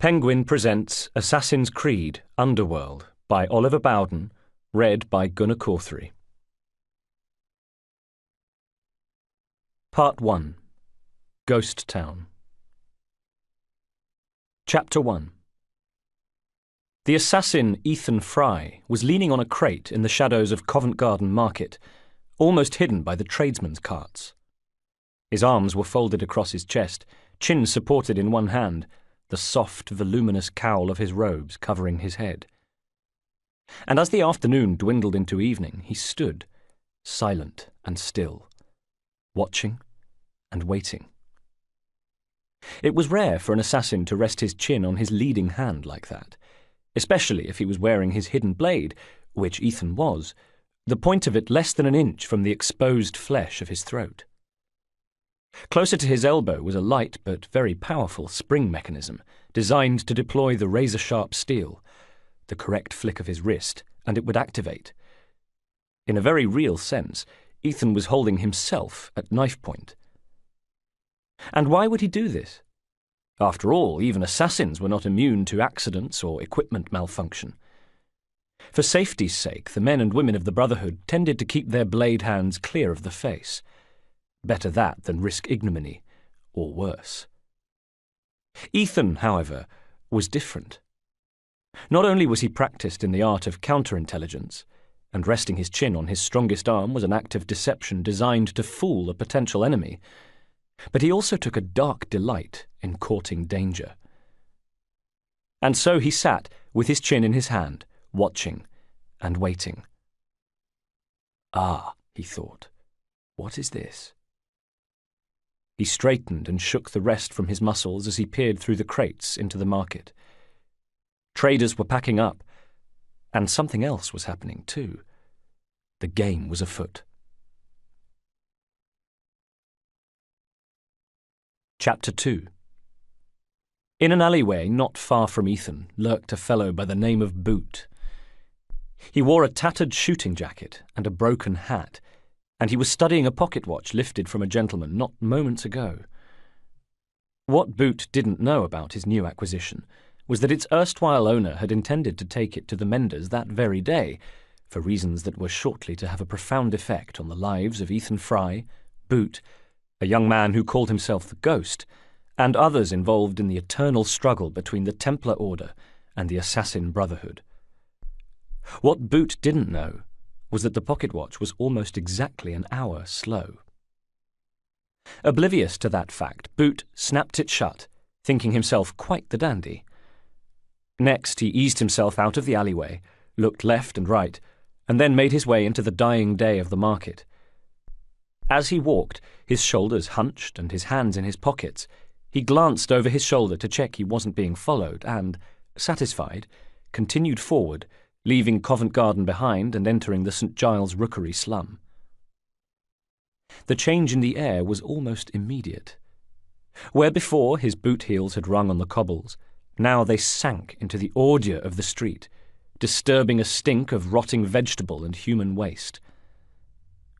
Penguin presents Assassin's Creed Underworld by Oliver Bowden, read by Gunnar Cauthery. Part 1. Ghost Town. Chapter 1. The assassin Ethan Fry was leaning on a crate in the shadows of Covent Garden Market, almost hidden by the tradesmen's carts. His arms were folded across his chest, chin supported in one hand, the soft, voluminous cowl of his robes covering his head. And as the afternoon dwindled into evening, he stood, silent and still, watching and waiting. It was rare for an assassin to rest his chin on his leading hand like that, especially if he was wearing his hidden blade, which Ethan was, the point of it less than an inch from the exposed flesh of his throat. Closer to his elbow was a light but very powerful spring mechanism designed to deploy the razor-sharp steel, the correct flick of his wrist, and it would activate. In a very real sense, Ethan was holding himself at knife point. And why would he do this? After all, even assassins were not immune to accidents or equipment malfunction. For safety's sake, the men and women of the Brotherhood tended to keep their blade hands clear of the face. Better that than risk ignominy, or worse. Ethan, however, was different. Not only was he practiced in the art of counterintelligence, and resting his chin on his strongest arm was an act of deception designed to fool a potential enemy, but he also took a dark delight in courting danger. And so he sat with his chin in his hand, watching and waiting. Ah, he thought, what is this? He straightened and shook the rest from his muscles as he peered through the crates into the market. Traders were packing up, and something else was happening too. The game was afoot. Chapter 2. In an alleyway not far from Ethan lurked a fellow by the name of Boot. He wore a tattered shooting jacket and a broken hat, and he was studying a pocket watch lifted from a gentleman not moments ago. What Boot didn't know about his new acquisition was that its erstwhile owner had intended to take it to the menders that very day, for reasons that were shortly to have a profound effect on the lives of Ethan Fry, Boot, a young man who called himself the Ghost, and others involved in the eternal struggle between the Templar Order and the Assassin Brotherhood. What Boot didn't know was that the pocket watch was almost exactly an hour slow. Oblivious to that fact, Boot snapped it shut, thinking himself quite the dandy. Next, he eased himself out of the alleyway, looked left and right, and then made his way into the dying day of the market. As he walked, his shoulders hunched and his hands in his pockets, he glanced over his shoulder to check he wasn't being followed and, satisfied, continued forward, leaving Covent Garden behind and entering the St. Giles Rookery slum. The change in the air was almost immediate. Where before his boot heels had rung on the cobbles, now they sank into the ordure of the street, disturbing a stink of rotting vegetable and human waste.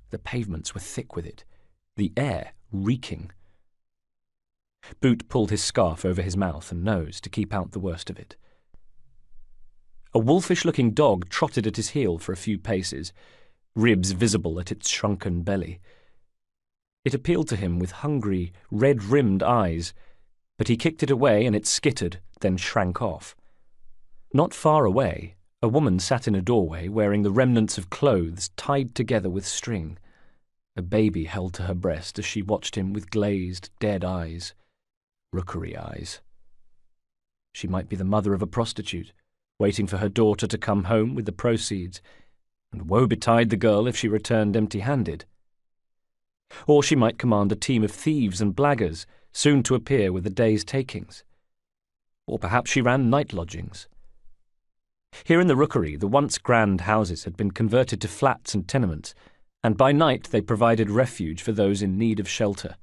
The pavements were thick with it, the air reeking. Boot pulled his scarf over his mouth and nose to keep out the worst of it. A wolfish-looking dog trotted at his heel for a few paces, ribs visible at its shrunken belly. It appealed to him with hungry, red-rimmed eyes, but he kicked it away and it skittered, then shrank off. Not far away, a woman sat in a doorway wearing the remnants of clothes tied together with string. A baby held to her breast as she watched him with glazed, dead eyes. Rookery eyes. She might be the mother of a prostitute, waiting for her daughter to come home with the proceeds, and woe betide the girl if she returned empty-handed. Or she might command a team of thieves and blaggers, soon to appear with the day's takings. Or perhaps she ran night lodgings. Here in the Rookery, the once grand houses had been converted to flats and tenements, and by night they provided refuge for those in need of shelter.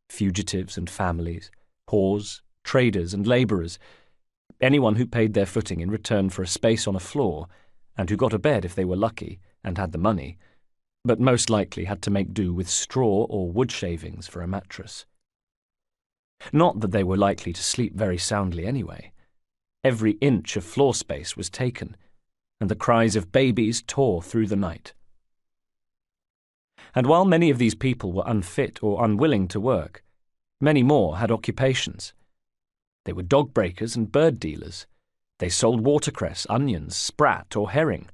Fugitives and families, whores, traders and labourers, anyone who paid their footing in return for a space on a floor, and who got a bed if they were lucky and had the money, but most likely had to make do with straw or wood shavings for a mattress. Not that they were likely to sleep very soundly anyway. Every inch of floor space was taken, and the cries of babies tore through the night. And while many of these people were unfit or unwilling to work, many more had occupations. They were dog breakers and bird dealers. They sold watercress, onions, sprat, or herring.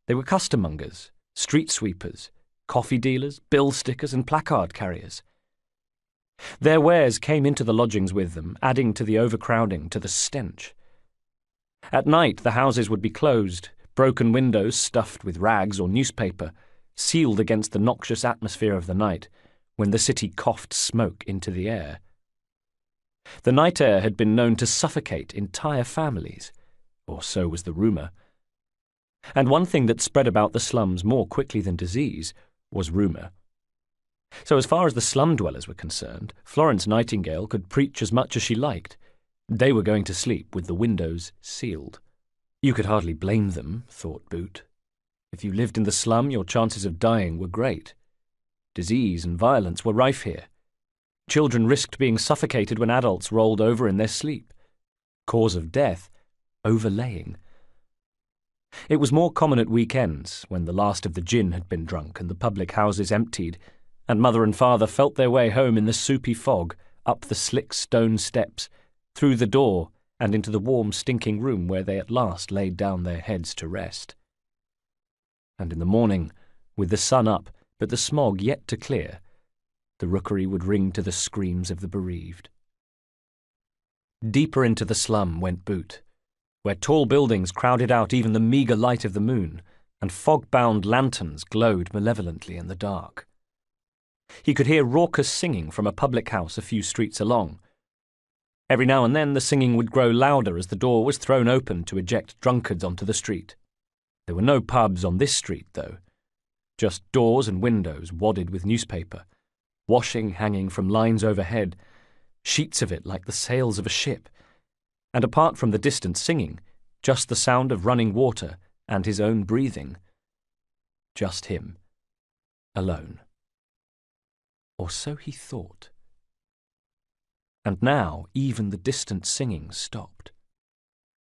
They were costermongers, street sweepers, coffee dealers, bill stickers, and placard carriers. Their wares came into the lodgings with them, adding to the overcrowding, to the stench. At night the houses would be closed, broken windows stuffed with rags or newspaper, sealed against the noxious atmosphere of the night, when the city coughed smoke into the air. The night air had been known to suffocate entire families, or so was the rumour. And one thing that spread about the slums more quickly than disease was rumour. So as far as the slum dwellers were concerned, Florence Nightingale could preach as much as she liked. They were going to sleep with the windows sealed. You could hardly blame them, thought Boot. If you lived in the slum, your chances of dying were great. Disease and violence were rife here. Children risked being suffocated when adults rolled over in their sleep. Cause of death, overlaying. It was more common at weekends, when the last of the gin had been drunk and the public houses emptied, and mother and father felt their way home in the soupy fog, up the slick stone steps, through the door, and into the warm, stinking room where they at last laid down their heads to rest. And in the morning, with the sun up, but the smog yet to clear, the rookery would ring to the screams of the bereaved. Deeper into the slum went Boot, where tall buildings crowded out even the meagre light of the moon, and fog-bound lanterns glowed malevolently in the dark. He could hear raucous singing from a public house a few streets along. Every now and then the singing would grow louder as the door was thrown open to eject drunkards onto the street. There were no pubs on this street, though. Just doors and windows wadded with newspaper, washing hanging from lines overhead, sheets of it like the sails of a ship, and apart from the distant singing, just the sound of running water and his own breathing. Just him. Alone. Or so he thought. And now even the distant singing stopped.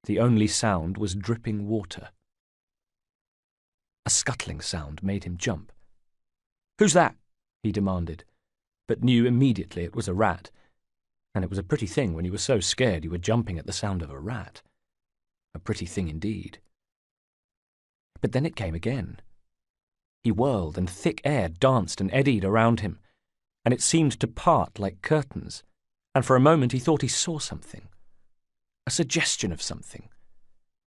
The only sound was dripping water. A scuttling sound made him jump. "Who's that?" he demanded, but knew immediately it was a rat, and it was a pretty thing when you were so scared you were jumping at the sound of a rat. A pretty thing indeed. But then it came again. He whirled, and thick air danced and eddied around him, and it seemed to part like curtains, and for a moment he thought he saw something. A suggestion of something.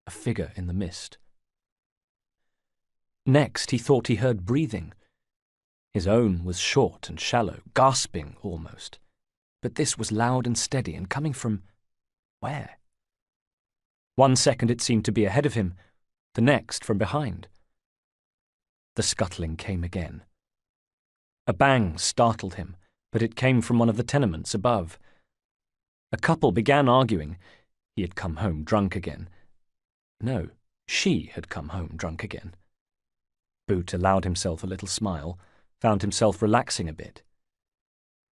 A figure in the mist. Next he thought he heard breathing. His own was short and shallow, gasping almost, but this was loud and steady and coming from where? 1 second it seemed to be ahead of him, the next from behind. The scuttling came again. A bang startled him, but it came from one of the tenements above. A couple began arguing. He had come home drunk again. No, she had come home drunk again. Boot allowed himself a little smile, found himself relaxing a bit.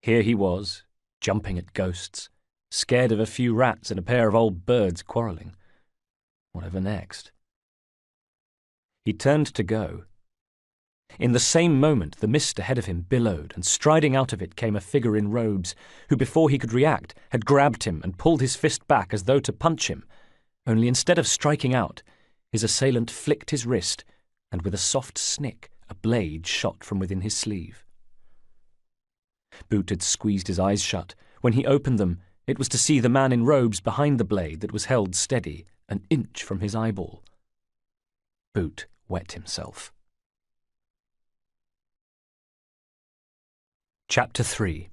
Here he was, jumping at ghosts, scared of a few rats and a pair of old birds quarrelling. Whatever next? He turned to go. In the same moment the mist ahead of him billowed, and striding out of it came a figure in robes, who before he could react had grabbed him and pulled his fist back as though to punch him, only instead of striking out, his assailant flicked his wrist, and with a soft snick a blade shot from within his sleeve. Boot had squeezed his eyes shut. When he opened them, it was to see the man in robes behind the blade that was held steady, an inch from his eyeball. Boot wet himself. Chapter 3.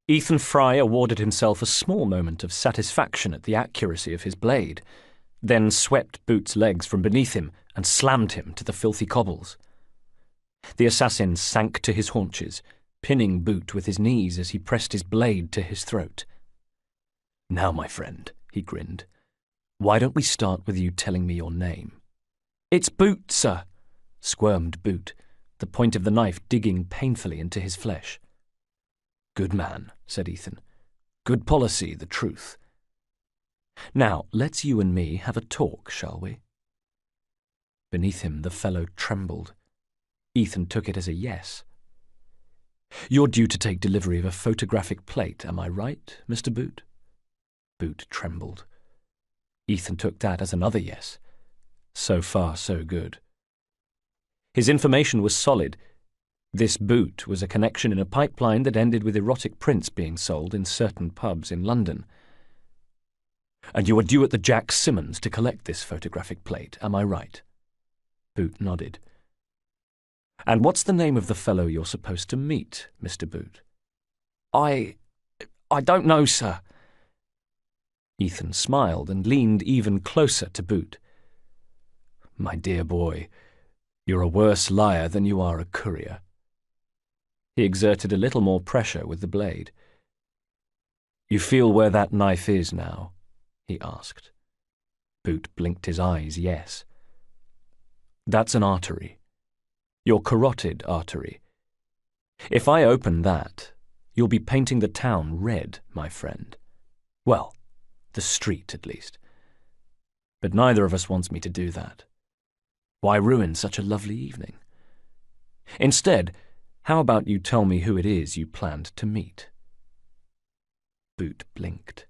Ethan Fry awarded himself a small moment of satisfaction at the accuracy of his blade, then swept Boot's legs from beneath him and slammed him to the filthy cobbles. The assassin sank to his haunches, pinning Boot with his knees as he pressed his blade to his throat. "Now, my friend," he grinned, "why don't we start with you telling me your name?" "It's Boot, sir," squirmed Boot, the point of the knife digging painfully into his flesh. "Good man," said Ethan. Good policy, the truth. Now, let's you and me have a talk, shall we?" Beneath him the fellow trembled. Ethan took it as a yes. "You're due to take delivery of a photographic plate, am I right, Mr. Boot?" Boot trembled. Ethan took that as another yes. So far, so good. His information was solid. This Boot was a connection in a pipeline that ended with erotic prints being sold in certain pubs in London. "And you are due at the Jack Simmons to collect this photographic plate, am I right?" Boot nodded. "And what's the name of the fellow you're supposed to meet, Mr. Boot?" I don't know, sir." Ethan smiled and leaned even closer to Boot. "My dear boy, you're a worse liar than you are a courier." He exerted a little more pressure with the blade. "You feel where that knife is now?" he asked. Boot blinked his eyes, yes. "That's an artery. Your carotid artery. If I open that, you'll be painting the town red, my friend. Well, the street, at least. But neither of us wants me to do that. Why ruin such a lovely evening? Instead, how about you tell me who it is you planned to meet?" Boot blinked.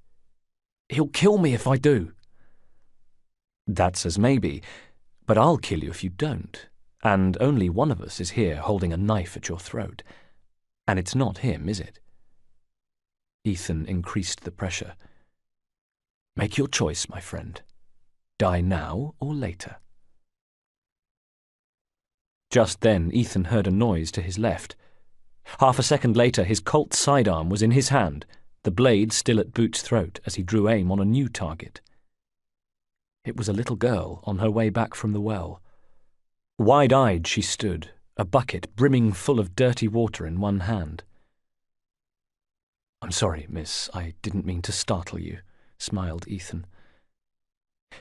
"He'll kill me if I do." "That's as maybe, but I'll kill you if you don't. And only one of us is here holding a knife at your throat. And it's not him, is it?" Ethan increased the pressure. "Make your choice, my friend. Die now or later." Just then Ethan heard a noise to his left. Half a second later his Colt sidearm was in his hand, the blade still at Boot's throat as he drew aim on a new target. It was a little girl on her way back from the well. Wide-eyed she stood, a bucket brimming full of dirty water in one hand. "I'm sorry, miss, I didn't mean to startle you," smiled Ethan.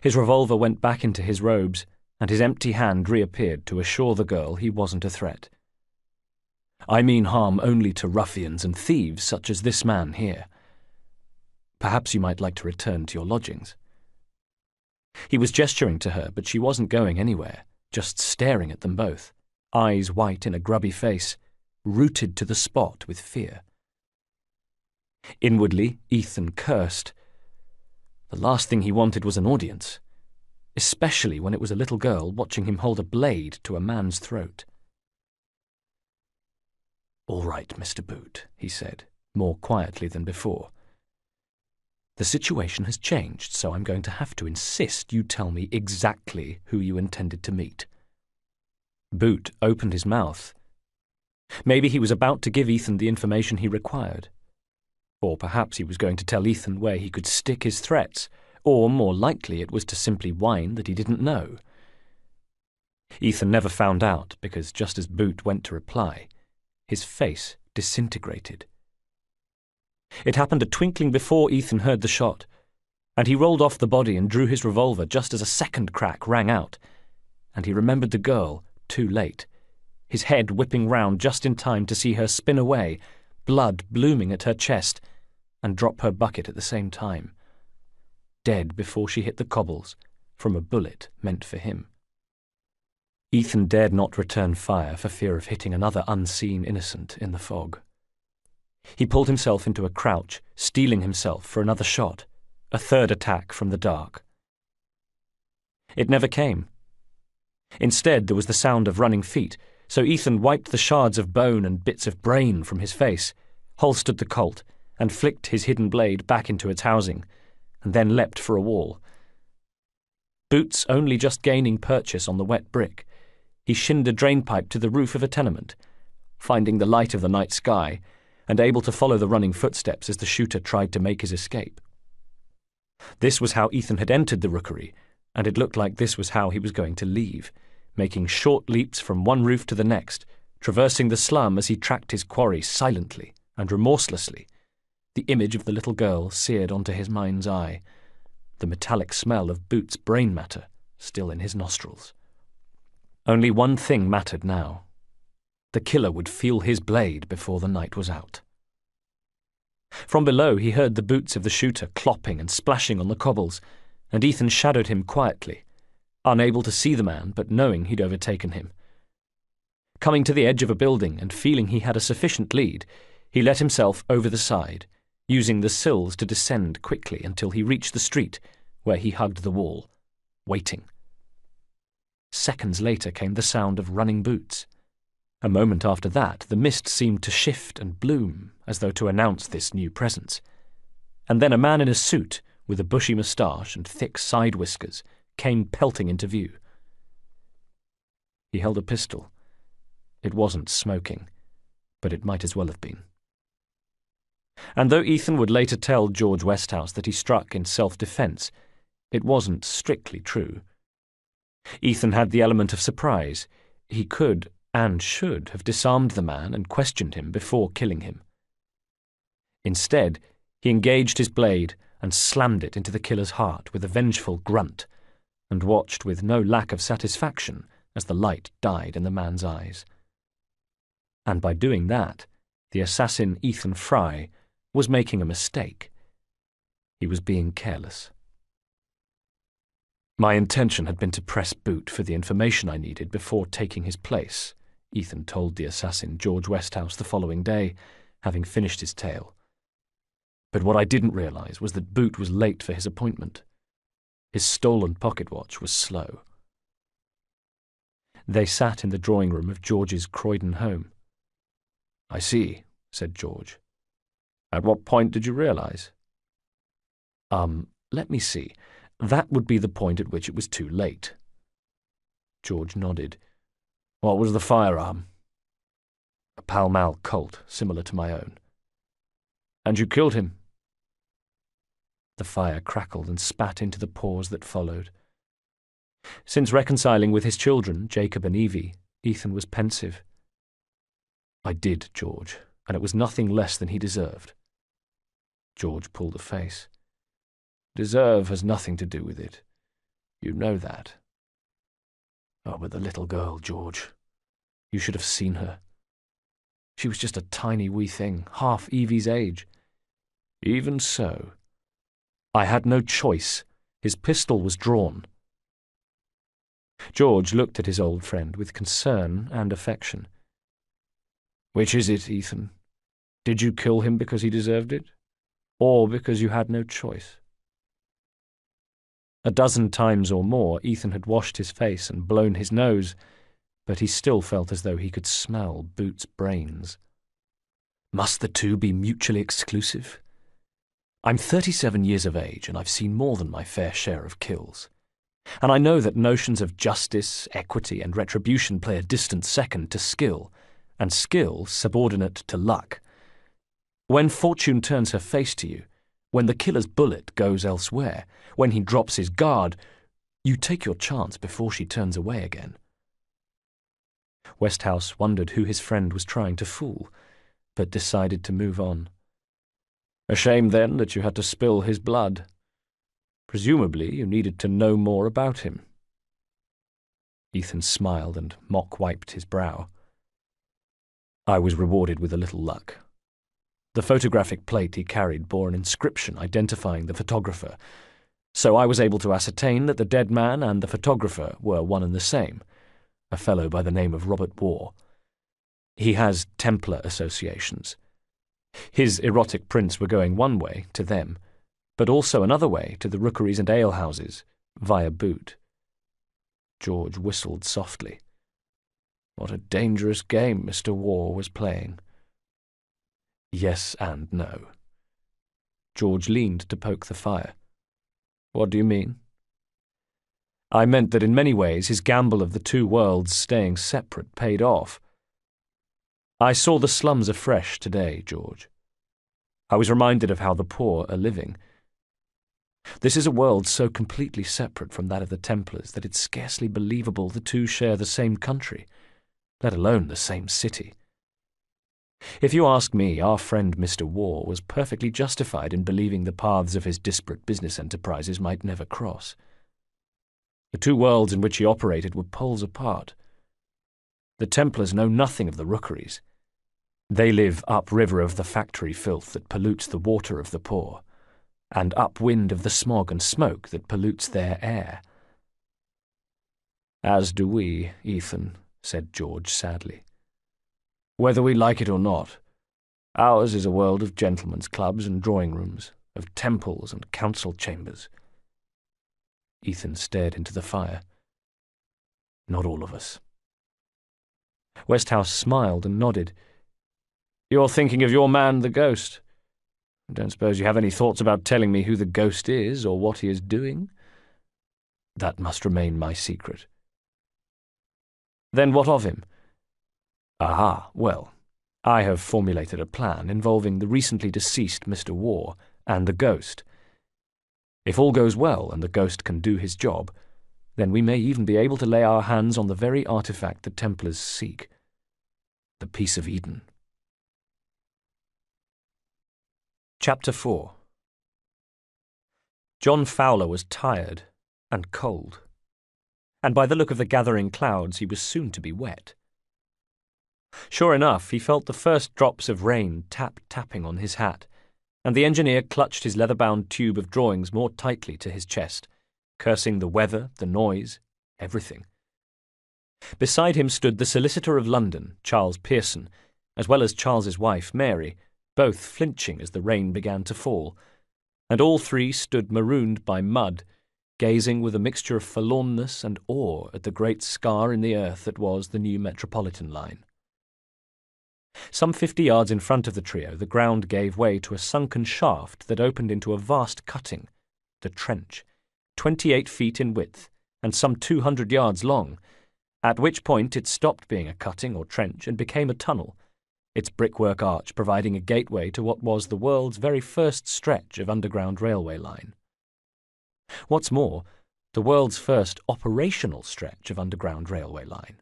His revolver went back into his robes, and his empty hand reappeared to assure the girl he wasn't a threat. "I mean harm only to ruffians and thieves such as this man here. Perhaps you might like to return to your lodgings." He was gesturing to her, but she wasn't going anywhere, just staring at them both, eyes white in a grubby face, rooted to the spot with fear. Inwardly, Ethan cursed. The last thing he wanted was an audience, especially when it was a little girl watching him hold a blade to a man's throat. "All right, Mr. Boot," he said, more quietly than before. "The situation has changed, so I'm going to have to insist you tell me exactly who you intended to meet." Boot opened his mouth. Maybe he was about to give Ethan the information he required. Or perhaps he was going to tell Ethan where he could stick his threats, or more likely it was to simply whine that he didn't know. Ethan never found out, because just as Boot went to reply, his face disintegrated. It happened a twinkling before Ethan heard the shot, and he rolled off the body and drew his revolver just as a second crack rang out, and he remembered the girl too late, his head whipping round just in time to see her spin away, blood blooming at her chest, and drop her bucket at the same time. Dead before she hit the cobbles, from a bullet meant for him. Ethan dared not return fire for fear of hitting another unseen innocent in the fog. He pulled himself into a crouch, steeling himself for another shot, a third attack from the dark. It never came. Instead, there was the sound of running feet, so Ethan wiped the shards of bone and bits of brain from his face, holstered the Colt, and flicked his hidden blade back into its housing, and then leapt for a wall. Boots only just gaining purchase on the wet brick, he shinned a drainpipe to the roof of a tenement, finding the light of the night sky, and able to follow the running footsteps as the shooter tried to make his escape. This was how Ethan had entered the rookery, and it looked like this was how he was going to leave, making short leaps from one roof to the next, traversing the slum as he tracked his quarry silently and remorselessly, the image of the little girl seared onto his mind's eye, the metallic smell of Boots' brain matter still in his nostrils. Only one thing mattered now. The killer would feel his blade before the night was out. From below he heard the boots of the shooter clopping and splashing on the cobbles, and Ethan shadowed him quietly, unable to see the man but knowing he'd overtaken him. Coming to the edge of a building and feeling he had a sufficient lead, he let himself over the side, using the sills to descend quickly until he reached the street, where he hugged the wall, waiting. Seconds later came the sound of running boots. A moment after that, the mist seemed to shift and bloom, as though to announce this new presence. And then a man in a suit, with a bushy moustache and thick side whiskers, came pelting into view. He held a pistol. It wasn't smoking, but it might as well have been. And though Ethan would later tell George Westhouse that he struck in self-defence, it wasn't strictly true. Ethan had the element of surprise. He could and should have disarmed the man and questioned him before killing him. Instead, he engaged his blade and slammed it into the killer's heart with a vengeful grunt, and watched with no lack of satisfaction as the light died in the man's eyes. And by doing that, the assassin Ethan Fry was making a mistake. He was being careless. My intention had been to press Boot for the information I needed before taking his place, Ethan told the assassin George Westhouse the following day, having finished his tale. But what I didn't realise was that Boot was late for his appointment. His stolen pocket watch was slow. They sat in the drawing room of George's Croydon home. "I see," said George. "At what point did you realise?" Let me see. That would be the point at which it was too late." George nodded. "What was the firearm?" "A Pall Mall Colt, similar to my own." "And you killed him?" The fire crackled and spat into the pause that followed. Since reconciling with his children, Jacob and Evie, Ethan was pensive. "I did, George, and it was nothing less than he deserved." George pulled a face. "Deserve has nothing to do with it. You know that." "Oh, but the little girl, George. You should have seen her. She was just a tiny wee thing, half Evie's age." "Even so." "I had no choice. His pistol was drawn." George looked at his old friend with concern and affection. "Which is it, Ethan? Did you kill him because he deserved it, or because you had no choice?" A dozen times or more Ethan had washed his face and blown his nose, but he still felt as though he could smell Boot's brains. Must the two be mutually exclusive? I'm 37 years of age, and I've seen more than my fair share of kills. And I know that notions of justice, equity, and retribution play a distant second to skill, and skill subordinate to luck. When fortune turns her face to you, when the killer's bullet goes elsewhere, when he drops his guard, you take your chance before she turns away again. Westhouse wondered who his friend was trying to fool, but decided to move on. "A shame, then, that you had to spill his blood. Presumably you needed to know more about him." Ethan smiled and mock-wiped his brow. "I was rewarded with a little luck. The photographic plate he carried bore an inscription identifying the photographer, so I was able to ascertain that the dead man and the photographer were one and the same, a fellow by the name of Robert Waugh. He has Templar associations. His erotic prints were going one way, to them, but also another way to the rookeries and alehouses, via Boot." George whistled softly. What a dangerous game Mr. Waugh was playing. Yes and no. George leaned to poke the fire. "What do you mean?" "I meant that in many ways his gamble of the two worlds staying separate paid off. I saw the slums afresh today, George. I was reminded of how the poor are living. This is a world so completely separate from that of the Templars that it's scarcely believable the two share the same country, let alone the same city. If you ask me, our friend Mr. Waugh was perfectly justified in believing the paths of his disparate business enterprises might never cross. The two worlds in which he operated were poles apart. The Templars know nothing of the rookeries. They live upriver of the factory filth that pollutes the water of the poor, and upwind of the smog and smoke that pollutes their air. As do we, Ethan, said George sadly. Whether we like it or not, ours is a world of gentlemen's clubs and drawing rooms, of temples and council chambers. Ethan stared into the fire. Not all of us. Westhouse smiled and nodded. You're thinking of your man, the ghost. I don't suppose you have any thoughts about telling me who the ghost is or what he is doing? That must remain my secret. Then what of him? Aha, well, I have formulated a plan involving the recently deceased Mr. War and the ghost. If all goes well and the ghost can do his job, then we may even be able to lay our hands on the very artifact the Templars seek, the Piece of Eden. Chapter 4. John Fowler was tired and cold, and by the look of the gathering clouds he was soon to be wet. Sure enough, he felt the first drops of rain tapping on his hat, and the engineer clutched his leather-bound tube of drawings more tightly to his chest, cursing the weather, the noise, everything. Beside him stood the Solicitor of London, Charles Pearson, as well as Charles's wife, Mary, both flinching as the rain began to fall, and all three stood marooned by mud, gazing with a mixture of forlornness and awe at the great scar in the earth that was the new Metropolitan line. Some 50 yards in front of the trio, the ground gave way to a sunken shaft that opened into a vast cutting, the trench, 28 feet in width and some 200 yards long, at which point it stopped being a cutting or trench and became a tunnel, its brickwork arch providing a gateway to what was the world's very first stretch of underground railway line. What's more, the world's first operational stretch of underground railway line.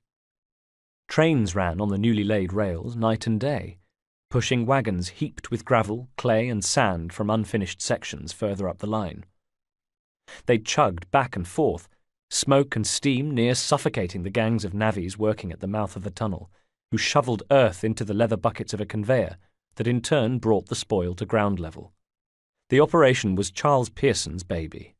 Trains ran on the newly laid rails night and day, pushing wagons heaped with gravel, clay and sand from unfinished sections further up the line. They chugged back and forth, smoke and steam near suffocating the gangs of navvies working at the mouth of the tunnel, who shovelled earth into the leather buckets of a conveyor that in turn brought the spoil to ground level. The operation was Charles Pearson's baby.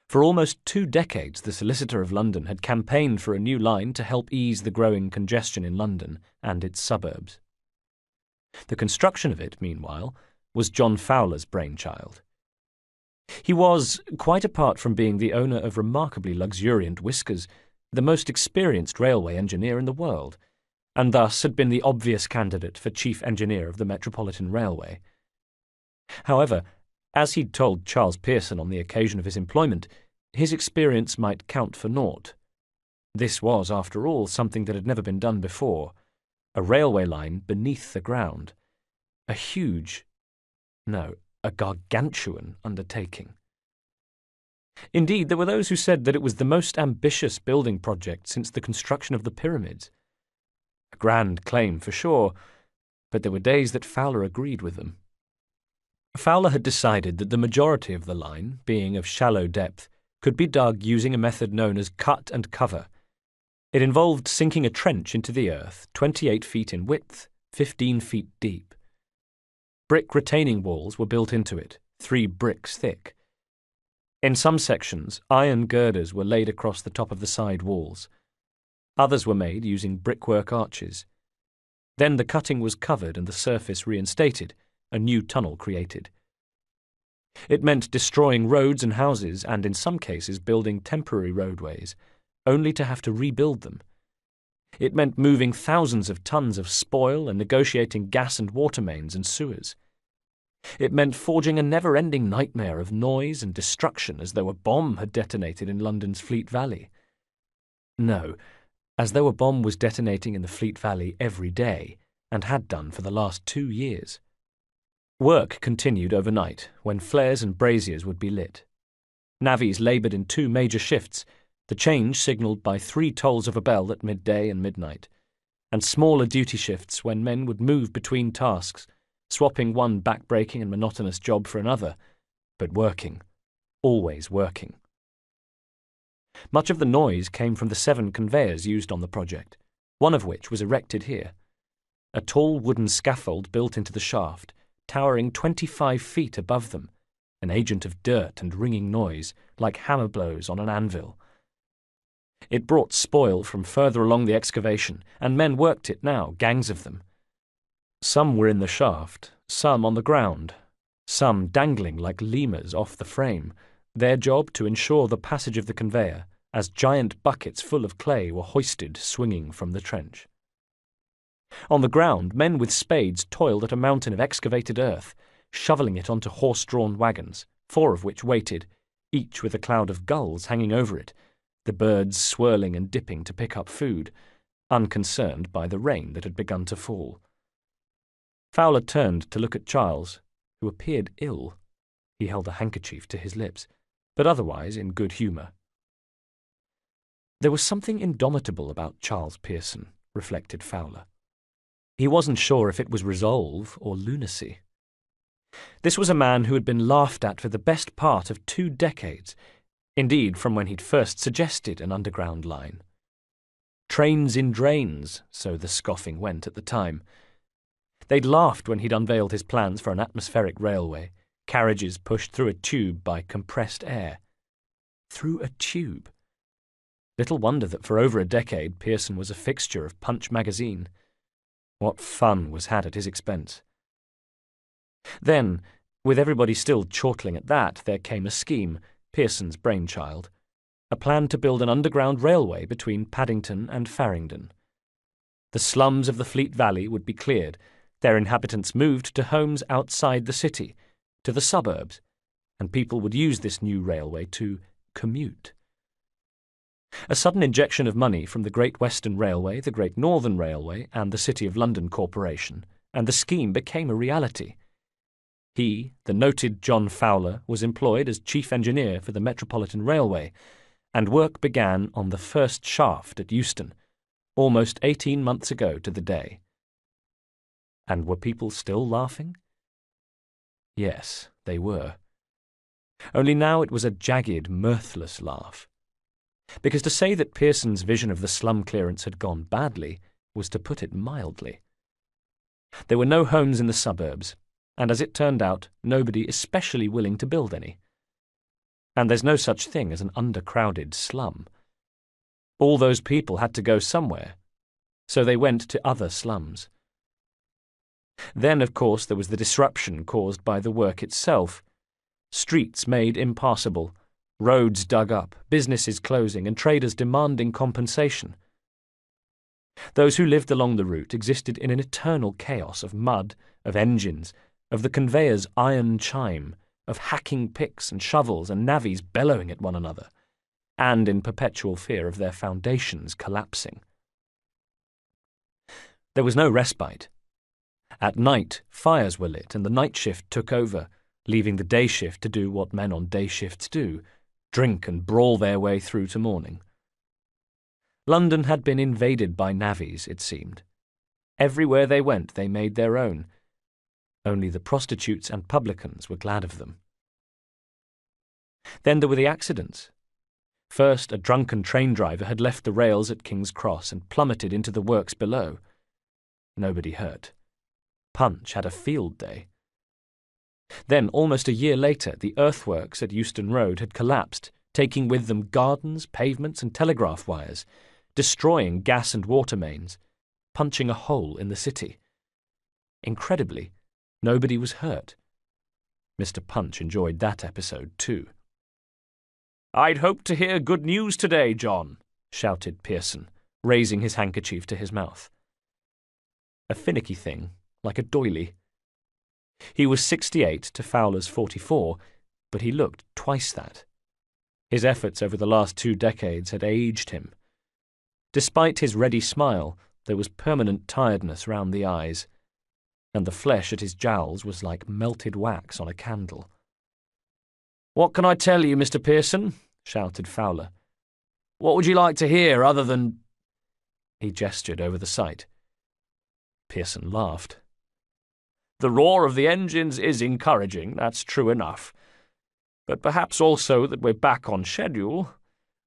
For almost 2 decades the Solicitor of London had campaigned for a new line to help ease the growing congestion in London and its suburbs. The construction of it, meanwhile, was John Fowler's brainchild. He was, quite apart from being the owner of remarkably luxuriant whiskers, the most experienced railway engineer in the world, and thus had been the obvious candidate for chief engineer of the Metropolitan Railway. However, as he'd told Charles Pearson on the occasion of his employment, his experience might count for naught. This was, after all, something that had never been done before, a railway line beneath the ground, a gargantuan undertaking. Indeed, there were those who said that it was the most ambitious building project since the construction of the pyramids. A grand claim, for sure, but there were days that Fowler agreed with them. Fowler had decided that the majority of the line, being of shallow depth, could be dug using a method known as cut and cover. It involved sinking a trench into the earth 28 feet in width, 15 feet deep. Brick retaining walls were built into it, 3 bricks thick. In some sections, iron girders were laid across the top of the side walls. Others were made using brickwork arches. Then the cutting was covered and the surface reinstated, a new tunnel created. It meant destroying roads and houses and, in some cases, building temporary roadways, only to have to rebuild them. It meant moving thousands of tons of spoil and negotiating gas and water mains and sewers. It meant forging a never-ending nightmare of noise and destruction as though a bomb had detonated in London's Fleet Valley. No, as though a bomb was detonating in the Fleet Valley every day, and had done for the last 2 years. Work continued overnight, when flares and braziers would be lit. Navvies laboured in 2 major shifts, the change signalled by 3 tolls of a bell at midday and midnight, and smaller duty shifts when men would move between tasks, swapping one back-breaking and monotonous job for another, but working, always working. Much of the noise came from the 7 conveyors used on the project, one of which was erected here. a tall wooden scaffold built into the shaft, towering 25 feet above them, an agent of dirt and ringing noise, like hammer blows on an anvil. It brought spoil from further along the excavation, and men worked it now, gangs of them. Some were in the shaft, some on the ground, some dangling like lemurs off the frame, their job to ensure the passage of the conveyor, as giant buckets full of clay were hoisted swinging from the trench. On the ground, men with spades toiled at a mountain of excavated earth, shoveling it onto horse-drawn wagons, 4 of which waited, each with a cloud of gulls hanging over it, the birds swirling and dipping to pick up food, unconcerned by the rain that had begun to fall. Fowler turned to look at Charles, who appeared ill. He held a handkerchief to his lips, but otherwise in good humour. There was something indomitable about Charles Pearson, reflected Fowler. He wasn't sure if it was resolve or lunacy. This was a man who had been laughed at for the best part of 2 decades, indeed from when he'd first suggested an underground line. Trains in drains, so the scoffing went at the time. They'd laughed when he'd unveiled his plans for an atmospheric railway, carriages pushed through a tube by compressed air. Through a tube. Little wonder that for over a decade Pearson was a fixture of Punch magazine. What fun was had at his expense. Then, with everybody still chortling at that, there came a scheme, Pearson's brainchild, a plan to build an underground railway between Paddington and Farringdon. The slums of the Fleet Valley would be cleared, their inhabitants moved to homes outside the city, to the suburbs, and people would use this new railway to commute. A sudden injection of money from the Great Western Railway, the Great Northern Railway, and the City of London Corporation, and the scheme became a reality. He, the noted John Fowler, was employed as chief engineer for the Metropolitan Railway, and work began on the first shaft at Euston, almost 18 months ago to the day. And were people still laughing? Yes, they were. Only now it was a jagged, mirthless laugh. Because to say that Pearson's vision of the slum clearance had gone badly was to put it mildly. There were no homes in the suburbs, and as it turned out, nobody especially willing to build any. And there's no such thing as an undercrowded slum. All those people had to go somewhere, so they went to other slums. Then, of course, there was the disruption caused by the work itself. Streets made impassable, roads dug up, businesses closing, and traders demanding compensation. Those who lived along the route existed in an eternal chaos of mud, of engines, of the conveyor's iron chime, of hacking picks and shovels and navvies bellowing at one another, and in perpetual fear of their foundations collapsing. There was no respite. At night, fires were lit, and the night shift took over, leaving the day shift to do what men on day shifts do, drink and brawl their way through to morning. London had been invaded by navvies, it seemed. Everywhere they went they made their own. Only the prostitutes and publicans were glad of them. Then there were the accidents. First, a drunken train driver had left the rails at King's Cross and plummeted into the works below. Nobody hurt. Punch had a field day. Then, almost a year later, the earthworks at Euston Road had collapsed, taking with them gardens, pavements, and telegraph wires, destroying gas and water mains, punching a hole in the city. Incredibly, nobody was hurt. Mr. Punch enjoyed that episode too. "I'd hoped to hear good news today, John," shouted Pearson, raising his handkerchief to his mouth. A finicky thing, like a doily. He was 68 to Fowler's 44, but he looked twice that. His efforts over the last 2 decades had aged him. Despite his ready smile, there was permanent tiredness round the eyes, and the flesh at his jowls was like melted wax on a candle. "What can I tell you, Mr. Pearson?" shouted Fowler. "What would you like to hear other than—" He gestured over the sight. Pearson laughed. "The roar of the engines is encouraging, that's true enough. But perhaps also that we're back on schedule,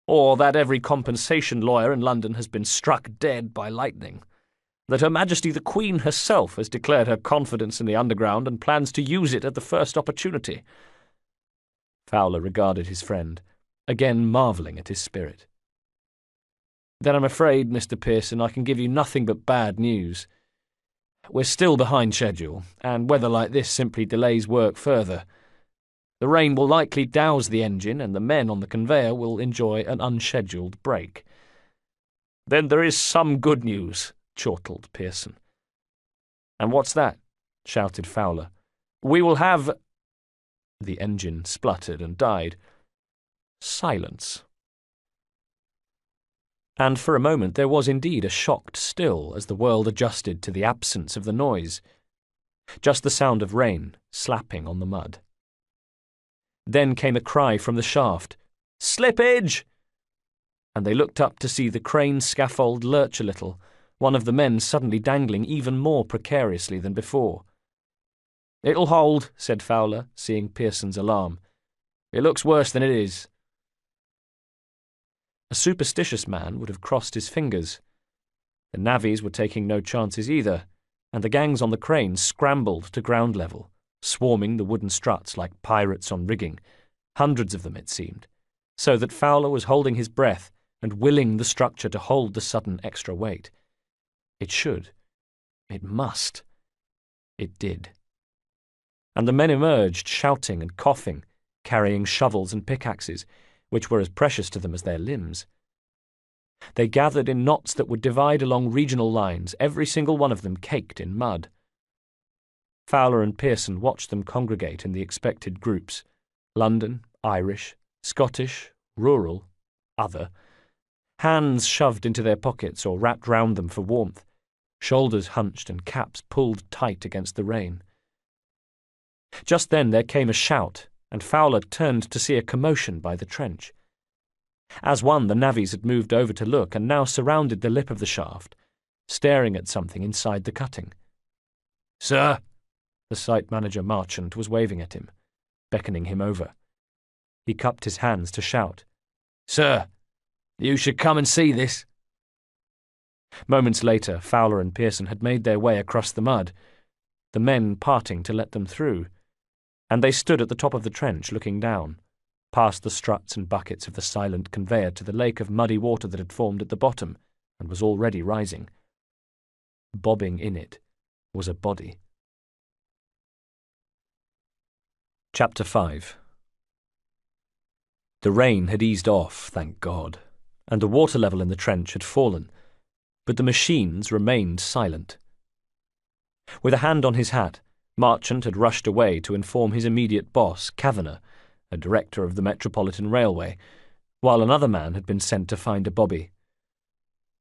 or that every compensation lawyer in London has been struck dead by lightning. that Her Majesty the Queen herself has declared her confidence in the Underground and plans to use it at the first opportunity." Fowler regarded his friend, again marvelling at his spirit. "Then I'm afraid, Mr. Pearson, I can give you nothing but bad news. We're still behind schedule, and weather like this simply delays work further. The rain will likely douse the engine, and the men on the conveyor will enjoy an unscheduled break." "Then there is some good news," chortled Pearson. "And what's that?" shouted Fowler. "We will have—" The engine spluttered and died. Silence. And for a moment there was indeed a shocked still as the world adjusted to the absence of the noise. Just the sound of rain slapping on the mud. Then came a cry from the shaft. "Slippage!" And they looked up to see the crane scaffold lurch a little, one of the men suddenly dangling even more precariously than before. "It'll hold," said Fowler, seeing Pearson's alarm. "It looks worse than it is." A superstitious man would have crossed his fingers. The navvies were taking no chances either, and the gangs on the crane scrambled to ground level, swarming the wooden struts like pirates on rigging, hundreds of them it seemed, so that Fowler was holding his breath and willing the structure to hold the sudden extra weight. It should. It must. It did. And the men emerged, shouting and coughing, carrying shovels and pickaxes, which were as precious to them as their limbs. They gathered in knots that would divide along regional lines, every single one of them caked in mud. Fowler and Pearson watched them congregate in the expected groups: London, Irish, Scottish, rural, other, hands shoved into their pockets or wrapped round them for warmth, shoulders hunched and caps pulled tight against the rain. Just then there came a shout, and Fowler turned to see a commotion by the trench. As one, the navvies had moved over to look and now surrounded the lip of the shaft, staring at something inside the cutting. "Sir!" The site manager Marchant was waving at him, beckoning him over. He cupped his hands to shout, "Sir, you should come and see this." Moments later, Fowler and Pearson had made their way across the mud, the men parting to let them through, and they stood at the top of the trench looking down, past the struts and buckets of the silent conveyor to the lake of muddy water that had formed at the bottom and was already rising. Bobbing in it was a body. Chapter 5. The rain had eased off, thank God, and the water level in the trench had fallen, but the machines remained silent. With a hand on his hat, Marchant had rushed away to inform his immediate boss, Kavanagh, a director of the Metropolitan Railway, while another man had been sent to find a bobby.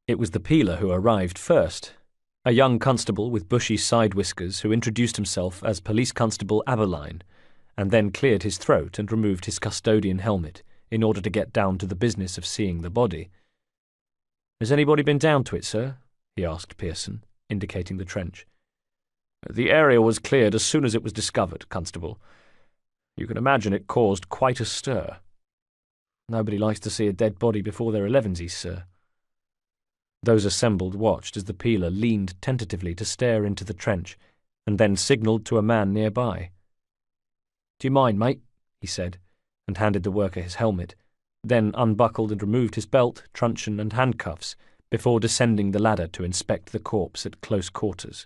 It was the peeler who arrived first, a young constable with bushy side whiskers who introduced himself as Police Constable Aberline, and then cleared his throat and removed his custodian helmet in order to get down to the business of seeing the body. "Has anybody been down to it, sir?" he asked Pearson, indicating the trench. "The area was cleared as soon as it was discovered, Constable. You can imagine it caused quite a stir. Nobody likes to see a dead body before their elevensies, sir." Those assembled watched as the peeler leaned tentatively to stare into the trench, and then signalled to a man nearby. "Do you mind, mate?" he said, and handed the worker his helmet, then unbuckled and removed his belt, truncheon, and handcuffs before descending the ladder to inspect the corpse at close quarters.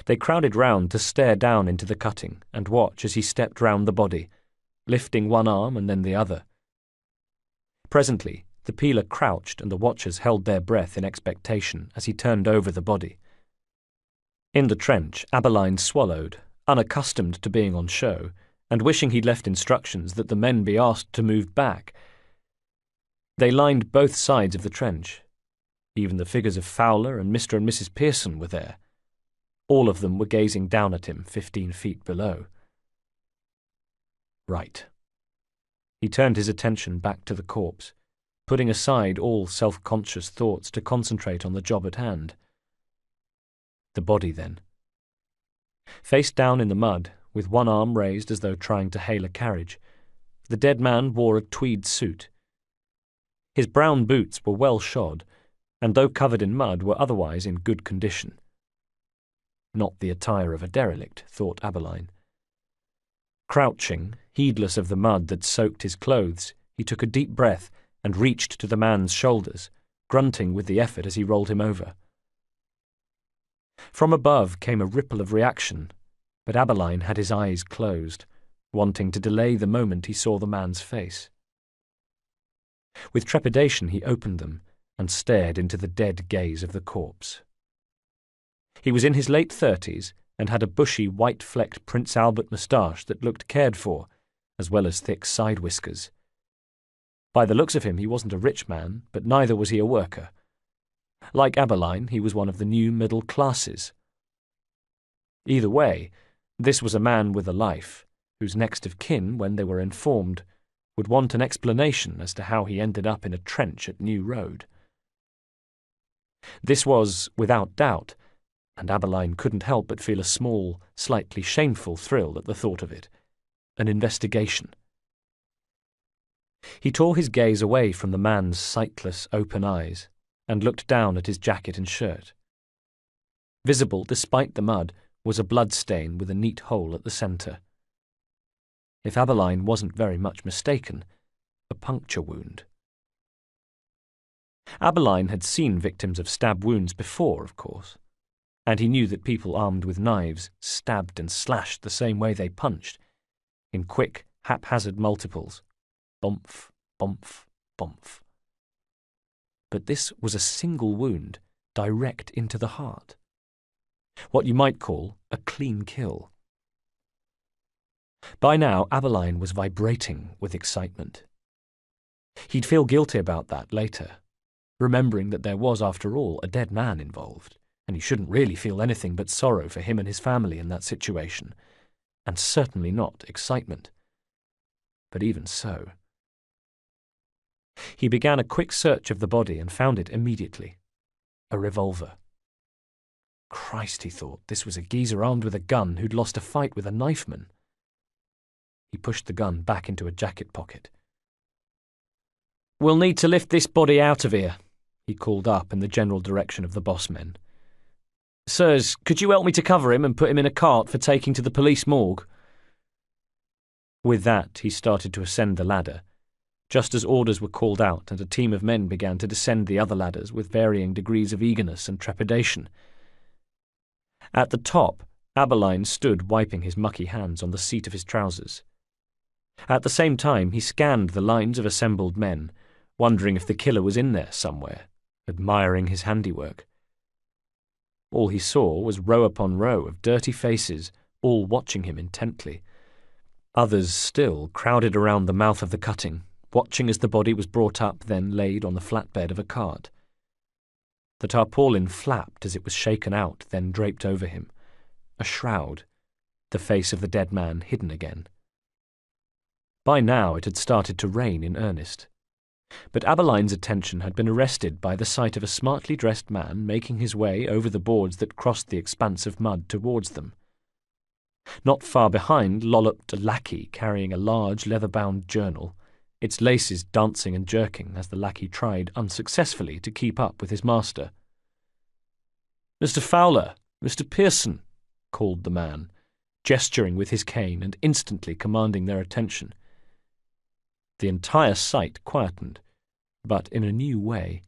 They crowded round to stare down into the cutting and watch as he stepped round the body, lifting one arm and then the other. Presently, the peeler crouched and the watchers held their breath in expectation as he turned over the body. In the trench, Aberline swallowed, unaccustomed to being on show, and wishing he'd left instructions that the men be asked to move back. They lined both sides of the trench. Even the figures of Fowler and Mr. and Mrs. Pearson were there. All of them were gazing down at him 15 feet below. Right. He turned his attention back to the corpse, putting aside all self-conscious thoughts to concentrate on the job at hand. The body, then. Face down in the mud, with one arm raised as though trying to hail a carriage, the dead man wore a tweed suit. His brown boots were well shod, and though covered in mud, were otherwise in good condition. Not the attire of a derelict, thought Aberline. Crouching, heedless of the mud that soaked his clothes, he took a deep breath and reached to the man's shoulders, grunting with the effort as he rolled him over. From above came a ripple of reaction, but Aberline had his eyes closed, wanting to delay the moment he saw the man's face. With trepidation he opened them and stared into the dead gaze of the corpse. He was in his late 30s and had a bushy, white-flecked Prince Albert moustache that looked cared for, as well as thick side whiskers. By the looks of him, he wasn't a rich man, but neither was he a worker. Like Aberline, he was one of the new middle classes. Either way, this was a man with a life, whose next of kin, when they were informed, would want an explanation as to how he ended up in a trench at New Road. This was, without doubt, and Aberline couldn't help but feel a small, slightly shameful thrill at the thought of it, an investigation. He tore his gaze away from the man's sightless, open eyes and looked down at his jacket and shirt. Visible, despite the mud, was a blood stain with a neat hole at the centre. If Aberline wasn't very much mistaken, a puncture wound. Aberline had seen victims of stab wounds before, of course, and he knew that people armed with knives stabbed and slashed the same way they punched, in quick, haphazard multiples. Bumph, bumph, bumph. But this was a single wound, direct into the heart. What you might call a clean kill. By now, Aberline was vibrating with excitement. He'd feel guilty about that later, remembering that there was, after all, a dead man involved, and he shouldn't really feel anything but sorrow for him and his family in that situation, and certainly not excitement. But even so... He began a quick search of the body and found it immediately. A revolver. Christ, he thought, this was a geezer armed with a gun who'd lost a fight with a knifeman. He pushed the gun back into a jacket pocket. "We'll need to lift this body out of here," he called up in the general direction of the boss men. "Sirs, could you help me to cover him and put him in a cart for taking to the police morgue?" With that, he started to ascend the ladder, just as orders were called out and a team of men began to descend the other ladders with varying degrees of eagerness and trepidation. At the top, Aberline stood wiping his mucky hands on the seat of his trousers. At the same time, he scanned the lines of assembled men, wondering if the killer was in there somewhere, admiring his handiwork. All he saw was row upon row of dirty faces, all watching him intently. Others still crowded around the mouth of the cutting, watching as the body was brought up, then laid on the flatbed of a cart. The tarpaulin flapped as it was shaken out, then draped over him. A shroud, the face of the dead man hidden again. By now it had started to rain in earnest, but Aberline's attention had been arrested by the sight of a smartly dressed man making his way over the boards that crossed the expanse of mud towards them. Not far behind lolloped a lackey carrying a large leather-bound journal, its laces dancing and jerking as the lackey tried unsuccessfully to keep up with his master. "Mr. Fowler, Mr. Pearson," called the man, gesturing with his cane and instantly commanding their attention. The entire sight quietened, but in a new way.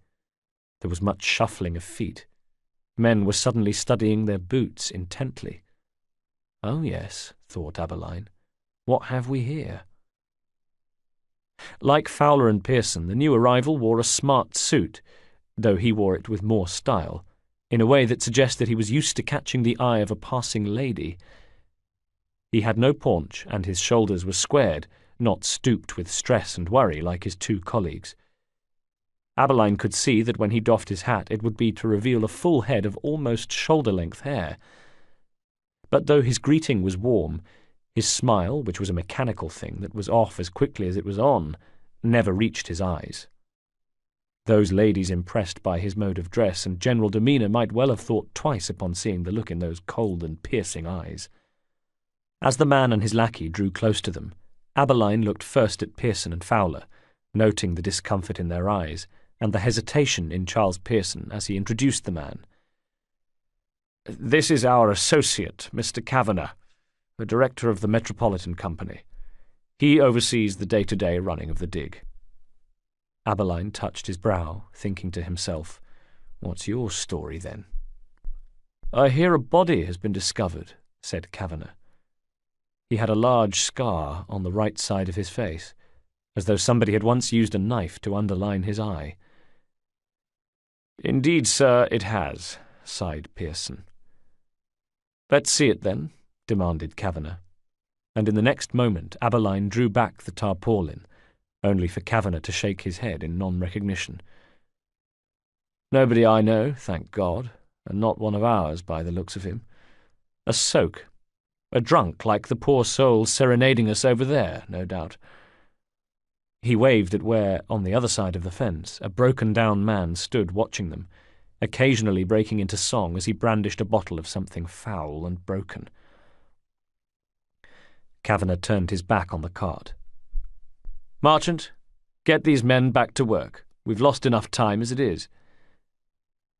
There was much shuffling of feet. Men were suddenly studying their boots intently. "Oh yes," thought Aberline, "what have we here?" Like Fowler and Pearson, the new arrival wore a smart suit, though he wore it with more style, in a way that suggested he was used to catching the eye of a passing lady. He had no paunch, and his shoulders were squared, not stooped with stress and worry like his two colleagues. Aberline could see that when he doffed his hat it would be to reveal a full head of almost shoulder-length hair. But though his greeting was warm, his smile, which was a mechanical thing that was off as quickly as it was on, never reached his eyes. Those ladies impressed by his mode of dress and general demeanour might well have thought twice upon seeing the look in those cold and piercing eyes. As the man and his lackey drew close to them, Aberline looked first at Pearson and Fowler, noting the discomfort in their eyes, and the hesitation in Charles Pearson as he introduced the man. "This is our associate, Mr. Kavanagh, the director of the Metropolitan Company. He oversees the day-to-day running of the dig." Abberline touched his brow, thinking to himself, "What's your story, then?" "I hear a body has been discovered," said Kavanagh. He had a large scar on the right side of his face, as though somebody had once used a knife to underline his eye. "Indeed, sir, it has," sighed Pearson. "Let's see it, then," demanded Kavanagh, and in the next moment Abberline drew back the tarpaulin, only for Kavanagh to shake his head in non-recognition. "Nobody I know, thank God, and not one of ours by the looks of him. A soak. A drunk like the poor soul serenading us over there, no doubt." He waved at where, on the other side of the fence, a broken-down man stood watching them, occasionally breaking into song as he brandished a bottle of something foul and broken. Kavanagh turned his back on the cart. "Marchant, get these men back to work. We've lost enough time as it is."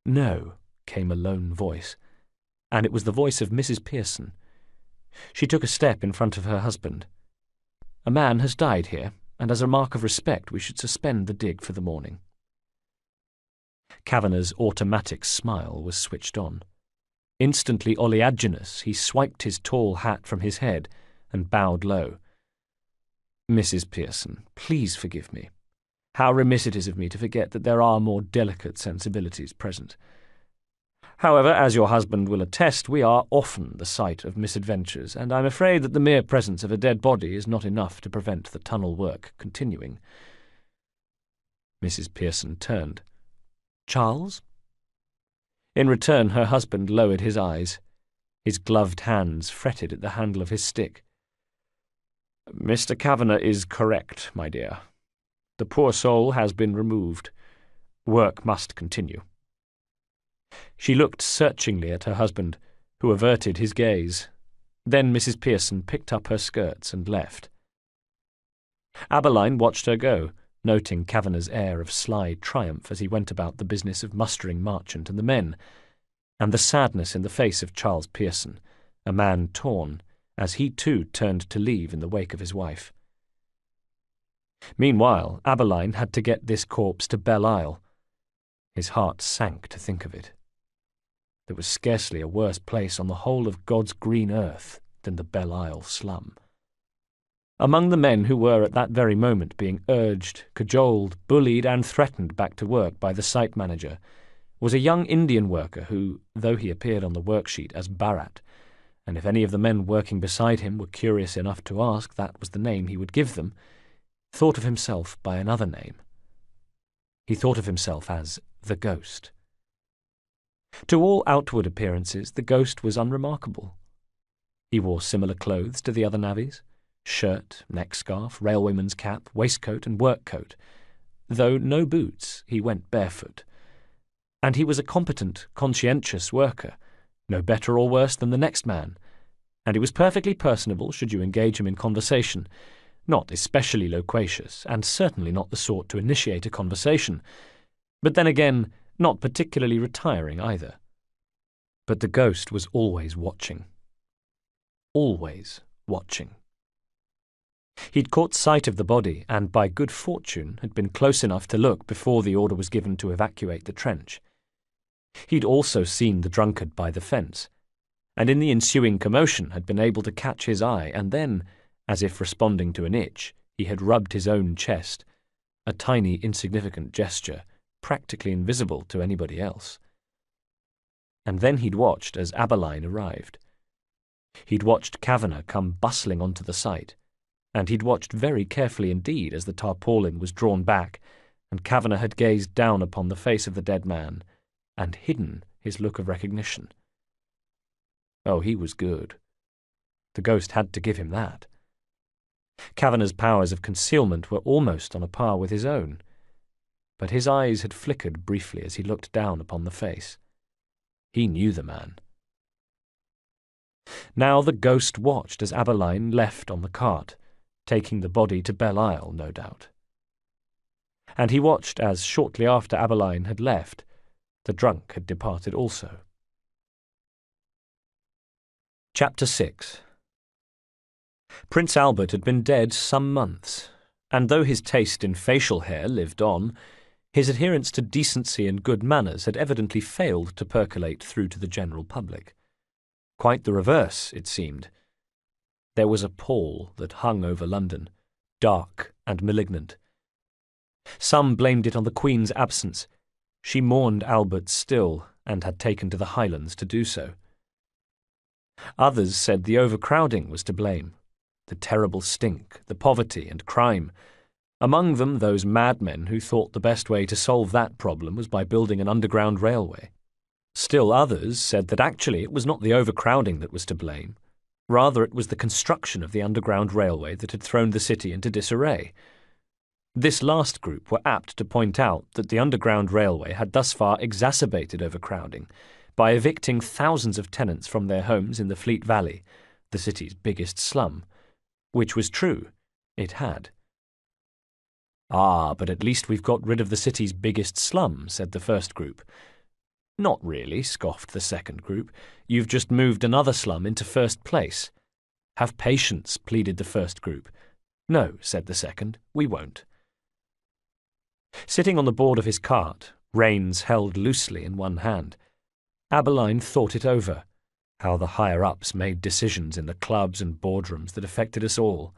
"No," came a lone voice, and it was the voice of Mrs. Pearson. She took a step in front of her husband. "A man has died here, and as a mark of respect we should suspend the dig for the morning." Kavanagh's automatic smile was switched on. Instantly oleaginous, he swiped his tall hat from his head and bowed low. "Mrs. Pearson, please forgive me. How remiss it is of me to forget that there are more delicate sensibilities present. However, as your husband will attest, we are often the site of misadventures, and I'm afraid that the mere presence of a dead body is not enough to prevent the tunnel work continuing." Mrs. Pearson turned. "Charles?" In return, her husband lowered his eyes. His gloved hands fretted at the handle of his stick. "Mr. Kavanagh is correct, my dear. The poor soul has been removed. Work must continue." She looked searchingly at her husband, who averted his gaze. Then Mrs. Pearson picked up her skirts and left. Abberline watched her go, noting Kavanagh's air of sly triumph as he went about the business of mustering Marchant and the men, and the sadness in the face of Charles Pearson, a man torn, as he too turned to leave in the wake of his wife. Meanwhile, Abberline had to get this corpse to Belle Isle. His heart sank to think of it. There was scarcely a worse place on the whole of God's green earth than the Belle Isle slum. Among the men who were at that very moment being urged, cajoled, bullied, and threatened back to work by the site manager was a young Indian worker who, though he appeared on the worksheet as Bharat, and if any of the men working beside him were curious enough to ask, that was the name he would give them, thought of himself by another name. He thought of himself as the Ghost. To all outward appearances, the Ghost was unremarkable. He wore similar clothes to the other navvies: shirt, neckscarf, railwayman's cap, waistcoat, and work coat. Though no boots, he went barefoot. And he was a competent, conscientious worker, no better or worse than the next man, and he was perfectly personable should you engage him in conversation, not especially loquacious, and certainly not the sort to initiate a conversation, but then again, not particularly retiring either. But the Ghost was always watching. Always watching. He'd caught sight of the body, and by good fortune had been close enough to look before the order was given to evacuate the trench. He'd also seen the drunkard by the fence, and in the ensuing commotion had been able to catch his eye, and then, as if responding to an itch, he had rubbed his own chest, a tiny, insignificant gesture, practically invisible to anybody else. And then he'd watched as Abberline arrived. He'd watched Kavanagh come bustling onto the site, and he'd watched very carefully indeed as the tarpaulin was drawn back, and Kavanagh had gazed down upon the face of the dead man, and hidden his look of recognition. Oh, he was good. The Ghost had to give him that. Kavanagh's powers of concealment were almost on a par with his own, but his eyes had flickered briefly as he looked down upon the face. He knew the man. Now the Ghost watched as Abberline left on the cart, taking the body to Belle Isle, no doubt. and he watched as, shortly after Abeline had left, the drunk had departed also. Chapter 6. Prince Albert had been dead some months, and though his taste in facial hair lived on, his adherence to decency and good manners had evidently failed to percolate through to the general public. Quite the reverse, it seemed. There was a pall that hung over London, dark and malignant. Some blamed it on the Queen's absence. She mourned Albert still, and had taken to the Highlands to do so. Others said the overcrowding was to blame, the terrible stink, the poverty and crime. Among them those madmen who thought the best way to solve that problem was by building an underground railway. Still others said that actually it was not the overcrowding that was to blame. Rather, it was the construction of the underground railway that had thrown the city into disarray. This last group were apt to point out that the underground railway had thus far exacerbated overcrowding by evicting thousands of tenants from their homes in the Fleet Valley, the city's biggest slum. Which was true. It had. "Ah, but at least we've got rid of the city's biggest slum," said the first group. "Not really," scoffed the second group. "You've just moved another slum into first place." "Have patience," pleaded the first group. "No," said the second, "we won't." Sitting on the board of his cart, reins held loosely in one hand, Abeline thought it over, how the higher-ups made decisions in the clubs and boardrooms that affected us all.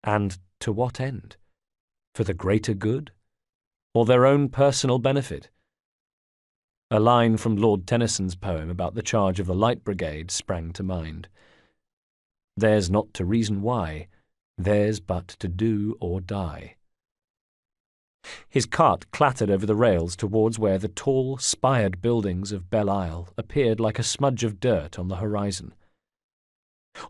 And to what end? For the greater good? Or their own personal benefit? A line from Lord Tennyson's poem about the charge of the Light Brigade sprang to mind. "Theirs not to reason why, theirs but to do or die." His cart clattered over the rails towards where the tall, spired buildings of Belle Isle appeared like a smudge of dirt on the horizon.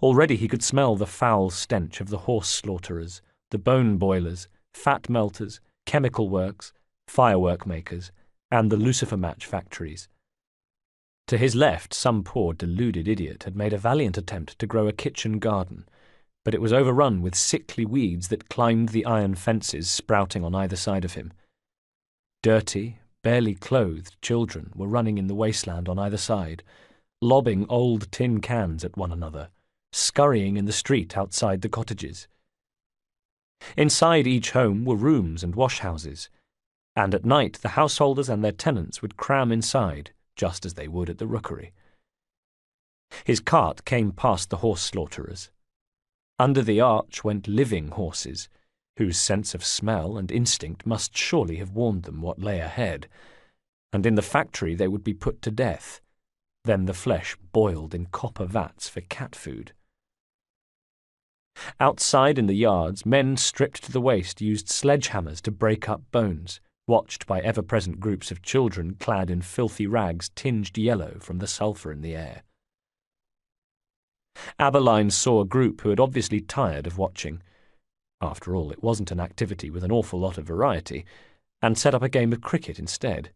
Already he could smell the foul stench of the horse slaughterers, the bone boilers, fat melters, chemical works, firework makers, and the lucifer match factories. To his left, some poor deluded idiot had made a valiant attempt to grow a kitchen garden, but it was overrun with sickly weeds that climbed the iron fences sprouting on either side of him. Dirty, barely clothed children were running in the wasteland on either side, lobbing old tin cans at one another, scurrying in the street outside the cottages. Inside each home were rooms and washhouses, and at night the householders and their tenants would cram inside, just as they would at the rookery. His cart came past the horse slaughterers. Under the arch went living horses, whose sense of smell and instinct must surely have warned them what lay ahead, and in the factory they would be put to death, then the flesh boiled in copper vats for cat food. Outside in the yards, men stripped to the waist used sledgehammers to break up bones, watched by ever-present groups of children clad in filthy rags tinged yellow from the sulphur in the air. Abeline saw a group who had obviously tired of watching. After all, it wasn't an activity with an awful lot of variety, and set up a game of cricket instead.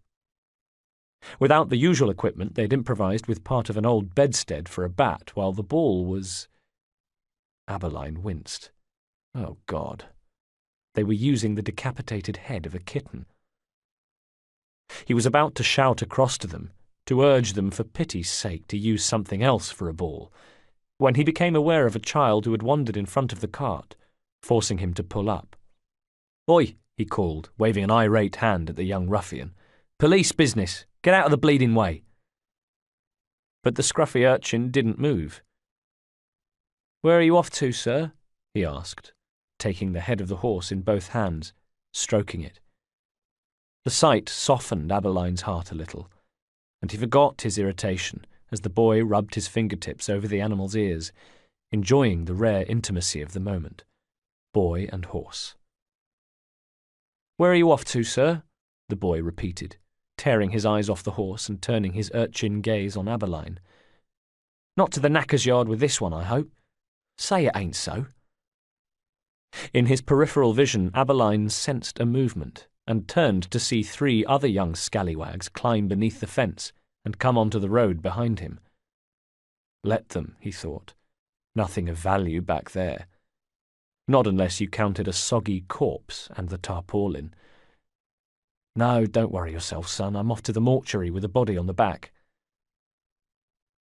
Without the usual equipment, they'd improvised with part of an old bedstead for a bat, while the ball was... Abeline winced. Oh, God. They were using the decapitated head of a kitten. He was about to shout across to them, to urge them for pity's sake to use something else for a ball, when he became aware of a child who had wandered in front of the cart, forcing him to pull up. "Oi," he called, waving an irate hand at the young ruffian. "Police business! Get out of the bleeding way!" But the scruffy urchin didn't move. "Where are you off to, sir?" he asked, taking the head of the horse in both hands, stroking it. The sight softened Abeline's heart a little, and he forgot his irritation as the boy rubbed his fingertips over the animal's ears, enjoying the rare intimacy of the moment. Boy and horse. "Where are you off to, sir?" the boy repeated, tearing his eyes off the horse and turning his urchin gaze on Abeline. "Not to the knacker's yard with this one, I hope. Say it ain't so." In his peripheral vision, Abeline sensed a movement, and turned to see 3 other young scallywags climb beneath the fence and come onto the road behind him. Let them, he thought. Nothing of value back there. Not unless you counted a soggy corpse and the tarpaulin. No, don't worry yourself, son. I'm off to the mortuary with a body on the back.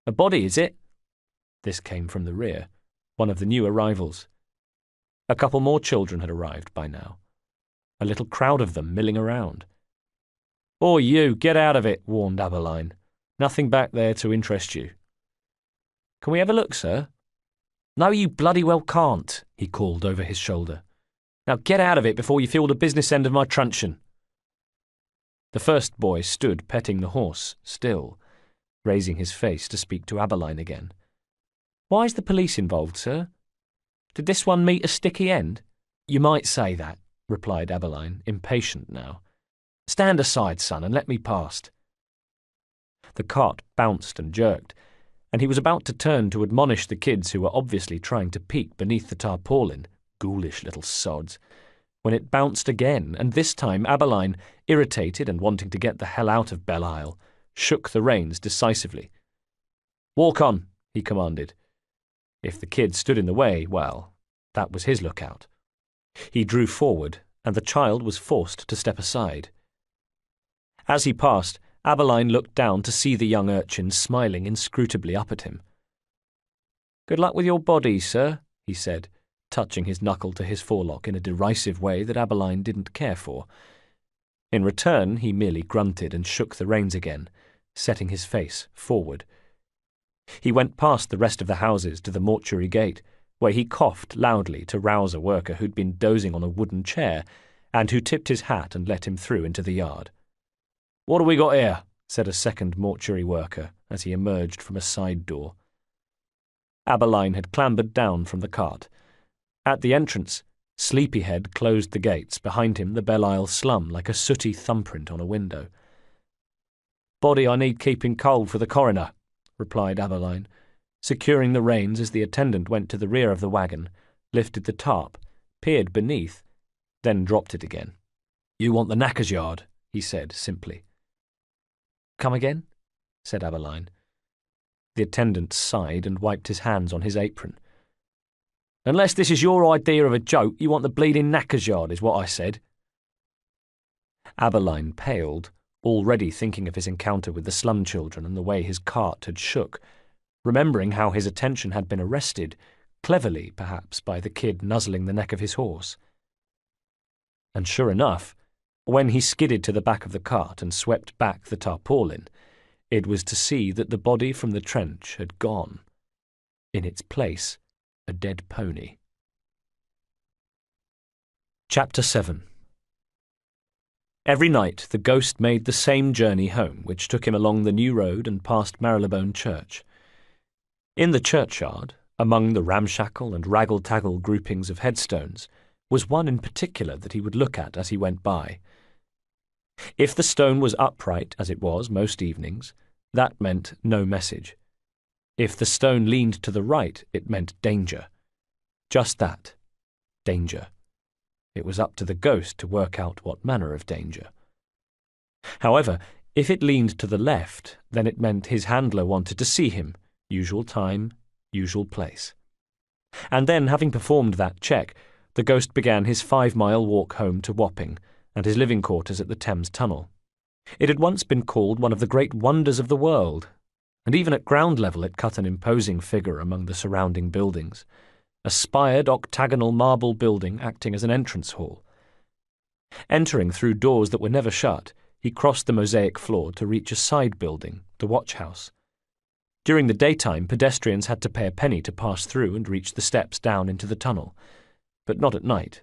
A body, is it? This came from the rear, one of the new arrivals. A couple more children had arrived by now, a little crowd of them milling around. "Oh, you, get out of it," warned Aberline. "Nothing back there to interest you." "Can we have a look, sir?" "No, you bloody well can't," he called over his shoulder. "Now get out of it before you feel the business end of my truncheon." The first boy stood petting the horse, still, raising his face to speak to Aberline again. "Why is the police involved, sir? Did this one meet a sticky end?" "You might say that," replied Aberline, impatient now. "Stand aside, son, and let me past." The cart bounced and jerked, and he was about to turn to admonish the kids who were obviously trying to peek beneath the tarpaulin, ghoulish little sods, when it bounced again, and this time Aberline, irritated and wanting to get the hell out of Belle Isle, shook the reins decisively. "Walk on," he commanded. If the kid stood in the way, well, that was his lookout. He drew forward, and the child was forced to step aside. As he passed, Aberline looked down to see the young urchin smiling inscrutably up at him. "Good luck with your body, sir," he said, touching his knuckle to his forelock in a derisive way that Aberline didn't care for. In return, he merely grunted and shook the reins again, setting his face forward. He went past the rest of the houses to the mortuary gate, where he coughed loudly to rouse a worker who'd been dozing on a wooden chair, and who tipped his hat and let him through into the yard. "What have we got here?" said a second mortuary worker as he emerged from a side door. Aberline had clambered down from the cart. At the entrance, Sleepyhead closed the gates, behind him the Belle Isle slum like a sooty thumbprint on a window. "Body I need keeping cold for the coroner," replied Aberline, securing the reins as the attendant went to the rear of the wagon, lifted the tarp, peered beneath, then dropped it again. "You want the knacker's yard," he said simply. "Come again?" said Aberline. The attendant sighed and wiped his hands on his apron. "Unless this is your idea of a joke, you want the bleeding knacker's yard, is what I said." Aberline paled, already thinking of his encounter with the slum children and the way his cart had shook, remembering how his attention had been arrested, cleverly, perhaps, by the kid nuzzling the neck of his horse. And sure enough, when he skidded to the back of the cart and swept back the tarpaulin, it was to see that the body from the trench had gone. In its place, a dead pony. Chapter 7. Every night the ghost made the same journey home, which took him along the new road and past Marylebone Church. In the churchyard, among the ramshackle and raggle-taggle groupings of headstones, was one in particular that he would look at as he went by. If the stone was upright, as it was most evenings, that meant no message. If the stone leaned to the right, it meant danger. Just that. Danger. It was up to the ghost to work out what manner of danger. However, if it leaned to the left, then it meant his handler wanted to see him, usual time, usual place. And then, having performed that check, the ghost began his 5-mile walk home to Wapping and his living quarters at the Thames Tunnel. It had once been called one of the great wonders of the world, and even at ground level it cut an imposing figure among the surrounding buildings, a spired octagonal marble building acting as an entrance hall. Entering through doors that were never shut, he crossed the mosaic floor to reach a side building, the watch house. During the daytime, pedestrians had to pay a penny to pass through and reach the steps down into the tunnel, but not at night.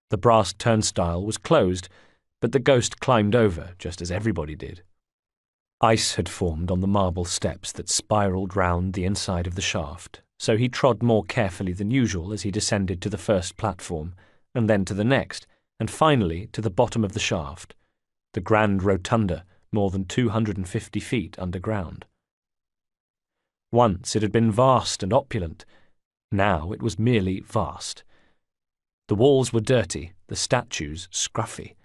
The brass turnstile was closed, but the ghost climbed over, just as everybody did. Ice had formed on the marble steps that spiralled round the inside of the shaft, so he trod more carefully than usual as he descended to the first platform, and then to the next, and finally to the bottom of the shaft, the grand rotunda more than 250 feet underground. Once it had been vast and opulent. Now it was merely vast. The walls were dirty, the statues scruffy.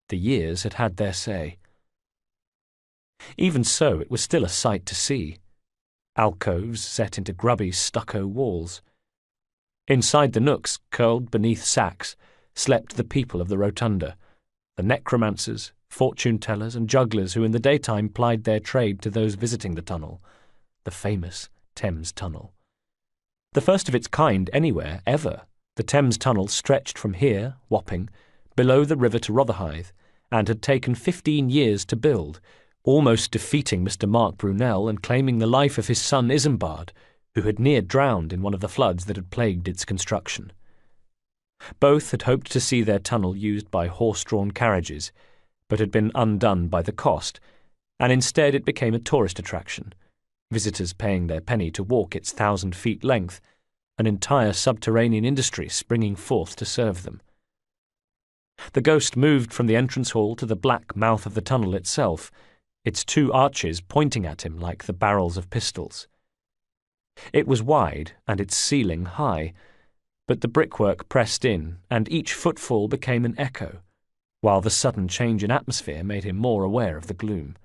The years had had their say. Even so, it was still a sight to see. Alcoves set into grubby stucco walls. Inside the nooks, curled beneath sacks, slept the people of the rotunda, the necromancers, fortune-tellers and jugglers who in the daytime plied their trade to those visiting the tunnel, the famous Thames Tunnel. The first of its kind anywhere, ever. The Thames Tunnel stretched from here, Wapping, below the river to Rotherhithe, and had taken 15 years to build, almost defeating Mr. Mark Brunel and claiming the life of his son Isambard, who had near drowned in one of the floods that had plagued its construction. Both had hoped to see their tunnel used by horse-drawn carriages, but had been undone by the cost, and instead it became a tourist attraction, visitors paying their penny to walk its 1,000 feet length, an entire subterranean industry springing forth to serve them. The ghost moved from the entrance hall to the black mouth of the tunnel itself, its 2 arches pointing at him like the barrels of pistols. It was wide and its ceiling high, but the brickwork pressed in, and each footfall became an echo, while the sudden change in atmosphere made him more aware of the gloom.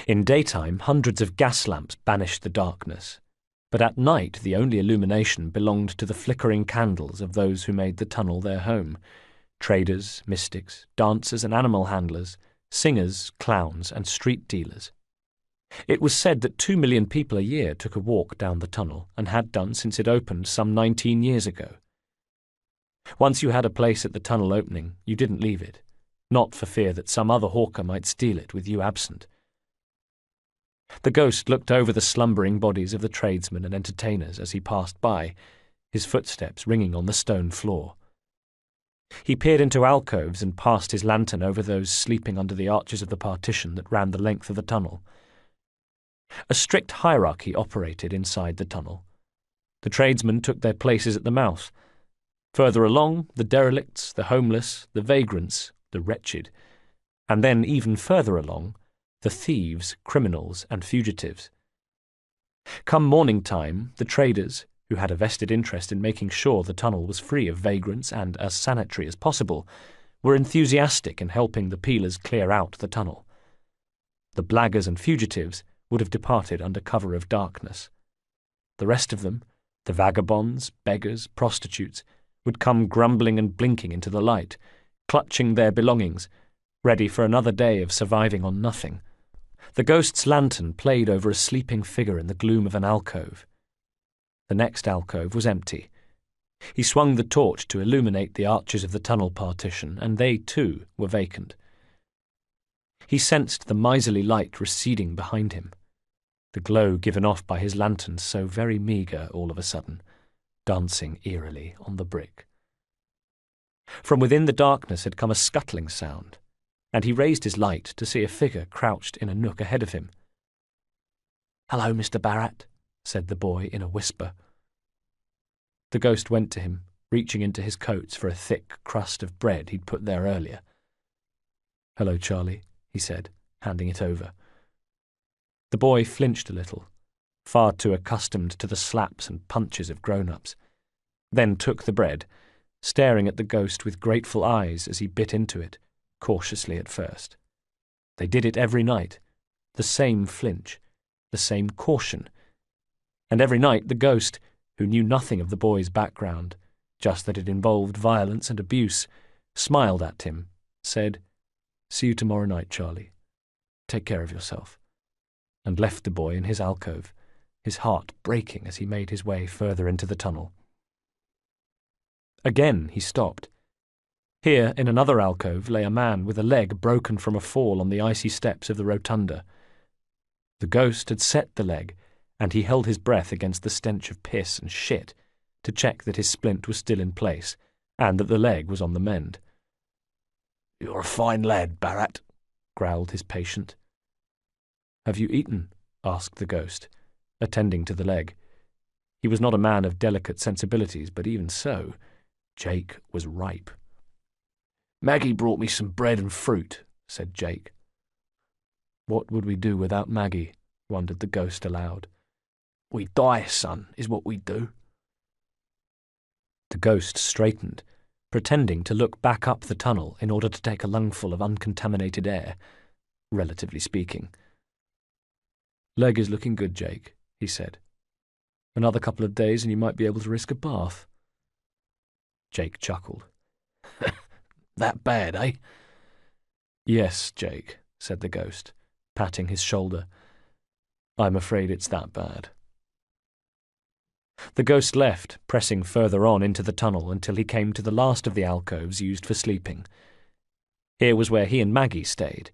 In daytime, hundreds of gas lamps banished the darkness, but at night the only illumination belonged to the flickering candles of those who made the tunnel their home: traders, mystics, dancers and animal handlers, singers, clowns and street dealers. It was said that 2 million people a year took a walk down the tunnel, and had done since it opened some 19 years ago. Once you had a place at the tunnel opening, you didn't leave it, not for fear that some other hawker might steal it with you absent. The ghost looked over the slumbering bodies of the tradesmen and entertainers as he passed by, his footsteps ringing on the stone floor. He peered into alcoves and passed his lantern over those sleeping under the arches of the partition that ran the length of the tunnel. A strict hierarchy operated inside the tunnel. The tradesmen took their places at the mouth. Further along, the derelicts, the homeless, the vagrants, the wretched, and then even further along, the thieves, criminals, and fugitives. Come morning time, the traders, who had a vested interest in making sure the tunnel was free of vagrants and as sanitary as possible, were enthusiastic in helping the peelers clear out the tunnel. The blaggers and fugitives would have departed under cover of darkness. The rest of them, the vagabonds, beggars, prostitutes, would come grumbling and blinking into the light, clutching their belongings, ready for another day of surviving on nothing. The ghost's lantern played over a sleeping figure in the gloom of an alcove. The next alcove was empty. He swung the torch to illuminate the arches of the tunnel partition, and they, too, were vacant. He sensed the miserly light receding behind him, the glow given off by his lantern so very meagre all of a sudden, dancing eerily on the brick. From within the darkness had come a scuttling sound, and he raised his light to see a figure crouched in a nook ahead of him. "Hello, Mr. Barrett," said the boy in a whisper. The ghost went to him, reaching into his coats for a thick crust of bread he'd put there earlier. "Hello, Charlie," he said, handing it over. The boy flinched a little, far too accustomed to the slaps and punches of grown-ups, then took the bread, staring at the ghost with grateful eyes as he bit into it, cautiously at first. They did it every night, the same flinch, the same caution, and every night the ghost, who knew nothing of the boy's background, just that it involved violence and abuse, smiled at him, said, "See you tomorrow night, Charlie. Take care of yourself," and left the boy in his alcove, his heart breaking as he made his way further into the tunnel. Again he stopped. Here, in another alcove, lay a man with a leg broken from a fall on the icy steps of the rotunda. The ghost had set the leg, and he held his breath against the stench of piss and shit to check that his splint was still in place, and that the leg was on the mend. "You're a fine lad, Barrett," growled his patient. "Have you eaten?" asked the ghost, attending to the leg. He was not a man of delicate sensibilities, but even so, Jake was ripe. "Maggie brought me some bread and fruit," said Jake. "What would we do without Maggie?" wondered the ghost aloud. "We die, son, is what we do." The ghost straightened, pretending to look back up the tunnel in order to take a lungful of uncontaminated air, relatively speaking. "Leg is looking good, Jake," he said. "Another couple of days and you might be able to risk a bath." Jake chuckled. That bad, eh?" "Yes, Jake," said the ghost, patting his shoulder. "I'm afraid it's that bad." The ghost left, pressing further on into the tunnel until he came to the last of the alcoves used for sleeping. Here was where he and Maggie stayed.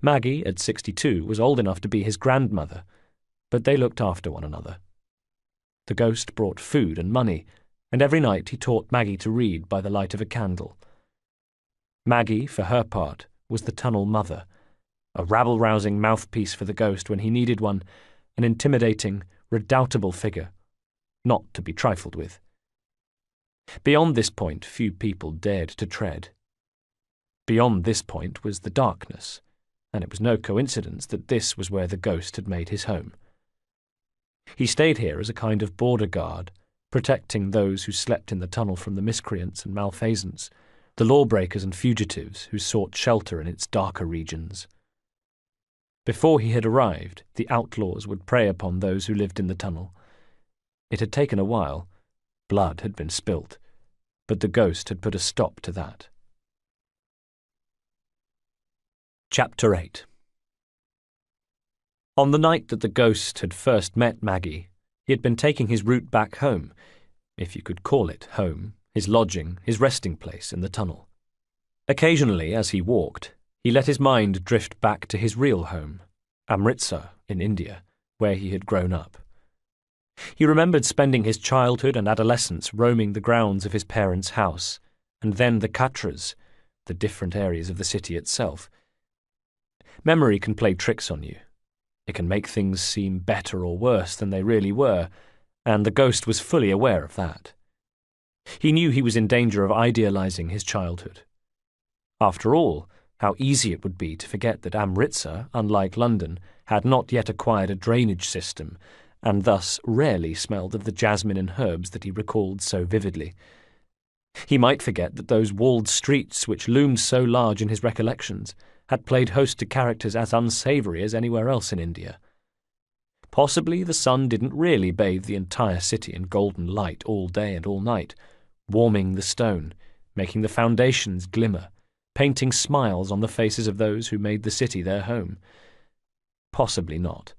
Maggie, at 62, was old enough to be his grandmother, but they looked after one another. The ghost brought food and money, and every night he taught Maggie to read by the light of a candle. Maggie, for her part, was the tunnel mother, a rabble-rousing mouthpiece for the ghost when he needed one, an intimidating, redoubtable figure, not to be trifled with. Beyond this point few people dared to tread. Beyond this point was the darkness, and it was no coincidence that this was where the ghost had made his home. He stayed here as a kind of border guard, protecting those who slept in the tunnel from the miscreants and malfeasants, the lawbreakers and fugitives who sought shelter in its darker regions. Before he had arrived, the outlaws would prey upon those who lived in the tunnel. It had taken a while. Blood had been spilt, but the ghost had put a stop to that. Chapter 8. On the night that the ghost had first met Maggie, he had been taking his route back home, if you could call it home, his lodging, his resting place in the tunnel. Occasionally, as he walked, he let his mind drift back to his real home, Amritsar in India, where he had grown up. He remembered spending his childhood and adolescence roaming the grounds of his parents' house, and then the Katras, the different areas of the city itself. Memory can play tricks on you. It can make things seem better or worse than they really were, and the ghost was fully aware of that. He knew he was in danger of idealizing his childhood. After all, how easy it would be to forget that Amritsar, unlike London, had not yet acquired a drainage system, and thus rarely smelled of the jasmine and herbs that he recalled so vividly. He might forget that those walled streets which loomed so large in his recollections had played host to characters as unsavoury as anywhere else in India. Possibly the sun didn't really bathe the entire city in golden light all day and all night, warming the stone, making the foundations glimmer, painting smiles on the faces of those who made the city their home. Possibly not.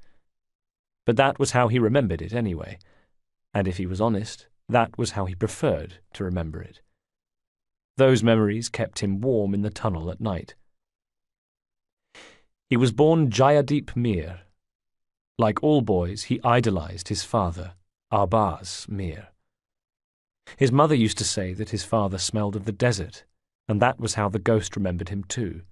But that was how he remembered it anyway, and if he was honest, that was how he preferred to remember it. Those memories kept him warm in the tunnel at night. He was born Jayadeep Mir. Like all boys, he idolized his father, Arbaz Mir. His mother used to say that his father smelled of the desert, and that was how the ghost remembered him too.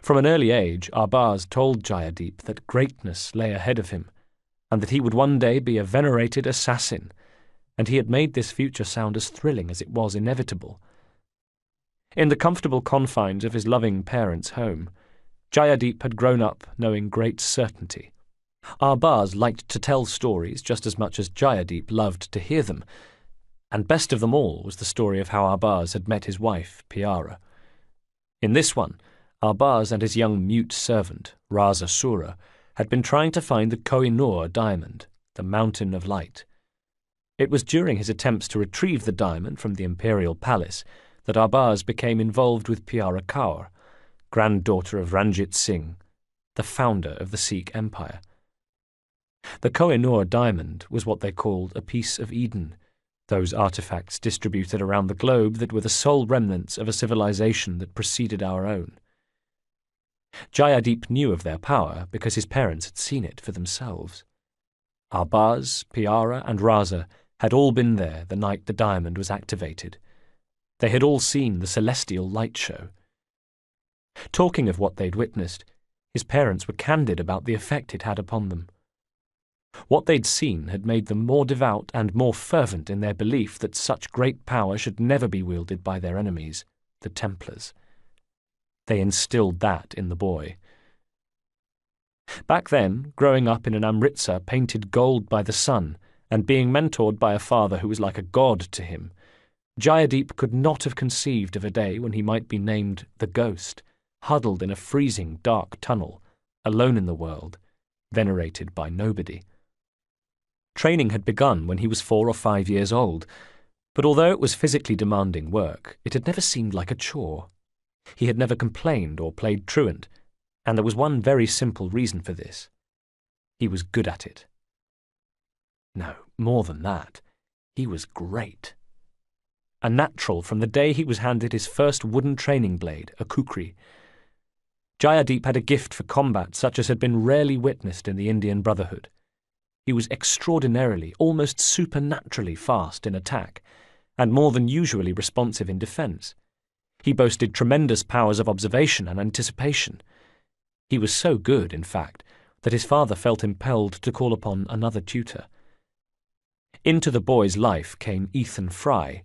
From an early age, Arbaz told Jayadeep that greatness lay ahead of him, and that he would one day be a venerated assassin, and he had made this future sound as thrilling as it was inevitable. In the comfortable confines of his loving parents' home, Jayadeep had grown up knowing great certainty. Arbaz liked to tell stories just as much as Jayadeep loved to hear them, and best of them all was the story of how Arbaz had met his wife, Piara. In this one, Arbaz and his young mute servant, Raza Sura, had been trying to find the Koh-i-Noor diamond, the Mountain of Light. It was during his attempts to retrieve the diamond from the imperial palace that Arbaz became involved with Piara Kaur, granddaughter of Ranjit Singh, the founder of the Sikh Empire. The Koh-i-Noor diamond was what they called a piece of Eden, those artifacts distributed around the globe that were the sole remnants of a civilization that preceded our own. Jayadeep knew of their power because his parents had seen it for themselves. Arbaz, Piara, and Raza had all been there the night the diamond was activated. They had all seen the celestial light show. Talking of what they'd witnessed, his parents were candid about the effect it had upon them. What they'd seen had made them more devout and more fervent in their belief that such great power should never be wielded by their enemies, the Templars. They instilled that in the boy. Back then, growing up in an Amritsar painted gold by the sun, and being mentored by a father who was like a god to him, Jayadeep could not have conceived of a day when he might be named the Ghost, huddled in a freezing dark tunnel, alone in the world, venerated by nobody. Training had begun when he was 4 or 5 years old, But although it was physically demanding work, it had never seemed like a chore. He had never complained or played truant, and there was one very simple reason for this. He was good at it. No, more than that, he was great. A natural from the day he was handed his first wooden training blade, a kukri. Jayadeep had a gift for combat such as had been rarely witnessed in the Indian Brotherhood. He was extraordinarily, almost supernaturally fast in attack, and more than usually responsive in defence. He boasted tremendous powers of observation and anticipation. He was so good, in fact, that his father felt impelled to call upon another tutor. Into the boy's life came Ethan Fry.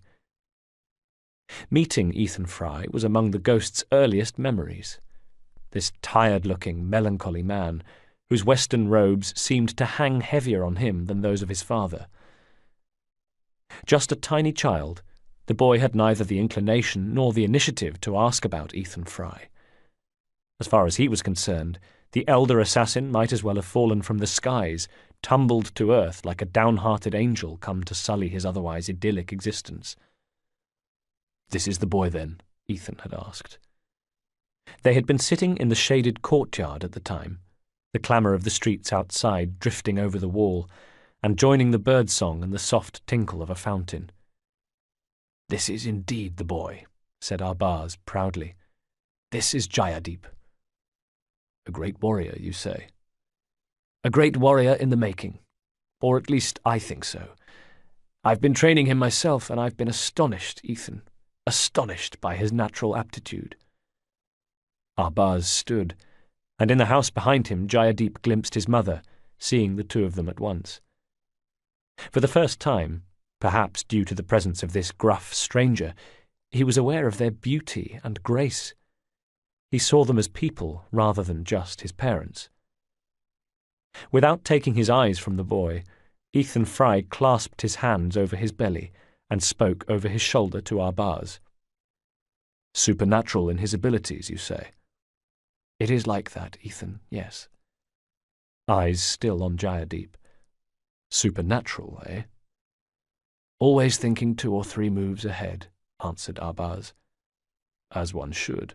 Meeting Ethan Fry was among the ghost's earliest memories. This tired-looking, melancholy man, whose western robes seemed to hang heavier on him than those of his father. Just a tiny child, the boy had neither the inclination nor the initiative to ask about Ethan Fry. As far as he was concerned, the elder assassin might as well have fallen from the skies, tumbled to earth like a downhearted angel come to sully his otherwise idyllic existence. "This is the boy, then?" Ethan had asked. They had been sitting in the shaded courtyard at the time, the clamour of the streets outside drifting over the wall, and joining the birdsong and the soft tinkle of a fountain. "This is indeed the boy," said Arbaz proudly. "This is Jayadeep." "A great warrior, you say?" "A great warrior in the making, or at least I think so. I've been training him myself, and I've been astonished, Ethan, astonished by his natural aptitude." Arbaz stood, and in the house behind him Jayadeep glimpsed his mother, seeing the two of them at once. For the first time, perhaps due to the presence of this gruff stranger, he was aware of their beauty and grace. He saw them as people rather than just his parents. Without taking his eyes from the boy, Ethan Fry clasped his hands over his belly and spoke over his shoulder to Arbaz. "Supernatural in his abilities, you say?" "It is like that, Ethan, yes." Eyes still on Jayadeep. "Supernatural, eh?" "Always thinking 2 or 3 moves ahead," answered Arbaz. "As one should."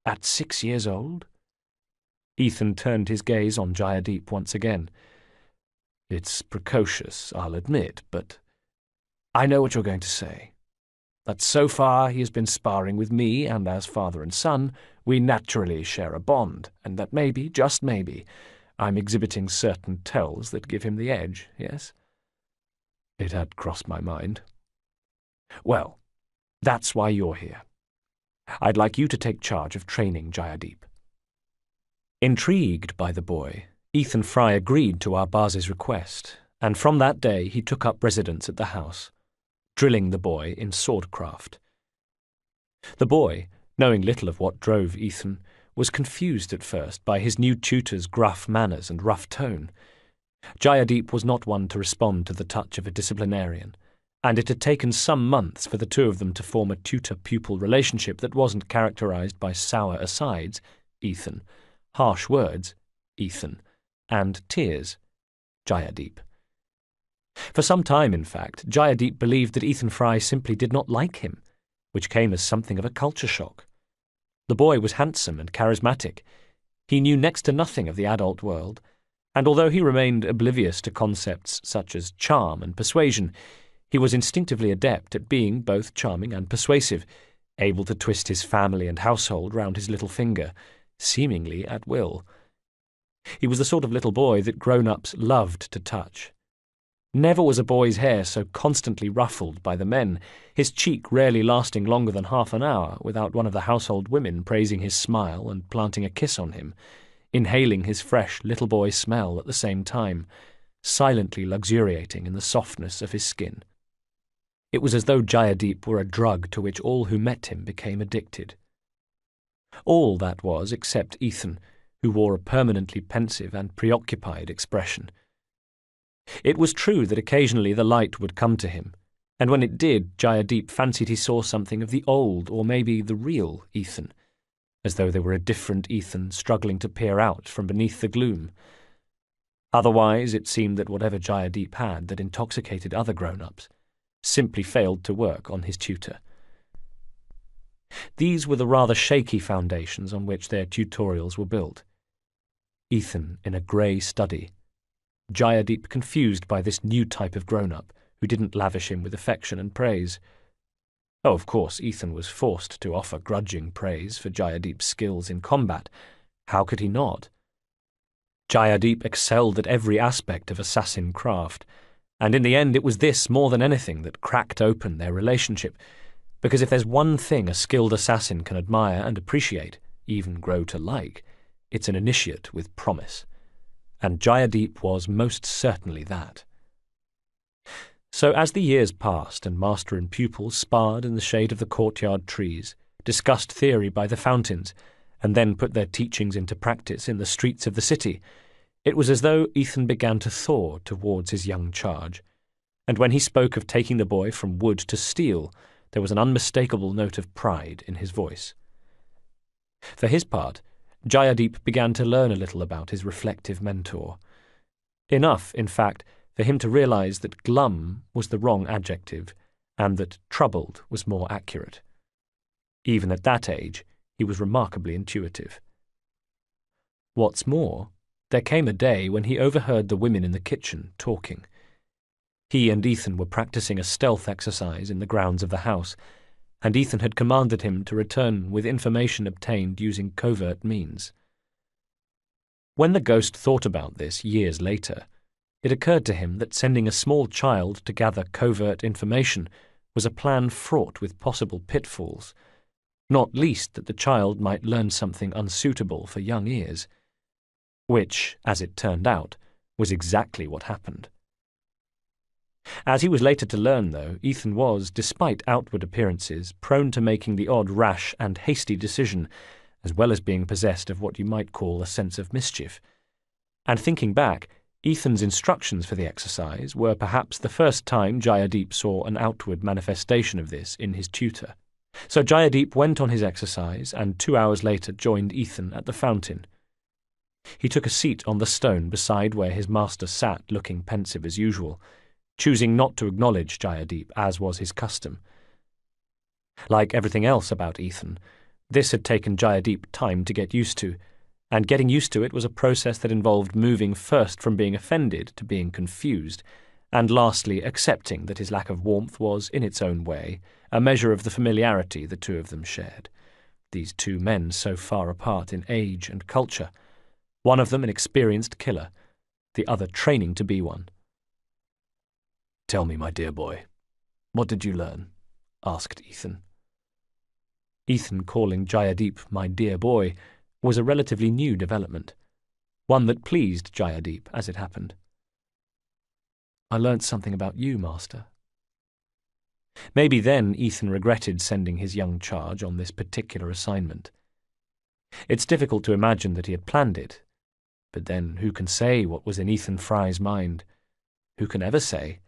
"At 6 years old?" Ethan turned his gaze on Jayadeep once again. "It's precocious, I'll admit, but I know what you're going to say. That so far he has been sparring with me, and as father and son, we naturally share a bond, and that maybe, just maybe, I'm exhibiting certain tells that give him the edge, yes?" It had crossed my mind. "Well, that's why you're here. I'd like you to take charge of training Jayadeep." Intrigued by the boy, Ethan Fry agreed to Arbaz's request, and from that day he took up residence at the house, drilling the boy in swordcraft. The boy, knowing little of what drove Ethan, was confused at first by his new tutor's gruff manners and rough tone. Jayadeep was not one to respond to the touch of a disciplinarian, and it had taken some months for the two of them to form a tutor-pupil relationship that wasn't characterized by sour asides, Ethan, harsh words, Ethan, and tears, Jayadeep. For some time, in fact, Jayadeep believed that Ethan Fry simply did not like him, which came as something of a culture shock. The boy was handsome and charismatic. He knew next to nothing of the adult world, and although he remained oblivious to concepts such as charm and persuasion, he was instinctively adept at being both charming and persuasive, able to twist his family and household round his little finger, seemingly at will. He was the sort of little boy that grown-ups loved to touch. Never was a boy's hair so constantly ruffled by the men, his cheek rarely lasting longer than half an hour without one of the household women praising his smile and planting a kiss on him, inhaling his fresh little boy smell at the same time, silently luxuriating in the softness of his skin. It was as though Jayadeep were a drug to which all who met him became addicted. All, that was, except Ethan, who wore a permanently pensive and preoccupied expression. It was true that occasionally the light would come to him, and when it did, Jayadeep fancied he saw something of the old, or maybe the real, Ethan, as though there were a different Ethan struggling to peer out from beneath the gloom. Otherwise, it seemed that whatever Jayadeep had that intoxicated other grown-ups simply failed to work on his tutor. These were the rather shaky foundations on which their tutorials were built. Ethan in a grey study, Jayadeep confused by this new type of grown-up who didn't lavish him with affection and praise. Oh, of course, Ethan was forced to offer grudging praise for Jayadeep's skills in combat. How could he not? Jayadeep excelled at every aspect of assassin craft, and in the end it was this more than anything that cracked open their relationship, because if there's one thing a skilled assassin can admire and appreciate, even grow to like, it's an initiate with promise, and Jayadeep was most certainly that. So as the years passed and master and pupil sparred in the shade of the courtyard trees, discussed theory by the fountains, and then put their teachings into practice in the streets of the city, it was as though Ethan began to thaw towards his young charge, and when he spoke of taking the boy from wood to steel, there was an unmistakable note of pride in his voice. For his part, Jayadeep began to learn a little about his reflective mentor. Enough, in fact, for him to realize that glum was the wrong adjective, and that troubled was more accurate. Even at that age, he was remarkably intuitive. What's more, there came a day when he overheard the women in the kitchen talking. He and Ethan were practicing a stealth exercise in the grounds of the house, and Ethan had commanded him to return with information obtained using covert means. When the ghost thought about this years later, it occurred to him that sending a small child to gather covert information was a plan fraught with possible pitfalls, not least that the child might learn something unsuitable for young ears, which, as it turned out, was exactly what happened. As he was later to learn, though, Ethan was, despite outward appearances, prone to making the odd rash and hasty decision, as well as being possessed of what you might call a sense of mischief. And thinking back, Ethan's instructions for the exercise were perhaps the first time Jayadeep saw an outward manifestation of this in his tutor. So Jayadeep went on his exercise and 2 hours later joined Ethan at the fountain. He took a seat on the stone beside where his master sat, looking pensive as usual, choosing not to acknowledge Jayadeep, as was his custom. Like everything else about Ethan, this had taken Jayadeep time to get used to, and getting used to it was a process that involved moving first from being offended to being confused, and lastly accepting that his lack of warmth was, in its own way, a measure of the familiarity the two of them shared. These two men so far apart in age and culture, one of them an experienced killer, the other training to be one. "Tell me, my dear boy, what did you learn?" asked Ethan. Ethan calling Jayadeep my dear boy was a relatively new development, one that pleased Jayadeep as it happened. "I learnt something about you, master." Maybe then Ethan regretted sending his young charge on this particular assignment. It's difficult to imagine that he had planned it, but then who can say what was in Ethan Fry's mind? Who can ever say?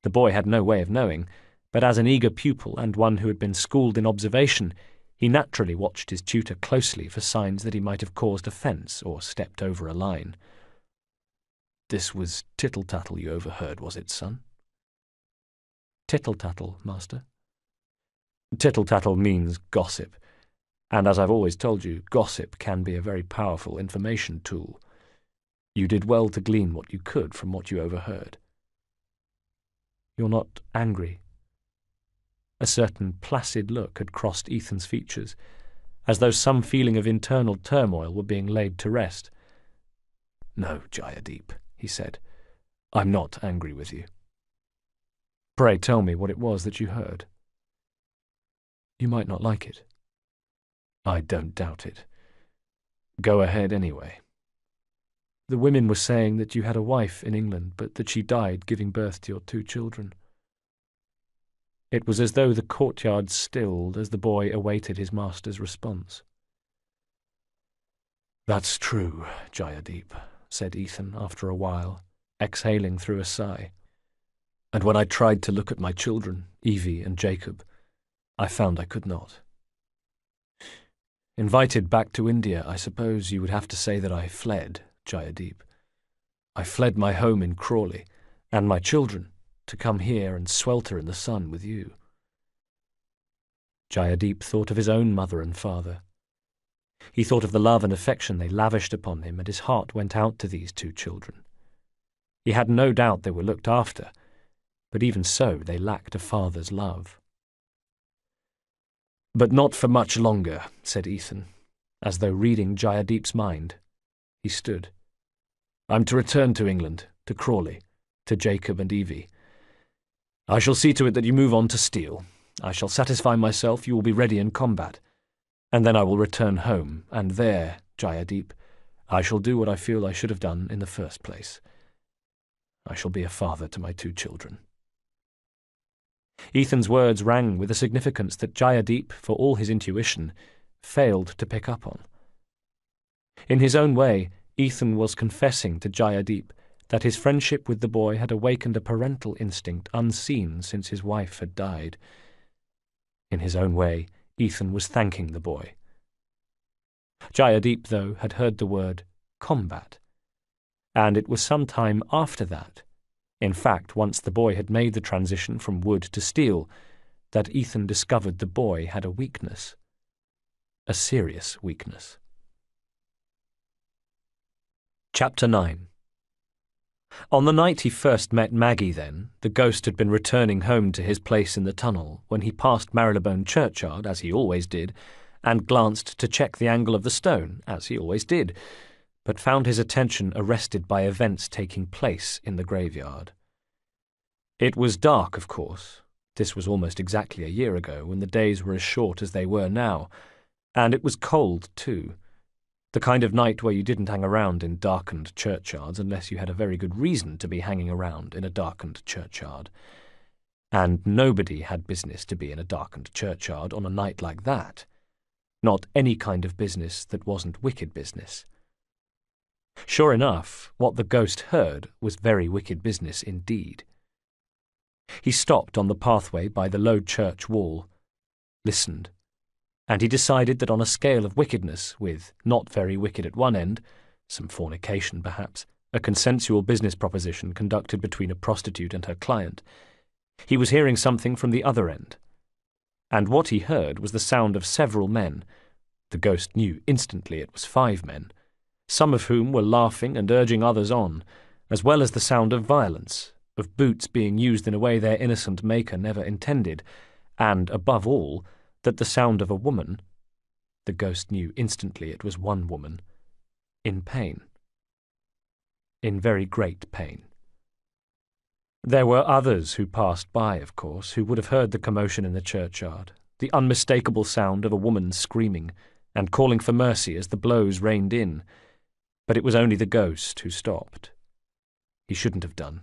The boy had no way of knowing, but as an eager pupil and one who had been schooled in observation, he naturally watched his tutor closely for signs that he might have caused offence or stepped over a line. "This was tittle-tattle you overheard, was it, son?" "Tittle-tattle, master." "Tittle-tattle means gossip, and as I've always told you, gossip can be a very powerful information tool. You did well to glean what you could from what you overheard." "You're not angry?" A certain placid look had crossed Ethan's features, as though some feeling of internal turmoil were being laid to rest. "No, Jayadeep," he said. "I'm not angry with you." "Pray tell me what it was that you heard." "You might not like it." "I don't doubt it. Go ahead anyway." "The women were saying that you had a wife in England, but that she died giving birth to your 2 children." It was as though the courtyard stilled as the boy awaited his master's response. "That's true, Jayadeep," said Ethan after a while, exhaling through a sigh. "And when I tried to look at my children, Evie and Jacob, I found I could not. Invited back to India, I suppose you would have to say that I fled, Jayadeep. I fled my home in Crawley, and my children, to come here and swelter in the sun with you. Jayadeep thought of his own mother and father. He thought of the love and affection they lavished upon him, and his heart went out to these two children. He had no doubt they were looked after, but even so they lacked a father's love. "But not for much longer," said Ethan, as though reading Jayadeep's mind. He stood. "I'm to return to England, to Crawley, to Jacob and Evie. I shall see to it that you move on to Steel. I shall satisfy myself you will be ready in combat, and then I will return home, and there, Jayadeep, I shall do what I feel I should have done in the first place. I shall be a father to my two children." Ethan's words rang with a significance that Jayadeep, for all his intuition, failed to pick up on. In his own way, Ethan was confessing to Jayadeep that his friendship with the boy had awakened a parental instinct unseen since his wife had died. In his own way, Ethan was thanking the boy. Jayadeep, though, had heard the word combat, and it was some time after that, in fact once the boy had made the transition from wood to steel, that Ethan discovered the boy had a weakness. A serious weakness. Chapter 9. On the night he first met Maggie, then, the ghost had been returning home to his place in the tunnel when he passed Marylebone churchyard, as he always did, and glanced to check the angle of the stone, as he always did, but found his attention arrested by events taking place in the graveyard. It was dark, of course. This was almost exactly a year ago, when the days were as short as they were now, and it was cold, too. The kind of night where you didn't hang around in darkened churchyards unless you had a very good reason to be hanging around in a darkened churchyard. And nobody had business to be in a darkened churchyard on a night like that. Not any kind of business that wasn't wicked business. Sure enough, what the ghost heard was very wicked business indeed. He stopped on the pathway by the low church wall, listened, and he decided that on a scale of wickedness, with not very wicked at one end, some fornication perhaps, a consensual business proposition conducted between a prostitute and her client, he was hearing something from the other end. And what he heard was the sound of several men. The ghost knew instantly it was 5 men, some of whom were laughing and urging others on, as well as the sound of violence, of boots being used in a way their innocent maker never intended, and, above all, that the sound of a woman, the ghost knew instantly it was one woman, in pain. In very great pain. There were others who passed by, of course, who would have heard the commotion in the churchyard, the unmistakable sound of a woman screaming and calling for mercy as the blows rained in, but it was only the ghost who stopped. He shouldn't have done.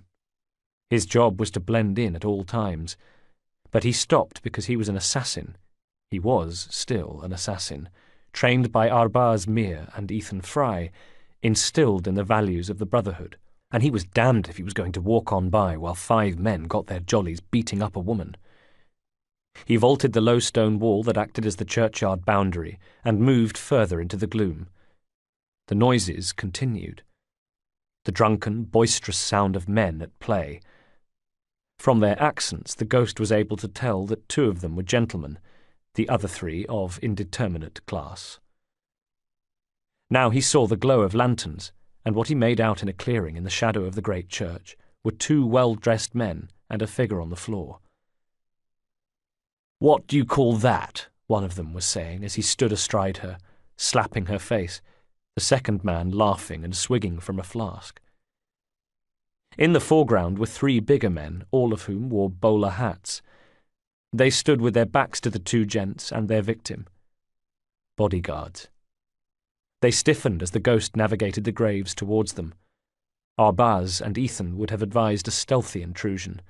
His job was to blend in at all times, but he stopped because he was an assassin. He was still an assassin, trained by Arbaz Mir and Ethan Fry, instilled in the values of the Brotherhood, and he was damned if he was going to walk on by while 5 men got their jollies beating up a woman. He vaulted the low stone wall that acted as the churchyard boundary and moved further into the gloom. The noises continued. The drunken, boisterous sound of men at play. From their accents, the ghost was able to tell that 2 of them were gentlemen, the other 3 of indeterminate class. Now he saw the glow of lanterns, and what he made out in a clearing in the shadow of the great church were 2 well-dressed men and a figure on the floor. "What do you call that?" one of them was saying as he stood astride her, slapping her face, the second man laughing and swigging from a flask. In the foreground were 3 bigger men, all of whom wore bowler hats. They stood with their backs to the 2 gents and their victim. Bodyguards. They stiffened as the ghost navigated the graves towards them. Arbaz and Ethan would have advised a stealthy intrusion.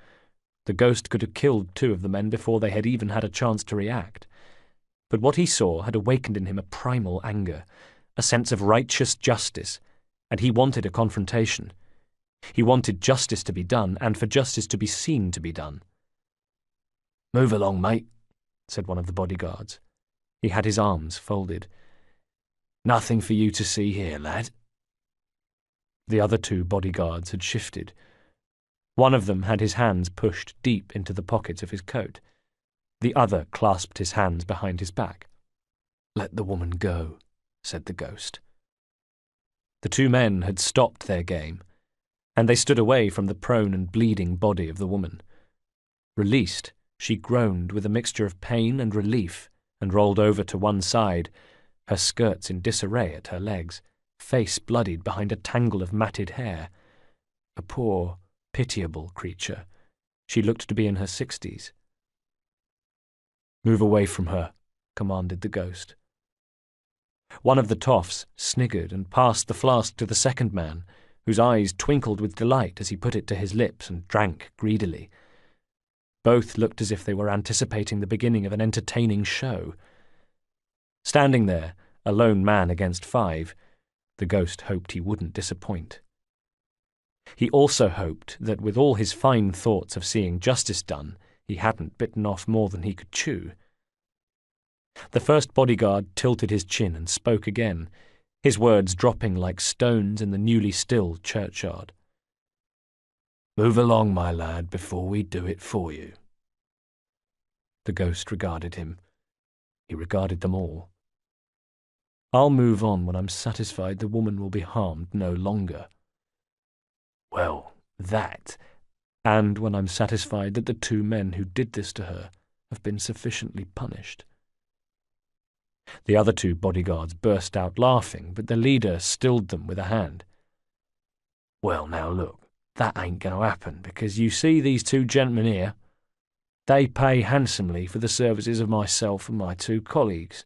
The ghost could have killed 2 of the men before they had even had a chance to react. But what he saw had awakened in him a primal anger, a sense of righteous justice, and he wanted a confrontation. He wanted justice to be done, and for justice to be seen to be done. "Move along, mate," said one of the bodyguards. He had his arms folded. "Nothing for you to see here, lad." The other 2 bodyguards had shifted. One of them had his hands pushed deep into the pockets of his coat. The other clasped his hands behind his back. "Let the woman go," said the ghost. The two men had stopped their game, and they stood away from the prone and bleeding body of the woman. Released, she groaned with a mixture of pain and relief and rolled over to one side, her skirts in disarray at her legs, face bloodied behind a tangle of matted hair. A poor, pitiable creature. She looked to be in her 60s. "Move away from her," commanded the ghost. One of the toffs sniggered and passed the flask to the second man, whose eyes twinkled with delight as he put it to his lips and drank greedily. Both looked as if they were anticipating the beginning of an entertaining show. Standing there, a lone man against 5, the ghost hoped he wouldn't disappoint. He also hoped that with all his fine thoughts of seeing justice done, he hadn't bitten off more than he could chew. The first bodyguard tilted his chin and spoke again, his words dropping like stones in the newly still churchyard. "Move along, my lad, before we do it for you." The ghost regarded him. He regarded them all. "I'll move on when I'm satisfied the woman will be harmed no longer." "Well, and when I'm satisfied that the two men who did this to her have been sufficiently punished." The other two bodyguards burst out laughing, but the leader stilled them with a hand. "Well, now look, that ain't going to happen, because you see these two gentlemen here? They pay handsomely for the services of myself and my two colleagues,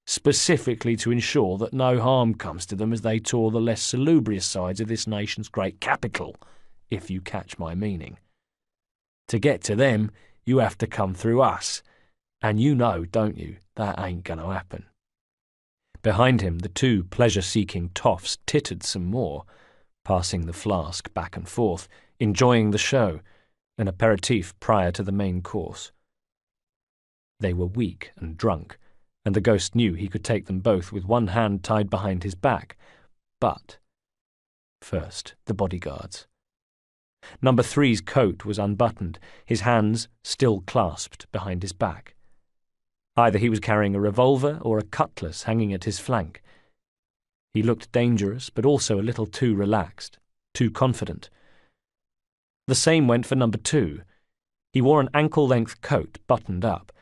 specifically to ensure that no harm comes to them as they tour the less salubrious sides of this nation's great capital, if you catch my meaning. To get to them, you have to come through us, and you know, don't you, that ain't going to happen." Behind him, the two pleasure-seeking toffs tittered some more, passing the flask back and forth, enjoying the show, an aperitif prior to the main course. They were weak and drunk, and the ghost knew he could take them both with one hand tied behind his back. But first, the bodyguards. Number 3's coat was unbuttoned, his hands still clasped behind his back. Either he was carrying a revolver or a cutlass hanging at his flank. He looked dangerous, but also a little too relaxed, too confident. The same went for number 2. He wore an ankle-length coat buttoned up,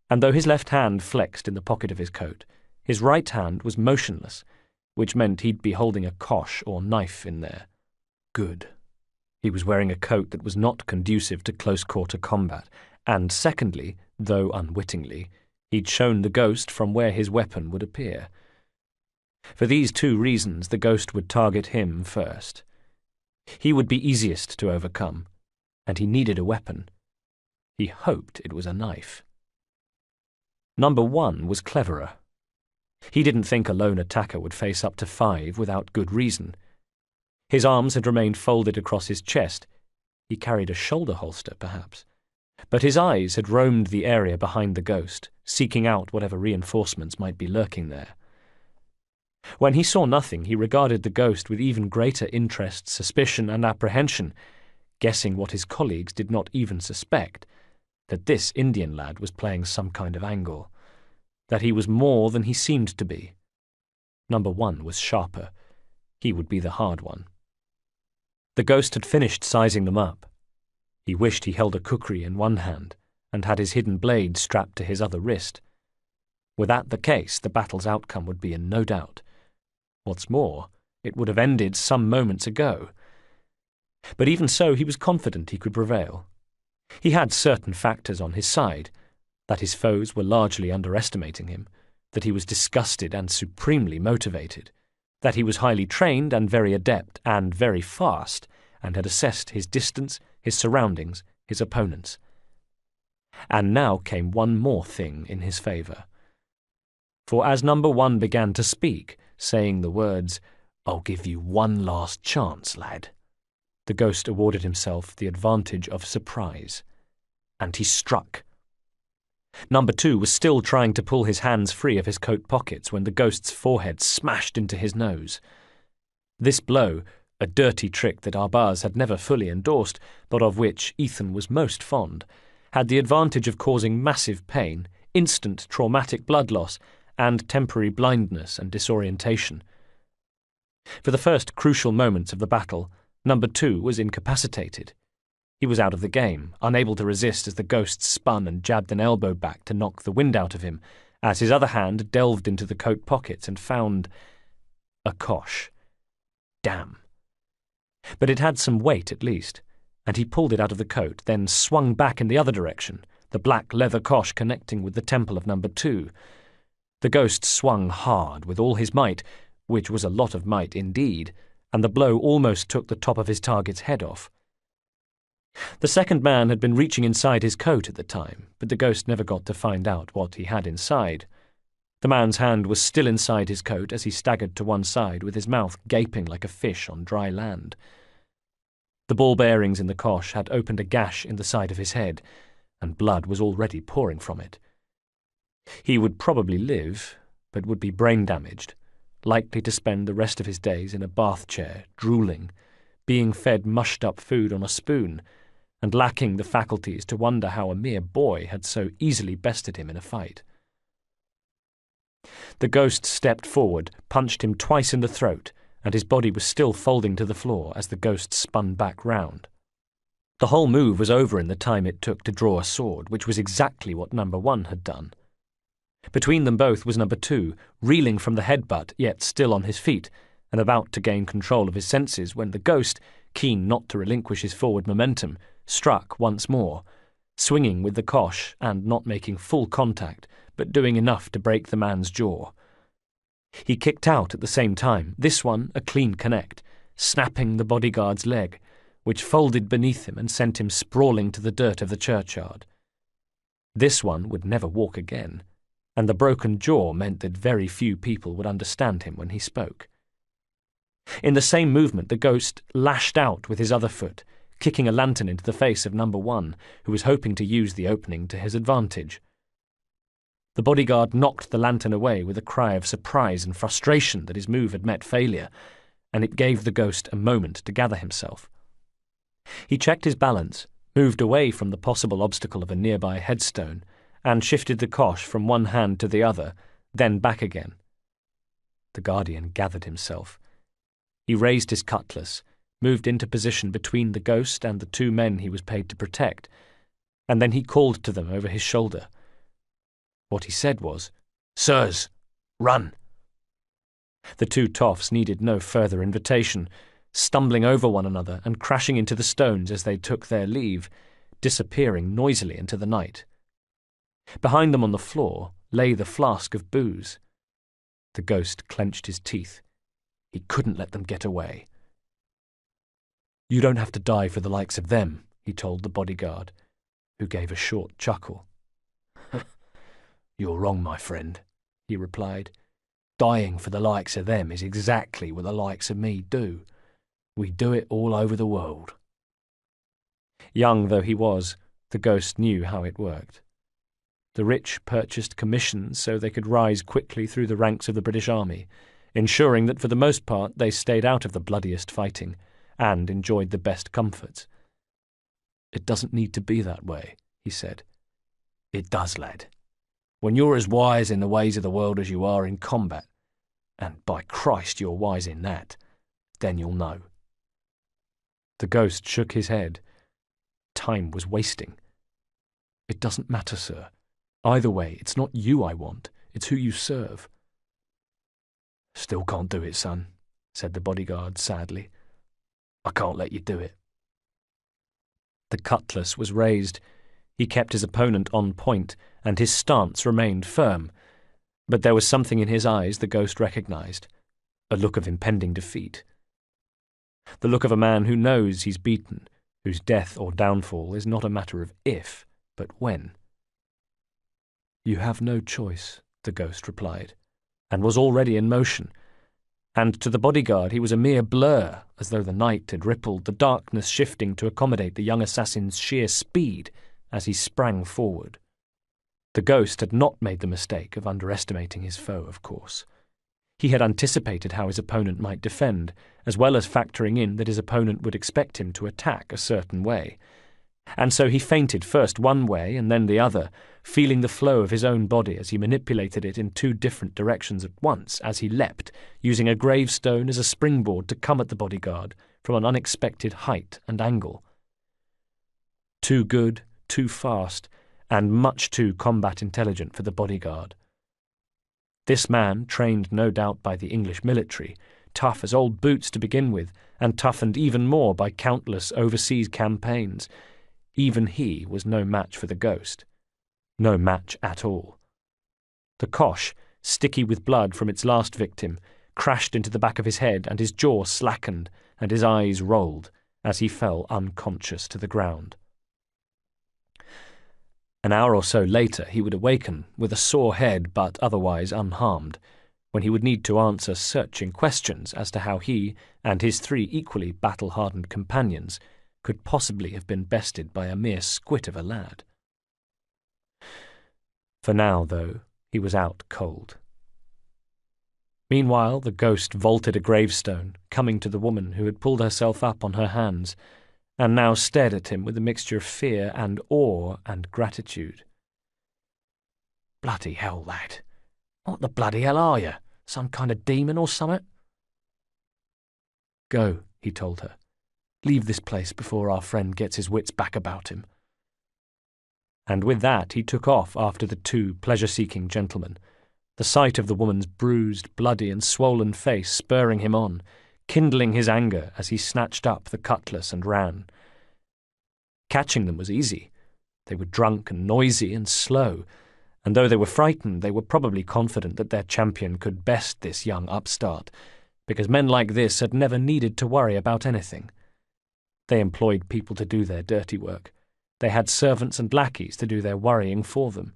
and though his left hand flexed in the pocket of his coat, his right hand was motionless, which meant he'd be holding a kosh or knife in there. Good. He was wearing a coat that was not conducive to close-quarter combat, and secondly, though unwittingly, he'd shown the ghost from where his weapon would appear. For these two reasons, the ghost would target him first. He would be easiest to overcome, and he needed a weapon. He hoped it was a knife. Number 1 was cleverer. He didn't think a lone attacker would face up to 5 without good reason. His arms had remained folded across his chest. He carried a shoulder holster, perhaps. But his eyes had roamed the area behind the ghost, seeking out whatever reinforcements might be lurking there. When he saw nothing, he regarded the ghost with even greater interest, suspicion, and apprehension, guessing what his colleagues did not even suspect, that this Indian lad was playing some kind of angle, that he was more than he seemed to be. Number 1 was sharper. He would be the hard one. The ghost had finished sizing them up. He wished he held a kukri in one hand and had his hidden blade strapped to his other wrist. Were that the case, the battle's outcome would be in no doubt. What's more, it would have ended some moments ago. But even so, he was confident he could prevail. He had certain factors on his side, that his foes were largely underestimating him, that he was disgusted and supremely motivated, that he was highly trained and very adept and very fast, and had assessed his distance, his surroundings, his opponents. And now came one more thing in his favour. For as number 1 began to speak, saying the words, "I'll give you one last chance, lad," the ghost awarded himself the advantage of surprise. And he struck. Number 2 was still trying to pull his hands free of his coat pockets when the ghost's forehead smashed into his nose. This blow, a dirty trick that Arbaz had never fully endorsed, but of which Ethan was most fond, had the advantage of causing massive pain, instant traumatic blood loss, and temporary blindness and disorientation. For the first crucial moments of the battle, Number 2 was incapacitated. He was out of the game, unable to resist as the ghost spun and jabbed an elbow back to knock the wind out of him, as his other hand delved into the coat pockets and found a cosh. Damn. But it had some weight at least, and he pulled it out of the coat, then swung back in the other direction, the black leather cosh connecting with the temple of Number 2. The ghost swung hard with all his might, which was a lot of might indeed, and the blow almost took the top of his target's head off. The second man had been reaching inside his coat at the time, but the ghost never got to find out what he had inside. The man's hand was still inside his coat as he staggered to one side with his mouth gaping like a fish on dry land. The ball bearings in the cosh had opened a gash in the side of his head, and blood was already pouring from it. He would probably live, but would be brain-damaged, likely to spend the rest of his days in a bath chair, drooling, being fed mushed-up food on a spoon, and lacking the faculties to wonder how a mere boy had so easily bested him in a fight. The ghost stepped forward, punched him twice in the throat, and his body was still folding to the floor as the ghost spun back round. The whole move was over in the time it took to draw a sword, which was exactly what Number 1 had done. Between them both was Number 2, reeling from the headbutt, yet still on his feet, and about to gain control of his senses when the ghost, keen not to relinquish his forward momentum, struck once more, swinging with the cosh and not making full contact, but doing enough to break the man's jaw. He kicked out at the same time, this one a clean connect, snapping the bodyguard's leg, which folded beneath him and sent him sprawling to the dirt of the churchyard. This one would never walk again, and the broken jaw meant that very few people would understand him when he spoke. In the same movement, the ghost lashed out with his other foot, kicking a lantern into the face of Number 1, who was hoping to use the opening to his advantage. The bodyguard knocked the lantern away with a cry of surprise and frustration that his move had met failure, and it gave the ghost a moment to gather himself. He checked his balance, moved away from the possible obstacle of a nearby headstone, and shifted the cosh from one hand to the other, then back again. The guardian gathered himself. He raised his cutlass, moved into position between the ghost and the 2 men he was paid to protect, and then he called to them over his shoulder. What he said was, "Sirs, run!" The 2 toffs needed no further invitation, stumbling over one another and crashing into the stones as they took their leave, disappearing noisily into the night. Behind them on the floor lay the flask of booze. The ghost clenched his teeth. He couldn't let them get away. "You don't have to die for the likes of them," he told the bodyguard, who gave a short chuckle. "You're wrong, my friend," he replied. "Dying for the likes of them is exactly what the likes of me do. We do it all over the world." Young though he was, the ghost knew how it worked. The rich purchased commissions so they could rise quickly through the ranks of the British Army, ensuring that for the most part they stayed out of the bloodiest fighting and enjoyed the best comforts. "It doesn't need to be that way," he said. "It does, lad. When you're as wise in the ways of the world as you are in combat, and by Christ you're wise in that, then you'll know." The ghost shook his head. Time was wasting. "It doesn't matter, sir. Either way, it's not you I want, it's who you serve." "Still can't do it, son," said the bodyguard sadly. "I can't let you do it." The cutlass was raised. He kept his opponent on point, and his stance remained firm. But there was something in his eyes the ghost recognized, a look of impending defeat. The look of a man who knows he's beaten, whose death or downfall is not a matter of if, but when. "You have no choice," the ghost replied, and was already in motion. And to the bodyguard he was a mere blur, as though the night had rippled, the darkness shifting to accommodate the young assassin's sheer speed as he sprang forward. The ghost had not made the mistake of underestimating his foe, of course. He had anticipated how his opponent might defend, as well as factoring in that his opponent would expect him to attack a certain way. And so he feinted first one way and then the other, feeling the flow of his own body as he manipulated it in two different directions at once as he leapt, using a gravestone as a springboard to come at the bodyguard from an unexpected height and angle. Too good, too fast, and much too combat intelligent for the bodyguard. This man, trained no doubt by the English military, tough as old boots to begin with, and toughened even more by countless overseas campaigns, even he was no match for the ghost. No match at all. The cosh, sticky with blood from its last victim, crashed into the back of his head, and his jaw slackened, and his eyes rolled, as he fell unconscious to the ground. An hour or so later he would awaken, with a sore head but otherwise unharmed, when he would need to answer searching questions as to how he and his three equally battle-hardened companions could possibly have been bested by a mere squit of a lad. For now, though, he was out cold. Meanwhile, the ghost vaulted a gravestone, coming to the woman who had pulled herself up on her hands, and now stared at him with a mixture of fear and awe and gratitude. "Bloody hell, lad. What the bloody hell are you? Some kind of demon or something?" "Go," he told her. "Leave this place before our friend gets his wits back about him." And with that he took off after the two pleasure-seeking gentlemen, the sight of the woman's bruised, bloody and swollen face spurring him on, kindling his anger as he snatched up the cutlass and ran. Catching them was easy. They were drunk and noisy and slow, and though they were frightened, they were probably confident that their champion could best this young upstart, because men like this had never needed to worry about anything. They employed people to do their dirty work. They had servants and lackeys to do their worrying for them.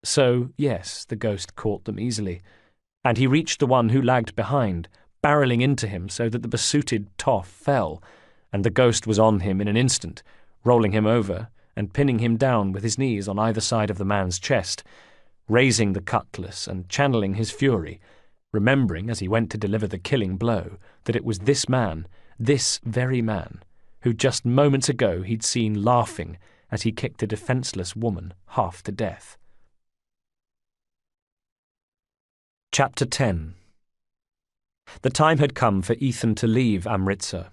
So, yes, the ghost caught them easily, and he reached the one who lagged behind, barreling into him so that the besooted toff fell, and the ghost was on him in an instant, rolling him over and pinning him down with his knees on either side of the man's chest, raising the cutlass and channeling his fury, remembering as he went to deliver the killing blow that it was this man, this very man, who just moments ago he'd seen laughing as he kicked a defenceless woman half to death. Chapter 10. The time had come for Ethan to leave Amritsar,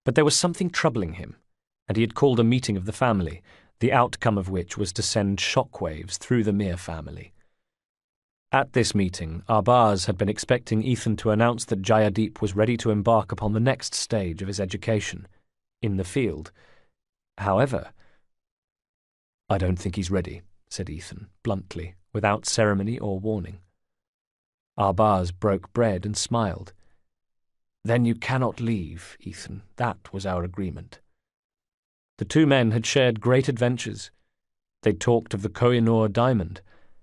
but there was something troubling him, and he had called a meeting of the family, the outcome of which was to send shockwaves through the Mir family. At this meeting, Arbaz had been expecting Ethan to announce that Jayadeep was ready to embark upon the next stage of his education, in the field. However, "I don't think he's ready," said Ethan, bluntly, without ceremony or warning. Arbaz broke bread and smiled. "Then you cannot leave, Ethan. That was our agreement." The two men had shared great adventures. They talked of the Koh-i-Noor diamond,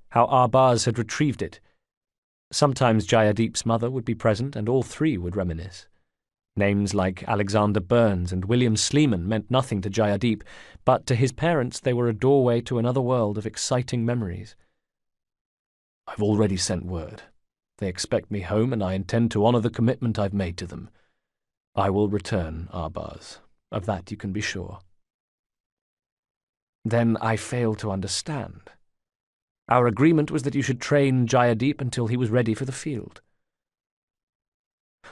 how Arbaz had retrieved it. Sometimes Jayadeep's mother would be present, and all three would reminisce. Names like Alexander Burns and William Sleeman meant nothing to Jayadeep, but to his parents they were a doorway to another world of exciting memories. "I've already sent word. They expect me home, and I intend to honour the commitment I've made to them. I will return, Arbaz. Of that you can be sure." "Then I fail to understand. Our agreement was that you should train Jayadeep until he was ready for the field."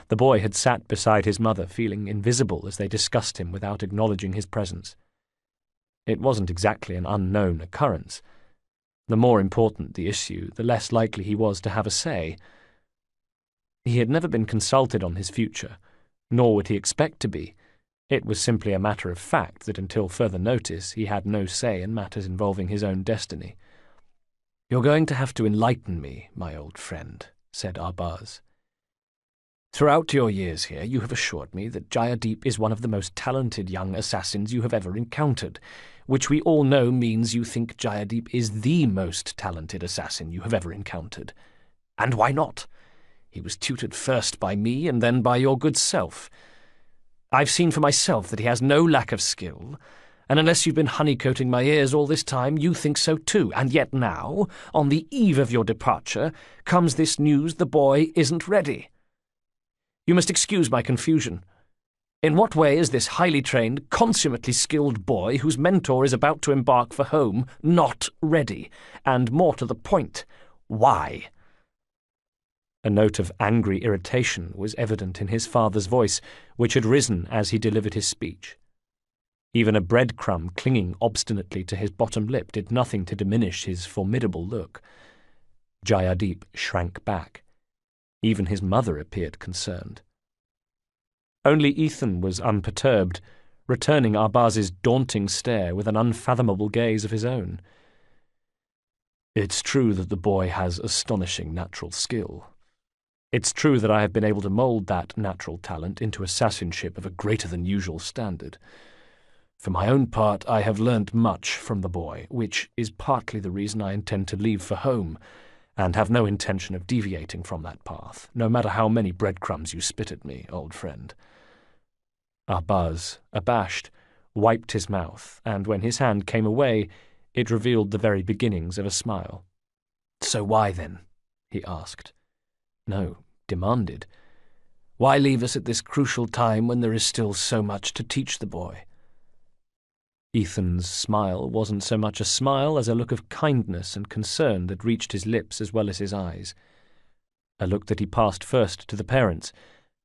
The boy had sat beside his mother, feeling invisible as they discussed him without acknowledging his presence. It wasn't exactly an unknown occurrence. The more important the issue, the less likely he was to have a say. He had never been consulted on his future, nor would he expect to be. It was simply a matter of fact that until further notice he had no say in matters involving his own destiny. "You're going to have to enlighten me, my old friend," said Arbaz. "Throughout your years here you have assured me that Jayadeep is one of the most talented young assassins you have ever encountered, which we all know means you think Jayadeep is the most talented assassin you have ever encountered. And why not? He was tutored first by me and then by your good self. I've seen for myself that he has no lack of skill, and unless you've been honeycoating my ears all this time, you think so too. And yet now, on the eve of your departure, comes this news the boy isn't ready. You must excuse my confusion. In what way is this highly trained, consummately skilled boy whose mentor is about to embark for home not ready? And more to the point, why? A note of angry irritation was evident in his father's voice, which had risen as he delivered his speech. Even a breadcrumb clinging obstinately to his bottom lip did nothing to diminish his formidable look. Jayadeep shrank back. Even his mother appeared concerned. Only Ethan was unperturbed, returning Arbaz's daunting stare with an unfathomable gaze of his own. "It's true that the boy has astonishing natural skill. It's true that I have been able to mould that natural talent into assassinship of a greater-than-usual standard. For my own part, I have learnt much from the boy, which is partly the reason I intend to leave for home, and have no intention of deviating from that path, no matter how many breadcrumbs you spit at me, old friend." Arbaz, abashed, wiped his mouth, and when his hand came away, it revealed the very beginnings of a smile. "So why, then?" he asked. No, demanded. "Why leave us at this crucial time when there is still so much to teach the boy?" Ethan's smile wasn't so much a smile as a look of kindness and concern that reached his lips as well as his eyes. A look that he passed first to the parents,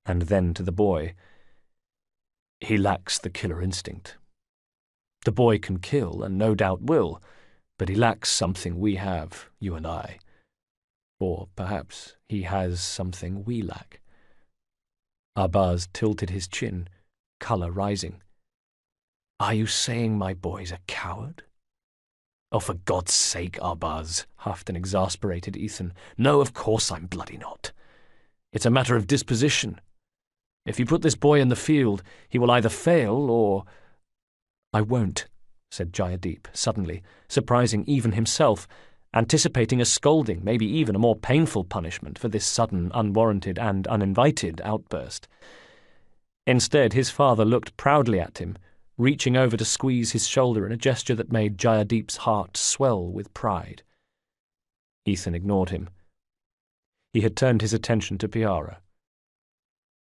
and then to the boy. "He lacks the killer instinct. The boy can kill, and no doubt will, but he lacks something we have, you and I. Or perhaps he has something we lack." Arbaz tilted his chin, colour rising. "Are you saying my boy's a coward?" "Oh, for God's sake, Arbaz," huffed and exasperated Ethan. "No, of course I'm bloody not. It's a matter of disposition. If you put this boy in the field, he will either fail or—" "I won't," said Jayadeep suddenly, surprising even himself, anticipating a scolding, maybe even a more painful punishment for this sudden, unwarranted and uninvited outburst. Instead, his father looked proudly at him, reaching over to squeeze his shoulder in a gesture that made Jayadeep's heart swell with pride. Ethan ignored him. He had turned his attention to Piara.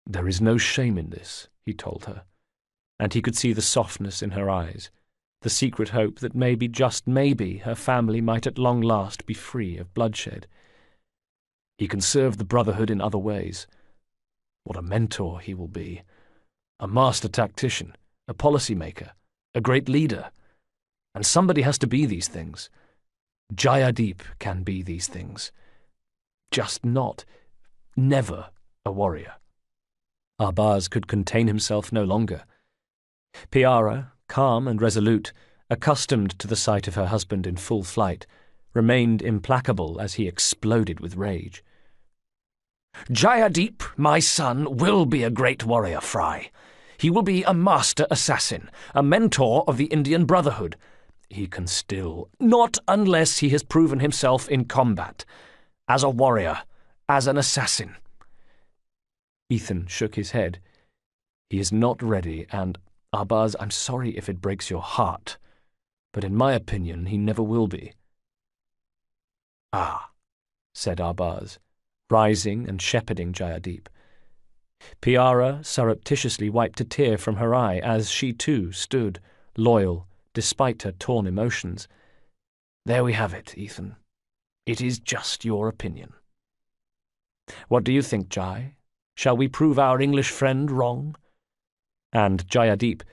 "There is no shame in this," he told her, and he could see the softness in her eyes, the secret hope that maybe, just maybe, her family might at long last be free of bloodshed. "He can serve the Brotherhood in other ways. What a mentor he will be! A master tactician, a policymaker, a great leader. And somebody has to be these things. Jayadeep can be these things. Just not, never, a warrior." Arbaz could contain himself no longer. Piara, calm and resolute, accustomed to the sight of her husband in full flight, remained implacable as he exploded with rage. "Jayadeep, my son, will be a great warrior, Fry. He will be a master assassin, a mentor of the Indian Brotherhood. He can still, not unless he has proven himself in combat, as a warrior, as an assassin." Ethan shook his head. "He is not ready, and, Arbaz, I'm sorry if it breaks your heart, but in my opinion he never will be." "Ah," said Arbaz, rising and shepherding Jayadeep. Piara surreptitiously wiped a tear from her eye as she too stood, loyal, despite her torn emotions. "There we have it, Ethan. It is just your opinion. What do you think, Jai? Shall we prove our English friend wrong?" And Jayadeep,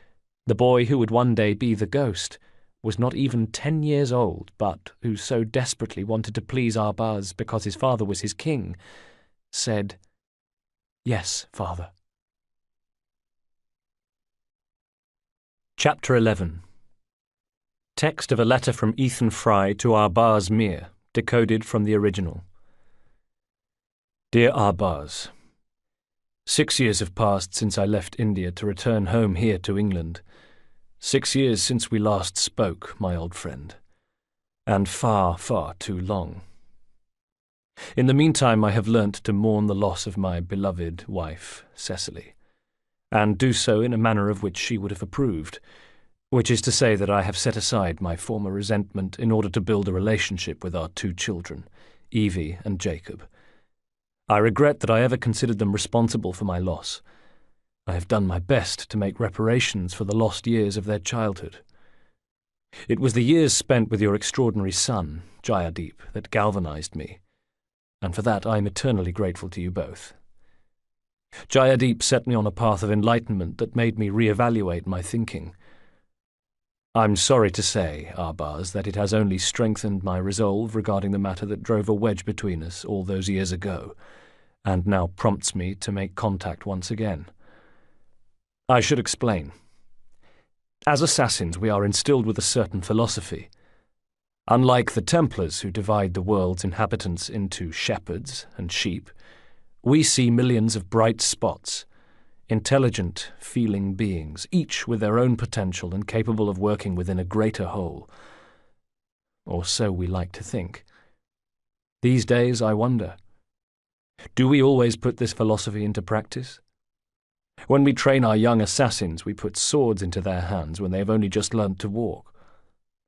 the boy who would one day be the ghost, was not even 10 years old, but who so desperately wanted to please Arbaz because his father was his king, said, "Yes, father." Chapter 11. Text of a letter from Ethan Fry to Arbaz Mir, decoded from the original. Dear Arbaz, 6 years have passed since I left India to return home here to England. 6 years since we last spoke, my old friend, and far, far too long. In the meantime I have learnt to mourn the loss of my beloved wife, Cecily, and do so in a manner of which she would have approved, Which is to say that I have set aside my former resentment in order to build a relationship with our 2 children, Evie and Jacob. I regret that I ever considered them responsible for my loss. I have done my best to make reparations for the lost years of their childhood. It was the years spent with your extraordinary son, Jayadeep, that galvanized me, and for that I am eternally grateful to you both. Jayadeep set me on a path of enlightenment that made me re-evaluate my thinking. I'm sorry to say, Arbaz, that it has only strengthened my resolve regarding the matter that drove a wedge between us all those years ago, and now prompts me to make contact once again. I should explain. As assassins, we are instilled with a certain philosophy. Unlike the Templars, who divide the world's inhabitants into shepherds and sheep, we see millions of bright spots, intelligent, feeling beings, each with their own potential and capable of working within a greater whole. Or so we like to think. These days, I wonder, do we always put this philosophy into practice? When we train our young assassins, we put swords into their hands when they have only just learnt to walk.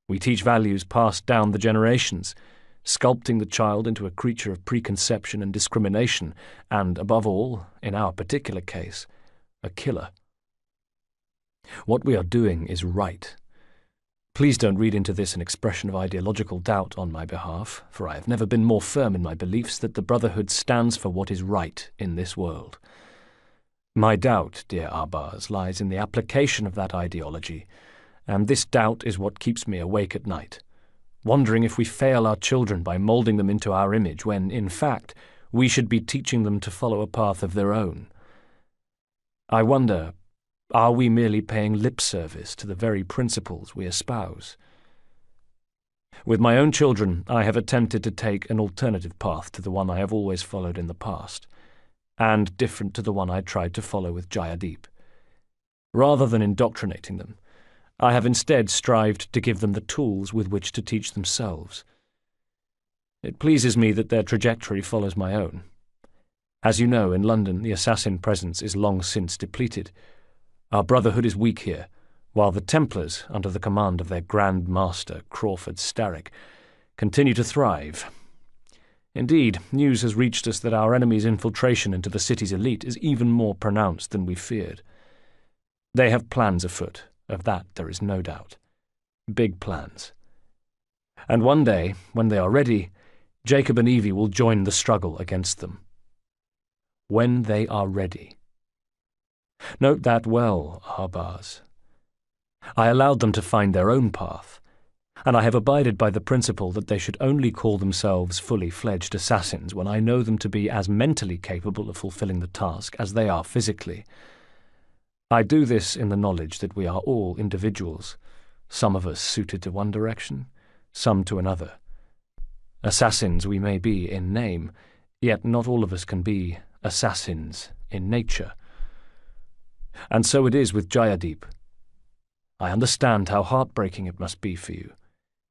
We teach values passed down the generations, sculpting the child into a creature of preconception and discrimination, and, above all, in our particular case, a killer. What we are doing is right. Please don't read into this an expression of ideological doubt on my behalf, for I have never been more firm in my beliefs that the Brotherhood stands for what is right in this world. My doubt, dear Arbaz, lies in the application of that ideology, and this doubt is what keeps me awake at night, wondering if we fail our children by moulding them into our image when, in fact, we should be teaching them to follow a path of their own. I wonder, are we merely paying lip service to the very principles we espouse? With my own children, I have attempted to take an alternative path to the one I have always followed in the past, and different to the one I tried to follow with Jayadeep. Rather than indoctrinating them, I have instead strived to give them the tools with which to teach themselves. It pleases me that their trajectory follows my own. As you know, in London the assassin presence is long since depleted. Our Brotherhood is weak here, while the Templars, under the command of their Grand Master, Crawford Starrick, continue to thrive. Indeed, news has reached us that our enemy's infiltration into the city's elite is even more pronounced than we feared. They have plans afoot, of that there is no doubt. Big plans. And one day, when they are ready, Jacob and Evie will join the struggle against them. When they are ready. Note that well, Arbaz. I allowed them to find their own path, and I have abided by the principle that they should only call themselves fully fledged assassins when I know them to be as mentally capable of fulfilling the task as they are physically. I do this in the knowledge that we are all individuals, some of us suited to one direction, some to another. Assassins we may be in name, yet not all of us can be assassins in nature. And so it is with Jayadeep. I understand how heartbreaking it must be for you.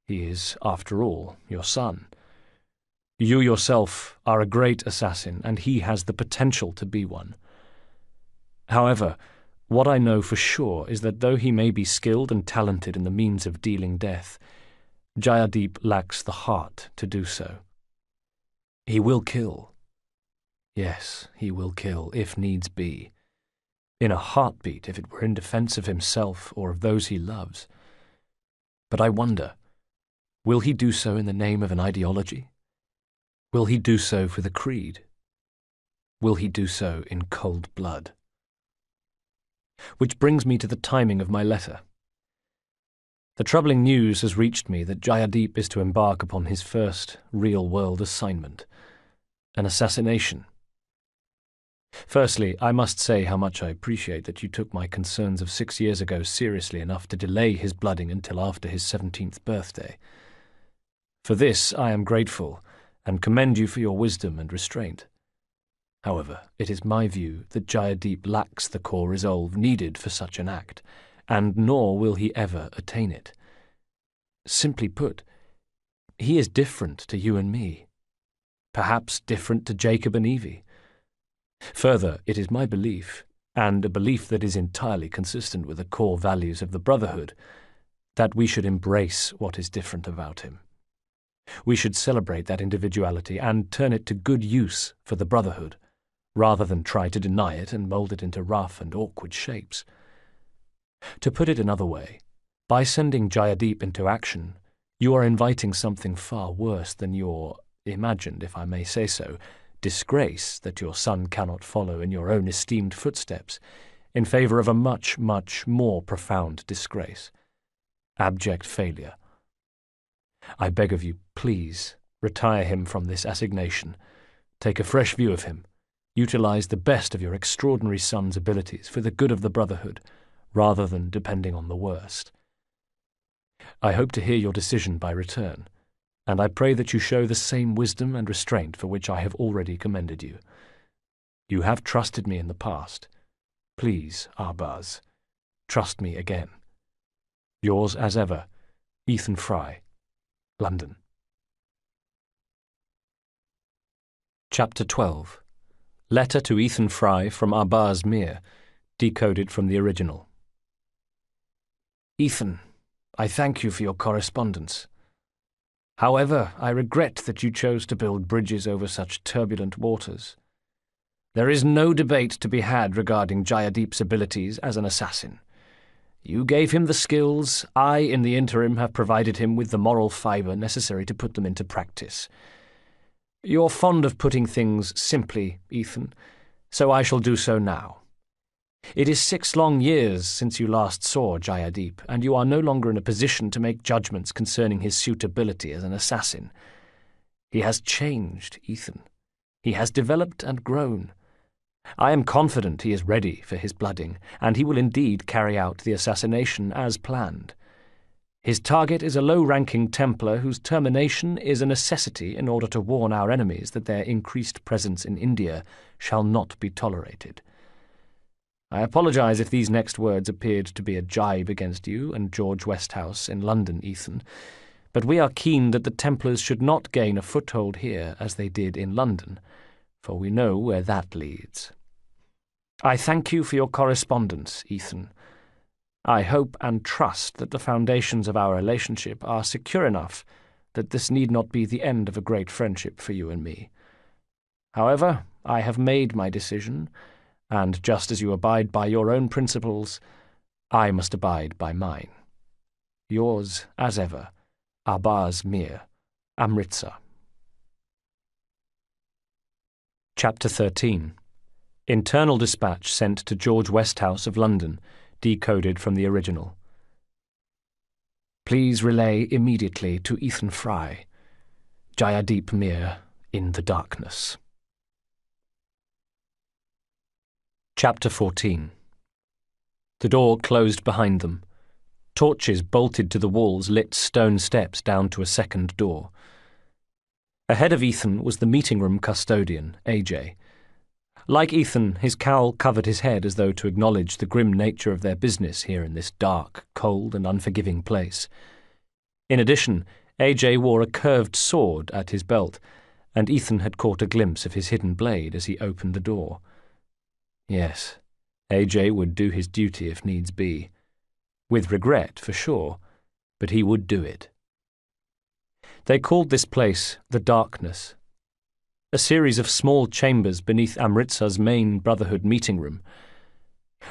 He is, after all, your son. You yourself are a great assassin, and he has the potential to be one. However, what I know for sure is that though he may be skilled and talented in the means of dealing death, Jayadeep lacks the heart to do so. He will kill. Yes, he will kill, if needs be. In a heartbeat, if it were in defense of himself or of those he loves. But I wonder, will he do so in the name of an ideology? Will he do so for the creed? Will he do so in cold blood? Which brings me to the timing of my letter. The troubling news has reached me that Jayadeep is to embark upon his first real-world assignment, an assassination. Firstly, I must say how much I appreciate that you took my concerns of 6 years ago seriously enough to delay his blooding until after his 17th birthday. For this I am grateful, and commend you for your wisdom and restraint. However, it is my view that Jayadeep lacks the core resolve needed for such an act, and nor will he ever attain it. Simply put, he is different to you and me, perhaps different to Jacob and Evie. Further, it is my belief, and a belief that is entirely consistent with the core values of the Brotherhood, that we should embrace what is different about him. We should celebrate that individuality and turn it to good use for the Brotherhood, rather than try to deny it and mould it into rough and awkward shapes. To put it another way, by sending Jayadeep into action, you are inviting something far worse than your imagined, if I may say so, disgrace that your son cannot follow in your own esteemed footsteps, in favour of a much, much more profound disgrace. Abject failure. I beg of you, please, retire him from this assignation. Take a fresh view of him. Utilise the best of your extraordinary son's abilities for the good of the Brotherhood, rather than depending on the worst. I hope to hear your decision by return, and I pray that you show the same wisdom and restraint for which I have already commended you. You have trusted me in the past. Please, Arbaz, trust me again. Yours as ever, Ethan Fry, London. Chapter 12. Letter to Ethan Fry from Arbaz Mir, decoded from the original. Ethan, I thank you for your correspondence. However, I regret that you chose to build bridges over such turbulent waters. There is no debate to be had regarding Jayadeep's abilities as an assassin. You gave him the skills. I, in the interim, have provided him with the moral fibre necessary to put them into practice. You're fond of putting things simply, Ethan, so I shall do so now. It is 6 long years since you last saw Jayadeep, and you are no longer in a position to make judgments concerning his suitability as an assassin. He has changed, Ethan. He has developed and grown. I am confident he is ready for his blooding, and he will indeed carry out the assassination as planned. His target is a low-ranking Templar whose termination is a necessity in order to warn our enemies that their increased presence in India shall not be tolerated. I apologise if these next words appeared to be a jibe against you and George Westhouse in London, Ethan, but we are keen that the Templars should not gain a foothold here as they did in London, for we know where that leads. I thank you for your correspondence, Ethan. I hope and trust that the foundations of our relationship are secure enough that this need not be the end of a great friendship for you and me. However, I have made my decision, and just as you abide by your own principles, I must abide by mine. Yours, as ever, Arbaz Mir, Amritsar. Chapter 13. Internal dispatch sent to George Westhouse of London, decoded from the original. Please relay immediately to Ethan Fry. Jayadeep Mir in the darkness. Chapter 14. The door closed behind them. Torches bolted to the walls lit stone steps down to a second door. Ahead of Ethan was the meeting room custodian, AJ. Like Ethan, his cowl covered his head as though to acknowledge the grim nature of their business here in this dark, cold and unforgiving place. In addition, AJ wore a curved sword at his belt, and Ethan had caught a glimpse of his hidden blade as he opened the door. Yes, AJ would do his duty if needs be. With regret, for sure, but he would do it. They called this place the Darkness, a series of small chambers beneath Amritsar's main Brotherhood meeting room.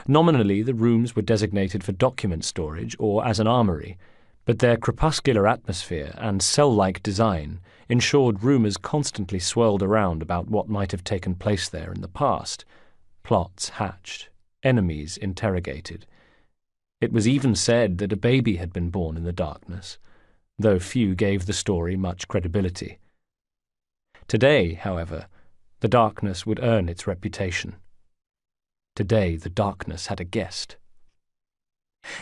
Nominally, the rooms were designated for document storage or as an armory, but their crepuscular atmosphere and cell-like design ensured rumours constantly swirled around about what might have taken place there in the past. Plots hatched, enemies interrogated. It was even said that a baby had been born in the darkness, though few gave the story much credibility. Today, however, the darkness would earn its reputation. Today the darkness had a guest.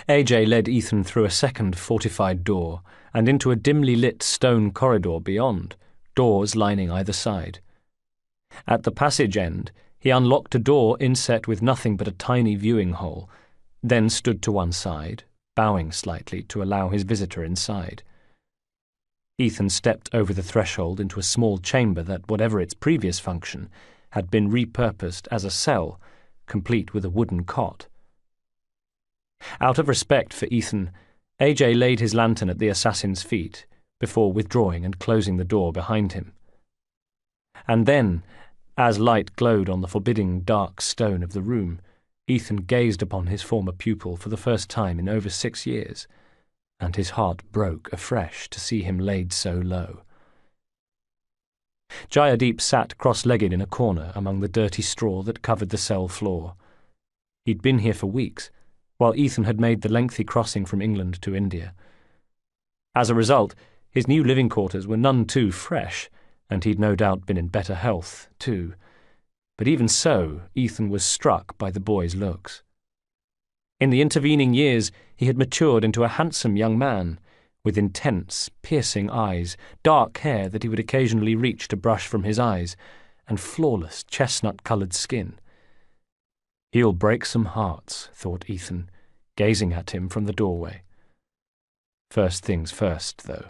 AJ led Ethan through a second fortified door and into a dimly lit stone corridor beyond, doors lining either side. At the passage end, he unlocked a door inset with nothing but a tiny viewing hole, then stood to one side, bowing slightly to allow his visitor inside. Ethan stepped over the threshold into a small chamber that, whatever its previous function, had been repurposed as a cell, complete with a wooden cot. Out of respect for Ethan, AJ laid his lantern at the assassin's feet, before withdrawing and closing the door behind him. And then, as light glowed on the forbidding dark stone of the room, Ethan gazed upon his former pupil for the first time in over 6 years, and his heart broke afresh to see him laid so low. Jayadeep sat cross-legged in a corner among the dirty straw that covered the cell floor. He'd been here for weeks, while Ethan had made the lengthy crossing from England to India. As a result, his new living quarters were none too fresh, and he'd no doubt been in better health, too. But even so, Ethan was struck by the boy's looks. In the intervening years, he had matured into a handsome young man, with intense, piercing eyes, dark hair that he would occasionally reach to brush from his eyes, and flawless chestnut-coloured skin. "He'll break some hearts," thought Ethan, gazing at him from the doorway. First things first, though.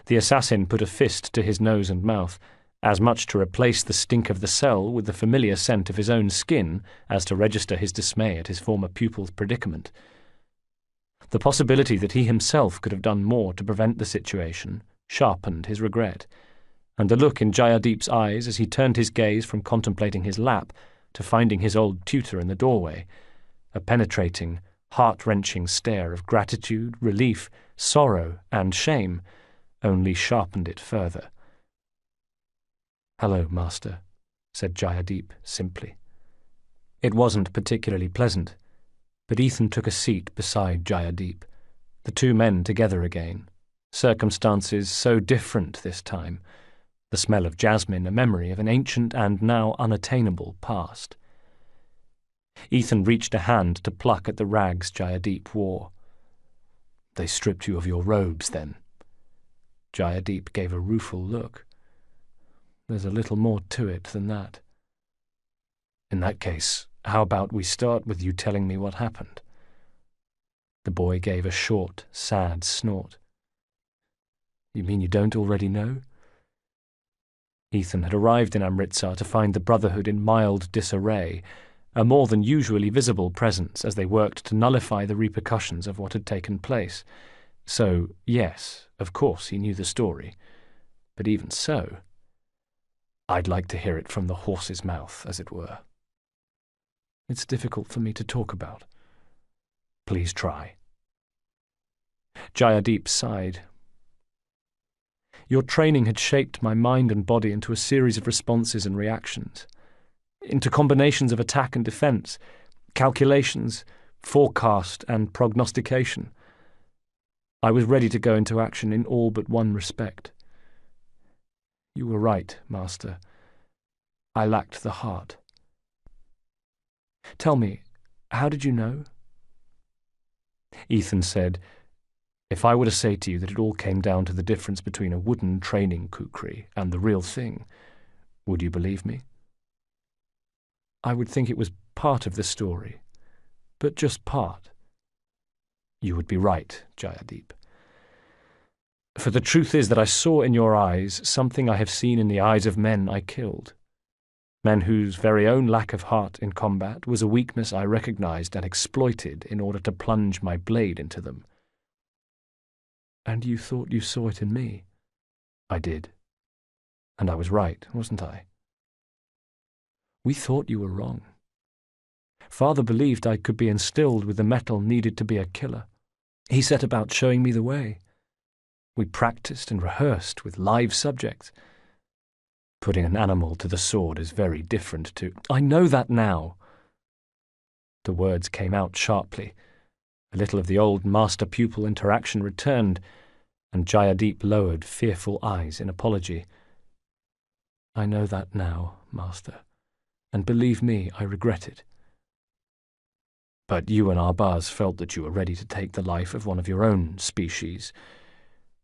The assassin put a fist to his nose and mouth, as much to replace the stink of the cell with the familiar scent of his own skin as to register his dismay at his former pupil's predicament. The possibility that he himself could have done more to prevent the situation sharpened his regret, and the look in Jayadeep's eyes as he turned his gaze from contemplating his lap to finding his old tutor in the doorway, a penetrating, heart-wrenching stare of gratitude, relief, sorrow, and shame, only sharpened it further. "Hello, Master," said Jayadeep simply. It wasn't particularly pleasant, but Ethan took a seat beside Jayadeep, the two men together again, circumstances so different this time, the smell of jasmine a memory of an ancient and now unattainable past. Ethan reached a hand to pluck at the rags Jayadeep wore. "They stripped you of your robes, then?" Jayadeep gave a rueful look. "There's a little more to it than that." "In that case, how about we start with you telling me what happened?" The boy gave a short, sad snort. "You mean you don't already know?" Ethan had arrived in Amritsar to find the Brotherhood in mild disarray, a more than usually visible presence as they worked to nullify the repercussions of what had taken place. So, yes, of course he knew the story. But even so, I'd like to hear it from the horse's mouth, as it were. It's difficult for me to talk about. Please try. Jayadeep sighed. Your training had shaped my mind and body into a series of responses and reactions, into combinations of attack and defense, calculations, forecast and prognostication. I was ready to go into action in all but one respect. You were right, Master. I lacked the heart. Tell me, how did you know? Ethan said, if I were to say to you that it all came down to the difference between a wooden training kukri and the real thing, would you believe me? I would think it was part of the story, but just part. You would be right, Jayadeep. For the truth is that I saw in your eyes something I have seen in the eyes of men I killed, men whose very own lack of heart in combat was a weakness I recognized and exploited in order to plunge my blade into them. And you thought you saw it in me? I did. And I was right, wasn't I? We thought you were wrong. Father believed I could be instilled with the metal needed to be a killer. He set about showing me the way. We practiced and rehearsed with live subjects. Putting an animal to the sword is very different to... I know that now. The words came out sharply. A little of the old master-pupil interaction returned, and Jayadeep lowered fearful eyes in apology. I know that now, Master, and believe me, I regret it. But you and Arbaz felt that you were ready to take the life of one of your own species,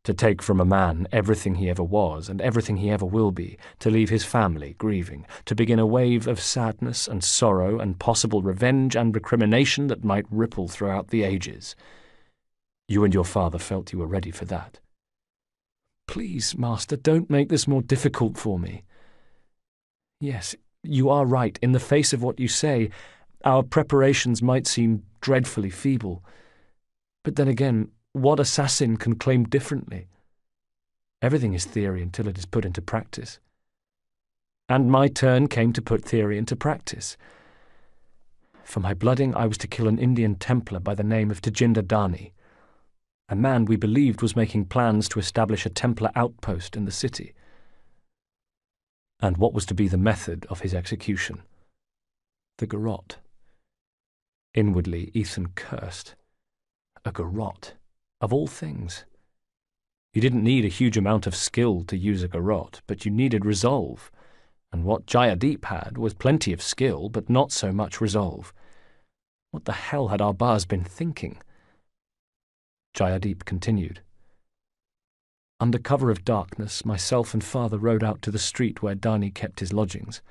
to take from a man everything he ever was and everything he ever will be, to leave his family grieving, to begin a wave of sadness and sorrow and possible revenge and recrimination that might ripple throughout the ages. You and your father felt you were ready for that. Please, Master, don't make this more difficult for me. Yes, you are right. In the face of what you say, our preparations might seem dreadfully feeble. But then again, what assassin can claim differently? Everything is theory until it is put into practice. And my turn came to put theory into practice. For my blooding, I was to kill an Indian Templar by the name of Tejinder Dani, a man we believed was making plans to establish a Templar outpost in the city. And what was to be the method of his execution? The garrote. Inwardly, Ethan cursed. A garrote, of all things. You didn't need a huge amount of skill to use a garrote, but you needed resolve, and what Jayadeep had was plenty of skill, but not so much resolve. What the hell had Arbaz been thinking? Jayadeep continued. Under cover of darkness, myself and father rode out to the street where Dani kept his lodgings.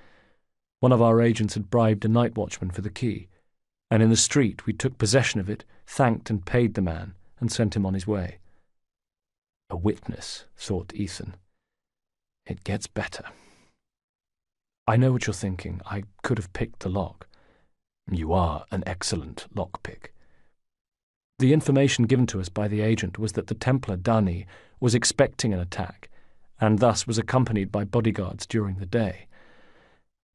One of our agents had bribed a night watchman for the key, and in the street we took possession of it, thanked and paid the man, and sent him on his way. A witness, thought Ethan. It gets better. I know what you're thinking. I could have picked the lock. You are an excellent lockpick. The information given to us by the agent was that the Templar Dani was expecting an attack, and thus was accompanied by bodyguards during the day.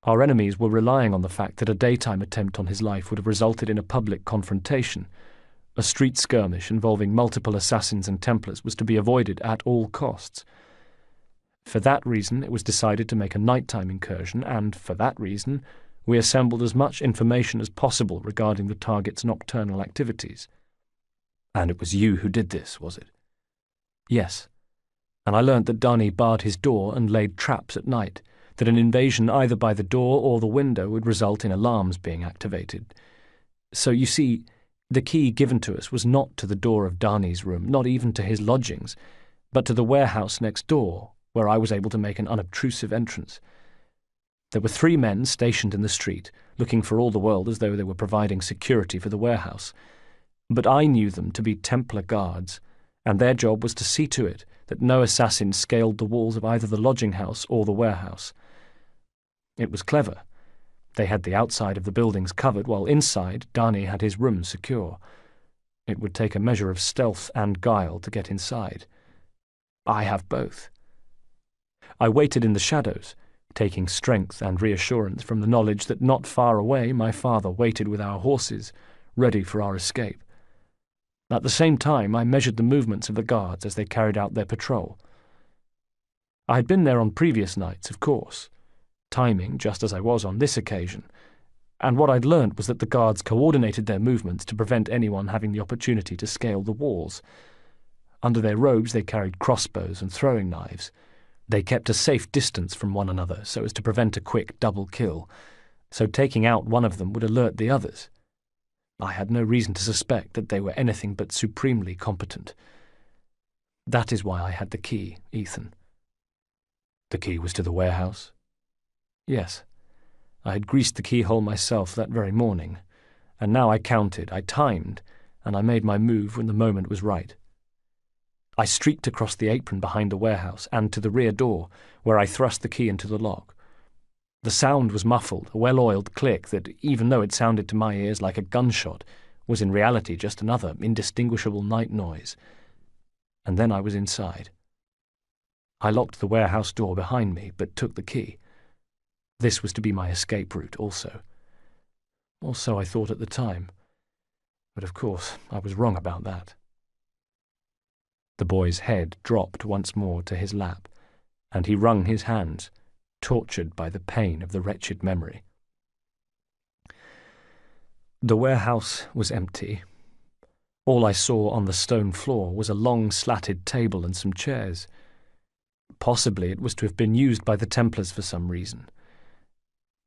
Our enemies were relying on the fact that a daytime attempt on his life would have resulted in a public confrontation. A street skirmish involving multiple assassins and Templars was to be avoided at all costs. For that reason, it was decided to make a nighttime incursion, and for that reason, we assembled as much information as possible regarding the target's nocturnal activities. And it was you who did this, was it? Yes. And I learnt that Dani barred his door and laid traps at night, that an invasion either by the door or the window would result in alarms being activated. So you see, the key given to us was not to the door of Dani's room, not even to his lodgings, but to the warehouse next door, where I was able to make an unobtrusive entrance. There were 3 men stationed in the street, looking for all the world as though they were providing security for the warehouse. But I knew them to be Templar guards, and their job was to see to it that no assassin scaled the walls of either the lodging house or the warehouse. It was clever. They had the outside of the buildings covered, while inside Dani had his room secure. It would take a measure of stealth and guile to get inside. I have both. I waited in the shadows, taking strength and reassurance from the knowledge that not far away my father waited with our horses, ready for our escape. At the same time, I measured the movements of the guards as they carried out their patrol. I had been there on previous nights, of course, timing just as I was on this occasion, and what I'd learnt was that the guards coordinated their movements to prevent anyone having the opportunity to scale the walls. Under their robes they carried crossbows and throwing knives. They kept a safe distance from one another so as to prevent a quick double kill, so taking out one of them would alert the others. I had no reason to suspect that they were anything but supremely competent. That is why I had the key, Ethan. The key was to the warehouse? Yes. I had greased the keyhole myself that very morning, and now I counted, I timed, and I made my move when the moment was right. I streaked across the apron behind the warehouse and to the rear door, where I thrust the key into the lock. The sound was muffled, a well-oiled click that, even though it sounded to my ears like a gunshot, was in reality just another indistinguishable night noise. And then I was inside. I locked the warehouse door behind me, but took the key. This was to be my escape route also. Or so I thought at the time. But of course, I was wrong about that. The boy's head dropped once more to his lap, and he wrung his hands, tortured by the pain of the wretched memory. The warehouse was empty. All I saw on the stone floor was a long slatted table and some chairs. Possibly it was to have been used by the Templars for some reason.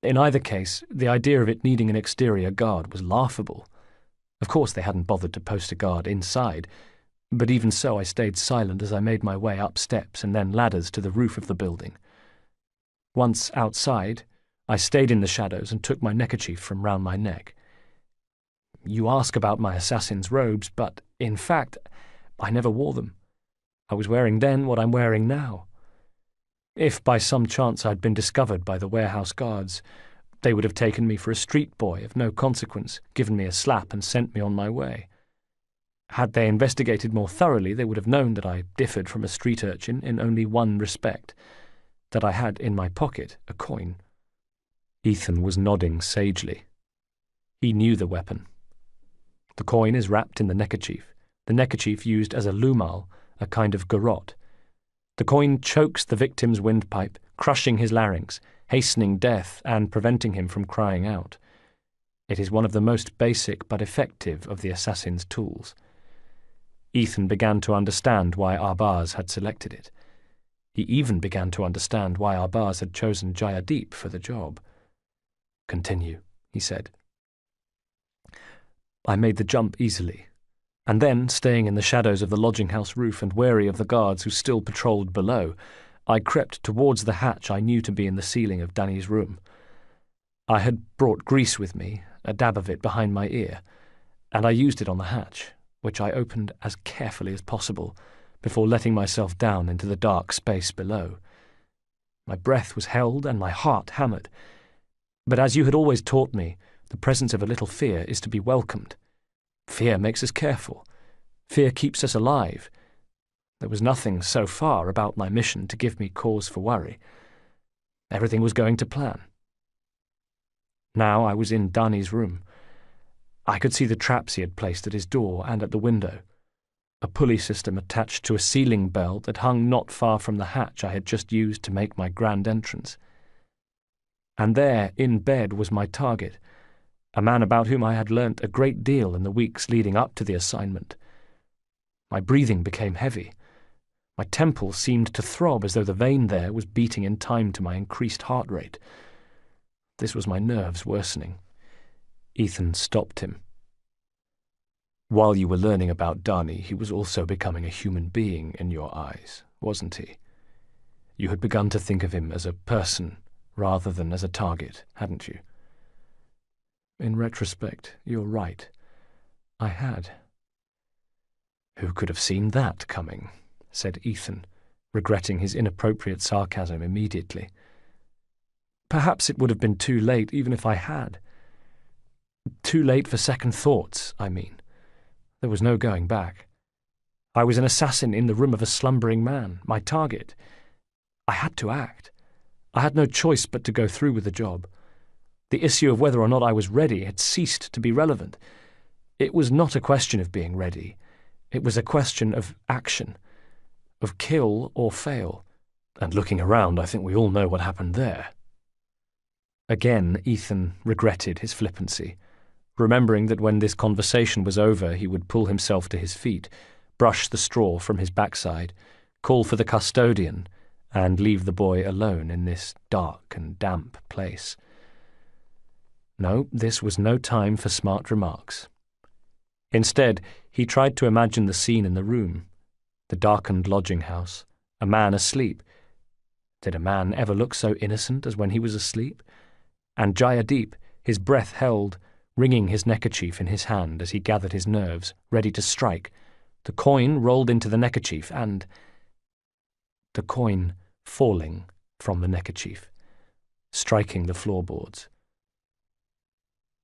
In either case, the idea of it needing an exterior guard was laughable. Of course they hadn't bothered to post a guard inside, but even so I stayed silent as I made my way up steps and then ladders to the roof of the building. Once outside, I stayed in the shadows and took my neckerchief from round my neck. You ask about my assassin's robes, but, in fact, I never wore them. I was wearing then what I'm wearing now. If by some chance I'd been discovered by the warehouse guards, they would have taken me for a street boy of no consequence, given me a slap and sent me on my way. Had they investigated more thoroughly, they would have known that I differed from a street urchin in only one respect, that I had in my pocket a coin. Ethan was nodding sagely. He knew the weapon. The coin is wrapped in the neckerchief used as a lumal, a kind of garrote. The coin chokes the victim's windpipe, crushing his larynx, hastening death and preventing him from crying out. It is one of the most basic but effective of the assassin's tools. Ethan began to understand why Arbaz had selected it. He even began to understand why Arbaz had chosen Jayadeep for the job. "Continue," he said. I made the jump easily, and then, staying in the shadows of the lodging-house roof and wary of the guards who still patrolled below, I crept towards the hatch I knew to be in the ceiling of Danny's room. I had brought grease with me, a dab of it behind my ear, and I used it on the hatch, which I opened as carefully as possible before letting myself down into the dark space below. My breath was held and my heart hammered, but as you had always taught me, the presence of a little fear is to be welcomed. Fear makes us careful. Fear keeps us alive. There was nothing so far about my mission to give me cause for worry. Everything was going to plan. Now I was in Danny's room. I could see the traps he had placed at his door and at the window, a pulley system attached to a ceiling bell that hung not far from the hatch I had just used to make my grand entrance. And there, in bed, was my target, a man about whom I had learnt a great deal in the weeks leading up to the assignment. My breathing became heavy. My temple seemed to throb as though the vein there was beating in time to my increased heart rate. This was my nerves worsening. Ethan stopped him. "While you were learning about Dani, he was also becoming a human being in your eyes, wasn't he? You had begun to think of him as a person rather than as a target, hadn't you?" "In retrospect, you're right. I had." "Who could have seen that coming?" said Ethan, regretting his inappropriate sarcasm immediately. "Perhaps it would have been too late even if I had. Too late for second thoughts, I mean. There was no going back. I was an assassin in the room of a slumbering man, my target. I had to act. I had no choice but to go through with the job. The issue of whether or not I was ready had ceased to be relevant. It was not a question of being ready. It was a question of action, of kill or fail. And looking around, I think we all know what happened there." Again, Ethan regretted his flippancy, remembering that when this conversation was over he would pull himself to his feet, brush the straw from his backside, call for the custodian, and leave the boy alone in this dark and damp place. No, this was no time for smart remarks. Instead, he tried to imagine the scene in the room, the darkened lodging-house, a man asleep. Did a man ever look so innocent as when he was asleep? And Jayadeep, his breath held, wringing his neckerchief in his hand as he gathered his nerves, ready to strike. The coin rolled into the neckerchief and the coin falling from the neckerchief, striking the floorboards.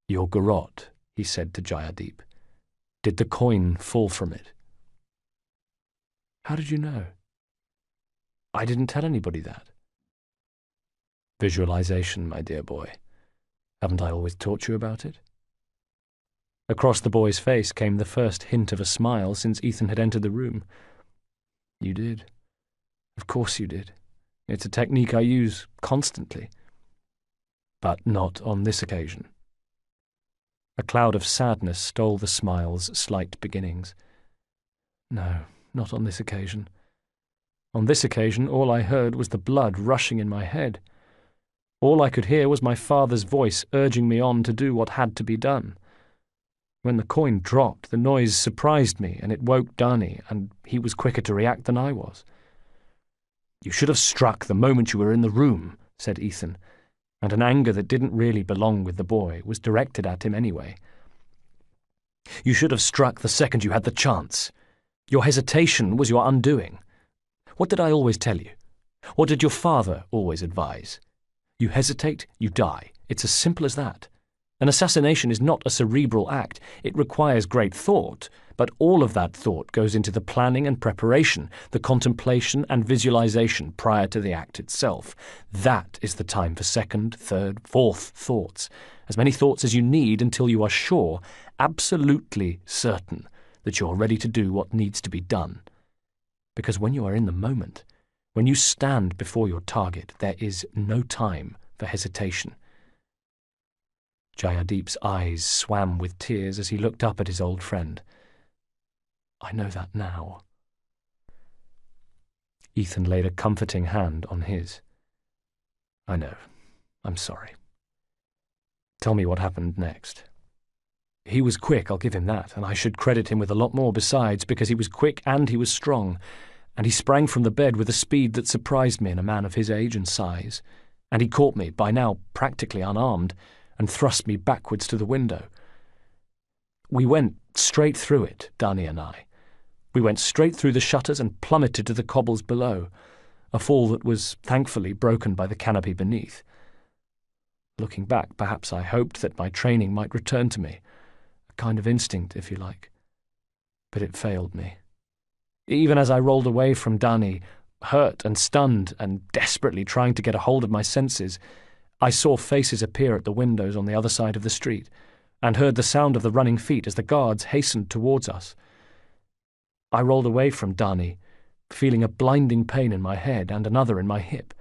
"Your garrote," he said to Jayadeep. "Did the coin fall from it?" "How did you know?" "I didn't tell anybody that." "Visualization, my dear boy. Haven't I always taught you about it?" Across the boy's face came the first hint of a smile since Ethan had entered the room. "You did. Of course you did. It's a technique I use constantly. But not on this occasion." A cloud of sadness stole the smile's slight beginnings. "No, not on this occasion. On this occasion all I heard was the blood rushing in my head. All I could hear was my father's voice urging me on to do what had to be done. When the coin dropped, the noise surprised me, and it woke Dani, and he was quicker to react than I was." "You should have struck the moment you were in the room," said Ethan, and an anger that didn't really belong with the boy was directed at him anyway. "You should have struck the second you had the chance. Your hesitation was your undoing. What did I always tell you? What did your father always advise? You hesitate, you die. It's as simple as that. An assassination is not a cerebral act. It requires great thought, but all of that thought goes into the planning and preparation, the contemplation and visualization prior to the act itself. That is the time for second, third, fourth thoughts. As many thoughts as you need until you are sure, absolutely certain, that you're ready to do what needs to be done. Because when you are in the moment, when you stand before your target, there is no time for hesitation. Jayadeep's eyes swam with tears as he looked up at his old friend. I know that now. Ethan laid a comforting hand on his. I know. I'm sorry. Tell me what happened next. He was quick, I'll give him that, and I should credit him with a lot more besides, because he was quick and he was strong, and he sprang from the bed with a speed that surprised me in a man of his age and size, and he caught me, by now practically unarmed, and thrust me backwards to the window. We went straight through it, Dani and I. We went straight through the shutters and plummeted to the cobbles below, a fall that was thankfully broken by the canopy beneath. Looking back, perhaps I hoped that my training might return to me, a kind of instinct, if you like. But it failed me. Even as I rolled away from Dani, hurt and stunned and desperately trying to get a hold of my senses, I saw faces appear at the windows on the other side of the street, and heard the sound of the running feet as the guards hastened towards us. I rolled away from Dani, feeling a blinding pain in my head and another in my hip.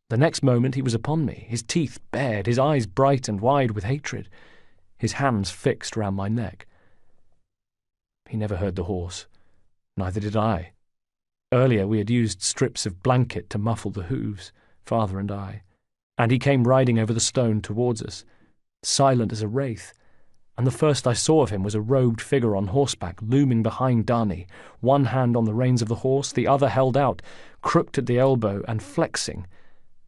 The next moment he was upon me, his teeth bared, his eyes bright and wide with hatred, his hands fixed round my neck. He never heard the horse. Neither did I. Earlier we had used strips of blanket to muffle the hooves, father and I, and he came riding over the stone towards us, silent as a wraith, and the first I saw of him was a robed figure on horseback looming behind Dani, one hand on the reins of the horse, the other held out, crooked at the elbow and flexing,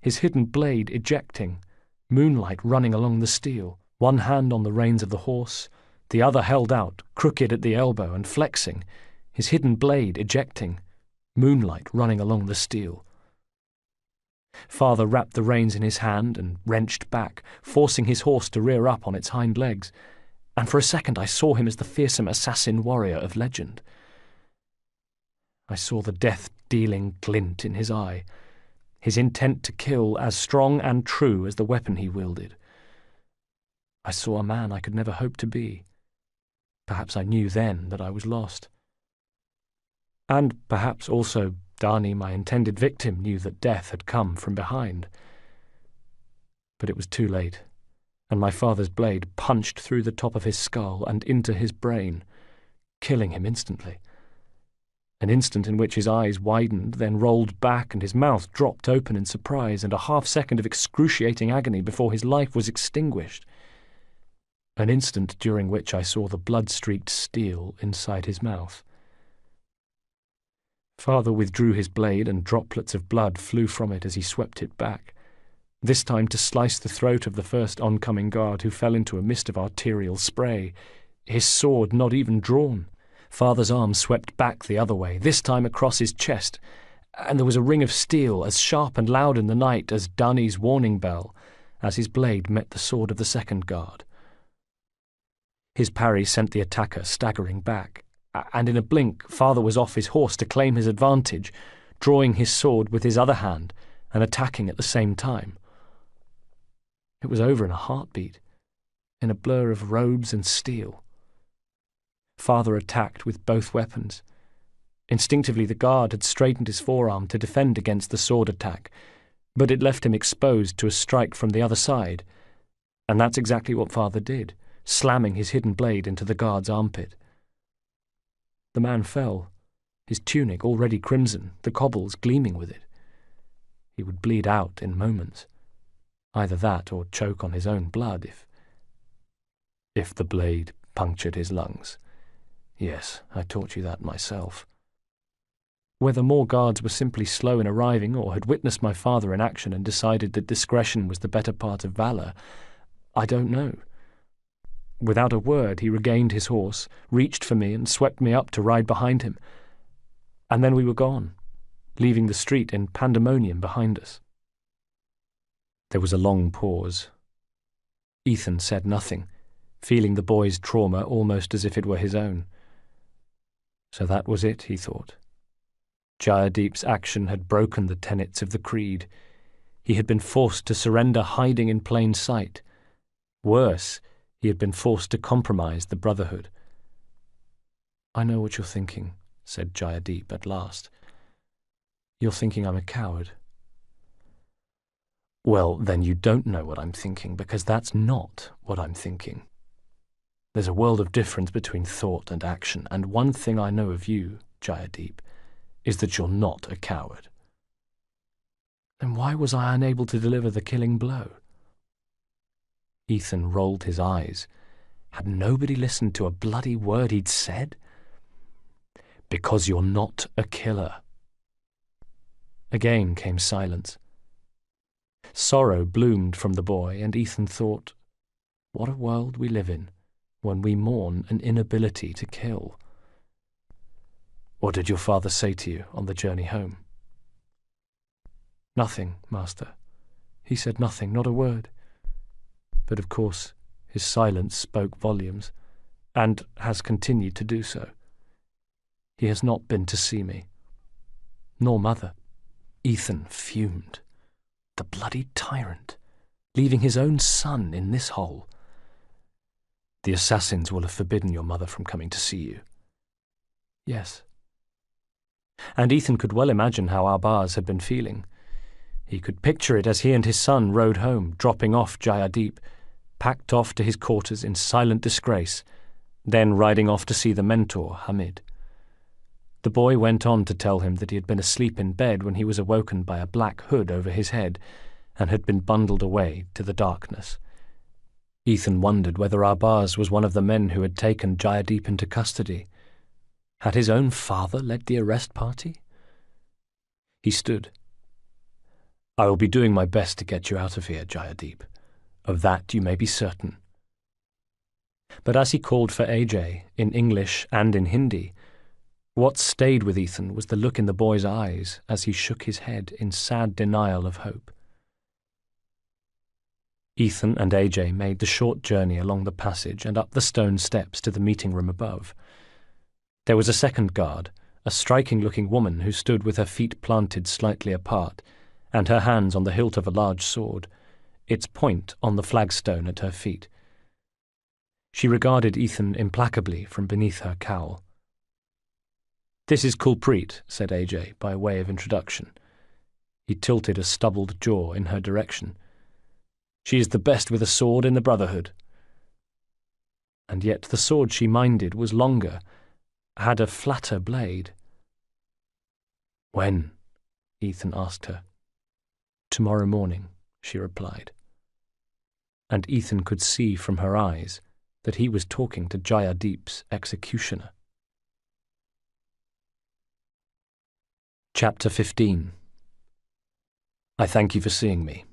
his hidden blade ejecting, moonlight running along the steel, one hand on the reins of the horse, the other held out, crooked at the elbow and flexing, his hidden blade ejecting, moonlight running along the steel. Father wrapped the reins in his hand and wrenched back, forcing his horse to rear up on its hind legs, and for a second I saw him as the fearsome assassin warrior of legend. I saw the death-dealing glint in his eye, his intent to kill as strong and true as the weapon he wielded. I saw a man I could never hope to be. Perhaps I knew then that I was lost. And perhaps also Dani, my intended victim, knew that death had come from behind. But it was too late, and my father's blade punched through the top of his skull and into his brain, killing him instantly. An instant in which his eyes widened, then rolled back, and his mouth dropped open in surprise, and a half-second of excruciating agony before his life was extinguished. An instant during which I saw the blood-streaked steel inside his mouth. Father withdrew his blade, and droplets of blood flew from it as he swept it back, this time to slice the throat of the first oncoming guard, who fell into a mist of arterial spray, his sword not even drawn. Father's arm swept back the other way, this time across his chest, and there was a ring of steel as sharp and loud in the night as Dani's warning bell, as his blade met the sword of the second guard. His parry sent the attacker staggering back, and in a blink Father was off his horse to claim his advantage, drawing his sword with his other hand and attacking at the same time. It was over in a heartbeat, in a blur of robes and steel. Father attacked with both weapons. Instinctively the guard had straightened his forearm to defend against the sword attack, but it left him exposed to a strike from the other side, and that's exactly what Father did, slamming his hidden blade into the guard's armpit. The man fell, his tunic already crimson, the cobbles gleaming with it. He would bleed out in moments. Either that or choke on his own blood if the blade punctured his lungs. Yes, I taught you that myself. Whether more guards were simply slow in arriving or had witnessed my father in action and decided that discretion was the better part of valour, I don't know. Without a word he regained his horse, reached for me and swept me up to ride behind him. And then we were gone, leaving the street in pandemonium behind us. There was a long pause. Ethan said nothing, feeling the boy's trauma almost as if it were his own. So that was it, he thought. Jayadeep's action had broken the tenets of the creed. He had been forced to surrender hiding in plain sight. Worse, he had been forced to compromise the Brotherhood. "I know what you're thinking," said Jayadeep at last. "You're thinking I'm a coward." "Well, then you don't know what I'm thinking, because that's not what I'm thinking. There's a world of difference between thought and action, and one thing I know of you, Jayadeep, is that you're not a coward." "Then why was I unable to deliver the killing blow?" Ethan rolled his eyes. Had nobody listened to a bloody word he'd said? "Because you're not a killer." Again came silence. Sorrow bloomed from the boy, and Ethan thought, what a world we live in, when we mourn an inability to kill. "What did your father say to you on the journey home?" "Nothing, Master. He said nothing, not a word. But of course his silence spoke volumes, and has continued to do so. He has not been to see me. Nor Mother." Ethan fumed. The bloody tyrant, leaving his own son in this hole. "The assassins will have forbidden your mother from coming to see you." "Yes." And Ethan could well imagine how Arbaz had been feeling. He could picture it as he and his son rode home, dropping off Jayadeep, packed off to his quarters in silent disgrace, then riding off to see the mentor, Hamid. The boy went on to tell him that he had been asleep in bed when he was awoken by a black hood over his head and had been bundled away to the darkness. Ethan wondered whether Arbaz was one of the men who had taken Jayadeep into custody. Had his own father led the arrest party? He stood. "I will be doing my best to get you out of here, Jayadeep. Of that you may be certain." But as he called for AJ, in English and in Hindi, what stayed with Ethan was the look in the boy's eyes as he shook his head in sad denial of hope. Ethan and AJ made the short journey along the passage and up the stone steps to the meeting room above. There was a second guard, a striking-looking woman who stood with her feet planted slightly apart, and her hands on the hilt of a large sword, its point on the flagstone at her feet. She regarded Ethan implacably from beneath her cowl. "This is Kulpreet," said AJ, by way of introduction. He tilted a stubbled jaw in her direction. "She is the best with a sword in the Brotherhood." And yet the sword she minded was longer, had a flatter blade. "When?" Ethan asked her. "Tomorrow morning," she replied. And Ethan could see from her eyes that he was talking to Jayadeep's executioner. Chapter 15. I thank you for seeing me.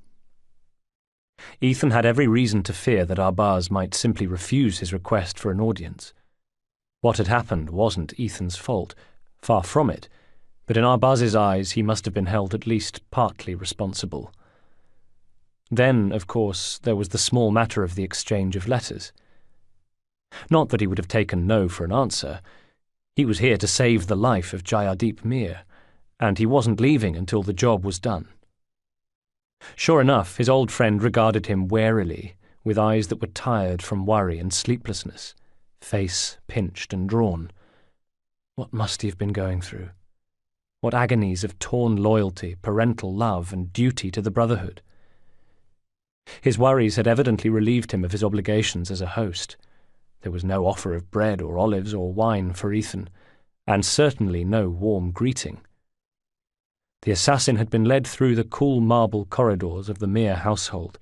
Ethan had every reason to fear that Arbaz might simply refuse his request for an audience. What had happened wasn't Ethan's fault, far from it, but in Arbaz's eyes he must have been held at least partly responsible. Then, of course, there was the small matter of the exchange of letters. Not that he would have taken no for an answer. He was here to save the life of Jayadeep Mir, and he wasn't leaving until the job was done. Sure enough, his old friend regarded him warily, with eyes that were tired from worry and sleeplessness, face pinched and drawn. What must he have been going through? What agonies of torn loyalty, parental love, and duty to the Brotherhood? His worries had evidently relieved him of his obligations as a host. There was no offer of bread or olives or wine for Ethan, and certainly no warm greeting. The assassin had been led through the cool marble corridors of the Mir household,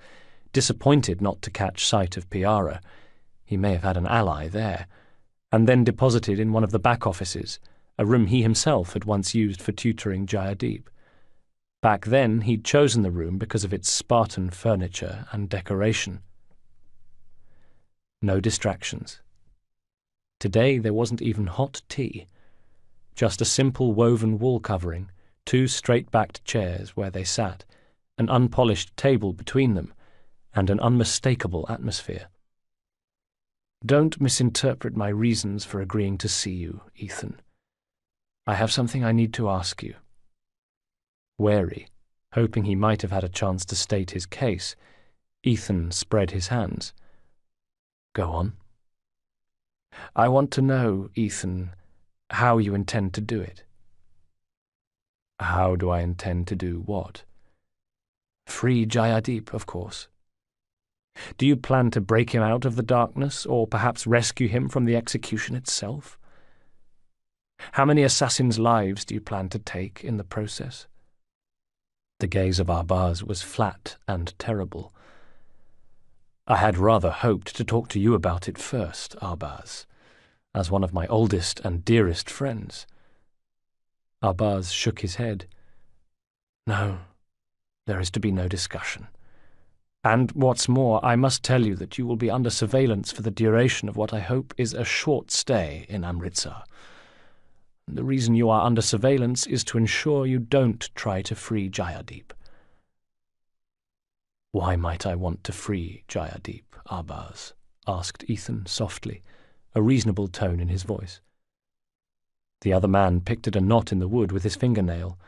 disappointed not to catch sight of Piara — he may have had an ally there — and then deposited in one of the back offices, a room he himself had once used for tutoring Jayadeep. Back then he'd chosen the room because of its Spartan furniture and decoration. No distractions. Today there wasn't even hot tea, just a simple woven wall covering, 2 straight-backed chairs where they sat, an unpolished table between them, and an unmistakable atmosphere. "Don't misinterpret my reasons for agreeing to see you, Ethan. I have something I need to ask you." Wary, hoping he might have had a chance to state his case, Ethan spread his hands. "Go on." "I want to know, Ethan, how you intend to do it." "How do I intend to do what?" "Free Jayadeep, of course." "Do you plan to break him out of the darkness, or perhaps rescue him from the execution itself? How many assassins' lives do you plan to take in the process?" The gaze of Arbaz was flat and terrible. "I had rather hoped to talk to you about it first, Arbaz, as one of my oldest and dearest friends." Arbaz shook his head. "No, there is to be no discussion. And what's more, I must tell you that you will be under surveillance for the duration of what I hope is a short stay in Amritsar. The reason you are under surveillance is to ensure you don't try to free Jayadeep." "Why might I want to free Jayadeep, Arbaz?" asked Ethan softly, a reasonable tone in his voice. The other man picked at a knot in the wood with his fingernail,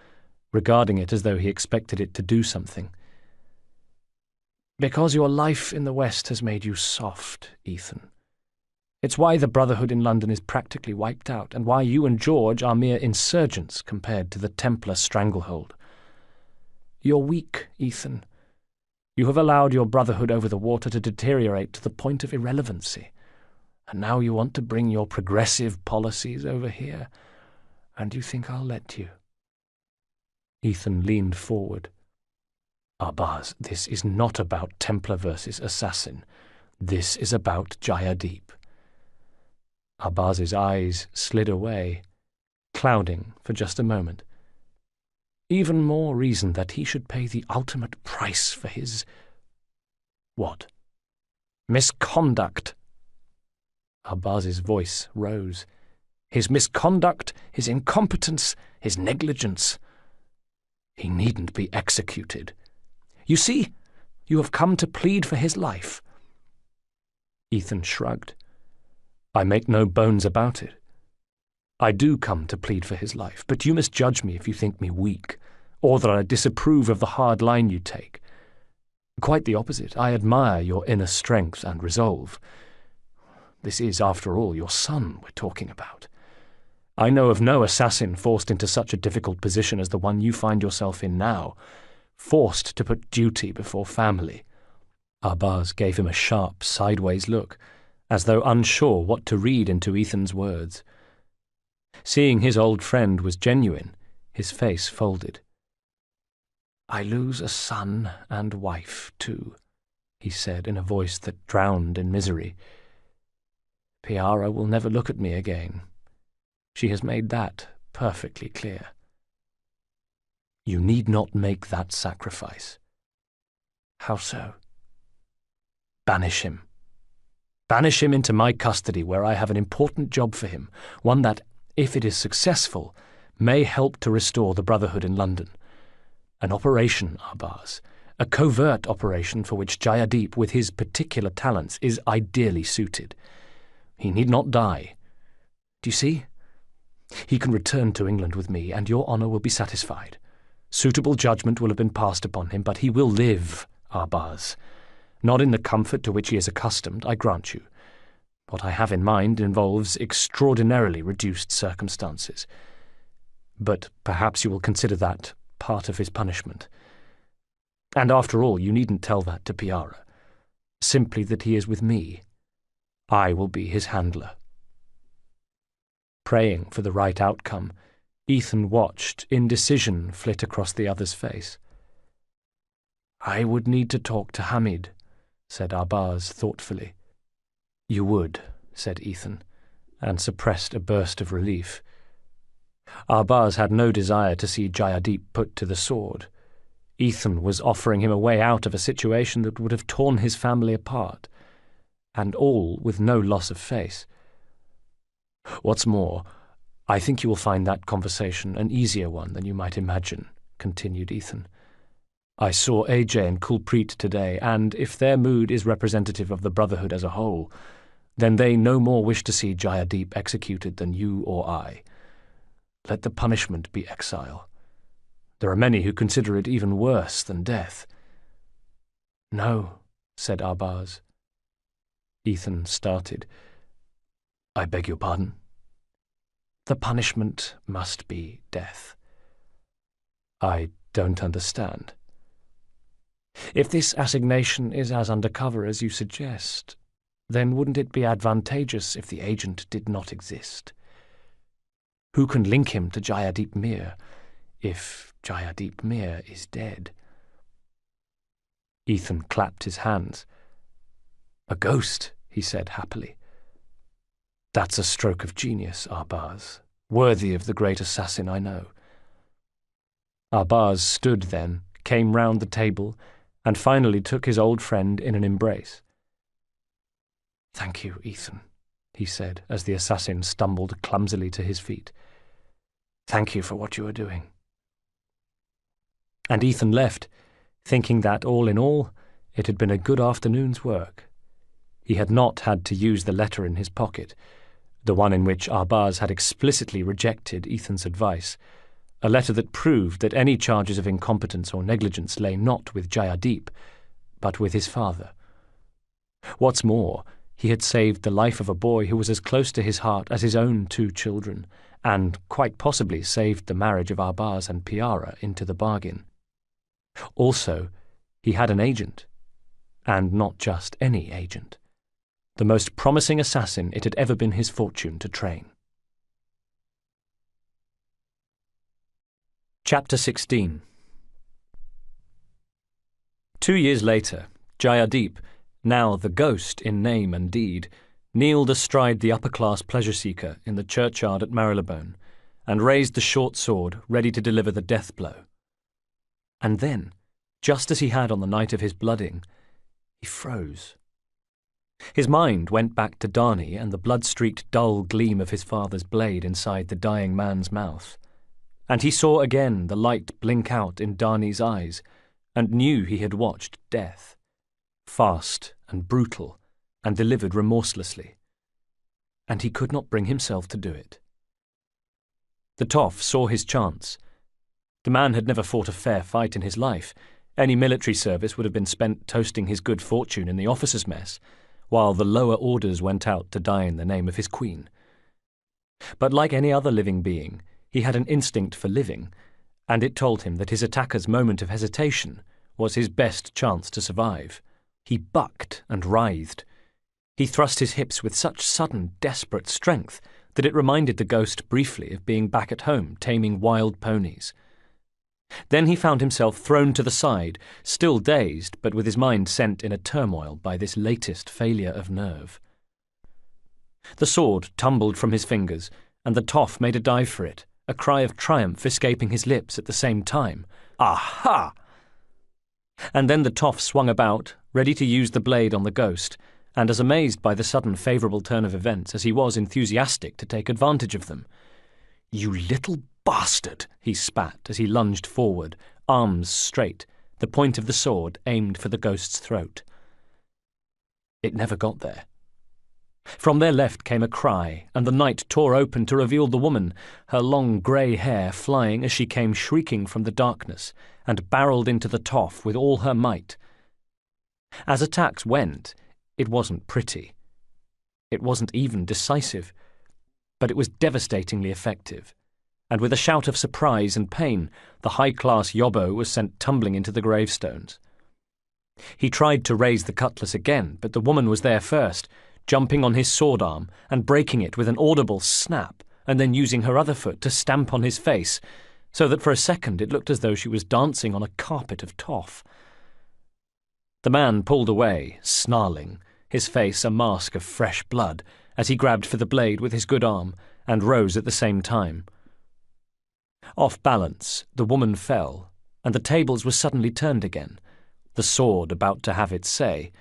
regarding it as though he expected it to do something. "Because your life in the West has made you soft, Ethan. It's why the Brotherhood in London is practically wiped out, and why you and George are mere insurgents compared to the Templar stranglehold. You're weak, Ethan. You have allowed your Brotherhood over the water to deteriorate to the point of irrelevancy, and now you want to bring your progressive policies over here, and you think I'll let you?" Ethan leaned forward. "Arbaz, this is not about Templar versus Assassin. This is about Jayadeep." Arbaz's eyes slid away, clouding for just a moment. "Even more reason that he should pay the ultimate price for his—" "What?" "Misconduct." Arbaz's voice rose. "His misconduct, his incompetence, his negligence. He needn't be executed. You see, you have come to plead for his life." Ethan shrugged. "I make no bones about it. I do come to plead for his life, but you misjudge me if you think me weak, or that I disapprove of the hard line you take. Quite the opposite. I admire your inner strength and resolve. This is, after all, your son we're talking about. I know of no assassin forced into such a difficult position as the one you find yourself in now, forced to put duty before family." Arbaz gave him a sharp, sideways look, as though unsure what to read into Ethan's words. Seeing his old friend was genuine, his face folded. "I lose a son and wife, too," he said in a voice that drowned in misery. "Piara will never look at me again. She has made that perfectly clear." "You need not make that sacrifice." "How so?" "Banish him. Banish him into my custody, where I have an important job for him, one that, if it is successful, may help to restore the Brotherhood in London. An operation, Arbaz, a covert operation for which Jayadeep, with his particular talents, is ideally suited. He need not die. Do you see? He can return to England with me, and your honour will be satisfied. Suitable judgment will have been passed upon him, but he will live, Arbaz. Not in the comfort to which he is accustomed, I grant you. What I have in mind involves extraordinarily reduced circumstances. But perhaps you will consider that part of his punishment. And after all, you needn't tell that to Piara. Simply that he is with me. I will be his handler." Praying for the right outcome, Ethan watched indecision flit across the other's face. "I would need to talk to Hamid," said Arbaz thoughtfully. "You would," said Ethan, and suppressed a burst of relief. Arbaz had no desire to see Jayadeep put to the sword. Ethan was offering him a way out of a situation that would have torn his family apart, and all with no loss of face. "What's more, I think you will find that conversation an easier one than you might imagine," continued Ethan. I saw AJ and Kulpreet today, and if their mood is representative of the Brotherhood as a whole, then they no more wish to see Jayadeep executed than you or I. Let the punishment be exile. There are many who consider it even worse than death. No, said Arbaz. Ethan started. I beg your pardon? The punishment must be death. I don't understand. If this assignation is as undercover as you suggest, then wouldn't it be advantageous if the agent did not exist? Who can link him to Jayadeep Mir if Jayadeep Mir is dead? Ethan clapped his hands. A ghost, he said happily. That's a stroke of genius, Arbaz, worthy of the great assassin I know. Arbaz stood then, came round the table, and finally took his old friend in an embrace. Thank you, Ethan, he said, as the assassin stumbled clumsily to his feet. Thank you for what you are doing. And Ethan left, thinking that, all in all, it had been a good afternoon's work. He had not had to use the letter in his pocket, the one in which Arbaz had explicitly rejected Ethan's advice, a letter that proved that any charges of incompetence or negligence lay not with Jayadeep, but with his father. What's more, he had saved the life of a boy who was as close to his heart as his own 2 children, and quite possibly saved the marriage of Arbaz and Piara into the bargain. Also, he had an agent, and not just any agent, the most promising assassin it had ever been his fortune to train. Chapter 16. 2 years later, Jayadeep, now the ghost in name and deed, kneeled astride the upper-class pleasure-seeker in the churchyard at Marylebone, and raised the short sword ready to deliver the death blow. And then, just as he had on the night of his blooding, he froze. His mind went back to Dani and the blood-streaked dull gleam of his father's blade inside the dying man's mouth, and he saw again the light blink out in Dani's eyes, and knew he had watched death, fast and brutal, and delivered remorselessly, and he could not bring himself to do it. The Toff saw his chance. The man had never fought a fair fight in his life. Any military service would have been spent toasting his good fortune in the officers' mess, while the lower orders went out to die in the name of his queen. But like any other living being, he had an instinct for living, and it told him that his attacker's moment of hesitation was his best chance to survive. He bucked and writhed. He thrust his hips with such sudden, desperate strength that it reminded the ghost briefly of being back at home taming wild ponies. Then he found himself thrown to the side, still dazed, but with his mind sent in a turmoil by this latest failure of nerve. The sword tumbled from his fingers, and the Toff made a dive for it, a cry of triumph escaping his lips at the same time. Aha! And then the Toff swung about, ready to use the blade on the ghost, and as amazed by the sudden favourable turn of events as he was enthusiastic to take advantage of them. You little bastard, he spat as he lunged forward, arms straight, the point of the sword aimed for the ghost's throat. It never got there. From their left came a cry, and the night tore open to reveal the woman, her long grey hair flying as she came shrieking from the darkness, and barrelled into the Toff with all her might. As attacks went, it wasn't pretty. It wasn't even decisive, but it was devastatingly effective, and with a shout of surprise and pain, the high-class yobbo was sent tumbling into the gravestones. He tried to raise the cutlass again, but the woman was there first, jumping on his sword arm and breaking it with an audible snap, and then using her other foot to stamp on his face, so that for a second it looked as though she was dancing on a carpet of toff. The man pulled away, snarling, his face a mask of fresh blood, as he grabbed for the blade with his good arm, and rose at the same time. Off balance, the woman fell, and the tables were suddenly turned again, the sword about to have its say.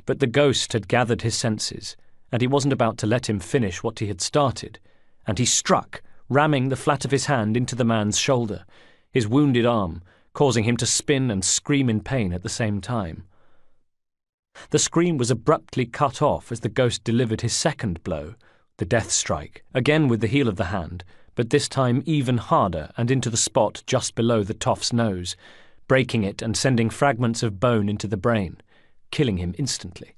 But the ghost had gathered his senses, and he wasn't about to let him finish what he had started, and he struck, ramming the flat of his hand into the man's shoulder, his wounded arm, causing him to spin and scream in pain at the same time. The scream was abruptly cut off as the ghost delivered his second blow, the death strike, again with the heel of the hand, but this time even harder and into the spot just below the toff's nose, breaking it and sending fragments of bone into the brain, killing him instantly.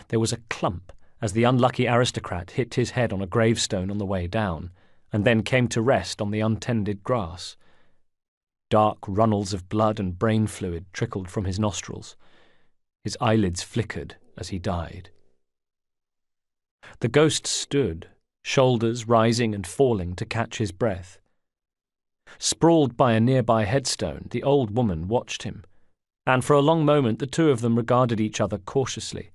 There was a clump as the unlucky aristocrat hit his head on a gravestone on the way down, and then came to rest on the untended grass. Dark runnels of blood and brain fluid trickled from his nostrils. His eyelids flickered as he died. The ghost stood, shoulders rising and falling to catch his breath. Sprawled by a nearby headstone, the old woman watched him, and for a long moment the two of them regarded each other cautiously.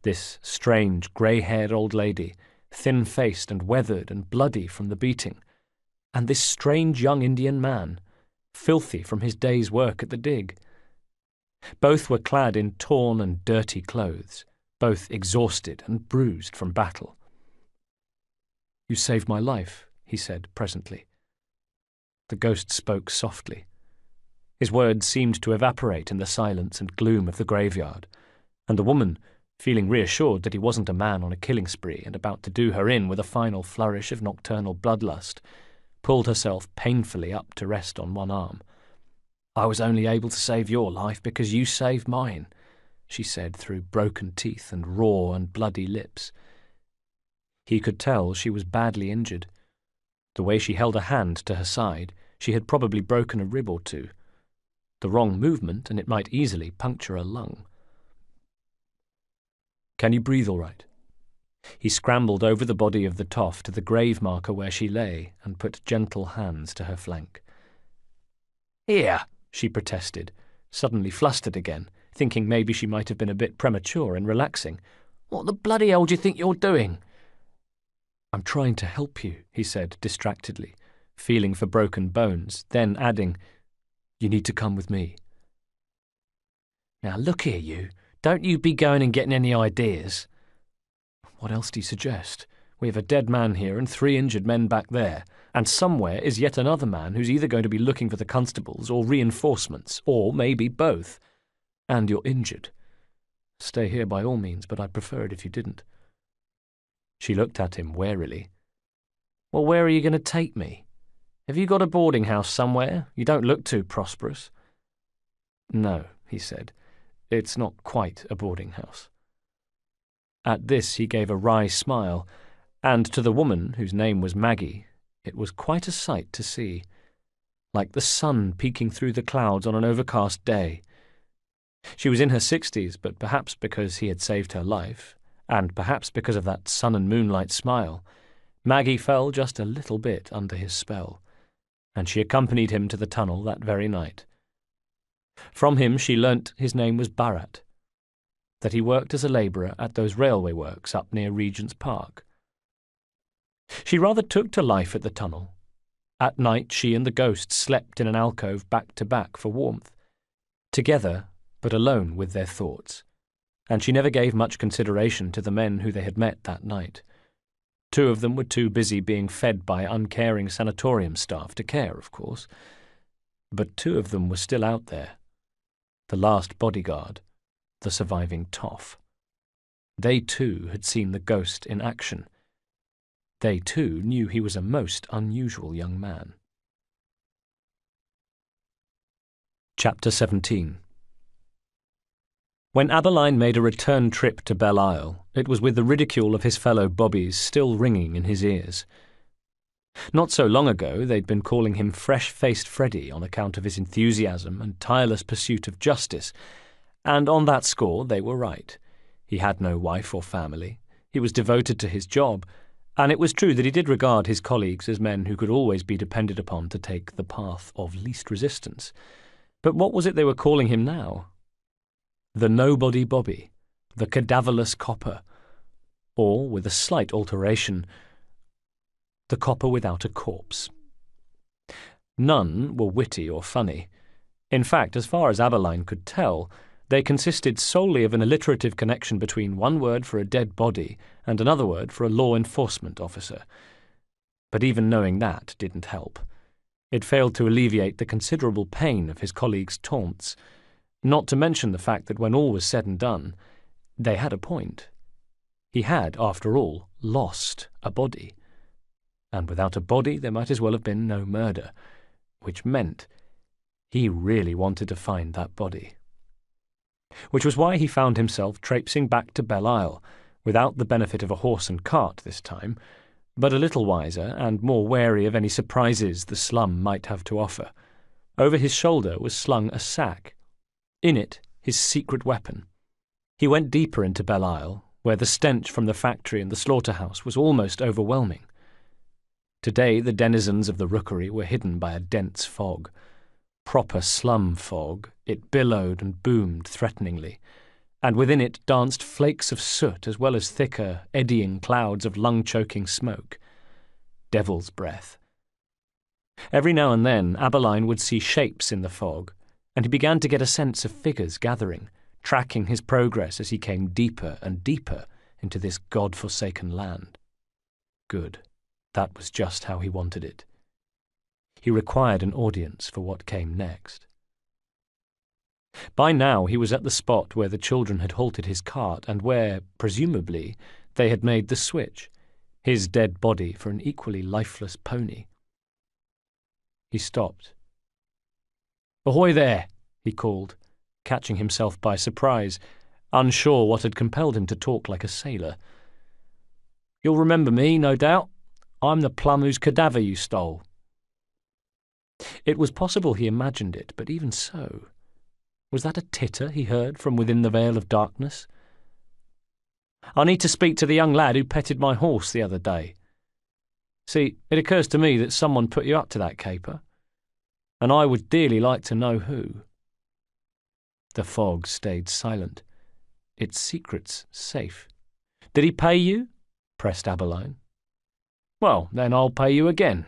This strange, grey-haired old lady, thin-faced and weathered and bloody from the beating, and this strange young Indian man, filthy from his day's work at the dig. Both were clad in torn and dirty clothes, both exhausted and bruised from battle. "You saved my life," he said presently. The ghost spoke softly. His words seemed to evaporate in the silence and gloom of the graveyard, and the woman, feeling reassured that he wasn't a man on a killing spree and about to do her in with a final flourish of nocturnal bloodlust, pulled herself painfully up to rest on one arm. "I was only able to save your life because you saved mine," she said through broken teeth and raw and bloody lips. He could tell she was badly injured. The way she held a hand to her side, she had probably broken a rib or two. The wrong movement, and it might easily puncture a lung. "Can you breathe all right?" He scrambled over the body of the toff to the grave marker where she lay and put gentle hands to her flank. "Here," she protested, suddenly flustered again, thinking maybe she might have been a bit premature in relaxing. "What the bloody hell do you think you're doing?" "I'm trying to help you," he said distractedly, feeling for broken bones, then adding, "You need to come with me." "Now look here, you. Don't you be going and getting any ideas." "What else do you suggest? We have a dead man here and 3 injured men back there, and somewhere is yet another man who's either going to be looking for the constables or reinforcements, or maybe both. And you're injured. Stay here by all means, but I'd prefer it if you didn't." She looked at him warily. "Well, where are you going to take me? Have you got a boarding house somewhere? You don't look too prosperous." "No," he said. "It's not quite a boarding house." At this he gave a wry smile, and to the woman, whose name was Maggie, it was quite a sight to see. Like the sun peeking through the clouds on an overcast day. She was in her 60s, but perhaps because he had saved her life, and perhaps because of that sun and moonlight smile, Maggie fell just a little bit under his spell, and she accompanied him to the tunnel that very night. From him she learnt his name was Bharat, that he worked as a labourer at those railway works up near Regent's Park. She rather took to life at the tunnel. At night she and the ghost slept in an alcove back to back for warmth, together but alone with their thoughts, and she never gave much consideration to the men who they had met that night. 2 of them were too busy being fed by uncaring sanatorium staff to care, of course, but 2 of them were still out there. The last bodyguard, the surviving toff. They too had seen the ghost in action. They too knew he was a most unusual young man. Chapter 17. When Aberline made a return trip to Belle Isle, it was with the ridicule of his fellow bobbies still ringing in his ears. Not so long ago they'd been calling him Fresh-Faced Freddy on account of his enthusiasm and tireless pursuit of justice, and on that score they were right. He had no wife or family, he was devoted to his job, and it was true that he did regard his colleagues as men who could always be depended upon to take the path of least resistance. But what was it they were calling him now? The Nobody Bobby, the Cadaverless Copper, or, with a slight alteration, the Copper Without a Corpse. None were witty or funny. In fact, as far as Aberline could tell, they consisted solely of an alliterative connection between one word for a dead body and another word for a law enforcement officer. But even knowing that didn't help. It failed to alleviate the considerable pain of his colleagues' taunts, not to mention the fact that when all was said and done, they had a point. He had, after all, lost a body. And without a body there might as well have been no murder, which meant he really wanted to find that body. Which was why he found himself traipsing back to Belle Isle, without the benefit of a horse and cart this time, but a little wiser and more wary of any surprises the slum might have to offer. Over his shoulder was slung a sack. In it, his secret weapon. He went deeper into Belle Isle, where the stench from the factory and the slaughterhouse was almost overwhelming. Today the denizens of the rookery were hidden by a dense fog. Proper slum fog, it billowed and boomed threateningly, and within it danced flakes of soot as well as thicker, eddying clouds of lung-choking smoke. Devil's breath. Every now and then Aberline would see shapes in the fog, and he began to get a sense of figures gathering, tracking his progress as he came deeper and deeper into this God-forsaken land. Good. That was just how he wanted it. He required an audience for what came next. By now he was at the spot where the children had halted his cart and where, presumably, they had made the switch, his dead body for an equally lifeless pony. He stopped. "Ahoy there!" he called, catching himself by surprise, unsure what had compelled him to talk like a sailor. "You'll remember me, no doubt. I'm the plum whose cadaver you stole." It was possible he imagined it, but even so, was that a titter he heard from within the veil of darkness? "I need to speak to the young lad who petted my horse the other day. See, it occurs to me that someone put you up to that caper, and I would dearly like to know who." The fog stayed silent, its secrets safe. "Did he pay you?" pressed Aberline. "Well, then I'll pay you again."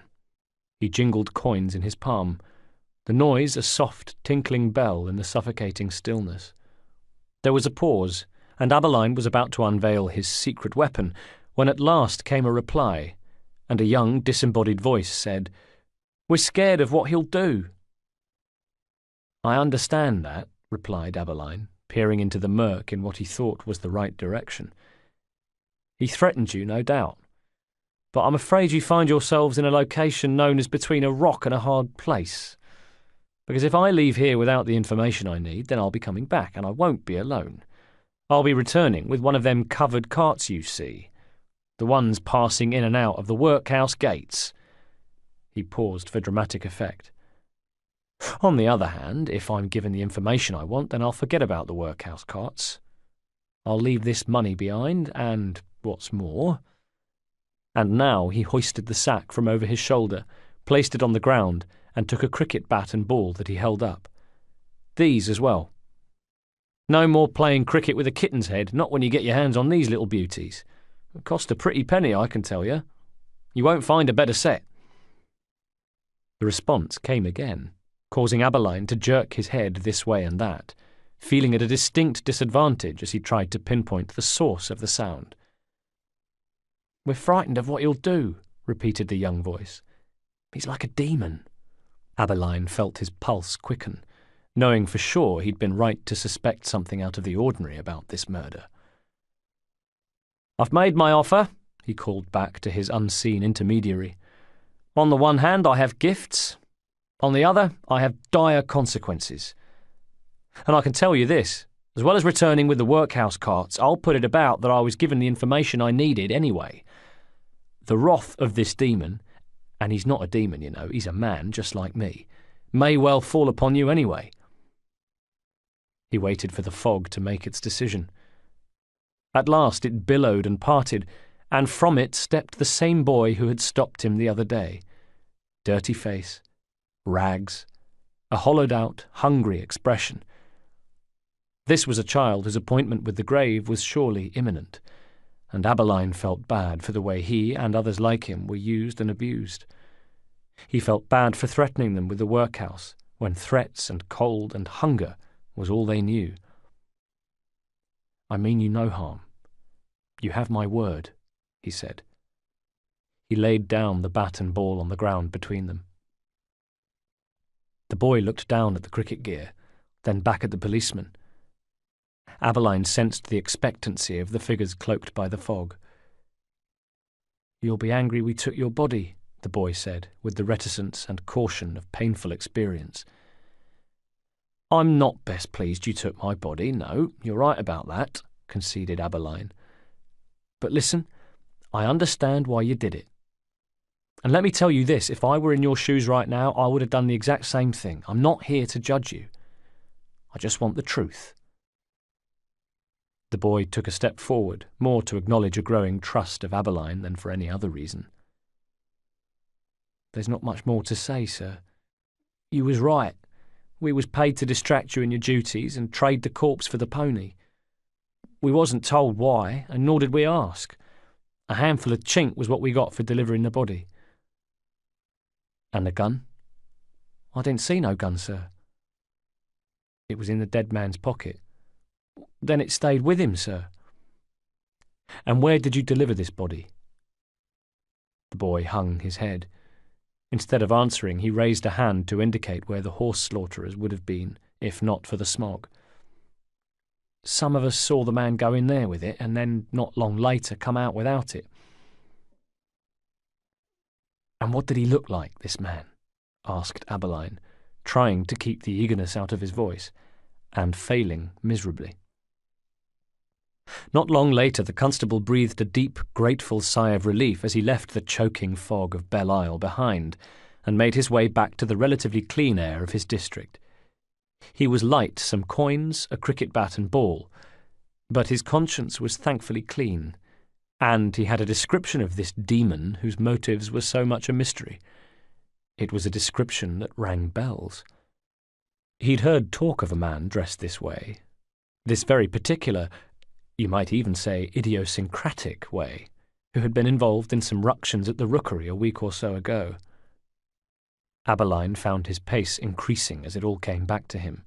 He jingled coins in his palm, the noise a soft, tinkling bell in the suffocating stillness. There was a pause, and Aberline was about to unveil his secret weapon, when at last came a reply, and a young, disembodied voice said, "We're scared of what he'll do." "I understand that," replied Aberline, peering into the murk in what he thought was the right direction. "He threatened you, no doubt. But I'm afraid you find yourselves in a location known as between a rock and a hard place. Because if I leave here without the information I need, then I'll be coming back, and I won't be alone. I'll be returning with one of them covered carts you see, the ones passing in and out of the workhouse gates." He paused for dramatic effect. "On the other hand, if I'm given the information I want, then I'll forget about the workhouse carts. I'll leave this money behind, and, what's more—" And now he hoisted the sack from over his shoulder, placed it on the ground, and took a cricket bat and ball that he held up. "These as well. No more playing cricket with a kitten's head, not when you get your hands on these little beauties. It cost a pretty penny, I can tell you. You won't find a better set." The response came again, causing Aberline to jerk his head this way and that, feeling at a distinct disadvantage as he tried to pinpoint the source of the sound. "We're frightened of what he'll do," repeated the young voice. "He's like a demon." Aberline felt his pulse quicken, knowing for sure he'd been right to suspect something out of the ordinary about this murder. "I've made my offer," he called back to his unseen intermediary. "On the one hand, I have gifts. On the other, I have dire consequences. And I can tell you this, as well as returning with the workhouse carts, I'll put it about that I was given the information I needed anyway. The wrath of this demon, and he's not a demon, you know, he's a man just like me, may well fall upon you anyway." He waited for the fog to make its decision. At last it billowed and parted, and from it stepped the same boy who had stopped him the other day. Dirty face, rags, a hollowed-out, hungry expression. This was a child whose appointment with the grave was surely imminent, and Aberline felt bad for the way he and others like him were used and abused. He felt bad for threatening them with the workhouse, when threats and cold and hunger was all they knew. "I mean you no harm. You have my word," he said. He laid down the bat and ball on the ground between them. The boy looked down at the cricket gear, then back at the policeman. Abeline sensed the expectancy of the figures cloaked by the fog. "You'll be angry we took your body," the boy said, with the reticence and caution of painful experience. "I'm not best pleased you took my body, no, you're right about that," conceded Abeline. "But listen, I understand why you did it. And let me tell you this, if I were in your shoes right now, I would have done the exact same thing. I'm not here to judge you. I just want the truth." The boy took a step forward, more to acknowledge a growing trust of Abeline than for any other reason. "There's not much more to say, sir. You was right. We was paid to distract you in your duties and trade the corpse for the pony. We wasn't told why, and nor did we ask. A handful of chink was what we got for delivering the body." "And the gun?" "I didn't see no gun, sir." "It was in the dead man's pocket." "Then it stayed with him, sir." "And where did you deliver this body?" The boy hung his head. Instead of answering, he raised a hand to indicate where the horse slaughterers would have been, if not for the smog. "Some of us saw the man go in there with it, and then, not long later, come out without it." "And what did he look like, this man?" asked Abeline, trying to keep the eagerness out of his voice, and failing miserably. Not long later, the constable breathed a deep, grateful sigh of relief as he left the choking fog of Belle Isle behind and made his way back to the relatively clean air of his district. He was light some coins, a cricket bat and ball, but his conscience was thankfully clean, and he had a description of this demon whose motives were so much a mystery. It was a description that rang bells. He'd heard talk of a man dressed this way, this very particular, you might even say idiosyncratic way, who had been involved in some ructions at the rookery a week or so ago. Abeline found his pace increasing as it all came back to him.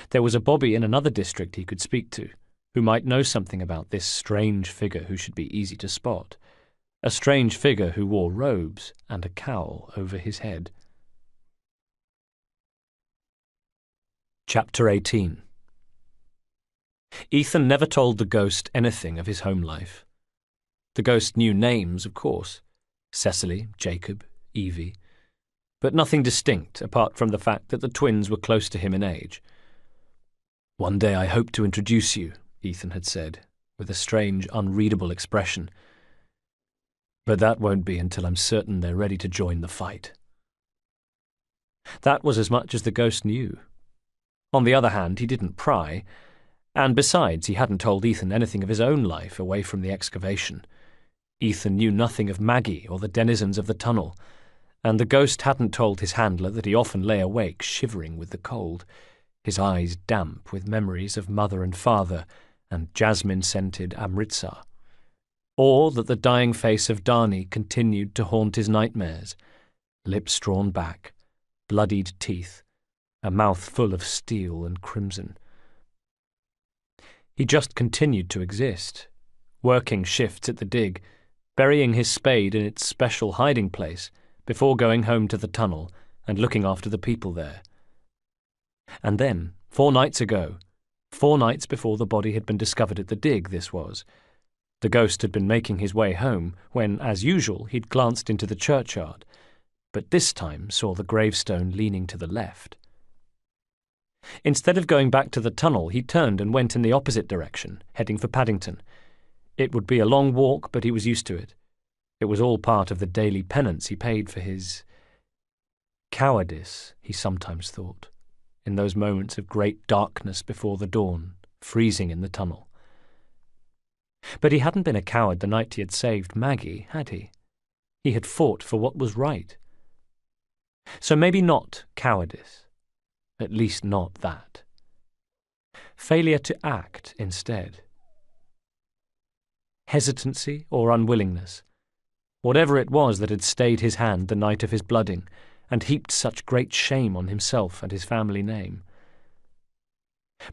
There was a bobby in another district he could speak to, who might know something about this strange figure who should be easy to spot, a strange figure who wore robes and a cowl over his head. Chapter 18. Ethan never told the ghost anything of his home life. The ghost knew names, of course, Cecily, Jacob, Evie, but nothing distinct apart from the fact that the twins were close to him in age. "One day I hope to introduce you," Ethan had said, with a strange, unreadable expression. "But that won't be until I'm certain they're ready to join the fight." That was as much as the ghost knew. On the other hand, he didn't pry, and besides, he hadn't told Ethan anything of his own life away from the excavation. Ethan knew nothing of Maggie or the denizens of the tunnel, and the ghost hadn't told his handler that he often lay awake shivering with the cold, his eyes damp with memories of mother and father and jasmine-scented Amritsar, or that the dying face of Dani continued to haunt his nightmares, lips drawn back, bloodied teeth, a mouth full of steel and crimson. He just continued to exist, working shifts at the dig, burying his spade in its special hiding place before going home to the tunnel and looking after the people there. And then, 4 nights ago, 4 nights before the body had been discovered at the dig, this was, the ghost had been making his way home when, as usual, he'd glanced into the churchyard, but this time saw the gravestone leaning to the left. Instead of going back to the tunnel, he turned and went in the opposite direction, heading for Paddington. It would be a long walk, but he was used to it. It was all part of the daily penance he paid for his cowardice, he sometimes thought, in those moments of great darkness before the dawn, freezing in the tunnel. But he hadn't been a coward the night he had saved Maggie, had he? He had fought for what was right. So maybe not cowardice. At least not that. Failure to act instead. Hesitancy or unwillingness. Whatever it was that had stayed his hand the night of his blooding and heaped such great shame on himself and his family name.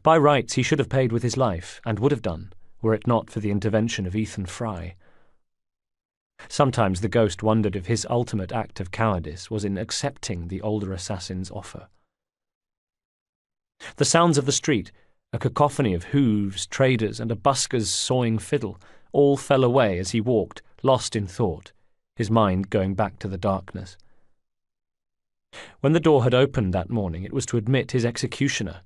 By rights he should have paid with his life, and would have done, were it not for the intervention of Ethan Fry. Sometimes the ghost wondered if his ultimate act of cowardice was in accepting the older assassin's offer. The sounds of the street, a cacophony of hooves, traders, and a busker's sawing fiddle, all fell away as he walked, lost in thought, his mind going back to the darkness. When the door had opened that morning, it was to admit his executioner,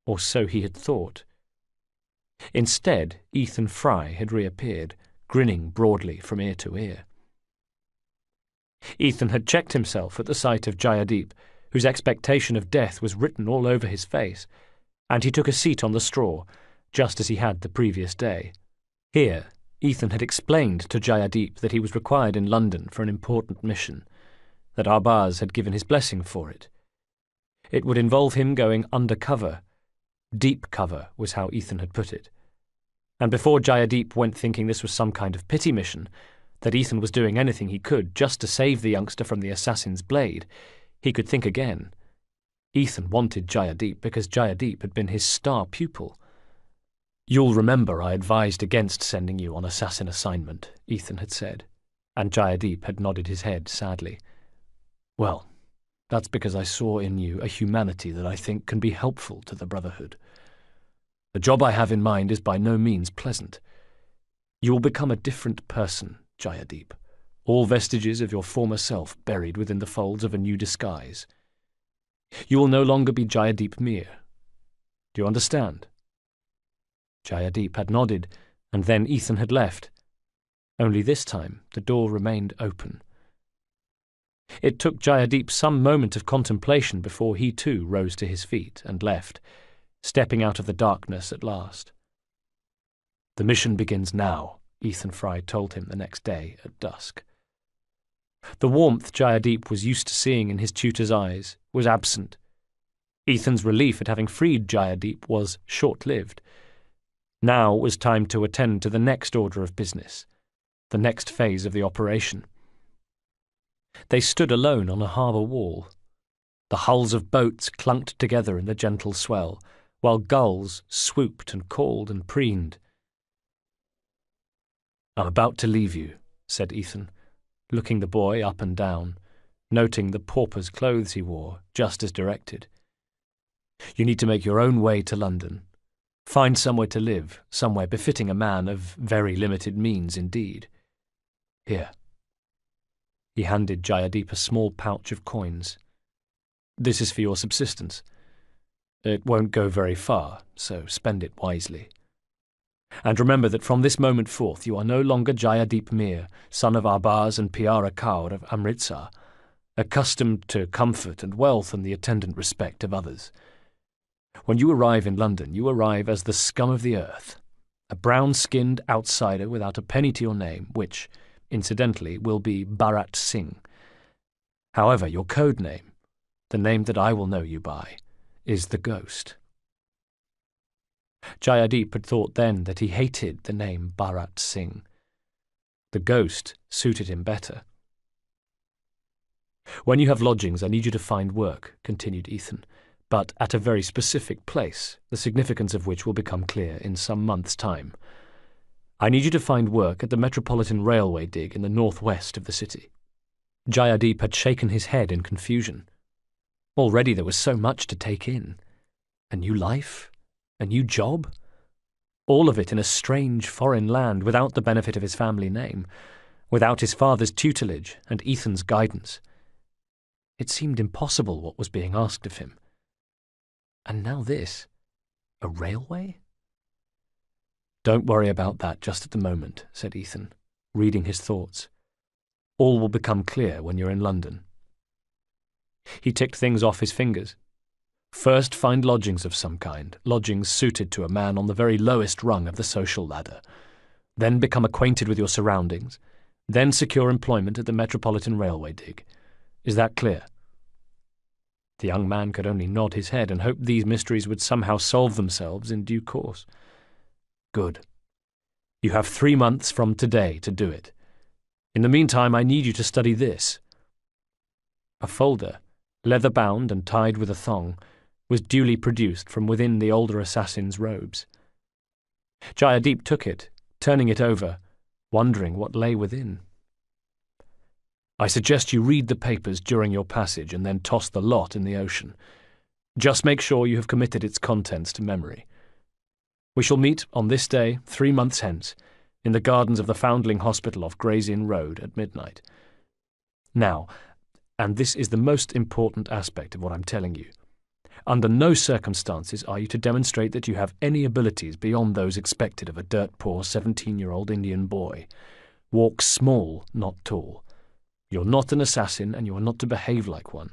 or so he had thought. Instead, Ethan Fry had reappeared, grinning broadly from ear to ear. Ethan had checked himself at the sight of Jayadeep, whose expectation of death was written all over his face, and he took a seat on the straw, just as he had the previous day. Here, Ethan had explained to Jayadeep that he was required in London for an important mission, that Arbaz had given his blessing for it. It would involve him going undercover. Deep cover was how Ethan had put it. And before Jayadeep went thinking this was some kind of pity mission, that Ethan was doing anything he could just to save the youngster from the assassin's blade, he could think again. Ethan wanted Jayadeep because Jayadeep had been his star pupil. "You'll remember I advised against sending you on assassin assignment," Ethan had said, and Jayadeep had nodded his head sadly. "Well, that's because I saw in you a humanity that I think can be helpful to the Brotherhood. The job I have in mind is by no means pleasant. You will become a different person, Jayadeep, all vestiges of your former self buried within the folds of a new disguise. You will no longer be Jayadeep Mir. Do you understand?" Jayadeep had nodded, and then Ethan had left. Only this time the door remained open. It took Jayadeep some moment of contemplation before he too rose to his feet and left, stepping out of the darkness at last. "The mission begins now," Ethan Fry told him the next day at dusk. The warmth Jayadeep was used to seeing in his tutor's eyes was absent. Ethan's relief at having freed Jayadeep was short-lived. Now it was time to attend to the next order of business, the next phase of the operation. They stood alone on a harbour wall. The hulls of boats clunked together in the gentle swell, while gulls swooped and called and preened. "I'm about to leave you," said Ethan, looking the boy up and down, noting the pauper's clothes he wore, just as directed. "You need to make your own way to London. Find somewhere to live, somewhere befitting a man of very limited means indeed. Here." He handed Jayadeep a small pouch of coins. "This is for your subsistence. It won't go very far, so spend it wisely. And remember that from this moment forth you are no longer Jayadeep Mir, son of Arbaz and Piara Kaur of Amritsar, accustomed to comfort and wealth and the attendant respect of others. When you arrive in London, you arrive as the scum of the earth, a brown-skinned outsider without a penny to your name, which, incidentally, will be Bharat Singh. However, your code name, the name that I will know you by, is the Ghost." Jayadeep had thought then that he hated the name Bharat Singh. The Ghost suited him better. "When you have lodgings, I need you to find work," continued Ethan, "but at a very specific place, the significance of which will become clear in some months' time. I need you to find work at the Metropolitan Railway dig in the northwest of the city." Jayadeep had shaken his head in confusion. Already there was so much to take in. A new life? A new job? All of it in a strange foreign land without the benefit of his family name, without his father's tutelage and Ethan's guidance. It seemed impossible what was being asked of him. And now this. A railway? "Don't worry about that just at the moment," said Ethan, reading his thoughts. "All will become clear when you're in London." He ticked things off his fingers. First, find lodgings of some kind, lodgings suited to a man on the very lowest rung of the social ladder. Then become acquainted with your surroundings. Then secure employment at the Metropolitan Railway dig. Is that clear? The young man could only nod his head and hope these mysteries would somehow solve themselves in due course. "Good. You have 3 months from today to do it. In the meantime, I need you to study this." A folder, leather-bound and tied with a thong, was duly produced from within the older assassin's robes. Jayadeep took it, turning it over, wondering what lay within. I suggest you read the papers during your passage and then toss the lot in the ocean. Just make sure you have committed its contents to memory. We shall meet on this day, 3 months hence, in the gardens of the Foundling Hospital off Gray's Inn Road at midnight. Now, and this is the most important aspect of what I'm telling you, under no circumstances are you to demonstrate that you have any abilities beyond those expected of a dirt-poor 17-year-old Indian boy. Walk small, not tall. You're not an assassin, and you are not to behave like one.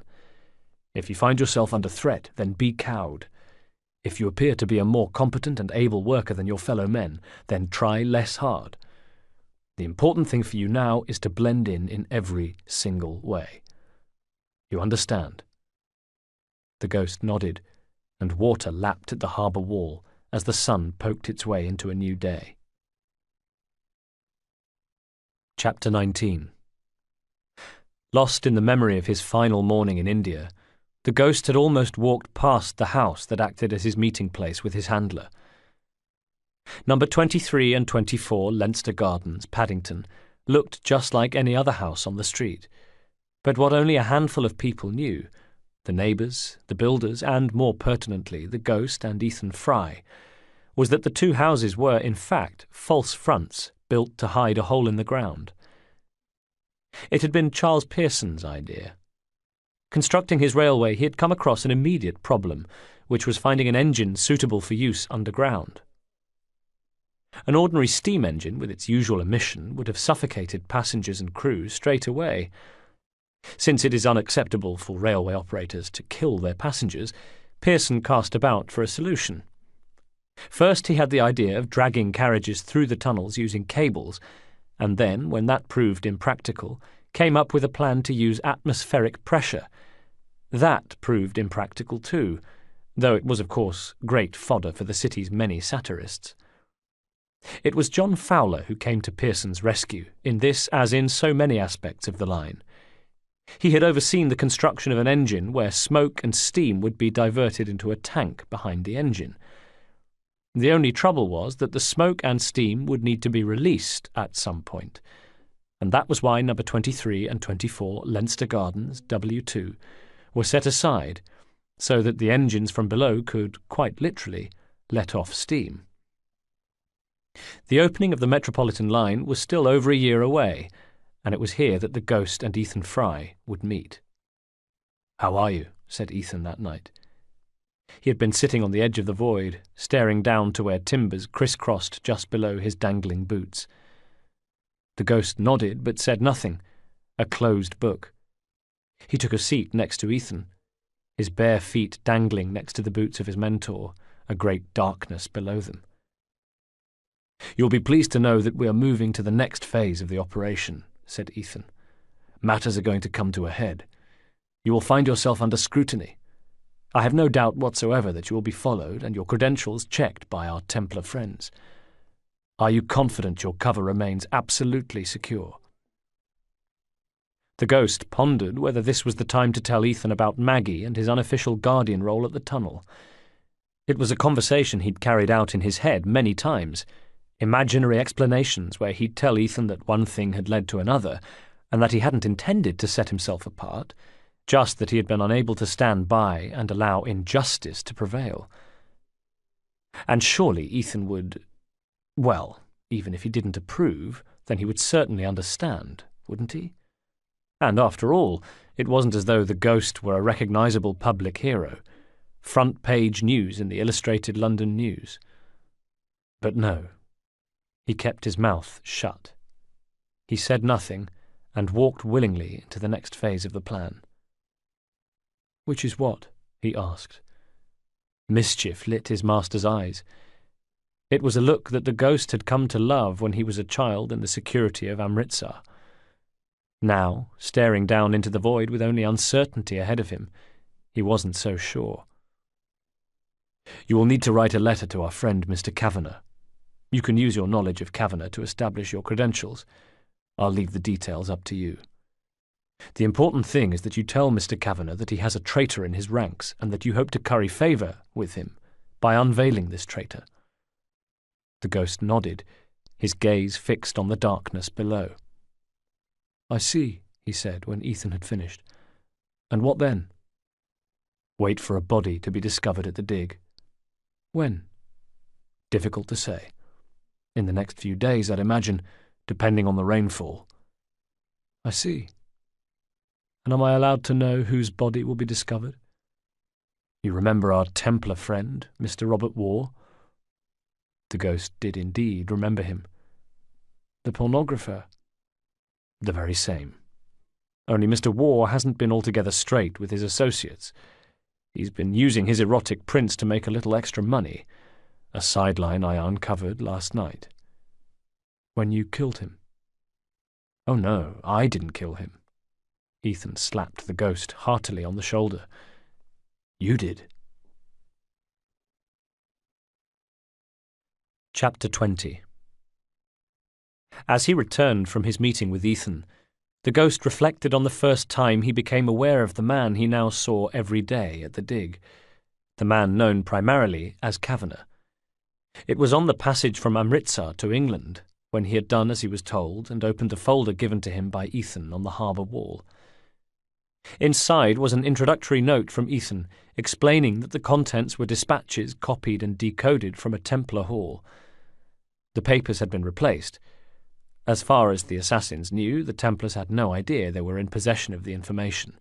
If you find yourself under threat, then be cowed. If you appear to be a more competent and able worker than your fellow men, then try less hard. The important thing for you now is to blend in every single way. You understand?" The ghost nodded, and water lapped at the harbour wall as the sun poked its way into a new day. Chapter 19. Lost in the memory of his final morning in India, the ghost had almost walked past the house that acted as his meeting place with his handler. Number 23 and 24 Leinster Gardens, Paddington, looked just like any other house on the street, but what only a handful of people knew, the neighbours, the builders, and, more pertinently, the ghost and Ethan Fry, was that the two houses were, in fact, false fronts built to hide a hole in the ground. It had been Charles Pearson's idea. Constructing his railway, he had come across an immediate problem, which was finding an engine suitable for use underground. An ordinary steam engine, with its usual emission, would have suffocated passengers and crew straight away. Since it is unacceptable for railway operators to kill their passengers, Pearson cast about for a solution. First he had the idea of dragging carriages through the tunnels using cables, and then, when that proved impractical, came up with a plan to use atmospheric pressure. That proved impractical too, though it was, of course, great fodder for the city's many satirists. It was John Fowler who came to Pearson's rescue, in this as in so many aspects of the line. He had overseen the construction of an engine where smoke and steam would be diverted into a tank behind the engine. The only trouble was that the smoke and steam would need to be released at some point, and that was why number 23 and 24 Leinster Gardens, W2, were set aside, so that the engines from below could, quite literally, let off steam. The opening of the Metropolitan line was still over a year away, and it was here that the ghost and Ethan Fry would meet. "How are you?" said Ethan that night. He had been sitting on the edge of the void, staring down to where timbers crisscrossed just below his dangling boots. The ghost nodded but said nothing, a closed book. He took a seat next to Ethan, his bare feet dangling next to the boots of his mentor, a great darkness below them. "You'll be pleased to know that we are moving to the next phase of the operation," said Ethan. "Matters are going to come to a head. You will find yourself under scrutiny. I have no doubt whatsoever that you will be followed and your credentials checked by our Templar friends. Are you confident your cover remains absolutely secure?" The ghost pondered whether this was the time to tell Ethan about Maggie and his unofficial guardian role at the tunnel. It was a conversation he'd carried out in his head many times, imaginary explanations where he'd tell Ethan that one thing had led to another, and that he hadn't intended to set himself apart, just that he had been unable to stand by and allow injustice to prevail. And surely Ethan would, well, even if he didn't approve, then he would certainly understand, wouldn't he? And after all, it wasn't as though the ghost were a recognisable public hero, front-page news in the Illustrated London News. But no. He kept his mouth shut. He said nothing, and walked willingly into the next phase of the plan. "Which is what?" he asked. Mischief lit his master's eyes. It was a look that the ghost had come to love when he was a child in the security of Amritsar. Now, staring down into the void with only uncertainty ahead of him, he wasn't so sure. "You will need to write a letter to our friend Mr. Kavanagh. You can use your knowledge of Kavanagh to establish your credentials. I'll leave the details up to you. The important thing is that you tell Mr. Kavanagh that he has a traitor in his ranks and that you hope to curry favour with him by unveiling this traitor." The ghost nodded, his gaze fixed on the darkness below. "I see," he said when Ethan had finished. "And what then?" "Wait for a body to be discovered at the dig." "When?" "Difficult to say. In the next few days, I'd imagine, depending on the rainfall." "I see. And am I allowed to know whose body will be discovered?" "You remember our Templar friend, Mr. Robert Waugh?" The ghost did indeed remember him. "The pornographer?" "The very same. Only Mr. Waugh hasn't been altogether straight with his associates. He's been using his erotic prints to make a little extra money, a sideline I uncovered last night." "When you killed him?" "Oh no, I didn't kill him." Ethan slapped the ghost heartily on the shoulder. "You did." Chapter 20. As he returned from his meeting with Ethan, the ghost reflected on the first time he became aware of the man he now saw every day at the dig, the man known primarily as Kavanagh. It was on the passage from Amritsar to England, when he had done as he was told and opened the folder given to him by Ethan on the harbour wall. Inside was an introductory note from Ethan explaining that the contents were dispatches copied and decoded from a Templar hall. The papers had been replaced. As far as the assassins knew, the Templars had no idea they were in possession of the information.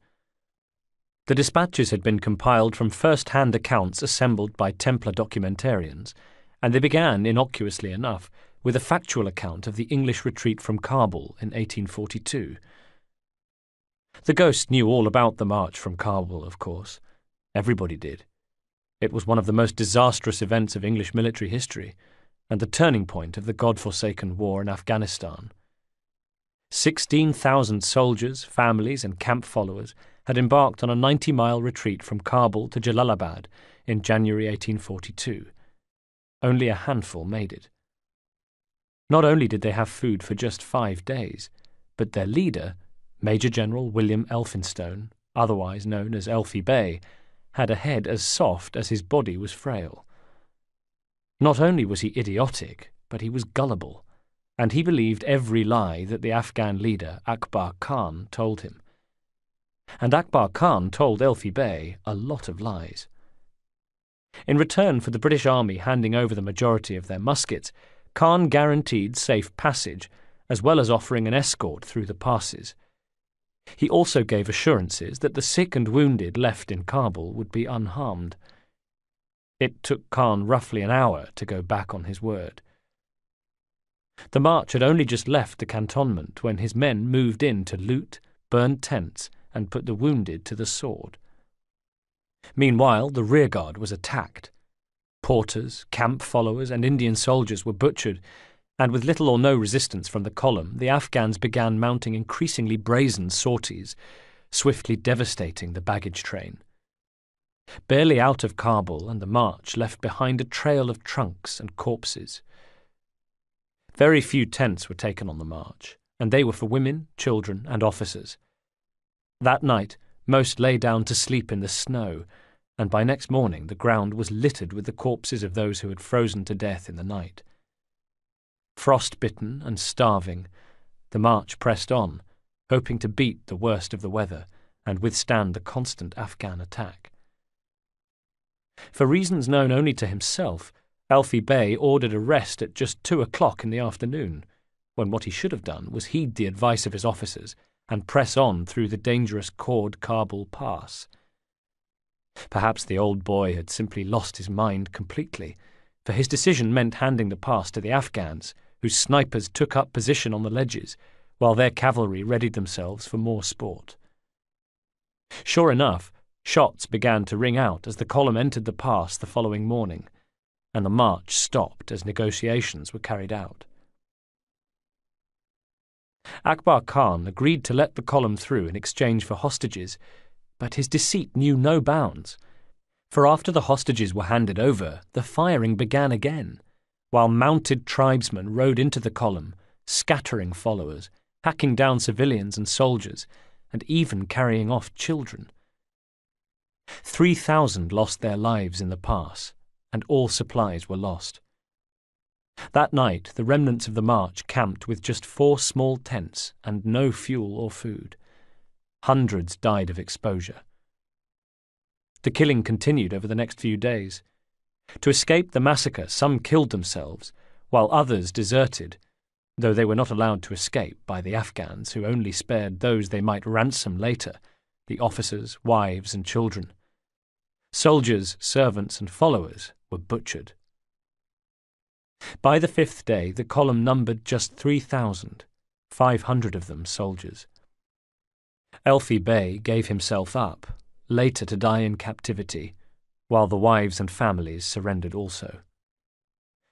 The dispatches had been compiled from first-hand accounts assembled by Templar documentarians, and they began, innocuously enough, with a factual account of the English retreat from Kabul in 1842. The ghost knew all about the march from Kabul, of course. Everybody did. It was one of the most disastrous events of English military history, and the turning point of the God-forsaken war in Afghanistan. 16,000 soldiers, families, and camp followers had embarked on a 90-mile retreat from Kabul to Jalalabad in January 1842. Only a handful made it. Not only did they have food for just 5 days, but their leader, Major General William Elphinstone, otherwise known as Elfie Bey, had a head as soft as his body was frail. Not only was he idiotic, but he was gullible, and he believed every lie that the Afghan leader Akbar Khan told him. And Akbar Khan told Elfie Bey a lot of lies. In return for the British Army handing over the majority of their muskets, Khan guaranteed safe passage, as well as offering an escort through the passes. He also gave assurances that the sick and wounded left in Kabul would be unharmed. It took Khan roughly an hour to go back on his word. The march had only just left the cantonment when his men moved in to loot, burn tents, and put the wounded to the sword. Meanwhile, the rearguard was attacked. Porters, camp followers, and Indian soldiers were butchered, and with little or no resistance from the column, the Afghans began mounting increasingly brazen sorties, swiftly devastating the baggage train. Barely out of Kabul, and the march left behind a trail of trunks and corpses. Very few tents were taken on the march, and they were for women, children, and officers. That night, most lay down to sleep in the snow, and by next morning the ground was littered with the corpses of those who had frozen to death in the night. Frost-bitten and starving, the march pressed on, hoping to beat the worst of the weather and withstand the constant Afghan attack. For reasons known only to himself, Elfie Bey ordered a rest at just 2 o'clock in the afternoon, when what he should have done was heed the advice of his officers and press on through the dangerous Khord Kabul Pass. Perhaps the old boy had simply lost his mind completely, for his decision meant handing the pass to the Afghans, whose snipers took up position on the ledges, while their cavalry readied themselves for more sport. Sure enough, shots began to ring out as the column entered the pass the following morning, and the march stopped as negotiations were carried out. Akbar Khan agreed to let the column through in exchange for hostages, but his deceit knew no bounds, for after the hostages were handed over, the firing began again, while mounted tribesmen rode into the column, scattering followers, hacking down civilians and soldiers, and even carrying off children. 3,000 lost their lives in the pass, and all supplies were lost. That night, the remnants of the march camped with just 4 small tents and no fuel or food. Hundreds died of exposure. The killing continued over the next few days. To escape the massacre, some killed themselves, while others deserted, though they were not allowed to escape by the Afghans, who only spared those they might ransom later, the officers, wives, and children. Soldiers, servants, and followers were butchered. By the 5th day, the column numbered just 3,000, 500 of them soldiers. Elfi Bey gave himself up, later to die in captivity, while the wives and families surrendered also.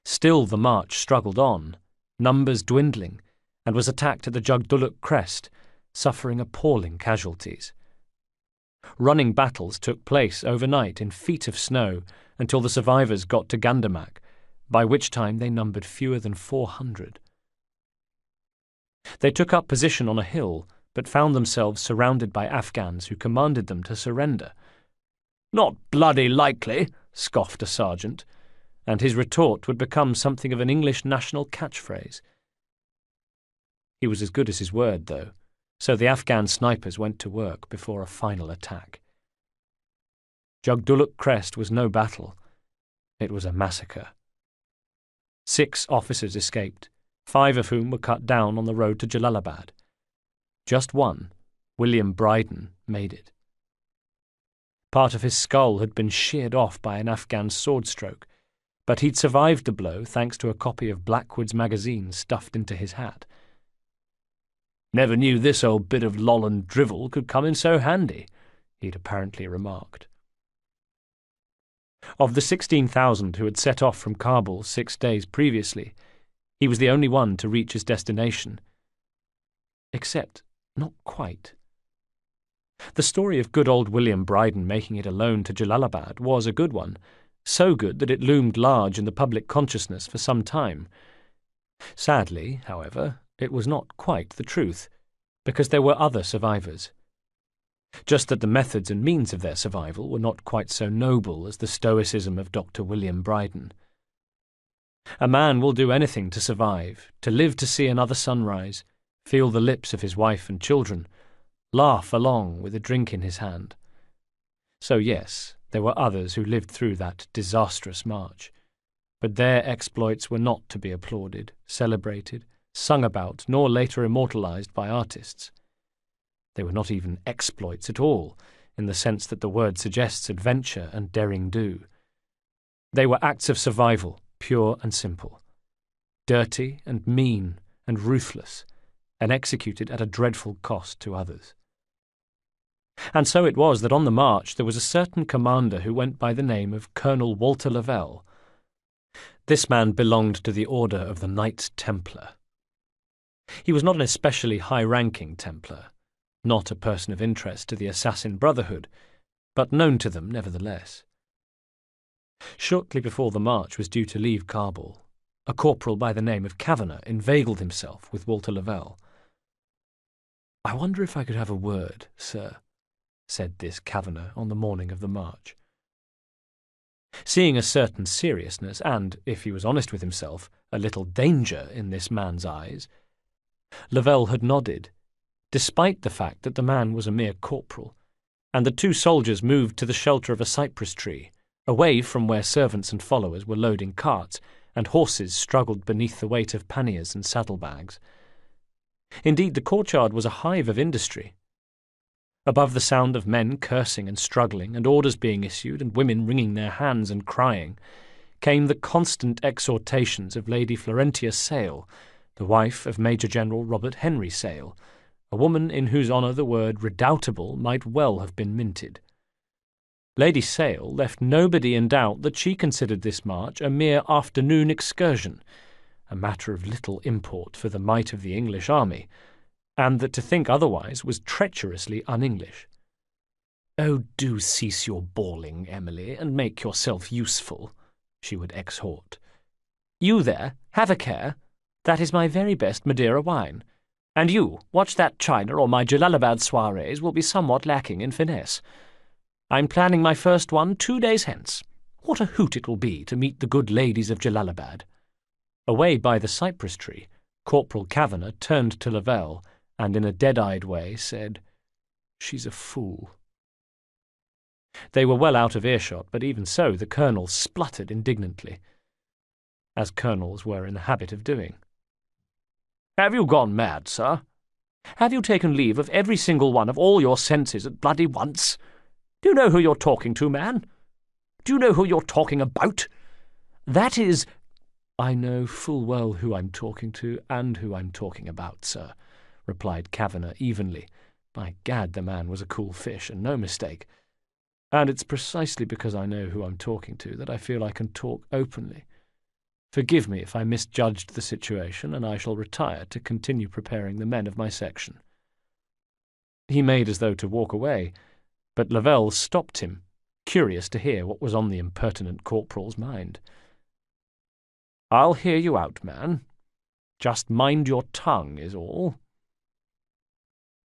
Still the march struggled on, numbers dwindling, and was attacked at the Jugdulluk crest, suffering appalling casualties. Running battles took place overnight in feet of snow until the survivors got to Gandamak, by which time they numbered fewer than 400. They took up position on a hill, but found themselves surrounded by Afghans who commanded them to surrender. "Not bloody likely," scoffed a sergeant, and his retort would become something of an English national catchphrase. He was as good as his word, though, so the Afghan snipers went to work before a final attack. Jugdulluk Crest was no battle. It was a massacre. 6 officers escaped, 5 of whom were cut down on the road to Jalalabad. Just one, William Bryden, made it. Part of his skull had been sheared off by an Afghan sword stroke, but he'd survived the blow thanks to a copy of Blackwood's magazine stuffed into his hat. "Never knew this old bit of lolland drivel could come in so handy," he'd apparently remarked. Of the 16,000 who had set off from Kabul 6 days previously, he was the only one to reach his destination. Except not quite. The story of good old William Bryden making it alone to Jalalabad was a good one, so good that it loomed large in the public consciousness for some time. Sadly, however, it was not quite the truth, because there were other survivors. Just that the methods and means of their survival were not quite so noble as the stoicism of Dr. William Bryden. A man will do anything to survive, to live to see another sunrise, feel the lips of his wife and children, laugh along with a drink in his hand. So yes, there were others who lived through that disastrous march, but their exploits were not to be applauded, celebrated, sung about, nor later immortalized by artists. They were not even exploits at all, in the sense that the word suggests adventure and daring-do. They were acts of survival, pure and simple, dirty and mean and ruthless, and executed at a dreadful cost to others. And so it was that on the march there was a certain commander who went by the name of Colonel Walter Lavelle. This man belonged to the order of the Knights Templar. He was not an especially high-ranking Templar, not a person of interest to the Assassin Brotherhood, but known to them nevertheless. Shortly before the march was due to leave Kabul, a corporal by the name of Kavanagh inveigled himself with Walter Lavelle. "I wonder if I could have a word, sir," said this Kavanagh on the morning of the march. Seeing a certain seriousness and, if he was honest with himself, a little danger in this man's eyes, Lavelle had nodded, despite the fact that the man was a mere corporal, and the 2 soldiers moved to the shelter of a cypress tree, away from where servants and followers were loading carts, and horses struggled beneath the weight of panniers and saddlebags. Indeed, the courtyard was a hive of industry. Above the sound of men cursing and struggling, and orders being issued, and women wringing their hands and crying, came the constant exhortations of Lady Florentia Sale, the wife of Major General Robert Henry Sale, a woman in whose honour the word redoubtable might well have been minted. Lady Sale left nobody in doubt that she considered this march a mere afternoon excursion, a matter of little import for the might of the English army, and that to think otherwise was treacherously un-English. "Oh, do cease your bawling, Emily, and make yourself useful," she would exhort. "You there, have a care. That is my very best Madeira wine. And you, watch that china, or my Jalalabad soirees will be somewhat lacking in finesse. I'm planning my first one 2 days hence. What a hoot it will be to meet the good ladies of Jalalabad." Away by the cypress tree, Corporal Kavanagh turned to Lavelle, and in a dead-eyed way said, She's a fool." They were well out of earshot, but even so the colonel spluttered indignantly, as colonels were in the habit of doing. "Have you gone mad, sir? Have you taken leave of every single one of all your senses at bloody once? Do you know who you're talking to, man? Do you know who you're talking about? That is—" "I know full well who I'm talking to and who I'm talking about, sir," replied Kavanagh evenly. By gad, the man was a cool fish, and no mistake. "And it's precisely because I know who I'm talking to that I feel I can talk openly. Forgive me if I misjudged the situation, and I shall retire to continue preparing the men of my section." He made as though to walk away, but Lavelle stopped him, curious to hear what was on the impertinent corporal's mind. "I'll hear you out, man. Just mind your tongue is all."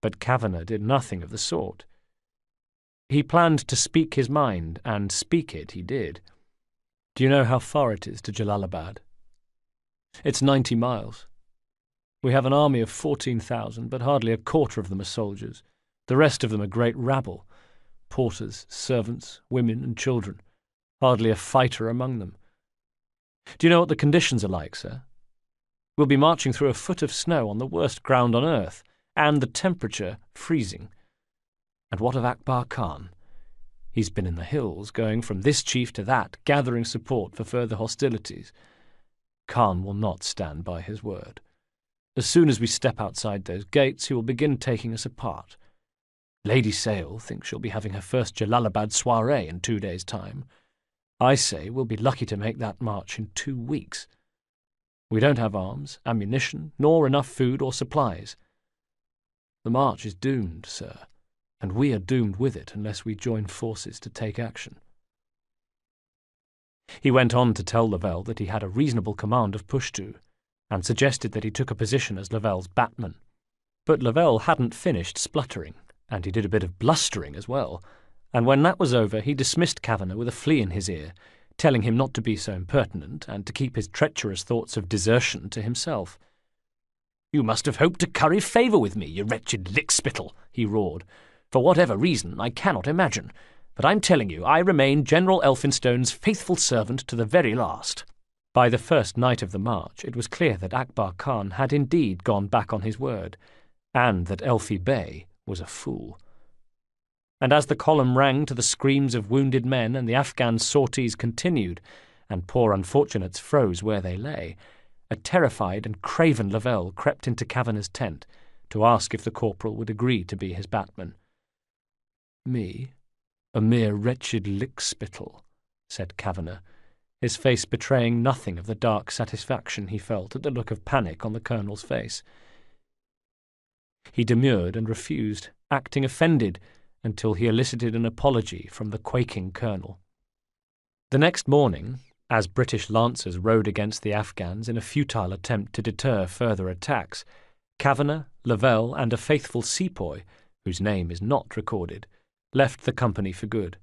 But Kavanagh did nothing of the sort. He planned to speak his mind, and speak it he did. "Do you know how far it is to Jalalabad?" "It's 90 miles. We have an army of 14,000, but hardly a quarter of them are soldiers. The rest of them are great rabble, porters, servants, women and children. Hardly a fighter among them. Do you know what the conditions are like, sir? We'll be marching through a foot of snow on the worst ground on earth, and the temperature freezing. And what of Akbar Khan? He's been in the hills, going from this chief to that, gathering support for further hostilities. Khan will not stand by his word. As soon as we step outside those gates, he will begin taking us apart. Lady Sale thinks she'll be having her first Jalalabad soiree in 2 days' time. I say we'll be lucky to make that march in 2 weeks. We don't have arms, ammunition, nor enough food or supplies. The march is doomed, sir, and we are doomed with it unless we join forces to take action." He went on to tell Lavelle that he had a reasonable command of Pushtu, and suggested that he took a position as Lavelle's batman. But Lavelle hadn't finished spluttering, and he did a bit of blustering as well, and when that was over he dismissed Kavanagh with a flea in his ear, telling him not to be so impertinent and to keep his treacherous thoughts of desertion to himself. "You must have hoped to curry favour with me, you wretched lickspittle," he roared. "For whatever reason, I cannot imagine. But I'm telling you, I remain General Elphinstone's faithful servant to the very last." By the first night of the march, it was clear that Akbar Khan had indeed gone back on his word, and that Elfi Bey was a fool. And as the column rang to the screams of wounded men and the Afghan sorties continued, and poor unfortunates froze where they lay, a terrified and craven Lavelle crept into Kavanagh's tent to ask if the corporal would agree to be his batman. "Me, a mere wretched lickspittle," said Kavanagh, his face betraying nothing of the dark satisfaction he felt at the look of panic on the colonel's face. He demurred and refused, acting offended, until he elicited an apology from the quaking colonel. The next morning, as British lancers rode against the Afghans in a futile attempt to deter further attacks, Kavanagh, Lavelle, and a faithful sepoy, whose name is not recorded, left the company for good.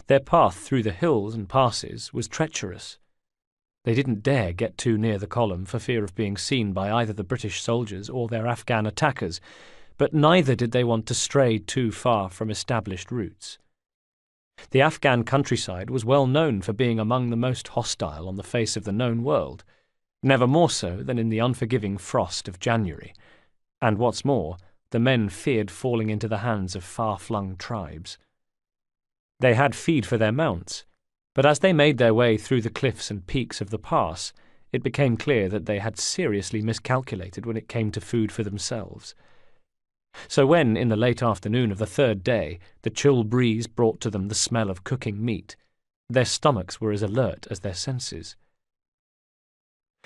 Their path through the hills and passes was treacherous. They didn't dare get too near the column for fear of being seen by either the British soldiers or their Afghan attackers, but neither did they want to stray too far from established routes. The Afghan countryside was well known for being among the most hostile on the face of the known world, never more so than in the unforgiving frost of January, and what's more, the men feared falling into the hands of far-flung tribes. They had feed for their mounts, but as they made their way through the cliffs and peaks of the pass, it became clear that they had seriously miscalculated when it came to food for themselves. So when, in the late afternoon of the third day, the chill breeze brought to them the smell of cooking meat, their stomachs were as alert as their senses.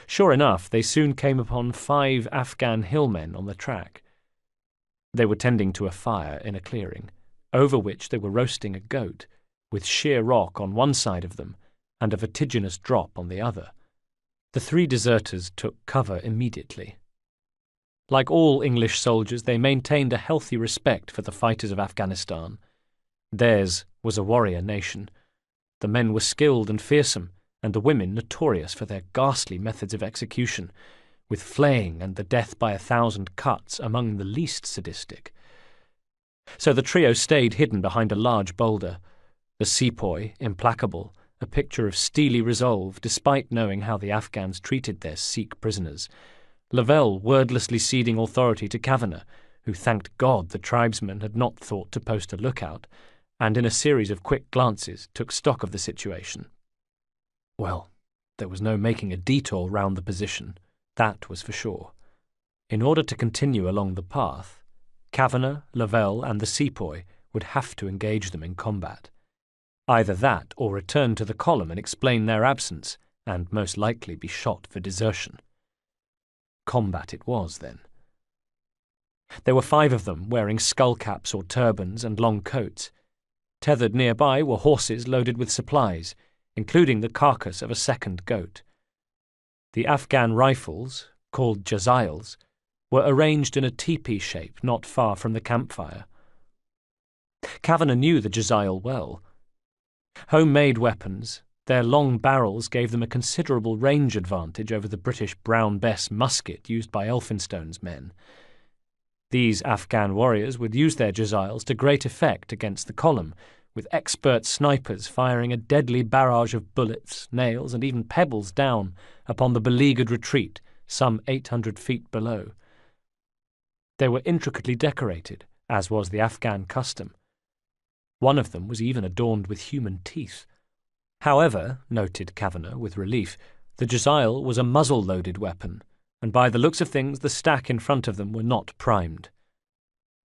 Sure enough, they soon came upon 5 Afghan hillmen on the track. They were tending to a fire in a clearing, over which they were roasting a goat, with sheer rock on one side of them and a vertiginous drop on the other. The 3 deserters took cover immediately. Like all English soldiers, they maintained a healthy respect for the fighters of Afghanistan. Theirs was a warrior nation. The men were skilled and fearsome, and the women notorious for their ghastly methods of execution, with flaying and the death by 1,000 cuts among the least sadistic. So the trio stayed hidden behind a large boulder, the sepoy, implacable, a picture of steely resolve despite knowing how the Afghans treated their Sikh prisoners, Lavelle wordlessly ceding authority to Kavanagh, who thanked God the tribesmen had not thought to post a lookout, and in a series of quick glances took stock of the situation. Well, there was no making a detour round the position, that was for sure. In order to continue along the path, Kavanagh, Lavelle, and the sepoy would have to engage them in combat. Either that or return to the column and explain their absence, and most likely be shot for desertion. Combat it was, then. There were 5 of them, wearing skull-caps or turbans and long coats. Tethered nearby were horses loaded with supplies, including the carcass of a second goat. The Afghan rifles, called jaziles, were arranged in a teepee shape not far from the campfire. Kavanagh knew the jazile well. Homemade weapons, their long barrels gave them a considerable range advantage over the British Brown Bess musket used by Elphinstone's men. These Afghan warriors would use their jaziles to great effect against the column, with expert snipers firing a deadly barrage of bullets, nails, and even pebbles down upon the beleaguered retreat some 800 feet below. They were intricately decorated, as was the Afghan custom. One of them was even adorned with human teeth. However, noted Kavanagh with relief, the jazile was a muzzle-loaded weapon, and by the looks of things the stack in front of them were not primed.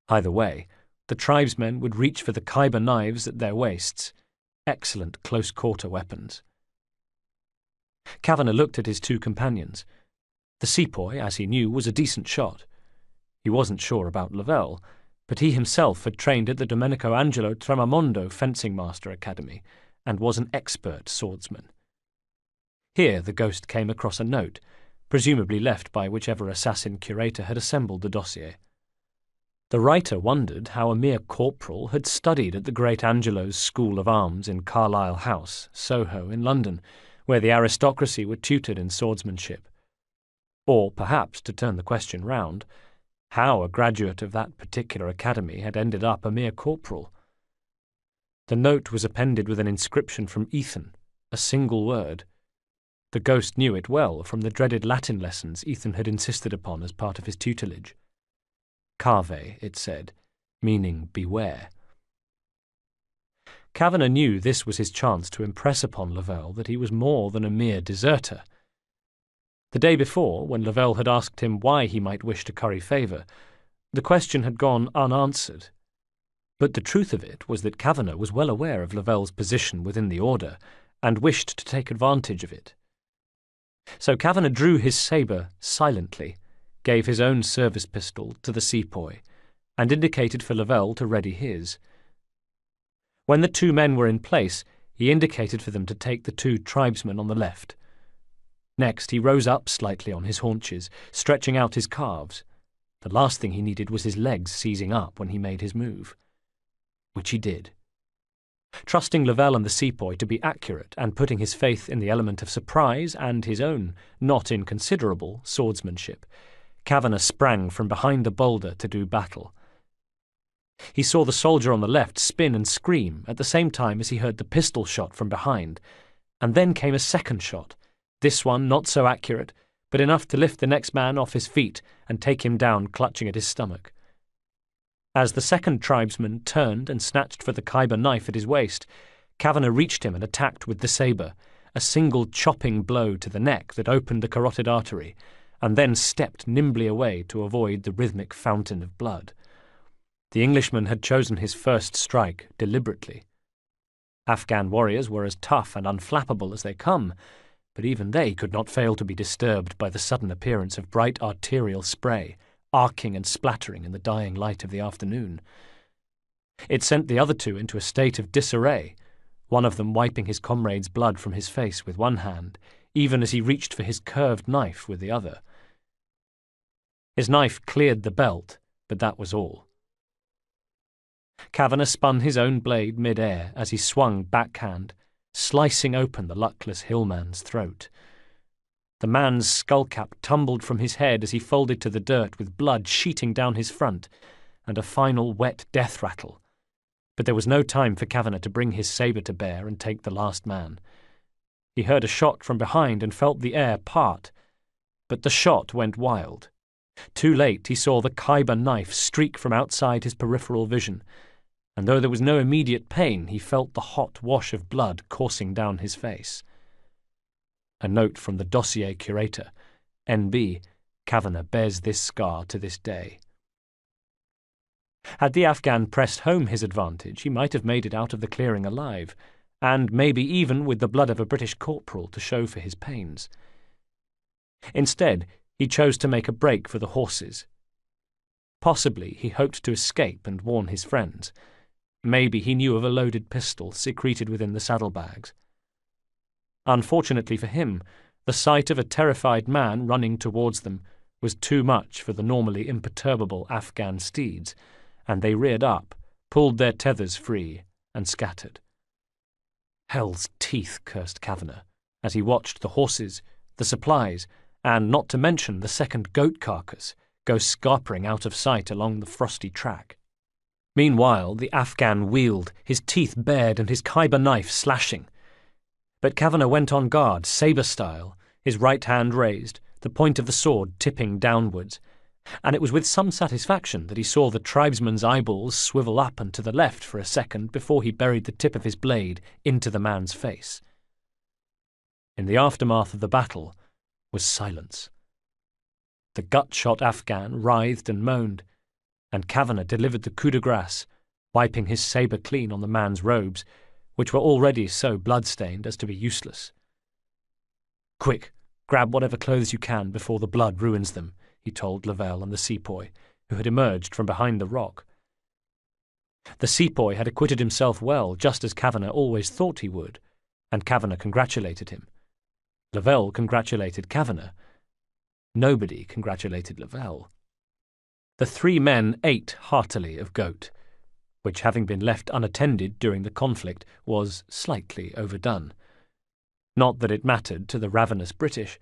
Either way, the tribesmen would reach for the Khyber knives at their waists, excellent close-quarter weapons. Kavanagh looked at his 2 companions. The sepoy, as he knew, was a decent shot. He wasn't sure about Lavelle, but he himself had trained at the Domenico Angelo Tremamondo Fencing Master Academy and was an expert swordsman. Here the ghost came across a note, presumably left by whichever assassin curator had assembled the dossier. The writer wondered how a mere corporal had studied at the great Angelo's School of Arms in Carlisle House, Soho, in London, where the aristocracy were tutored in swordsmanship. Or, perhaps, to turn the question round, how a graduate of that particular academy had ended up a mere corporal. The note was appended with an inscription from Ethan, a single word. The ghost knew it well from the dreaded Latin lessons Ethan had insisted upon as part of his tutelage. Cave, it said, meaning beware. Kavanagh knew this was his chance to impress upon Lavelle that he was more than a mere deserter. The day before, when Lavelle had asked him why he might wish to curry favour, the question had gone unanswered. But the truth of it was that Kavanagh was well aware of Lavelle's position within the order, and wished to take advantage of it. So Kavanagh drew his sabre silently, gave his own service pistol to the sepoy, and indicated for Lavelle to ready his. When the 2 men were in place, he indicated for them to take the 2 tribesmen on the left. Next he rose up slightly on his haunches, stretching out his calves. The last thing he needed was his legs seizing up when he made his move. Which he did. Trusting Lavelle and the sepoy to be accurate and putting his faith in the element of surprise and his own, not inconsiderable, swordsmanship, Kavanagh sprang from behind the boulder to do battle. He saw the soldier on the left spin and scream at the same time as he heard the pistol shot from behind, and then came a second shot, this one not so accurate, but enough to lift the next man off his feet and take him down clutching at his stomach. As the second tribesman turned and snatched for the Khyber knife at his waist, Kavanagh reached him and attacked with the sabre, a single chopping blow to the neck that opened the carotid artery, and then stepped nimbly away to avoid the rhythmic fountain of blood. The Englishman had chosen his first strike deliberately. Afghan warriors were as tough and unflappable as they come, but even they could not fail to be disturbed by the sudden appearance of bright arterial spray, arcing and splattering in the dying light of the afternoon. It sent the other 2 into a state of disarray, one of them wiping his comrade's blood from his face with one hand, even as he reached for his curved knife with the other. His knife cleared the belt, but that was all. Kavanagh spun his own blade mid-air as he swung backhand, slicing open the luckless hillman's throat. The man's skullcap tumbled from his head as he folded to the dirt with blood sheeting down his front, and a final wet death rattle. But there was no time for Kavanagh to bring his sabre to bear and take the last man. He heard a shot from behind and felt the air part, but the shot went wild. Too late he saw the Khyber knife streak from outside his peripheral vision, and though there was no immediate pain, he felt the hot wash of blood coursing down his face. A note from the dossier curator, N.B. Kavanagh bears this scar to this day. Had the Afghan pressed home his advantage, he might have made it out of the clearing alive, and maybe even with the blood of a British corporal to show for his pains. Instead, he chose to make a break for the horses. Possibly he hoped to escape and warn his friends. Maybe he knew of a loaded pistol secreted within the saddlebags. Unfortunately for him, the sight of a terrified man running towards them was too much for the normally imperturbable Afghan steeds, and they reared up, pulled their tethers free, and scattered. Hell's teeth, cursed Kavanagh, as he watched the horses, the supplies, and not to mention the second goat carcass, go scarpering out of sight along the frosty track. Meanwhile, the Afghan wheeled, his teeth bared and his Khyber knife slashing. But Kavanagh went on guard, sabre-style, his right hand raised, the point of the sword tipping downwards, and it was with some satisfaction that he saw the tribesman's eyeballs swivel up and to the left for a second before he buried the tip of his blade into the man's face. In the aftermath of the battle was silence. The gut-shot Afghan writhed and moaned, and Kavanagh delivered the coup de grace, wiping his sabre clean on the man's robes, which were already so blood-stained as to be useless. "Quick, grab whatever clothes you can before the blood ruins them," he told Lavelle and the sepoy, who had emerged from behind the rock. The sepoy had acquitted himself well, just as Kavanagh always thought he would, and Kavanagh congratulated him. Lavelle congratulated Kavanagh. Nobody congratulated Lavelle. The three men ate heartily of goat, which, having been left unattended during the conflict, was slightly overdone. Not that it mattered to the ravenous British.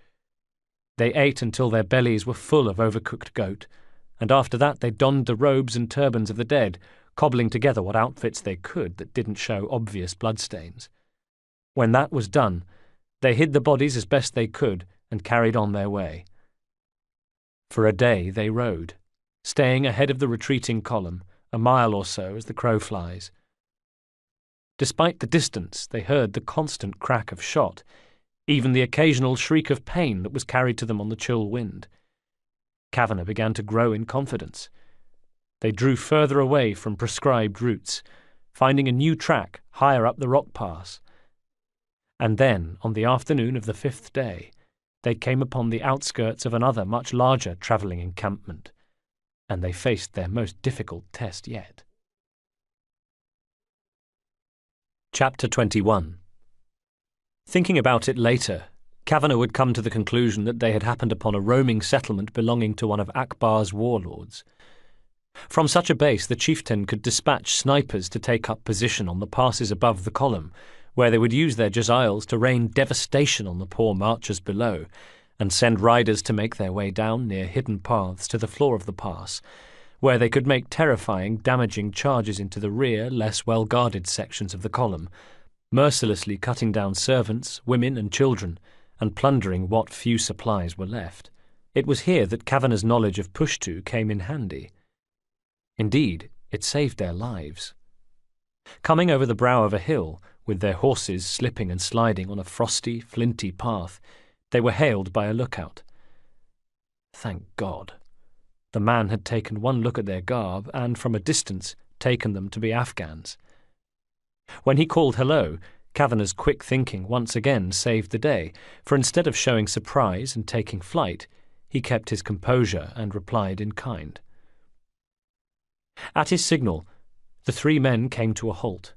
They ate until their bellies were full of overcooked goat, and after that they donned the robes and turbans of the dead, cobbling together what outfits they could that didn't show obvious bloodstains. When that was done, they hid the bodies as best they could and carried on their way. For a day they rode, staying ahead of the retreating column, a mile or so as the crow flies. Despite the distance, they heard the constant crack of shot, even the occasional shriek of pain that was carried to them on the chill wind. Kavanagh began to grow in confidence. They drew further away from prescribed routes, finding a new track higher up the rock pass. And then, on the afternoon of the fifth day, they came upon the outskirts of another much larger travelling encampment, and they faced their most difficult test yet. Chapter 21. Thinking about it later, Kavanagh would come to the conclusion that they had happened upon a roaming settlement belonging to one of Akbar's warlords. From such a base the chieftain could dispatch snipers to take up position on the passes above the column, where they would use their jezails to rain devastation on the poor marchers below, and send riders to make their way down near hidden paths to the floor of the pass, where they could make terrifying, damaging charges into the rear, less well-guarded sections of the column, mercilessly cutting down servants, women and children, and plundering what few supplies were left. It was here that Kavanagh's knowledge of Pushtu came in handy. Indeed, it saved their lives. Coming over the brow of a hill, with their horses slipping and sliding on a frosty, flinty path, they were hailed by a lookout. Thank God. The man had taken one look at their garb and, from a distance, taken them to be Afghans. When he called hello, Kavanagh's quick thinking once again saved the day, for instead of showing surprise and taking flight, he kept his composure and replied in kind. At his signal, the three men came to a halt.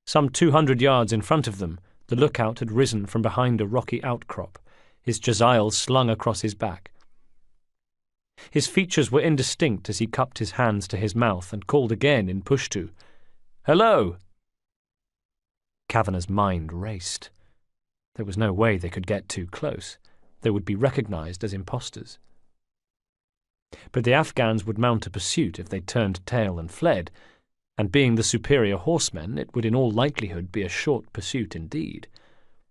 Some 200 yards in front of them, the lookout had risen from behind a rocky outcrop, his jezail slung across his back. His features were indistinct as he cupped his hands to his mouth and called again in Pushtu, "Hello!" Kavanagh's mind raced. There was no way they could get too close. They would be recognized as impostors. But the Afghans would mount a pursuit if they turned tail and fled, and being the superior horsemen, it would in all likelihood be a short pursuit indeed.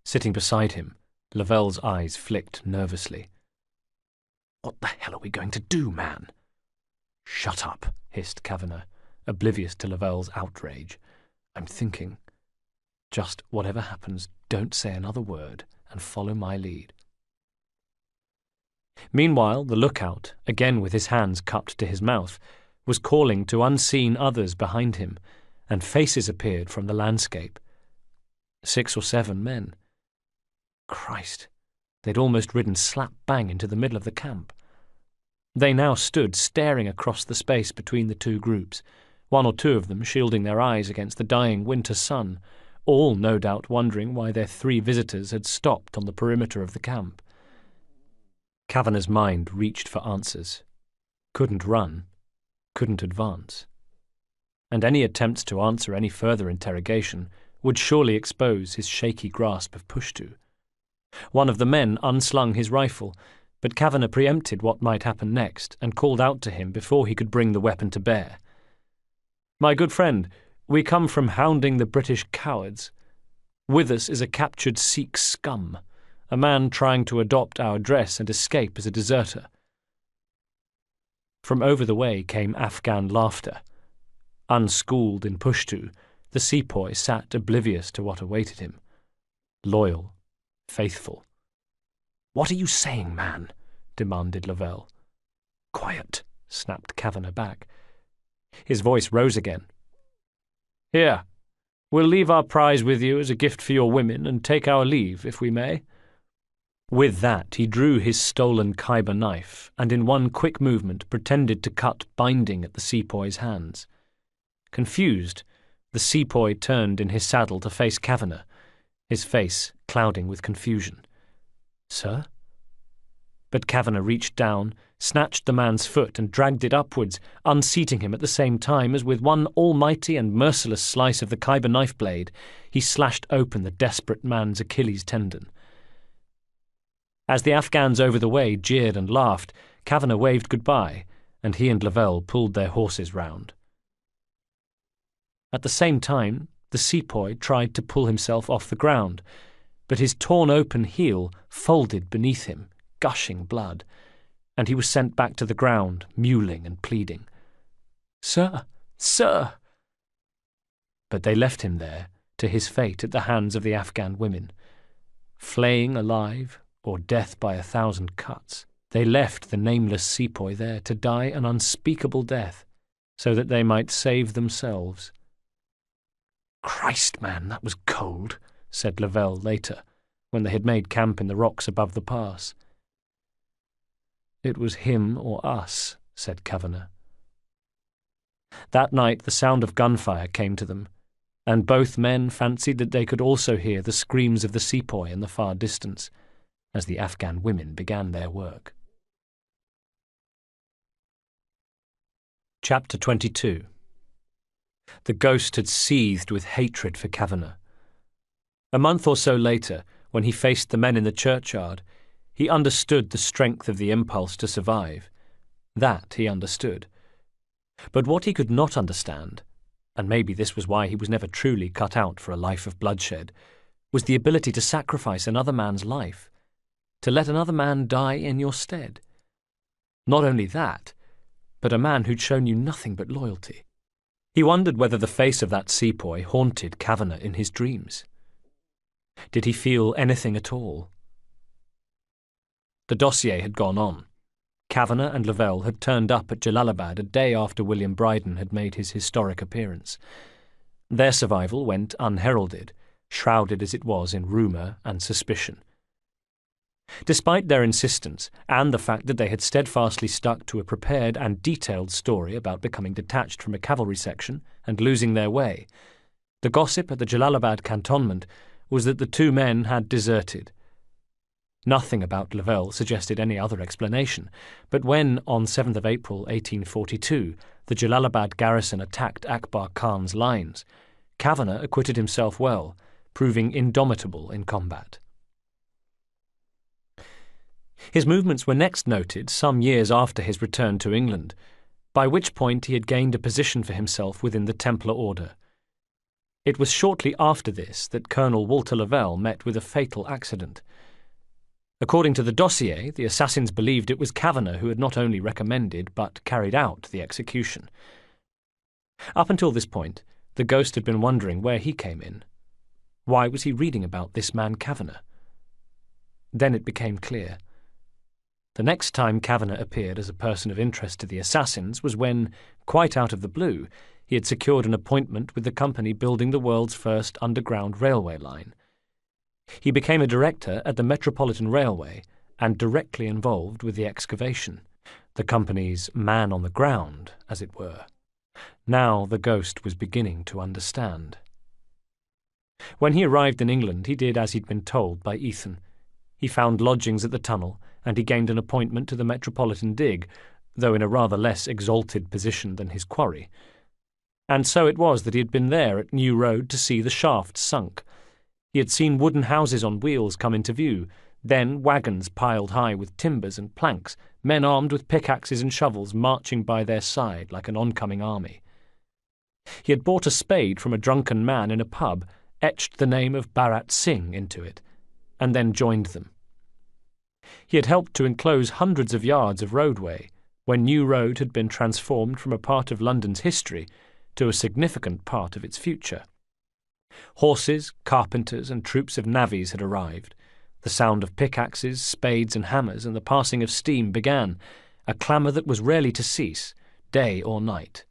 Sitting beside him, Lavelle's eyes flicked nervously. "What the hell are we going to do, man?" "Shut up," hissed Kavanagh, oblivious to Lavelle's outrage. "I'm thinking. Just whatever happens, don't say another word, and follow my lead." Meanwhile, the lookout, again with his hands cupped to his mouth, was calling to unseen others behind him, and faces appeared from the landscape. 6 or 7 men. Christ, they'd almost ridden slap-bang into the middle of the camp. They now stood staring across the space between the two groups, 1 or 2 of them shielding their eyes against the dying winter sun, all no doubt wondering why their 3 visitors had stopped on the perimeter of the camp. Kavanagh's mind reached for answers. Couldn't run, couldn't advance. And any attempts to answer any further interrogation would surely expose his shaky grasp of Pushtu. One of the men unslung his rifle, but Kavanagh preempted what might happen next and called out to him before he could bring the weapon to bear. "My good friend, we come from hounding the British cowards. With us is a captured Sikh scum, a man trying to adopt our dress and escape as a deserter." From over the way came Afghan laughter. Unschooled in Pushtu, the sepoy sat oblivious to what awaited him. Loyal, faithful. "What are you saying, man?" demanded Lavelle. "Quiet," snapped Kavanagh back. His voice rose again. "Here, we'll leave our prize with you as a gift for your women and take our leave, if we may." With that, he drew his stolen Khyber knife and in one quick movement pretended to cut binding at the sepoy's hands. Confused, the sepoy turned in his saddle to face Kavanagh, his face clouding with confusion. "Sir?" But Kavanagh reached down, snatched the man's foot and dragged it upwards, unseating him at the same time as with one almighty and merciless slice of the Khyber knife blade he slashed open the desperate man's Achilles tendon. As the Afghans over the way jeered and laughed, Kavanagh waved goodbye, and he and Lavelle pulled their horses round. At the same time, the sepoy tried to pull himself off the ground, but his torn-open heel folded beneath him, gushing blood, and he was sent back to the ground, mewling and pleading. "Sir! Sir!" But they left him there, to his fate at the hands of the Afghan women. Flaying alive, or death by 1,000 cuts, they left the nameless sepoy there to die an unspeakable death, so that they might save themselves. "Christ, man, that was cold," said Lavelle later, when they had made camp in the rocks above the pass. "It was him or us," said Kavanagh. That night the sound of gunfire came to them, and both men fancied that they could also hear the screams of the sepoy in the far distance, as the Afghan women began their work. Chapter 22. The ghost had seethed with hatred for Kavanagh. A month or so later, when he faced the men in the churchyard, he understood the strength of the impulse to survive. That he understood. But what he could not understand, and maybe this was why he was never truly cut out for a life of bloodshed, was the ability to sacrifice another man's life, to let another man die in your stead. Not only that, but a man who'd shown you nothing but loyalty. He wondered whether the face of that sepoy haunted Kavanagh in his dreams. Did he feel anything at all? The dossier had gone on. Kavanagh and Lavelle had turned up at Jalalabad a day after William Bryden had made his historic appearance. Their survival went unheralded, shrouded as it was in rumour and suspicion. Despite their insistence, and the fact that they had steadfastly stuck to a prepared and detailed story about becoming detached from a cavalry section and losing their way, the gossip at the Jalalabad cantonment was that the 2 men had deserted. Nothing about Lavelle suggested any other explanation, but when, on 7th of April 1842, the Jalalabad garrison attacked Akbar Khan's lines, Kavanagh acquitted himself well, proving indomitable in combat. His movements were next noted some years after his return to England, by which point he had gained a position for himself within the Templar Order. It was shortly after this that Colonel Walter Lavelle met with a fatal accident. According to the dossier, the assassins believed it was Kavanagh who had not only recommended but carried out the execution. Up until this point, the ghost had been wondering where he came in. Why was he reading about this man Kavanagh? Then it became clear. The next time Kavanagh appeared as a person of interest to the assassins was when, quite out of the blue, he had secured an appointment with the company building the world's first underground railway line. He became a director at the Metropolitan Railway and directly involved with the excavation, the company's man on the ground, as it were. Now the ghost was beginning to understand. When he arrived in England, he did as he'd been told by Ethan. He found lodgings at the tunnel, and he gained an appointment to the Metropolitan Dig, though in a rather less exalted position than his quarry. And so it was that he had been there at New Road to see the shafts sunk. He had seen wooden houses on wheels come into view, then wagons piled high with timbers and planks, men armed with pickaxes and shovels marching by their side like an oncoming army. He had bought a spade from a drunken man in a pub, etched the name of Bharat Singh into it, and then joined them. He had helped to enclose hundreds of yards of roadway when New Road had been transformed from a part of London's history to a significant part of its future. Horses, carpenters, and troops of navvies had arrived. The sound of pickaxes, spades, and hammers and the passing of steam began, a clamour that was rarely to cease, day or night.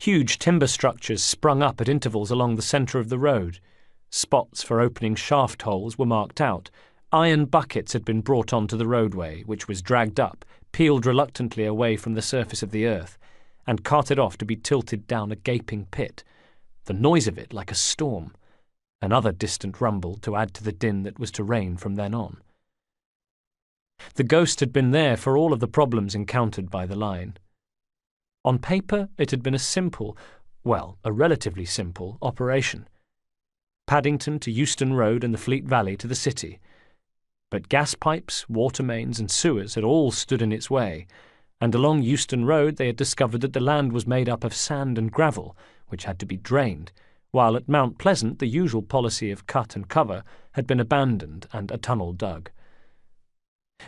Huge timber structures sprung up at intervals along the centre of the road. Spots for opening shaft holes were marked out. Iron buckets had been brought onto the roadway, which was dragged up, peeled reluctantly away from the surface of the earth, and carted off to be tilted down a gaping pit, the noise of it like a storm, another distant rumble to add to the din that was to reign from then on. The ghost had been there for all of the problems encountered by the line. On paper, it had been a relatively simple operation. Paddington to Euston Road and the Fleet Valley to the city. But gas pipes, water mains and sewers had all stood in its way, and along Euston Road they had discovered that the land was made up of sand and gravel, which had to be drained, while at Mount Pleasant the usual policy of cut and cover had been abandoned and a tunnel dug.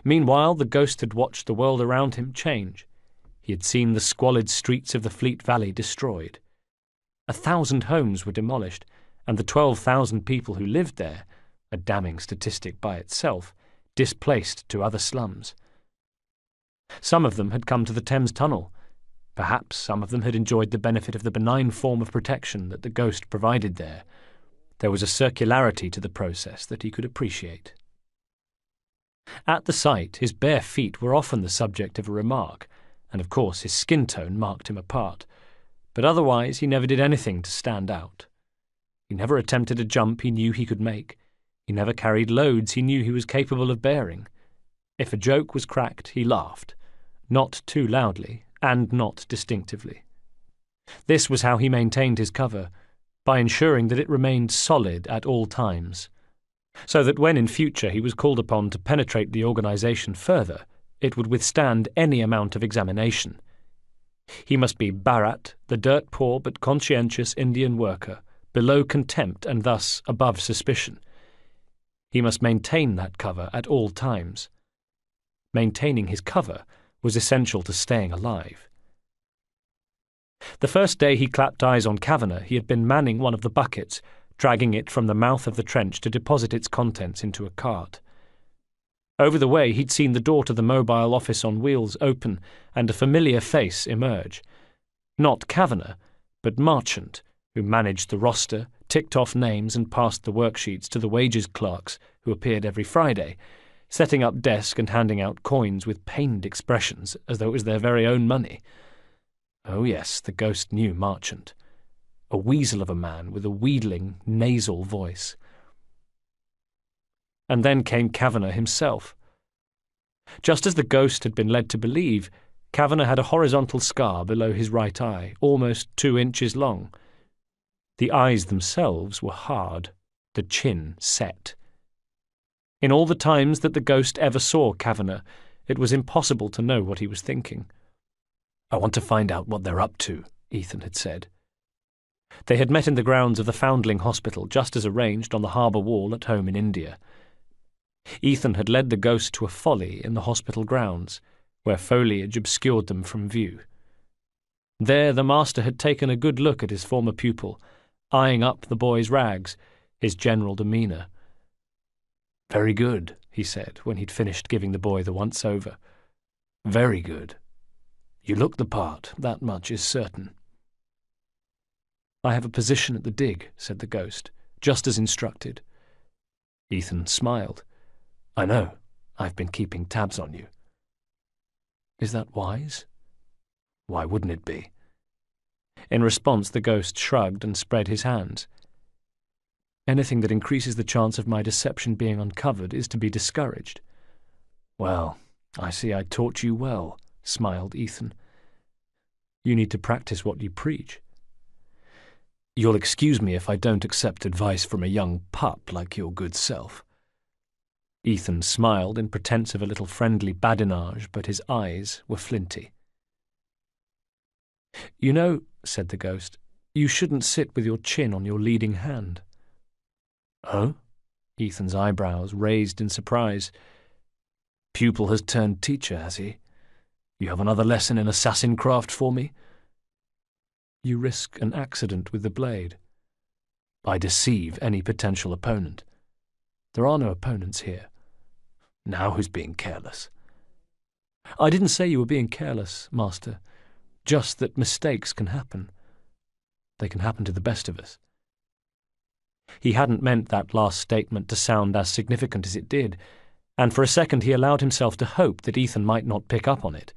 Meanwhile, the ghost had watched the world around him change. He had seen the squalid streets of the Fleet Valley destroyed. 1,000 homes were demolished, and the 12,000 people who lived there, a damning statistic by itself, displaced to other slums. Some of them had come to the Thames Tunnel. Perhaps some of them had enjoyed the benefit of the benign form of protection that the ghost provided there. There was a circularity to the process that he could appreciate. At the site, his bare feet were often the subject of a remark, and of course his skin tone marked him apart, but otherwise he never did anything to stand out. He never attempted a jump he knew he could make. He never carried loads he knew he was capable of bearing. If a joke was cracked, he laughed, not too loudly and not distinctively. This was how he maintained his cover, by ensuring that it remained solid at all times, so that when in future he was called upon to penetrate the organisation further, it would withstand any amount of examination. He must be Bharat, the dirt-poor but conscientious Indian worker, below contempt and thus above suspicion. He must maintain that cover at all times. Maintaining his cover was essential to staying alive. The first day he clapped eyes on Kavanagh, he had been manning one of the buckets, dragging it from the mouth of the trench to deposit its contents into a cart. Over the way he'd seen the door to the mobile office on wheels open and a familiar face emerge. Not Kavanagh, but Marchant, who managed the roster, ticked off names and passed the worksheets to the wages clerks who appeared every Friday, setting up desk and handing out coins with pained expressions as though it was their very own money. Oh yes, the ghost knew Marchant. A weasel of a man with a wheedling, nasal voice. And then came Kavanagh himself. Just as the ghost had been led to believe, Kavanagh had a horizontal scar below his right eye, almost 2 inches long. The eyes themselves were hard, the chin set. In all the times that the ghost ever saw Kavanagh, it was impossible to know what he was thinking. "I want to find out what they're up to," Ethan had said. They had met in the grounds of the Foundling Hospital, just as arranged on the harbour wall at home in India. Ethan had led the ghost to a folly in the hospital grounds, where foliage obscured them from view. There the master had taken a good look at his former pupil, eyeing up the boy's rags, his general demeanour. "Very good," he said, when he'd finished giving the boy the once-over. "Very good. You look the part, that much is certain." "I have a position at the dig," said the ghost, just as instructed. Ethan smiled. "I know. I've been keeping tabs on you." "Is that wise?" "Why wouldn't it be?" In response, the ghost shrugged and spread his hands. "Anything that increases the chance of my deception being uncovered is to be discouraged." "Well, I see I taught you well," smiled Ethan. "You need to practice what you preach." "You'll excuse me if I don't accept advice from a young pup like your good self." Ethan smiled in pretence of a little friendly badinage, but his eyes were flinty. "You know," said the ghost, "you shouldn't sit with your chin on your leading hand." "Oh?" Ethan's eyebrows raised in surprise. "Pupil has turned teacher, has he? You have another lesson in assassin craft for me?" "You risk an accident with the blade." "I deceive any potential opponent." "There are no opponents here." "Now who's being careless?" "I didn't say you were being careless, Master. Just that mistakes can happen. They can happen to the best of us." He hadn't meant that last statement to sound as significant as it did, and for a second he allowed himself to hope that Ethan might not pick up on it.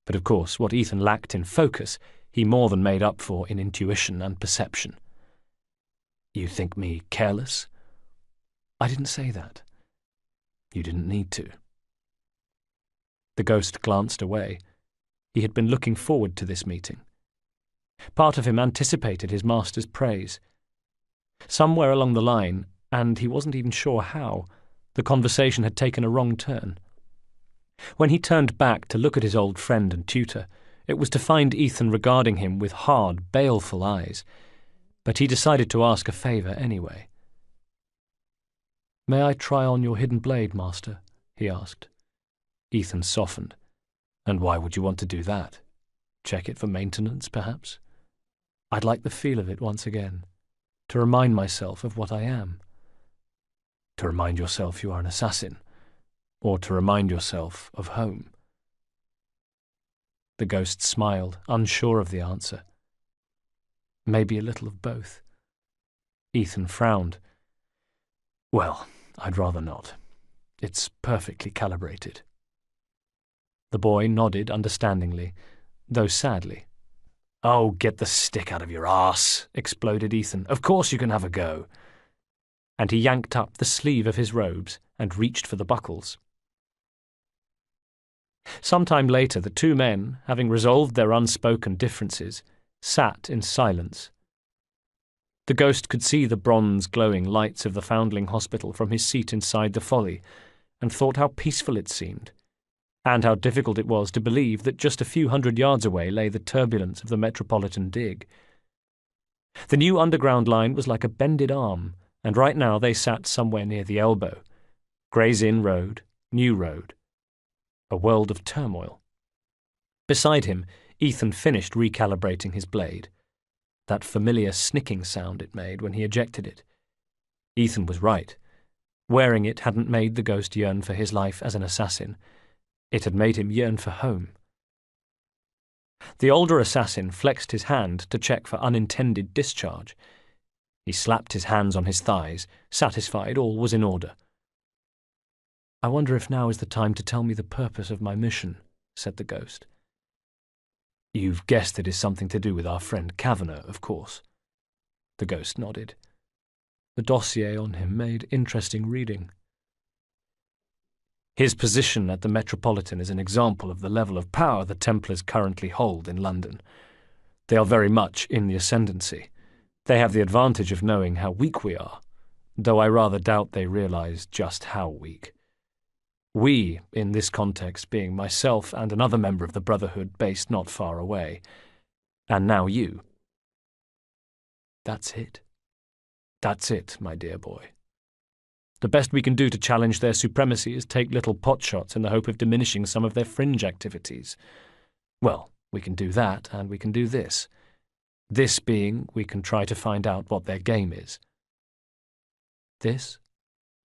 But of course, what Ethan lacked in focus, he more than made up for in intuition and perception. "You think me careless?" "I didn't say that." "You didn't need to." The ghost glanced away. He had been looking forward to this meeting. Part of him anticipated his master's praise. Somewhere along the line, and he wasn't even sure how, the conversation had taken a wrong turn. When he turned back to look at his old friend and tutor, it was to find Ethan regarding him with hard, baleful eyes, but he decided to ask a favour anyway. "May I try on your hidden blade, Master?" he asked. Ethan softened. "And why would you want to do that? Check it for maintenance, perhaps?" "I'd like the feel of it once again, to remind myself of what I am." "To remind yourself you are an assassin, or to remind yourself of home?" The ghost smiled, unsure of the answer. "Maybe a little of both." Ethan frowned. "Well, I'd rather not. It's perfectly calibrated." The boy nodded understandingly, though sadly. "Oh, get the stick out of your arse," exploded Ethan. "Of course you can have a go." And he yanked up the sleeve of his robes and reached for the buckles. Some time later, the two men, having resolved their unspoken differences, sat in silence. The ghost could see the bronze glowing lights of the Foundling Hospital from his seat inside the folly, and thought how peaceful it seemed, and how difficult it was to believe that just a few hundred yards away lay the turbulence of the Metropolitan dig. The new underground line was like a bended arm, and right now they sat somewhere near the elbow. Gray's Inn Road, New Road. A world of turmoil. Beside him, Ethan finished recalibrating his blade. That familiar snicking sound it made when he ejected it. Ethan was right. Wearing it hadn't made the ghost yearn for his life as an assassin. It had made him yearn for home. The older assassin flexed his hand to check for unintended discharge. He slapped his hands on his thighs, satisfied all was in order. "I wonder if now is the time to tell me the purpose of my mission," said the ghost. "You've guessed it is something to do with our friend Kavanagh, of course." The ghost nodded. The dossier on him made interesting reading. "His position at the Metropolitan is an example of the level of power the Templars currently hold in London. They are very much in the ascendancy. They have the advantage of knowing how weak we are, though I rather doubt they realise just how weak. We, in this context, being myself and another member of the Brotherhood based not far away, and now you. That's it. That's it, my dear boy. The best we can do to challenge their supremacy is take little potshots in the hope of diminishing some of their fringe activities. Well, we can do that, and we can do this. This being, we can try to find out what their game is. This?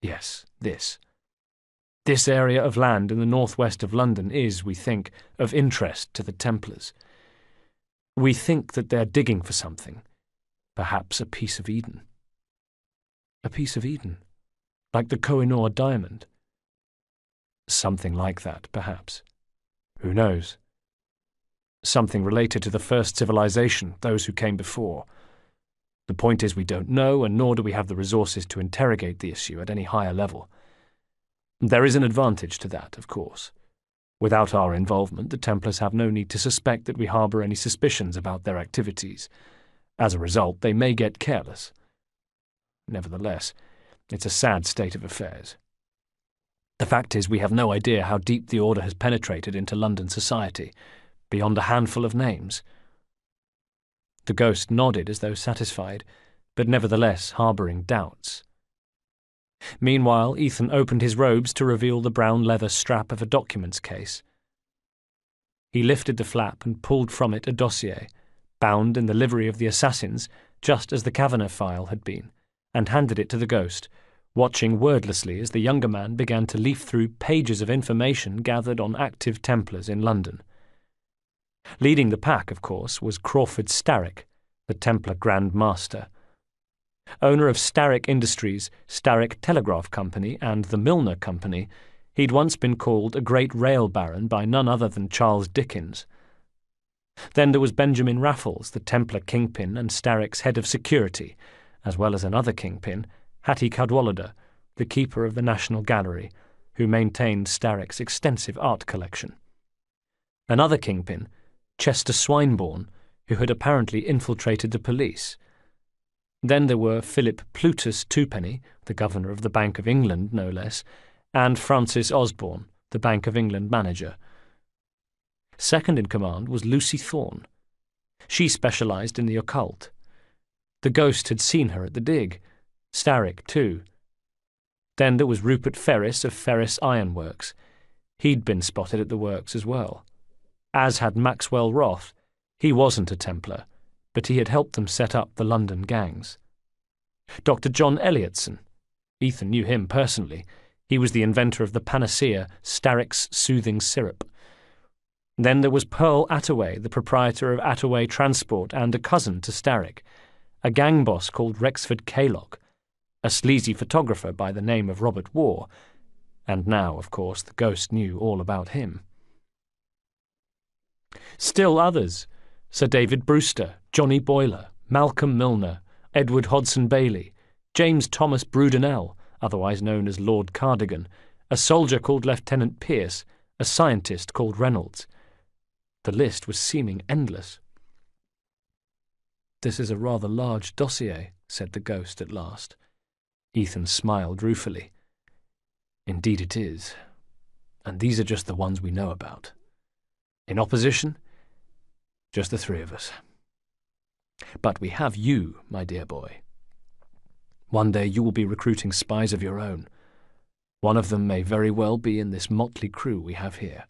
Yes, this. This area of land in the northwest of London is, we think, of interest to the Templars. We think that they're digging for something, perhaps a piece of Eden. A piece of Eden? Like the Koh-i-Noor diamond? Something like that, perhaps. Who knows? Something related to the first civilization, those who came before. The point is we don't know, and nor do we have the resources to interrogate the issue at any higher level. There is an advantage to that, of course. Without our involvement, the Templars have no need to suspect that we harbour any suspicions about their activities. As a result, they may get careless. Nevertheless, it's a sad state of affairs. The fact is we have no idea how deep the Order has penetrated into London society, beyond a handful of names. The ghost nodded as though satisfied, but nevertheless harbouring doubts. Meanwhile, Ethan opened his robes to reveal the brown leather strap of a documents case. He lifted the flap and pulled from it a dossier, bound in the livery of the assassins, just as the Kavanagh file had been, and handed it to the ghost, watching wordlessly as the younger man began to leaf through pages of information gathered on active Templars in London. Leading the pack, of course, was Crawford Starrick, the Templar Grand Master. Owner of Starrick Industries, Starrick Telegraph Company, and the Milner Company, he'd once been called a great rail baron by none other than Charles Dickens. Then there was Benjamin Raffles, the Templar kingpin and Starrick's head of security, as well as another kingpin, Hattie Cadwallader, the keeper of the National Gallery, who maintained Starrick's extensive art collection. Another kingpin, Chester Swinebourne, who had apparently infiltrated the police. Then there were Philip Plutus Twopenny, the Governor of the Bank of England, no less, and Francis Osborne, the Bank of England manager. Second in command was Lucy Thorne. She specialised in the occult. The ghost had seen her at the dig. Starrick, too. Then there was Rupert Ferris of Ferris Ironworks. He'd been spotted at the works as well. As had Maxwell Roth. He wasn't a Templar, but he had helped them set up the London gangs. Dr. John Elliotson. Ethan knew him personally. He was the inventor of the panacea Starrick's Soothing Syrup. Then there was Pearl Attaway, the proprietor of Attaway Transport and a cousin to Starrick, a gang boss called Rexford Kaylock, a sleazy photographer by the name of Robert Warr, and now, of course, the ghost knew all about him. Still others, Sir David Brewster, Johnny Boyler, Malcolm Milner, Edward Hodson Bailey, James Thomas Brudenell, otherwise known as Lord Cardigan, a soldier called Lieutenant Pierce, a scientist called Reynolds. The list was seeming endless. "This is a rather large dossier," said the ghost at last. Ethan smiled ruefully. "Indeed it is. And these are just the ones we know about. In opposition, just the three of us. But we have you, my dear boy. One day you will be recruiting spies of your own. One of them may very well be in this motley crew we have here."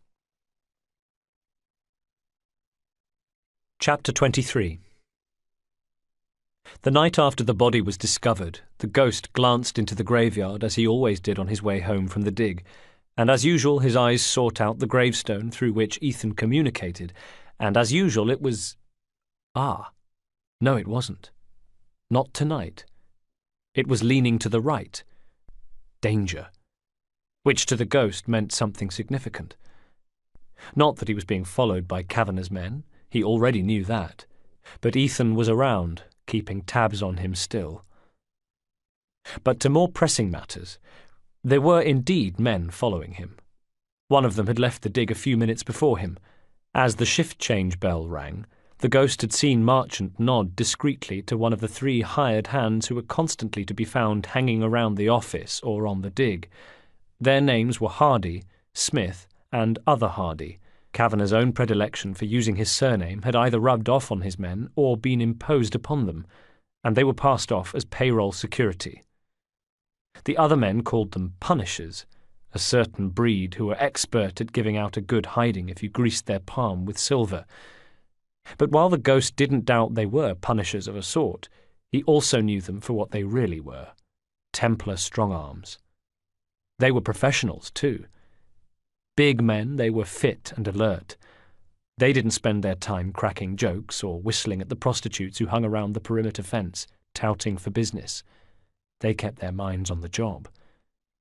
Chapter 23. The night after the body was discovered, the ghost glanced into the graveyard as he always did on his way home from the dig, and as usual his eyes sought out the gravestone through which Ethan communicated, and as usual it was... No, it wasn't. Not tonight. It was leaning to the right. Danger. Which to the ghost meant something significant. Not that he was being followed by Kavanagh's men, he already knew that, but Ethan was around, keeping tabs on him still. But to more pressing matters, there were indeed men following him. One of them had left the dig a few minutes before him. As the shift change bell rang, The ghost had seen Marchant nod discreetly to one of the 3 hired hands who were constantly to be found hanging around the office or on the dig. Their names were Hardy, Smith, and Other Hardy. Kavanagh's own predilection for using his surname had either rubbed off on his men or been imposed upon them, and they were passed off as payroll security. The other men called them punishers, a certain breed who were expert at giving out a good hiding if you greased their palm with silver. But while the ghost didn't doubt they were punishers of a sort, he also knew them for what they really were, Templar strong-arms. They were professionals, too. Big men, they were fit and alert. They didn't spend their time cracking jokes or whistling at the prostitutes who hung around the perimeter fence, touting for business. They kept their minds on the job.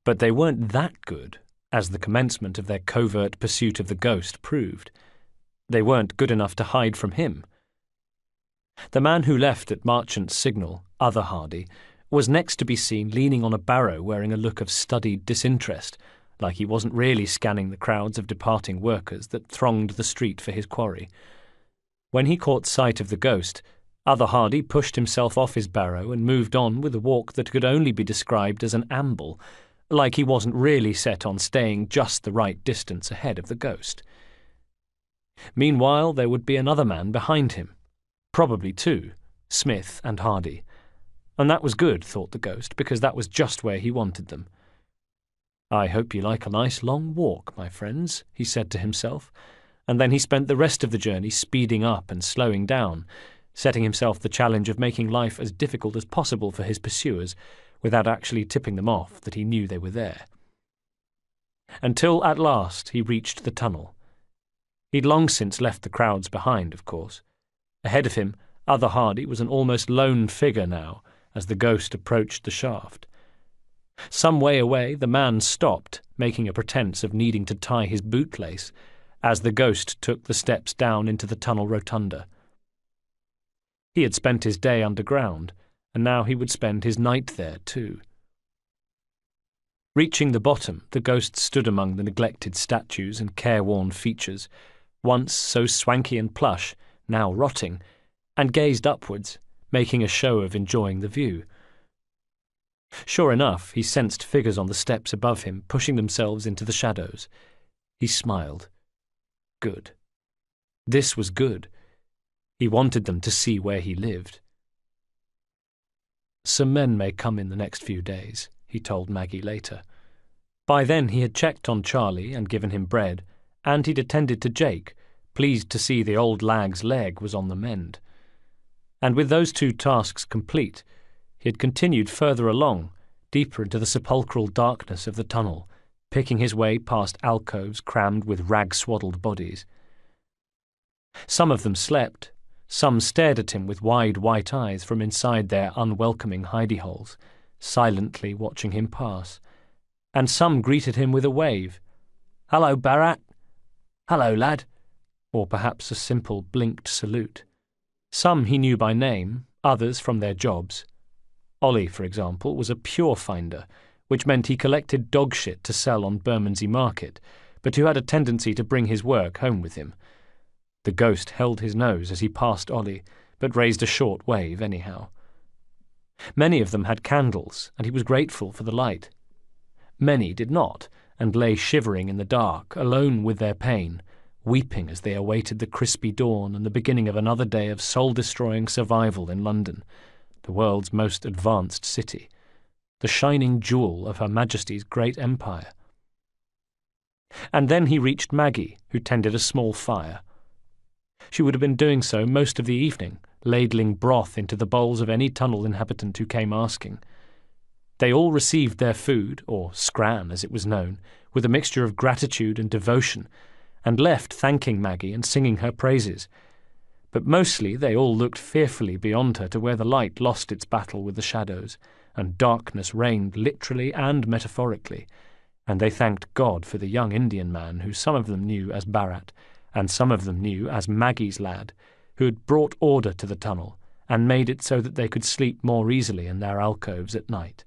But they weren't that good, as the commencement of their covert pursuit of the ghost proved. They weren't good enough to hide from him. The man who left at Marchant's signal, Other Hardy, was next to be seen leaning on a barrow wearing a look of studied disinterest, like he wasn't really scanning the crowds of departing workers that thronged the street for his quarry. When he caught sight of the ghost, Other Hardy pushed himself off his barrow and moved on with a walk that could only be described as an amble, like he wasn't really set on staying just the right distance ahead of the ghost. Meanwhile, there would be another man behind him. Probably 2, Smith and Hardy. And that was good, thought the ghost, because that was just where he wanted them. "I hope you like a nice long walk, my friends," he said to himself, and then he spent the rest of the journey speeding up and slowing down, setting himself the challenge of making life as difficult as possible for his pursuers, without actually tipping them off that he knew they were there. Until at last he reached the tunnel. He'd long since left the crowds behind, of course. Ahead of him, Other Hardy was an almost lone figure now, as the ghost approached the shaft. Some way away, the man stopped, making a pretense of needing to tie his bootlace, as the ghost took the steps down into the tunnel rotunda. He had spent his day underground, and now he would spend his night there too. Reaching the bottom, the ghost stood among the neglected statues and careworn features, once so swanky and plush, now rotting, and gazed upwards, making a show of enjoying the view. Sure enough, he sensed figures on the steps above him pushing themselves into the shadows. He smiled. Good. This was good. He wanted them to see where he lived. "Some men may come in the next few days," he told Maggie later. By then he had checked on Charlie and given him bread, and he'd attended to Jake, pleased to see the old lag's leg was on the mend. And with those 2 tasks complete, he had continued further along, deeper into the sepulchral darkness of the tunnel, picking his way past alcoves crammed with rag-swaddled bodies. Some of them slept, some stared at him with wide white eyes from inside their unwelcoming hidey-holes, silently watching him pass, and some greeted him with a wave. "Hello, Barat." "Hello, lad," or perhaps a simple blinked salute. Some he knew by name, others from their jobs. Ollie, for example, was a pure finder, which meant he collected dog shit to sell on Bermondsey Market, but who had a tendency to bring his work home with him. The ghost held his nose as he passed Ollie, but raised a short wave anyhow. Many of them had candles, and he was grateful for the light. Many did not, and lay shivering in the dark, alone with their pain, weeping as they awaited the crispy dawn and the beginning of another day of soul-destroying survival in London, the world's most advanced city, the shining jewel of Her Majesty's great empire. And then he reached Maggie, who tended a small fire. She would have been doing so most of the evening, ladling broth into the bowls of any tunnel inhabitant who came asking. They all received their food, or scran as it was known, with a mixture of gratitude and devotion, and left thanking Maggie and singing her praises. But mostly they all looked fearfully beyond her to where the light lost its battle with the shadows, and darkness reigned literally and metaphorically, and they thanked God for the young Indian man who some of them knew as Barat, and some of them knew as Maggie's lad, who had brought order to the tunnel and made it so that they could sleep more easily in their alcoves at night.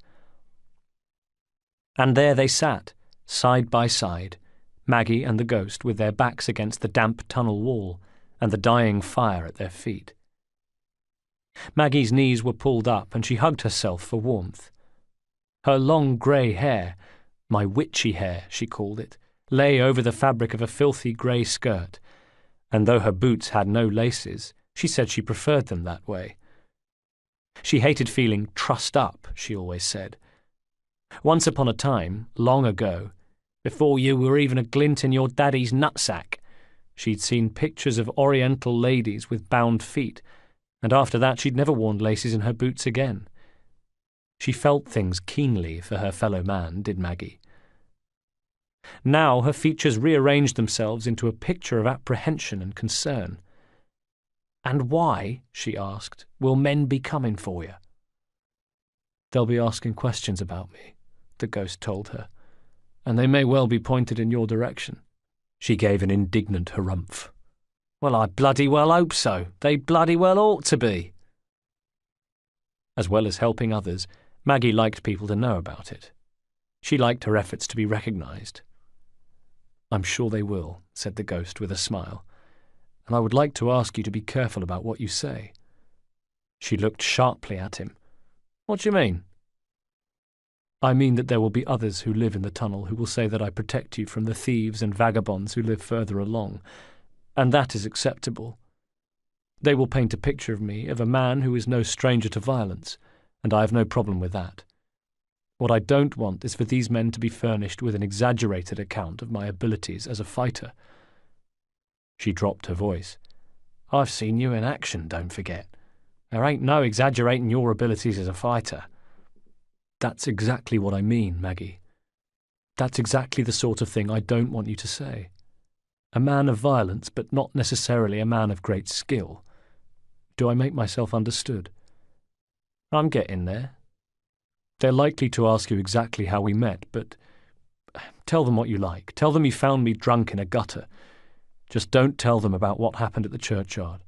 And there they sat, side by side, Maggie and the ghost with their backs against the damp tunnel wall, and the dying fire at their feet. Maggie's knees were pulled up, and she hugged herself for warmth. Her long grey hair, my witchy hair, she called it, lay over the fabric of a filthy grey skirt, and though her boots had no laces, she said she preferred them that way. She hated feeling trussed up, she always said. Once upon a time, long ago, before you were even a glint in your daddy's nutsack, she'd seen pictures of Oriental ladies with bound feet, and after that she'd never worn laces in her boots again. She felt things keenly for her fellow man, did Maggie. Now her features rearranged themselves into a picture of apprehension and concern. "And why," she asked, "will men be coming for you?" "They'll be asking questions about me," the ghost told her, "and they may well be pointed in your direction." She gave an indignant harumph. "Well, I bloody well hope so. They bloody well ought to be." As well as helping others, Maggie liked people to know about it. She liked her efforts to be recognised. "I'm sure they will," said the ghost with a smile, "and I would like to ask you to be careful about what you say." She looked sharply at him. "What do you mean?" "I mean that there will be others who live in the tunnel who will say that I protect you from the thieves and vagabonds who live further along, and that is acceptable. They will paint a picture of me, of a man who is no stranger to violence, and I have no problem with that. What I don't want is for these men to be furnished with an exaggerated account of my abilities as a fighter." She dropped her voice. "I've seen you in action, don't forget. There ain't no exaggerating your abilities as a fighter." "That's exactly what I mean, Maggie. That's exactly the sort of thing I don't want you to say. A man of violence, but not necessarily a man of great skill. Do I make myself understood?" "I'm getting there." "They're likely to ask you exactly how we met, but tell them what you like. Tell them you found me drunk in a gutter. Just don't tell them about what happened at the churchyard."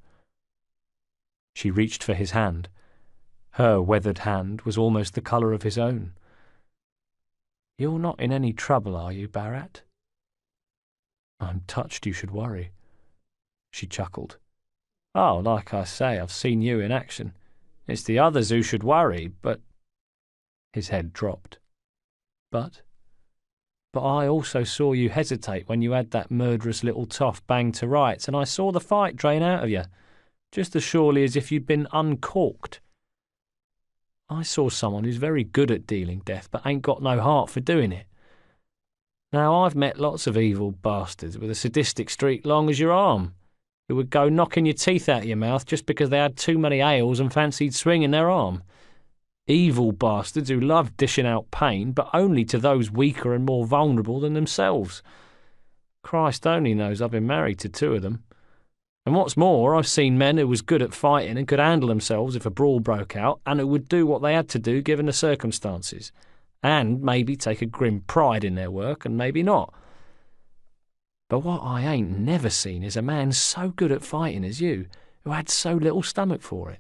She reached for his hand. Her weathered hand was almost the colour of his own. "You're not in any trouble, are you, Barat?" "I'm touched you should worry." She chuckled. "Oh, like I say, I've seen you in action. It's the others who should worry, but—" His head dropped. But I also saw you hesitate when you had that murderous little toff banged to rights, and I saw the fight drain out of you, just as surely as if you'd been uncorked. I saw someone who's very good at dealing death, but ain't got no heart for doing it. Now, I've met lots of evil bastards with a sadistic streak long as your arm, who would go knocking your teeth out of your mouth just because they had too many ales and fancied swinging their arm. Evil bastards who love dishing out pain, but only to those weaker and more vulnerable than themselves. Christ only knows I've been married to two of them. And what's more, I've seen men who was good at fighting and could handle themselves if a brawl broke out, and who would do what they had to do given the circumstances, and maybe take a grim pride in their work, and maybe not. But what I ain't never seen is a man so good at fighting as you, who had so little stomach for it."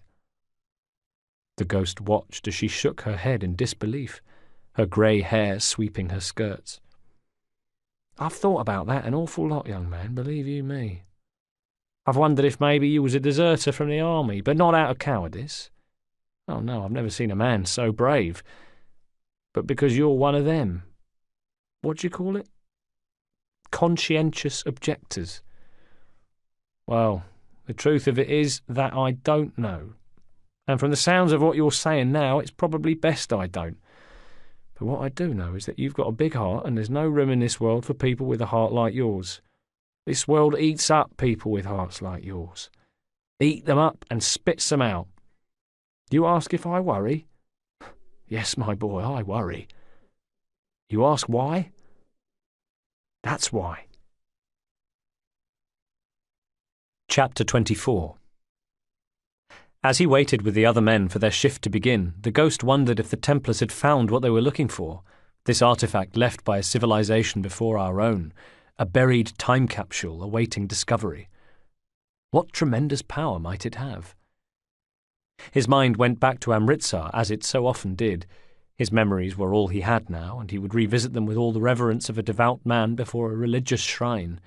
The ghost watched as she shook her head in disbelief, her grey hair sweeping her skirts. "I've thought about that an awful lot, young man, believe you me. I've wondered if maybe you was a deserter from the army, but not out of cowardice. Oh no, I've never seen a man so brave. But because you're one of them. What do you call it? Conscientious objectors. Well, the truth of it is that I don't know. And from the sounds of what you're saying now, it's probably best I don't. But what I do know is that you've got a big heart, and there's no room in this world for people with a heart like yours. This world eats up people with hearts like yours. Eat them up and spits them out. You ask if I worry? Yes, my boy, I worry. You ask why? That's why. Chapter 24. As he waited with the other men for their shift to begin, the ghost wondered if the Templars had found what they were looking for, this artifact left by a civilization before our own, a buried time capsule awaiting discovery. What tremendous power might it have? His mind went back to Amritsar, as it so often did. His memories were all he had now, and he would revisit them with all the reverence of a devout man before a religious shrine.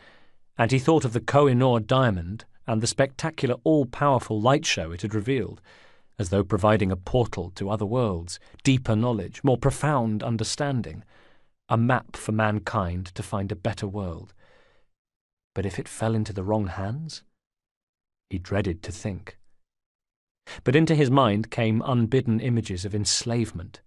And he thought of the Koh-i-Noor diamond and the spectacular all-powerful light show it had revealed, as though providing a portal to other worlds, deeper knowledge, more profound understanding, a map for mankind to find a better world. But if it fell into the wrong hands? He dreaded to think. But into his mind came unbidden images of enslavement.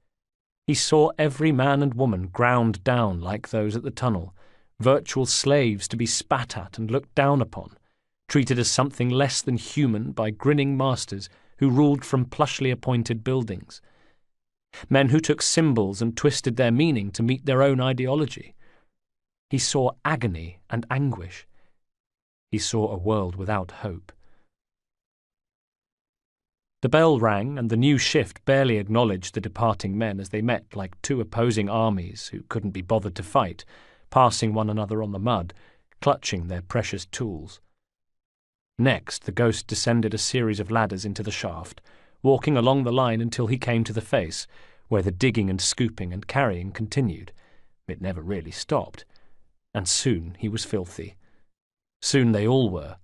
He saw every man and woman ground down like those at the tunnel, virtual slaves to be spat at and looked down upon, treated as something less than human by grinning masters who ruled from plushly appointed buildings. Men who took symbols and twisted their meaning to meet their own ideology. He saw agony and anguish. He saw a world without hope. The bell rang, and the new shift barely acknowledged the departing men as they met like two opposing armies who couldn't be bothered to fight, passing one another on the mud, clutching their precious tools. Next, the ghost descended a series of ladders into the shaft, walking along the line until he came to the face, where the digging and scooping and carrying continued. It never really stopped. And soon he was filthy. Soon they all were.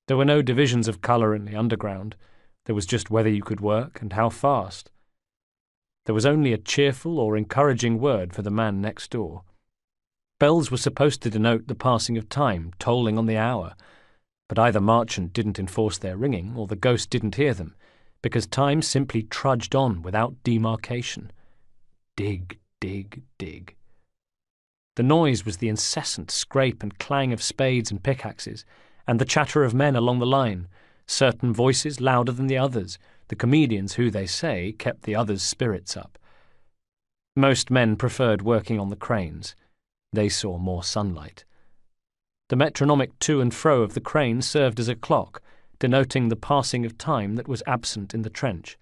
There were no divisions of colour in the underground. There was just whether you could work and how fast. There was only a cheerful or encouraging word for the man next door. Bells were supposed to denote the passing of time, tolling on the hour, but either Marchant didn't enforce their ringing or the ghost didn't hear them, because time simply trudged on without demarcation. Dig, dig, dig. The noise was the incessant scrape and clang of spades and pickaxes, and the chatter of men along the line, certain voices louder than the others, the comedians who, they say, kept the others' spirits up. Most men preferred working on the cranes. They saw more sunlight. The metronomic to and fro of the crane served as a clock, denoting the passing of time that was absent in the trench.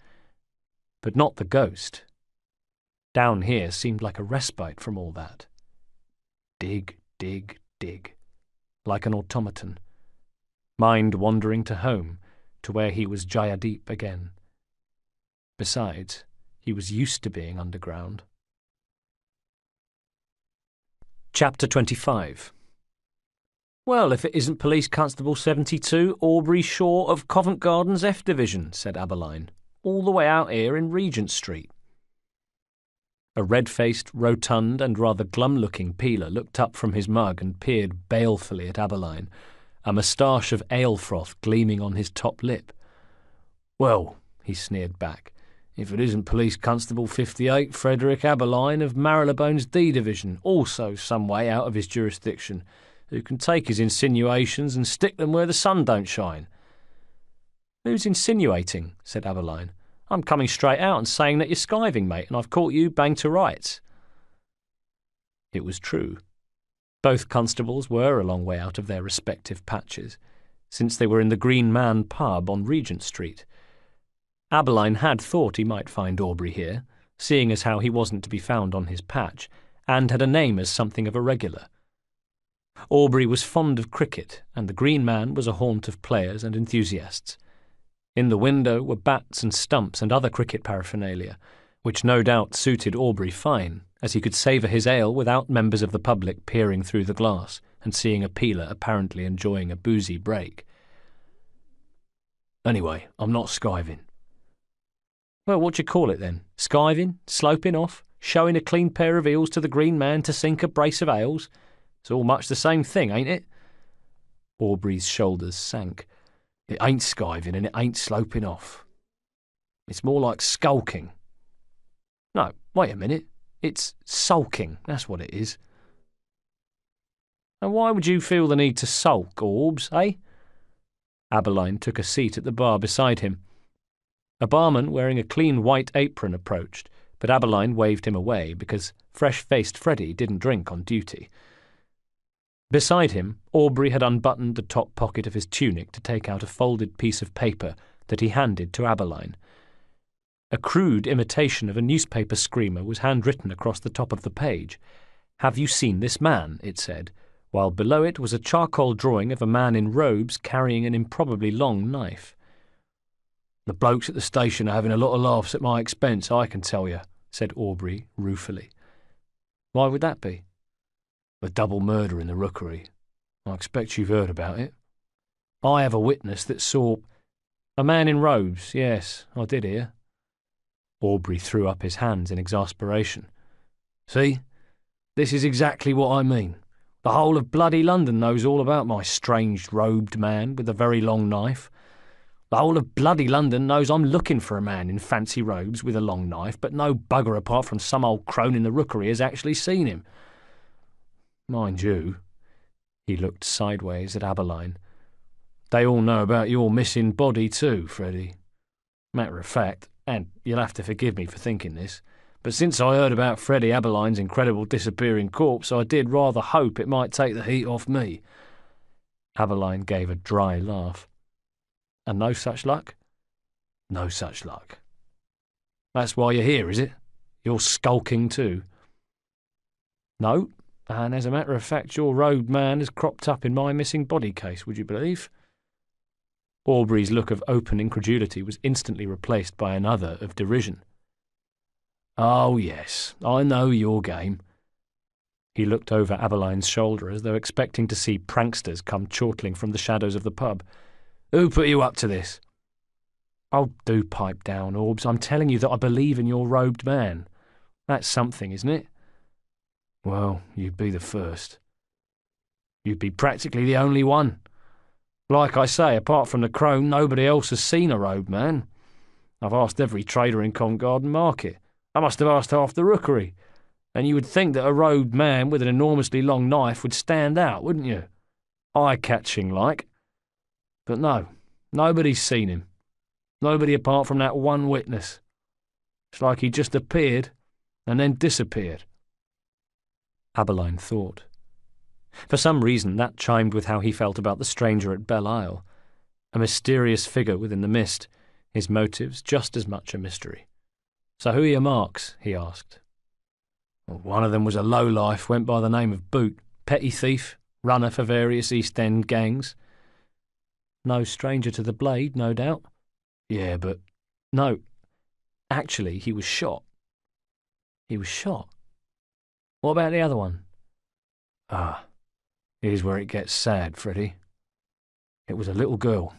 But not the ghost. Down here seemed like a respite from all that. Dig, dig, dig, like an automaton. Mind wandering to home, to where he was Jayadeep again. Besides, he was used to being underground. Chapter 25. "Well, if it isn't Police Constable 72, Aubrey Shaw of Covent Garden's F Division," said Aberline, "all the way out here in Regent Street." A red-faced, rotund and rather glum-looking peeler looked up from his mug and peered balefully at Aberline, a moustache of ale froth gleaming on his top lip. "Well," he sneered back, "if it isn't Police Constable 58, Frederick Aberline of Marylebone's D Division, also some way out of his jurisdiction, who can take his insinuations and stick them where the sun don't shine." "Who's insinuating?" said Aberline. "I'm coming straight out and saying that you're skiving, mate, and I've caught you bang to rights." It was true. Both constables were a long way out of their respective patches, since they were in the Green Man pub on Regent Street. Aberline had thought he might find Aubrey here, seeing as how he wasn't to be found on his patch, and had a name as something of a regular. Aubrey was fond of cricket, and the Green Man was a haunt of players and enthusiasts. In the window were bats and stumps and other cricket paraphernalia, which no doubt suited Aubrey fine, as he could savour his ale without members of the public peering through the glass and seeing a peeler apparently enjoying a boozy break. "Anyway, I'm not skiving." "Well, what do you call it then? Skiving? Sloping off? Showing a clean pair of heels to the Green Man to sink a brace of ales? It's all much the same thing, ain't it?" Aubrey's shoulders sank. "It ain't skiving and it ain't sloping off. It's more like skulking. No, wait a minute. It's sulking, that's what it is." "And why would you feel the need to sulk, Orbs, eh?" Aberline took a seat at the bar beside him. A barman wearing a clean white apron approached, but Aberline waved him away because fresh-faced Freddy didn't drink on duty. Beside him, Aubrey had unbuttoned the top pocket of his tunic to take out a folded piece of paper that he handed to Aberline. A crude imitation of a newspaper screamer was handwritten across the top of the page. "Have you seen this man?" it said, while below it was a charcoal drawing of a man in robes carrying an improbably long knife. "The blokes at the station are having a lot of laughs at my expense, I can tell you," said Aubrey ruefully. "Why would that be?" "A double murder in the Rookery. I expect you've heard about it." I have a witness that saw... A man in robes, yes, I did hear. Aubrey threw up his hands in exasperation. See? This is exactly what I mean. The whole of bloody London knows all about my strange robed man with a very long knife. The whole of bloody London knows I'm looking for a man in fancy robes with a long knife, but no bugger apart from some old crone in the rookery has actually seen him. Mind you, he looked sideways at Aberline, they all know about your missing body too, Freddie. Matter of fact, and you'll have to forgive me for thinking this, but since I heard about Freddie Aberline's incredible disappearing corpse, I did rather hope it might take the heat off me. Aberline gave a dry laugh. And no such luck? No such luck. That's why you're here, is it? You're skulking too? No, and as a matter of fact, your robed man has cropped up in my missing body case, would you believe? Aubrey's look of open incredulity was instantly replaced by another of derision. Oh, yes, I know your game. He looked over Aberline's shoulder as though expecting to see pranksters come chortling from the shadows of the pub. Who put you up to this? Oh, do pipe down, Orbs. I'm telling you that I believe in your robed man. That's something, isn't it? Well, you'd be the first. You'd be practically the only one. Like I say, apart from the crone, nobody else has seen a robed man. I've asked every trader in Covent Garden Market. I must have asked half the rookery. And you would think that a robed man with an enormously long knife would stand out, wouldn't you? Eye-catching like. But no, nobody's seen him. Nobody apart from that one witness. It's like he just appeared and then disappeared. Aberline thought. For some reason that chimed with how he felt about the stranger at Belle Isle. A mysterious figure within the mist, his motives just as much a mystery. So who are your marks? He asked. Well, one of them was a lowlife, went by the name of Boot, petty thief, runner for various East End gangs. No stranger to the blade, no doubt. Yeah, but... No. Actually, he was shot. He was shot? What about the other one? Ah, here's where it gets sad, Freddie. It was a little girl.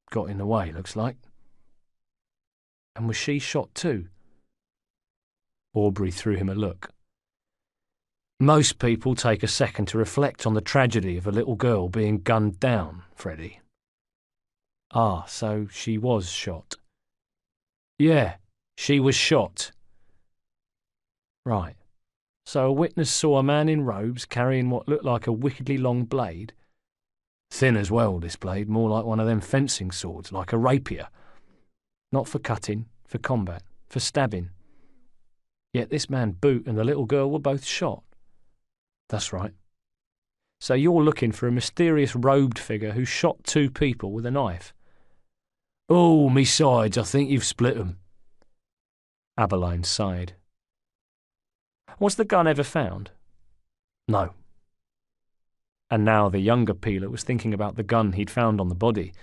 Got in the way, looks like. And was she shot too? Aubrey threw him a look. Most people take a second to reflect on the tragedy of a little girl being gunned down, Freddie. Ah, so she was shot. Yeah, she was shot. Right. So a witness saw a man in robes carrying what looked like a wickedly long blade. Thin as well, this blade, more like one of them fencing swords, like a rapier. Not for cutting, for combat, for stabbing. Yet this man Boot and the little girl were both shot. That's right. So you're looking for a mysterious robed figure who shot two people with a knife. Oh, me sides, I think you've split 'em. Aberline sighed. Was the gun ever found? No. And now the younger peeler was thinking about the gun he'd found on the body.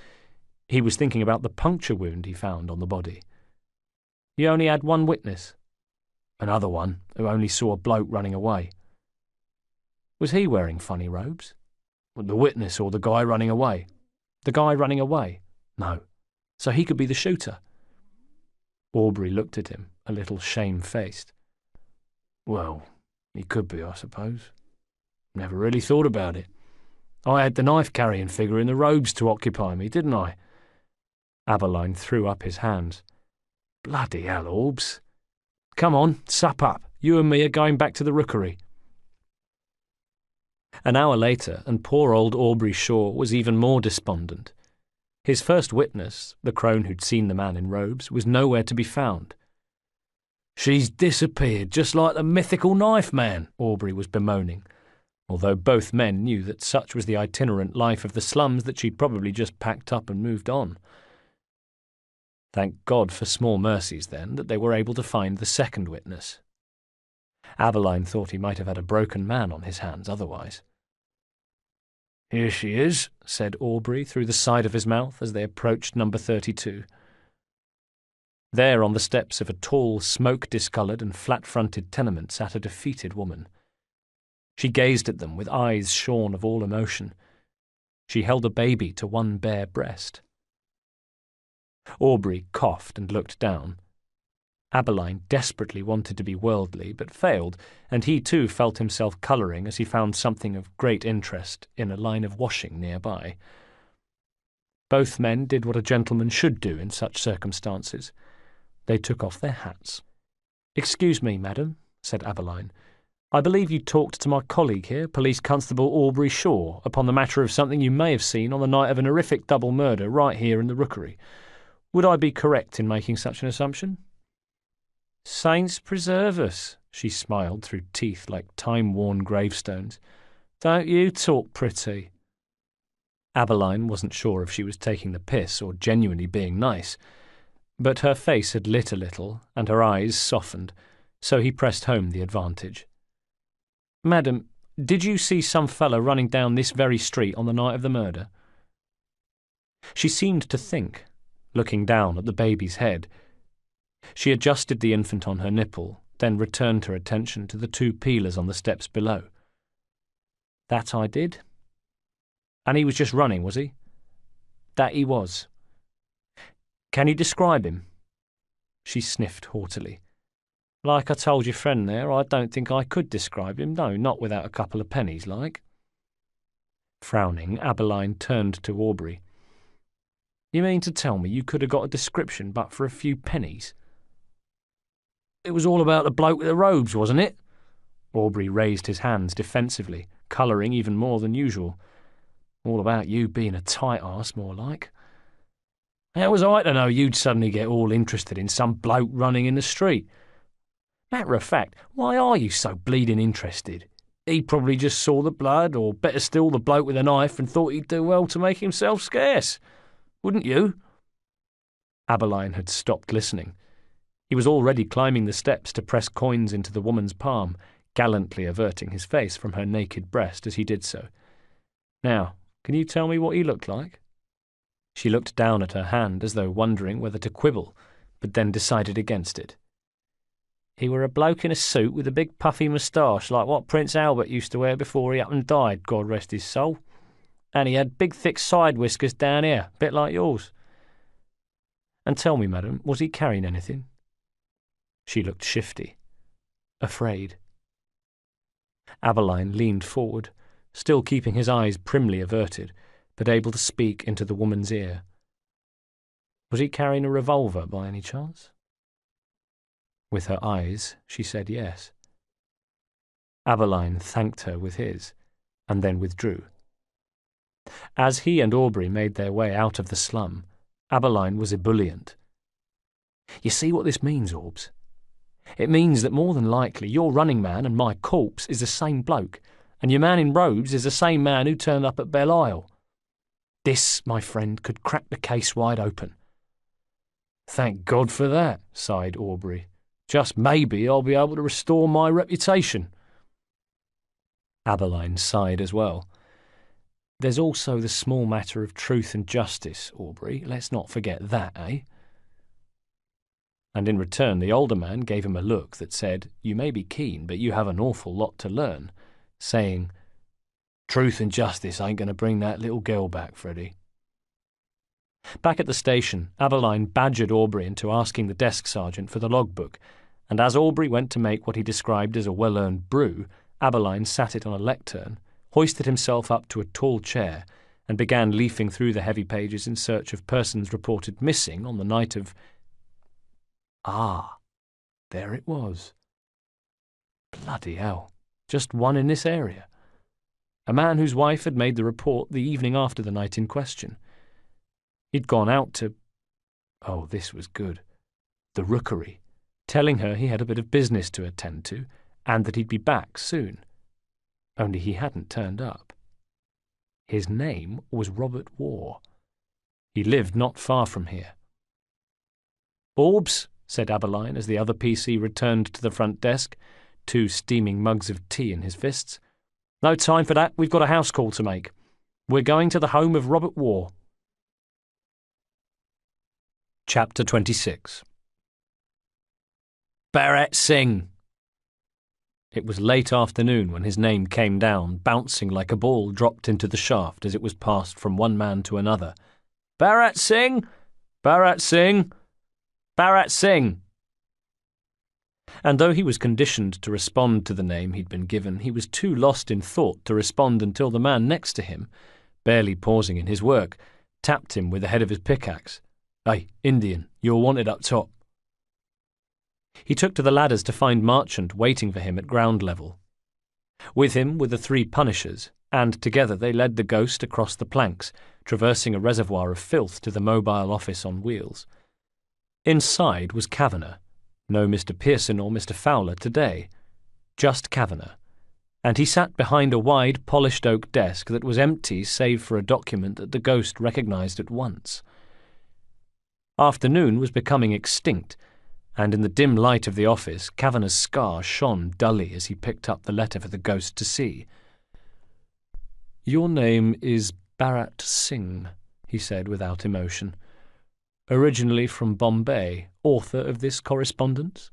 He was thinking about the puncture wound he found on the body. He only had one witness. Another one who only saw a bloke running away. Was he wearing funny robes? The witness or the guy running away? The guy running away? No. So he could be the shooter. Aubrey looked at him, a little shamefaced. Well, he could be, I suppose. Never really thought about it. I had the knife-carrying figure in the robes to occupy me, didn't I? Aberline threw up his hands. Bloody hell, Orbs. Come on, sup up. You and me are going back to the rookery. An hour later, and poor old Aubrey Shaw was even more despondent. His first witness, the crone who'd seen the man in robes, was nowhere to be found. She's disappeared, just like the mythical knife man, Aubrey was bemoaning, although both men knew that such was the itinerant life of the slums that she'd probably just packed up and moved on. Thank God for small mercies, then, that they were able to find the second witness. Aberline thought he might have had a broken man on his hands otherwise. Here she is, said Aubrey through the side of his mouth as they approached number 32. There on the steps of a tall, smoke-discoloured and flat-fronted tenement sat a defeated woman. She gazed at them with eyes shorn of all emotion. She held a baby to one bare breast. Aubrey coughed and looked down. Aberline desperately wanted to be worldly, but failed, and he too felt himself colouring as he found something of great interest in a line of washing nearby. Both men did what a gentleman should do in such circumstances. They took off their hats. "Excuse me, madam," said Aberline. "I believe you talked to my colleague here, Police Constable Aubrey Shaw, upon the matter of something you may have seen on the night of an horrific double murder right here in the Rookery. Would I be correct in making such an assumption?" "Saints preserve us," she smiled through teeth like time-worn gravestones. "Don't you talk pretty." Aberline wasn't sure if she was taking the piss or genuinely being nice, but her face had lit a little and her eyes softened, so he pressed home the advantage. "Madam, did you see some fella running down this very street on the night of the murder?" She seemed to think, looking down at the baby's head. She adjusted the infant on her nipple, then returned her attention to the two peelers on the steps below. "That I did." "And he was just running, was he?" "That he was." "Can you describe him?" She sniffed haughtily. "Like I told your friend there, I don't think I could describe him, no, not without a couple of pennies, like." Frowning, Aberline turned to Aubrey. "You mean to tell me you could have got a description but for a few pennies?" "It was all about the bloke with the robes, wasn't it?" Aubrey raised his hands defensively, colouring even more than usual. "All about you being a tight arse, more like. How was I to know you'd suddenly get all interested in some bloke running in the street? Matter of fact, why are you so bleeding interested? He probably just saw the blood, or better still, the bloke with a knife, and thought he'd do well to make himself scarce. Wouldn't you?" Aberline had stopped listening. He was already climbing the steps to press coins into the woman's palm, gallantly averting his face from her naked breast as he did so. "Now, can you tell me what he looked like?" She looked down at her hand as though wondering whether to quibble, but then decided against it. "He were a bloke in a suit with a big puffy moustache like what Prince Albert used to wear before he up and died, God rest his soul. And he had big thick side whiskers down here, bit like yours." "And tell me, madam, was he carrying anything?" She looked shifty, afraid. Aberline leaned forward, still keeping his eyes primly averted, but able to speak into the woman's ear. "Was he carrying a revolver by any chance?" With her eyes, she said yes. Aberline thanked her with his, and then withdrew. As he and Aubrey made their way out of the slum, Aberline was ebullient. "You see what this means, Orbs? It means that more than likely your running man and my corpse is the same bloke, and your man in robes is the same man who turned up at Belle Isle. This, my friend, could crack the case wide open." "Thank God for that," sighed Aubrey. "Just maybe I'll be able to restore my reputation." Aberline sighed as well. "There's also the small matter of truth and justice, Aubrey. Let's not forget that, eh?" And in return the older man gave him a look that said, "You may be keen, but you have an awful lot to learn," saying, "Truth and justice ain't going to bring that little girl back, Freddie." Back at the station, Aberline badgered Aubrey into asking the desk sergeant for the logbook, and as Aubrey went to make what he described as a well-earned brew, Aberline sat it on a lectern, hoisted himself up to a tall chair, and began leafing through the heavy pages in search of persons reported missing on the night of... Ah, there it was. Bloody hell, just one in this area. A man whose wife had made the report the evening after the night in question. He'd gone out to... Oh, this was good. The Rookery, telling her he had a bit of business to attend to, and that he'd be back soon. Only he hadn't turned up. His name was Robert Waugh. He lived not far from here. "Orbs," said Aberline as the other PC returned to the front desk, 2 steaming mugs of tea in his fists. "No time for that. We've got a house call to make. We're going to the home of Robert Waugh." Chapter 26. "Bharat Singh." It was late afternoon when his name came down, bouncing like a ball dropped into the shaft as it was passed from one man to another. "Bharat Singh! Bharat Singh! Bharat Singh!" And though he was conditioned to respond to the name he'd been given, he was too lost in thought to respond until the man next to him, barely pausing in his work, tapped him with the head of his pickaxe. "Hey, Indian, you're wanted up top." He took to the ladders to find Marchant waiting for him at ground level. With him were the three punishers, and together they led the ghost across the planks, traversing a reservoir of filth to the mobile office on wheels. Inside was Kavanagh. No Mr. Pearson or Mr. Fowler today, just Kavanagh, and he sat behind a wide, polished oak desk that was empty save for a document that the ghost recognised at once. Afternoon was becoming extinct, and in the dim light of the office, Kavanagh's scar shone dully as he picked up the letter for the ghost to see. "Your name is Bharat Singh," he said without emotion. "Originally from Bombay, author of this correspondence?"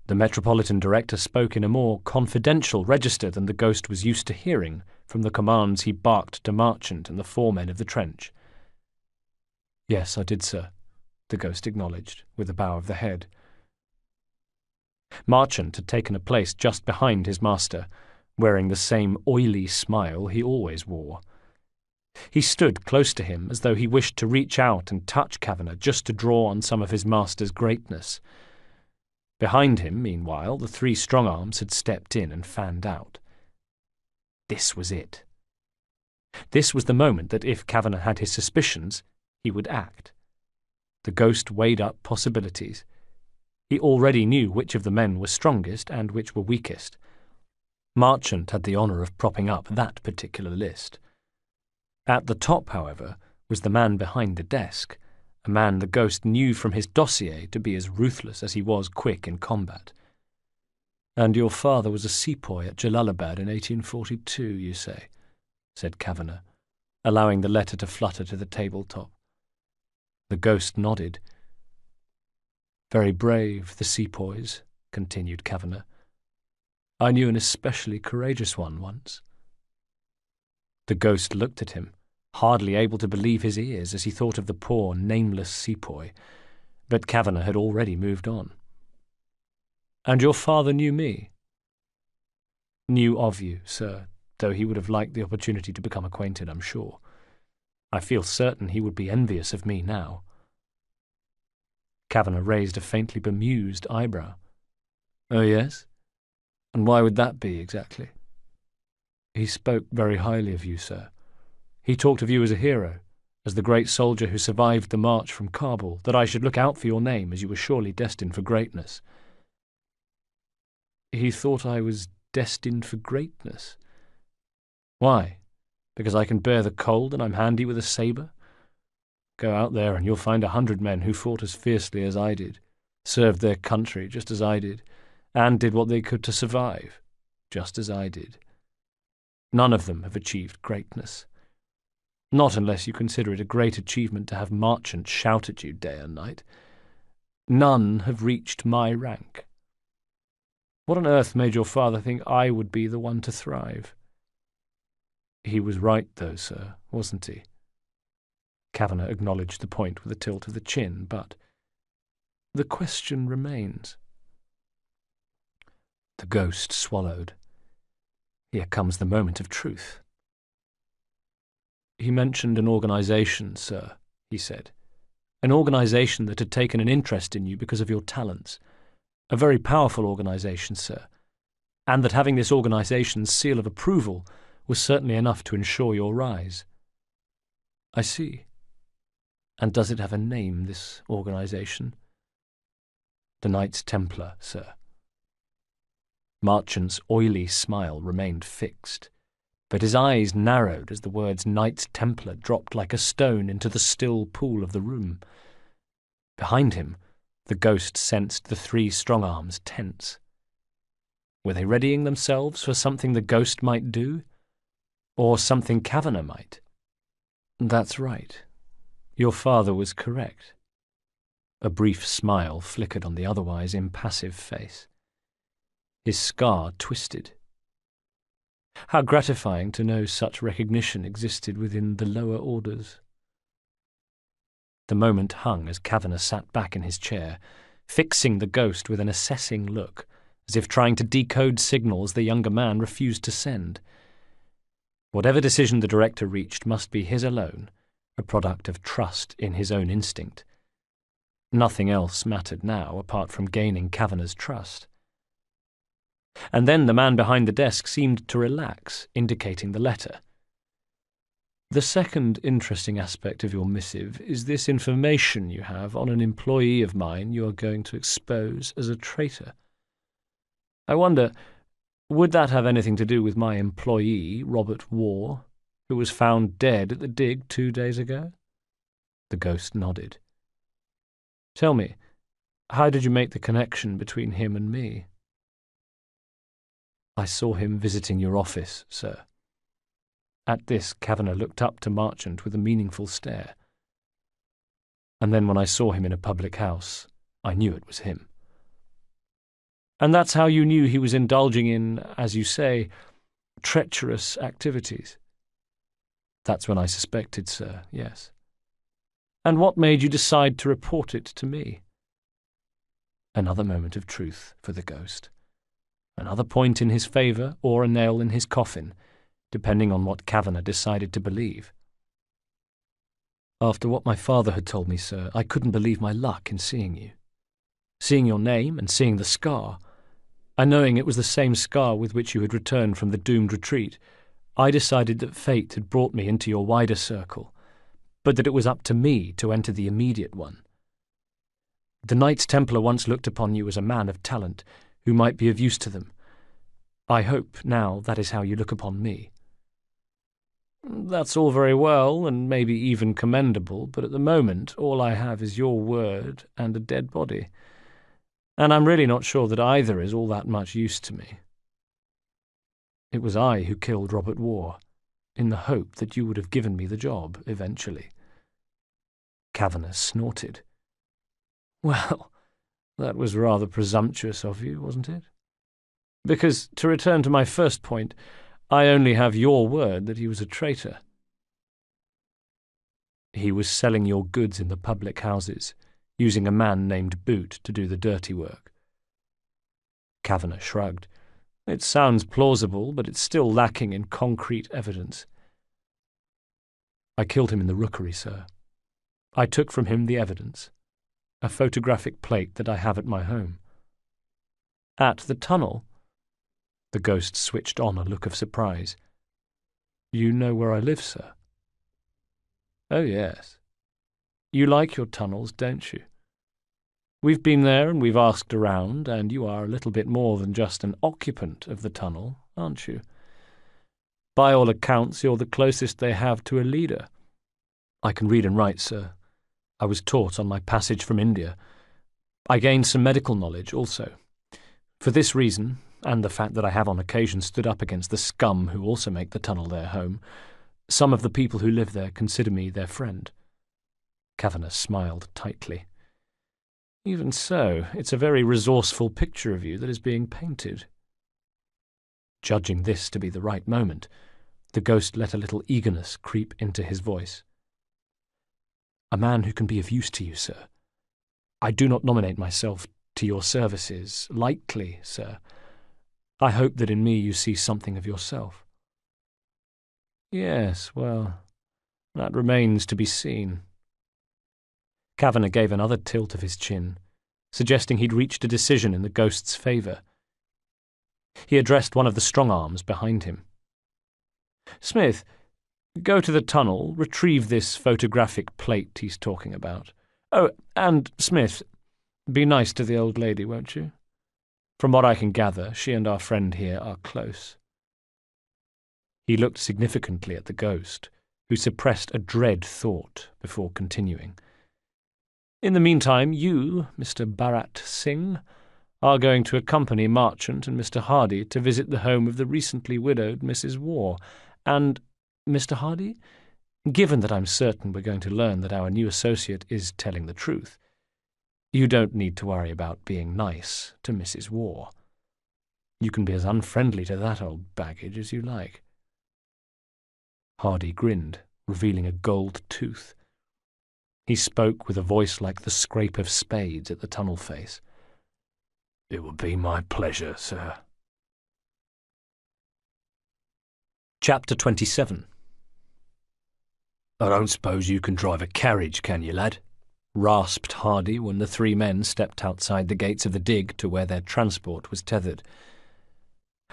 The Metropolitan Director spoke in a more confidential register than the ghost was used to hearing from the commands he barked to Marchant and the foremen of the trench. "Yes, I did, sir," the ghost acknowledged, with a bow of the head. Marchant had taken a place just behind his master, wearing the same oily smile he always wore. He stood close to him as though he wished to reach out and touch Kavanagh just to draw on some of his master's greatness. Behind him, meanwhile, the three strong-arms had stepped in and fanned out. This was it. This was the moment that if Kavanagh had his suspicions, he would act. The ghost weighed up possibilities. He already knew which of the men were strongest and which were weakest. Marchant had the honour of propping up that particular list. At the top, however, was the man behind the desk, a man the ghost knew from his dossier to be as ruthless as he was quick in combat. "And your father was a sepoy at Jalalabad in 1842, you say?" said Kavanagh, allowing the letter to flutter to the tabletop. The ghost nodded. "Very brave, the sepoys," continued Kavanagh. "I knew an especially courageous one once." The ghost looked at him, hardly able to believe his ears as he thought of the poor, nameless sepoy, but Kavanagh had already moved on. "And your father knew me?" "Knew of you, sir, though he would have liked the opportunity to become acquainted, I'm sure. I feel certain he would be envious of me now." Kavanagh raised a faintly bemused eyebrow. "Oh, yes? And why would that be, exactly?" "He spoke very highly of you, sir. He talked of you as a hero, as the great soldier who survived the march from Kabul, that I should look out for your name, as you were surely destined for greatness." "He thought I was destined for greatness? Why? Because I can bear the cold and I'm handy with a sabre? Go out there and you'll find 100 men who fought as fiercely as I did, served their country just as I did, and did what they could to survive, just as I did. None of them have achieved greatness. Not unless you consider it a great achievement to have Marchant shout at you day and night. None have reached my rank. What on earth made your father think I would be the one to thrive?" "He was right, though, sir, wasn't he?" Kavanagh acknowledged the point with a tilt of the chin, but the question remains. The ghost swallowed. Here comes the moment of truth. "He mentioned an organisation, sir," he said. "An organisation that had taken an interest in you because of your talents. A very powerful organisation, sir. And that having this organisation's seal of approval was certainly enough to ensure your rise." "I see. And does it have a name, this organisation?" "The Knights Templar, sir." Marchant's oily smile remained fixed, but his eyes narrowed as the words Knights Templar dropped like a stone into the still pool of the room. Behind him, the ghost sensed the three strong-arms tense. Were they readying themselves for something the ghost might do? Or something Kavanagh might? "That's right. Your father was correct." A brief smile flickered on the otherwise impassive face. His scar twisted. How gratifying to know such recognition existed within the lower orders. The moment hung as Kavanagh sat back in his chair, fixing the ghost with an assessing look, as if trying to decode signals the younger man refused to send. Whatever decision the director reached must be his alone, a product of trust in his own instinct. Nothing else mattered now apart from gaining Kavanagh's trust. And then the man behind the desk seemed to relax, indicating the letter. The second interesting aspect of your missive is this information you have on an employee of mine you are going to expose as a traitor. I wonder, would that have anything to do with my employee, Robert Warr, who was found dead at the dig 2 days ago? The ghost nodded. Tell me, how did you make the connection between him and me? I saw him visiting your office, sir. At this, Kavanagh looked up to Marchant with a meaningful stare. And then when I saw him in a public house, I knew it was him. And that's how you knew he was indulging in, as you say, treacherous activities? That's when I suspected, sir, yes. And what made you decide to report it to me? Another moment of truth for the ghost. Another point in his favour or a nail in his coffin, depending on what Kavanagh decided to believe. After what my father had told me, sir, I couldn't believe my luck in seeing you. Seeing your name and seeing the scar, and knowing it was the same scar with which you had returned from the doomed retreat, I decided that fate had brought me into your wider circle, but that it was up to me to enter the immediate one. The Knights Templar once looked upon you as a man of talent who might be of use to them. I hope now that is how you look upon me. That's all very well, and maybe even commendable, but at the moment all I have is your word and a dead body, and I'm really not sure that either is all that much use to me. It was I who killed Robert Warr, in the hope that you would have given me the job eventually. Kavanagh snorted. Well, that was rather presumptuous of you, wasn't it? Because, to return to my first point, I only have your word that he was a traitor. He was selling your goods in the public houses, using a man named Boot to do the dirty work. Kavanagh shrugged. It sounds plausible, but it's still lacking in concrete evidence. I killed him in the rookery, sir. I took from him the evidence, a photographic plate that I have at my home. At the tunnel? The ghost switched on a look of surprise. You know where I live, sir? Oh, yes. You like your tunnels, don't you? We've been there and we've asked around, and you are a little bit more than just an occupant of the tunnel, aren't you? By all accounts, you're the closest they have to a leader. I can read and write, sir. I was taught on my passage from India. I gained some medical knowledge also. For this reason, and the fact that I have on occasion stood up against the scum who also make the tunnel their home, some of the people who live there consider me their friend. Kavanagh smiled tightly. Even so, it's a very resourceful picture of you that is being painted. Judging this to be the right moment, the ghost let a little eagerness creep into his voice. A man who can be of use to you, sir. I do not nominate myself to your services lightly, sir. I hope that in me you see something of yourself. Yes, well, that remains to be seen. Kavanagh gave another tilt of his chin, suggesting he'd reached a decision in the ghost's favour. He addressed one of the strong arms behind him. Smith, go to the tunnel, retrieve this photographic plate he's talking about. Oh, and, Smith, be nice to the old lady, won't you? From what I can gather, she and our friend here are close. He looked significantly at the ghost, who suppressed a dread thought before continuing. In the meantime, you, Mr. Bharat Singh, are going to accompany Marchant and Mr. Hardy to visit the home of the recently widowed Mrs. Warr. And, Mr. Hardy, given that I'm certain we're going to learn that our new associate is telling the truth, you don't need to worry about being nice to Mrs. Warr. You can be as unfriendly to that old baggage as you like." Hardy grinned, revealing a gold tooth. He spoke with a voice like the scrape of spades at the tunnel face. "It would be my pleasure, sir." Chapter 27. "I don't suppose you can drive a carriage, can you, lad?" rasped Hardy when the three men stepped outside the gates of the dig to where their transport was tethered.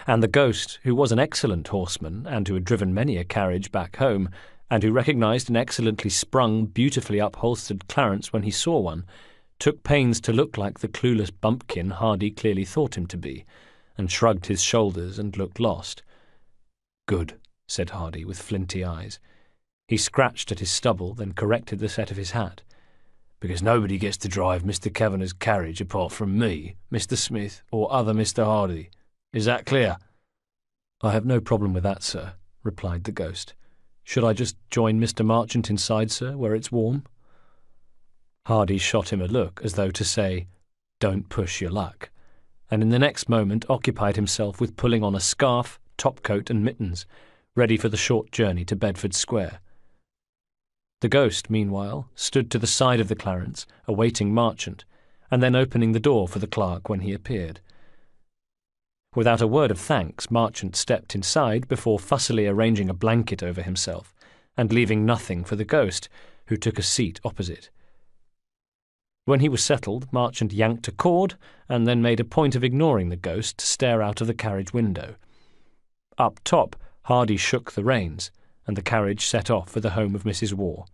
And the ghost, who was an excellent horseman and who had driven many a carriage back home, and who recognised an excellently sprung, beautifully upholstered Clarence when he saw one, took pains to look like the clueless bumpkin Hardy clearly thought him to be, and shrugged his shoulders and looked lost. "Good," said Hardy with flinty eyes. He scratched at his stubble, then corrected the set of his hat. "Because nobody gets to drive Mr. Kavanagh's carriage apart from me, Mr. Smith, or other Mr. Hardy. Is that clear?" "I have no problem with that, sir," replied the ghost. "Should I just join Mr. Marchant inside, sir, where it's warm?" Hardy shot him a look as though to say, "Don't push your luck," and in the next moment occupied himself with pulling on a scarf, topcoat and mittens, ready for the short journey to Bedford Square. The ghost, meanwhile, stood to the side of the Clarence, awaiting Marchant, and then opening the door for the clerk when he appeared. Without a word of thanks, Marchant stepped inside before fussily arranging a blanket over himself, and leaving nothing for the ghost, who took a seat opposite. When he was settled, Marchant yanked a cord, and then made a point of ignoring the ghost to stare out of the carriage window. Up top, Hardy shook the reins, and the carriage set off for the home of Mrs. Waugh.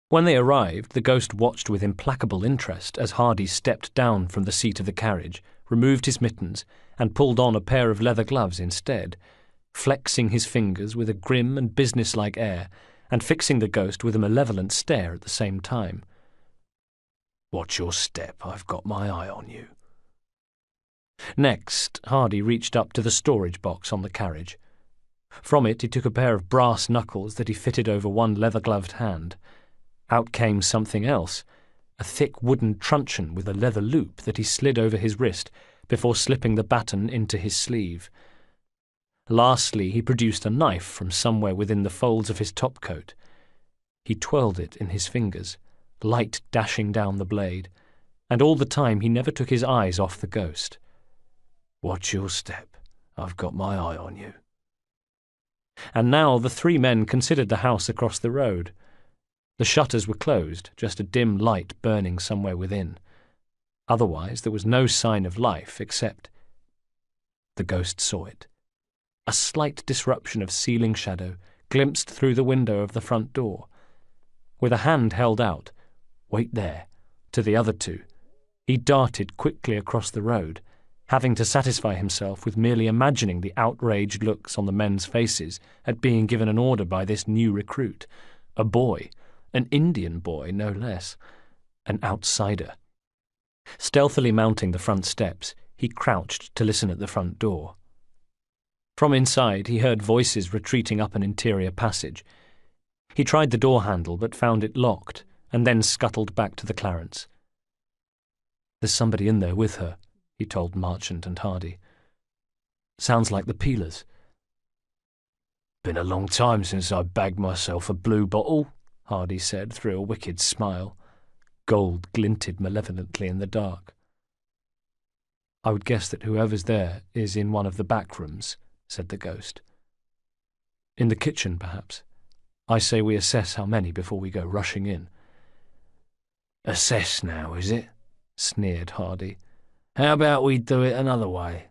When they arrived, the ghost watched with implacable interest as Hardy stepped down from the seat of the carriage, removed his mittens, and pulled on a pair of leather gloves instead, flexing his fingers with a grim and businesslike air, and fixing the ghost with a malevolent stare at the same time. "Watch your step, I've got my eye on you." Next, Hardy reached up to the storage box on the carriage. From it he took a pair of brass knuckles that he fitted over one leather-gloved hand. Out came something else, a thick wooden truncheon with a leather loop that he slid over his wrist before slipping the baton into his sleeve. Lastly, he produced a knife from somewhere within the folds of his topcoat. He twirled it in his fingers, light dashing down the blade, and all the time he never took his eyes off the ghost. "Watch your step, I've got my eye on you." And now the three men considered the house across the road. The shutters were closed, just a dim light burning somewhere within. Otherwise there was no sign of life except— the ghost saw it. A slight disruption of ceiling shadow glimpsed through the window of the front door. With a hand held out, "Wait there," to the other two, he darted quickly across the road, having to satisfy himself with merely imagining the outraged looks on the men's faces at being given an order by this new recruit, a boy, an Indian boy no less, an outsider. Stealthily mounting the front steps, he crouched to listen at the front door. From inside he heard voices retreating up an interior passage. He tried the door handle but found it locked, and then scuttled back to the Clarence. "There's somebody in there with her," he told Marchant and Hardy. "Sounds like the Peelers." "Been a long time since I bagged myself a blue bottle," Hardy said through a wicked smile. Gold glinted malevolently in the dark. "I would guess that whoever's there is in one of the back rooms," said the ghost. "In the kitchen, perhaps. I say we assess how many before we go rushing in." "Assess now, is it?" sneered Hardy. "How about we do it another way?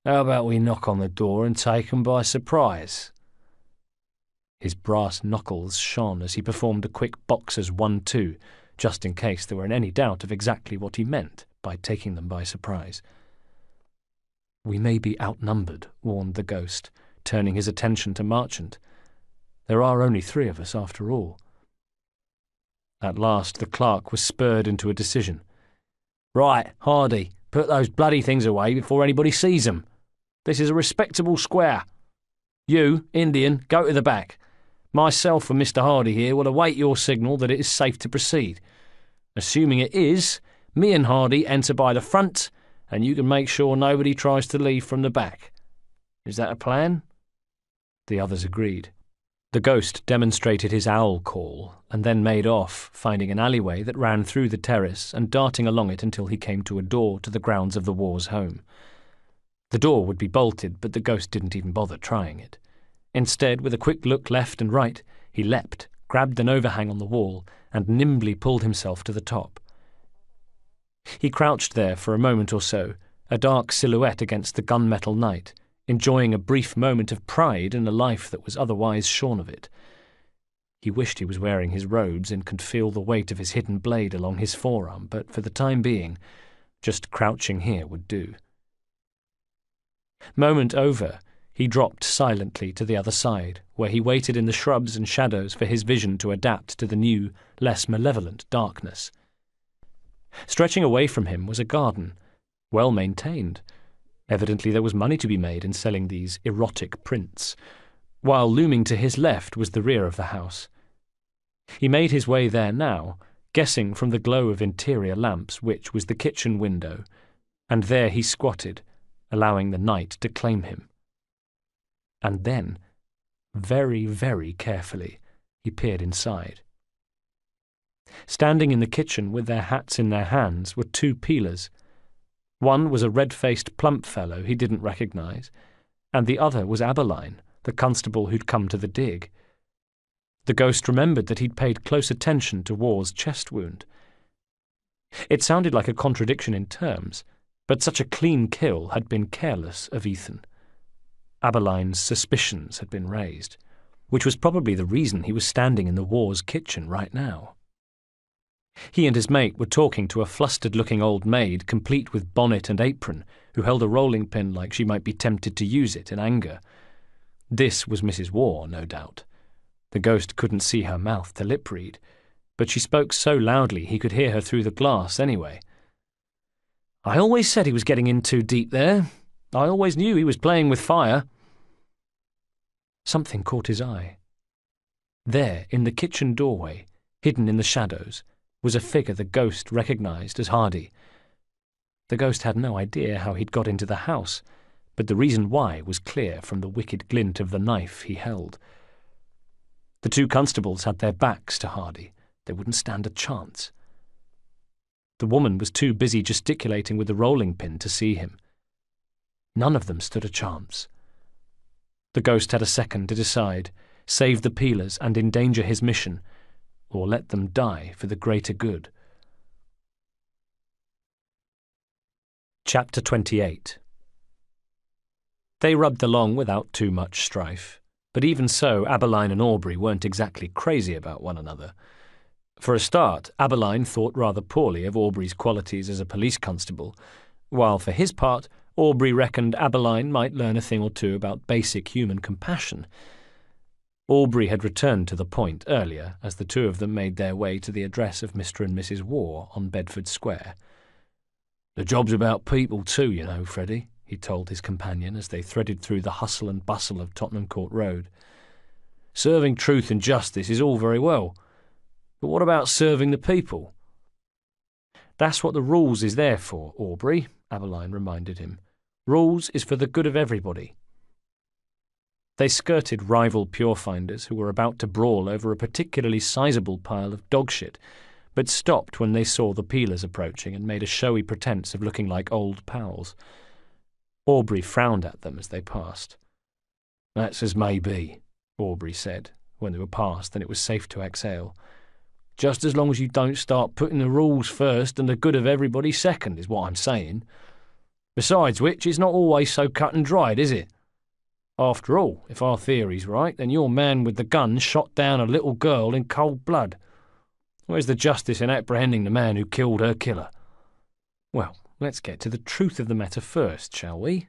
How about we knock on the door and take 'em by surprise?" His brass knuckles shone as he performed a quick boxer's 1-2, just in case there were any doubt of exactly what he meant by taking them by surprise. "We may be outnumbered," warned the ghost, turning his attention to Marchant. "There are only 3 of us, after all." At last the clerk was spurred into a decision. "Right, Hardy, put those bloody things away before anybody sees them. This is a respectable square. You, Indian, go to the back. Myself and Mr. Hardy here will await your signal that it is safe to proceed. Assuming it is, me and Hardy enter by the front, and you can make sure nobody tries to leave from the back. Is that a plan?" The others agreed. The ghost demonstrated his owl call and then made off, finding an alleyway that ran through the terrace and darting along it until he came to a door to the grounds of the war's home. The door would be bolted, but the ghost didn't even bother trying it. Instead, with a quick look left and right, he leapt, grabbed an overhang on the wall, and nimbly pulled himself to the top. He crouched there for a moment or so, a dark silhouette against the gunmetal night, enjoying a brief moment of pride in a life that was otherwise shorn of it. He wished he was wearing his robes and could feel the weight of his hidden blade along his forearm, but for the time being, just crouching here would do. Moment over, he dropped silently to the other side, where he waited in the shrubs and shadows for his vision to adapt to the new, less malevolent darkness. Stretching away from him was a garden, well maintained. Evidently there was money to be made in selling these erotic prints, while looming to his left was the rear of the house. He made his way there now, guessing from the glow of interior lamps which was the kitchen window, and there he squatted, allowing the night to claim him. And then, very, very carefully, he peered inside. Standing in the kitchen with their hats in their hands were two peelers. One was a red-faced plump fellow he didn't recognise, and the other was Aberline, the constable who'd come to the dig. The ghost remembered that he'd paid close attention to War's chest wound. It sounded like a contradiction in terms, but such a clean kill had been careless of Ethan. Aberline's suspicions had been raised, which was probably the reason he was standing in the War's kitchen right now. He and his mate were talking to a flustered-looking old maid, complete with bonnet and apron, who held a rolling pin like she might be tempted to use it in anger. This was Mrs. War, no doubt. The ghost couldn't see her mouth to lip read, but she spoke so loudly he could hear her through the glass anyway. "I always said he was getting in too deep there. I always knew he was playing with fire." Something caught his eye. There, in the kitchen doorway, hidden in the shadows, was a figure the ghost recognised as Hardy. The ghost had no idea how he'd got into the house, but the reason why was clear from the wicked glint of the knife he held. The two constables had their backs to Hardy. They wouldn't stand a chance. The woman was too busy gesticulating with the rolling pin to see him. None of them stood a chance. The ghost had a second to decide, save the peelers and endanger his mission, or let them die for the greater good. Chapter 28. They rubbed along without too much strife, but even so Aberline and Aubrey weren't exactly crazy about one another. For a start, Aberline thought rather poorly of Aubrey's qualities as a police constable, while for his part, Aubrey reckoned Aberline might learn a thing or two about basic human compassion. Aubrey had returned to the point earlier, as the two of them made their way to the address of Mr. and Mrs. War on Bedford Square. "The job's about people too, you know, Freddie," he told his companion as they threaded through the hustle and bustle of Tottenham Court Road. "Serving truth and justice is all very well, but what about serving the people?" "That's what the rules is there for, Aubrey," Aberline reminded him. "Rules is for the good of everybody." They skirted rival purefinders who were about to brawl over a particularly sizable pile of dog shit, but stopped when they saw the peelers approaching and made a showy pretence of looking like old pals. Aubrey frowned at them as they passed. "That's as may be," Aubrey said, when they were past and it was safe to exhale. "Just as long as you don't start putting the rules first and the good of everybody second, is what I'm saying. Besides which, it's not always so cut and dried, is it? After all, if our theory's right, then your man with the gun shot down a little girl in cold blood. Where's the justice in apprehending the man who killed her killer? Well, let's get to the truth of the matter first, shall we?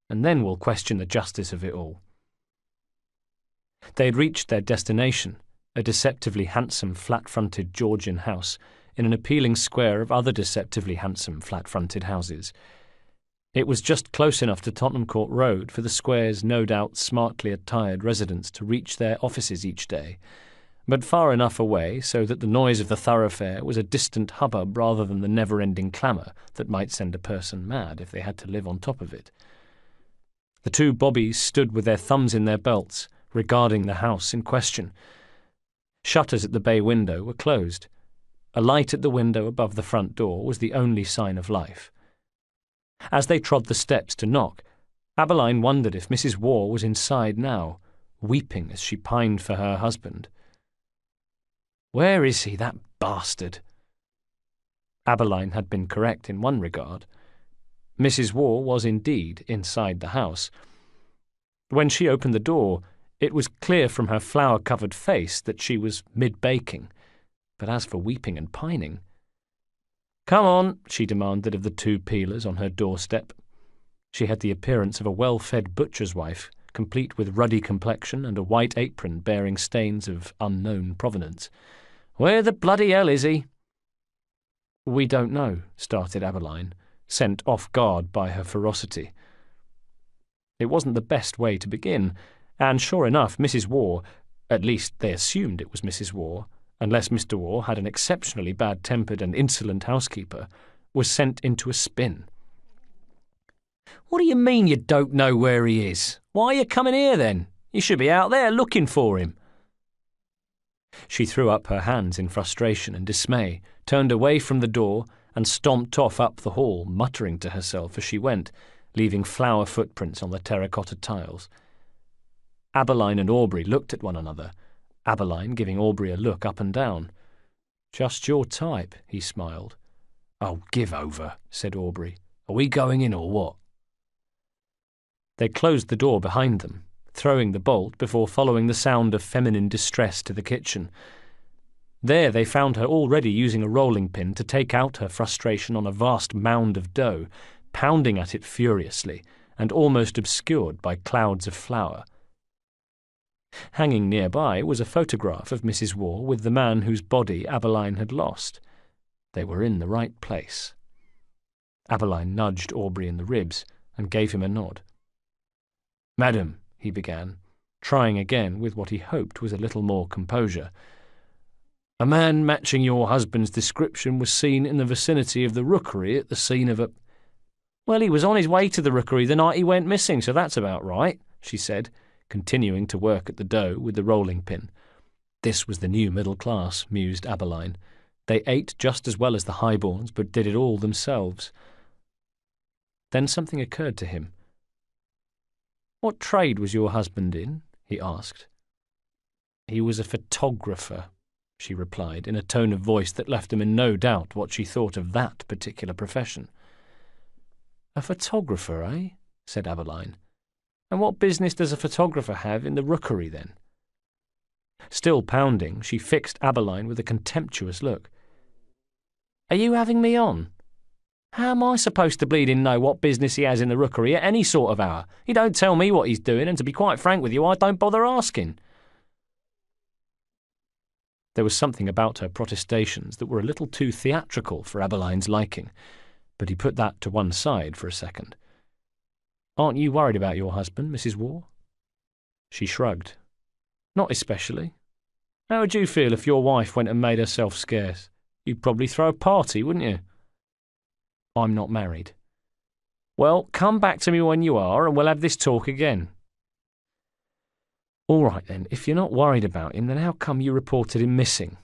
And then we'll question the justice of it all." They had reached their destination, a deceptively handsome flat-fronted Georgian house in an appealing square of other deceptively handsome flat-fronted houses. It was just close enough to Tottenham Court Road for the square's no doubt smartly attired residents to reach their offices each day, but far enough away so that the noise of the thoroughfare was a distant hubbub rather than the never-ending clamour that might send a person mad if they had to live on top of it. The two bobbies stood with their thumbs in their belts, regarding the house in question. Shutters at the bay window were closed. A light at the window above the front door was the only sign of life. As they trod the steps to knock, Abeline wondered if Mrs. Waugh was inside now, weeping as she pined for her husband. "Where is he, that bastard?" Abeline had been correct in one regard. Mrs. Waugh was indeed inside the house. When she opened the door, it was clear from her flour-covered face that she was mid-baking, but as for weeping and pining— "Come on," she demanded of the two peelers on her doorstep. She had the appearance of a well-fed butcher's wife, complete with ruddy complexion and a white apron bearing stains of unknown provenance. "Where the bloody hell is he?" "We don't know," started Abeline, sent off guard by her ferocity. It wasn't the best way to begin, and sure enough Mrs. Waugh, at least they assumed it was Mrs. Waugh, unless Mr. Waugh had an exceptionally bad-tempered and insolent housekeeper, was sent into a spin. "What do you mean you don't know where he is? Why are you coming here then? You should be out there looking for him." She threw up her hands in frustration and dismay, turned away from the door, and stomped off up the hall, muttering to herself as she went, leaving flour footprints on the terracotta tiles. Abeline and Aubrey looked at one another, Abeline giving Aubrey a look up and down. "Just your type," he smiled. "Oh, give over," said Aubrey. "Are we going in or what?" They closed the door behind them, throwing the bolt before following the sound of feminine distress to the kitchen. There they found her already using a rolling pin to take out her frustration on a vast mound of dough, pounding at it furiously, and almost obscured by clouds of flour. Hanging nearby was a photograph of Mrs. Waugh with the man whose body Abeline had lost. They were in the right place. Abeline nudged Aubrey in the ribs and gave him a nod. "Madam," he began, trying again with what he hoped was a little more composure, "a man matching your husband's description was seen in the vicinity of the rookery at the scene of a—" "Well, he was on his way to the rookery the night he went missing, so that's about right," she said, continuing to work at the dough with the rolling pin. This was the new middle class, mused Abeline. They ate just as well as the highborns, but did it all themselves. Then something occurred to him. "What trade was your husband in?" he asked. "He was a photographer," she replied, in a tone of voice that left him in no doubt what she thought of that particular profession. "A photographer, eh?" said Abeline. "And what business does a photographer have in the rookery, then?" Still pounding, she fixed Abeline with a contemptuous look. "Are you having me on? How am I supposed to bleeding know what business he has in the rookery at any sort of hour? He don't tell me what he's doing, and to be quite frank with you, I don't bother asking." There was something about her protestations that were a little too theatrical for Abeline's liking, but he put that to one side for a second. "Aren't you worried about your husband, Mrs. Waugh?" She shrugged. "Not especially. How would you feel if your wife went and made herself scarce? You'd probably throw a party, wouldn't you?" "I'm not married." "Well, come back to me when you are, and we'll have this talk again." "All right, then. If you're not worried about him, then how come you reported him missing?"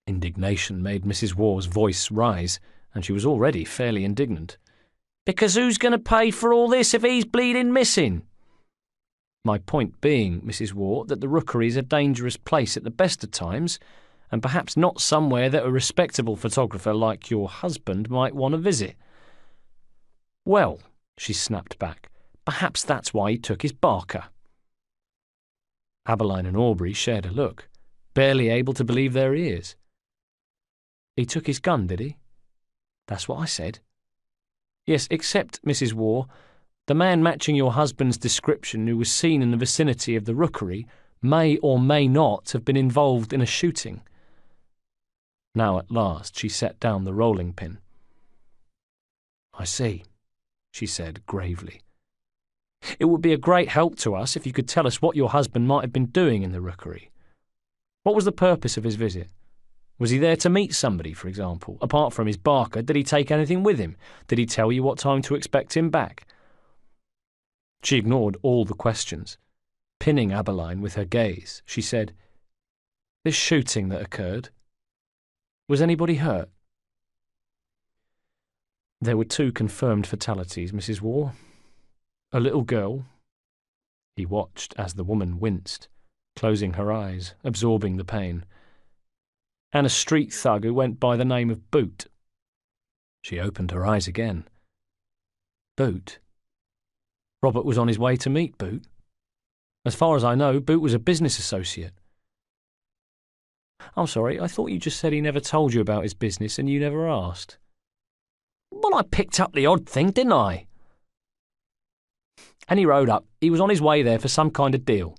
Indignation made Mrs. Waugh's voice rise, and she was already fairly indignant. "Because who's going to pay for all this if he's bleeding missing?" "My point being, Mrs. Waugh, that the rookery's a dangerous place at the best of times, and perhaps not somewhere that a respectable photographer like your husband might want to visit." "Well," she snapped back, "perhaps that's why he took his Barker." Abeline and Aubrey shared a look, barely able to believe their ears. "He took his gun, did he?" "That's what I said." "Yes, except, Mrs. Waugh, the man matching your husband's description who was seen in the vicinity of the rookery may or may not have been involved in a shooting." Now at last she set down the rolling pin. "I see," she said gravely. "It would be a great help to us if you could tell us what your husband might have been doing in the rookery. What was the purpose of his visit? Was he there to meet somebody, for example? Apart from his Barker, did he take anything with him? Did he tell you what time to expect him back? She ignored all the questions. Pinning Aberline with her gaze, she said, "This shooting that occurred, was anybody hurt?" "There were 2 confirmed fatalities, Mrs. Waugh. A little girl." He watched as the woman winced, closing her eyes, absorbing the pain. "And a street thug who went by the name of Boot." She opened her eyes again. Boot? Robert was on his way to meet Boot. As far as I know, Boot was a business associate. "I'm sorry, I thought you just said he never told you about his business and you never asked." "Well, I picked up the odd thing, didn't I?" "And he rode up. He was on his way there for some kind of deal."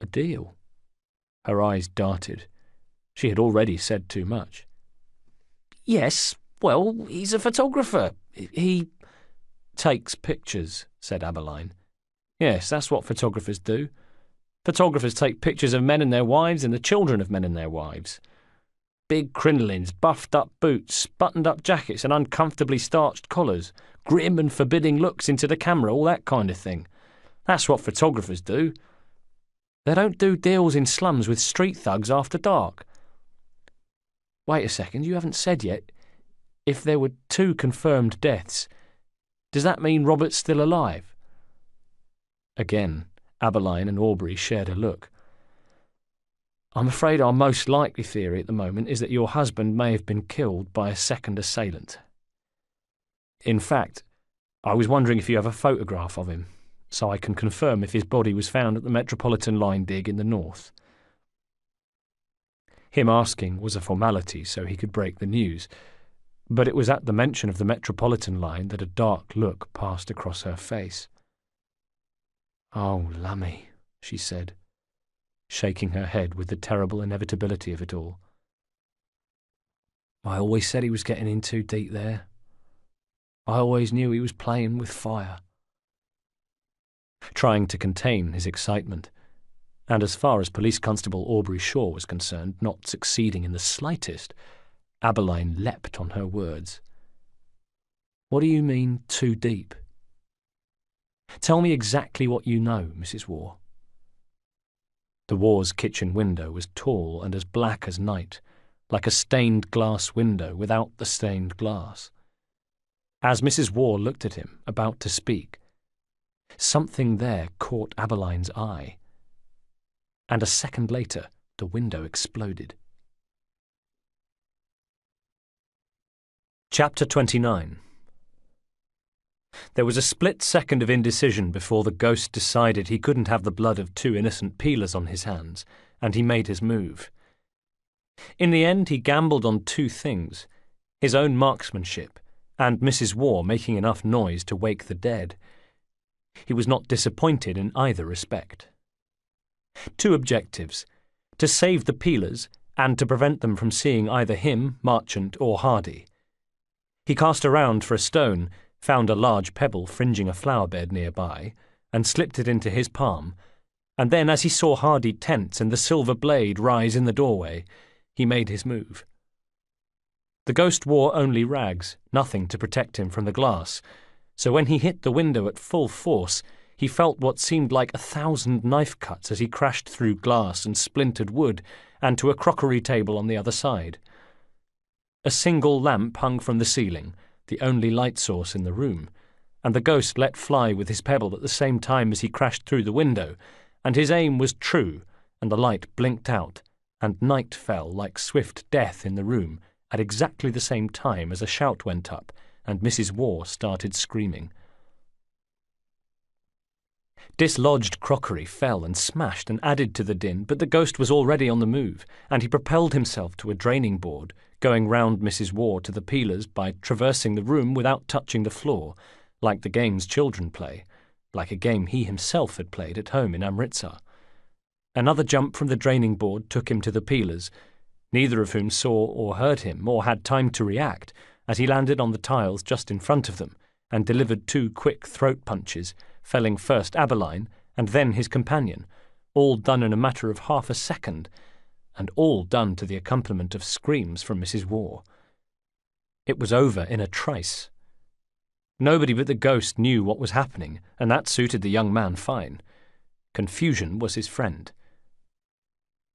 A deal? Her eyes darted. She had already said too much. "Yes, well, he's a photographer. He—" "Takes pictures," said Aberline. "Yes, that's what photographers do. Photographers take pictures of men and their wives and the children of men and their wives. Big crinolines, buffed-up boots, buttoned-up jackets and uncomfortably starched collars, grim and forbidding looks into the camera, all that kind of thing. That's what photographers do. They don't do deals in slums with street thugs after dark." "Wait a second, you haven't said yet. If there were 2 confirmed deaths, does that mean Robert's still alive?" Again, Aberline and Aubrey shared a look. "I'm afraid our most likely theory at the moment is that your husband may have been killed by a second assailant. In fact, I was wondering if you have a photograph of him, so I can confirm if his body was found at the Metropolitan line dig in the north." Him asking was a formality so he could break the news, but it was at the mention of the Metropolitan line that a dark look passed across her face. "Oh, lummy," she said, shaking her head with the terrible inevitability of it all. "I always said he was getting in too deep there. I always knew he was playing with fire." Trying to contain his excitement, and as far as Police Constable Aubrey Shaw was concerned, not succeeding in the slightest, Aberline leapt on her words. "What do you mean, too deep? Tell me exactly what you know, Mrs. Waugh." The Waugh's kitchen window was tall and as black as night, like a stained glass window without the stained glass. As Mrs. Waugh looked at him, about to speak, something there caught Aberline's eye, and a second later the window exploded. Chapter 29. There was a split second of indecision before the ghost decided he couldn't have the blood of 2 innocent peelers on his hands, and he made his move. In the end, he gambled on 2 things: his own marksmanship and Mrs. Waugh making enough noise to wake the dead. He was not disappointed in either respect. 2 objectives: to save the peelers and to prevent them from seeing either him, Marchant, or Hardy. He cast around for a stone, found a large pebble fringing a flower bed nearby, and slipped it into his palm, and then as he saw Hardy tense and the silver blade rise in the doorway, he made his move. The ghost wore only rags, nothing to protect him from the glass, so when he hit the window at full force, he felt what seemed like 1,000 knife cuts as he crashed through glass and splintered wood and to a crockery table on the other side. A single lamp hung from the ceiling, the only light source in the room, and the ghost let fly with his pebble at the same time as he crashed through the window, and his aim was true, and the light blinked out, and night fell like swift death in the room at exactly the same time as a shout went up, and Mrs. Waugh started screaming. Dislodged crockery fell and smashed and added to the din, but the ghost was already on the move, and he propelled himself to a draining board, going round Mrs. Waugh to the peelers by traversing the room without touching the floor, like the games children play, like a game he himself had played at home in Amritsar. Another jump from the draining board took him to the peelers, neither of whom saw or heard him or had time to react, as he landed on the tiles just in front of them and delivered 2 quick throat punches, felling first Aberline and then his companion, all done in a matter of half a second, and all done to the accompaniment of screams from Mrs. Waugh. It was over in a trice. Nobody but the ghost knew what was happening, and that suited the young man fine. Confusion was his friend.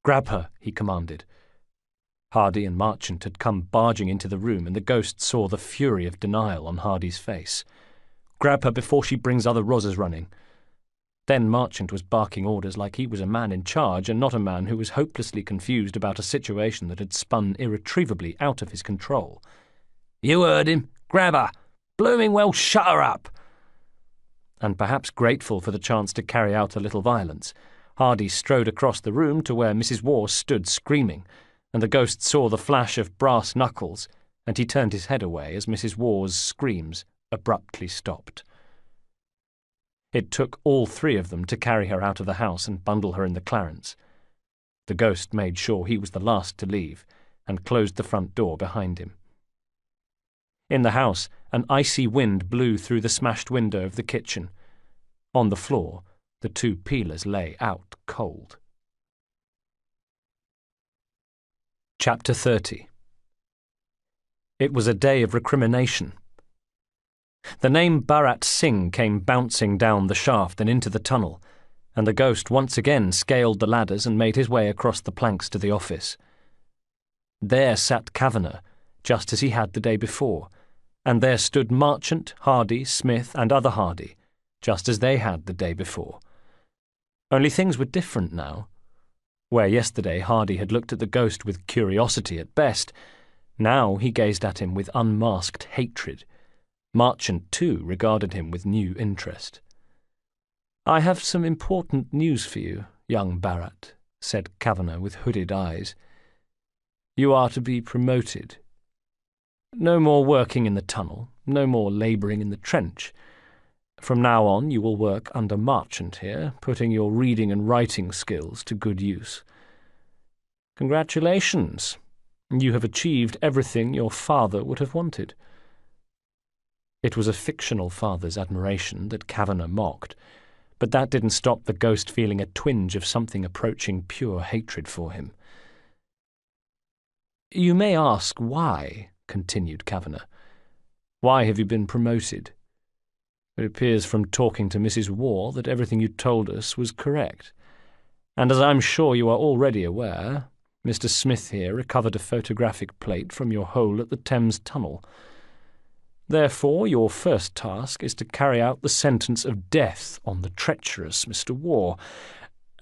"Grab her," he commanded. Hardy and Marchant had come barging into the room, and the ghost saw the fury of denial on Hardy's face. "Grab her before she brings other rozzers running." Then Marchant was barking orders like he was a man in charge and not a man who was hopelessly confused about a situation that had spun irretrievably out of his control. "You heard him. Grab her. Blooming well shut her up." And perhaps grateful for the chance to carry out a little violence, Hardy strode across the room to where Mrs. Waugh stood screaming, and the ghost saw the flash of brass knuckles, and he turned his head away as Mrs. Waugh's screams abruptly stopped. It took all three of them to carry her out of the house and bundle her in the Clarence. The ghost made sure he was the last to leave, and closed the front door behind him. In the house, an icy wind blew through the smashed window of the kitchen. On the floor, the two peelers lay out cold. Chapter 30. It was a day of recrimination. The name Bharat Singh came bouncing down the shaft and into the tunnel, and the ghost once again scaled the ladders and made his way across the planks to the office. There sat Kavanagh, just as he had the day before, and there stood Marchant, Hardy, Smith, and other Hardy, just as they had the day before. Only things were different now. Where yesterday Hardy had looked at the ghost with curiosity at best, now he gazed at him with unmasked hatred. Marchant, too, regarded him with new interest. "I have some important news for you, young Bharat," said Kavanagh with hooded eyes. "You are to be promoted. No more working in the tunnel, no more labouring in the trench. From now on you will work under Marchant here, putting your reading and writing skills to good use. Congratulations! You have achieved everything your father would have wanted." It was a fictional father's admiration that Kavanagh mocked, but that didn't stop the ghost feeling a twinge of something approaching pure hatred for him. "You may ask why," continued Kavanagh. "Why have you been promoted? It appears from talking to Mrs. Waugh that everything you told us was correct. And as I'm sure you are already aware, Mr. Smith here recovered a photographic plate from your hole at the Thames Tunnel. Therefore, your first task is to carry out the sentence of death on the treacherous Mr. Waugh.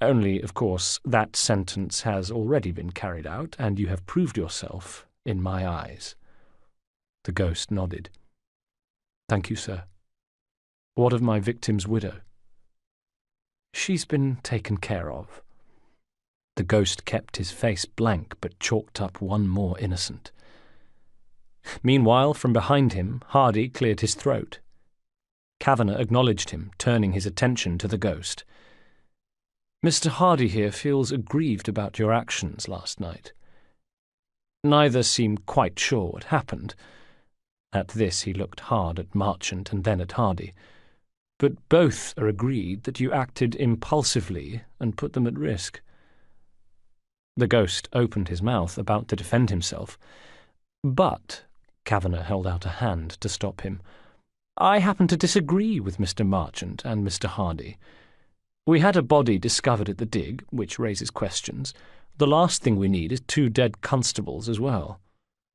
Only, of course, that sentence has already been carried out, and you have proved yourself in my eyes." The ghost nodded. "Thank you, sir. What of my victim's widow?" "She's been taken care of." The ghost kept his face blank, but chalked up one more innocent. Meanwhile, from behind him, Hardy cleared his throat. Kavanagh acknowledged him, turning his attention to the ghost. "Mr. Hardy here feels aggrieved about your actions last night. Neither seem quite sure what happened." At this he looked hard at Marchant and then at Hardy. "But both are agreed that you acted impulsively and put them at risk." The ghost opened his mouth, about to defend himself. "But," Kavanagh held out a hand to stop him, "I happen to disagree with Mr. Marchant and Mr. Hardy. We had a body discovered at the dig, which raises questions. The last thing we need is 2 dead constables as well.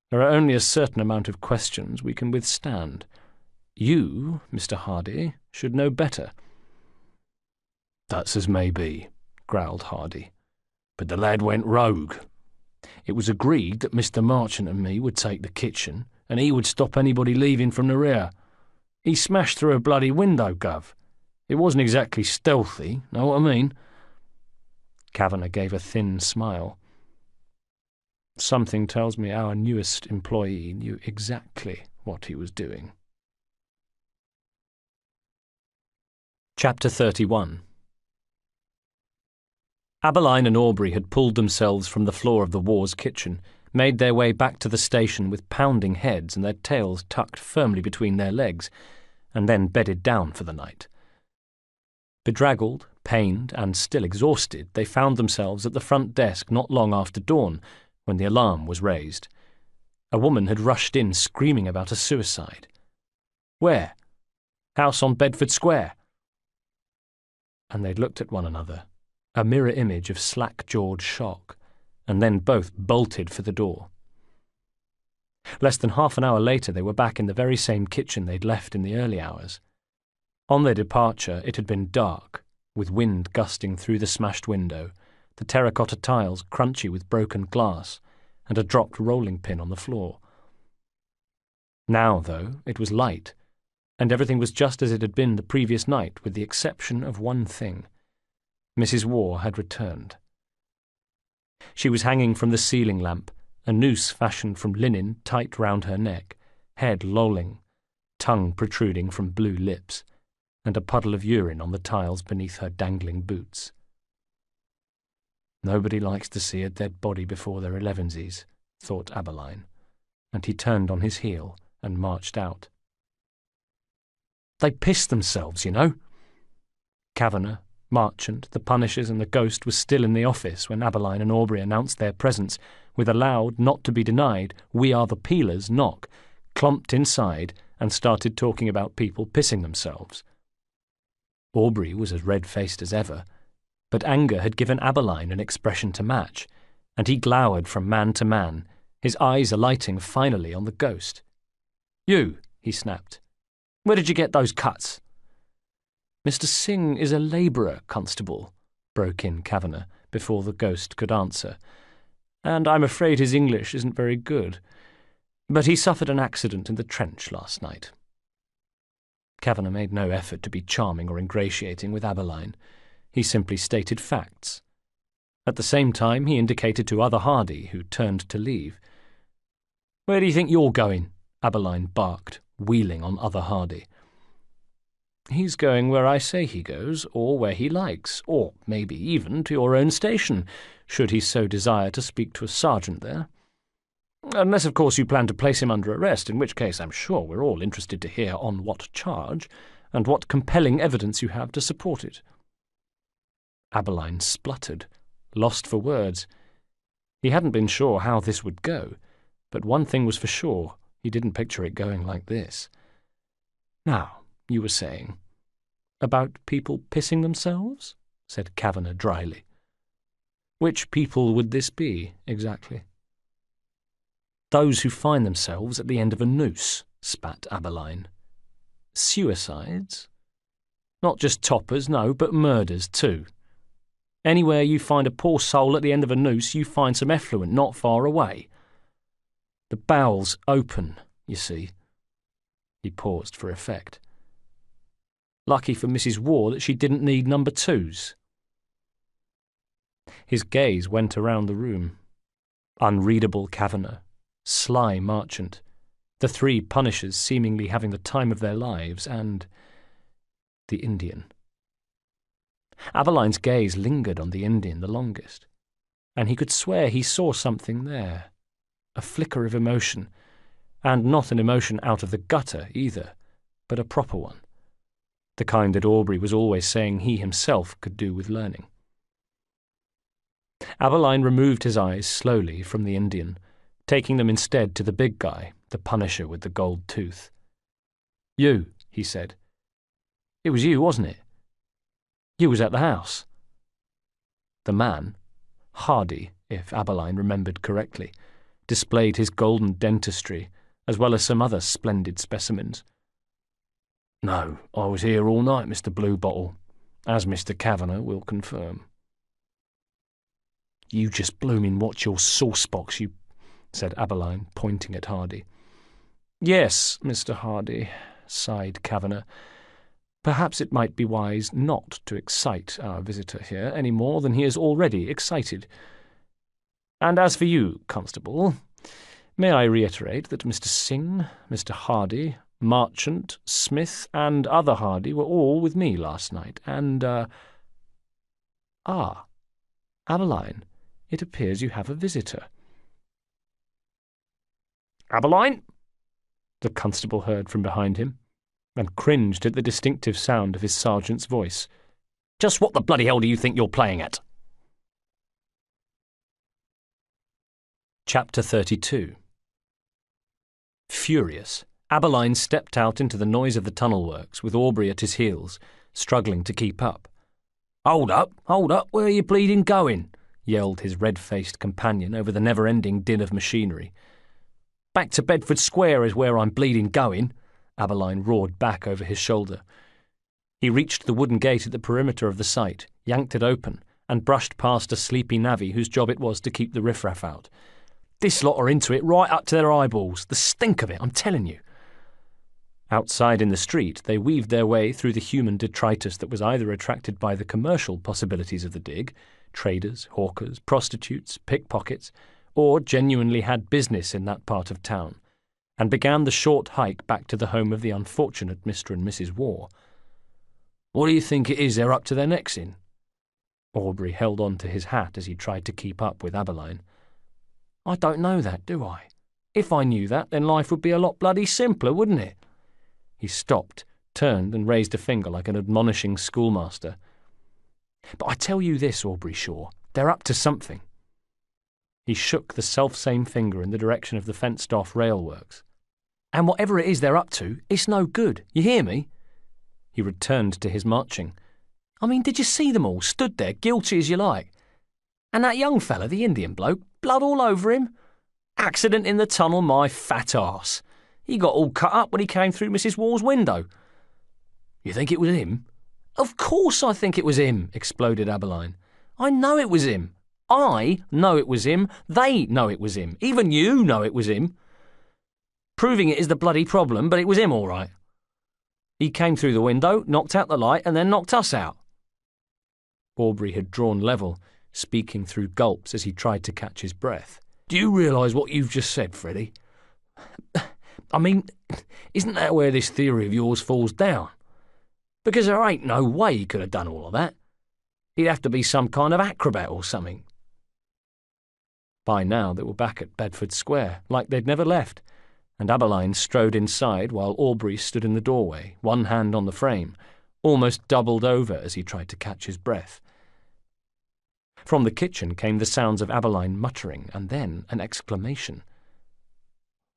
There are only a certain amount of questions we can withstand. You, Mr. Hardy, should know better." "That's as may be," growled Hardy. "But the lad went rogue. It was agreed that Mr. Marchant and me would take the kitchen, and he would stop anybody leaving from the rear. He smashed through a bloody window, Gov. It wasn't exactly stealthy, know what I mean?" Kavanagh gave a thin smile. "Something tells me our newest employee knew exactly what he was doing." Chapter 31. Abeline and Aubrey had pulled themselves from the floor of the Waugh's kitchen, made their way back to the station with pounding heads and their tails tucked firmly between their legs, and then bedded down for the night. Bedraggled, Pained and still exhausted, they found themselves at the front desk not long after dawn, when the alarm was raised. A woman had rushed in screaming about a suicide. Where? House on Bedford Square. And they looked at one another, a mirror image of slack-jawed shock, and then both bolted for the door. Less than half an hour later they were back in the very same kitchen they'd left in the early hours. On their departure it had been dark, with wind gusting through the smashed window, the terracotta tiles crunchy with broken glass, and a dropped rolling pin on the floor. Now, though, it was light, and everything was just as it had been the previous night, with the exception of one thing. Mrs. Waugh had returned. She was hanging from the ceiling lamp, a noose fashioned from linen tight round her neck, head lolling, tongue protruding from blue lips, and a puddle of urine on the tiles beneath her dangling boots. Nobody likes to see a dead body before their elevensies, thought Aberline, and he turned on his heel and marched out. They pissed themselves, you know. Kavanagh, Marchant, the Punishers and the Ghost was still in the office when Aberline and Aubrey announced their presence with a loud, not-to-be-denied, we-are-the-peelers knock, clumped inside and started talking about people pissing themselves. Aubrey was as red-faced as ever, but anger had given Aberline an expression to match, and he glowered from man to man, his eyes alighting finally on the Ghost. "You," he snapped. "Where did you get those cuts?" "Mr. Singh is a labourer, Constable," broke in Kavanagh before the Ghost could answer, "and I'm afraid his English isn't very good. But he suffered an accident in the trench last night." Kavanagh made no effort to be charming or ingratiating with Aberline. He simply stated facts. At the same time, he indicated to Other Hardy, who turned to leave. "Where do you think you're going?" Aberline barked, wheeling on Other Hardy. "He's going where I say he goes, or where he likes, or maybe even to your own station, should he so desire to speak to a sergeant there. Unless, of course, you plan to place him under arrest, in which case I'm sure we're all interested to hear on what charge, and what compelling evidence you have to support it." Aberline spluttered, lost for words. He hadn't been sure how this would go, but one thing was for sure, he didn't picture it going like this. "Now, you were saying—" "About people pissing themselves?" said Kavanagh dryly. "Which people would this be, exactly?" "Those who find themselves at the end of a noose," spat Aberline. "Suicides? Not just toppers, no, but murders too. Anywhere you find a poor soul at the end of a noose, you find some effluent not far away. The bowels open, you see." He paused for effect. "Lucky for Mrs. Waugh that she didn't need number twos." His gaze went around the room. Unreadable Kavanagh, sly Marchant, the three Punishers seemingly having the time of their lives, and the Indian. Aberline's gaze lingered on the Indian the longest, and he could swear he saw something there, a flicker of emotion, and not an emotion out of the gutter either, but a proper one, the kind that Aubrey was always saying he himself could do with learning. Aberline removed his eyes slowly from the Indian, taking them instead to the big guy, the Punisher with the gold tooth. "You," he said. "It was you, wasn't it? You was at the house." The man, Hardy, if Aberline remembered correctly, displayed his golden dentistry, as well as some other splendid specimens. "No, I was here all night, Mr. Bluebottle, as Mr. Kavanagh will confirm." "You just bloomin' watch your sauce-box, you," said Aberline, pointing at Hardy. "Yes, Mr. Hardy," sighed Kavanagh. "Perhaps it might be wise not to excite our visitor here any more than he is already excited. And as for you, Constable, may I reiterate that Mr. Singh, Mr. Hardy, Marchant, Smith, and Other Hardy were all with me last night, and, Aberline, it appears you have a visitor." "Aberline?" the constable heard from behind him, and cringed at the distinctive sound of his sergeant's voice. Just what the bloody hell do you think you're playing at? Chapter 32. Furious, Aberline stepped out into the noise of the tunnel works with Aubrey at his heels, struggling to keep up. Hold up, where are you bleeding going? Yelled his red-faced companion over the never-ending din of machinery. Back to Bedford Square is where I'm bleeding going, Aberline roared back over his shoulder. He reached the wooden gate at the perimeter of the site, yanked it open, and brushed past a sleepy navvy whose job it was to keep the riffraff out. This lot are into it right up to their eyeballs. The stink of it, I'm telling you. Outside in the street, they weaved their way through the human detritus that was either attracted by the commercial possibilities of the dig, traders, hawkers, prostitutes, pickpockets, or genuinely had business in that part of town, and began the short hike back to the home of the unfortunate Mr. and Mrs. Waugh. What do you think it is they're up to their necks in? Aubrey held on to his hat as he tried to keep up with Aberline. I don't know that, do I? If I knew that, then life would be a lot bloody simpler, wouldn't it? He stopped, turned and raised a finger like an admonishing schoolmaster. But I tell you this, Aubrey Shaw, they're up to something. He shook the self-same finger in the direction of the fenced-off railworks. And whatever it is they're up to, it's no good. You hear me? He returned to his marching. I mean, did you see them all, stood there, guilty as you like? And that young fella, the Indian bloke, blood all over him? Accident in the tunnel, my fat arse. He got all cut up when he came through Mrs. Waugh's window. You think it was him? Of course I think it was him, exploded Aberline. I know it was him. I know it was him. They know it was him. Even you know it was him. Proving it is the bloody problem, but it was him all right. He came through the window, knocked out the light, and then knocked us out. Aubrey had drawn level, speaking through gulps as he tried to catch his breath. Do you realise what you've just said, Freddie? I mean, isn't that where this theory of yours falls down? Because there ain't no way he could have done all of that. He'd have to be some kind of acrobat or something. By now they were back at Bedford Square, like they'd never left, and Aberline strode inside while Aubrey stood in the doorway, one hand on the frame, almost doubled over as he tried to catch his breath. From the kitchen came the sounds of Aberline muttering, and then an exclamation.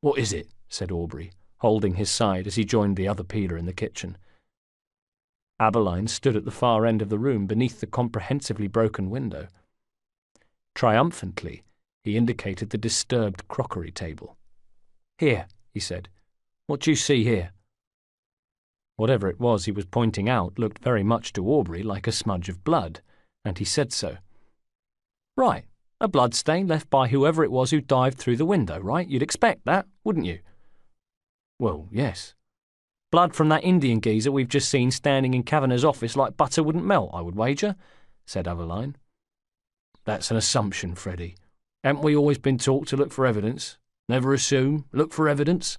What is it? Said Aubrey, holding his side as he joined the other peeler in the kitchen. Aberline stood at the far end of the room beneath the comprehensively broken window. Triumphantly, he indicated the disturbed crockery table. Here, he said. What do you see here? Whatever it was he was pointing out looked very much to Aubrey like a smudge of blood, and he said so. Right, a blood stain left by whoever it was who dived through the window, right? You'd expect that, wouldn't you? Well, yes. Blood from that Indian geezer we've just seen standing in Kavanagh's office like butter wouldn't melt, I would wager, said Aberline. That's an assumption, Freddie. Haven't we always been taught to look for evidence? Never assume, look for evidence.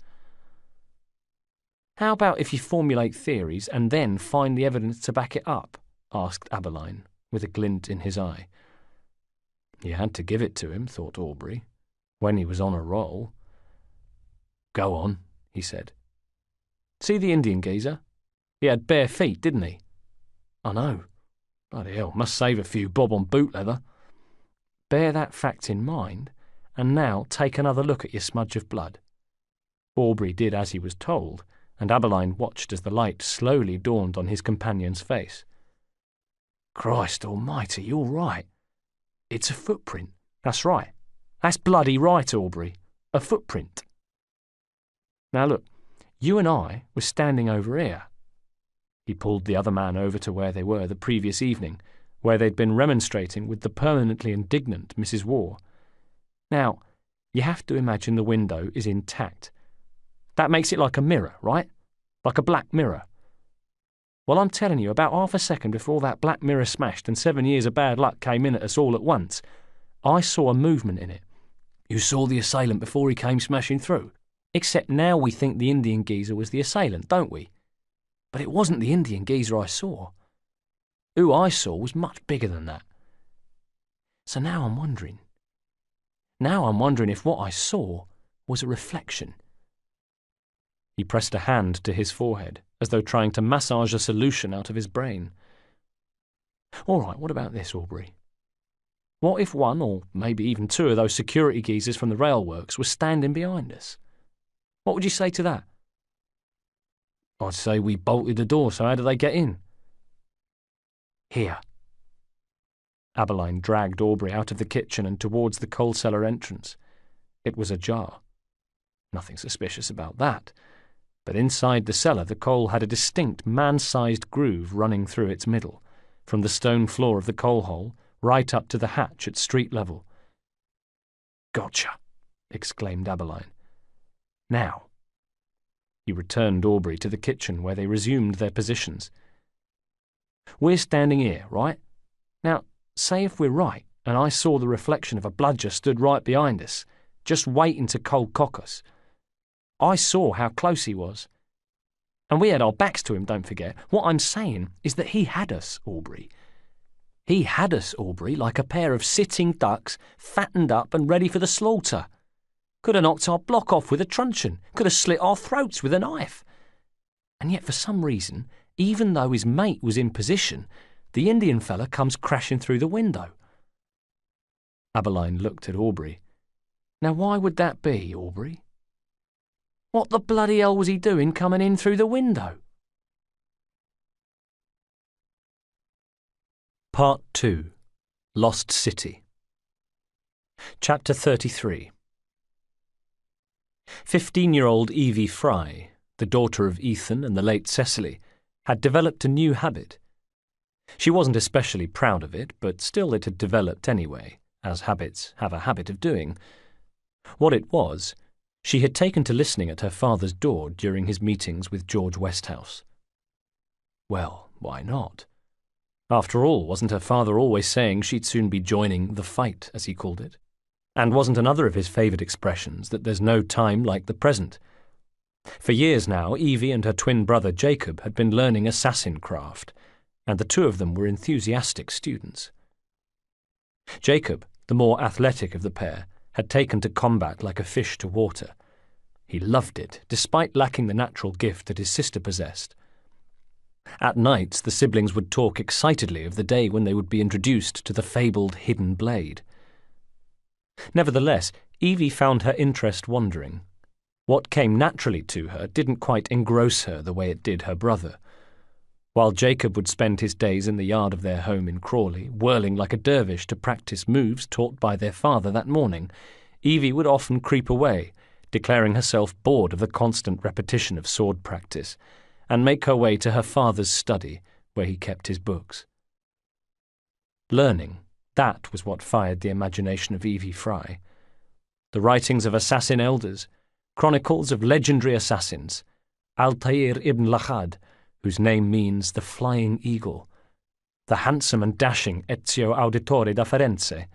How about if you formulate theories and then find the evidence to back it up? Asked Aberline, with a glint in his eye. You had to give it to him, thought Aubrey, when he was on a roll. Go on, he said. See the Indian geezer? He had bare feet, didn't he? I know. Bloody hell, must save a few bob on boot leather. Bear that fact in mind, and now take another look at your smudge of blood. Aubrey did as he was told, and Aberline watched as the light slowly dawned on his companion's face. Christ almighty, you're right. It's a footprint. That's right. That's bloody right, Aubrey. A footprint. Now look, you and I were standing over here. He pulled the other man over to where they were the previous evening, where they'd been remonstrating with the permanently indignant Mrs. Waugh. Now, you have to imagine the window is intact. That makes it like a mirror, right? Like a black mirror. Well, I'm telling you, about half a second before that black mirror smashed and 7 years of bad luck came in at us all at once, I saw a movement in it. You saw the assailant before he came smashing through. Except now we think the Indian geezer was the assailant, don't we? But it wasn't the Indian geezer I saw. Who I saw was much bigger than that. So now I'm wondering if what I saw was a reflection. He pressed a hand to his forehead, as though trying to massage a solution out of his brain. All right, what about this, Aubrey? What if one, or maybe even two of those security geezers from the railworks were standing behind us? What would you say to that? I'd say we bolted the door, so how do they get in? Here. Aberline dragged Aubrey out of the kitchen and towards the coal cellar entrance. It was ajar. Nothing suspicious about that. But inside the cellar, the coal had a distinct man-sized groove running through its middle, from the stone floor of the coal hole right up to the hatch at street level. Gotcha, exclaimed Aberline. Now. He returned Aubrey to the kitchen where they resumed their positions. We're standing here, right? Now, say if we're right, and I saw the reflection of a bludger stood right behind us, just waiting to cold cock us. I saw how close he was. And we had our backs to him, don't forget. What I'm saying is that he had us, Aubrey. He had us, Aubrey, like a pair of sitting ducks, fattened up and ready for the slaughter. Could have knocked our block off with a truncheon, could have slit our throats with a knife. And yet for some reason, even though his mate was in position, the Indian fella comes crashing through the window. Aberline looked at Aubrey. Now why would that be, Aubrey? What the bloody hell was he doing coming in through the window? Part 2. Lost City. Chapter 33. 15-year-old Evie Fry, the daughter of Ethan and the late Cecily, had developed a new habit. She wasn't especially proud of it, but still it had developed anyway, as habits have a habit of doing. What it was, she had taken to listening at her father's door during his meetings with George Westhouse. Well, why not? After all, wasn't her father always saying she'd soon be joining the fight, as he called it? And wasn't another of his favourite expressions that there's no time like the present? For years now, Evie and her twin brother Jacob had been learning assassin craft, and the two of them were enthusiastic students. Jacob, the more athletic of the pair, had taken to combat like a fish to water. He loved it, despite lacking the natural gift that his sister possessed. At nights, the siblings would talk excitedly of the day when they would be introduced to the fabled hidden blade. Nevertheless, Evie found her interest wandering. What came naturally to her didn't quite engross her the way it did her brother. While Jacob would spend his days in the yard of their home in Crawley, whirling like a dervish to practice moves taught by their father that morning, Evie would often creep away, declaring herself bored of the constant repetition of sword practice, and make her way to her father's study, where he kept his books. Learning, that was what fired the imagination of Evie Fry. The writings of assassin elders, chronicles of legendary assassins, Altair ibn Lachad, whose name means the flying eagle, the handsome and dashing Ezio Auditore da Firenze,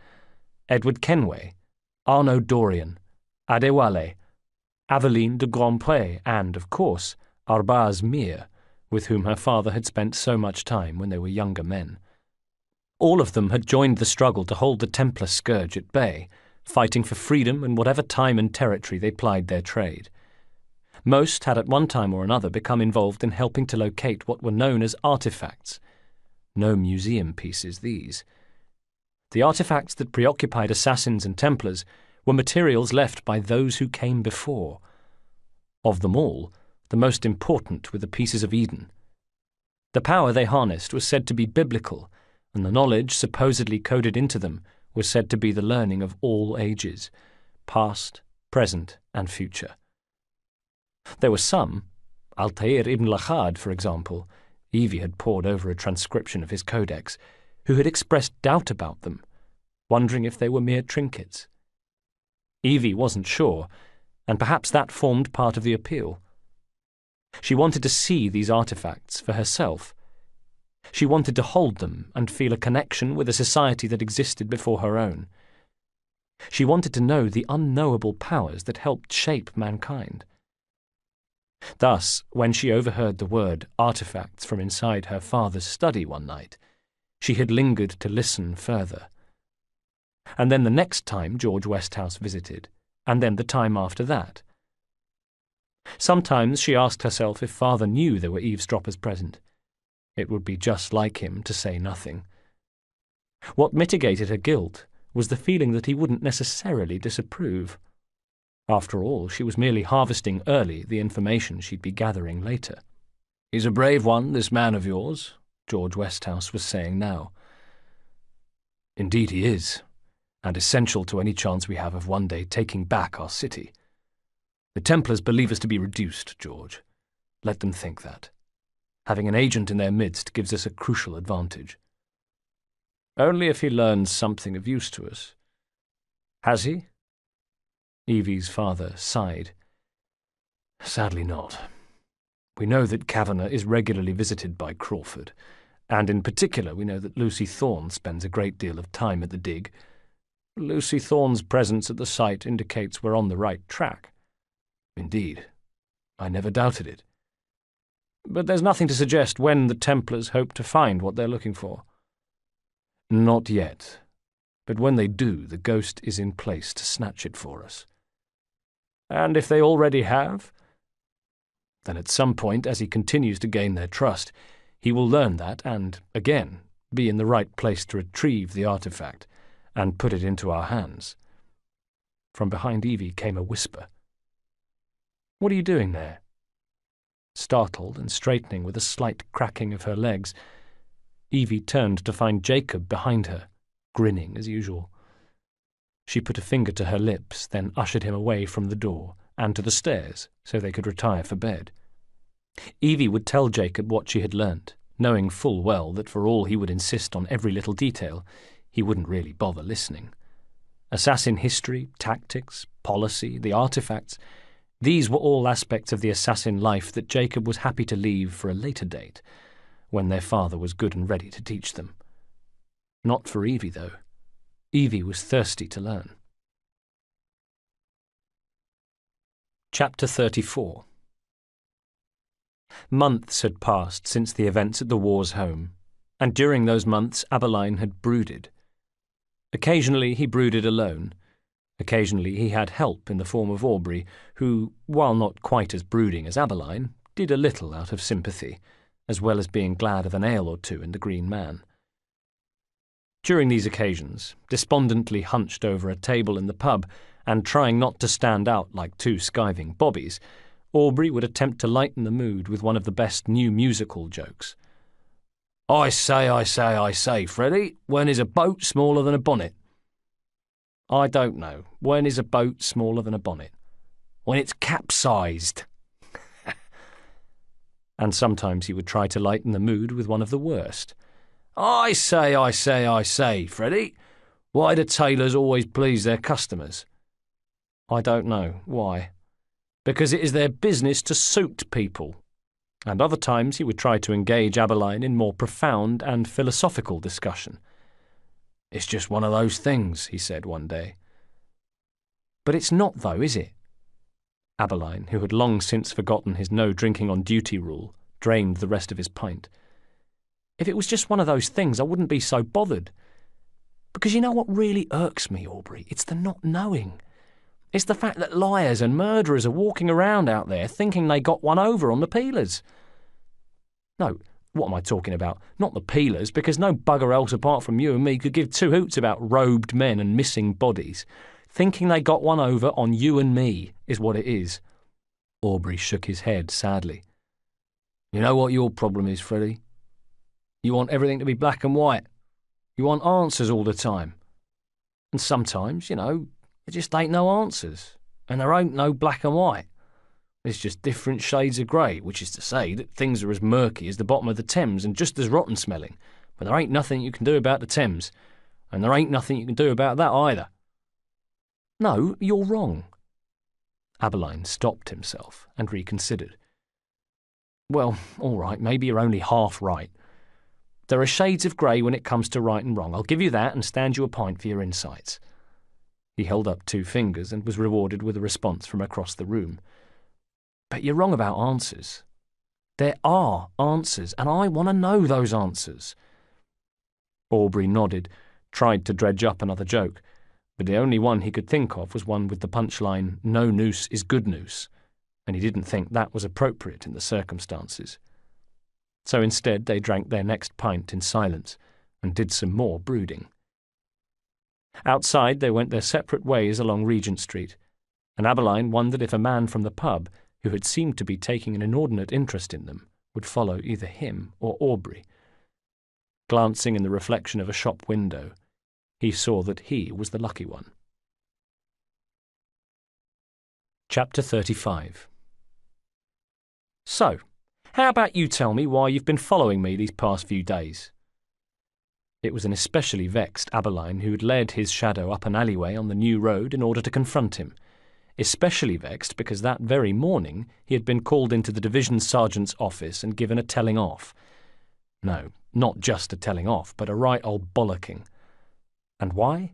Edward Kenway, Arnaud Dorian, Adewale, Aveline de Grandpré, and, of course, Arbaz Mir, with whom her father had spent so much time when they were younger men. All of them had joined the struggle to hold the Templar scourge at bay, fighting for freedom in whatever time and territory they plied their trade. Most had at one time or another become involved in helping to locate what were known as artifacts. No museum pieces, these. The artifacts that preoccupied assassins and Templars were materials left by those who came before. Of them all, the most important were the pieces of Eden. The power they harnessed was said to be biblical, and the knowledge supposedly coded into them was said to be the learning of all ages, past, present, and future. There were some, Altair ibn Lachad, for example, Evie had pored over a transcription of his codex, who had expressed doubt about them, wondering if they were mere trinkets. Evie wasn't sure, and perhaps that formed part of the appeal. She wanted to see these artifacts for herself. She wanted to hold them and feel a connection with a society that existed before her own. She wanted to know the unknowable powers that helped shape mankind. Thus, when she overheard the word artifacts from inside her father's study one night, she had lingered to listen further. And then the next time George Westhouse visited, and then the time after that. Sometimes she asked herself if father knew there were eavesdroppers present. It would be just like him to say nothing, What mitigated her guilt was the feeling that he wouldn't necessarily disapprove. After all, she was merely harvesting early the information she'd be gathering later. "He's a brave one, this man of yours," George Westhouse was saying now. "Indeed he is, and essential to any chance we have of one day taking back our city. The Templars believe us to be reduced, George. Let them think that. Having an agent in their midst gives us a crucial advantage." "Only if he learns something of use to us." "Has he?" Evie's father sighed. "Sadly not. We know that Kavanagh is regularly visited by Crawford, and in particular we know that Lucy Thorne spends a great deal of time at the dig. Lucy Thorne's presence at the site indicates we're on the right track." "Indeed. I never doubted it." "But there's nothing to suggest when the Templars hope to find what they're looking for." "Not yet. But when they do, the ghost is in place to snatch it for us." "And if they already have?" "Then at some point, as he continues to gain their trust, he will learn that and, again, be in the right place to retrieve the artifact and put it into our hands." From behind Evie came a whisper. "What are you doing there?" Startled and straightening with a slight cracking of her legs, Evie turned to find Jacob behind her, grinning as usual. She put a finger to her lips, then ushered him away from the door and to the stairs so they could retire for bed. Evie would tell Jacob what she had learnt, knowing full well that for all he would insist on every little detail, he wouldn't really bother listening. Assassin history, tactics, policy, the artifacts, these were all aspects of the assassin life that Jacob was happy to leave for a later date, when their father was good and ready to teach them. Not for Evie, though. Evie was thirsty to learn. Chapter 34. Months had passed since the events at the war's home, and during those months Aberline had brooded. Occasionally he brooded alone. Occasionally he had help in the form of Aubrey, who, while not quite as brooding as Aberline, did a little out of sympathy, as well as being glad of an ale or two in the Green Man. During these occasions, despondently hunched over a table in the pub and trying not to stand out like two skiving bobbies, Aubrey would attempt to lighten the mood with one of the best new musical jokes. I say, Freddie, when is a boat smaller than a bonnet?" "I don't know. When is a boat smaller than a bonnet?" "When it's capsized." And sometimes he would try to lighten the mood with one of the worst. I say, Freddie, why do tailors always please their customers?" "I don't know. Why?" "Because it is their business to suit people." And other times he would try to engage Aberline in more profound and philosophical discussion. "It's just one of those things," he said one day. "But it's not, though, is it?" Aberline, who had long since forgotten his no-drinking-on-duty rule, drained the rest of his pint. "If it was just one of those things, I wouldn't be so bothered. Because you know what really irks me, Aubrey? It's the not knowing. It's the fact that liars and murderers are walking around out there thinking they got one over on the peelers. No, what am I talking about? Not the peelers, because no bugger else apart from you and me could give two hoots about robed men and missing bodies. Thinking they got one over on you and me is what it is." Aubrey shook his head sadly. "You know what your problem is, Freddie? You want everything to be black and white. You want answers all the time. And sometimes, there just ain't no answers, and there ain't no black and white. There's just different shades of grey, which is to say that things are as murky as the bottom of the Thames and just as rotten smelling, but there ain't nothing you can do about the Thames, and there ain't nothing you can do about that either." "No, you're wrong." Aberline stopped himself and reconsidered. "Well, all right, maybe you're only half right. There are shades of grey when it comes to right and wrong. I'll give you that and stand you a pint for your insights." He held up 2 fingers and was rewarded with a response from across the room. "But you're wrong about answers. There are answers, and I want to know those answers." Aubrey nodded, tried to dredge up another joke, but the only one he could think of was one with the punchline, "No noose is good noose," and he didn't think that was appropriate in the circumstances. So instead they drank their next pint in silence and did some more brooding. Outside they went their separate ways along Regent Street, and Aberline wondered if a man from the pub, who had seemed to be taking an inordinate interest in them, would follow either him or Aubrey. Glancing in the reflection of a shop window, he saw that he was the lucky one. Chapter 35. So, how about you tell me why you've been following me these past few days? It was an especially vexed Aberline who had led his shadow up an alleyway on the new road in order to confront him. Especially vexed because that very morning he had been called into the division sergeant's office and given a telling off. No, not just a telling off, but a right old bollocking. And why?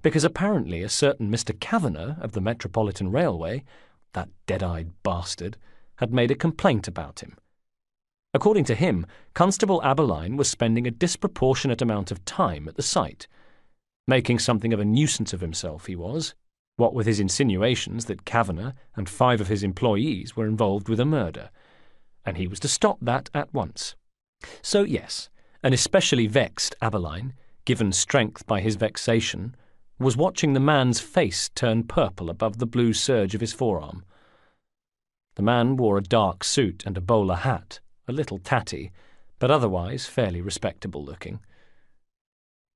Because apparently a certain Mr. Kavanagh of the Metropolitan Railway, that dead-eyed bastard, had made a complaint about him. According to him, Constable Aberline was spending a disproportionate amount of time at the site. Making something of a nuisance of himself, he was, what with his insinuations that Kavanagh and 5 of his employees were involved with a murder, and he was to stop that at once. So yes, an especially vexed Aberline, given strength by his vexation, was watching the man's face turn purple above the blue serge of his forearm. The man wore a dark suit and a bowler hat, a little tatty, but otherwise fairly respectable-looking.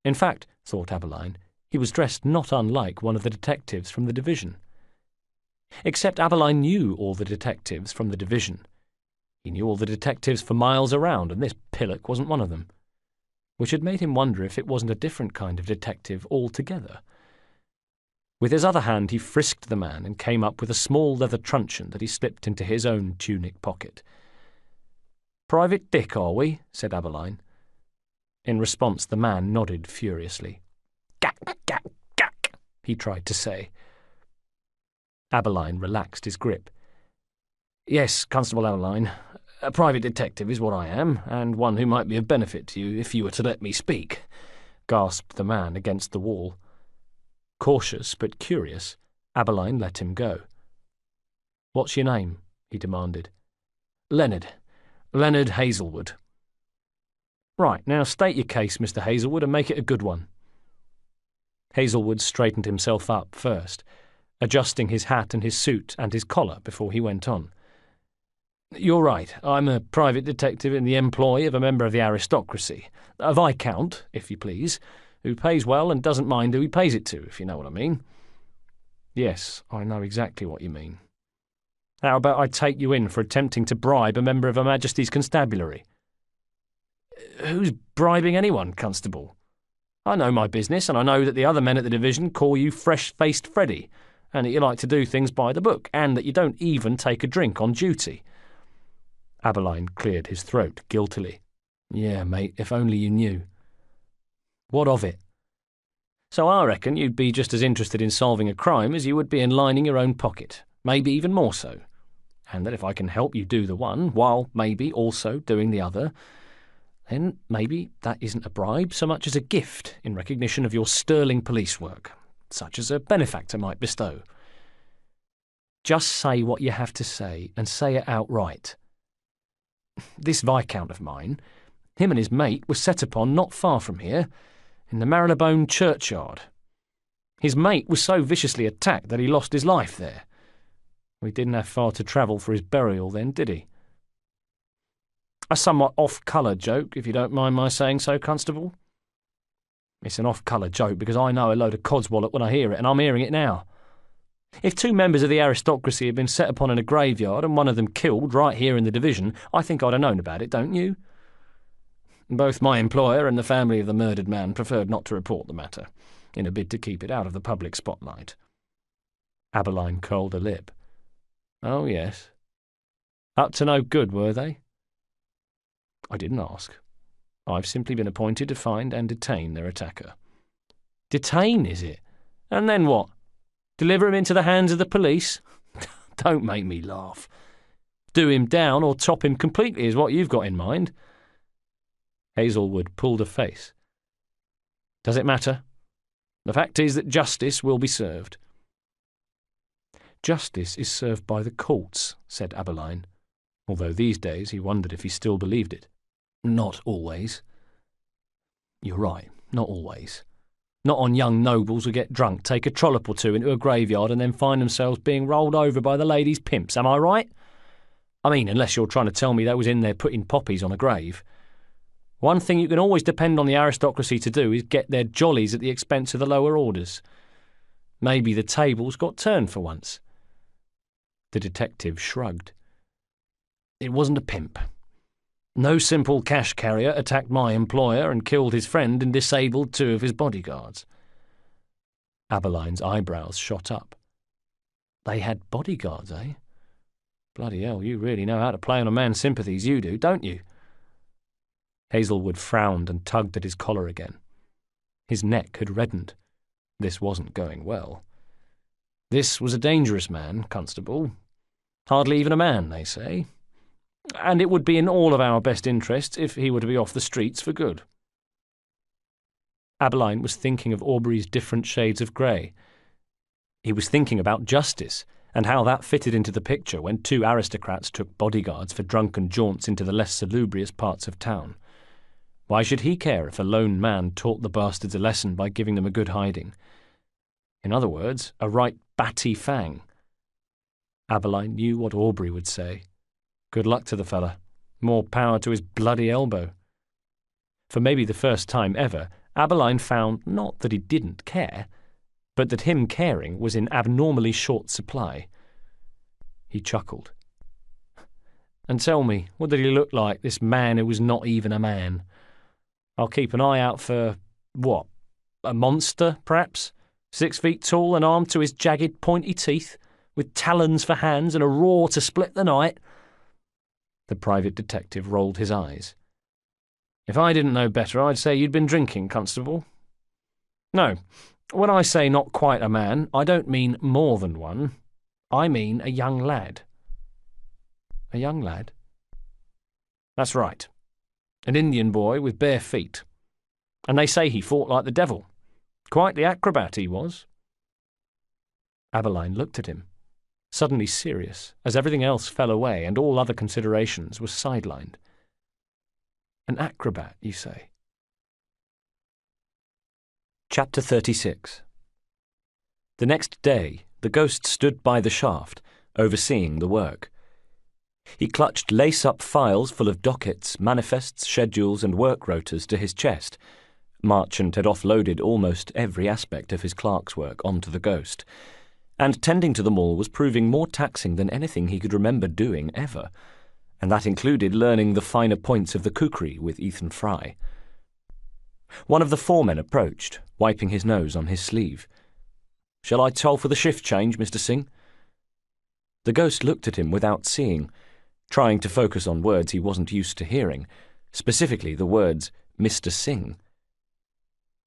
In fact, thought Aberline, he was dressed not unlike one of the detectives from the division. Except Aberline knew all the detectives from the division. He knew all the detectives for miles around, and this pillock wasn't one of them, which had made him wonder if it wasn't a different kind of detective altogether. With his other hand he frisked the man and came up with a small leather truncheon that he slipped into his own tunic pocket. "Private Dick, are we?" said Aberline. In response the man nodded furiously. "Gack, gack, gack," he tried to say. Aberline relaxed his grip. "Yes, Constable Aberline, a private detective is what I am, and one who might be of benefit to you if you were to let me speak," gasped the man against the wall. Cautious but curious, Aberline let him go. "What's your name?" he demanded. Leonard Hazelwood." "Right, now state your case, Mr. Hazelwood, and make it a good one." Hazelwood straightened himself up first, adjusting his hat and his suit and his collar before he went on. "You're right. I'm a private detective in the employ of a member of the aristocracy, a viscount, if you please, who pays well and doesn't mind who he pays it to, if you know what I mean." "Yes, I know exactly what you mean. How about I take you in for attempting to bribe a member of Her Majesty's Constabulary?" "Who's bribing anyone, Constable? I know my business, and I know that the other men at the division call you Fresh-Faced Freddy, and that you like to do things by the book, and that you don't even take a drink on duty." Aberline cleared his throat guiltily. "Yeah, mate, if only you knew." "What of it?" "So I reckon you'd be just as interested in solving a crime as you would be in lining your own pocket, maybe even more so, and that if I can help you do the one, while maybe also doing the other, then maybe that isn't a bribe so much as a gift in recognition of your sterling police work, such as a benefactor might bestow." "Just say what you have to say, and say it outright. This Viscount of mine, him and his mate were set upon not far from here, in the Marylebone churchyard. His mate was so viciously attacked that he lost his life there. We didn't have far to travel for his burial then, did he?" "A somewhat off-colour joke, if you don't mind my saying so, Constable." "It's an off-colour joke because I know a load of codswallop when I hear it, and I'm hearing it now. If 2 members of the aristocracy had been set upon in a graveyard and one of them killed right here in the division, I think I'd have known about it, don't you?" Both my employer and the family of the murdered man preferred not to report the matter, in a bid to keep it out of the public spotlight. Aberline curled a lip. "Oh, yes. Up to no good, were they?" "I didn't ask. I've simply been appointed to find and detain their attacker." "Detain, is it? And then what? Deliver him into the hands of the police? Don't make me laugh. Do him down or top him completely is what you've got in mind." Hazelwood pulled a face. "Does it matter? The fact is that justice will be served." "Justice is served by the courts," said Aberline, although these days he wondered if he still believed it. "Not always." "You're right, not always. Not on young nobles who get drunk, take a trollop or two into a graveyard and then find themselves being rolled over by the ladies' pimps, am I right? I mean, unless you're trying to tell me they was in there putting poppies on a grave. One thing you can always depend on the aristocracy to do is get their jollies at the expense of the lower orders. Maybe the tables got turned for once. The detective shrugged. It wasn't a pimp. No simple cash carrier attacked my employer and killed his friend and disabled 2 of his bodyguards. Abeline's eyebrows shot up. They had bodyguards, eh? Bloody hell, you really know how to play on a man's sympathies, you do, don't you? Hazelwood frowned and tugged at his collar again. His neck had reddened. This wasn't going well. This was a dangerous man, Constable. Hardly even a man, they say. And it would be in all of our best interests if he were to be off the streets for good. Abeline was thinking of Aubrey's different shades of grey. He was thinking about justice and how that fitted into the picture when 2 aristocrats took bodyguards for drunken jaunts into the less salubrious parts of town. Why should he care if a lone man taught the bastards a lesson by giving them a good hiding? In other words, a right batty fang. Abeline knew what Aubrey would say. Good luck to the fella. More power to his bloody elbow. For maybe the first time ever, Abeline found not that he didn't care, but that him caring was in abnormally short supply. He chuckled. And tell me, what did he look like, this man who was not even a man? I'll keep an eye out for, what, a monster, perhaps? 6 feet tall and armed to his jagged, pointy teeth, with talons for hands and a roar to split the night. The private detective rolled his eyes. If I didn't know better, I'd say you'd been drinking, Constable. No, when I say not quite a man, I don't mean more than one. I mean a young lad. A young lad? That's right. An Indian boy with bare feet. And they say he fought like the devil. Quite the acrobat he was. Abeline looked at him, suddenly serious, as everything else fell away and all other considerations were sidelined. An acrobat, you say? Chapter 36. The next day, the ghost stood by the shaft, overseeing the work. He clutched lace-up files full of dockets, manifests, schedules, and work rotas to his chest. Marchant had offloaded almost every aspect of his clerk's work onto the ghost, and tending to them all was proving more taxing than anything he could remember doing ever, and that included learning the finer points of the cookery with Ethan Fry. One of the foremen approached, wiping his nose on his sleeve. "Shall I toll for the shift change, Mr. Singh?" The ghost looked at him without seeing, trying to focus on words he wasn't used to hearing, specifically the words Mr. Singh.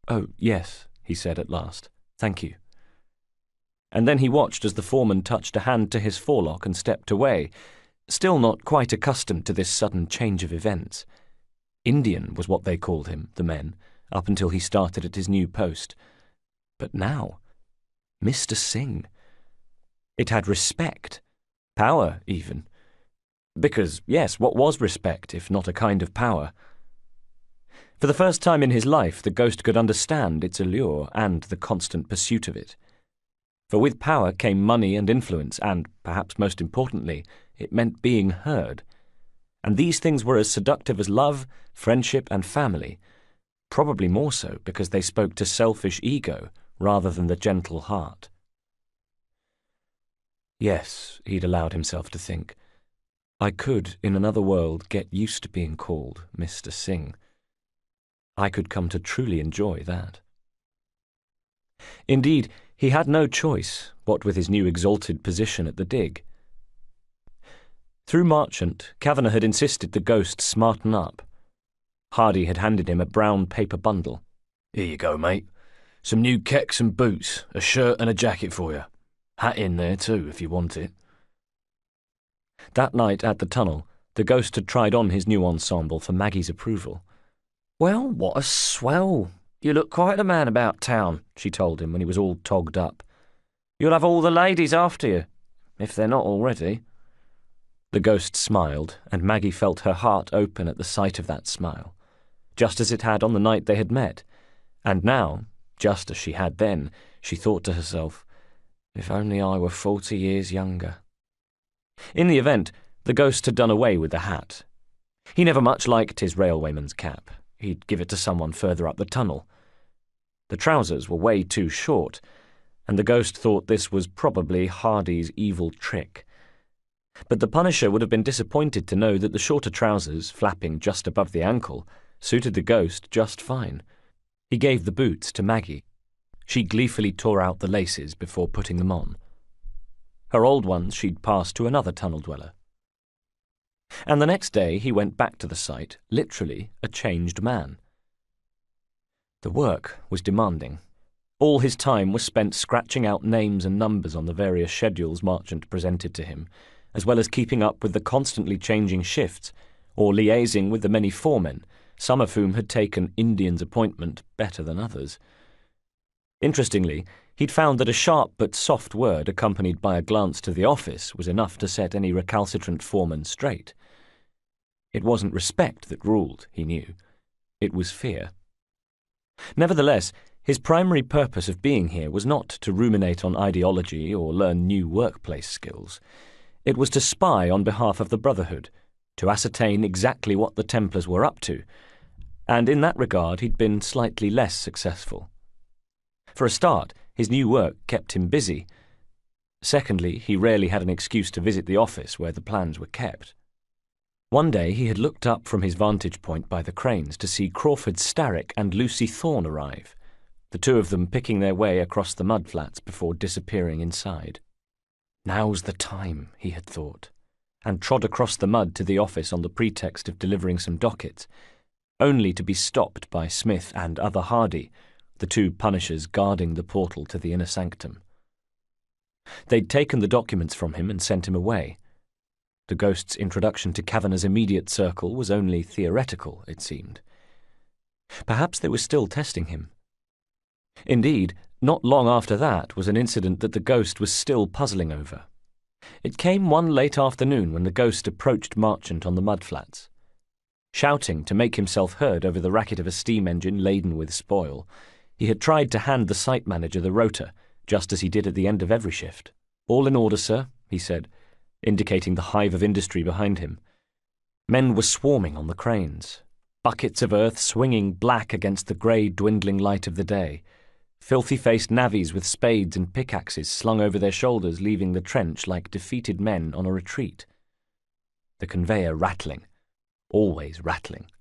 "Oh, yes," he said at last. "Thank you." And then he watched as the foreman touched a hand to his forelock and stepped away, still not quite accustomed to this sudden change of events. Indian was what they called him, the men, up until he started at his new post. But now, Mr. Singh. It had respect, power even. Because, yes, what was respect if not a kind of power? For the first time in his life, the ghost could understand its allure and the constant pursuit of it. For with power came money and influence, and, perhaps most importantly, it meant being heard. And these things were as seductive as love, friendship, and family, probably more so because they spoke to selfish ego rather than the gentle heart. Yes, he'd allowed himself to think, I could, in another world, get used to being called Mr. Singh. I could come to truly enjoy that. Indeed, he had no choice, what with his new exalted position at the dig. Through Marchant, Kavanagh had insisted the ghost smarten up. Hardy had handed him a brown paper bundle. "Here you go, mate. Some new kecks and boots, a shirt and a jacket for you. Hat in there, too, if you want it." That night at the tunnel, the ghost had tried on his new ensemble for Maggie's approval. "Well, what a swell! You look quite a man about town," she told him when he was all togged up. "You'll have all the ladies after you, if they're not already." The ghost smiled, and Maggie felt her heart open at the sight of that smile, just as it had on the night they had met, and now, Just as she had then, she thought to herself, if only I were 40 years younger. In the event, the ghost had done away with the hat. He never much liked his railwayman's cap. He'd give it to someone further up the tunnel. The trousers were way too short, and the ghost thought this was probably Hardy's evil trick. But the Punisher would have been disappointed to know that the shorter trousers, flapping just above the ankle, suited the ghost just fine. He gave the boots to Maggie. She gleefully tore out the laces before putting them on. Her old ones she'd passed to another tunnel dweller. And the next day he went back to the site, literally a changed man. The work was demanding. All his time was spent scratching out names and numbers on the various schedules Marchant presented to him, as well as keeping up with the constantly changing shifts, or liaising with the many foremen, some of whom had taken Indian's appointment better than others. Interestingly, he'd found that a sharp but soft word accompanied by a glance to the office was enough to set any recalcitrant foreman straight. It wasn't respect that ruled, he knew. It was fear. Nevertheless, his primary purpose of being here was not to ruminate on ideology or learn new workplace skills. It was to spy on behalf of the Brotherhood, to ascertain exactly what the Templars were up to, and in that regard he'd been slightly less successful. For a start, his new work kept him busy. Secondly, he rarely had an excuse to visit the office where the plans were kept. One day he had looked up from his vantage point by the cranes to see Crawford Starrick and Lucy Thorne arrive, the two of them picking their way across the mudflats before disappearing inside. Now's the time, he had thought, and trod across the mud to the office on the pretext of delivering some dockets, only to be stopped by Smith and other Hardy, the two Punishers guarding the portal to the inner sanctum. They'd taken the documents from him and sent him away. The ghost's introduction to Kavanagh's immediate circle was only theoretical, it seemed. Perhaps they were still testing him. Indeed, not long after that was an incident that the ghost was still puzzling over. It came one late afternoon when the ghost approached Marchant on the mudflats. Shouting to make himself heard over the racket of a steam engine laden with spoil, he had tried to hand the site manager the rota, just as he did at the end of every shift. "All in order, sir," he said, indicating the hive of industry behind him. Men were swarming on the cranes, buckets of earth swinging black against the grey, dwindling light of the day, filthy-faced navvies with spades and pickaxes slung over their shoulders, leaving the trench like defeated men on a retreat. The conveyor rattling, always rattling.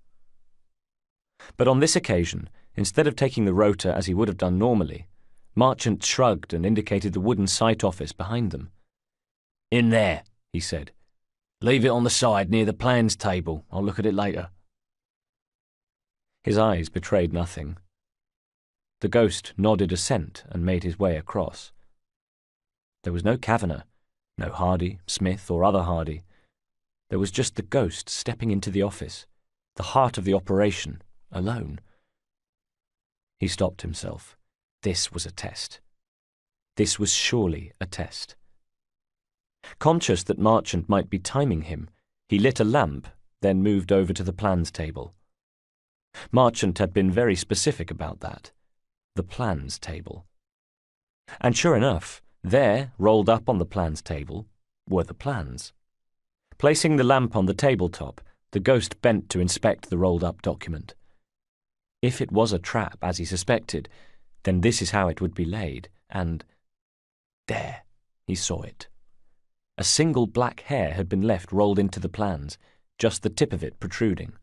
But on this occasion, instead of taking the rota as he would have done normally, Marchant shrugged and indicated the wooden site office behind them. "In there," he said. "Leave it on the side near the plans table. I'll look at it later." His eyes betrayed nothing. The ghost nodded assent and made his way across. There was no Kavanagh, no Hardy, Smith, or other Hardy. There was just the ghost stepping into the office, the heart of the operation, alone. He stopped himself. This was a test. This was surely a test. Conscious that Marchant might be timing him, he lit a lamp, then moved over to the plans table. Marchant had been very specific about that. The plans table. And sure enough, there, rolled up on the plans table, were the plans. Placing the lamp on the tabletop, the ghost bent to inspect the rolled-up document. If it was a trap, as he suspected, then this is how it would be laid, and there, he saw it. A single black hair had been left rolled into the plans, just the tip of it protruding.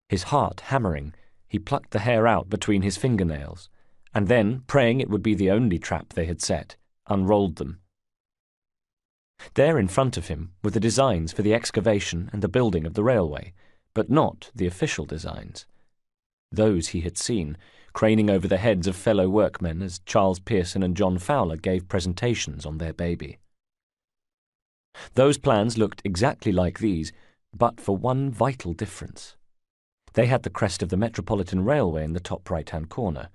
His heart hammering, he plucked the hair out between his fingernails, and then, praying it would be the only trap they had set, unrolled them. There in front of him were the designs for the excavation and the building of the railway, but not the official designs. Those he had seen, craning over the heads of fellow workmen as Charles Pearson and John Fowler gave presentations on their baby. Those plans looked exactly like these, but for one vital difference. They had the crest of the Metropolitan Railway in the top right-hand corner.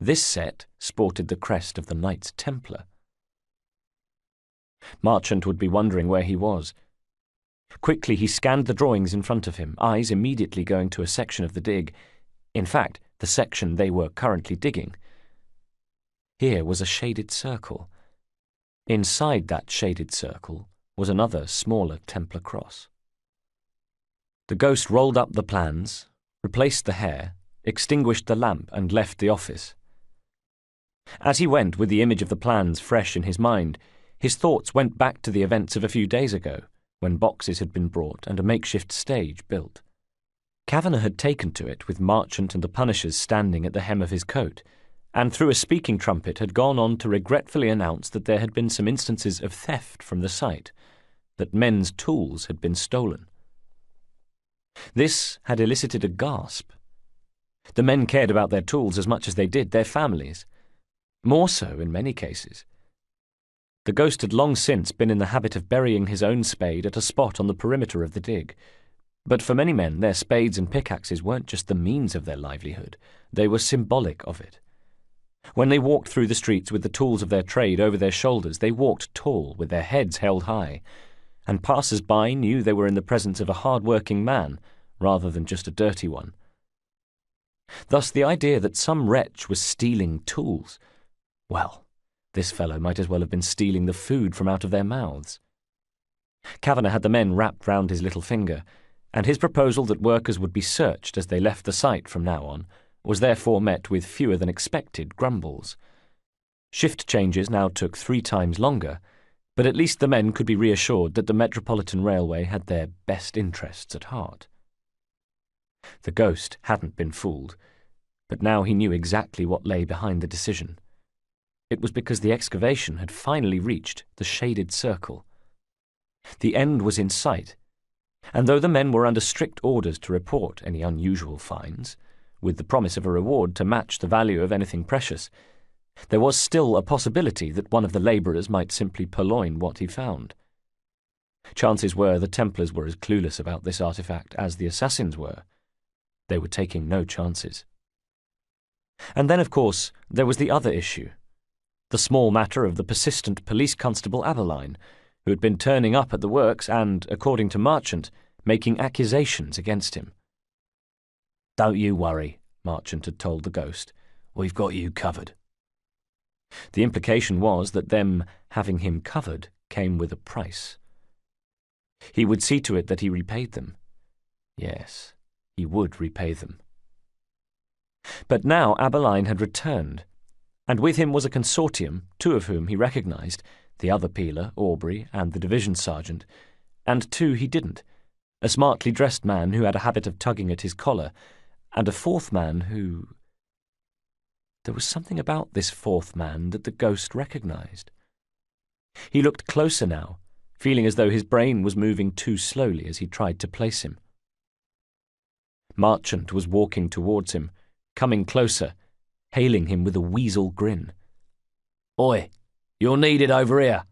This set sported the crest of the Knights Templar. Marchant would be wondering where he was. Quickly he scanned the drawings in front of him, eyes immediately going to a section of the dig. In fact, the section they were currently digging. Here was a shaded circle. Inside that shaded circle was another, smaller Templar cross. The ghost rolled up the plans, replaced the hair, extinguished the lamp, and left the office. As he went with the image of the plans fresh in his mind, his thoughts went back to the events of a few days ago, when boxes had been brought and a makeshift stage built. Kavanagh had taken to it with Marchant and the Punishers standing at the hem of his coat, and through a speaking trumpet had gone on to regretfully announce that there had been some instances of theft from the site, that men's tools had been stolen. This had elicited a gasp. The men cared about their tools as much as they did their families, more so in many cases. The ghost had long since been in the habit of burying his own spade at a spot on the perimeter of the dig, but for many men their spades and pickaxes weren't just the means of their livelihood, they were symbolic of it. When they walked through the streets with the tools of their trade over their shoulders, they walked tall, with their heads held high, and passers-by knew they were in the presence of a hard-working man, rather than just a dirty one. Thus the idea that some wretch was stealing tools, well, this fellow might as well have been stealing the food from out of their mouths. Kavanagh had the men wrapped round his little finger, and his proposal that workers would be searched as they left the site from now on was therefore met with fewer than expected grumbles. Shift changes now took 3 times longer, but at least the men could be reassured that the Metropolitan Railway had their best interests at heart. The ghost hadn't been fooled, but now he knew exactly what lay behind the decision. It was because the excavation had finally reached the shaded circle. The end was in sight, and though the men were under strict orders to report any unusual finds, with the promise of a reward to match the value of anything precious, there was still a possibility that one of the labourers might simply purloin what he found. Chances were the Templars were as clueless about this artifact as the assassins were. They were taking no chances. And then, of course, there was the other issue, the small matter of the persistent police constable Abeline, who had been turning up at the works and, according to Marchant, making accusations against him. "Don't you worry," Marchant had told the ghost. "We've got you covered." The implication was that them having him covered came with a price. He would see to it that he repaid them. Yes, he would repay them. But now Abeline had returned, and with him was a consortium, 2 of whom he recognised, the other peeler, Aubrey, and the division sergeant, and 2 he didn't, a smartly dressed man who had a habit of tugging at his collar, and a 4th man who... There was something about this 4th man that the ghost recognised. He looked closer now, feeling as though his brain was moving too slowly as he tried to place him. Marchant was walking towards him, coming closer, hailing him with a weasel grin. "Oi, you're needed over here."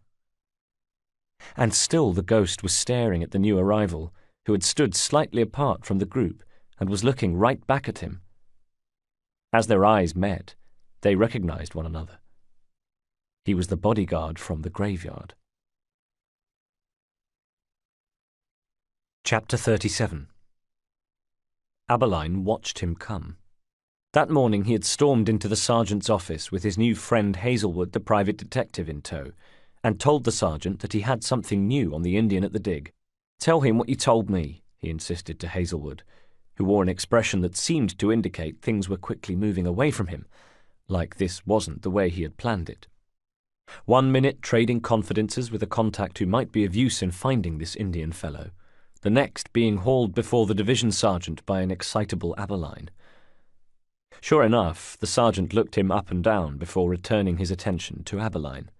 And still the ghost was staring at the new arrival, who had stood slightly apart from the group and was looking right back at him. As their eyes met, they recognised one another. He was the bodyguard from the graveyard. Chapter 37. Abeline watched him come. That morning he had stormed into the sergeant's office with his new friend Hazelwood, the private detective, in tow, and told the sergeant that he had something new on the Indian at the dig. "Tell him what you told me," he insisted to Hazelwood, who wore an expression that seemed to indicate things were quickly moving away from him, like this wasn't the way he had planned it. 1 minute trading confidences with a contact who might be of use in finding this Indian fellow, the next being hauled before the division sergeant by an excitable Abeline. Sure enough, the sergeant looked him up and down before returning his attention to Abeline.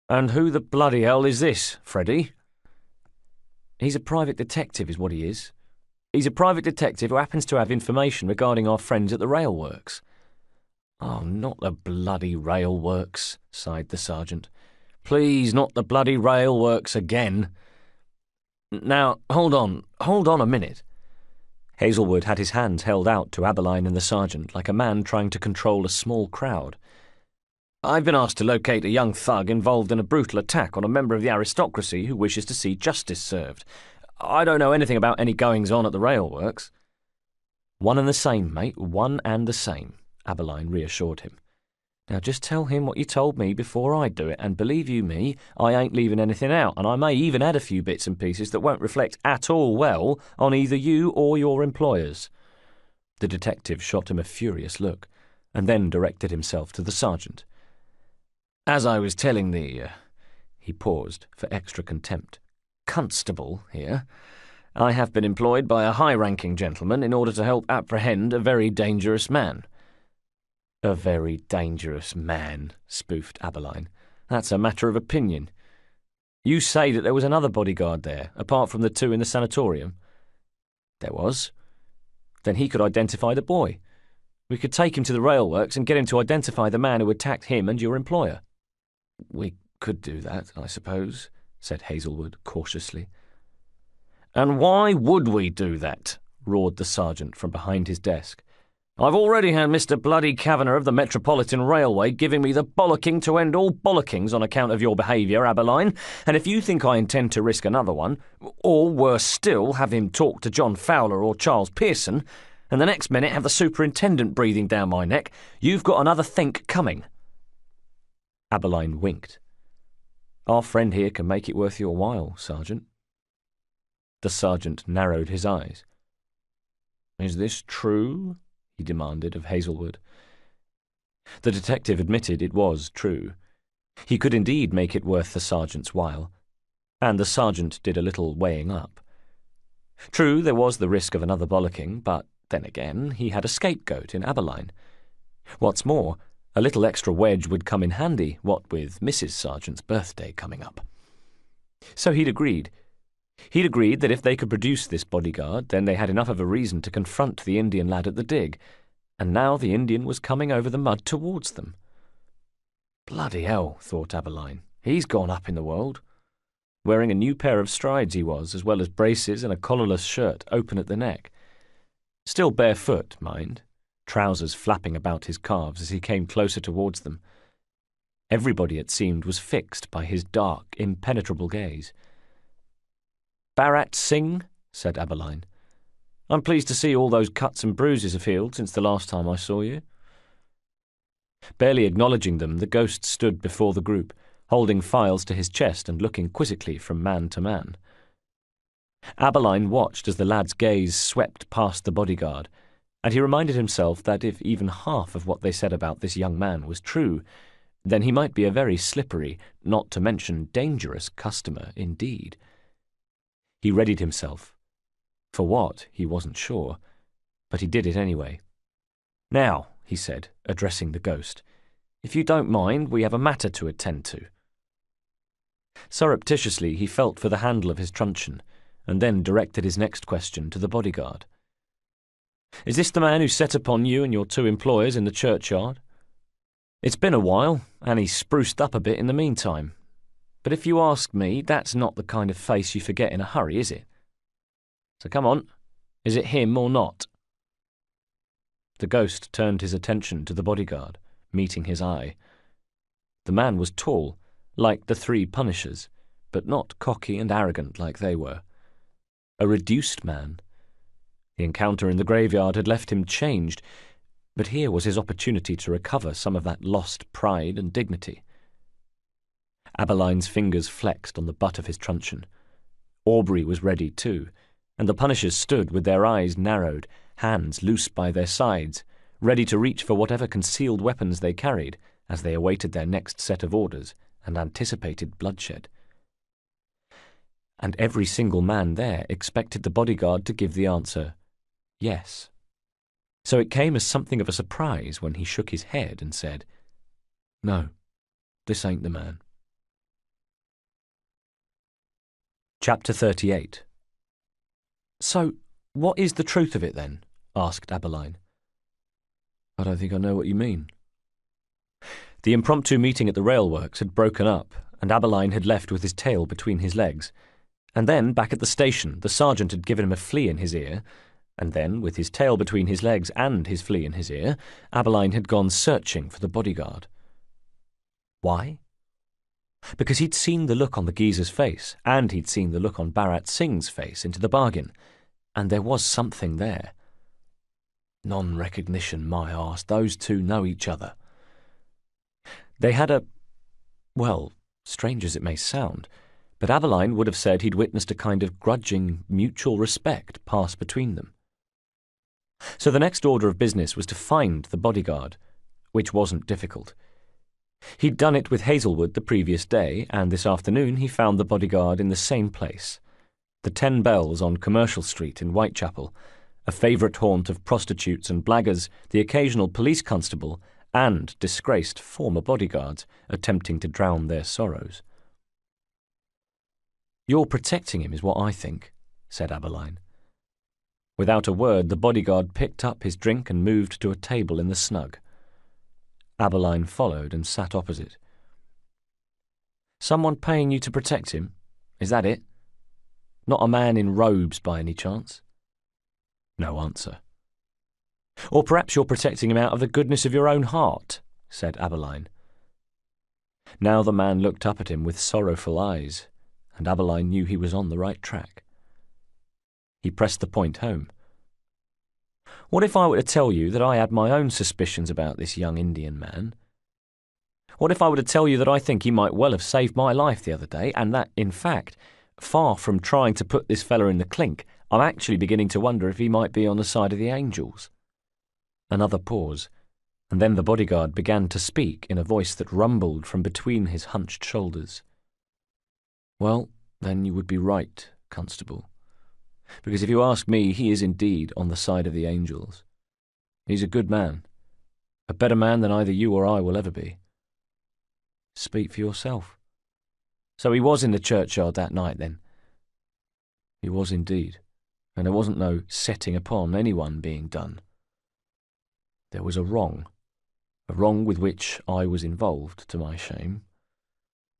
"And who the bloody hell is this, Freddie?" "He's a private detective, is what he is. He's a private detective who happens to have information regarding our friends at the railworks." "Oh, not the bloody railworks," sighed the sergeant. "Please, not the bloody railworks again. Now, hold on a minute." Hazelwood had his hands held out to Abeline and the sergeant like a man trying to control a small crowd. "I've been asked to locate a young thug involved in a brutal attack on a member of the aristocracy who wishes to see justice served. I don't know anything about any goings-on at the railworks." One and the same, mate, one and the same, Aberline reassured him. Now just tell him what you told me before I do it, and believe you me, I ain't leaving anything out, and I may even add a few bits and pieces that won't reflect at all well on either you or your employers. The detective shot him a furious look, and then directed himself to the sergeant. As I was telling the, he paused for extra contempt, constable here, I have been employed by a high-ranking gentleman in order to help apprehend a very dangerous man. A very dangerous man, spoofed Aberline. That's a matter of opinion. You say that there was another bodyguard there, apart from the two in the sanatorium? There was. Then he could identify the boy. We could take him to the railworks and get him to identify the man who attacked him and your employer. We could do that, I suppose, said Hazelwood cautiously. And why would we do that? Roared the sergeant from behind his desk. I've already had Mr. Bloody Kavanagh of the Metropolitan Railway giving me the bollocking to end all bollockings on account of your behaviour, Aberline, and if you think I intend to risk another one, or worse still, have him talk to John Fowler or Charles Pearson, and the next minute have the superintendent breathing down my neck, you've got another think coming. Aberline winked. Our friend here can make it worth your while, Sergeant. The sergeant narrowed his eyes. Is this true? He demanded of Hazelwood. The detective admitted it was true. He could indeed make it worth the sergeant's while, and the sergeant did a little weighing up. True, there was the risk of another bollocking, but then again, he had a scapegoat in Aberline. What's more, a little extra wedge would come in handy, what with Mrs. Sargent's birthday coming up. So he'd agreed. He'd agreed that if they could produce this bodyguard, then they had enough of a reason to confront the Indian lad at the dig, and now the Indian was coming over the mud towards them. Bloody hell, thought Aberline, he's gone up in the world. Wearing a new pair of strides he was, as well as braces and a collarless shirt open at the neck. Still barefoot, mind, trousers flapping about his calves as he came closer towards them. Everybody, it seemed, was fixed by his dark, impenetrable gaze. Bharat Singh, said Aberline. I'm pleased to see all those cuts and bruises have healed since the last time I saw you. Barely acknowledging them, the ghost stood before the group, holding files to his chest and looking quizzically from man to man. Aberline watched as the lad's gaze swept past the bodyguard, and he reminded himself that if even half of what they said about this young man was true, then he might be a very slippery, not to mention dangerous customer indeed. He readied himself. For what, he wasn't sure, but he did it anyway. Now, he said, addressing the ghost, if you don't mind, we have a matter to attend to. Surreptitiously, he felt for the handle of his truncheon, and then directed his next question to the bodyguard. Is this the man who set upon you and your two employers in the churchyard? It's been a while, and he's spruced up a bit in the meantime. But if you ask me, that's not the kind of face you forget in a hurry, is it? So come on, is it him or not? The ghost turned his attention to the bodyguard, meeting his eye. The man was tall, like the three punishers, but not cocky and arrogant like they were. A reduced man. The encounter in the graveyard had left him changed, but here was his opportunity to recover some of that lost pride and dignity. Aberline's fingers flexed on the butt of his truncheon. Aubrey was ready too, and the punishers stood with their eyes narrowed, hands loose by their sides, ready to reach for whatever concealed weapons they carried as they awaited their next set of orders and anticipated bloodshed. And every single man there expected the bodyguard to give the answer, yes. So it came as something of a surprise when he shook his head and said, No, this ain't the man. Chapter 38. So, what is the truth of it then? Asked Aberline. I don't think I know what you mean. The impromptu meeting at the railworks had broken up, and Aberline had left with his tail between his legs. And then, back at the station, the sergeant had given him a flea in his ear, and then, with his tail between his legs and his flea in his ear, Aberline had gone searching for the bodyguard. Why? Because he'd seen the look on the geezer's face, and he'd seen the look on Bharat Singh's face into the bargain, and there was something there. Non-recognition, my arse. Those two know each other. They had a... well, strange as it may sound, but Aveline would have said he'd witnessed a kind of grudging, mutual respect pass between them. So the next order of business was to find the bodyguard, which wasn't difficult. He'd done it with Hazelwood the previous day, and this afternoon he found the bodyguard in the same place, the 10 Bells on Commercial Street in Whitechapel, a favourite haunt of prostitutes and blaggers, the occasional police constable, and disgraced former bodyguards attempting to drown their sorrows. "You're protecting him, is what I think," said Aveline. Without a word, the bodyguard picked up his drink and moved to a table in the snug. Aveline followed and sat opposite. "Someone paying you to protect him? Is that it? Not a man in robes by any chance?" No answer. "Or perhaps you're protecting him out of the goodness of your own heart," said Aveline. Now the man looked up at him with sorrowful eyes, and Aveline knew he was on the right track. He pressed the point home. "What if I were to tell you that I had my own suspicions about this young Indian man? What if I were to tell you that I think he might well have saved my life the other day, and that, in fact, far from trying to put this fella in the clink, I'm actually beginning to wonder if he might be on the side of the angels?" Another pause, and then the bodyguard began to speak in a voice that rumbled from between his hunched shoulders. "Well, then you would be right, Constable. Because if you ask me, he is indeed on the side of the angels. He's a good man, a better man than either you or I will ever be." "Speak for yourself." "So he was in the churchyard that night, then?" "He was indeed, and there wasn't no setting upon anyone being done. There was a wrong with which I was involved, to my shame,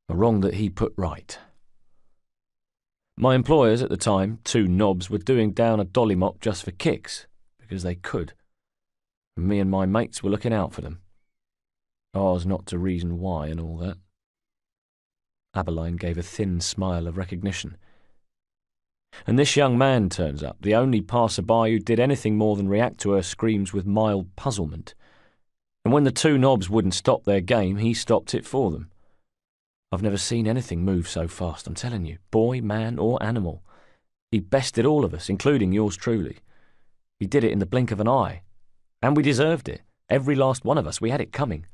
a wrong that he put right. My employers at the time, 2 knobs, were doing down a dolly mop just for kicks, because they could, and me and my mates were looking out for them. Ours not to reason why and all that." Aveline gave a thin smile of recognition. "And this young man turns up, the only passer-by who did anything more than react to her screams with mild puzzlement. And when the 2 knobs wouldn't stop their game, he stopped it for them. I've never seen anything move so fast, I'm telling you, boy, man, or animal. He bested all of us, including yours truly. He did it in the blink of an eye. And we deserved it. Every last one of us. We had it coming.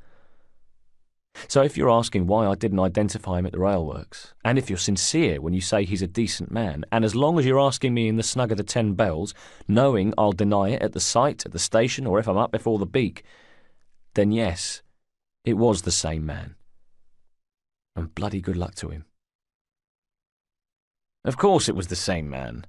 So if you're asking why I didn't identify him at the railworks, and if you're sincere when you say he's a decent man, and as long as you're asking me in the snug of the 10 Bells, knowing I'll deny it at the site, at the station, or if I'm up before the beak, then yes, it was the same man. And bloody good luck to him." Of course it was the same man.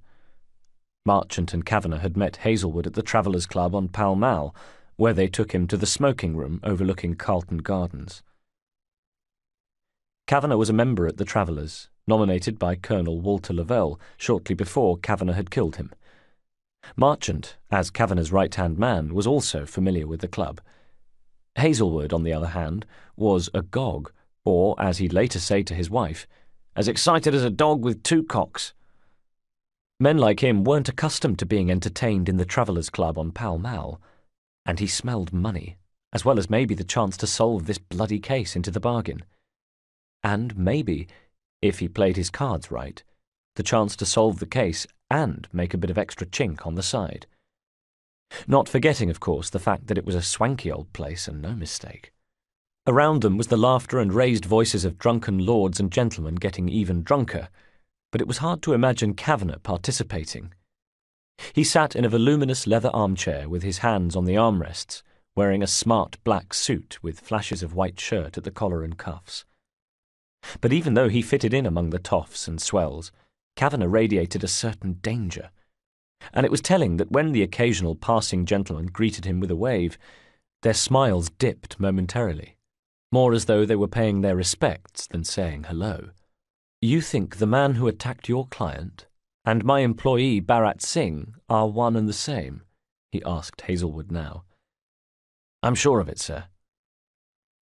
Marchant and Kavanagh had met Hazelwood at the Travellers' Club on Pall Mall, where they took him to the smoking room overlooking Carlton Gardens. Kavanagh was a member at the Travellers, nominated by Colonel Walter Lavelle shortly before Kavanagh had killed him. Marchant, as Kavanagh's right-hand man, was also familiar with the club. Hazelwood, on the other hand, was agog, or, as he'd later say to his wife, as excited as a dog with 2 cocks. Men like him weren't accustomed to being entertained in the Travellers' Club on Pall Mall, and he smelled money, as well as maybe the chance to solve this bloody case into the bargain. And maybe, if he played his cards right, the chance to solve the case and make a bit of extra chink on the side. Not forgetting, of course, the fact that it was a swanky old place and no mistake. Around them was the laughter and raised voices of drunken lords and gentlemen getting even drunker, but it was hard to imagine Kavanagh participating. He sat in a voluminous leather armchair with his hands on the armrests, wearing a smart black suit with flashes of white shirt at the collar and cuffs. But even though he fitted in among the toffs and swells, Kavanagh radiated a certain danger, and it was telling that when the occasional passing gentleman greeted him with a wave, their smiles dipped momentarily, more as though they were paying their respects than saying hello. "You think the man who attacked your client and my employee Bharat Singh are one and the same?" he asked Hazelwood now. "I'm sure of it, sir."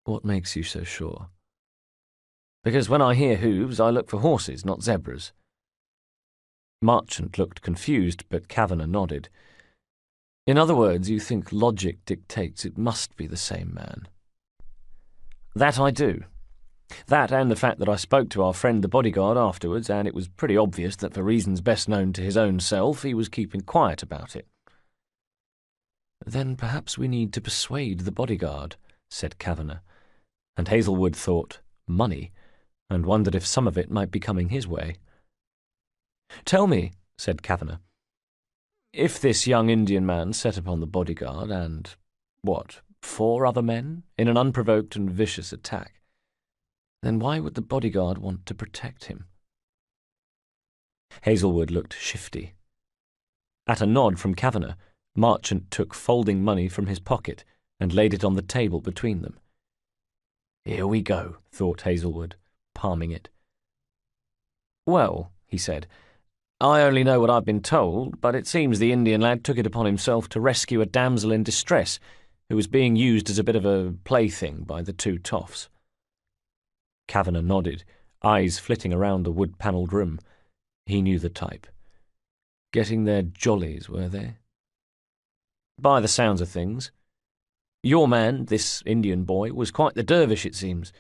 "What makes you so sure?" "Because when I hear hooves, I look for horses, not zebras." Marchant looked confused, but Kavanagh nodded. In other words, you think logic dictates it must be the same man. That I do. That and the fact that I spoke to our friend the bodyguard afterwards, and it was pretty obvious that for reasons best known to his own self, he was keeping quiet about it. Then perhaps we need to persuade the bodyguard, said Kavanagh, and Hazelwood thought, money, and wondered if some of it might be coming his way. Tell me, said Kavanagh, if this young Indian man set upon the bodyguard and, 4 other men, in an unprovoked and vicious attack, then why would the bodyguard want to protect him? Hazelwood looked shifty. At a nod from Kavanagh, Marchant took folding money from his pocket and laid it on the table between them. Here we go, thought Hazelwood, palming it. Well, he said, I only know what I've been told, but it seems the Indian lad took it upon himself to rescue a damsel in distress who was being used as a bit of a plaything by the 2 toffs. Kavanagh nodded, eyes flitting around the wood-panelled room. He knew the type. Getting their jollies, were they? By the sounds of things. Your man, this Indian boy, was quite the dervish, it seems.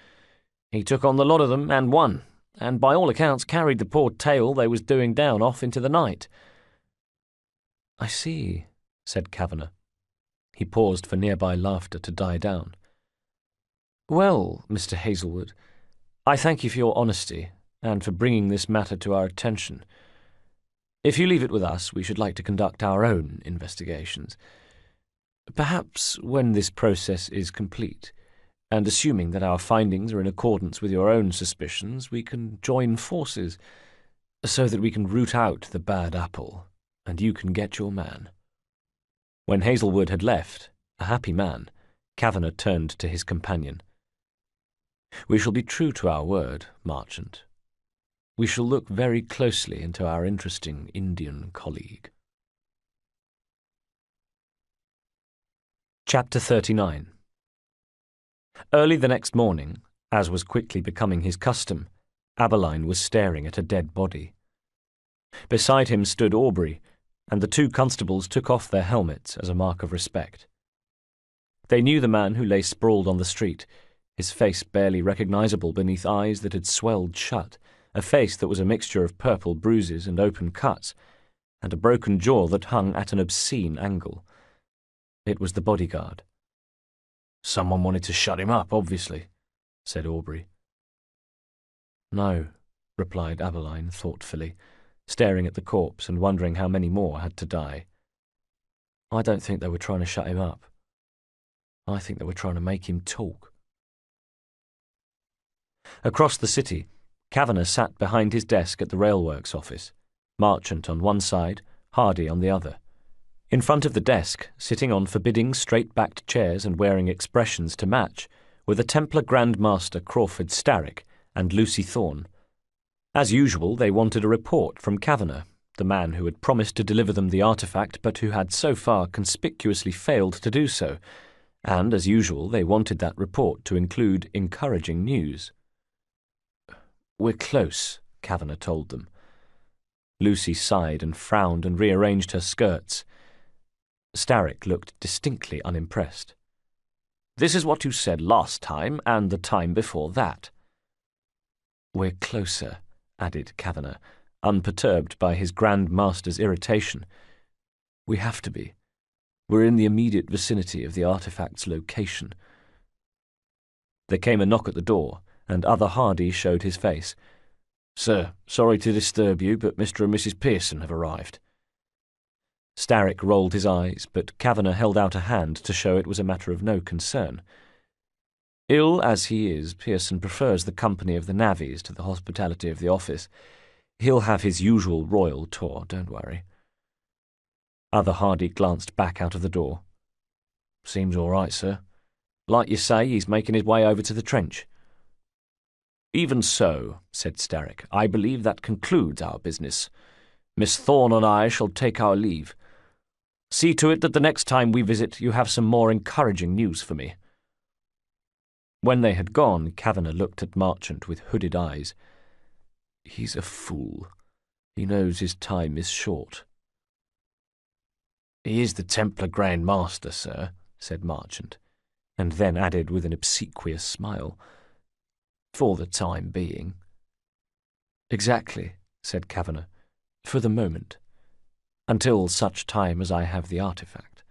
He took on the lot of them and won, and by all accounts carried the poor tale they was doing down off into the night. I see, said Kavanagh. He paused for nearby laughter to die down. Well, Mr. Hazelwood, I thank you for your honesty and for bringing this matter to our attention. If you leave it with us, we should like to conduct our own investigations. Perhaps when this process is complete, and assuming that our findings are in accordance with your own suspicions, we can join forces so that we can root out the bad apple, and you can get your man. When Hazelwood had left, a happy man, Kavanagh turned to his companion. We shall be true to our word, Marchant. We shall look very closely into our interesting Indian colleague. Chapter 39. Early the next morning, as was quickly becoming his custom, Abeline was staring at a dead body. Beside him stood Aubrey, and the 2 constables took off their helmets as a mark of respect. They knew the man who lay sprawled on the street, his face barely recognizable beneath eyes that had swelled shut, a face that was a mixture of purple bruises and open cuts, and a broken jaw that hung at an obscene angle. It was the bodyguard. Someone wanted to shut him up, obviously, said Aubrey. No, replied Abeline thoughtfully, staring at the corpse and wondering how many more had to die. I don't think they were trying to shut him up. I think they were trying to make him talk. Across the city, Kavanagh sat behind his desk at the railworks office, Marchant on one side, Hardy on the other. In front of the desk, sitting on forbidding straight-backed chairs and wearing expressions to match, were the Templar Grand Master Crawford Starrick and Lucy Thorne. As usual, they wanted a report from Kavanagh, the man who had promised to deliver them the artifact but who had so far conspicuously failed to do so, and, as usual, they wanted that report to include encouraging news. We're close, Kavanagh told them. Lucy sighed and frowned and rearranged her skirts. Starrick looked distinctly unimpressed. This is what you said last time and the time before that. We're closer, added Kavanagh, unperturbed by his Grand Master's irritation. We have to be. We're in the immediate vicinity of the artifact's location. There came a knock at the door, and Other Hardy showed his face. Sir, sorry to disturb you, but Mr. and Mrs. Pearson have arrived. Starrick rolled his eyes, but Kavanagh held out a hand to show it was a matter of no concern. Ill as he is, Pearson prefers the company of the navvies to the hospitality of the office. He'll have his usual royal tour, don't worry. Other Hardy glanced back out of the door. Seems all right, sir. Like you say, he's making his way over to the trench. Even so, said Starrick, I believe that concludes our business. Miss Thorne and I shall take our leave. See to it that the next time we visit you have some more encouraging news for me. When they had gone, Kavanagh looked at Marchant with hooded eyes. He's a fool. He knows his time is short. "He is the Templar Grand Master, sir," said Marchant, and then added with an obsequious smile, "for the time being." "Exactly," said Kavanagh, "for the moment, until such time as I have the artifact."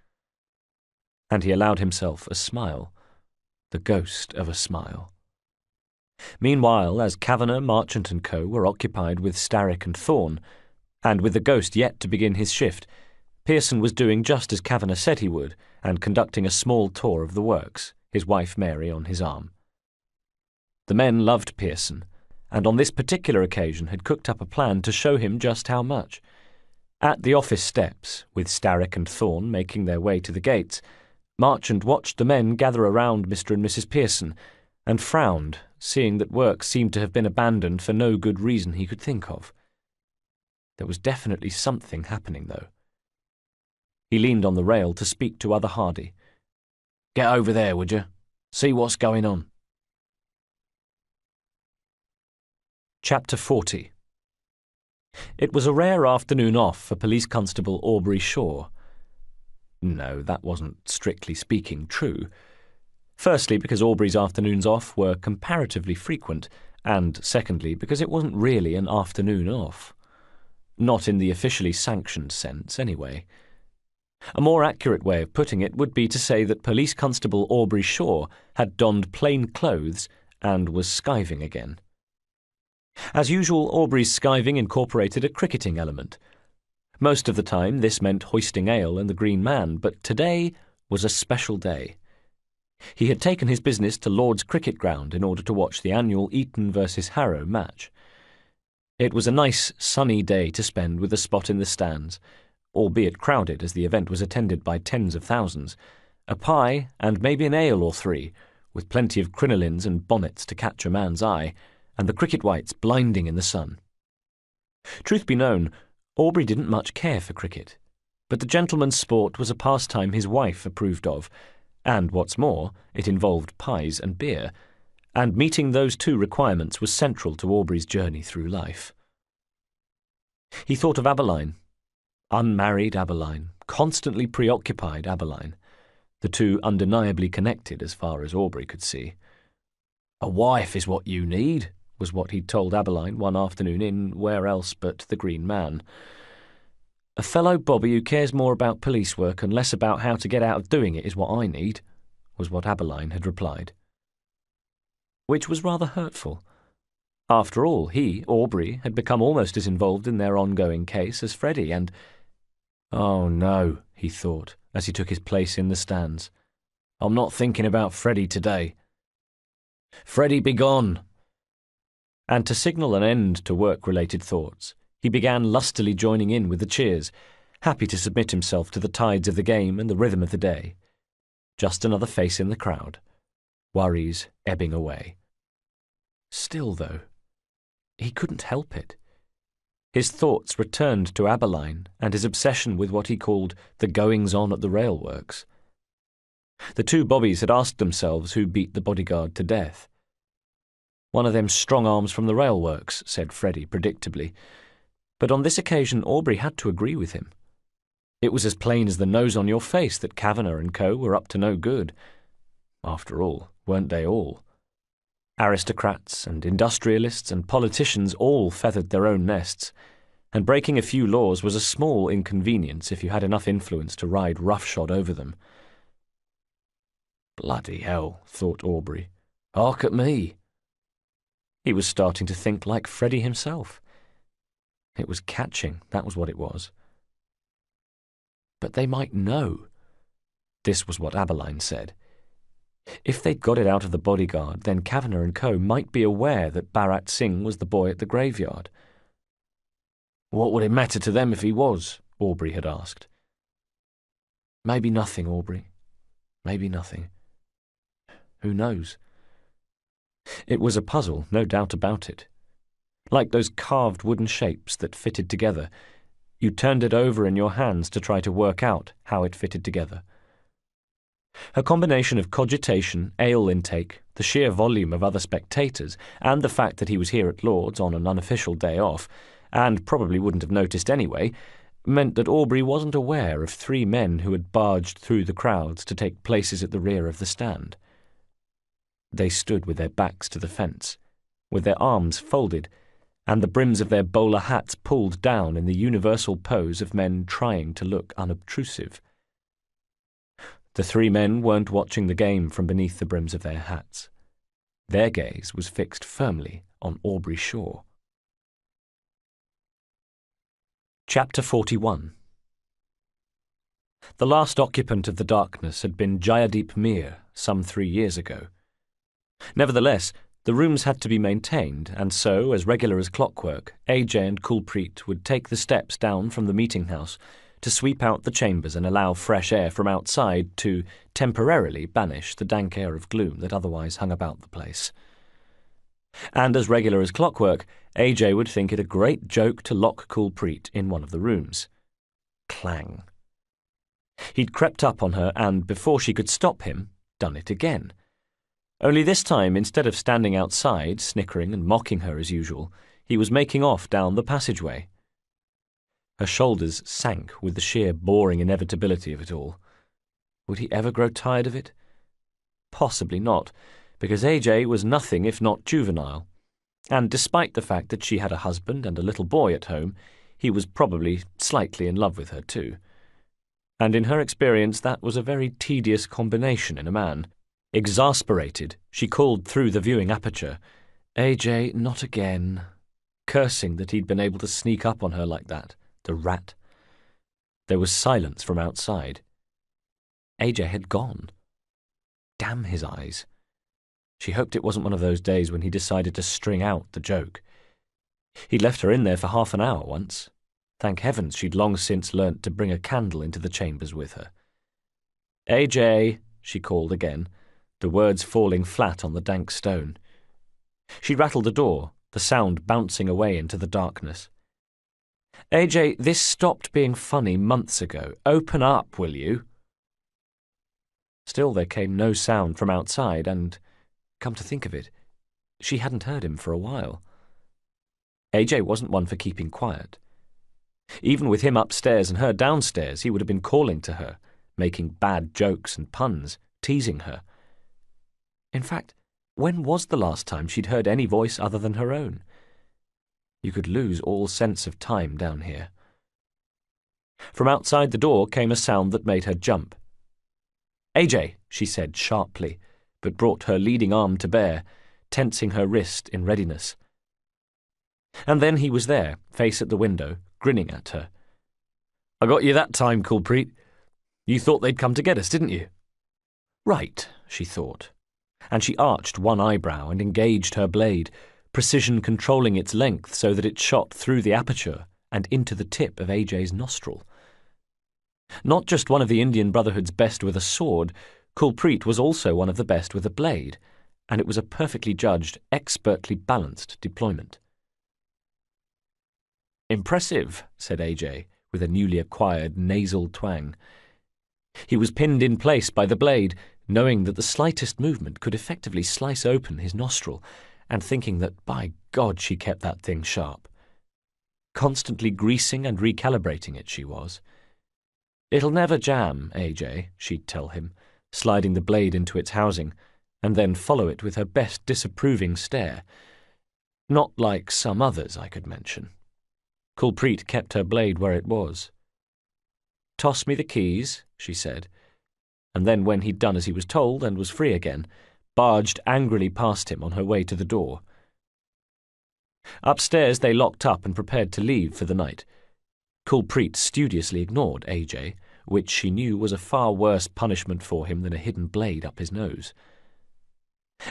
And he allowed himself a smile, the ghost of a smile. Meanwhile, as Kavanagh, Marchant and Co. were occupied with Starrick and Thorn, and with the ghost yet to begin his shift, Pearson was doing just as Kavanagh said he would, and conducting a small tour of the works, his wife Mary on his arm. The men loved Pearson, and on this particular occasion had cooked up a plan to show him just how much. At the office steps, with Starrick and Thorn making their way to the gates, Marchant watched the men gather around Mr. and Mrs. Pearson, and frowned, seeing that work seemed to have been abandoned for no good reason he could think of. There was definitely something happening, though. He leaned on the rail to speak to Other Hardy. "Get over there, would you? See what's going on." Chapter 40. It was a rare afternoon off for Police Constable Aubrey Shaw. No, that wasn't strictly speaking true. Firstly, because Aubrey's afternoons off were comparatively frequent, and secondly, because it wasn't really an afternoon off. Not in the officially sanctioned sense, anyway. A more accurate way of putting it would be to say that Police Constable Aubrey Shaw had donned plain clothes and was skiving again. As usual, Aubrey's skiving incorporated a cricketing element. Most of the time this meant hoisting ale and the Green Man, but today was a special day. He had taken his business to Lord's Cricket Ground in order to watch the annual Eton versus Harrow match. It was a nice, sunny day to spend with a spot in the stands, albeit crowded as the event was attended by tens of thousands, a pie and maybe an ale or three, with plenty of crinolines and bonnets to catch a man's eye, and the cricket whites blinding in the sun. Truth be known, Aubrey didn't much care for cricket, but the gentleman's sport was a pastime his wife approved of, and what's more, it involved pies and beer, and meeting those two requirements was central to Aubrey's journey through life. He thought of Aberline, unmarried Aberline, constantly preoccupied Aberline, the two undeniably connected as far as Aubrey could see. "A wife is what you need," was what he'd told Aberline one afternoon in where else but the Green Man. "A fellow bobby who cares more about police work and less about how to get out of doing it is what I need," was what Aberline had replied. Which was rather hurtful. After all, he, Aubrey, had become almost as involved in their ongoing case as Freddie, and— "Oh no," he thought, as he took his place in the stands. "I'm not thinking about Freddie today. Freddie, be gone!" And to signal an end to work-related thoughts, he began lustily joining in with the cheers, happy to submit himself to the tides of the game and the rhythm of the day. Just another face in the crowd. Worries ebbing away. Still, though, he couldn't help it. His thoughts returned to Aberline and his obsession with what he called the goings-on at the railworks. The two bobbies had asked themselves who beat the bodyguard to death. "One of them strong arms from the railworks," said Freddie predictably. But on this occasion Aubrey had to agree with him. It was as plain as the nose on your face that Kavanagh and Co. were up to no good. After all, weren't they all? Aristocrats and industrialists and politicians all feathered their own nests, and breaking a few laws was a small inconvenience if you had enough influence to ride roughshod over them. "Bloody hell," thought Aubrey. "Hark at me." He was starting to think like Freddie himself. It was catching, that was what it was. But they might know. This was what Aberline said. If they'd got it out of the bodyguard, then Kavanagh and Co. might be aware that Bharat Singh was the boy at the graveyard. "What would it matter to them if he was?" Aubrey had asked. "Maybe nothing, Aubrey. Maybe nothing. Who knows?" It was a puzzle, no doubt about it. Like those carved wooden shapes that fitted together, you turned it over in your hands to try to work out how it fitted together. A combination of cogitation, ale intake, the sheer volume of other spectators, and the fact that he was here at Lord's on an unofficial day off, and probably wouldn't have noticed anyway, meant that Aubrey wasn't aware of 3 men who had barged through the crowds to take places at the rear of the stand. They stood with their backs to the fence, with their arms folded, and the brims of their bowler hats pulled down in the universal pose of men trying to look unobtrusive. The 3 men weren't watching the game from beneath the brims of their hats. Their gaze was fixed firmly on Aubrey Shaw. Chapter 41. The last occupant of the darkness had been Jayadeep Mir some 3 years ago. Nevertheless, the rooms had to be maintained, and so, as regular as clockwork, AJ and Kulpreet would take the steps down from the meeting house to sweep out the chambers and allow fresh air from outside to temporarily banish the dank air of gloom that otherwise hung about the place. And as regular as clockwork, AJ would think it a great joke to lock Kulpreet in one of the rooms. Clang. He'd crept up on her and, before she could stop him, done it again. Only this time, instead of standing outside, snickering and mocking her as usual, he was making off down the passageway. Her shoulders sank with the sheer boring inevitability of it all. Would he ever grow tired of it? Possibly not, because AJ was nothing if not juvenile, and despite the fact that she had a husband and a little boy at home, he was probably slightly in love with her too. And in her experience that was a very tedious combination in a man. Exasperated, she called through the viewing aperture, "AJ, not again," cursing that he'd been able to sneak up on her like that, the rat. There was silence from outside. AJ had gone. Damn his eyes. She hoped it wasn't one of those days when he decided to string out the joke. He'd left her in there for half an hour once. Thank heavens she'd long since learnt to bring a candle into the chambers with her. "AJ," she called again, the words falling flat on the dank stone. She rattled the door, the sound bouncing away into the darkness. "AJ, this stopped being funny months ago. Open up, will you?" Still there came no sound from outside, and, come to think of it, she hadn't heard him for a while. AJ wasn't one for keeping quiet. Even with him upstairs and her downstairs, he would have been calling to her, making bad jokes and puns, teasing her. In fact, when was the last time she'd heard any voice other than her own? You could lose all sense of time down here. From outside the door came a sound that made her jump. "AJ," she said sharply, but brought her leading arm to bear, tensing her wrist in readiness. And then he was there, face at the window, grinning at her. "I got you that time, Kulpreet. You thought they'd come to get us, didn't you?" Right, she thought, and she arched one eyebrow and engaged her blade, precision controlling its length so that it shot through the aperture and into the tip of AJ's nostril. Not just one of the Indian Brotherhood's best with a sword, Kulpreet was also one of the best with a blade, and it was a perfectly judged, expertly balanced deployment. "Impressive," said AJ, with a newly acquired nasal twang. He was pinned in place by the blade, knowing that the slightest movement could effectively slice open his nostril, and thinking that, by God, she kept that thing sharp. Constantly greasing and recalibrating it, she was. "It'll never jam, AJ," she'd tell him, sliding the blade into its housing, and then follow it with her best disapproving stare. Not like some others I could mention. Kulpreet kept her blade where it was. "Toss me the keys," she said, and then when he'd done as he was told and was free again, barged angrily past him on her way to the door. Upstairs they locked up and prepared to leave for the night. Kulpreet studiously ignored AJ, which she knew was a far worse punishment for him than a hidden blade up his nose.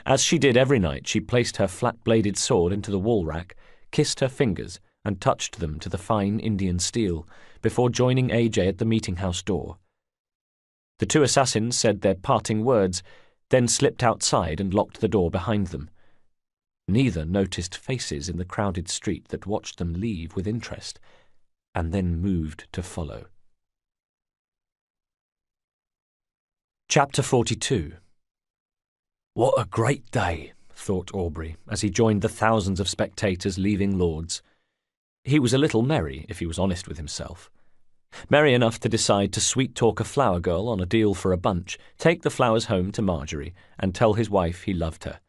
As she did every night, she placed her flat-bladed sword into the wall rack, kissed her fingers, and touched them to the fine Indian steel, before joining AJ at the meeting-house door. The 2 assassins said their parting words, then slipped outside and locked the door behind them. Neither noticed faces in the crowded street that watched them leave with interest, and then moved to follow. Chapter 42. What a great day, thought Aubrey, as he joined the thousands of spectators leaving Lord's. He was a little merry, if he was honest with himself. Merry enough to decide to sweet-talk a flower girl on a deal for a bunch, take the flowers home to Marjorie, and tell his wife he loved her.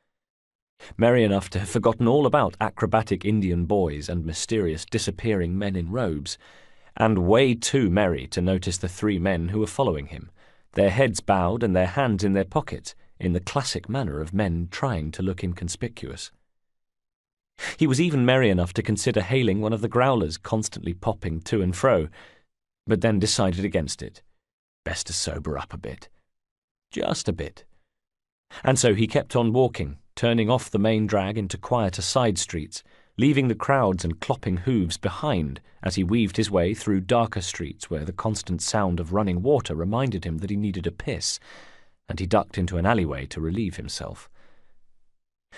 Merry enough to have forgotten all about acrobatic Indian boys and mysterious disappearing men in robes, and way too merry to notice the 3 men who were following him, their heads bowed and their hands in their pockets, in the classic manner of men trying to look inconspicuous. He was even merry enough to consider hailing one of the growlers constantly popping to and fro, but then decided against it. Best to sober up a bit. Just a bit. And so he kept on walking, turning off the main drag into quieter side streets, leaving the crowds and clopping hooves behind as he weaved his way through darker streets where the constant sound of running water reminded him that he needed a piss, and he ducked into an alleyway to relieve himself.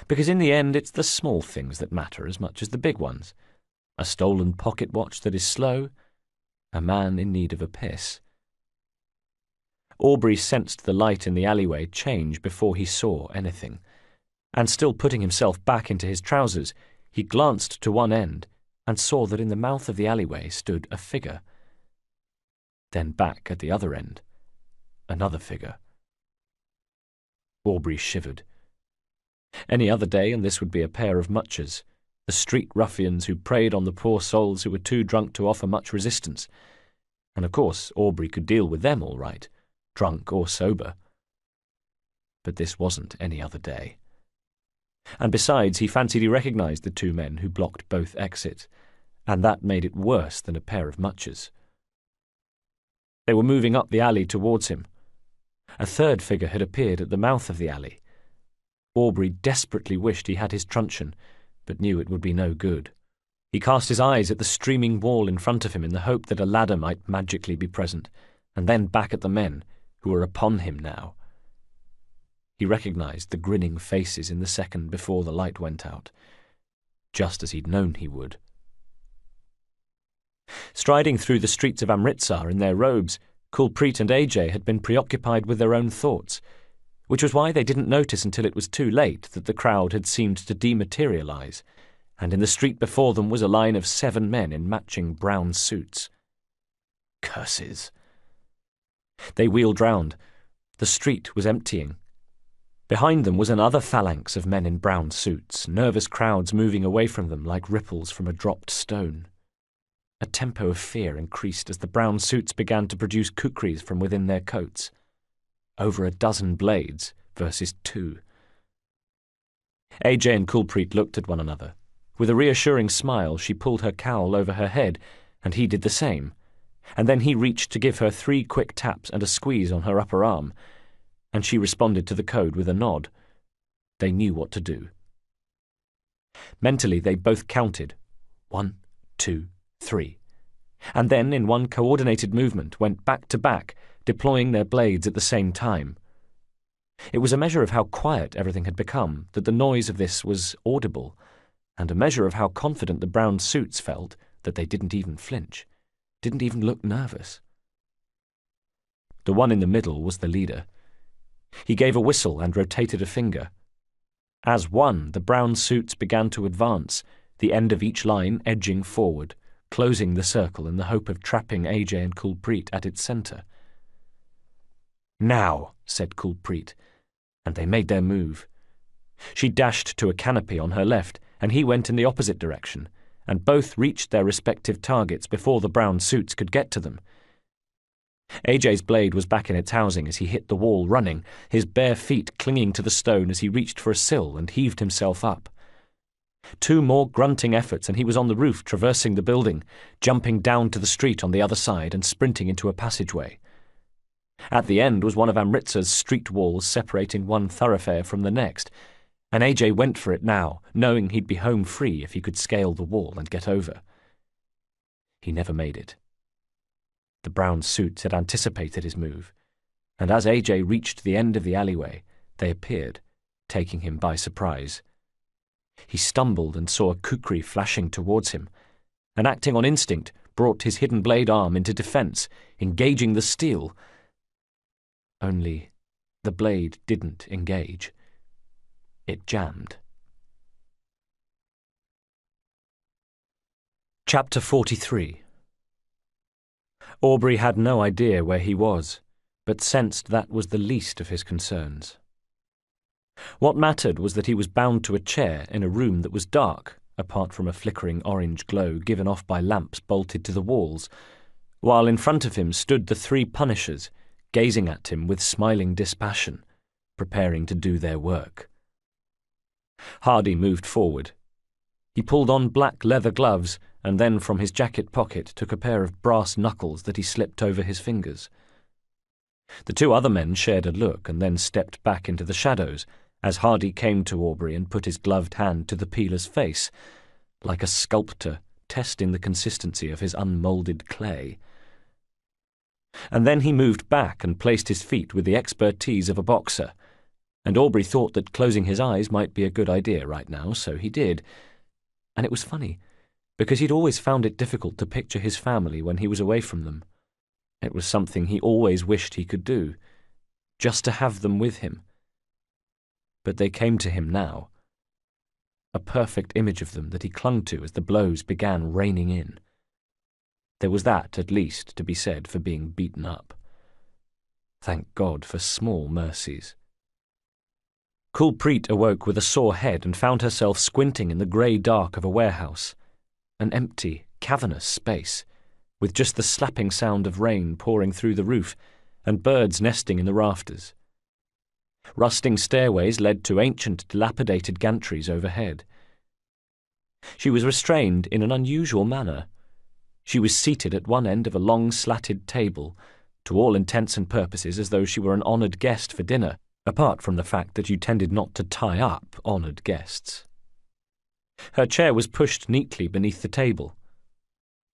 Because in the end it's the small things that matter as much as the big ones. A stolen pocket watch that is slow, a man in need of a piss. Aubrey sensed the light in the alleyway change before he saw anything, and still putting himself back into his trousers, he glanced to one end and saw that in the mouth of the alleyway stood a figure. Then back at the other end, another figure. Aubrey shivered. Any other day and this would be a pair of muchers, the street ruffians who preyed on the poor souls who were too drunk to offer much resistance. And of course Aubrey could deal with them all right, drunk or sober. But this wasn't any other day. And besides, he fancied he recognised the 2 men who blocked both exits, and that made it worse than a pair of muchers. They were moving up the alley towards him. A 3rd figure had appeared at the mouth of the alley. Aubrey desperately wished he had his truncheon, but knew it would be no good. He cast his eyes at the streaming wall in front of him in the hope that a ladder might magically be present, and then back at the men, who were upon him now. He recognised the grinning faces in the second before the light went out, just as he'd known he would. Striding through the streets of Amritsar in their robes, Kulpreet and AJ had been preoccupied with their own thoughts, which was why they didn't notice until it was too late that the crowd had seemed to dematerialise, and in the street before them was a line of 7 men in matching brown suits. Curses! They wheeled round. The street was emptying. Behind them was another phalanx of men in brown suits, nervous crowds moving away from them like ripples from a dropped stone. A tempo of fear increased as the brown suits began to produce kukris from within their coats. Over a dozen blades versus 2. AJ and Kulpreet looked at one another. With a reassuring smile, she pulled her cowl over her head, and he did the same. And then he reached to give her 3 quick taps and a squeeze on her upper arm, and she responded to the code with a nod. They knew what to do. Mentally, they both counted 1, 2, 3, and then in one coordinated movement went back to back, deploying their blades at the same time. It was a measure of how quiet everything had become that the noise of this was audible, and a measure of how confident the brown suits felt that they didn't even flinch, didn't even look nervous. The one in the middle was the leader. He gave a whistle and rotated a finger. As one, the brown suits began to advance, the end of each line edging forward, closing the circle in the hope of trapping AJ and Kulpreet at its centre. "Now," said Kulpreet, and they made their move. She dashed to a canopy on her left, and he went in the opposite direction, and both reached their respective targets before the brown suits could get to them. AJ's blade was back in its housing as he hit the wall running, his bare feet clinging to the stone as he reached for a sill and heaved himself up. 2 more grunting efforts and he was on the roof traversing the building, jumping down to the street on the other side and sprinting into a passageway. At the end was one of Amritsar's street walls separating one thoroughfare from the next, and AJ went for it now, knowing he'd be home free if he could scale the wall and get over. He never made it. The brown suits had anticipated his move, and as AJ reached the end of the alleyway, they appeared, taking him by surprise. He stumbled and saw a kukri flashing towards him, and acting on instinct, brought his hidden blade arm into defence, engaging the steel. Only the blade didn't engage. It jammed. Chapter 43. Aubrey had no idea where he was, but sensed that was the least of his concerns. What mattered was that he was bound to a chair in a room that was dark, apart from a flickering orange glow given off by lamps bolted to the walls, while in front of him stood the three punishers, gazing at him with smiling dispassion, preparing to do their work. Hardy moved forward. He pulled on black leather gloves and then from his jacket pocket took a pair of brass knuckles that he slipped over his fingers. The two other men shared a look and then stepped back into the shadows as Hardy came to Aubrey and put his gloved hand to the peeler's face, like a sculptor testing the consistency of his unmoulded clay. And then he moved back and placed his feet with the expertise of a boxer, and Aubrey thought that closing his eyes might be a good idea right now, so he did. And it was funny, because he'd always found it difficult to picture his family when he was away from them. It was something he always wished he could do, just to have them with him. But they came to him now, a perfect image of them that he clung to as the blows began raining in. There was that, at least, to be said for being beaten up. Thank God for small mercies. Kulpreet awoke with a sore head and found herself squinting in the grey dark of a warehouse, an empty, cavernous space, with just the slapping sound of rain pouring through the roof and birds nesting in the rafters. Rusting stairways led to ancient, dilapidated gantries overhead. She was restrained in an unusual manner. She was seated at one end of a long slatted table, to all intents and purposes as though she were an honoured guest for dinner, apart from the fact that you tended not to tie up honoured guests. Her chair was pushed neatly beneath the table.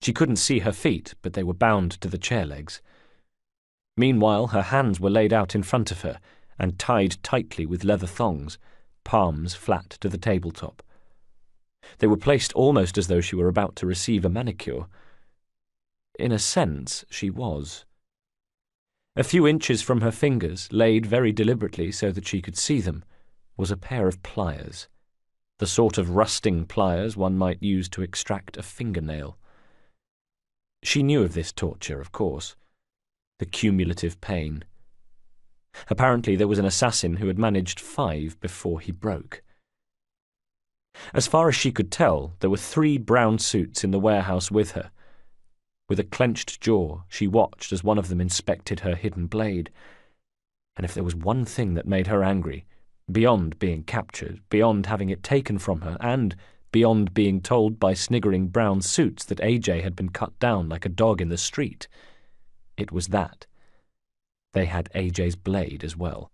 She couldn't see her feet, but they were bound to the chair legs. Meanwhile, her hands were laid out in front of her and tied tightly with leather thongs, palms flat to the tabletop. They were placed almost as though she were about to receive a manicure. In a sense, she was. A few inches from her fingers, laid very deliberately so that she could see them, was a pair of pliers, the sort of rusting pliers one might use to extract a fingernail. She knew of this torture, of course, the cumulative pain. Apparently there was an assassin who had managed 5 before he broke. As far as she could tell, there were 3 brown suits in the warehouse with her. With a clenched jaw, she watched as one of them inspected her hidden blade. And if there was one thing that made her angry, beyond being captured, beyond having it taken from her, and beyond being told by sniggering brown suits that AJ had been cut down like a dog in the street, it was that. They had AJ's blade as well.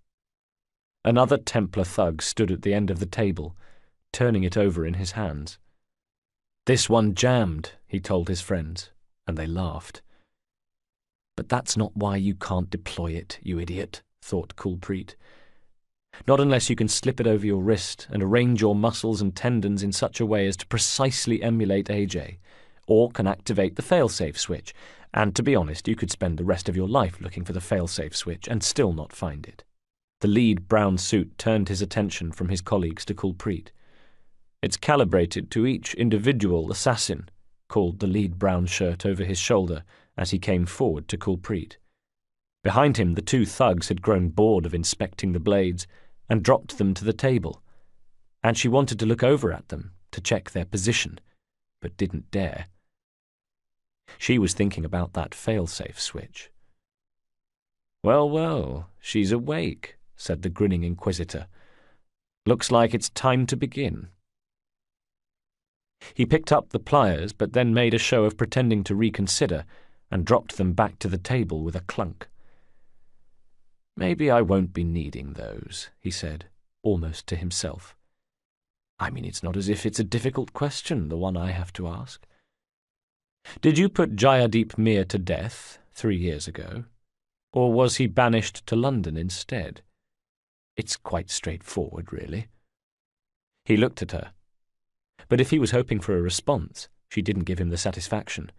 Another Templar thug stood at the end of the table, turning it over in his hands. "This one jammed," he told his friends, and they laughed. "But that's not why you can't deploy it, you idiot," thought Kulpreet. "Not unless you can slip it over your wrist and arrange your muscles and tendons in such a way as to precisely emulate AJ, or can activate the failsafe switch, and to be honest, you could spend the rest of your life looking for the failsafe switch and still not find it." The lead brown suit turned his attention from his colleagues to Kulpreet. "It's calibrated to each individual assassin," called the lead brown shirt over his shoulder as he came forward to Kulpreet. Behind him, the 2 thugs had grown bored of inspecting the blades and dropped them to the table, and she wanted to look over at them to check their position, but didn't dare. She was thinking about that failsafe switch. "Well, well, she's awake," said the grinning Inquisitor. "Looks like it's time to begin." He picked up the pliers, but then made a show of pretending to reconsider and dropped them back to the table with a clunk. "Maybe I won't be needing those," he said, almost to himself. "I mean, it's not as if it's a difficult question, the one I have to ask. Did you put Jayadeep Mir to death 3 years ago, or was he banished to London instead? It's quite straightforward, really." He looked at her, but if he was hoping for a response, she didn't give him the satisfaction.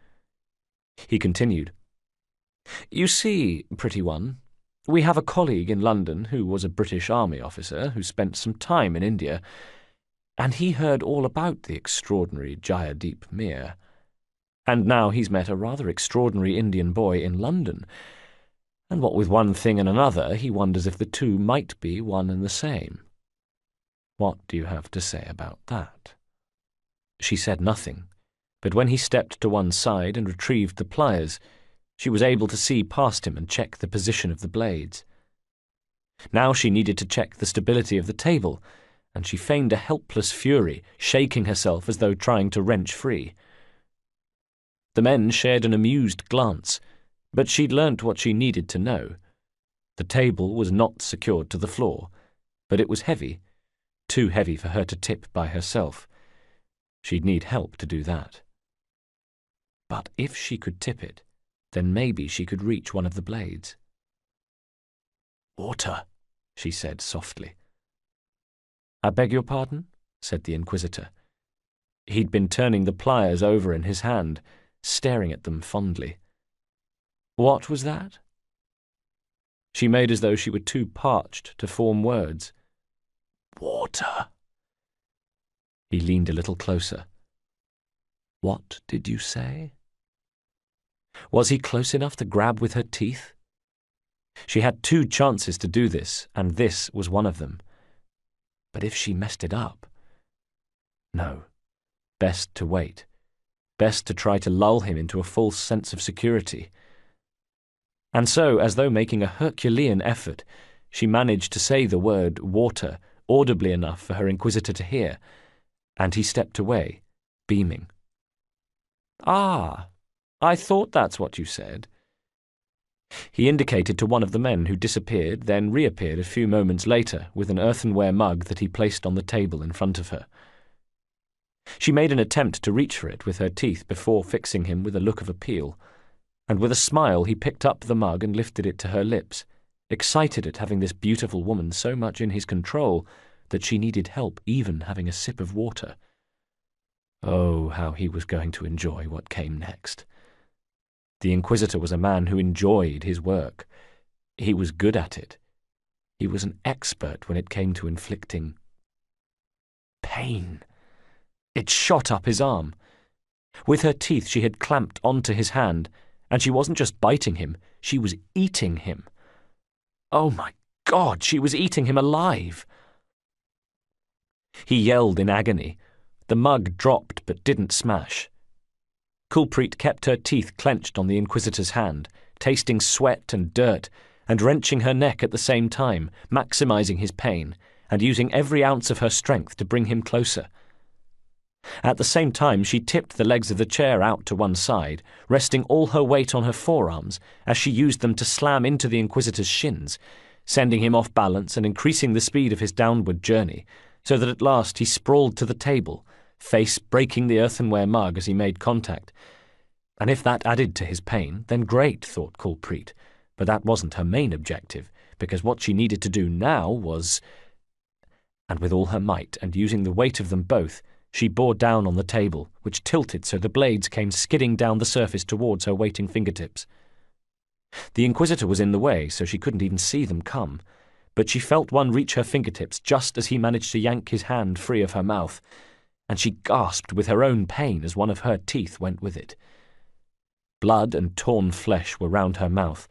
He continued, "You see, pretty one, we have a colleague in London who was a British Army officer who spent some time in India, and he heard all about the extraordinary Jayadeep Mir. And now he's met a rather extraordinary Indian boy in London, and what with one thing and another, he wonders if the two might be one and the same. What do you have to say about that?" She said nothing, but when he stepped to one side and retrieved the pliers, she was able to see past him and check the position of the blades. Now she needed to check the stability of the table, and she feigned a helpless fury, shaking herself as though trying to wrench free. The men shared an amused glance, but she'd learnt what she needed to know. The table was not secured to the floor, but it was heavy, too heavy for her to tip by herself. She'd need help to do that. But if she could tip it, then maybe she could reach one of the blades. "Water," she said softly. "I beg your pardon?" said the Inquisitor. He'd been turning the pliers over in his hand, staring at them fondly. "What was that?" She made as though she were too parched to form words. "Water." He leaned a little closer. "What did you say?" Was he close enough to grab with her teeth? She had 2 chances to do this, and this was one of them. But if she messed it up... No. Best to wait. Best to try to lull him into a false sense of security. And so, as though making a Herculean effort, she managed to say the word water audibly enough for her Inquisitor to hear, and he stepped away, beaming. "Ah, I thought that's what you said." He indicated to one of the men who disappeared, then reappeared a few moments later with an earthenware mug that he placed on the table in front of her. She made an attempt to reach for it with her teeth before fixing him with a look of appeal, and with a smile he picked up the mug and lifted it to her lips, excited at having this beautiful woman so much in his control that she needed help even having a sip of water. Oh, how he was going to enjoy what came next. The Inquisitor was a man who enjoyed his work. He was good at it. He was an expert when it came to inflicting pain. It shot up his arm. With her teeth she had clamped onto his hand, and she wasn't just biting him, she was eating him. Oh my God, she was eating him alive. He yelled in agony. The mug dropped but didn't smash. Kulpreet kept her teeth clenched on the Inquisitor's hand, tasting sweat and dirt, and wrenching her neck at the same time, maximising his pain, and using every ounce of her strength to bring him closer. At the same time, she tipped the legs of the chair out to one side, resting all her weight on her forearms as she used them to slam into the Inquisitor's shins, sending him off balance and increasing the speed of his downward journey, so that at last he sprawled to the table, face breaking the earthenware mug as he made contact. And if that added to his pain, then great, thought Kulpreet, but that wasn't her main objective, because what she needed to do now was... And with all her might, and using the weight of them both, she bore down on the table, which tilted so the blades came skidding down the surface towards her waiting fingertips. The Inquisitor was in the way, so she couldn't even see them come, but she felt one reach her fingertips just as he managed to yank his hand free of her mouth, and she gasped with her own pain as one of her teeth went with it. Blood and torn flesh were round her mouth,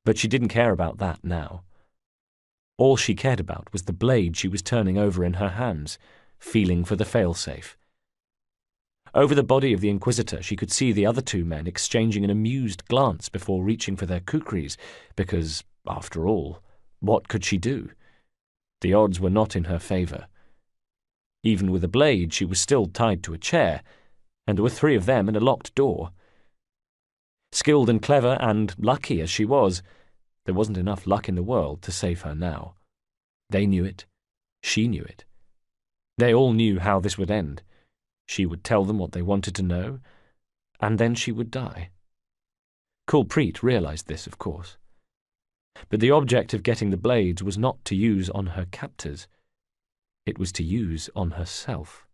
but she didn't care about that now. All she cared about was the blade she was turning over in her hands, feeling for the failsafe. Over the body of the Inquisitor she could see the other 2 men exchanging an amused glance before reaching for their kukris, because, after all, what could she do? The odds were not in her favour. Even with a blade she was still tied to a chair, and there were 3 of them and a locked door. Skilled and clever and lucky as she was, there wasn't enough luck in the world to save her now. They knew it. She knew it. They all knew how this would end. She would tell them what they wanted to know, and then she would die. Kulpreet realised this, of course. But the object of getting the blades was not to use on her captors. It was to use on herself.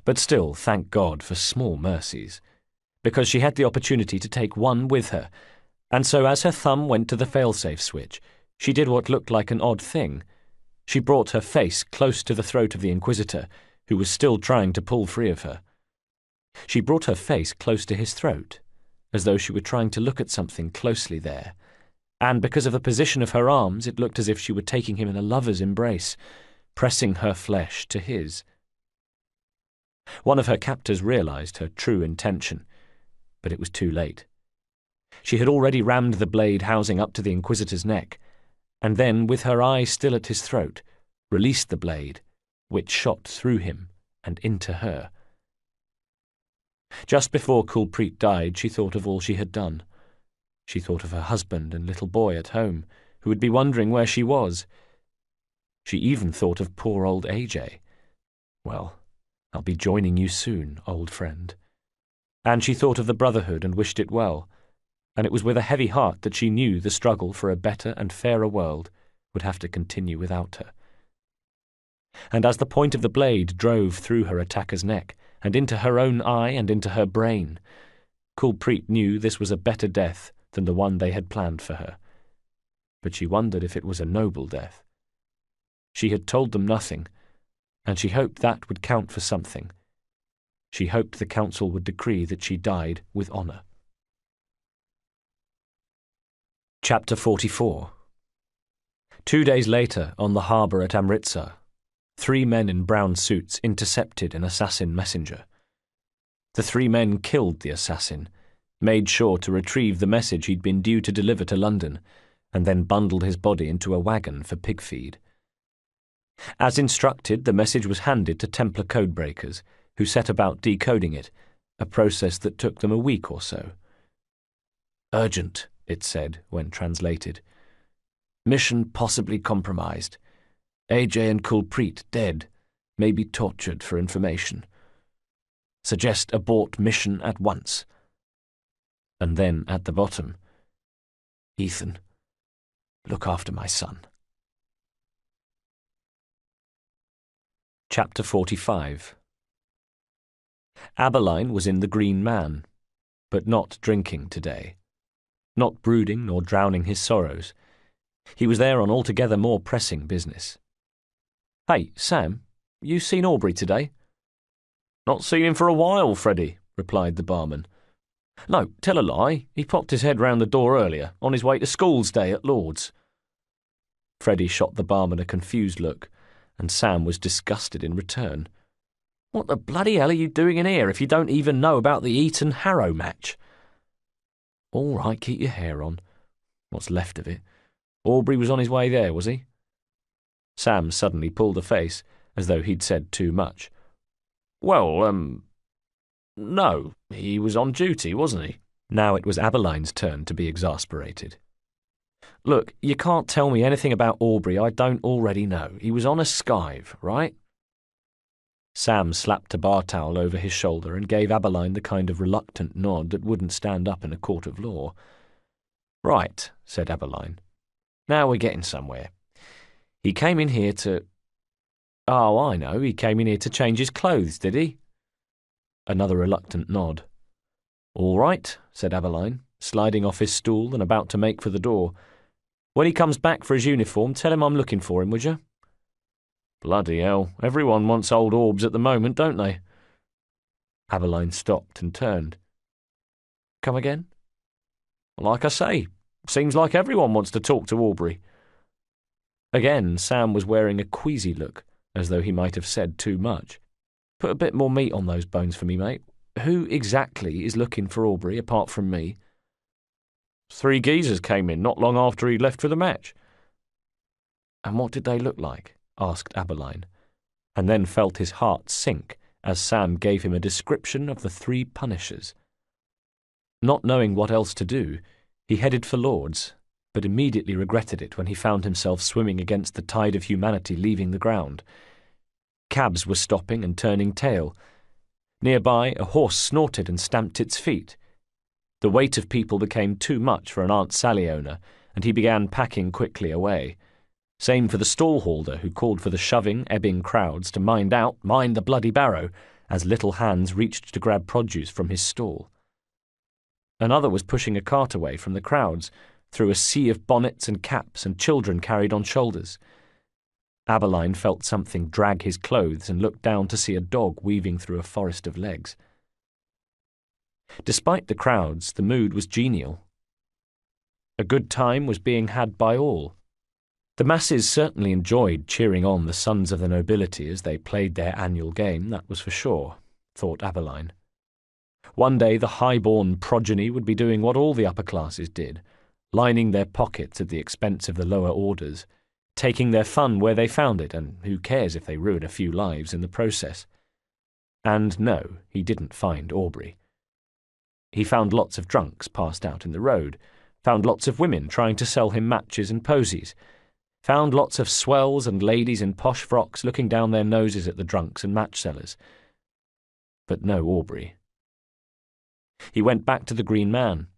But still, thank God for small mercies, because she had the opportunity to take one with her, and so as her thumb went to the failsafe switch, she did what looked like an odd thing. She brought her face close to the throat of the Inquisitor, who was still trying to pull free of her. She brought her face close to his throat, as though she were trying to look at something closely there, and because of the position of her arms it looked as if she were taking him in a lover's embrace, pressing her flesh to his. One of her captors realized her true intention, but it was too late. She had already rammed the blade housing up to the Inquisitor's neck, and then, with her eye still at his throat, released the blade, which shot through him and into her. Just before Kulpreet died, she thought of all she had done. She thought of her husband and little boy at home, who would be wondering where she was. She even thought of poor old AJ. Well, I'll be joining you soon, old friend. And she thought of the Brotherhood and wished it well, and it was with a heavy heart that she knew the struggle for a better and fairer world would have to continue without her. And as the point of the blade drove through her attacker's neck, and into her own eye and into her brain, Kulpreet knew this was a better death than the one they had planned for her. But she wondered if it was a noble death. She had told them nothing, and she hoped that would count for something. She hoped the council would decree that she died with honour. Chapter 44. 2 days later, on the harbour at Amritsar, 3 men in brown suits intercepted an assassin messenger. The 3 men killed the assassin, made sure to retrieve the message he'd been due to deliver to London, and then bundled his body into a wagon for pig feed. As instructed, the message was handed to Templar codebreakers, who set about decoding it, a process that took them a week or so. "Urgent," it said when translated. "Mission possibly compromised. AJ and Kulpreet dead, may be tortured for information. Suggest abort mission at once." And then at the bottom, "Ethan, look after my son." Chapter 45. Aberline was in the Green Man, but not drinking today. Not brooding nor drowning his sorrows. He was there on altogether more pressing business. "Hey, Sam, you seen Aubrey today?" "Not seen him for a while, Freddie," replied the barman. "No, tell a lie. He popped his head round the door earlier, on his way to school's day at Lord's." Freddie shot the barman a confused look, and Sam was disgusted in return. "What the bloody hell are you doing in here if you don't even know about the Eton-Harrow match?" "All right, keep your hair on. What's left of it. Aubrey was on his way there, was he?" Sam suddenly pulled a face, as though he'd said too much. "Well, no, he was on duty, wasn't he?" Now it was Aberline's turn to be exasperated. "Look, you can't tell me anything about Aubrey I don't already know. He was on a skive, right?" Sam slapped a bar towel over his shoulder and gave Aberline the kind of reluctant nod that wouldn't stand up in a court of law. "Right," said Aberline. "Now we're getting somewhere. He came in here to—" "Oh, I know, he came in here to change his clothes, did he?" Another reluctant nod. "All right," said Aberline, sliding off his stool and about to make for the door. "When he comes back for his uniform, tell him I'm looking for him, would you?" "Bloody hell, everyone wants old Orbs at the moment, don't they?" Aberline stopped and turned. "Come again?" "Like I say, seems like everyone wants to talk to Aubrey." Again, Sam was wearing a queasy look, as though he might have said too much. "Put a bit more meat on those bones for me, mate. Who exactly is looking for Aubrey, apart from me?" 3 geezers came in not long after he'd left for the match." "And what did they look like?" asked Aberline, and then felt his heart sink as Sam gave him a description of the 3 punishers. Not knowing what else to do, he headed for Lord's, but immediately regretted it when he found himself swimming against the tide of humanity leaving the ground. Cabs were stopping and turning tail. Nearby, a horse snorted and stamped its feet. The weight of people became too much for an Aunt Sally owner, and he began packing quickly away. Same for the stallholder, who called for the shoving, ebbing crowds to mind the bloody barrow, as little hands reached to grab produce from his stall. Another was pushing a cart away from the crowds, through a sea of bonnets and caps and children carried on shoulders. Aberline felt something drag his clothes and looked down to see a dog weaving through a forest of legs. Despite the crowds, the mood was genial. A good time was being had by all. The masses certainly enjoyed cheering on the sons of the nobility as they played their annual game, that was for sure, thought Abeline. One day the high-born progeny would be doing what all the upper classes did, lining their pockets at the expense of the lower orders, taking their fun where they found it, and who cares if they ruin a few lives in the process. And no, he didn't find Aubrey. He found lots of drunks passed out in the road, found lots of women trying to sell him matches and posies, found lots of swells and ladies in posh frocks looking down their noses at the drunks and match sellers. But no Aubrey. He went back to the Green Man.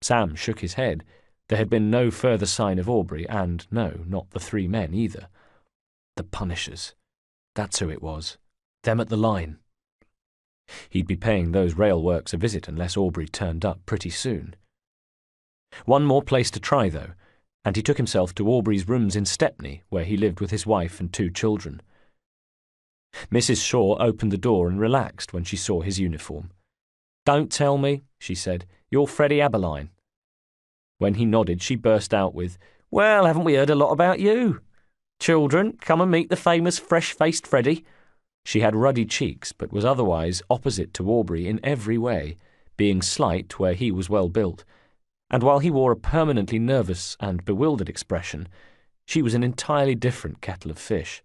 Sam shook his head. There had been no further sign of Aubrey, and no, not the three men either. The Punishers. That's who it was. Them at the line. He'd be paying those rail works a visit unless Aubrey turned up pretty soon. One more place to try, though, and he took himself to Aubrey's rooms in Stepney, where he lived with his wife and 2 children. Mrs. Shaw opened the door and relaxed when she saw his uniform. "Don't tell me," she said, "you're Freddie Abeline." When he nodded, she burst out with, "Well, haven't we heard a lot about you? Children, come and meet the famous fresh-faced Freddie." She had ruddy cheeks, but was otherwise opposite to Aubrey in every way, being slight where he was well built, and while he wore a permanently nervous and bewildered expression, she was an entirely different kettle of fish,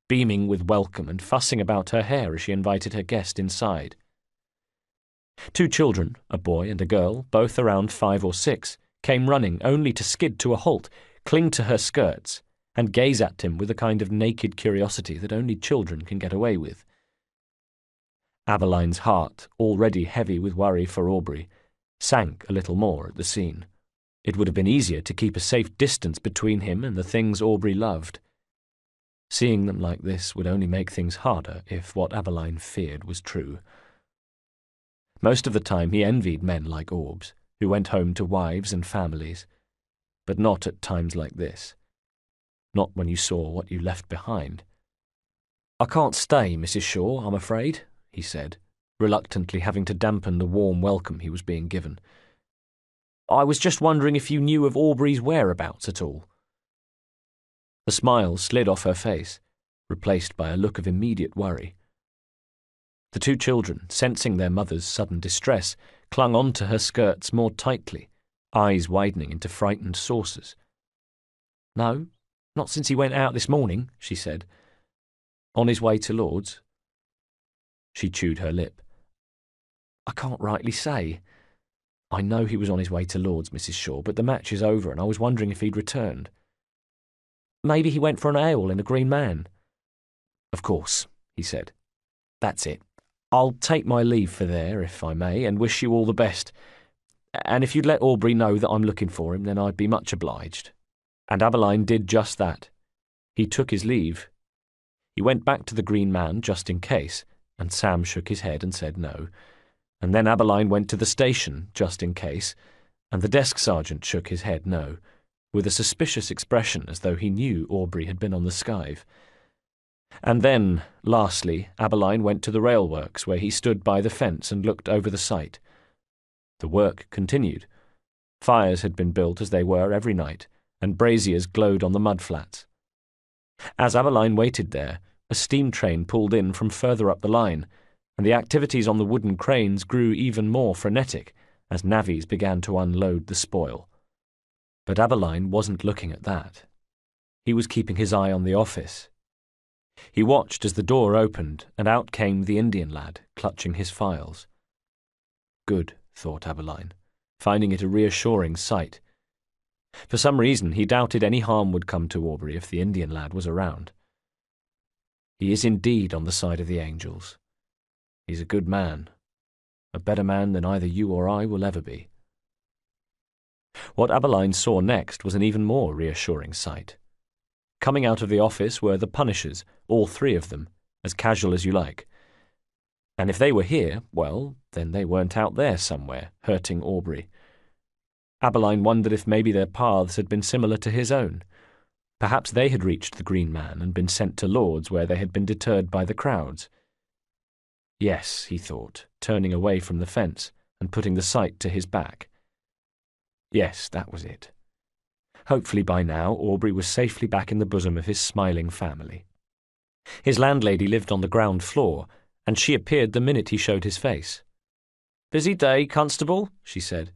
beaming with welcome and fussing about her hair as she invited her guest inside. 2 children, a boy and a girl, both around 5 or 6, came running only to skid to a halt, cling to her skirts, and gaze at him with a kind of naked curiosity that only children can get away with. Abeline's heart, already heavy with worry for Aubrey, sank a little more at the scene. It would have been easier to keep a safe distance between him and the things Aubrey loved. Seeing them like this would only make things harder if what Abeline feared was true. Most of the time he envied men like Orbs, who went home to wives and families, but not at times like this. Not when you saw what you left behind. "I can't stay, Mrs. Shaw, I'm afraid," he said, reluctantly having to dampen the warm welcome he was being given. "I was just wondering if you knew of Aubrey's whereabouts at all." The smile slid off her face, replaced by a look of immediate worry. The 2 children, sensing their mother's sudden distress, clung on to her skirts more tightly, eyes widening into frightened saucers. "No, not since he went out this morning," she said. "On his way to Lord's?" She chewed her lip. "I can't rightly say. I know he was on his way to Lord's, Mrs. Shaw, but the match is over and I was wondering if he'd returned." "Maybe he went for an ale in the Green Man." "Of course," he said. "That's it. I'll take my leave for there, if I may, and wish you all the best. And if you'd let Aubrey know that I'm looking for him, then I'd be much obliged." And Abeline did just that. He took his leave. He went back to the Green Man just in case, and Sam shook his head and said no. And then Abeline went to the station just in case, and the desk sergeant shook his head no, with a suspicious expression as though he knew Aubrey had been on the skive. And then, lastly, Abeline went to the railworks where he stood by the fence and looked over the site. The work continued. Fires had been built as they were every night, and braziers glowed on the mudflats. As Abeline waited there, a steam train pulled in from further up the line, and the activities on the wooden cranes grew even more frenetic as navvies began to unload the spoil. But Abeline wasn't looking at that. He was keeping his eye on the office. He watched as the door opened, and out came the Indian lad, clutching his files. Good, thought Abeline, finding it a reassuring sight. For some reason he doubted any harm would come to Aubrey if the Indian lad was around. He is indeed on the side of the angels. He's a good man, a better man than either you or I will ever be. What Abeline saw next was an even more reassuring sight. Coming out of the office were the Punishers, all 3 of them, as casual as you like. And if they were here, well, then they weren't out there somewhere, hurting Aubrey. Abeline wondered if maybe their paths had been similar to his own. Perhaps they had reached the Green Man and been sent to Lord's where they had been deterred by the crowds. Yes, he thought, turning away from the fence, and putting the sight to his back. Yes, that was it. Hopefully by now Aubrey was safely back in the bosom of his smiling family. His landlady lived on the ground floor, and she appeared the minute he showed his face. "Busy day, Constable?" she said.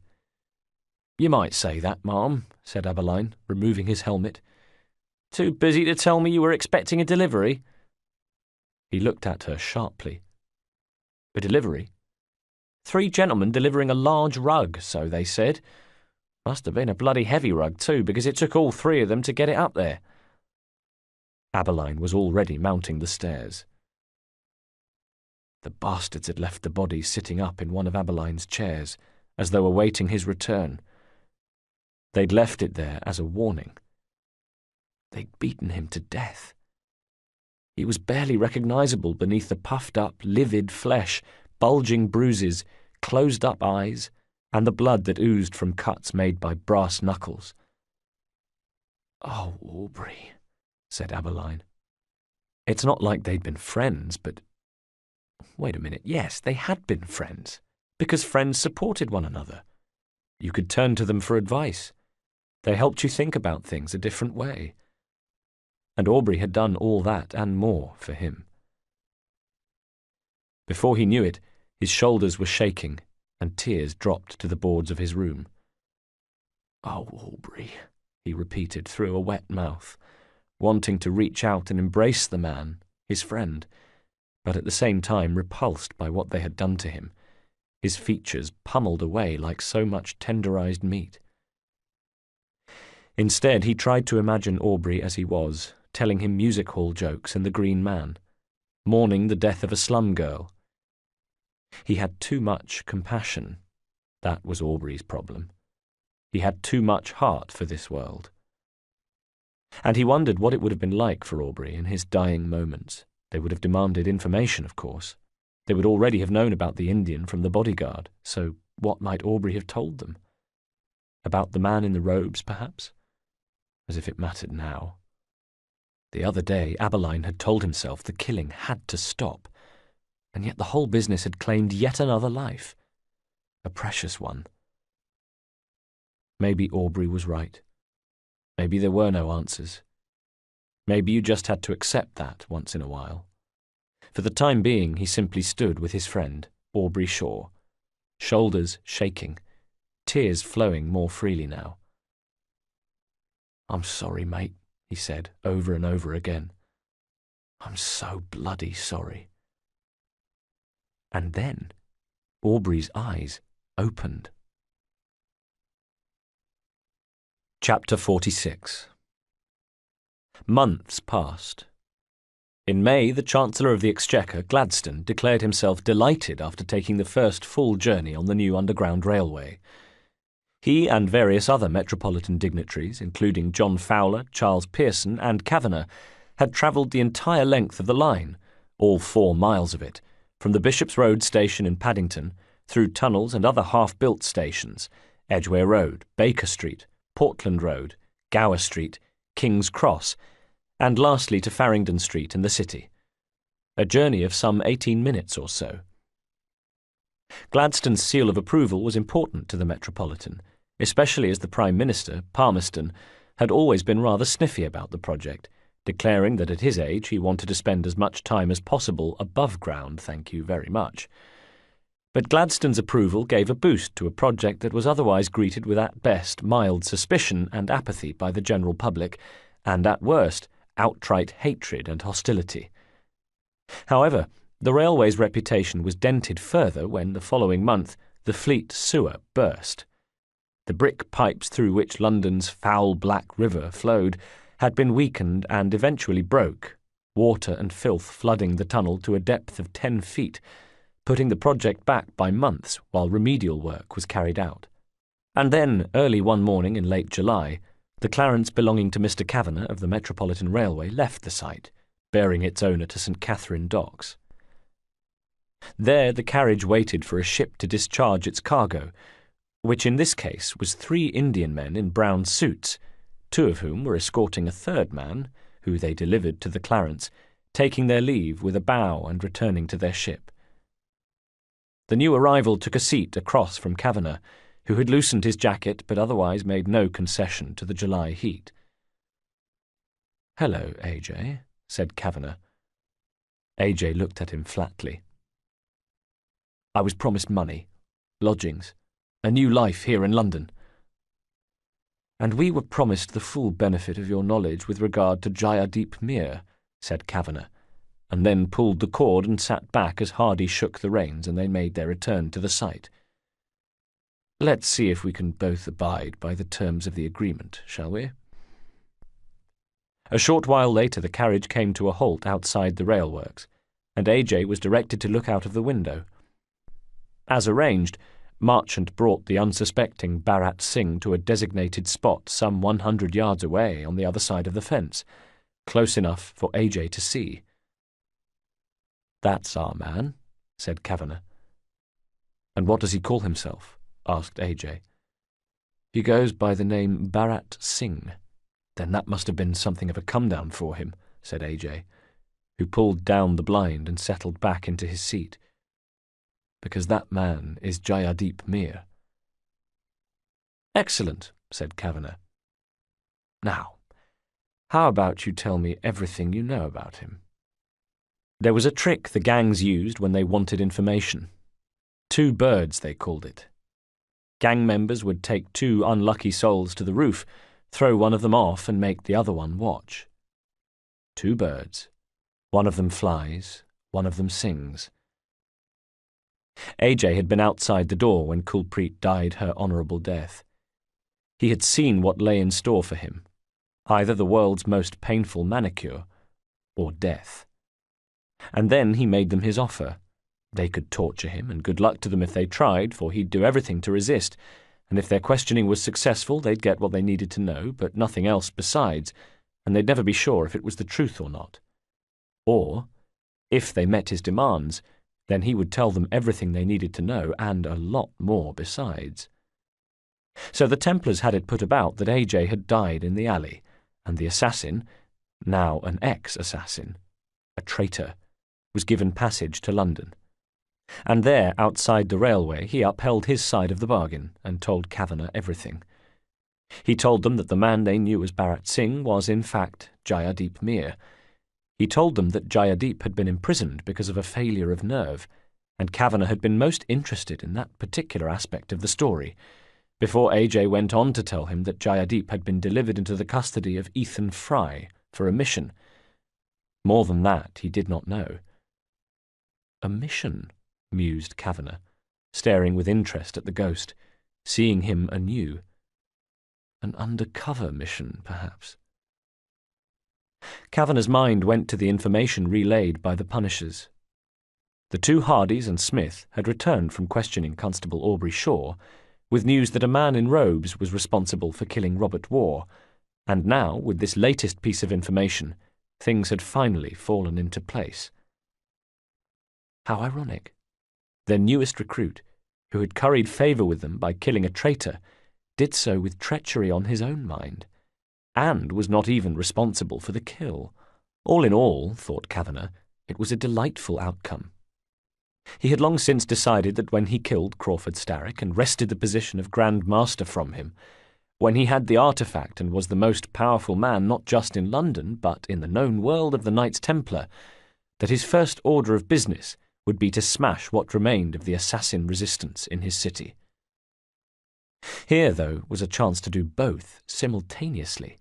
"You might say that, ma'am," said Aberline, removing his helmet. "Too busy to tell me you were expecting a delivery?" He looked at her sharply. "A delivery?" "3 gentlemen delivering a large rug, so they said. Must have been a bloody heavy rug, too, because it took all 3 of them to get it up there." Aberline was already mounting the stairs. The bastards had left the body sitting up in one of Aberline's chairs, as though awaiting his return. They'd left it there as a warning. They'd beaten him to death. He was barely recognizable beneath the puffed-up, livid flesh, bulging bruises, closed-up eyes, and the blood that oozed from cuts made by brass knuckles. "Oh, Aubrey," said Aberline. It's not like they'd been friends, but... Wait a minute, yes, they had been friends, because friends supported one another. You could turn to them for advice. They helped you think about things a different way. And Aubrey had done all that and more for him. Before he knew it, his shoulders were shaking, and tears dropped to the boards of his room. "Oh, Aubrey," he repeated through a wet mouth, wanting to reach out and embrace the man, his friend, but at the same time repulsed by what they had done to him, his features pummeled away like so much tenderized meat. Instead, he tried to imagine Aubrey as he was, telling him music hall jokes in The Green Man, mourning the death of a slum girl. He had too much compassion. That was Aubrey's problem. He had too much heart for this world. And he wondered what it would have been like for Aubrey in his dying moments. They would have demanded information, of course. They would already have known about the Indian from the bodyguard, so what might Aubrey have told them? About the man in the robes, perhaps? As if it mattered now. The other day, Aberline had told himself the killing had to stop, and yet the whole business had claimed yet another life. A precious one. Maybe Aubrey was right. Maybe there were no answers. Maybe you just had to accept that once in a while. For the time being, he simply stood with his friend, Aubrey Shaw, shoulders shaking, tears flowing more freely now. "I'm sorry, mate," he said over and over again. "I'm so bloody sorry." And then Aubrey's eyes opened. Chapter 46. Months passed. In May, the Chancellor of the Exchequer, Gladstone, declared himself delighted after taking the first full journey on the new Underground Railway. He and various other metropolitan dignitaries, including John Fowler, Charles Pearson, and Kavanagh, had travelled the entire length of the line, all 4 miles of it, from the Bishop's Road station in Paddington, through tunnels and other half-built stations, Edgware Road, Baker Street, Portland Road, Gower Street, King's Cross, and lastly to Farringdon Street in the city. A journey of some 18 minutes or so. Gladstone's seal of approval was important to the Metropolitan, especially as the Prime Minister, Palmerston, had always been rather sniffy about the project, declaring that at his age he wanted to spend as much time as possible above ground, thank you very much. But Gladstone's approval gave a boost to a project that was otherwise greeted with at best mild suspicion and apathy by the general public, and at worst outright hatred and hostility. However, the railway's reputation was dented further when, the following month, the Fleet sewer burst. The brick pipes through which London's foul black river flowed had been weakened and eventually broke, water and filth flooding the tunnel to a depth of 10 feet, putting the project back by months while remedial work was carried out. And then, early one morning in late July, the Clarence belonging to Mr. Kavanagh of the Metropolitan Railway left the site, bearing its owner to St. Catherine Docks. There the carriage waited for a ship to discharge its cargo, which in this case was 3 Indian men in brown suits, 2 of whom were escorting a third man, who they delivered to the Clarence, taking their leave with a bow and returning to their ship. The new arrival took a seat across from Kavanagh, who had loosened his jacket but otherwise made no concession to the July heat. "Hello, AJ," said Kavanagh. AJ looked at him flatly. "I was promised money, lodgings, a new life here in London. And we were promised the full benefit of your knowledge with regard to Jayadeep Mir," said Kavanagh, and then pulled the cord and sat back as Hardy shook the reins and they made their return to the site. "Let's see if we can both abide by the terms of the agreement, shall we?" A short while later the carriage came to a halt outside the railworks, and AJ was directed to look out of the window. As arranged, Marchant brought the unsuspecting Bharat Singh to a designated spot some 100 yards away on the other side of the fence, close enough for AJ to see. "That's our man," said Kavanagh. "And what does he call himself?" asked AJ. "He goes by the name Bharat Singh." "Then that must have been something of a come-down for him," said AJ, who pulled down the blind and settled back into his seat. "Because that man is Jayadeep Mir." "Excellent," said Kavanagh. "Now, how about you tell me everything you know about him?" There was a trick the gangs used when they wanted information. 2 birds, they called it. Gang members would take 2 unlucky souls to the roof, throw one of them off and make the other one watch. 2 birds. One of them flies, one of them sings. AJ had been outside the door when Kulpreet died her honourable death. He had seen what lay in store for him, either the world's most painful manicure or death. And then he made them his offer. They could torture him, and good luck to them if they tried, for he'd do everything to resist, and if their questioning was successful they'd get what they needed to know, but nothing else besides, and they'd never be sure if it was the truth or not. Or, if they met his demands, then he would tell them everything they needed to know, and a lot more besides. So the Templars had it put about that AJ had died in the alley, and the assassin, now an ex-assassin, a traitor, was given passage to London. And there, outside the railway, he upheld his side of the bargain and told Kavanagh everything. He told them that the man they knew as Bharat Singh was, in fact, Jayadeep Mir. He told them that Jayadeep had been imprisoned because of a failure of nerve, and Kavanagh had been most interested in that particular aspect of the story, before AJ went on to tell him that Jayadeep had been delivered into the custody of Ethan Fry for a mission. More than that he did not know. "A mission?" mused Kavanagh, staring with interest at the ghost, seeing him anew. "An undercover mission, perhaps?" Kavanagh's mind went to the information relayed by the punishers. The 2 Hardys and Smith had returned from questioning Constable Aubrey Shaw, with news that a man in robes was responsible for killing Robert Warr, and now, with this latest piece of information, things had finally fallen into place. How ironic. Their newest recruit, who had curried favour with them by killing a traitor, did so with treachery on his own mind, and was not even responsible for the kill. All in all, thought Kavanagh, it was a delightful outcome. He had long since decided that when he killed Crawford Starrick and wrested the position of Grand Master from him, when he had the artefact and was the most powerful man not just in London but in the known world of the Knights Templar, that his first order of business would be to smash what remained of the assassin resistance in his city. Here, though, was a chance to do both simultaneously.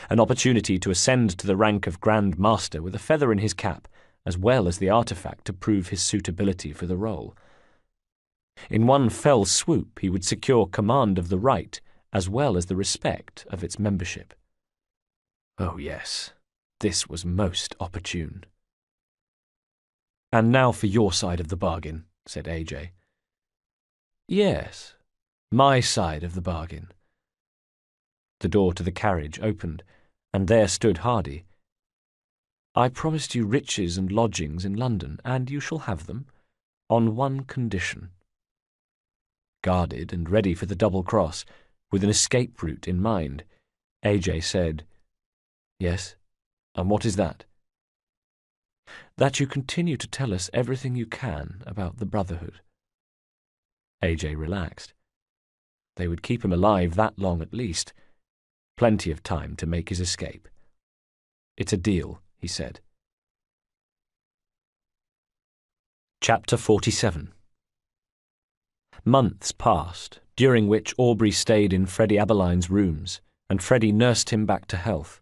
An opportunity to ascend to the rank of Grand Master with a feather in his cap, as well as the artefact to prove his suitability for the role. In one fell swoop he would secure command of the right, as well as the respect of its membership. Oh yes, this was most opportune. "And now for your side of the bargain," said AJ. "Yes, my side of the bargain." The door to the carriage opened, and there stood Hardy. "I promised you riches and lodgings in London, and you shall have them, on one condition." Guarded and ready for the double cross, with an escape route in mind, AJ said, "Yes, and what is that?" "That you continue to tell us everything you can about the Brotherhood." AJ relaxed. They would keep him alive that long at least. Plenty of time to make his escape. It's a deal, he said. Chapter 47. Months passed, during which Aubrey stayed in Freddie Abberline's rooms, and Freddie nursed him back to health.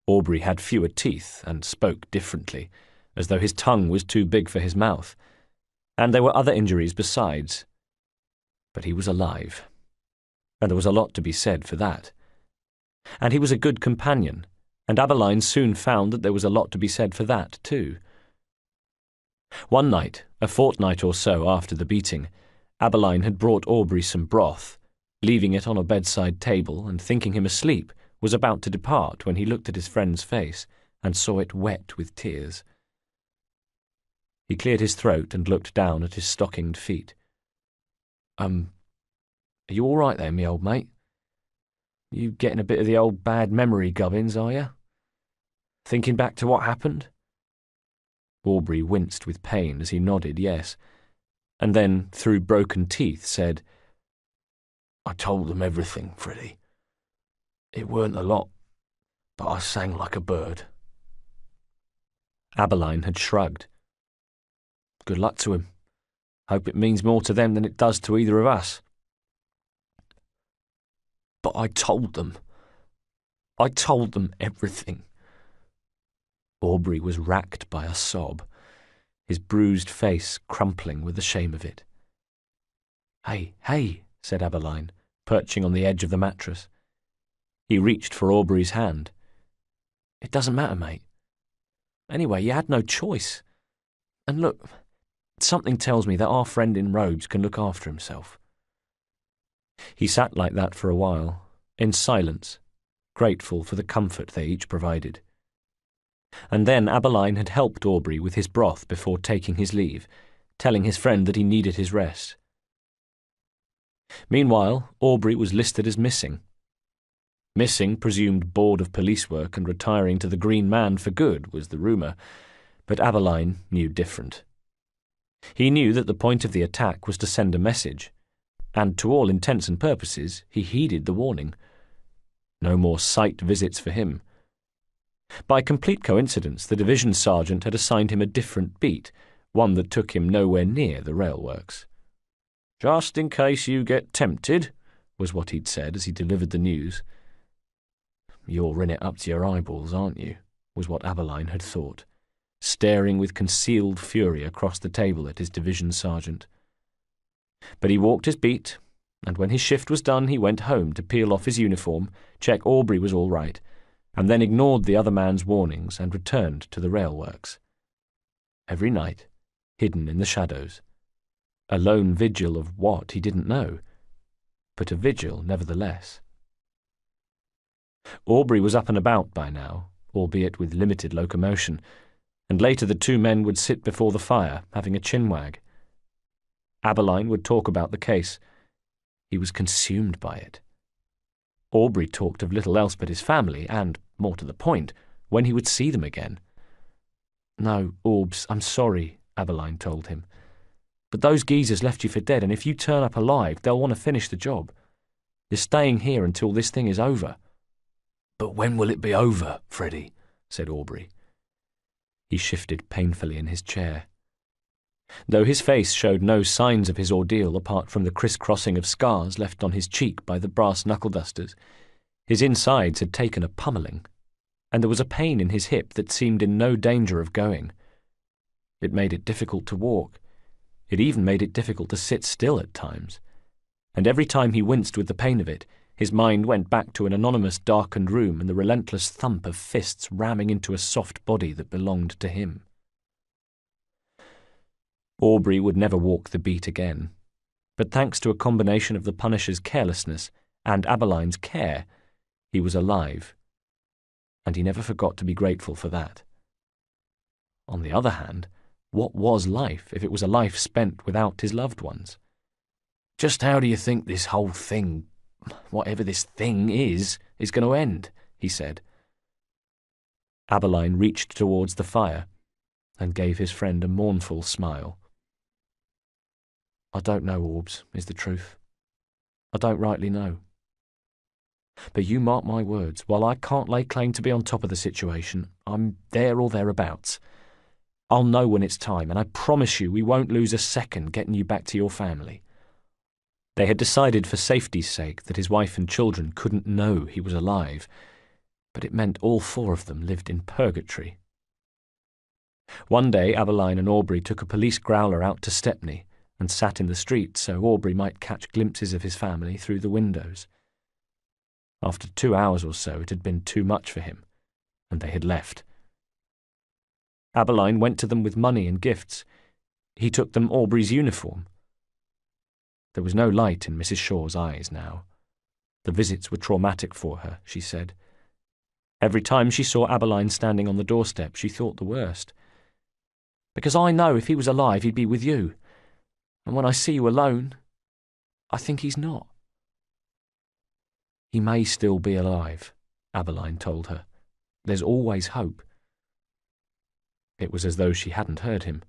Aubrey had fewer teeth and spoke differently, as though his tongue was too big for his mouth, and there were other injuries besides. But he was alive, and there was a lot to be said for that. And he was a good companion, and Abberline soon found that there was a lot to be said for that too. One night, a fortnight or so after the beating, Abberline had brought Aubrey some broth, leaving it on a bedside table and thinking him asleep, was about to depart when he looked at his friend's face and saw it wet with tears. He cleared his throat and looked down at his stockinged feet. Are you all right there, me old mate? You getting a bit of the old bad memory gubbins, are you? Thinking back to what happened?" Aubrey winced with pain as he nodded yes, and then, through broken teeth, said, "I told them everything, Freddie. It weren't a lot, but I sang like a bird." Abberline had shrugged. "Good luck to him. Hope it means more to them than it does to either of us." "But I told them everything." Aubrey was racked by a sob, his bruised face crumpling with the shame of it. Hey, said Abberline, perching on the edge of the mattress. He reached for Aubrey's hand. "It doesn't matter, mate. Anyway, you had no choice. And look, something tells me that our friend in robes can look after himself." He sat like that for a while, in silence, grateful for the comfort they each provided. And then Abberline had helped Aubrey with his broth before taking his leave, telling his friend that he needed his rest. Meanwhile, Aubrey was listed as missing. Missing presumed bored of police work and retiring to the Green Man for good was the rumour, but Abberline knew different. He knew that the point of the attack was to send a message, and to all intents and purposes he heeded the warning. No more sight visits for him. By complete coincidence, the division sergeant had assigned him a different beat, one that took him nowhere near the railworks. "Just in case you get tempted," was what he'd said as he delivered the news. "You're in it up to your eyeballs, aren't you?" was what Abberline had thought, staring with concealed fury across the table at his division sergeant. But he walked his beat, and when his shift was done he went home to peel off his uniform, check Aubrey was all right, and then ignored the other man's warnings and returned to the railworks. Every night, hidden in the shadows. A lone vigil of what he didn't know, but a vigil nevertheless. Aubrey was up and about by now, albeit with limited locomotion, and later the two men would sit before the fire, having a chinwag. Abberline would talk about the case. He was consumed by it. Aubrey talked of little else but his family, and, more to the point, when he would see them again. "No, Orbs, I'm sorry," Abberline told him. "But those geezers left you for dead, and if you turn up alive, they'll want to finish the job. You're staying here until this thing is over." "But when will it be over, Freddie?" said Aubrey. He shifted painfully in his chair. Though his face showed no signs of his ordeal apart from the criss-crossing of scars left on his cheek by the brass knuckle-dusters, his insides had taken a pummeling, and there was a pain in his hip that seemed in no danger of going. It made it difficult to walk. It even made it difficult to sit still at times, and every time he winced with the pain of it, his mind went back to an anonymous darkened room and the relentless thump of fists ramming into a soft body that belonged to him. Aubrey would never walk the beat again, but thanks to a combination of the Punisher's carelessness and Abberline's care, he was alive, and he never forgot to be grateful for that. On the other hand, what was life if it was a life spent without his loved ones? "Just how do you think this whole thing, whatever this thing is going to end?" he said. Abberline reached towards the fire and gave his friend a mournful smile. I don't know, Orbs, is the truth. I don't rightly know. But you mark my words, while I can't lay claim to be on top of the situation, I'm there or thereabouts. I'll know when it's time, and I promise you we won't lose a second getting you back to your family. They had decided for safety's sake that his wife and children couldn't know he was alive, but it meant all 4 of them lived in purgatory. One day Aberline and Aubrey took a police growler out to Stepney and sat in the street so Aubrey might catch glimpses of his family through the windows. After 2 hours or so it had been too much for him, and they had left. Aberline went to them with money and gifts. He took them Aubrey's uniform. There was no light in Mrs. Shaw's eyes now. The visits were traumatic for her, she said. Every time she saw Aberline standing on the doorstep, she thought the worst. Because I know if he was alive, he'd be with you. And when I see you alone, I think he's not. He may still be alive, Aberline told her. There's always hope. It was as though she hadn't heard him.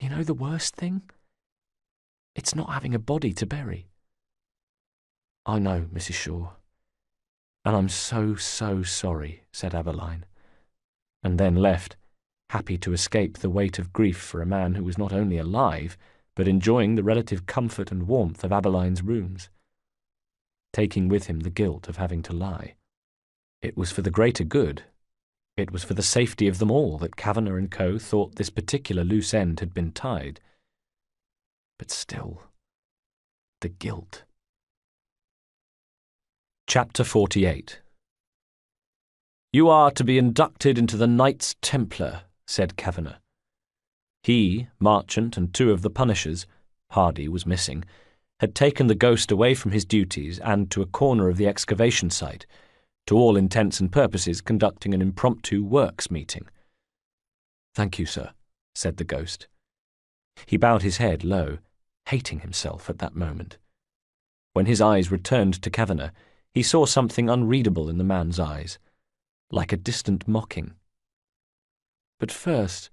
You know the worst thing? It's not having a body to bury. I know, Mrs. Shaw. And I'm so sorry, said Aberline, and then left, happy to escape the weight of grief for a man who was not only alive, but enjoying the relative comfort and warmth of Aberline's rooms, taking with him the guilt of having to lie. It was for the greater good. It was for the safety of them all that Kavanagh and Co. thought this particular loose end had been tied. But still, the guilt. Chapter 48. You are to be inducted into the Knights Templar, said Kavanagh. He, Marchant, and 2 of the punishers, Hardy was missing, had taken the ghost away from his duties and to a corner of the excavation site, to all intents and purposes conducting an impromptu works meeting. Thank you, sir, said the ghost. He bowed his head low, hating himself at that moment. When his eyes returned to Kavanagh, he saw something unreadable in the man's eyes, like a distant mocking. But first,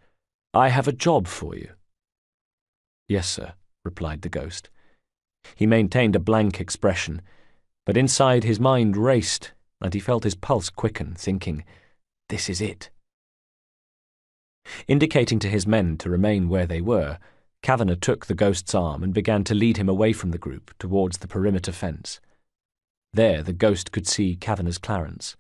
I have a job for you. Yes, sir, replied the ghost. He maintained a blank expression, but inside his mind raced, and he felt his pulse quicken, thinking, this is it. Indicating to his men to remain where they were, Kavanagh took the ghost's arm and began to lead him away from the group towards the perimeter fence. There the ghost could see Kavanagh's Clarence.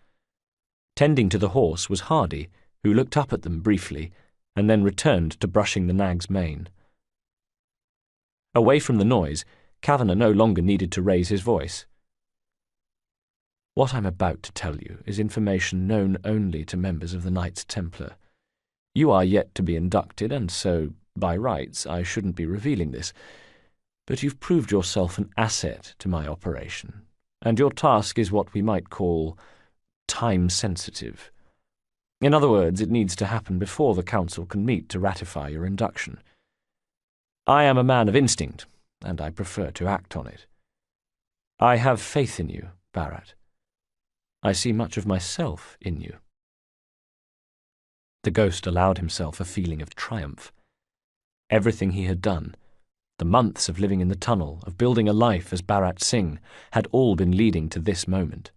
Tending to the horse was Hardy, who looked up at them briefly, and then returned to brushing the nag's mane. Away from the noise, Kavanagh no longer needed to raise his voice. What I'm about to tell you is information known only to members of the Knights Templar. You are yet to be inducted, and so, by rights, I shouldn't be revealing this. But you've proved yourself an asset to my operation, and your task is what we might call time-sensitive. In other words, it needs to happen before the Council can meet to ratify your induction. I am a man of instinct, and I prefer to act on it. I have faith in you, Barrett. I see much of myself in you. The ghost allowed himself a feeling of triumph. Everything he had done, the months of living in the tunnel, of building a life as Bharat Singh, had all been leading to this moment.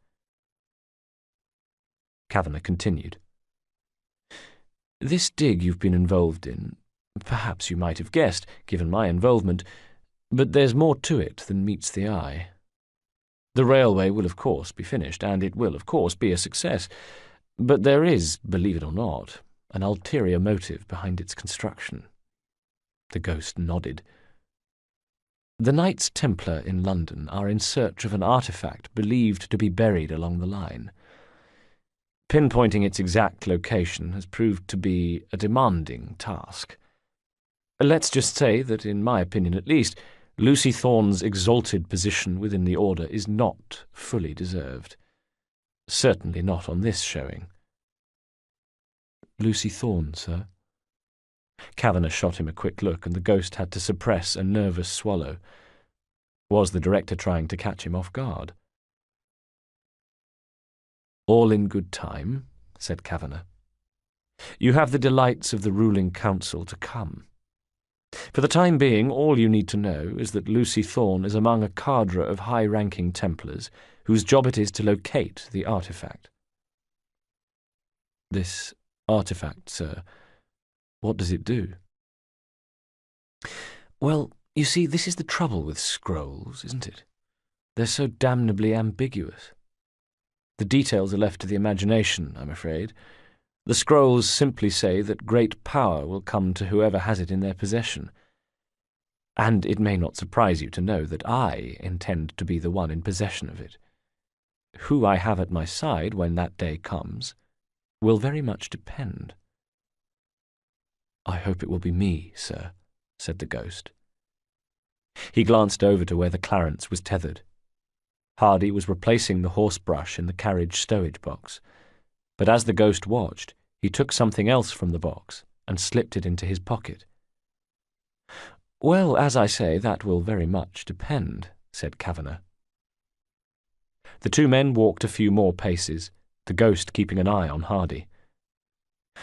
Kavanagh continued. This dig you've been involved in, perhaps you might have guessed, given my involvement, but there's more to it than meets the eye. The railway will of course be finished, and it will of course be a success, but there is, believe it or not, an ulterior motive behind its construction. The ghost nodded. The Knights Templar in London are in search of an artifact believed to be buried along the line. Pinpointing its exact location has proved to be a demanding task. Let's just say that, in my opinion at least, Lucy Thorne's exalted position within the Order is not fully deserved. Certainly not on this showing. Lucy Thorne, sir? Kavanagh shot him a quick look, and the ghost had to suppress a nervous swallow. Was the director trying to catch him off guard? All in good time, said Kavanagh. You have the delights of the ruling council to come. For the time being, all you need to know is that Lucy Thorne is among a cadre of high-ranking Templars whose job it is to locate the artifact. This artifact, sir, what does it do? Well, you see, this is the trouble with scrolls, isn't it? They're so damnably ambiguous. The details are left to the imagination, I'm afraid. The scrolls simply say that great power will come to whoever has it in their possession. And it may not surprise you to know that I intend to be the one in possession of it. Who I have at my side when that day comes will very much depend. I hope it will be me, sir, said the ghost. He glanced over to where the Clarence was tethered. Hardy was replacing the horse-brush in the carriage stowage box, but as the ghost watched, he took something else from the box and slipped it into his pocket. Well, as I say, that will very much depend, said Kavanagh. The two men walked a few more paces, the ghost keeping an eye on Hardy.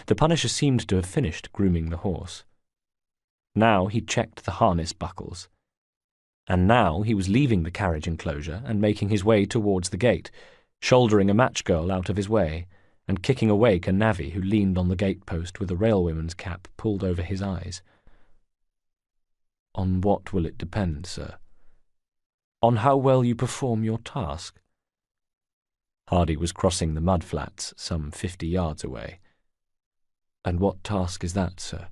The Punisher seemed to have finished grooming the horse. Now he checked the harness buckles. And now he was leaving the carriage enclosure and making his way towards the gate, shouldering a match girl out of his way, and kicking awake a navvy who leaned on the gate-post with a railwayman's cap pulled over his eyes. On what will it depend, sir? On how well you perform your task. Hardy was crossing the mud-flats some 50 yards away. And what task is that, sir?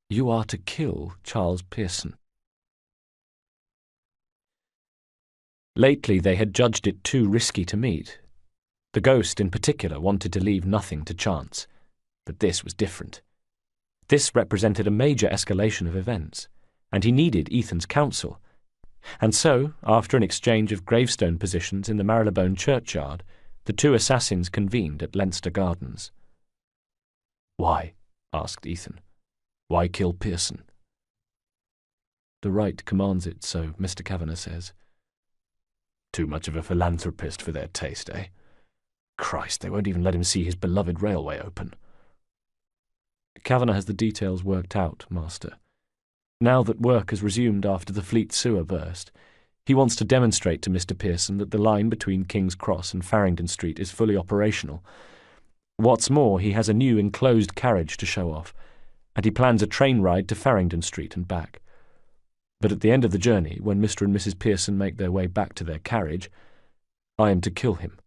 You are to kill Charles Pearson. Lately they had judged it too risky to meet. The ghost in particular wanted to leave nothing to chance, but this was different. This represented a major escalation of events, and he needed Ethan's counsel. And so, after an exchange of gravestone positions in the Marylebone churchyard, the two assassins convened at Leinster Gardens. Why? Asked Ethan. Why kill Pearson? The right commands it, so Mr. Kavanagh says. Too much of a philanthropist for their taste, eh? Christ, they won't even let him see his beloved railway open. Kavanagh has the details worked out, Master. Now that work has resumed after the Fleet sewer burst, he wants to demonstrate to Mr. Pearson that the line between King's Cross and Farringdon Street is fully operational. What's more, he has a new enclosed carriage to show off, and he plans a train ride to Farringdon Street and back. But at the end of the journey, when Mr. and Mrs. Pearson make their way back to their carriage, I am to kill him.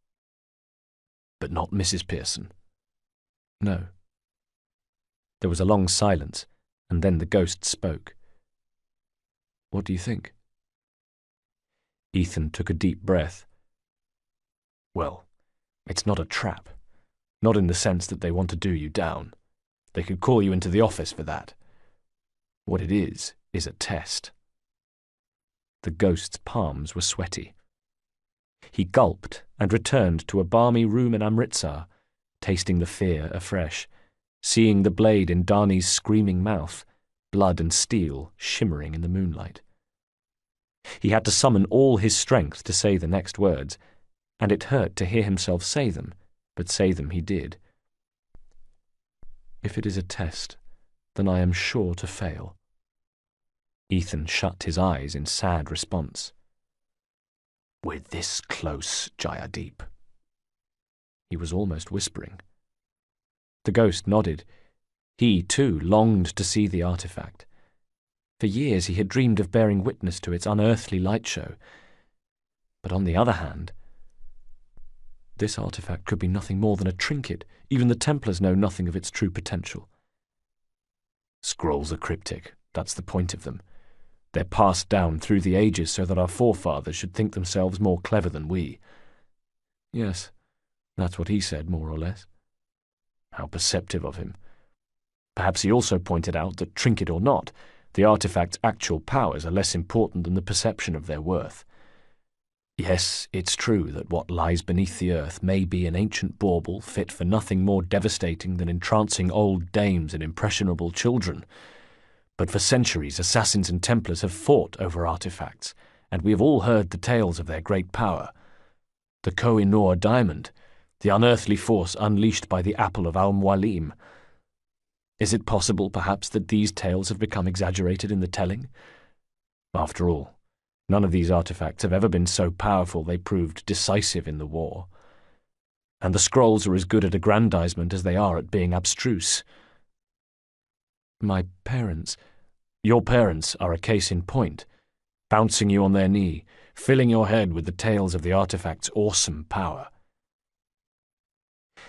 But not Mrs. Pearson. No. There was a long silence, and then the ghost spoke. What do you think? Ethan took a deep breath. Well, it's not a trap. Not in the sense that they want to do you down. They could call you into the office for that. What it is a test. The ghost's palms were sweaty. He gulped and returned to a balmy room in Amritsar, tasting the fear afresh, seeing the blade in Dani's screaming mouth, blood and steel shimmering in the moonlight. He had to summon all his strength to say the next words, and it hurt to hear himself say them, but say them he did. If it is a test, then I am sure to fail. Ethan shut his eyes in sad response. We're this close, Jayadeep. He was almost whispering. The ghost nodded. He, too, longed to see the artifact. For years he had dreamed of bearing witness to its unearthly light show. But on the other hand, this artifact could be nothing more than a trinket. Even the Templars know nothing of its true potential. Scrolls are cryptic. That's the point of them. They're passed down through the ages so that our forefathers should think themselves more clever than we. Yes, that's what he said, more or less. How perceptive of him. Perhaps he also pointed out that, trinket or not, the artifact's actual powers are less important than the perception of their worth. Yes, it's true that what lies beneath the earth may be an ancient bauble fit for nothing more devastating than entrancing old dames and impressionable children. But for centuries, assassins and Templars have fought over artifacts, and we have all heard the tales of their great power. The Koh-i-Noor diamond, the unearthly force unleashed by the apple of Al-Mualim. Is it possible, perhaps, that these tales have become exaggerated in the telling? After all, none of these artifacts have ever been so powerful they proved decisive in the war. And the scrolls are as good at aggrandizement as they are at being abstruse. My parents... Your parents are a case in point, bouncing you on their knee, filling your head with the tales of the artifact's awesome power.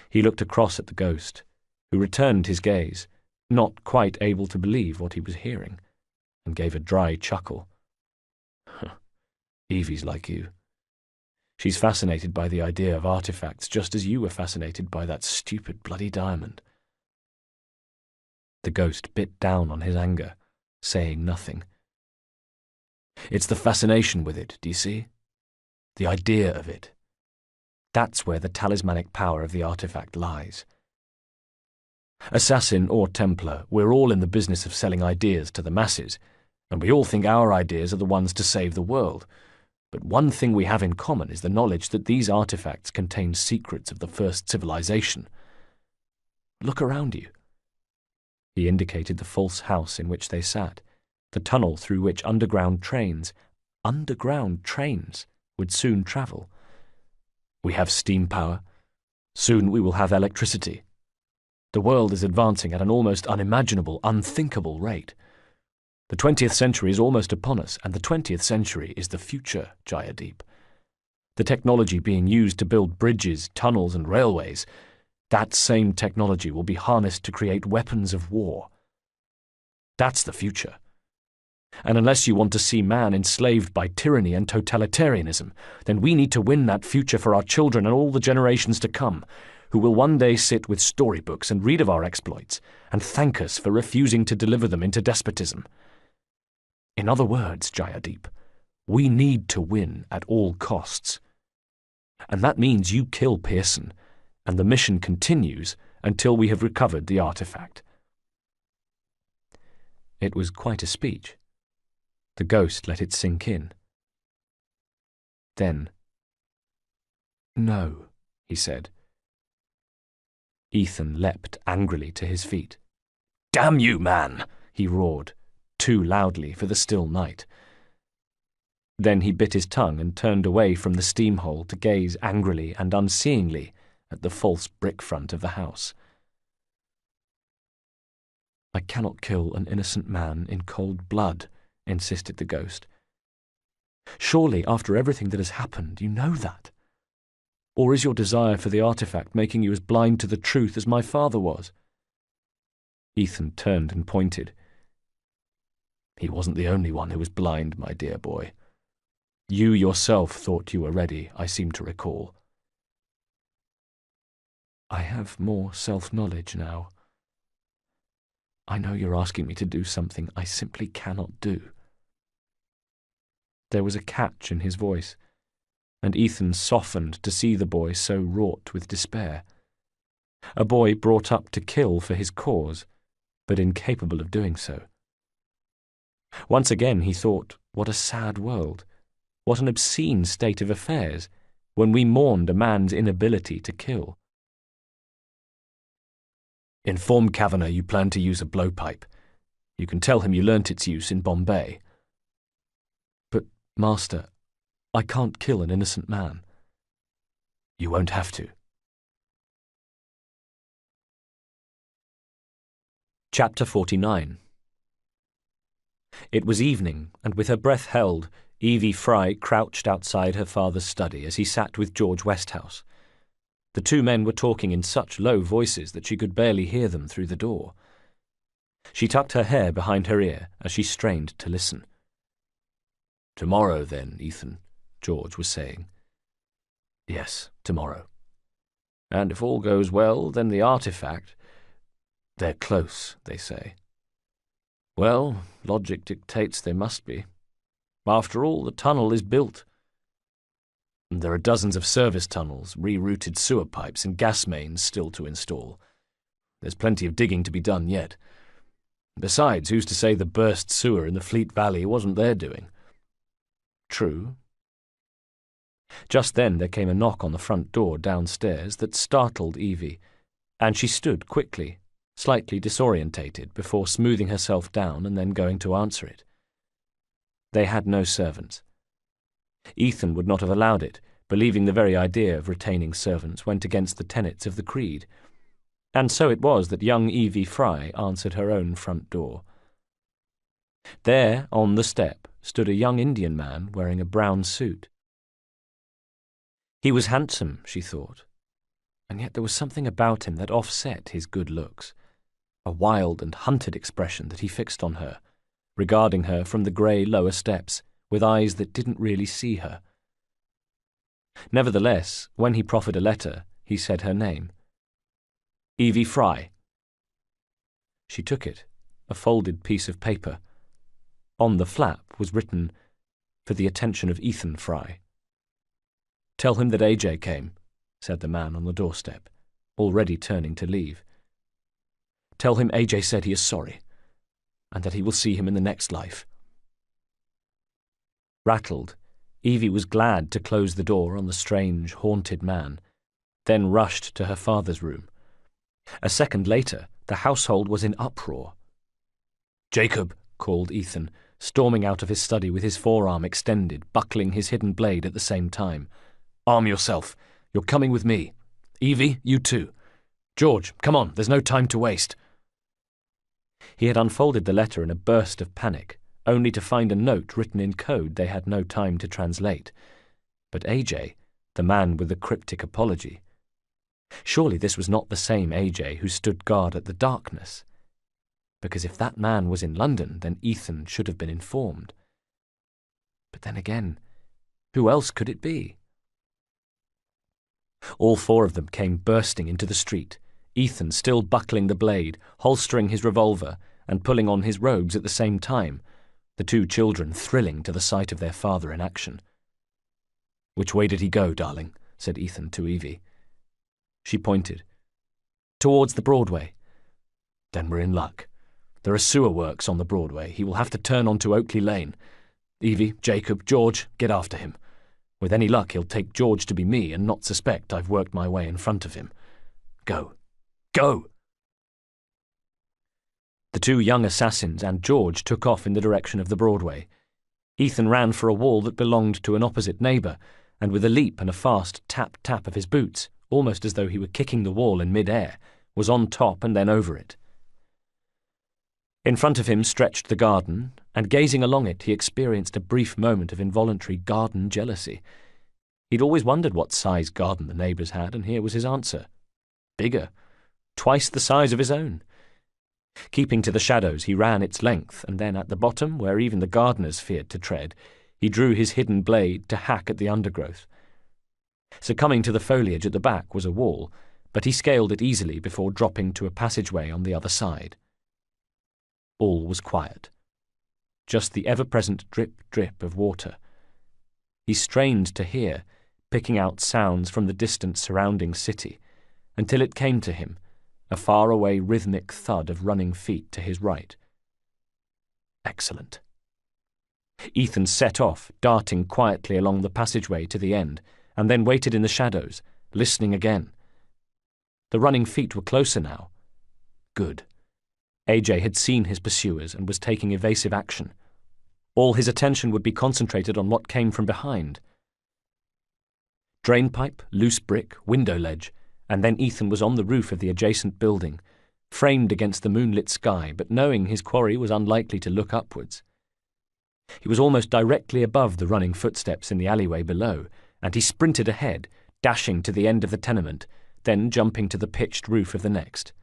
He looked across at the ghost, who returned his gaze, not quite able to believe what he was hearing, and gave a dry chuckle. Evie's like you. She's fascinated by the idea of artifacts just as you were fascinated by that stupid bloody diamond. The ghost bit down on his anger, saying nothing. It's the fascination with it, do you see? The idea of it. That's where the talismanic power of the artifact lies. Assassin or Templar, we're all in the business of selling ideas to the masses, and we all think our ideas are the ones to save the world. But one thing we have in common is the knowledge that these artifacts contain secrets of the first civilization. Look around you. He indicated the false house in which they sat, the tunnel through which underground trains would soon travel. We have steam power. Soon we will have electricity. The world is advancing at an almost unimaginable, unthinkable rate. The 20th century is almost upon us, and the 20th century is the future, Jayadeep. The technology being used to build bridges, tunnels, and railways, that same technology will be harnessed to create weapons of war. That's the future. And unless you want to see man enslaved by tyranny and totalitarianism, then we need to win that future for our children and all the generations to come, who will one day sit with storybooks and read of our exploits and thank us for refusing to deliver them into despotism. In other words, Jayadeep, we need to win at all costs. And that means you kill Pearson, and the mission continues until we have recovered the artifact. It was quite a speech. The ghost let it sink in. Then, "No," he said. Ethan leapt angrily to his feet. "Damn you, man!" he roared, too loudly for the still night. Then he bit his tongue and turned away from the steam hole to gaze angrily and unseeingly at the false brick front of the house. "I cannot kill an innocent man in cold blood," insisted the ghost. "Surely, after everything that has happened, you know that. Or is your desire for the artifact making you as blind to the truth as my father was?" Ethan turned and pointed. "He wasn't the only one who was blind, my dear boy. You yourself thought you were ready, I seem to recall." "I have more self-knowledge now. I know you're asking me to do something I simply cannot do." There was a catch in his voice, and Ethan softened to see the boy so wrought with despair. A boy brought up to kill for his cause, but incapable of doing so. Once again he thought, what a sad world, what an obscene state of affairs, when we mourned a man's inability to kill. "Inform Kavanagh you plan to use a blowpipe. You can tell him you learnt its use in Bombay." "But, Master, I can't kill an innocent man." "You won't have to." Chapter 49. It was evening, and with her breath held, Evie Fry crouched outside her father's study as he sat with George Westhouse. The two men were talking in such low voices that she could barely hear them through the door. She tucked her hair behind her ear as she strained to listen. "Tomorrow, then, Ethan," George was saying. "Yes, tomorrow. And if all goes well, then the artifact... They're close, they say. Well, logic dictates they must be. After all, the tunnel is built. There are dozens of service tunnels, rerouted sewer pipes and gas mains still to install. There's plenty of digging to be done yet. Besides, who's to say the burst sewer in the Fleet Valley wasn't their doing? True. Just then there came a knock on the front door downstairs that startled Evie, and she stood quickly, slightly disorientated before smoothing herself down and then going to answer it. They had no servants. Ethan would not have allowed it, believing the very idea of retaining servants went against the tenets of the creed. And so it was that young Evie Fry answered her own front door. There, on the step, stood a young Indian man wearing a brown suit. He was handsome, she thought, and yet there was something about him that offset his good looks, a wild and hunted expression that he fixed on her, regarding her from the grey lower steps, with eyes that didn't really see her. Nevertheless, when he proffered a letter, he said her name. Evie Fry. She took it, a folded piece of paper. On the flap was written, "For the attention of Ethan Fry." "Tell him that AJ came," said the man on the doorstep, already turning to leave. "Tell him AJ said he is sorry, and that he will see him in the next life." Rattled, Evie was glad to close the door on the strange, haunted man, then rushed to her father's room. A second later, the household was in uproar. "Jacob," called Ethan, storming out of his study with his forearm extended, buckling his hidden blade at the same time. "Arm yourself. You're coming with me. Evie, you too. George, come on, there's no time to waste." He had unfolded the letter in a burst of panic, only to find a note written in code they had no time to translate. But AJ, the man with the cryptic apology. Surely this was not the same AJ who stood guard at the darkness. Because if that man was in London, then Ethan should have been informed. But then again, who else could it be? All four of them came bursting into the street, Ethan still buckling the blade, holstering his revolver, and pulling on his robes at the same time, the two children thrilling to the sight of their father in action. "Which way did he go, darling?" said Ethan to Evie. She pointed. "Towards the Broadway." "Then we're in luck. There are sewer works on the Broadway. He will have to turn onto Oakley Lane. Evie, Jacob, George, get after him. With any luck, he'll take George to be me and not suspect I've worked my way in front of him. Go. Go!" The two young assassins and George took off in the direction of the Broadway. Ethan ran for a wall that belonged to an opposite neighbour, and with a leap and a fast tap-tap of his boots, almost as though he were kicking the wall in mid-air, was on top and then over it. In front of him stretched the garden, and gazing along it he experienced a brief moment of involuntary garden jealousy. He'd always wondered what size garden the neighbours had, and here was his answer. Bigger. Twice the size of his own. Keeping to the shadows, he ran its length, and then at the bottom, where even the gardeners feared to tread, he drew his hidden blade to hack at the undergrowth. Succumbing to the foliage at the back was a wall, but he scaled it easily before dropping to a passageway on the other side. All was quiet. Just the ever-present drip-drip of water. He strained to hear, picking out sounds from the distant surrounding city, until it came to him, a far-away rhythmic thud of running feet to his right. Excellent. Ethan set off, darting quietly along the passageway to the end, and then waited in the shadows, listening again. The running feet were closer now. Good. AJ had seen his pursuers and was taking evasive action. All his attention would be concentrated on what came from behind. Drainpipe, loose brick, window ledge, and then Ethan was on the roof of the adjacent building, framed against the moonlit sky, but knowing his quarry was unlikely to look upwards. He was almost directly above the running footsteps in the alleyway below, and he sprinted ahead, dashing to the end of the tenement, then jumping to the pitched roof of the next.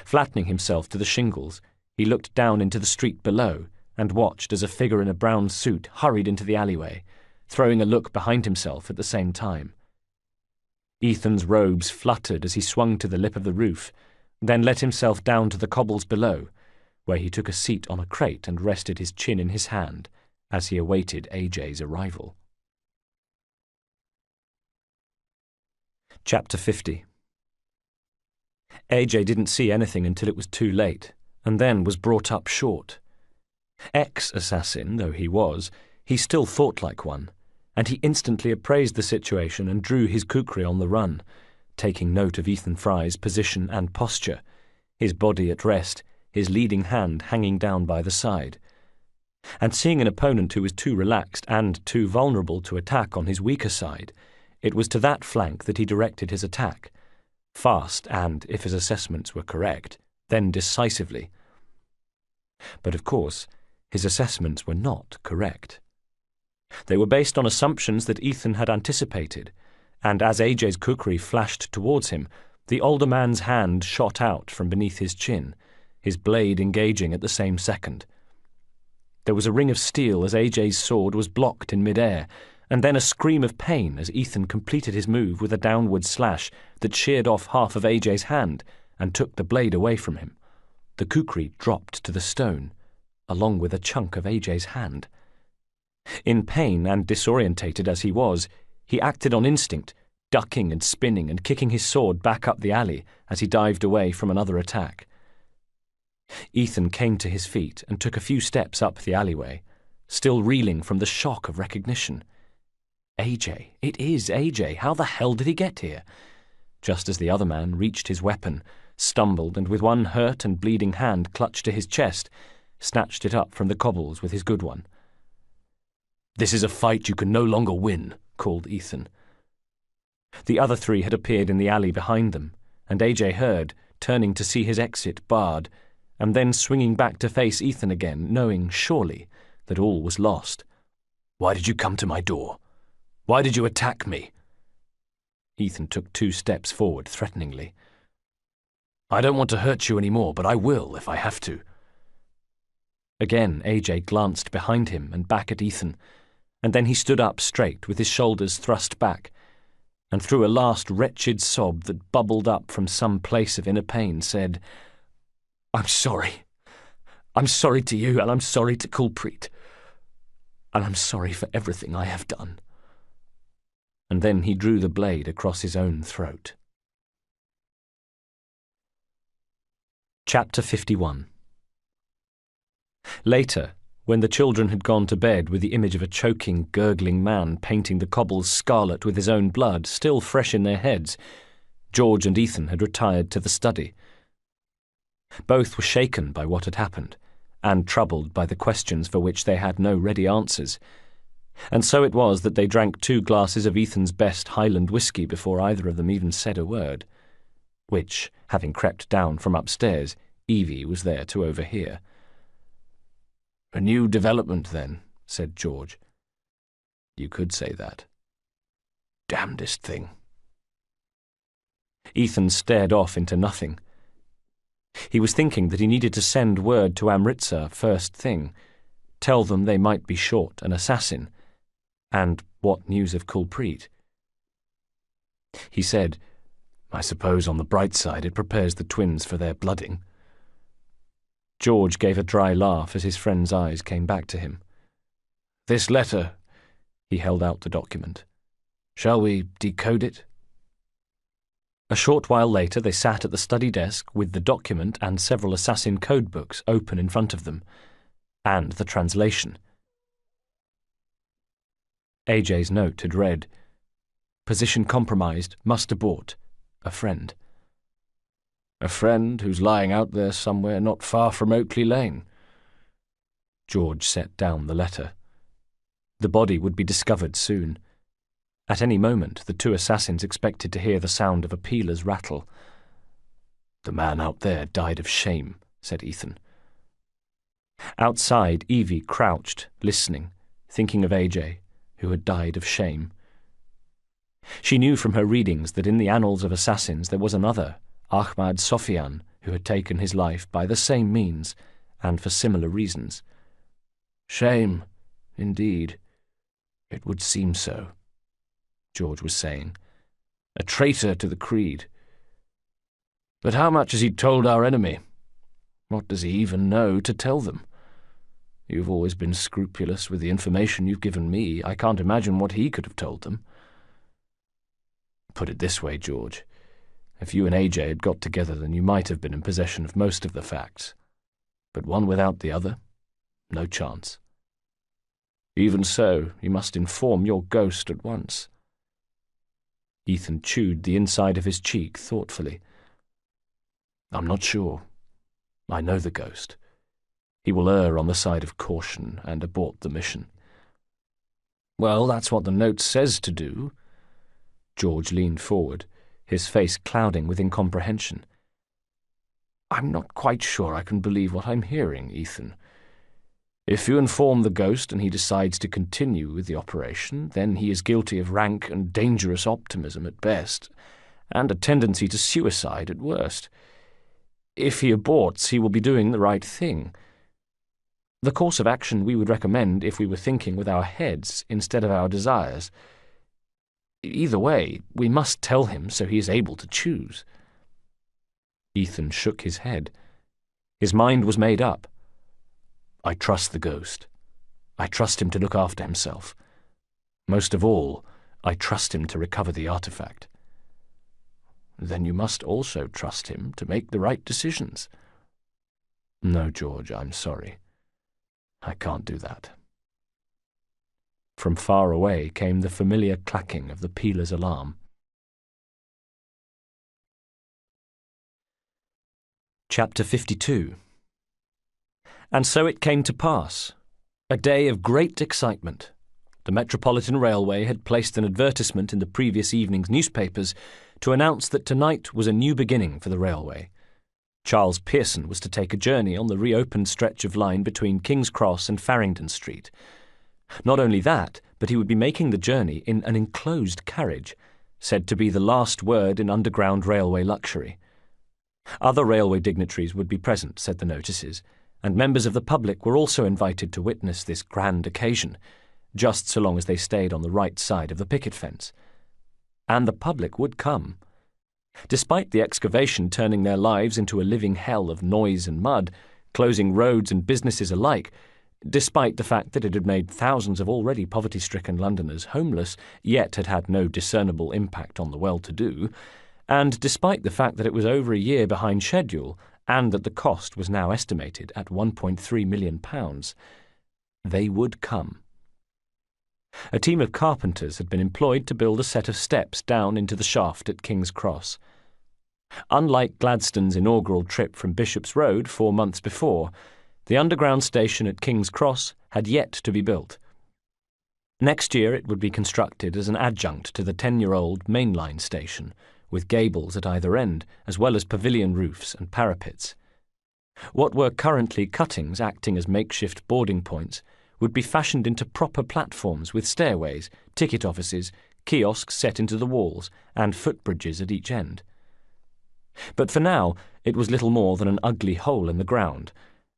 Flattening himself to the shingles, he looked down into the street below and watched as a figure in a brown suit hurried into the alleyway, throwing a look behind himself at the same time. Ethan's robes fluttered as he swung to the lip of the roof, then let himself down to the cobbles below, where he took a seat on a crate and rested his chin in his hand as he awaited AJ's arrival. Chapter 50. AJ didn't see anything until it was too late, and then was brought up short. Ex-assassin though he was, he still thought like one, and he instantly appraised the situation and drew his kukri on the run, taking note of Ethan Fry's position and posture, his body at rest, his leading hand hanging down by the side. And seeing an opponent who was too relaxed and too vulnerable to attack on his weaker side, it was to that flank that he directed his attack, fast and, if his assessments were correct, then decisively. But of course, his assessments were not correct. They were based on assumptions that Ethan had anticipated, and as AJ's kukri flashed towards him, the older man's hand shot out from beneath his chin, his blade engaging at the same second. There was a ring of steel as AJ's sword was blocked in mid-air, and then a scream of pain as Ethan completed his move with a downward slash that sheared off half of AJ's hand and took the blade away from him. The kukri dropped to the stone, along with a chunk of AJ's hand. In pain and disorientated as he was, he acted on instinct, ducking and spinning and kicking his sword back up the alley as he dived away from another attack. Ethan came to his feet and took a few steps up the alleyway, still reeling from the shock of recognition. AJ, it is AJ. How the hell did he get here? Just as the other man reached his weapon, stumbled, and with one hurt and bleeding hand clutched to his chest, snatched it up from the cobbles with his good one. "This is a fight you can no longer win," called Ethan. The other three had appeared in the alley behind them, and AJ heard, turning to see his exit barred, and then swinging back to face Ethan again, knowing, surely, that all was lost. "Why did you come to my door? Why did you attack me?" Ethan took 2 steps forward threateningly. "I don't want to hurt you anymore, but I will if I have to." Again AJ glanced behind him and back at Ethan, and then he stood up straight with his shoulders thrust back, and through a last wretched sob that bubbled up from some place of inner pain said, "I'm sorry. I'm sorry to you, and I'm sorry to Kulpreet. And I'm sorry for everything I have done." And then he drew the blade across his own throat. Chapter 51. Later, when the children had gone to bed with the image of a choking, gurgling man painting the cobbles scarlet with his own blood still fresh in their heads, George and Ethan had retired to the study. Both were shaken by what had happened, and troubled by the questions for which they had no ready answers, and so it was that they drank 2 glasses of Ethan's best Highland whisky before either of them even said a word, which, having crept down from upstairs, Evie was there to overhear. "A new development, then," said George. "You could say that. Damnedest thing." Ethan stared off into nothing. He was thinking that he needed to send word to Amritsar first thing, tell them they might be short an assassin, and what news of Kulpreet. He said, "I suppose on the bright side it prepares the twins for their blooding." George gave a dry laugh as his friend's eyes came back to him. "This letter," he held out the document. "Shall we decode it?" A short while later they sat at the study desk with the document and several assassin code books open in front of them, and the translation. AJ's note had read, "Position compromised, must abort. A friend." "A friend who's lying out there somewhere not far from Oakley Lane." George set down the letter. The body would be discovered soon. At any moment, the 2 assassins expected to hear the sound of a peeler's rattle. "The man out there died of shame," said Ethan. Outside, Evie crouched, listening, thinking of AJ, who had died of shame. She knew from her readings that in the annals of assassins there was another, Ahmad Sofian, who had taken his life by the same means, and for similar reasons. "Shame, indeed. It would seem so," George was saying. "A traitor to the creed. But how much has he told our enemy? What does he even know to tell them? You've always been scrupulous with the information you've given me. I can't imagine what he could have told them." "Put it this way, George. If you and AJ had got together, then you might have been in possession of most of the facts. But one without the other? No chance. Even so, you must inform your ghost at once." Ethan chewed the inside of his cheek thoughtfully. "I'm not sure. I know the ghost. He will err on the side of caution and abort the mission." "Well, that's what the note says to do." George leaned forward, his face clouding with incomprehension. "I'm not quite sure I can believe what I'm hearing, Ethan. If you inform the ghost and he decides to continue with the operation, then he is guilty of rank and dangerous optimism at best, and a tendency to suicide at worst. If he aborts, he will be doing the right thing. The course of action we would recommend if we were thinking with our heads instead of our desires. Either way, we must tell him so he is able to choose." Ethan shook his head. His mind was made up. "I trust the ghost. I trust him to look after himself. Most of all, I trust him to recover the artifact." "Then you must also trust him to make the right decisions." "No, George, I'm sorry. I can't do that." From far away came the familiar clacking of the peeler's alarm. Chapter 52. And so it came to pass. A day of great excitement. The Metropolitan Railway had placed an advertisement in the previous evening's newspapers to announce that tonight was a new beginning for the railway. Charles Pearson was to take a journey on the reopened stretch of line between King's Cross and Farringdon Street. Not only that, but he would be making the journey in an enclosed carriage, said to be the last word in underground railway luxury. Other railway dignitaries would be present, said the notices, and members of the public were also invited to witness this grand occasion, just so long as they stayed on the right side of the picket fence. And the public would come. Despite the excavation turning their lives into a living hell of noise and mud, closing roads and businesses alike, despite the fact that it had made thousands of already poverty-stricken Londoners homeless, yet had had no discernible impact on the well-to-do, and despite the fact that it was over a year behind schedule and that the cost was now estimated at £1.3 million, they would come. A team of carpenters had been employed to build a set of steps down into the shaft at King's Cross. Unlike Gladstone's inaugural trip from Bishop's Road 4 months before, the underground station at King's Cross had yet to be built. Next year it would be constructed as an adjunct to the 10-year-old mainline station, with gables at either end, as well as pavilion roofs and parapets. What were currently cuttings acting as makeshift boarding points would be fashioned into proper platforms with stairways, ticket offices, kiosks set into the walls, and footbridges at each end. But for now, it was little more than an ugly hole in the ground,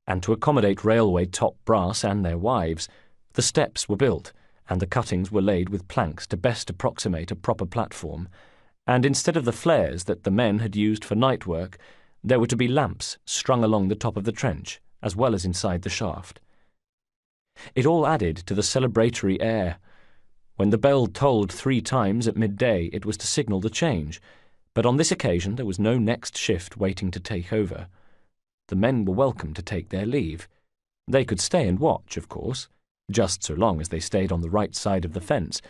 and to accommodate railway top brass and their wives, the steps were built, and the cuttings were laid with planks to best approximate a proper platform, and instead of the flares that the men had used for night work, there were to be lamps strung along the top of the trench, as well as inside the shaft. It all added to the celebratory air. When the bell tolled 3 times at midday, it was to signal the change, but on this occasion there was no next shift waiting to take over. The men were welcome to take their leave. They could stay and watch, of course, just so long as they stayed on the right side of the fence,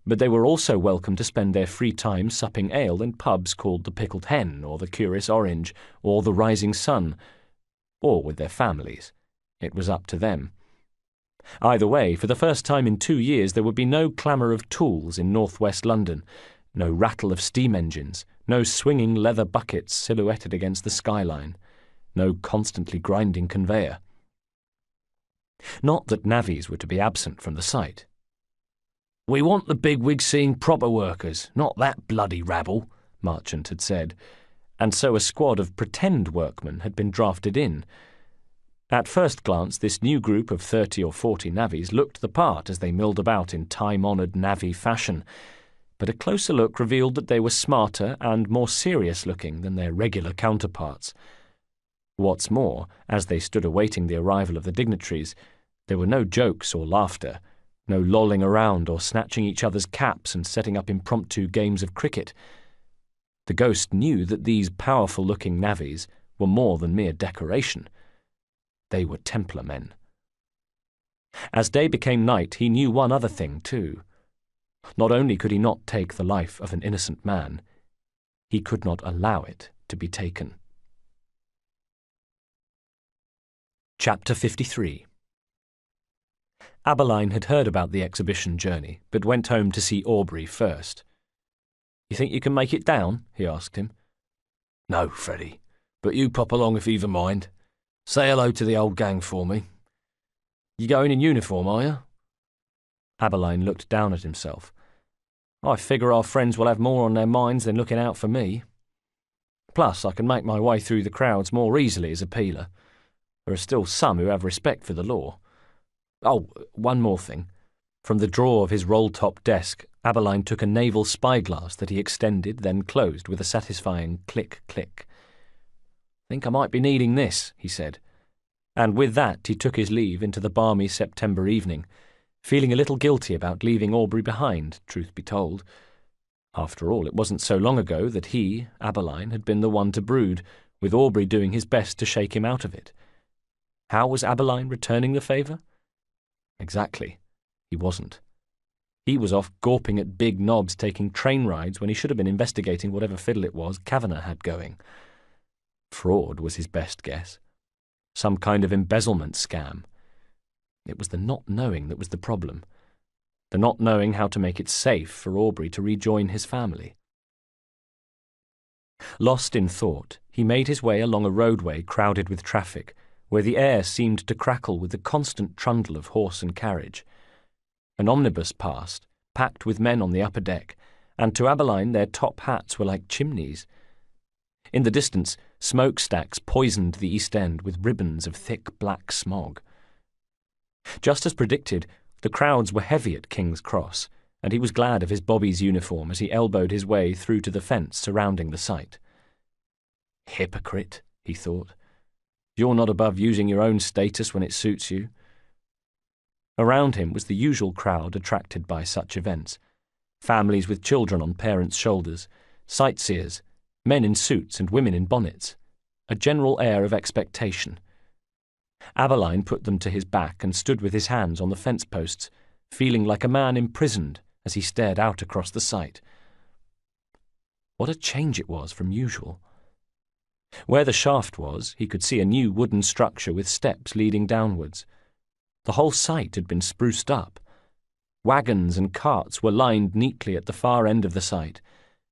but they were also welcome to spend their free time supping ale in pubs called the Pickled Hen or the Curious Orange or the Rising Sun, or with their families. It was up to them. Either way, for the first time in 2 years there would be no clamour of tools in north-west London, no rattle of steam engines, no swinging leather buckets silhouetted against the skyline, no constantly grinding conveyor. Not that navvies were to be absent from the sight. "We want the bigwigs seeing proper workers, not that bloody rabble," Marchant had said, and so a squad of pretend workmen had been drafted in. At first glance, this new group of 30 or 40 navvies looked the part as they milled about in time-honoured navvy fashion, but a closer look revealed that they were smarter and more serious-looking than their regular counterparts. What's more, as they stood awaiting the arrival of the dignitaries, there were no jokes or laughter, no lolling around or snatching each other's caps and setting up impromptu games of cricket. The ghost knew that these powerful-looking navvies were more than mere decoration. They were Templar men. As day became night, he knew one other thing, too. Not only could he not take the life of an innocent man, he could not allow it to be taken. Chapter 53. Aberline had heard about the exhibition journey, but went home to see Aubrey first. "You think you can make it down?" he asked him. "No, Freddie, but you pop along if you've a mind. Say hello to the old gang for me. You going in uniform, are you?" Aberline looked down at himself. "I figure our friends will have more on their minds than looking out for me. Plus, I can make my way through the crowds more easily as a peeler. There are still some who have respect for the law. Oh, one more thing." From the drawer of his roll-top desk, Aberline took a naval spyglass that he extended, then closed with a satisfying click-click. "Think I might be needing this," he said. And with that he took his leave into the balmy September evening, feeling a little guilty about leaving Aubrey behind, truth be told. After all, it wasn't so long ago that he, Aberline, had been the one to brood, with Aubrey doing his best to shake him out of it. How was Aberline returning the favour? Exactly. He wasn't. He was off gawping at big knobs taking train rides when he should have been investigating whatever fiddle it was Kavanagh had going. Fraud was his best guess. Some kind of embezzlement scam. It was the not knowing that was the problem. The not knowing how to make it safe for Aubrey to rejoin his family. Lost in thought, he made his way along a roadway crowded with traffic, where the air seemed to crackle with the constant trundle of horse and carriage. An omnibus passed, packed with men on the upper deck, and to Aberline their top hats were like chimneys. In the distance, smokestacks poisoned the East End with ribbons of thick black smog. Just as predicted, the crowds were heavy at King's Cross, and he was glad of his bobby's uniform as he elbowed his way through to the fence surrounding the site. "Hypocrite," he thought. "You're not above using your own status when it suits you." Around him was the usual crowd attracted by such events. Families with children on parents' shoulders, sightseers, men in suits and women in bonnets, a general air of expectation. Aberline put them to his back and stood with his hands on the fence posts, feeling like a man imprisoned as he stared out across the site. What a change it was from usual. Where the shaft was, he could see a new wooden structure with steps leading downwards. The whole site had been spruced up. Wagons and carts were lined neatly at the far end of the site,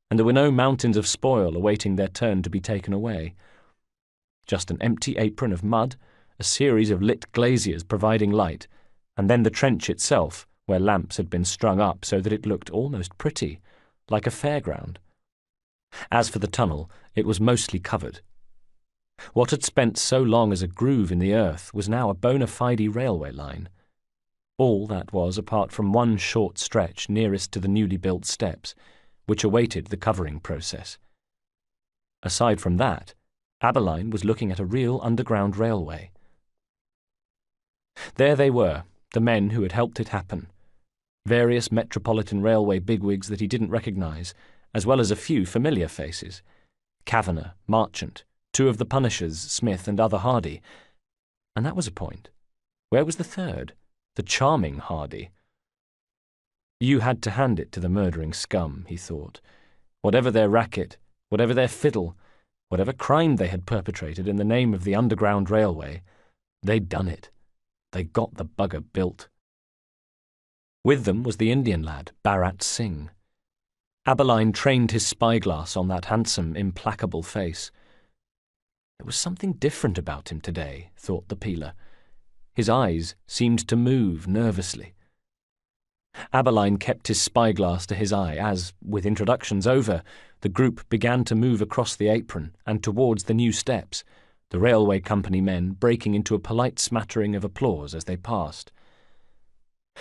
and there were no mountains of spoil awaiting their turn to be taken away. Just an empty apron of mud, a series of lit glaziers providing light, and then the trench itself, where lamps had been strung up so that it looked almost pretty, like a fairground. As for the tunnel, it was mostly covered. What had spent so long as a groove in the earth was now a bona fide railway line. All that was apart from one short stretch nearest to the newly built steps, which awaited the covering process. Aside from that, Aberline was looking at a real underground railway. There they were, the men who had helped it happen. Various Metropolitan Railway bigwigs that he didn't recognise, as well as a few familiar faces. Kavanagh, Marchant, two of the Punishers, Smith and other Hardy. And that was a point. Where was the third? The charming Hardy. You had to hand it to the murdering scum, he thought. Whatever their racket, whatever their fiddle, whatever crime they had perpetrated in the name of the Underground Railway, they'd done it. They got the bugger built. With them was the Indian lad, Bharat Singh. Aberline trained his spyglass on that handsome, implacable face. There was something different about him today, thought the peeler. His eyes seemed to move nervously. Aberline kept his spyglass to his eye as, with introductions over, the group began to move across the apron and towards the new steps, the railway company men breaking into a polite smattering of applause as they passed.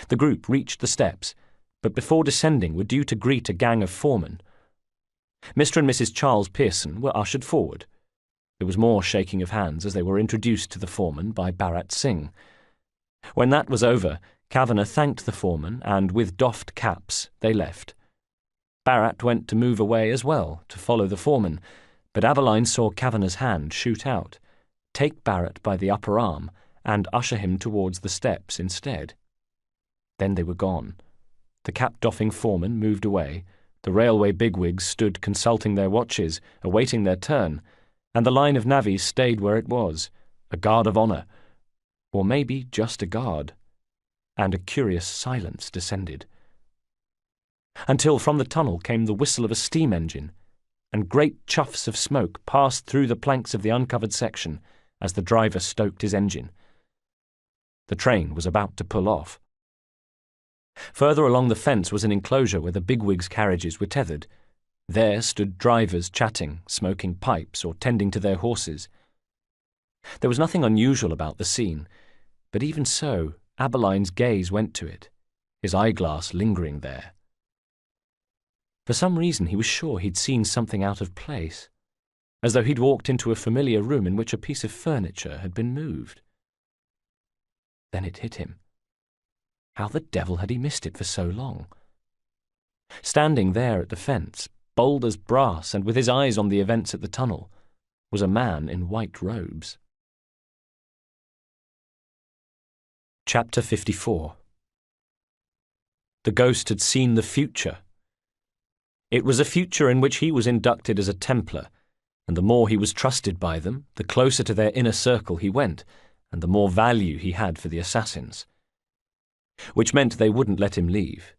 The group reached the steps, but before descending were due to greet a gang of foremen. Mr. and Mrs. Charles Pearson were ushered forward. There was more shaking of hands as they were introduced to the foreman by Bharat Singh. When that was over, Kavanagh thanked the foreman, and with doffed caps they left. Bharat went to move away as well, to follow the foreman, but Aberline saw Kavanagh's hand shoot out, take Bharat by the upper arm, and usher him towards the steps instead. Then they were gone. The cap-doffing foreman moved away, the railway bigwigs stood consulting their watches, awaiting their turn, and the line of navvies stayed where it was, a guard of honour, Or maybe just a guard. And a curious silence descended. Until from the tunnel came the whistle of a steam engine, and great chuffs of smoke passed through the planks of the uncovered section as the driver stoked his engine. The train was about to pull off. Further along the fence was an enclosure where the bigwigs' carriages were tethered. There stood drivers chatting, smoking pipes, or tending to their horses. There was nothing unusual about the scene, but even so, Aberline's gaze went to it, his eyeglass lingering there. For some reason he was sure he'd seen something out of place, as though he'd walked into a familiar room in which a piece of furniture had been moved. Then it hit him. How the devil had he missed it for so long? Standing there at the fence, bold as brass and with his eyes on the events at the tunnel, was a man in white robes. Chapter 54. The ghost had seen the future. It was a future in which he was inducted as a Templar, and the more he was trusted by them, the closer to their inner circle he went, and the more value he had for the assassins. Which meant they wouldn't let him leave.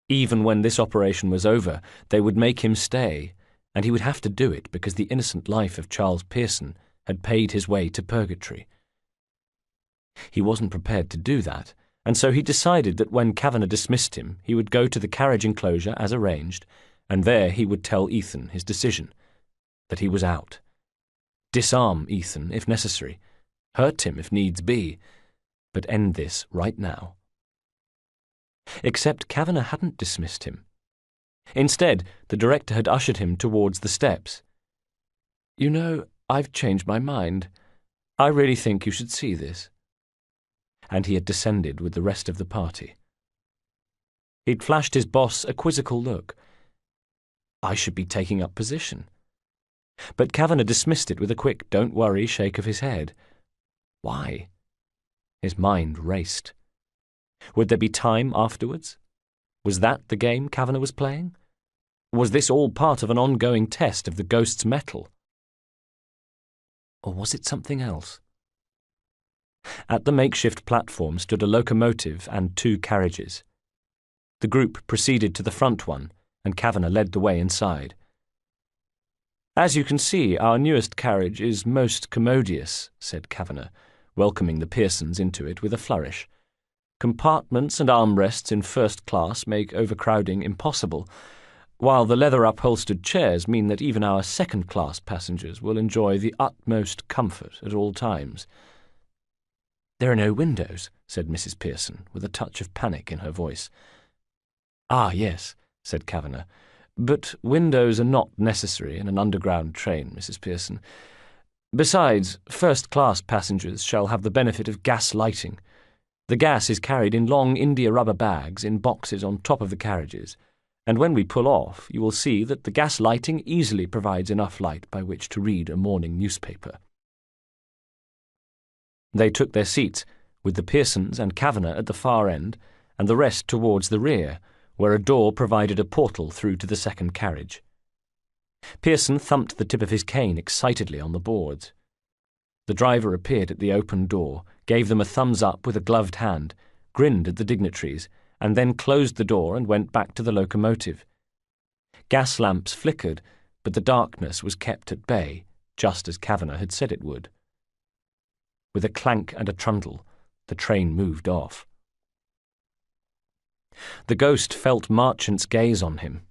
Even when this operation was over, they would make him stay, and he would have to do it because the innocent life of Charles Pearson had paid his way to purgatory. He wasn't prepared to do that, and so he decided that when Kavanagh dismissed him, he would go to the carriage enclosure as arranged, and there he would tell Ethan his decision, that he was out. Disarm Ethan if necessary, hurt him if needs be, but end this right now. Except Kavanagh hadn't dismissed him. Instead, the director had ushered him towards the steps. "You know, I've changed my mind. I really think you should see this." And he had descended with the rest of the party. He'd flashed his boss a quizzical look. I should be taking up position. But Kavanagh dismissed it with a quick "don't worry" shake of his head. Why? His mind raced. Would there be time afterwards? Was that the game Kavanagh was playing? Was this all part of an ongoing test of the ghost's mettle? Or was it something else? At the makeshift platform stood a locomotive and 2 carriages. The group proceeded to the front one, and Kavanagh led the way inside. "As you can see, our newest carriage is most commodious," said Kavanagh, welcoming the Pearsons into it with a flourish. "Compartments and armrests in first class make overcrowding impossible, while the leather-upholstered chairs mean that even our second-class passengers will enjoy the utmost comfort at all times." "There are no windows," said Mrs. Pearson, with a touch of panic in her voice. "Ah, yes," said Kavanagh, "but windows are not necessary in an underground train, Mrs. Pearson. Besides, first-class passengers shall have the benefit of gas lighting. The gas is carried in long india-rubber bags in boxes on top of the carriages, and when we pull off you will see that the gas lighting easily provides enough light by which to read a morning newspaper." They took their seats, with the Pearsons and Kavanagh at the far end, and the rest towards the rear, where a door provided a portal through to the second carriage. Pearson thumped the tip of his cane excitedly on the boards. The driver appeared at the open door, gave them a thumbs up with a gloved hand, grinned at the dignitaries, and then closed the door and went back to the locomotive. Gas lamps flickered, but the darkness was kept at bay, just as Kavanagh had said it would. With a clank and a trundle, the train moved off. The ghost felt Marchant's gaze on him.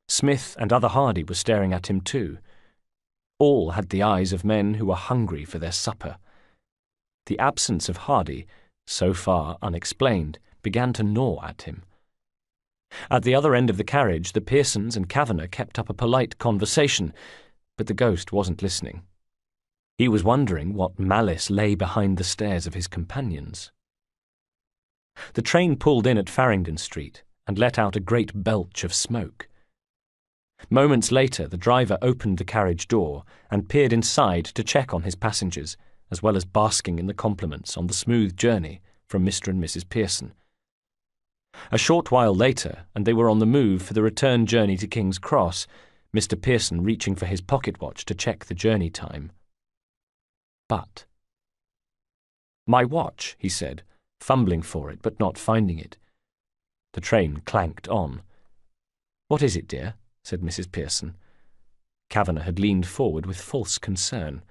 Smith and other Hardy were staring at him too. All had the eyes of men who were hungry for their supper. The absence of Hardy, so far unexplained, began to gnaw at him. At the other end of the carriage, the Pearsons and Kavanagh kept up a polite conversation, but the ghost wasn't listening. He was wondering what malice lay behind the stares of his companions. The train pulled in at Farringdon Street and let out a great belch of smoke. Moments later, the driver opened the carriage door and peered inside to check on his passengers, as well as basking in the compliments on the smooth journey from Mr. and Mrs. Pearson. A short while later, and they were on the move for the return journey to King's Cross, Mr. Pearson reaching for his pocket watch to check the journey time. But My watch, he said, fumbling for it but not finding it. The train clanked on. What is it, dear? Said Mrs. Pearson. Kavanagh had leaned forward with false concern.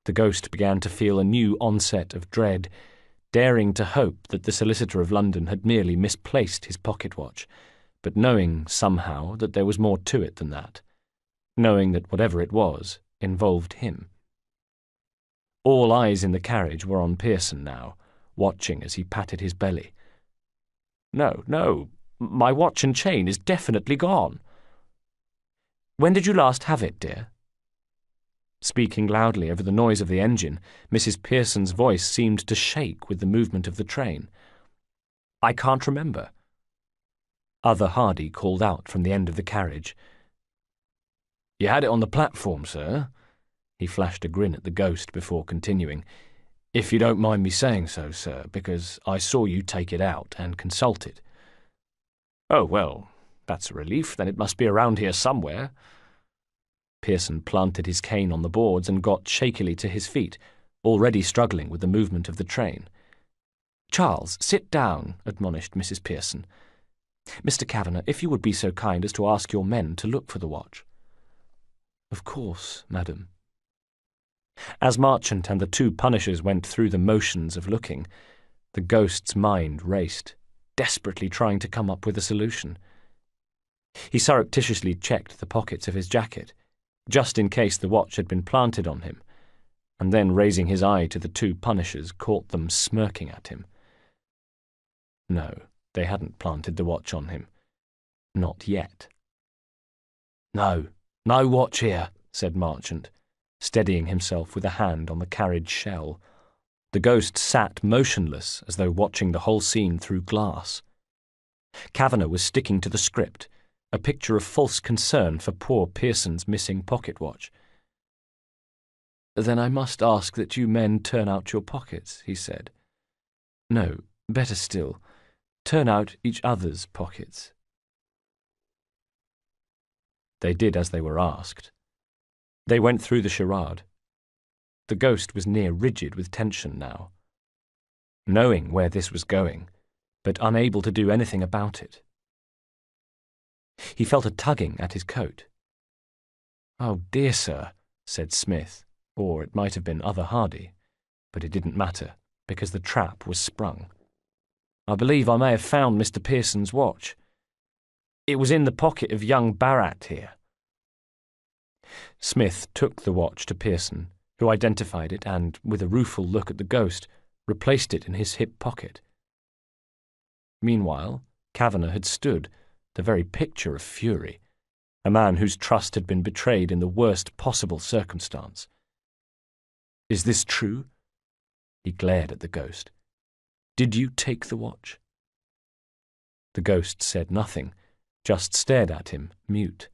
The ghost began to feel a new onset of dread, daring to hope that the solicitor of London had merely misplaced his pocket-watch, but knowing, somehow, that there was more to it than that, knowing that whatever it was involved him. All eyes in the carriage were on Pearson now, watching as he patted his belly. No, my watch and chain is definitely gone. When did you last have it, dear? Speaking loudly over the noise of the engine, Mrs. Pearson's voice seemed to shake with the movement of the train. I can't remember. Other Hardy called out from the end of the carriage. You had it on the platform, sir. He flashed a grin at the ghost before continuing. If you don't mind me saying so, sir, because I saw you take it out and consult it. Oh, well, that's a relief. Then it must be around here somewhere. Pearson planted his cane on the boards and got shakily to his feet, already struggling with the movement of the train. Charles, sit down, admonished Mrs. Pearson. Mr. Kavanagh, if you would be so kind as to ask your men to look for the watch. Of course, madam. As Marchant and the two punishers went through the motions of looking, the ghost's mind raced, desperately trying to come up with a solution. He surreptitiously checked the pockets of his jacket, just in case the watch had been planted on him, and then raising his eye to the two punishers caught them smirking at him. No, they hadn't planted the watch on him. Not yet. No watch here, said Marchant, steadying himself with a hand on the carriage shell. The ghost sat motionless as though watching the whole scene through glass. Kavanagh was sticking to the script, a picture of false concern for poor Pearson's missing pocket-watch. Then I must ask that you men turn out your pockets, he said. No, better still, turn out each other's pockets. They did as they were asked. They went through the charade. The ghost was near rigid with tension now, knowing where this was going, but unable to do anything about it. He felt a tugging at his coat. Oh dear, sir, said Smith, or it might have been Other Hardy, but it didn't matter, because the trap was sprung. I believe I may have found Mr. Pearson's watch. It was in the pocket of young Barrat here. Smith took the watch to Pearson, who identified it and, with a rueful look at the ghost, replaced it in his hip pocket. Meanwhile, Kavanagh had stood, the very picture of fury, a man whose trust had been betrayed in the worst possible circumstance. Is this true? He glared at the ghost. Did you take the watch? The ghost said nothing, just stared at him, mute.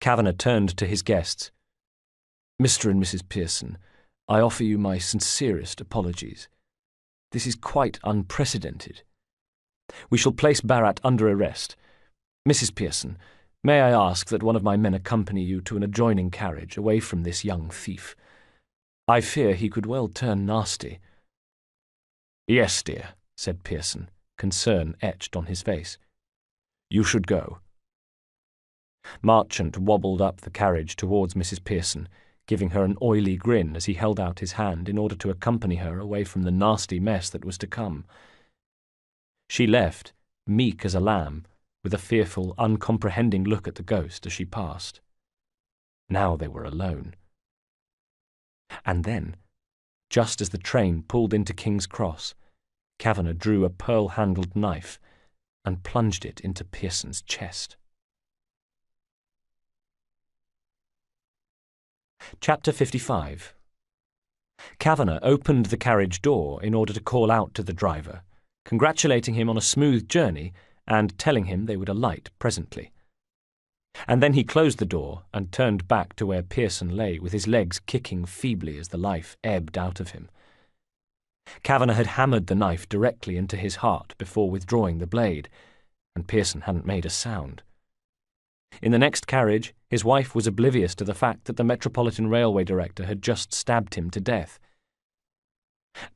Kavanagh turned to his guests. Mr. and Mrs. Pearson, I offer you my sincerest apologies. This is quite unprecedented. We shall place Barrat under arrest. Mrs. Pearson, may I ask that one of my men accompany you to an adjoining carriage away from this young thief? I fear he could well turn nasty. Yes, dear, said Pearson, concern etched on his face. You should go. Marchant wobbled up the carriage towards Mrs. Pearson, giving her an oily grin as he held out his hand in order to accompany her away from the nasty mess that was to come. She left, meek as a lamb, with a fearful, uncomprehending look at the ghost as she passed. Now they were alone. And then, just as the train pulled into King's Cross, Kavanagh drew a pearl-handled knife and plunged it into Pearson's chest. Chapter 55. Kavanagh opened the carriage door in order to call out to the driver, congratulating him on a smooth journey and telling him they would alight presently. And then he closed the door and turned back to where Pearson lay with his legs kicking feebly as the life ebbed out of him. Kavanagh had hammered the knife directly into his heart before withdrawing the blade, and Pearson hadn't made a sound. In the next carriage, his wife was oblivious to the fact that the Metropolitan Railway director had just stabbed him to death.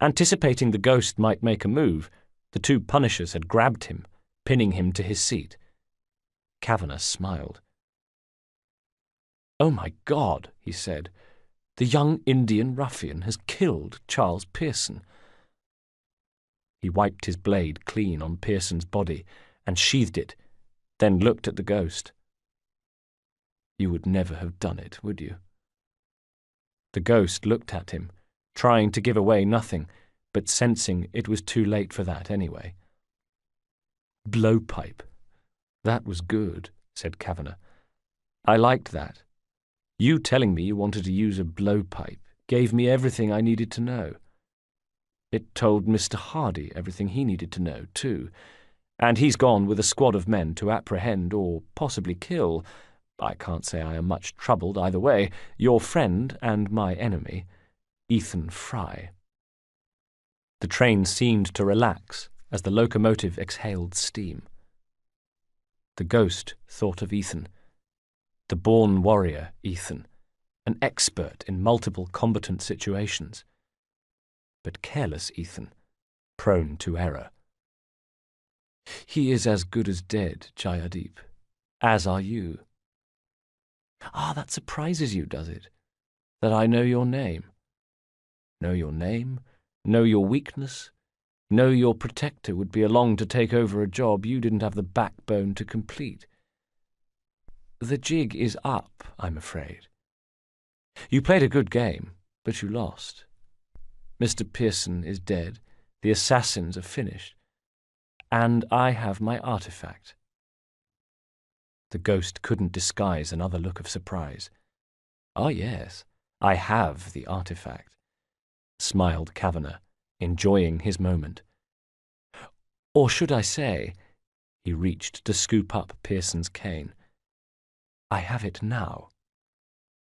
Anticipating the ghost might make a move, the two punishers had grabbed him, pinning him to his seat. Kavanagh smiled. "Oh, my God," he said. "The young Indian ruffian has killed Charles Pearson." He wiped his blade clean on Pearson's body and sheathed it, then looked at the ghost. "You would never have done it, would you?" The ghost looked at him, trying to give away nothing, but sensing it was too late for that anyway. "Blowpipe. That was good," said Kavanagh. "I liked that. You telling me you wanted to use a blowpipe gave me everything I needed to know. It told Mr. Hardy everything he needed to know, too, and he's gone with a squad of men to apprehend or possibly kill, I can't say I am much troubled either way, your friend and my enemy, Ethan Fry." The train seemed to relax as the locomotive exhaled steam. The ghost thought of Ethan, the born warrior Ethan, an expert in multiple combatant situations, but careless Ethan, prone to error. "He is as good as dead, Jayadeep, as are you." "Ah, that surprises you, does it? That I know your name? Know your name, know your weakness, know your protector would be along to take over a job you didn't have the backbone to complete. The jig is up, I'm afraid. You played a good game, but you lost. Mr. Pearson is dead, the assassins are finished, and I have my artifact." The ghost couldn't disguise another look of surprise. "Ah, yes, I have the artifact," smiled Kavanagh, enjoying his moment. "Or should I say," he reached to scoop up Pearson's cane, "I have it now."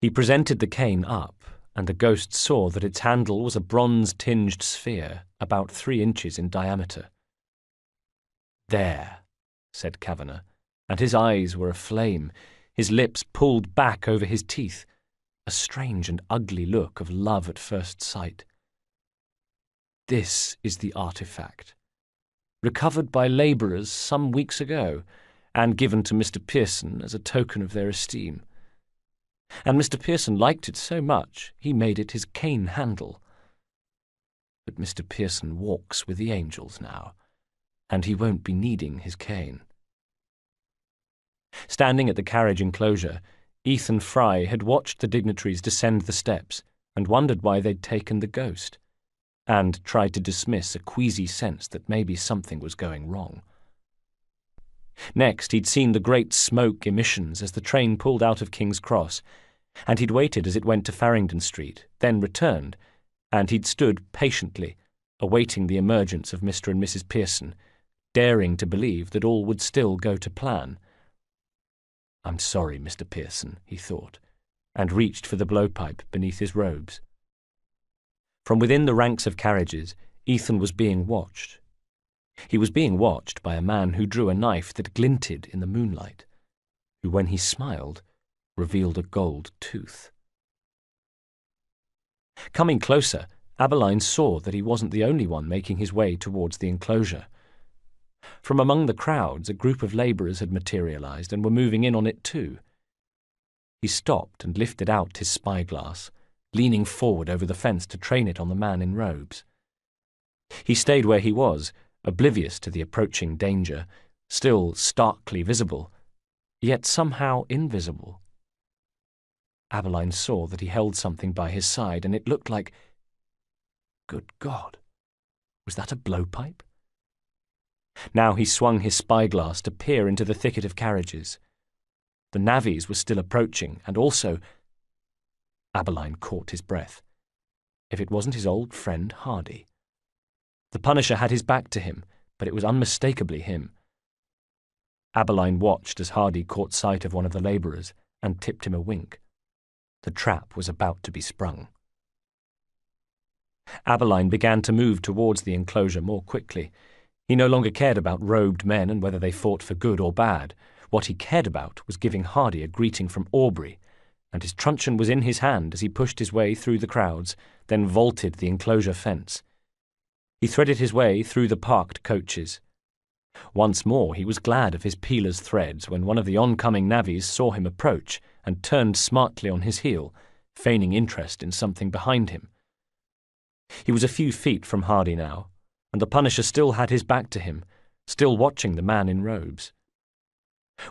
He presented the cane up, and the ghost saw that its handle was a bronze-tinged sphere about 3 inches in diameter. "There," said Kavanagh, and his eyes were aflame, his lips pulled back over his teeth, a strange and ugly look of love at first sight. "This is the artifact, recovered by labourers some weeks ago, and given to Mr. Pearson as a token of their esteem. And Mr. Pearson liked it so much he made it his cane handle. But Mr. Pearson walks with the angels now, and he won't be needing his cane." Standing at the carriage enclosure, Ethan Fry had watched the dignitaries descend the steps and wondered why they'd taken the ghost, and tried to dismiss a queasy sense that maybe something was going wrong. Next, he'd seen the great smoke emissions as the train pulled out of King's Cross, and he'd waited as it went to Farringdon Street, then returned, and he'd stood patiently, awaiting the emergence of Mr. and Mrs. Pearson, daring to believe that all would still go to plan. "I'm sorry, Mr. Pearson," he thought, and reached for the blowpipe beneath his robes. From within the ranks of carriages, Ethan was being watched. He was being watched by a man who drew a knife that glinted in the moonlight, who, when he smiled, revealed a gold tooth. Coming closer, Abeline saw that he wasn't the only one making his way towards the enclosure. From among the crowds, a group of labourers had materialised and were moving in on it too. He stopped and lifted out his spyglass, leaning forward over the fence to train it on the man in robes. He stayed where he was, oblivious to the approaching danger, still starkly visible, yet somehow invisible. Abeline saw that he held something by his side, and it looked like... Good God! Was that a blowpipe? Now he swung his spyglass to peer into the thicket of carriages. The navvies were still approaching, and also... Abeline caught his breath. If it wasn't his old friend Hardy. The Punisher had his back to him, but it was unmistakably him. Abeline watched as Hardy caught sight of one of the labourers and tipped him a wink. The trap was about to be sprung. Abeline began to move towards the enclosure more quickly. He no longer cared about robed men and whether they fought for good or bad. What he cared about was giving Hardy a greeting from Aubrey, and his truncheon was in his hand as he pushed his way through the crowds, then vaulted the enclosure fence, He threaded his way through the parked coaches. Once more he was glad of his peeler's threads when one of the oncoming navvies saw him approach and turned smartly on his heel, feigning interest in something behind him. He was a few feet from Hardy now, and the Punisher still had his back to him, still watching the man in robes.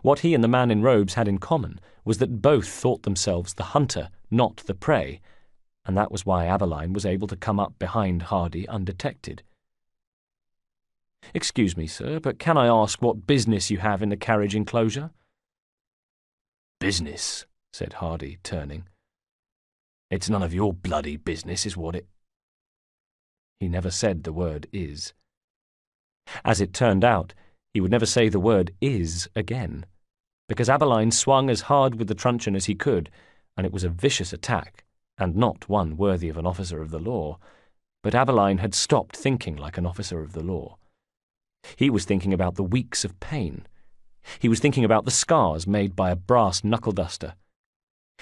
What he and the man in robes had in common was that both thought themselves the hunter, not the prey, and that was why Aberline was able to come up behind Hardy undetected. "Excuse me, sir, but can I ask what business you have in the carriage enclosure?" "Business," said Hardy, turning. "It's none of your bloody business, is what it—" He never said the word "is." As it turned out, he would never say the word "is" again, because Aberline swung as hard with the truncheon as he could, and it was a vicious attack, and not one worthy of an officer of the law. But Aberline had stopped thinking like an officer of the law. He was thinking about the weeks of pain. He was thinking about the scars made by a brass knuckle-duster.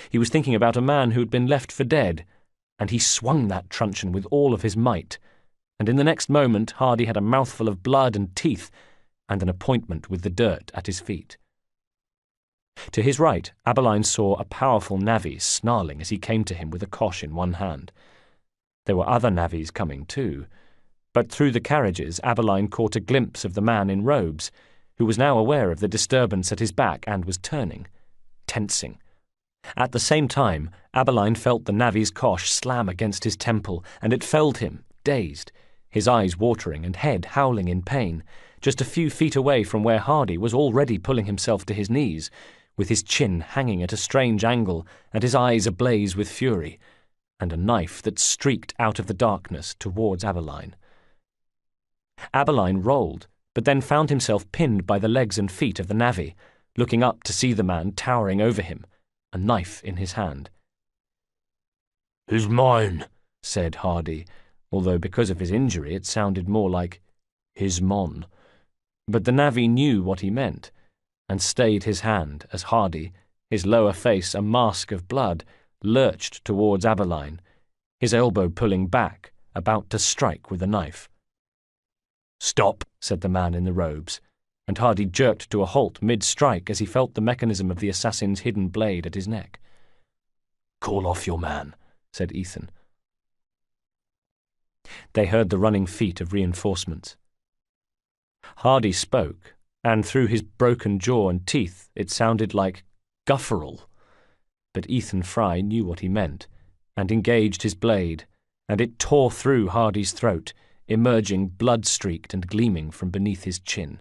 He was thinking about a man who had been left for dead, and he swung that truncheon with all of his might, and in the next moment Hardy had a mouthful of blood and teeth, and an appointment with the dirt at his feet. To his right, Aberline saw a powerful navvy snarling as he came to him with a cosh in one hand. There were other navvies coming too, but through the carriages Aberline caught a glimpse of the man in robes, who was now aware of the disturbance at his back and was turning, tensing. At the same time, Aberline felt the navvy's cosh slam against his temple, and it felled him, dazed, his eyes watering and head howling in pain, just a few feet away from where Hardy was already pulling himself to his knees, with his chin hanging at a strange angle and his eyes ablaze with fury, and a knife that streaked out of the darkness towards Aberline. Aberline rolled, but then found himself pinned by the legs and feet of the navvy, looking up to see the man towering over him, a knife in his hand. "Who's mine?" said Hardy, although because of his injury it sounded more like his mon. But the navvy knew what he meant, and stayed his hand as Hardy, his lower face a mask of blood, lurched towards Aberline, his elbow pulling back, about to strike with a knife. "Stop," said the man in the robes, and Hardy jerked to a halt mid-strike as he felt the mechanism of the assassin's hidden blade at his neck. "Call off your man," said Ethan. They heard the running feet of reinforcements. Hardy spoke, and through his broken jaw and teeth it sounded like gufferal. But Ethan Fry knew what he meant, and engaged his blade, and it tore through Hardy's throat, emerging blood-streaked and gleaming from beneath his chin.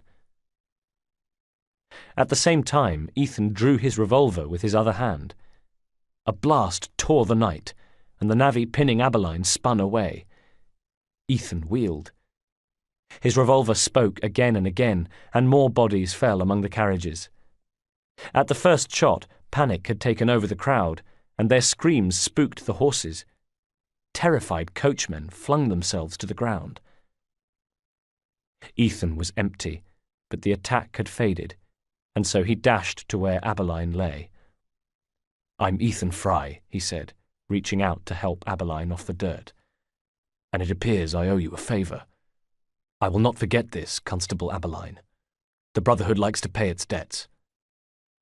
At the same time, Ethan drew his revolver with his other hand. A blast tore the night, and the navvy pinning Aberline spun away. Ethan wheeled. His revolver spoke again and again, and more bodies fell among the carriages. At the first shot, panic had taken over the crowd, and their screams spooked the horses. Terrified coachmen flung themselves to the ground. Ethan was empty, but the attack had faded, and so he dashed to where Aberline lay. "I'm Ethan Fry," he said, reaching out to help Aberline off the dirt. "And it appears I owe you a favour. I will not forget this, Constable Aberline. The Brotherhood likes to pay its debts.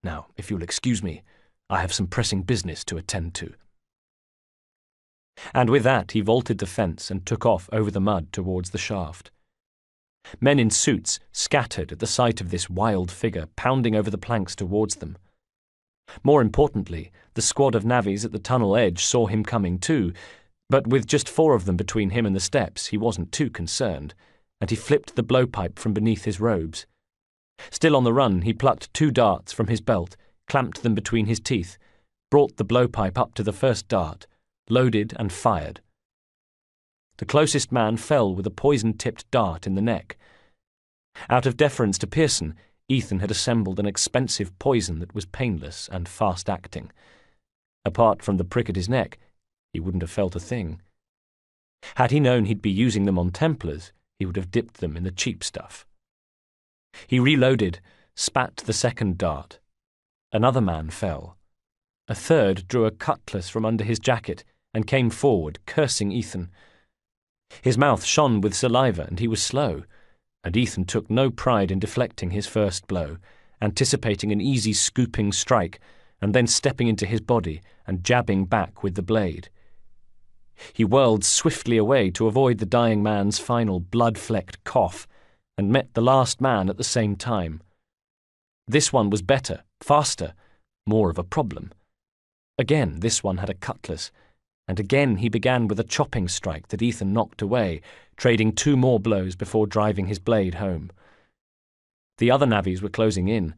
Now, if you'll excuse me, I have some pressing business to attend to." And with that he vaulted the fence and took off over the mud towards the shaft. Men in suits scattered at the sight of this wild figure pounding over the planks towards them. More importantly, the squad of navvies at the tunnel edge saw him coming too, but with just 4 of them between him and the steps he wasn't too concerned, and he flipped the blowpipe from beneath his robes. Still on the run, he plucked 2 darts from his belt, clamped them between his teeth, brought the blowpipe up to the first dart, loaded and fired. The closest man fell with a poison-tipped dart in the neck. Out of deference to Pearson, Ethan had assembled an expensive poison that was painless and fast-acting. Apart from the prick at his neck, he wouldn't have felt a thing. Had he known he'd be using them on Templars, he would have dipped them in the cheap stuff. He reloaded, spat the second dart. Another man fell. A third drew a cutlass from under his jacket and came forward, cursing Ethan. His mouth shone with saliva, and he was slow, and Ethan took no pride in deflecting his first blow, anticipating an easy scooping strike, and then stepping into his body and jabbing back with the blade. He whirled swiftly away to avoid the dying man's final blood-flecked cough, and met the last man at the same time. This one was better, faster, more of a problem. Again, this one had a cutlass, and again he began with a chopping strike that Ethan knocked away, trading 2 more blows before driving his blade home. The other navvies were closing in,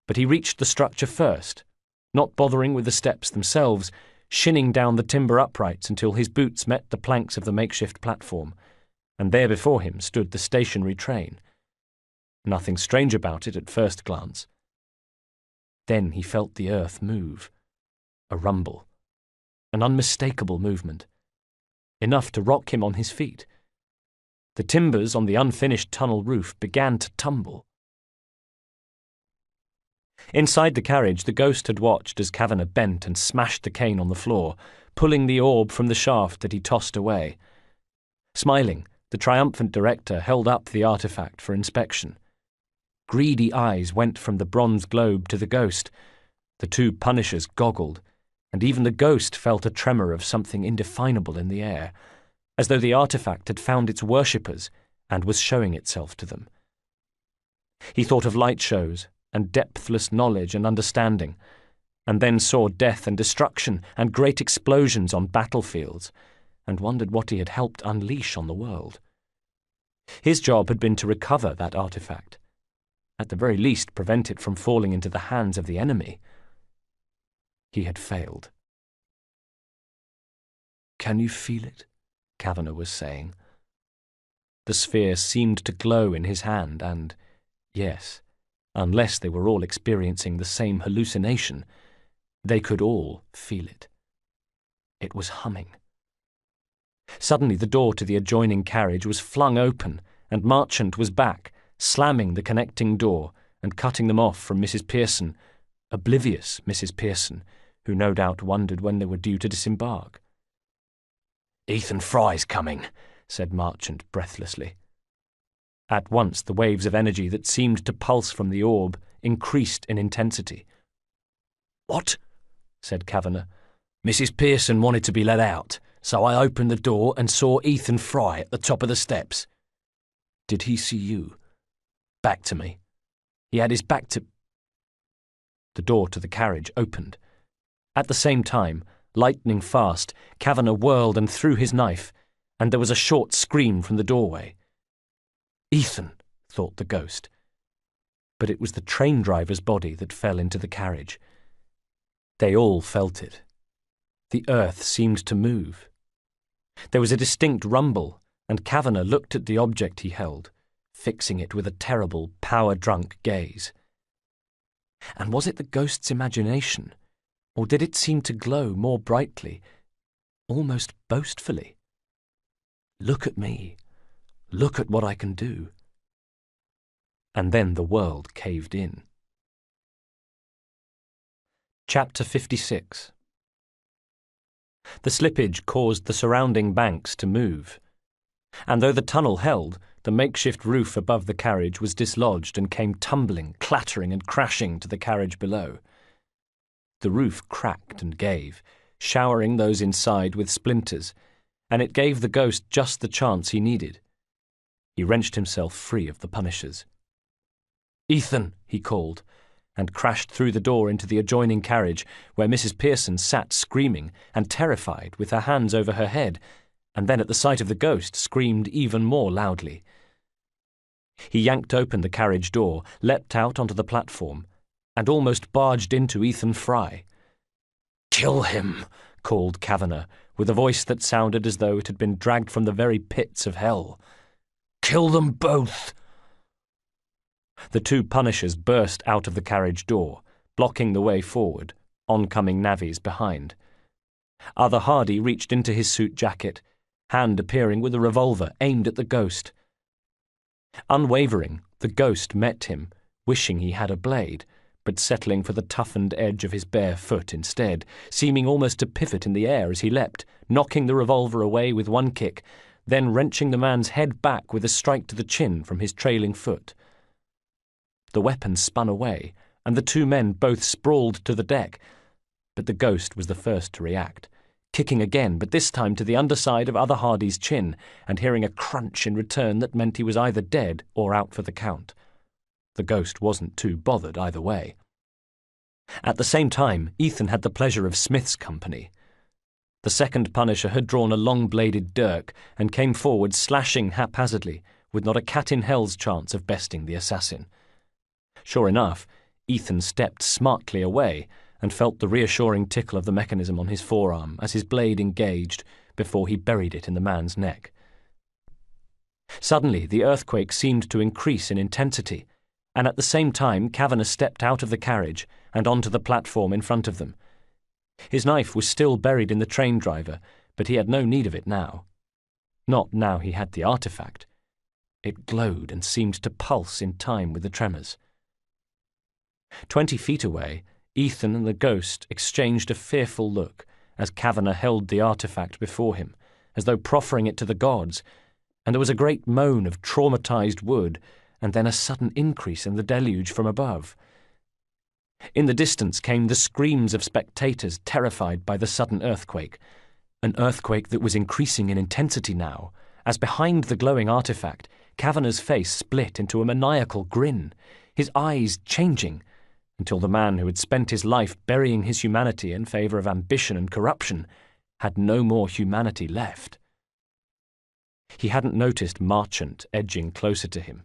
but he reached the structure first, not bothering with the steps themselves, shinning down the timber uprights until his boots met the planks of the makeshift platform, and there before him stood the stationary train. Nothing strange about it at first glance. Then he felt the earth move, a rumble, an unmistakable movement, enough to rock him on his feet. The timbers on the unfinished tunnel roof began to tumble. Inside the carriage, the ghost had watched as Kavanagh bent and smashed the cane on the floor, pulling the orb from the shaft that he tossed away. Smiling, the triumphant director held up the artifact for inspection. Greedy eyes went from the bronze globe to the ghost. The 2 punishers goggled, and even the ghost felt a tremor of something indefinable in the air, as though the artifact had found its worshippers and was showing itself to them. He thought of light shows and depthless knowledge and understanding, and then saw death and destruction and great explosions on battlefields, and wondered what he had helped unleash on the world. His job had been to recover that artifact, at the very least prevent it from falling into the hands of the enemy. He had failed. "Can you feel it?" Kavanagh was saying. The sphere seemed to glow in his hand, and, yes, unless they were all experiencing the same hallucination, they could all feel it. It was humming. Suddenly the door to the adjoining carriage was flung open, and Marchant was back, slamming the connecting door and cutting them off from Mrs. Pearson, oblivious Mrs. Pearson, who no doubt wondered when they were due to disembark. "Ethan Fry's coming," said Marchant breathlessly. At once the waves of energy that seemed to pulse from the orb increased in intensity. "What?" said Kavanagh. "Mrs. Pearson wanted to be let out, so I opened the door and saw Ethan Fry at the top of the steps." "Did he see you?" "Back to me. He had his back to—" The door to the carriage opened. At the same time, lightning fast, Kavanagh whirled and threw his knife, and there was a short scream from the doorway. "Ethan," thought the ghost. But it was the train driver's body that fell into the carriage. They all felt it. The earth seemed to move. There was a distinct rumble, and Kavanagh looked at the object he held, fixing it with a terrible, power-drunk gaze. And was it the ghost's imagination, or did it seem to glow more brightly, almost boastfully? "Look at me. Look at what I can do." And then the world caved in. Chapter 56. The slippage caused the surrounding banks to move, and though the tunnel held, the makeshift roof above the carriage was dislodged and came tumbling, clattering and crashing to the carriage below. The roof cracked and gave, showering those inside with splinters, and it gave the ghost just the chance he needed. He wrenched himself free of the punishers. "Ethan," he called, and crashed through the door into the adjoining carriage, where Mrs. Pearson sat screaming and terrified with her hands over her head, and then at the sight of the ghost screamed even more loudly. He yanked open the carriage door, leapt out onto the platform, and almost barged into Ethan Fry. "Kill him," called Kavanagh, with a voice that sounded as though it had been dragged from the very pits of hell. "Kill them both!" The 2 punishers burst out of the carriage door, blocking the way forward, oncoming navvies behind. Other Hardy reached into his suit jacket, hand appearing with a revolver aimed at the ghost. Unwavering, the ghost met him, wishing he had a blade, but settling for the toughened edge of his bare foot instead, seeming almost to pivot in the air as he leapt, knocking the revolver away with one kick, then wrenching the man's head back with a strike to the chin from his trailing foot. The weapon spun away, and the two men both sprawled to the deck, but the ghost was the first to react, kicking again, but this time to the underside of other Hardy's chin, and hearing a crunch in return that meant he was either dead or out for the count. The ghost wasn't too bothered either way. At the same time, Ethan had the pleasure of Smith's company. The second Punisher had drawn a long-bladed dirk and came forward slashing haphazardly, with not a cat-in-hell's chance of besting the assassin. Sure enough, Ethan stepped smartly away and felt the reassuring tickle of the mechanism on his forearm as his blade engaged before he buried it in the man's neck. Suddenly, the earthquake seemed to increase in intensity, and at the same time Kavanagh stepped out of the carriage and onto the platform in front of them. His knife was still buried in the train driver, but he had no need of it now. Not now he had the artifact. It glowed and seemed to pulse in time with the tremors. 20 feet away, Ethan and the ghost exchanged a fearful look as Kavanagh held the artifact before him, as though proffering it to the gods, and there was a great moan of traumatized wood, and then a sudden increase in the deluge from above. In the distance came the screams of spectators terrified by the sudden earthquake, an earthquake that was increasing in intensity now, as behind the glowing artifact, Kavanagh's face split into a maniacal grin, his eyes changing, until the man who had spent his life burying his humanity in favour of ambition and corruption had no more humanity left. He hadn't noticed Marchant edging closer to him.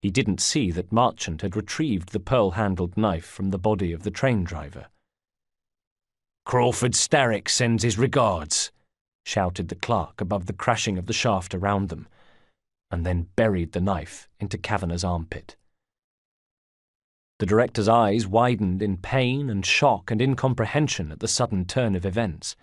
He didn't see that Marchant had retrieved the pearl-handled knife from the body of the train driver. "Crawford Starrick sends his regards," shouted the clerk above the crashing of the shaft around them, and then buried the knife into Kavanagh's armpit. The director's eyes widened in pain and shock and incomprehension at the sudden turn of events.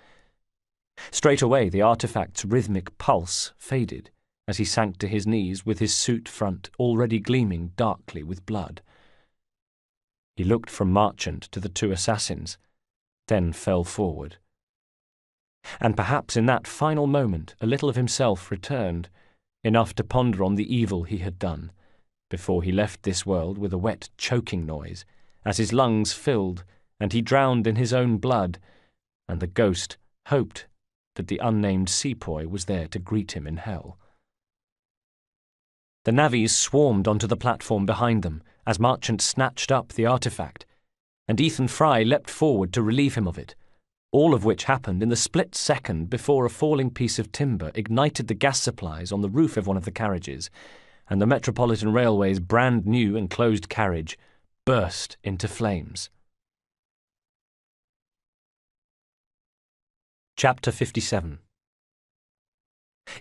Straight away the artifact's rhythmic pulse faded as he sank to his knees with his suit front already gleaming darkly with blood. He looked from Marchant to the two assassins, then fell forward. And perhaps in that final moment a little of himself returned, enough to ponder on the evil he had done, before he left this world with a wet choking noise, as his lungs filled and he drowned in his own blood, and the ghost hoped that the unnamed sepoy was there to greet him in hell. The navvies swarmed onto the platform behind them as Marchant snatched up the artifact, and Ethan Fry leapt forward to relieve him of it, all of which happened in the split second before a falling piece of timber ignited the gas supplies on the roof of one of the carriages, and the Metropolitan Railway's brand-new enclosed carriage burst into flames. Chapter 57.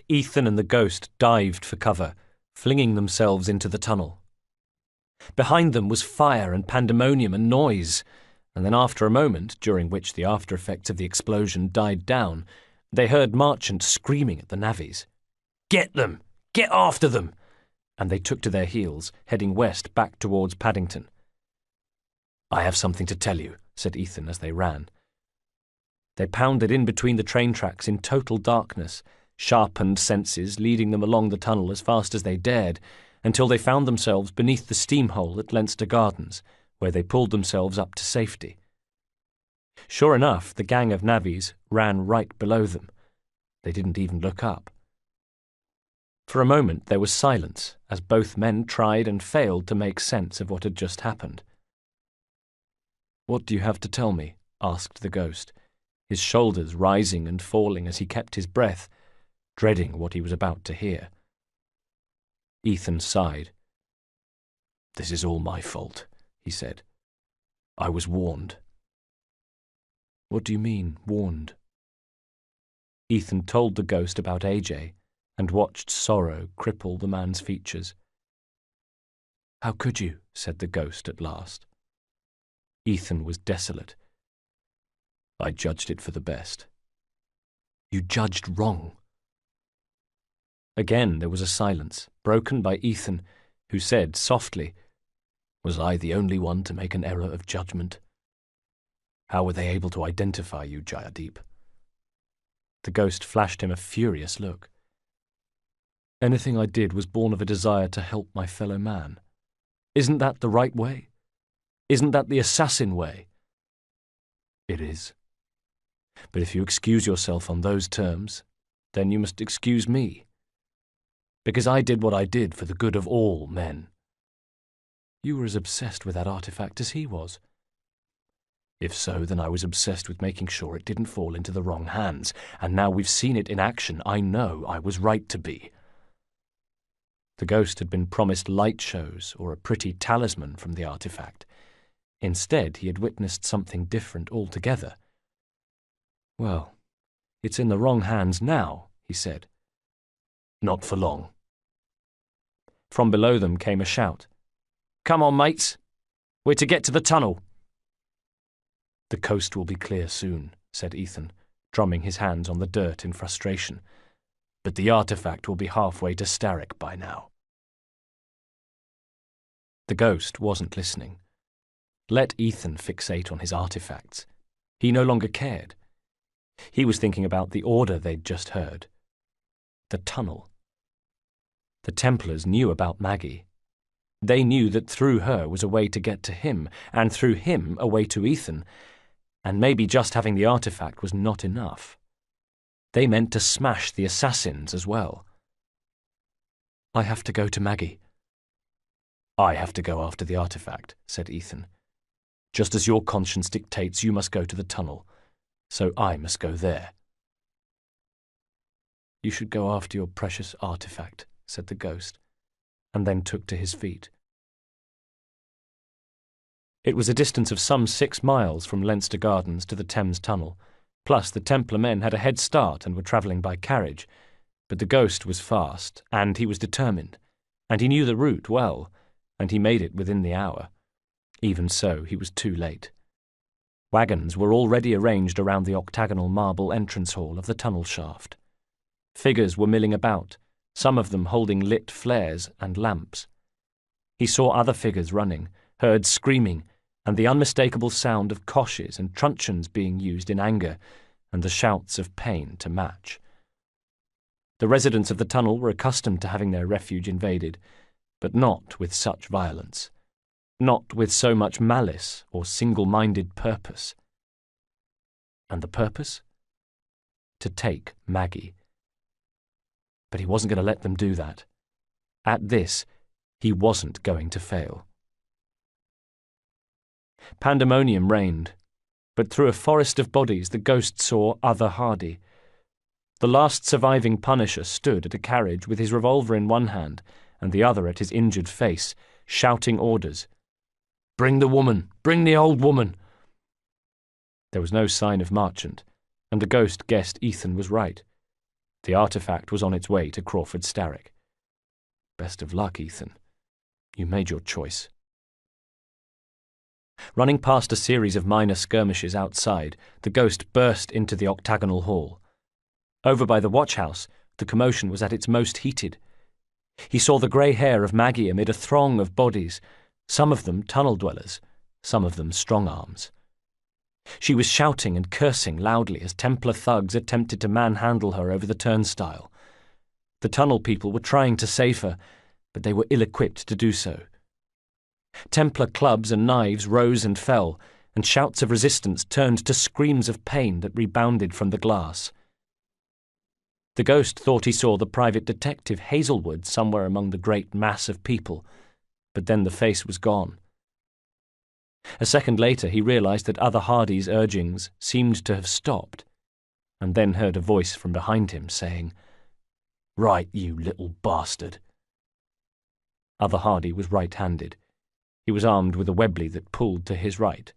Ethan and the ghost dived for cover, flinging themselves into the tunnel. Behind them was fire and pandemonium and noise, and then after a moment, during which the after-effects of the explosion died down, they heard Marchant screaming at the navvies. "Get them! Get after them!" And they took to their heels, heading west back towards Paddington. "I have something to tell you," said Ethan as they ran. They pounded in between the train tracks in total darkness, sharpened senses leading them along the tunnel as fast as they dared, until they found themselves beneath the steam hole at Leinster Gardens, where they pulled themselves up to safety. Sure enough, the gang of navvies ran right below them. They didn't even look up. For a moment there was silence as both men tried and failed to make sense of what had just happened. "What do you have to tell me?" asked the ghost, his shoulders rising and falling as he kept his breath, dreading what he was about to hear. Ethan sighed. "This is all my fault," he said. "I was warned." "What do you mean, warned?" Ethan told the ghost about AJ, and watched sorrow cripple the man's features. "How could you?" said the ghost at last. Ethan was desolate. "I judged it for the best." "You judged wrong." Again there was a silence, broken by Ethan, who said softly, "Was I the only one to make an error of judgment? How were they able to identify you, Jayadeep?" The ghost flashed him a furious look. Anything I did was born of a desire to help my fellow man. Isn't that the right way? Isn't that the assassin way? It is. But if you excuse yourself on those terms, then you must excuse me. Because I did what I did for the good of all men. You were as obsessed with that artifact as he was. If so, then I was obsessed with making sure it didn't fall into the wrong hands, and now we've seen it in action, I know I was right to be. The ghost had been promised light shows or a pretty talisman from the artifact. Instead, he had witnessed something different altogether. Well, it's in the wrong hands now, he said. Not for long. From below them came a shout. Come on, mates. We're to get to the tunnel. The coast will be clear soon, said Ethan, drumming his hands on the dirt in frustration. But the artifact will be halfway to Starrick by now. The ghost wasn't listening. Let Ethan fixate on his artifacts. He no longer cared. He was thinking about the order they'd just heard. The tunnel. The Templars knew about Maggie. They knew that through her was a way to get to him, and through him a way to Ethan, and maybe just having the artifact was not enough. They meant to smash the assassins as well. I have to go to Maggie. I have to go after the artifact, said Ethan. Just as your conscience dictates you must go to the tunnel, so I must go there. You should go after your precious artifact, said the ghost, and then took to his feet. It was a distance of some 6 miles from Leinster Gardens to the Thames Tunnel, plus the Templar men had a head start and were travelling by carriage, but the ghost was fast, and he was determined, and he knew the route well, and he made it within the hour. Even so, he was too late. Wagons were already arranged around the octagonal marble entrance hall of the tunnel shaft. Figures were milling about, some of them holding lit flares and lamps. He saw other figures running, heard screaming, and the unmistakable sound of coshes and truncheons being used in anger, and the shouts of pain to match. The residents of the tunnel were accustomed to having their refuge invaded, but not with such violence, not with so much malice or single-minded purpose. And the purpose? To take Maggie. But he wasn't going to let them do that. At this, he wasn't going to fail. Pandemonium reigned, but through a forest of bodies the ghost saw other Hardy. The last surviving Punisher stood at a carriage with his revolver in one hand and the other at his injured face, shouting orders. Bring the woman! Bring the old woman! There was no sign of Marchant, and the ghost guessed Ethan was right. The artifact was on its way to Crawford Starrick. Best of luck, Ethan. You made your choice. Running past a series of minor skirmishes outside, the ghost burst into the octagonal hall. Over by the watch-house, the commotion was at its most heated. He saw the grey hair of Maggie amid a throng of bodies, some of them tunnel-dwellers, some of them strong-arms. She was shouting and cursing loudly as Templar thugs attempted to manhandle her over the turnstile. The tunnel people were trying to save her, but they were ill-equipped to do so. Templar clubs and knives rose and fell, and shouts of resistance turned to screams of pain that rebounded from the glass. The ghost thought he saw the private detective Hazelwood somewhere among the great mass of people, but then the face was gone. A second later he realized that other Hardy's urgings seemed to have stopped, and then heard a voice from behind him saying, "Right, you little bastard." Other Hardy was right-handed. He was armed with a Webley that pulled to his right.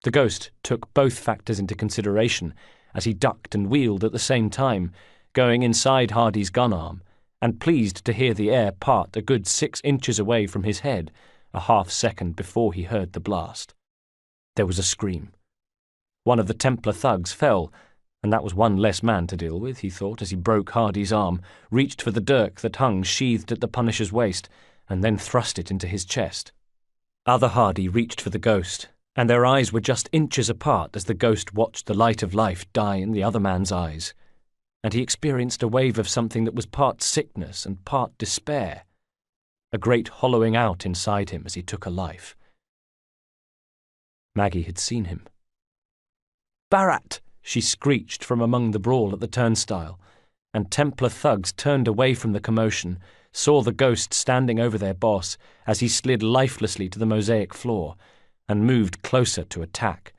The ghost took both factors into consideration as he ducked and wheeled at the same time, going inside Hardy's gun arm, and pleased to hear the air part a good 6 inches away from his head, a half-second before he heard the blast. There was a scream. One of the Templar thugs fell, and that was one less man to deal with, he thought, as he broke Hardy's arm, reached for the dirk that hung sheathed at the Punisher's waist, and then thrust it into his chest. Other Hardy reached for the ghost, and their eyes were just inches apart as the ghost watched the light of life die in the other man's eyes. and he experienced a wave of something that was part sickness and part despair, a great hollowing out inside him as he took a life. Maggie had seen him. "Barat!" she screeched from among the brawl at the turnstile, and Templar thugs turned away from the commotion, saw the ghost standing over their boss as he slid lifelessly to the mosaic floor, and moved closer to attack.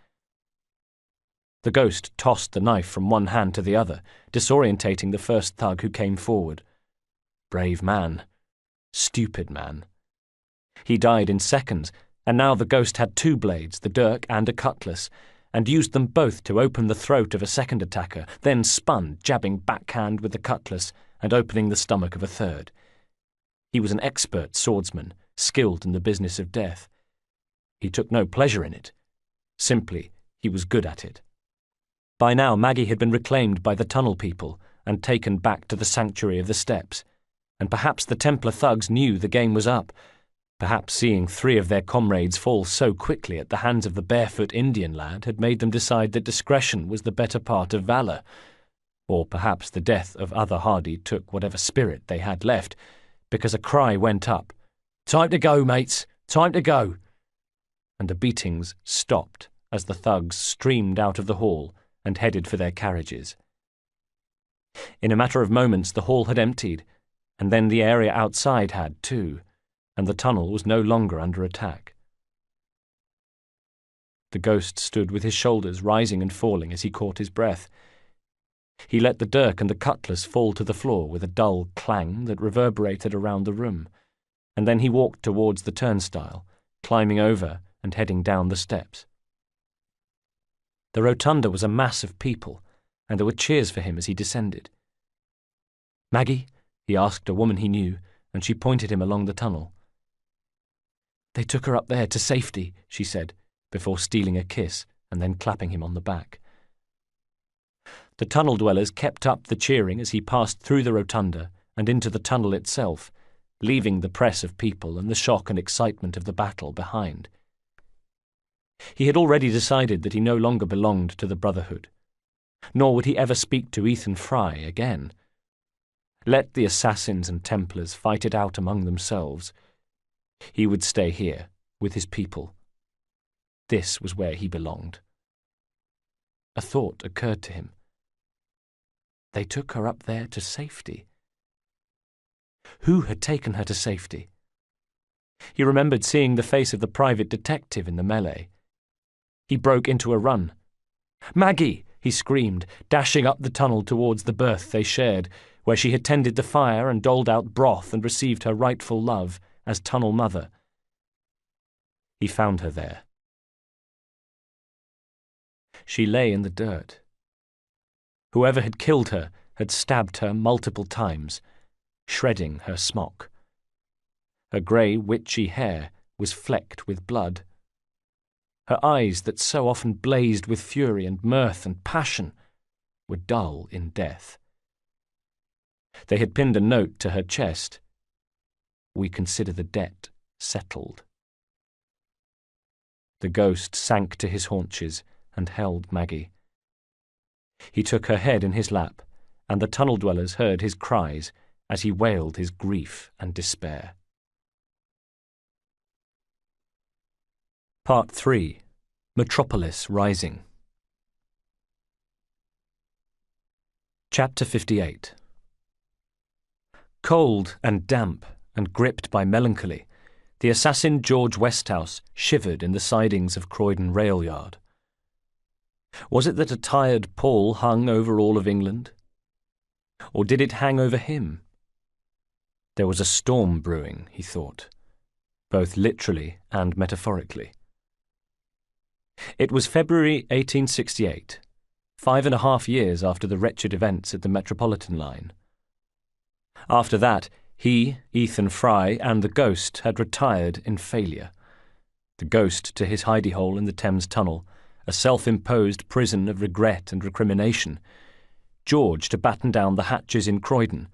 The ghost tossed the knife from one hand to the other, disorientating the first thug who came forward. Brave man. Stupid man. He died in seconds, and now the ghost had two blades, the dirk and a cutlass, and used them both to open the throat of a second attacker, then spun, jabbing backhand with the cutlass and opening the stomach of a third. He was an expert swordsman, skilled in the business of death. He took no pleasure in it. Simply, he was good at it. By now Maggie had been reclaimed by the tunnel people and taken back to the sanctuary of the steps, and perhaps the Templar thugs knew the game was up. Perhaps seeing 3 of their comrades fall so quickly at the hands of the barefoot Indian lad had made them decide that discretion was the better part of valour. Or perhaps the death of other Hardy took whatever spirit they had left, because a cry went up, "Time to go, mates! Time to go!" And the beatings stopped as the thugs streamed out of the hall and headed for their carriages. In a matter of moments the hall had emptied, and then the area outside had too, and the tunnel was no longer under attack. The ghost stood with his shoulders rising and falling as he caught his breath. He let the dirk and the cutlass fall to the floor with a dull clang that reverberated around the room, and then he walked towards the turnstile, climbing over and heading down the steps. The rotunda was a mass of people, and there were cheers for him as he descended. "Maggie?" he asked a woman he knew, and she pointed him along the tunnel. "They took her up there to safety," she said, before stealing a kiss and then clapping him on the back. The tunnel dwellers kept up the cheering as he passed through the rotunda and into the tunnel itself, leaving the press of people and the shock and excitement of the battle behind. He had already decided that he no longer belonged to the Brotherhood, nor would he ever speak to Ethan Fry again. Let the assassins and Templars fight it out among themselves. He would stay here, with his people. This was where he belonged. A thought occurred to him. They took her up there to safety. Who had taken her to safety? He remembered seeing the face of the private detective in the melee. He broke into a run. "Maggie!" he screamed, dashing up the tunnel towards the berth they shared, where she had tended the fire and doled out broth and received her rightful love as tunnel mother. He found her there. She lay in the dirt. Whoever had killed her had stabbed her multiple times, shredding her smock. Her grey, witchy hair was flecked with blood. Her eyes, that so often blazed with fury and mirth and passion, were dull in death. They had pinned a note to her chest. "We consider the debt settled." The ghost sank to his haunches and held Maggie. He took her head in his lap, and the tunnel dwellers heard his cries as he wailed his grief and despair. Part 3. Metropolis Rising. Chapter 58. Cold and damp and gripped by melancholy, the assassin George Westhouse shivered in the sidings of Croydon rail yard. Was it that a tired pall hung over all of England? Or did it hang over him? There was a storm brewing, he thought, both literally and metaphorically. It was February 1868, 5.5 years after the wretched events at the Metropolitan line. After that, he, Ethan Fry, and the ghost had retired in failure. The ghost to his hidey-hole in the Thames Tunnel, a self-imposed prison of regret and recrimination, George to batten down the hatches in Croydon,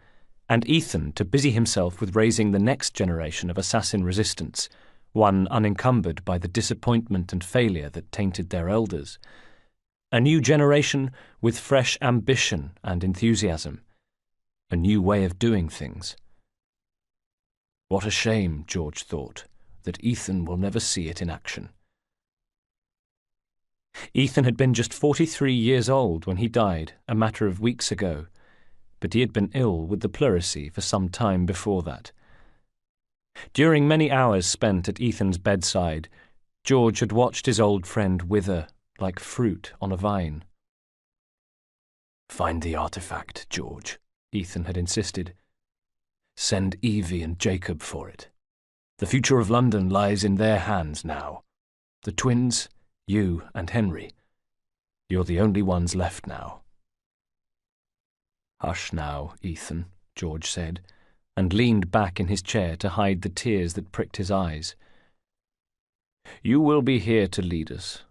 and Ethan to busy himself with raising the next generation of assassin resistance, one unencumbered by the disappointment and failure that tainted their elders. A new generation with fresh ambition and enthusiasm. A new way of doing things. What a shame, George thought, that Ethan will never see it in action. Ethan had been just 43 years old when he died, a matter of weeks ago, but he had been ill with the pleurisy for some time before that. During many hours spent at Ethan's bedside, George had watched his old friend wither like fruit on a vine. "Find the artifact, George," Ethan had insisted. "Send Evie and Jacob for it. The future of London lies in their hands now. The twins, you and Henry. You're the only ones left now." "Hush now, Ethan," George said, and leaned back in his chair to hide the tears that pricked his eyes. "You will be here to lead us.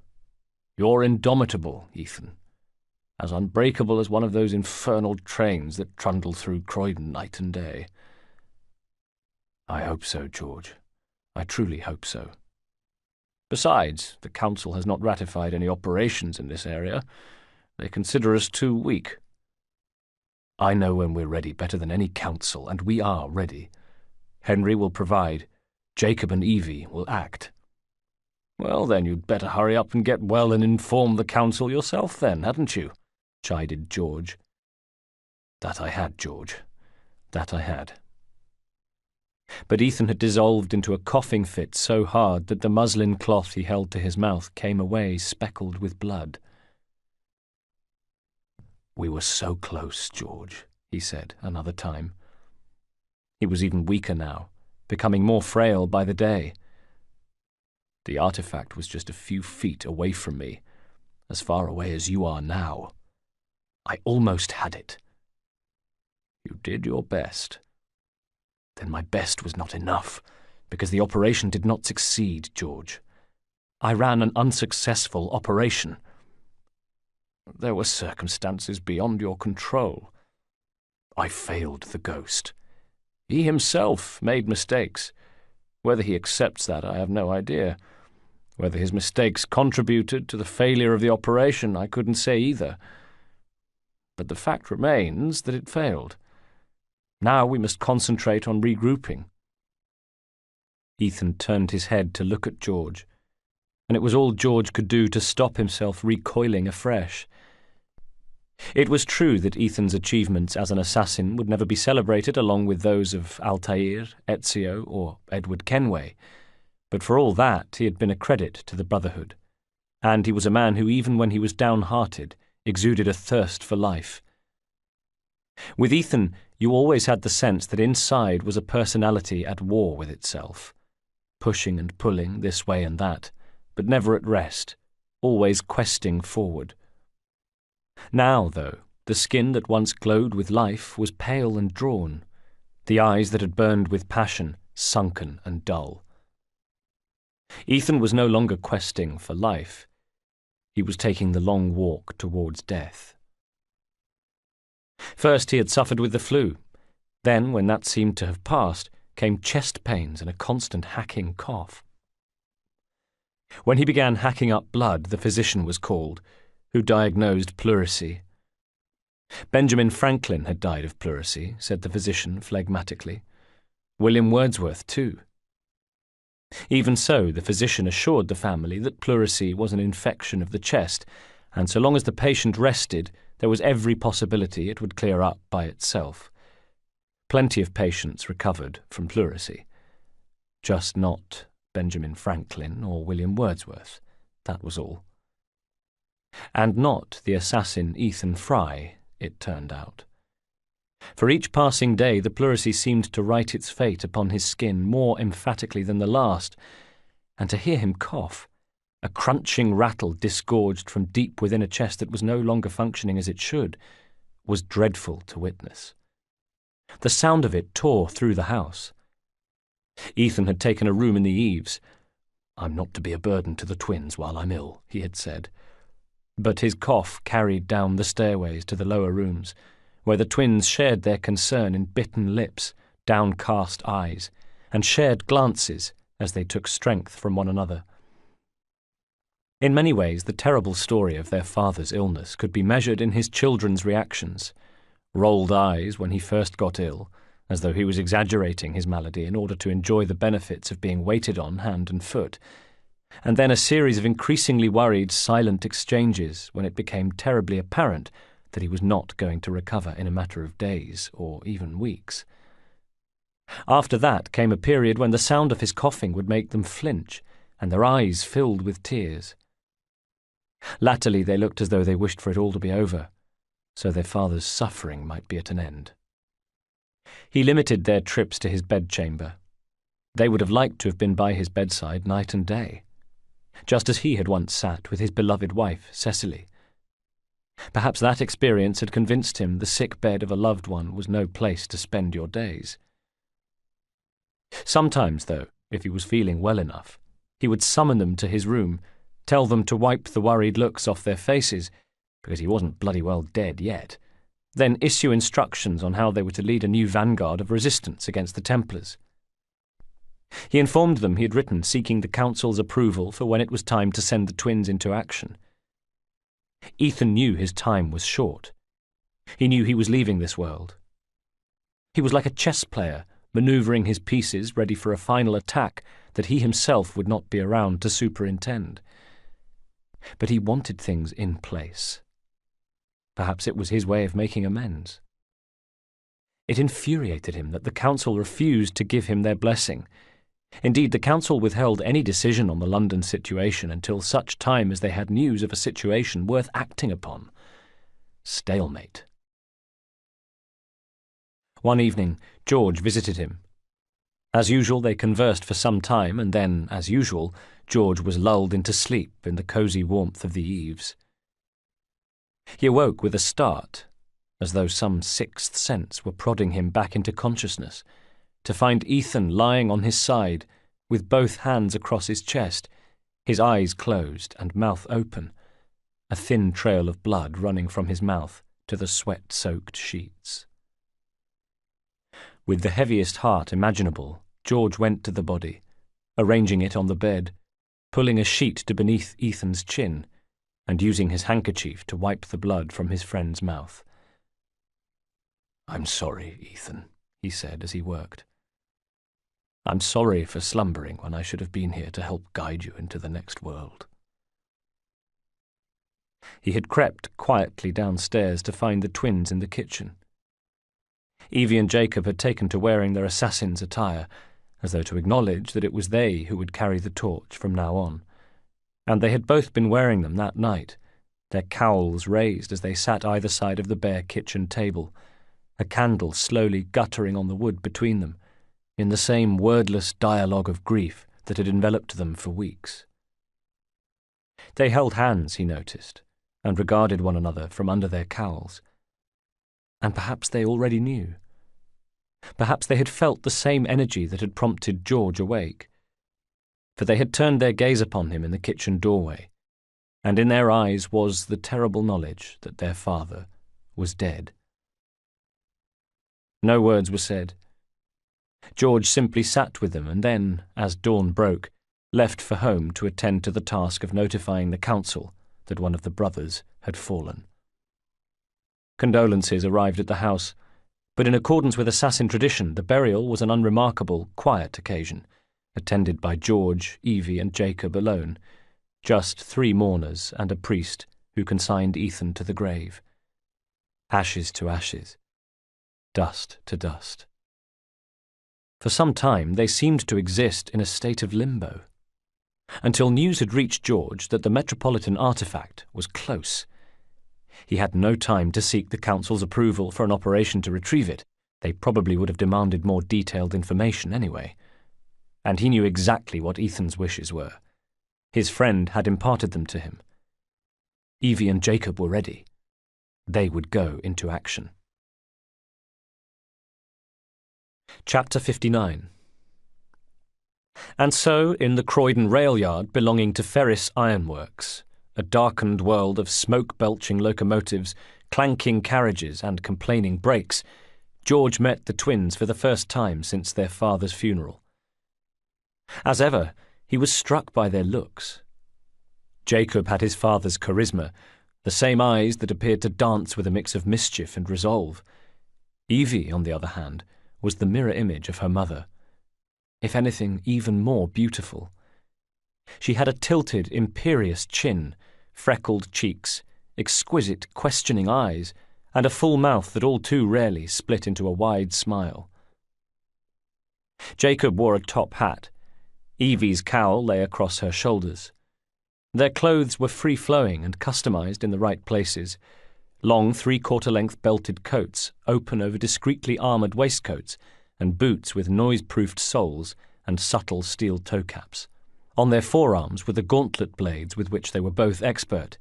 You're indomitable, Ethan, as unbreakable as one of those infernal trains that trundle through Croydon night and day." "I hope so, George. I truly hope so. Besides, the Council has not ratified any operations in this area. They consider us too weak." "I know when we're ready better than any council, and we are ready. Henry will provide. Jacob and Evie will act." "Well, then you'd better hurry up and get well and inform the council yourself then, hadn't you?" chided George. "That I had, George. That I had." But Ethan had dissolved into a coughing fit so hard that the muslin cloth he held to his mouth came away speckled with blood. "We were so close, George," he said another time. He was even weaker now, becoming more frail by the day. "The artifact was just a few feet away from me, as far away as you are now. I almost had it." "You did your best." "Then my best was not enough, because the operation did not succeed, George. I ran an unsuccessful operation." "There were circumstances beyond your control." "I failed the ghost. He himself made mistakes. Whether he accepts that, I have no idea. Whether his mistakes contributed to the failure of the operation, I couldn't say either. But the fact remains that it failed. Now we must concentrate on regrouping." Ethan turned his head to look at George, and it was all George could do to stop himself recoiling afresh. It was true that Ethan's achievements as an assassin would never be celebrated along with those of Altair, Ezio, or Edward Kenway, but for all that he had been a credit to the Brotherhood, and he was a man who, even when he was downhearted, exuded a thirst for life. With Ethan, you always had the sense that inside was a personality at war with itself, pushing and pulling this way and that, but never at rest, always questing forward. Now, though, the skin that once glowed with life was pale and drawn, the eyes that had burned with passion sunken and dull. Ethan was no longer questing for life. He was taking the long walk towards death. First he had suffered with the flu. Then, when that seemed to have passed, came chest pains and a constant hacking cough. When he began hacking up blood, the physician was called, who diagnosed pleurisy. Benjamin Franklin had died of pleurisy, said the physician phlegmatically. William Wordsworth, too. Even so, the physician assured the family that pleurisy was an infection of the chest, and so long as the patient rested, there was every possibility it would clear up by itself. Plenty of patients recovered from pleurisy. Just not Benjamin Franklin or William Wordsworth, that was all. And not the assassin Ethan Fry, it turned out. For each passing day the pleurisy seemed to write its fate upon his skin more emphatically than the last, and to hear him cough, a crunching rattle disgorged from deep within a chest that was no longer functioning as it should, was dreadful to witness. The sound of it tore through the house. Ethan had taken a room in the eaves. "I'm not to be a burden to the twins while I'm ill," he had said. But his cough carried down the stairways to the lower rooms, where the twins shared their concern in bitten lips, downcast eyes, and shared glances as they took strength from one another. In many ways, the terrible story of their father's illness could be measured in his children's reactions. Rolled eyes when he first got ill, as though he was exaggerating his malady in order to enjoy the benefits of being waited on hand and foot, and then a series of increasingly worried, silent exchanges when it became terribly apparent that he was not going to recover in a matter of days or even weeks. After that came a period when the sound of his coughing would make them flinch, and their eyes filled with tears. Latterly they looked as though they wished for it all to be over, so their father's suffering might be at an end. He limited their trips to his bedchamber. They would have liked to have been by his bedside night and day, just as he had once sat with his beloved wife, Cecily. Perhaps that experience had convinced him the sick bed of a loved one was no place to spend your days. Sometimes, though, if he was feeling well enough, he would summon them to his room, tell them to wipe the worried looks off their faces, because he wasn't bloody well dead yet, then issue instructions on how they were to lead a new vanguard of resistance against the Templars. He informed them he had written seeking the Council's approval for when it was time to send the twins into action. Ethan knew his time was short. He knew he was leaving this world. He was like a chess player, manoeuvring his pieces ready for a final attack that he himself would not be around to superintend. But he wanted things in place. Perhaps it was his way of making amends. It infuriated him that the Council refused to give him their blessing. Indeed, the Council withheld any decision on the London situation until such time as they had news of a situation worth acting upon. Stalemate. One evening, George visited him. As usual, they conversed for some time, and then, as usual, George was lulled into sleep in the cosy warmth of the eaves. He awoke with a start, as though some sixth sense were prodding him back into consciousness, to find Ethan lying on his side, with both hands across his chest, his eyes closed and mouth open, a thin trail of blood running from his mouth to the sweat-soaked sheets. With the heaviest heart imaginable, George went to the body, arranging it on the bed, pulling a sheet to beneath Ethan's chin, and using his handkerchief to wipe the blood from his friend's mouth. "I'm sorry, Ethan," he said as he worked. "I'm sorry for slumbering when I should have been here to help guide you into the next world." He had crept quietly downstairs to find the twins in the kitchen. Evie and Jacob had taken to wearing their assassin's attire, as though to acknowledge that it was they who would carry the torch from now on, and they had both been wearing them that night, their cowls raised as they sat either side of the bare kitchen table, a candle slowly guttering on the wood between them, in the same wordless dialogue of grief that had enveloped them for weeks. They held hands, he noticed, and regarded one another from under their cowls. And perhaps they already knew. Perhaps they had felt the same energy that had prompted George awake, for they had turned their gaze upon him in the kitchen doorway, and in their eyes was the terrible knowledge that their father was dead. No words were said. George simply sat with them and then, as dawn broke, left for home to attend to the task of notifying the Council that one of the brothers had fallen. Condolences arrived at the house, but in accordance with assassin tradition, the burial was an unremarkable, quiet occasion, attended by George, Evie, and Jacob alone, just 3 mourners and a priest who consigned Ethan to the grave. Ashes to ashes, dust to dust. For some time they seemed to exist in a state of limbo, until news had reached George that the Metropolitan artifact was close. He had no time to seek the Council's approval for an operation to retrieve it. They probably would have demanded more detailed information anyway. And he knew exactly what Ethan's wishes were. His friend had imparted them to him. Evie and Jacob were ready. They would go into action. Chapter 59. And so, in the Croydon rail yard belonging to Ferris Ironworks, a darkened world of smoke-belching locomotives, clanking carriages and complaining brakes, George met the twins for the first time since their father's funeral. As ever, he was struck by their looks. Jacob had his father's charisma, the same eyes that appeared to dance with a mix of mischief and resolve. Evie, on the other hand, was the mirror image of her mother, if anything even more beautiful. She had a tilted, imperious chin, freckled cheeks, exquisite, questioning eyes, and a full mouth that all too rarely split into a wide smile. Jacob wore a top hat. Evie's cowl lay across her shoulders. Their clothes were free-flowing and customized in the right places, long three-quarter-length belted coats open over discreetly armoured waistcoats, and boots with noise-proofed soles and subtle steel toe-caps. On their forearms were the gauntlet blades with which they were both expert,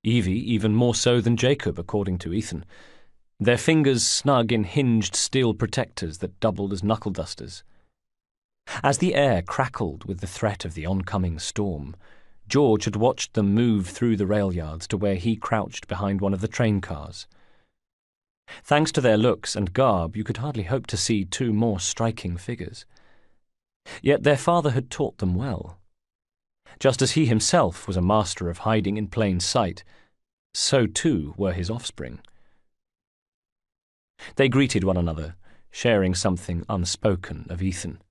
Evie even more so than Jacob, according to Ethan, their fingers snug in hinged steel protectors that doubled as knuckle-dusters. As the air crackled with the threat of the oncoming storm, George had watched them move through the rail yards to where he crouched behind one of the train cars. Thanks to their looks and garb, you could hardly hope to see two more striking figures. Yet their father had taught them well. Just as he himself was a master of hiding in plain sight, so too were his offspring. They greeted one another, sharing something unspoken of Ethan.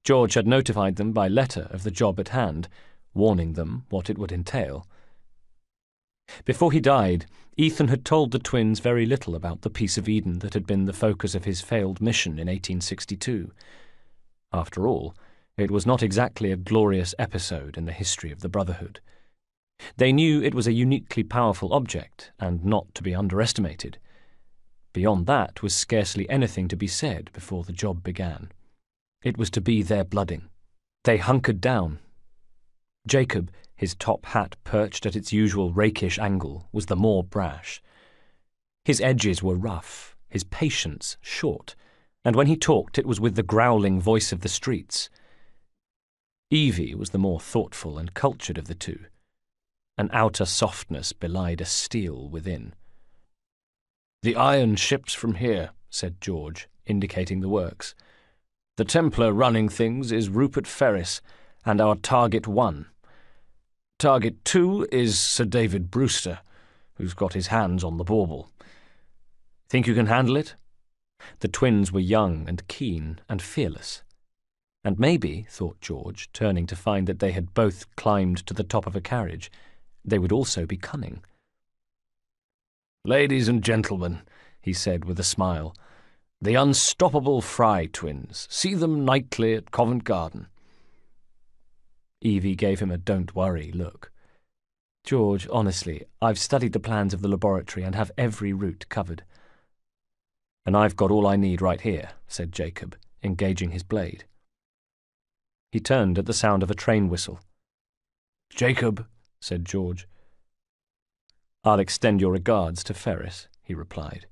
George had notified them by letter of the job at hand, warning them what it would entail. Before he died, Ethan had told the twins very little about the piece of Eden that had been the focus of his failed mission in 1862. After all, it was not exactly a glorious episode in the history of the Brotherhood. They knew it was a uniquely powerful object, and not to be underestimated. Beyond that was scarcely anything to be said before the job began. It was to be their blooding. They hunkered down. Jacob, his top hat perched at its usual rakish angle, was the more brash. His edges were rough, his patience short, and when he talked it was with the growling voice of the streets. Evie was the more thoughtful and cultured of the two. An outer softness belied a steel within. "The iron ships from here," said George, indicating the works. "The Templar running things is Rupert Ferris, and our Target 1. Target 2 is Sir David Brewster, who's got his hands on the bauble. Think you can handle it?" The twins were young and keen and fearless. And maybe, thought George, turning to find that they had both climbed to the top of a carriage, they would also be cunning. "Ladies and gentlemen," he said with a smile, "the unstoppable Fry twins. See them nightly at Covent Garden." Evie gave him a don't worry look. "George, honestly, I've studied the plans of the laboratory and have every route covered." "And I've got all I need right here," said Jacob, engaging his blade. He turned at the sound of a train whistle. "Jacob," said George. "I'll extend your regards to Ferris," he replied.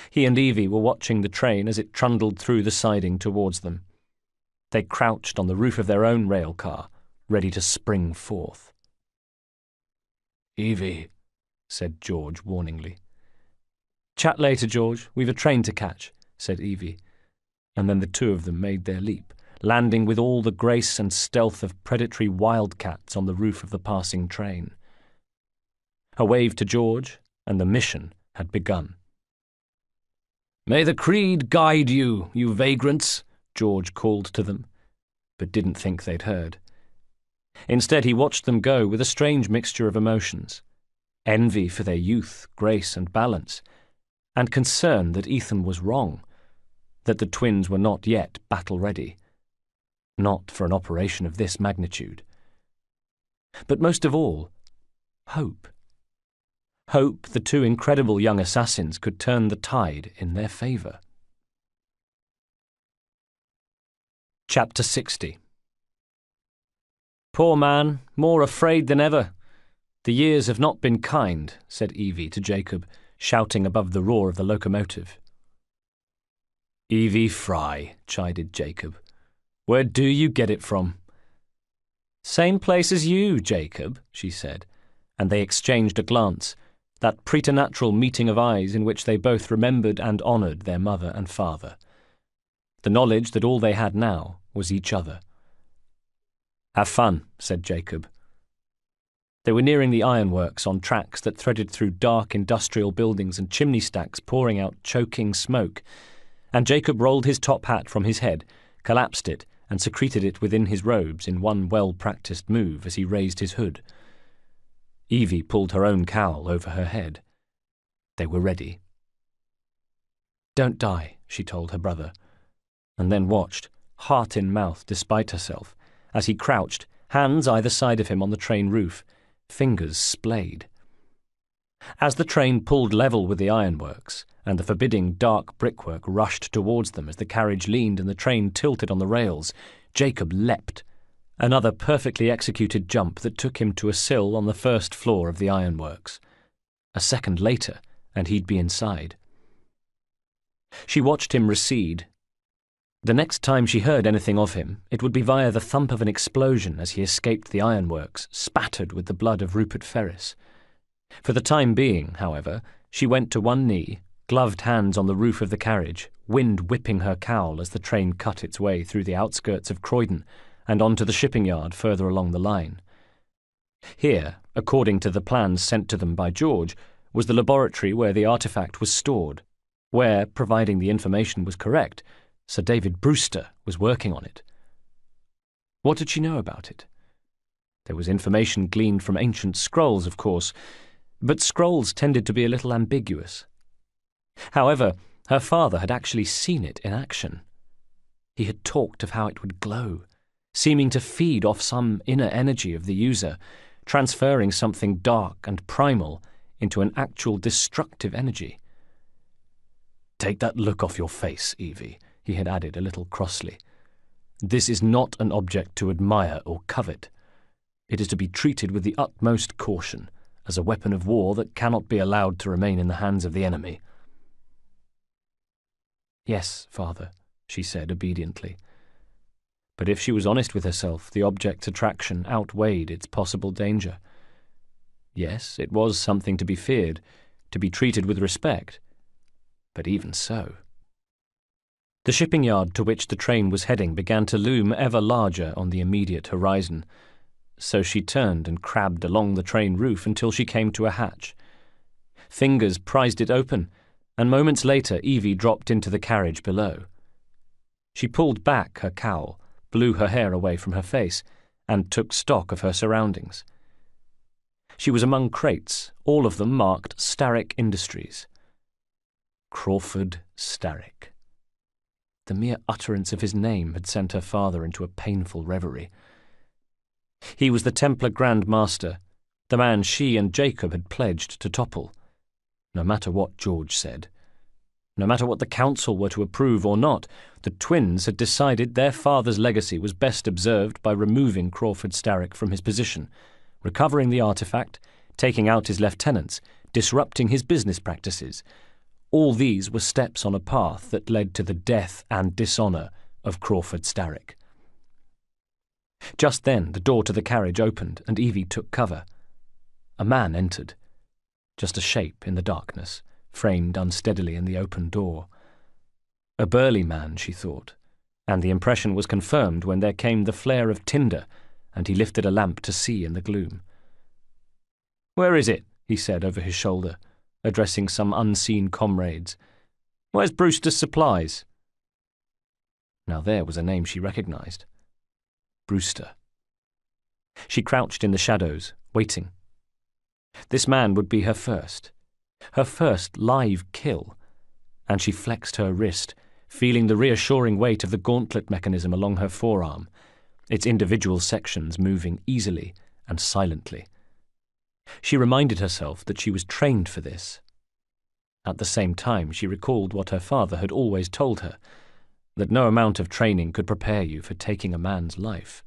He and Evie were watching the train as it trundled through the siding towards them. They crouched on the roof of their own rail car, ready to spring forth. "Evie," said George warningly. "Chat later, George. We've a train to catch," said Evie, and then the two of them made their leap, landing with all the grace and stealth of predatory wildcats on the roof of the passing train. A wave to George, and the mission had begun. "May the creed guide you, you vagrants," George called to them, but didn't think they'd heard. Instead, he watched them go with a strange mixture of emotions: envy for their youth, grace, and balance, and concern that Ethan was wrong, that the twins were not yet battle-ready, not for an operation of this magnitude. But most of all, hope. Hope the two incredible young assassins could turn the tide in their favour. Chapter 60. "Poor man, more afraid than ever. The years have not been kind," said Evie to Jacob, shouting above the roar of the locomotive. "Evie Fry," chided Jacob. "Where do you get it from?" "Same place as you, Jacob," she said, and they exchanged a glance, that preternatural meeting of eyes in which they both remembered and honoured their mother and father. The knowledge that all they had now was each other. "Have fun," said Jacob, They were nearing the ironworks on tracks that threaded through dark industrial buildings and chimney stacks pouring out choking smoke, and Jacob rolled his top hat from his head, collapsed it, and secreted it within his robes in one well-practised move as he raised his hood. Evie pulled her own cowl over her head. They were ready. "Don't die," she told her brother, and then watched, heart in mouth despite herself, as he crouched, hands either side of him on the train roof, fingers splayed. As the train pulled level with the ironworks, and the forbidding dark brickwork rushed towards them as the carriage leaned and the train tilted on the rails, Jacob leapt, another perfectly executed jump that took him to a sill on the first floor of the ironworks. A second later, and he'd be inside. She watched him recede. The next time she heard anything of him, it would be via the thump of an explosion as he escaped the ironworks, spattered with the blood of Rupert Ferris. For the time being, however, she went to one knee, gloved hands on the roof of the carriage, wind whipping her cowl as the train cut its way through the outskirts of Croydon and onto the shipping yard further along the line. Here, according to the plans sent to them by George, was the laboratory where the artifact was stored, where, providing the information was correct, Sir David Brewster was working on it. What did she know about it? There was information gleaned from ancient scrolls, of course, but scrolls tended to be a little ambiguous. However, her father had actually seen it in action. He had talked of how it would glow, seeming to feed off some inner energy of the user, transferring something dark and primal into an actual destructive energy. "Take that look off your face, Evie," he had added a little crossly. "This is not an object to admire or covet. It is to be treated with the utmost caution, as a weapon of war that cannot be allowed to remain in the hands of the enemy." "Yes, father," she said obediently. But if she was honest with herself, the object's attraction outweighed its possible danger. Yes, it was something to be feared, to be treated with respect, but even so. The shipping yard to which the train was heading began to loom ever larger on the immediate horizon, so she turned and crabbed along the train roof until she came to a hatch. Fingers prized it open, and moments later Evie dropped into the carriage below. She pulled back her cowl, blew her hair away from her face, and took stock of her surroundings. She was among crates, all of them marked Starrick Industries. Crawford Starrick. The mere utterance of his name had sent her father into a painful reverie. He was the Templar Grand Master, the man she and Jacob had pledged to topple, no matter what George said. No matter what the council were to approve or not, the twins had decided their father's legacy was best observed by removing Crawford Starrick from his position, recovering the artifact, taking out his lieutenants, disrupting his business practices. All these were steps on a path that led to the death and dishonour of Crawford Starrick. Just then the door to the carriage opened and Evie took cover. A man entered, just a shape in the darkness, framed unsteadily in the open door. A burly man, she thought, and the impression was confirmed when there came the flare of tinder and he lifted a lamp to see in the gloom. "Where is it?" he said over his shoulder, addressing some unseen comrades. "Where's Brewster's supplies?" Now there was a name she recognised. Brewster. She crouched in the shadows, waiting. This man would be her first live kill, and she flexed her wrist, feeling the reassuring weight of the gauntlet mechanism along her forearm, its individual sections moving easily and silently. She reminded herself that she was trained for this. At the same time, she recalled what her father had always told her, that no amount of training could prepare you for taking a man's life.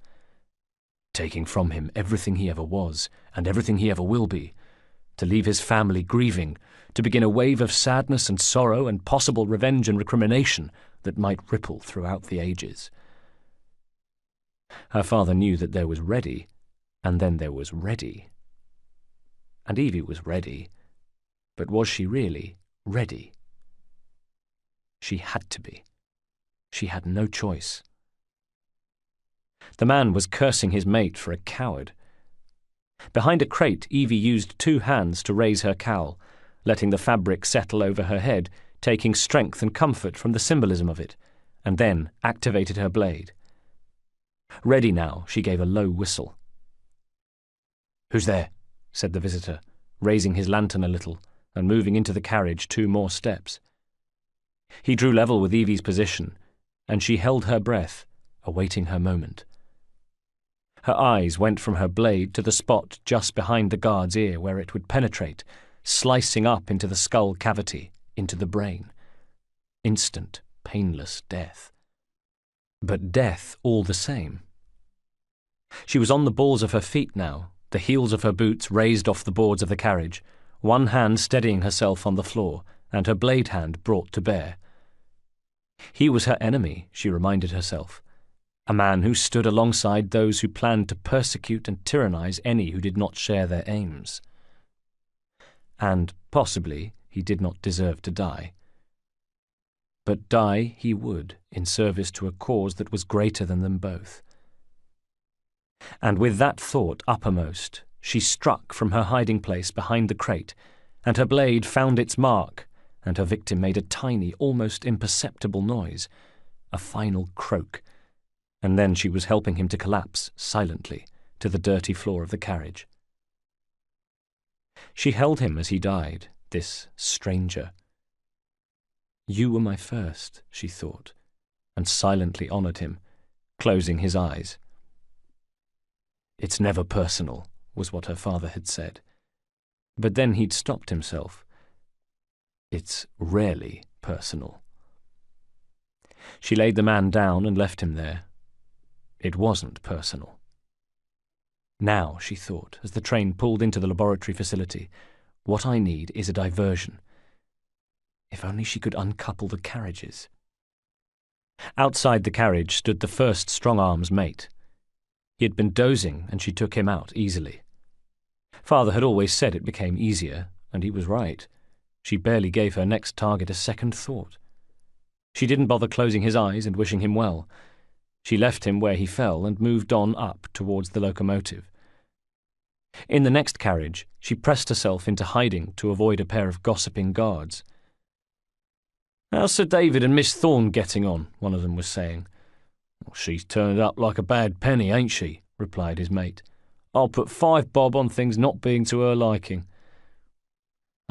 Taking from him everything he ever was and everything he ever will be, to leave his family grieving, to begin a wave of sadness and sorrow and possible revenge and recrimination that might ripple throughout the ages. Her father knew that there was ready, and then there was ready. And Evie was ready, but was she really ready? She had to be. She had no choice. The man was cursing his mate for a coward. Behind a crate, Evie used 2 hands to raise her cowl, letting the fabric settle over her head, taking strength and comfort from the symbolism of it, and then activated her blade. Ready now, she gave a low whistle. "Who's there?" said the visitor, raising his lantern a little and moving into the carriage 2 more steps. He drew level with Evie's position, and she held her breath, awaiting her moment. Her eyes went from her blade to the spot just behind the guard's ear where it would penetrate, slicing up into the skull cavity, into the brain. Instant, painless death. But death all the same. She was on the balls of her feet now, the heels of her boots raised off the boards of the carriage, one hand steadying herself on the floor, and her blade hand brought to bear. He was her enemy, she reminded herself, a man who stood alongside those who planned to persecute and tyrannize any who did not share their aims. And, possibly, he did not deserve to die. But die he would, in service to a cause that was greater than them both. And with that thought uppermost, she struck from her hiding place behind the crate, and her blade found its mark, and her victim made a tiny, almost imperceptible noise, a final croak, and then she was helping him to collapse, silently, to the dirty floor of the carriage. She held him as he died, this stranger. "You were my first," she thought, and silently honoured him, closing his eyes. "It's never personal," was what her father had said. But then he'd stopped himself. "It's rarely personal." She laid the man down and left him there. It wasn't personal. Now, she thought, as the train pulled into the laboratory facility, what I need is a diversion. If only she could uncouple the carriages. Outside the carriage stood the first strong-arm's mate. He had been dozing, and she took him out easily. Father had always said it became easier, and he was right. She barely gave her next target a second thought. She didn't bother closing his eyes and wishing him well. She left him where he fell and moved on up towards the locomotive. In the next carriage, she pressed herself into hiding to avoid a pair of gossiping guards. "How's Sir David and Miss Thorne getting on?" one of them was saying. "She's turned up like a bad penny, ain't she?" replied his mate. "I'll put 5 bob on things not being to her liking."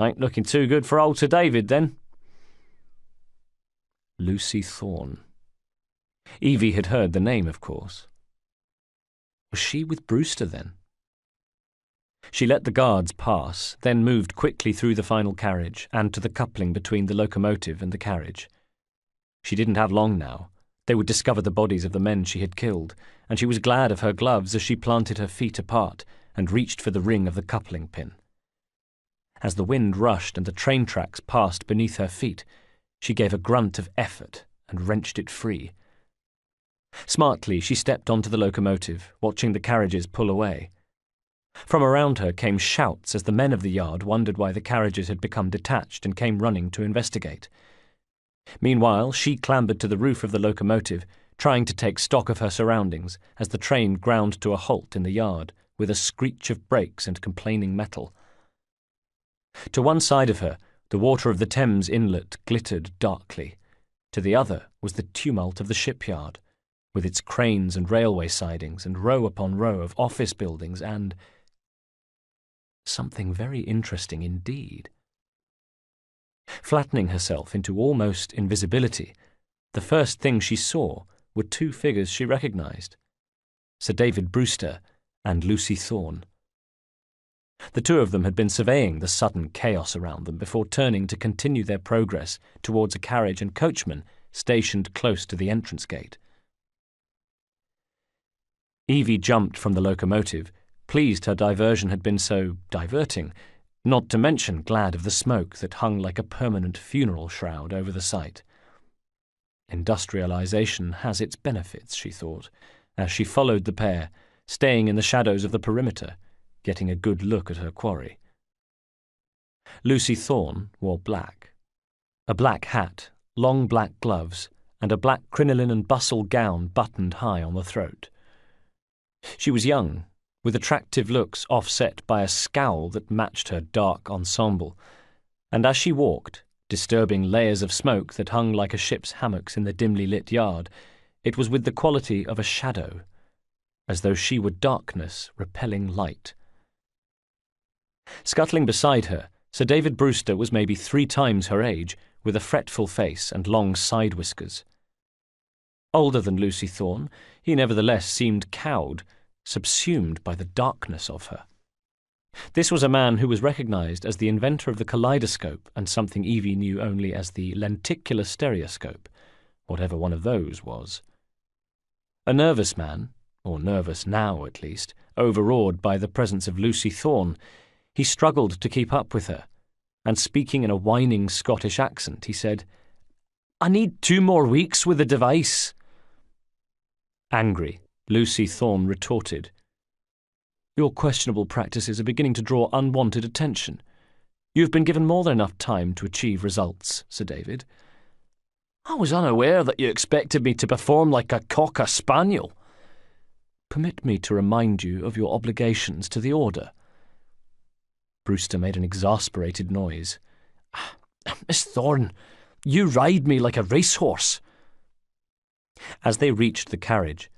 "Ain't looking too good for old Sir David, then." Lucy Thorne. Evie had heard the name, of course. Was she with Brewster, then? She let the guards pass, then moved quickly through the final carriage and to the coupling between the locomotive and the carriage. She didn't have long now. They would discover the bodies of the men she had killed, and she was glad of her gloves as she planted her feet apart and reached for the ring of the coupling pin. As the wind rushed and the train tracks passed beneath her feet, she gave a grunt of effort and wrenched it free. Smartly, she stepped onto the locomotive, watching the carriages pull away. From around her came shouts as the men of the yard wondered why the carriages had become detached and came running to investigate. Meanwhile, she clambered to the roof of the locomotive, trying to take stock of her surroundings as the train ground to a halt in the yard with a screech of brakes and complaining metal. To one side of her, the water of the Thames inlet glittered darkly. To the other was the tumult of the shipyard, with its cranes and railway sidings and row upon row of office buildings and something very interesting indeed. Flattening herself into almost invisibility, the first thing she saw were 2 figures she recognized, Sir David Brewster and Lucy Thorne. The 2 of them had been surveying the sudden chaos around them before turning to continue their progress towards a carriage and coachman stationed close to the entrance gate. Evie jumped from the locomotive, pleased her diversion had been so diverting, not to mention glad of the smoke that hung like a permanent funeral shroud over the site. Industrialization has its benefits, she thought, as she followed the pair, staying in the shadows of the perimeter, getting a good look at her quarry. Lucy Thorne wore black. A black hat, long black gloves, and a black crinoline and bustle gown buttoned high on the throat. She was young, with attractive looks offset by a scowl that matched her dark ensemble, and as she walked, disturbing layers of smoke that hung like a ship's hammocks in the dimly lit yard, it was with the quality of a shadow, as though she were darkness repelling light. Scuttling beside her, Sir David Brewster was maybe 3 times her age, with a fretful face and long side whiskers. Older than Lucy Thorne, he nevertheless seemed cowed, subsumed by the darkness of her. This was a man who was recognised as the inventor of the kaleidoscope and something Evie knew only as the lenticular stereoscope, whatever one of those was. A nervous man, or nervous now at least, overawed by the presence of Lucy Thorne, he struggled to keep up with her, and speaking in a whining Scottish accent, he said, "I need 2 more weeks with the device." Angry, Lucy Thorne retorted, "Your questionable practices are beginning to draw unwanted attention. You have been given more than enough time to achieve results, Sir David." "I was unaware that you expected me to perform like a cocker spaniel." "Permit me to remind you of your obligations to the Order." Brewster made an exasperated noise. "Miss Thorne, you ride me like a racehorse." As they reached the carriage,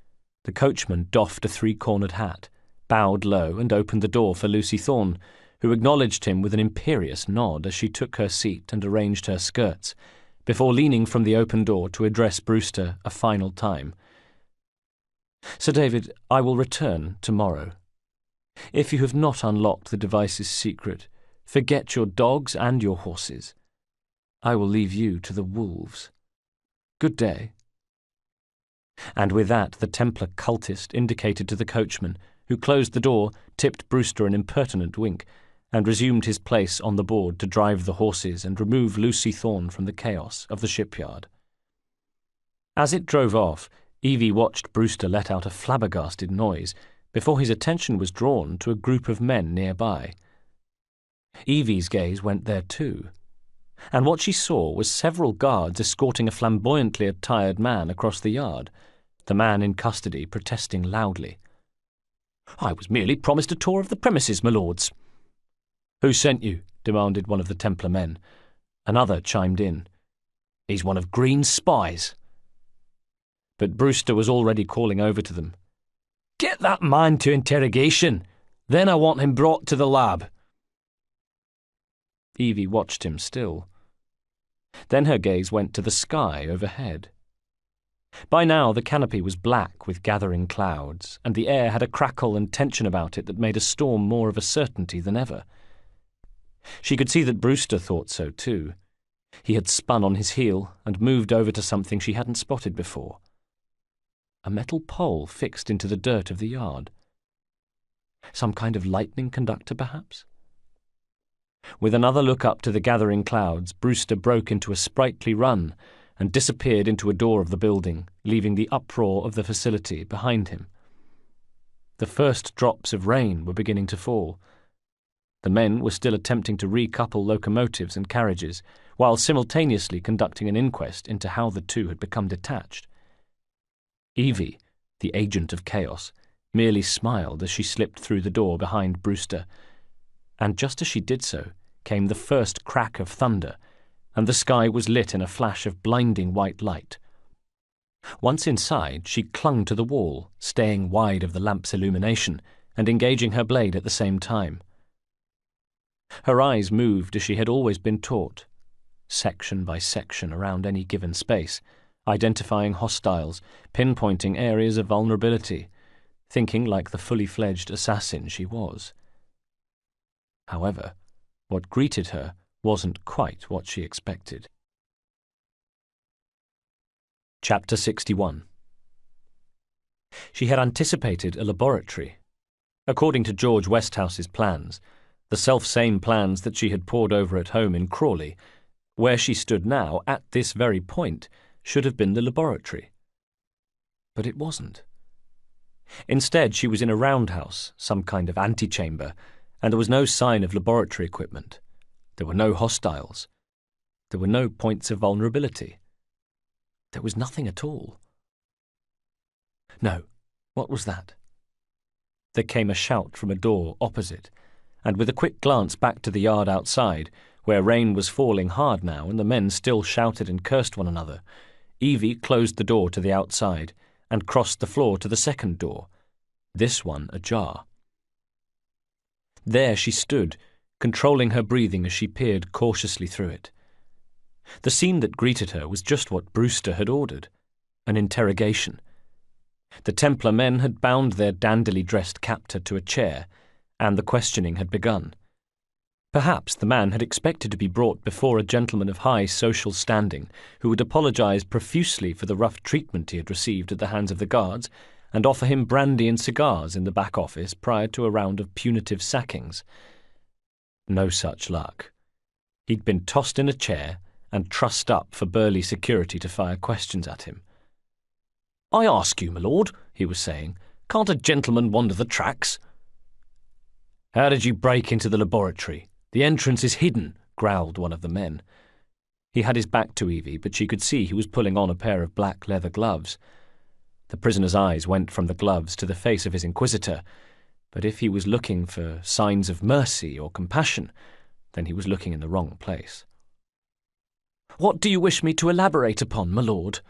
the coachman doffed a 3-cornered hat, bowed low, and opened the door for Lucy Thorne, who acknowledged him with an imperious nod as she took her seat and arranged her skirts, before leaning from the open door to address Brewster a final time. "Sir David, I will return tomorrow. If you have not unlocked the device's secret, forget your dogs and your horses. I will leave you to the wolves. Good day." And with that the Templar cultist indicated to the coachman, who closed the door, tipped Brewster an impertinent wink, and resumed his place on the board to drive the horses and remove Lucy Thorne from the chaos of the shipyard. As it drove off, Evie watched Brewster let out a flabbergasted noise before his attention was drawn to a group of men nearby. Evie's gaze went there too, and what she saw was several guards escorting a flamboyantly attired man across the yard, the man in custody protesting loudly. "I was merely promised a tour of the premises, my lords." "Who sent you?" demanded one of the Templar men. Another chimed in. "He's one of Green's spies." But Brewster was already calling over to them. "Get that man to interrogation. Then I want him brought to the lab." Evie watched him still. Then her gaze went to the sky overhead. By now the canopy was black with gathering clouds, and the air had a crackle and tension about it that made a storm more of a certainty than ever. She could see that Brewster thought so too. He had spun on his heel and moved over to something she hadn't spotted before. A metal pole fixed into the dirt of the yard. Some kind of lightning conductor, perhaps? With another look up to the gathering clouds, Brewster broke into a sprightly run and disappeared into a door of the building, leaving the uproar of the facility behind him. The first drops of rain were beginning to fall. The men were still attempting to recouple locomotives and carriages, while simultaneously conducting an inquest into how the two had become detached. Evie, the agent of chaos, merely smiled as she slipped through the door behind Brewster, and just as she did so came the first crack of thunder, and the sky was lit in a flash of blinding white light. Once inside, she clung to the wall, staying wide of the lamp's illumination, and engaging her blade at the same time. Her eyes moved as she had always been taught, section by section around any given space, identifying hostiles, pinpointing areas of vulnerability, thinking like the fully-fledged assassin she was. However, what greeted her wasn't quite what she expected. Chapter 61. She had anticipated a laboratory. According to George Westhouse's plans, the self-same plans that she had pored over at home in Crawley, where she stood now, at this very point, should have been the laboratory. But it wasn't. Instead, she was in a roundhouse, some kind of antechamber, and there was no sign of laboratory equipment. There were no hostiles. There were no points of vulnerability. There was nothing at all. No, what was that? There came a shout from a door opposite, and with a quick glance back to the yard outside, where rain was falling hard now and the men still shouted and cursed one another, Evie closed the door to the outside and crossed the floor to the second door, this one ajar. There she stood, controlling her breathing as she peered cautiously through it. The scene that greeted her was just what Brewster had ordered, an interrogation. The Templar men had bound their dandily dressed captor to a chair, and the questioning had begun. Perhaps the man had expected to be brought before a gentleman of high social standing who would apologize profusely for the rough treatment he had received at the hands of the guards and offer him brandy and cigars in the back office prior to a round of punitive sackings. No such luck. He'd been tossed in a chair and trussed up for burly security to fire questions at him. "I ask you, my lord," he was saying, "can't a gentleman wander the tracks?" "How did you break into the laboratory? The entrance is hidden," growled one of the men. He had his back to Evie, but she could see he was pulling on a pair of black leather gloves. The prisoner's eyes went from the gloves to the face of his inquisitor, but if he was looking for signs of mercy or compassion, then he was looking in the wrong place. "What do you wish me to elaborate upon, my lord?"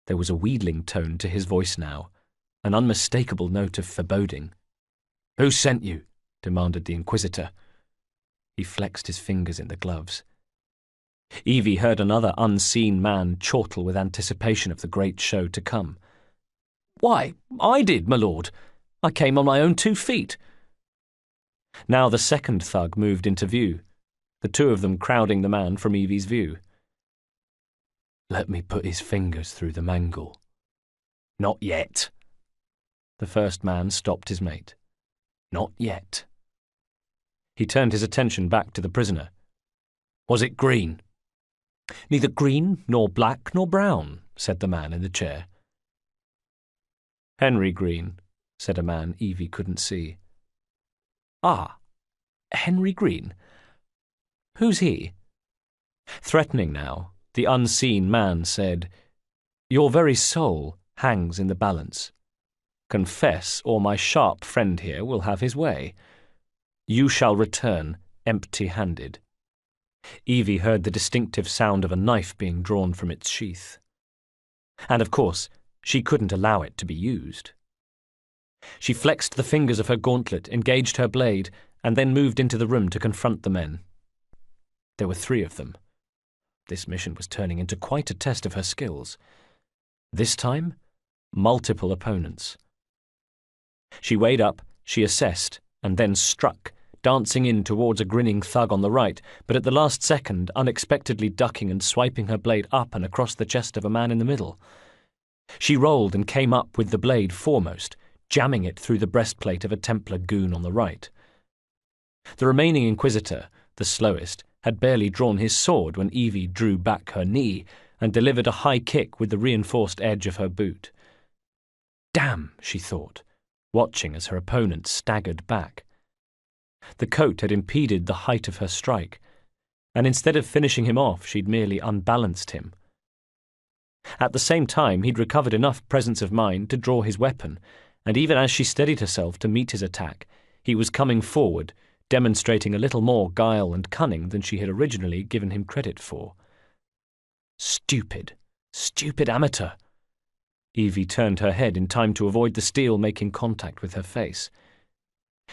There was a wheedling tone to his voice now, an unmistakable note of foreboding. "Who sent you?" demanded the inquisitor. He flexed his fingers in the gloves. Evie heard another unseen man chortle with anticipation of the great show to come. "Why, I did, my lord. I came on my own 2 feet. Now the second thug moved into view, the two of them crowding the man from Evie's view. "Let me put his fingers through the mangle." "Not yet." The first man stopped his mate. "Not yet." He turned his attention back to the prisoner. "Was it green?" "Neither green, nor black, nor brown," said the man in the chair. "Henry Green," said a man Evie couldn't see. "Ah, Henry Green. Who's he?" Threatening now, the unseen man said, "Your very soul hangs in the balance. Confess, or my sharp friend here will have his way. You shall return empty-handed." Evie heard the distinctive sound of a knife being drawn from its sheath. And of course, she couldn't allow it to be used. She flexed the fingers of her gauntlet, engaged her blade, and then moved into the room to confront the men. There were 3 of them. This mission was turning into quite a test of her skills. This time, multiple opponents. She weighed up, she assessed, and then struck, dancing in towards a grinning thug on the right, but at the last second unexpectedly ducking and swiping her blade up and across the chest of a man in the middle. She rolled and came up with the blade foremost, jamming it through the breastplate of a Templar goon on the right. The remaining inquisitor, the slowest, had barely drawn his sword when Evie drew back her knee and delivered a high kick with the reinforced edge of her boot. "Damn," she thought, watching as her opponent staggered back. The coat had impeded the height of her strike, and instead of finishing him off, she'd merely unbalanced him. At the same time, he'd recovered enough presence of mind to draw his weapon, and even as she steadied herself to meet his attack, he was coming forward, demonstrating a little more guile and cunning than she had originally given him credit for. Stupid amateur! Evie turned her head in time to avoid the steel making contact with her face.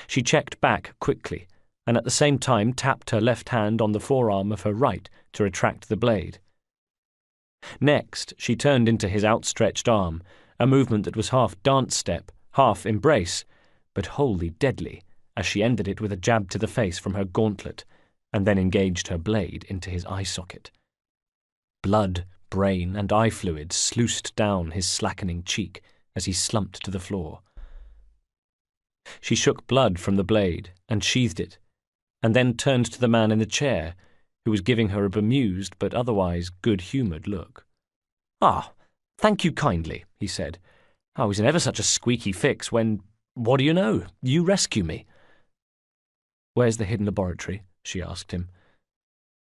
She checked back quickly, and at the same time tapped her left hand on the forearm of her right to retract the blade. Next, she turned into his outstretched arm, a movement that was half dance step, half embrace, but wholly deadly, as she ended it with a jab to the face from her gauntlet, and then engaged her blade into his eye socket. Blood, brain, and eye fluid sluiced down his slackening cheek as he slumped to the floor. She shook blood from the blade and sheathed it, and then turned to the man in the chair, who was giving her a bemused but otherwise good-humoured look. "Ah, thank you kindly," he said. "I was in ever such a squeaky fix when, what do you know, you rescue me." "Where's the hidden laboratory?" she asked him.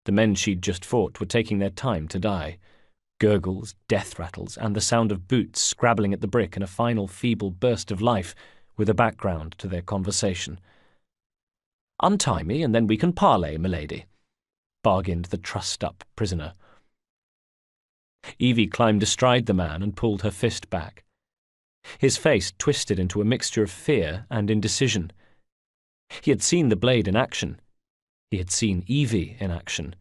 The men she'd just fought were taking their time to die. Gurgles, death rattles, and the sound of boots scrabbling at the brick in a final feeble burst of life with a background to their conversation. "Untie me, and then we can parley, milady," bargained the trussed-up prisoner. Evie climbed astride the man and pulled her fist back. His face twisted into a mixture of fear and indecision. He had seen the blade in action. He had seen Evie in action.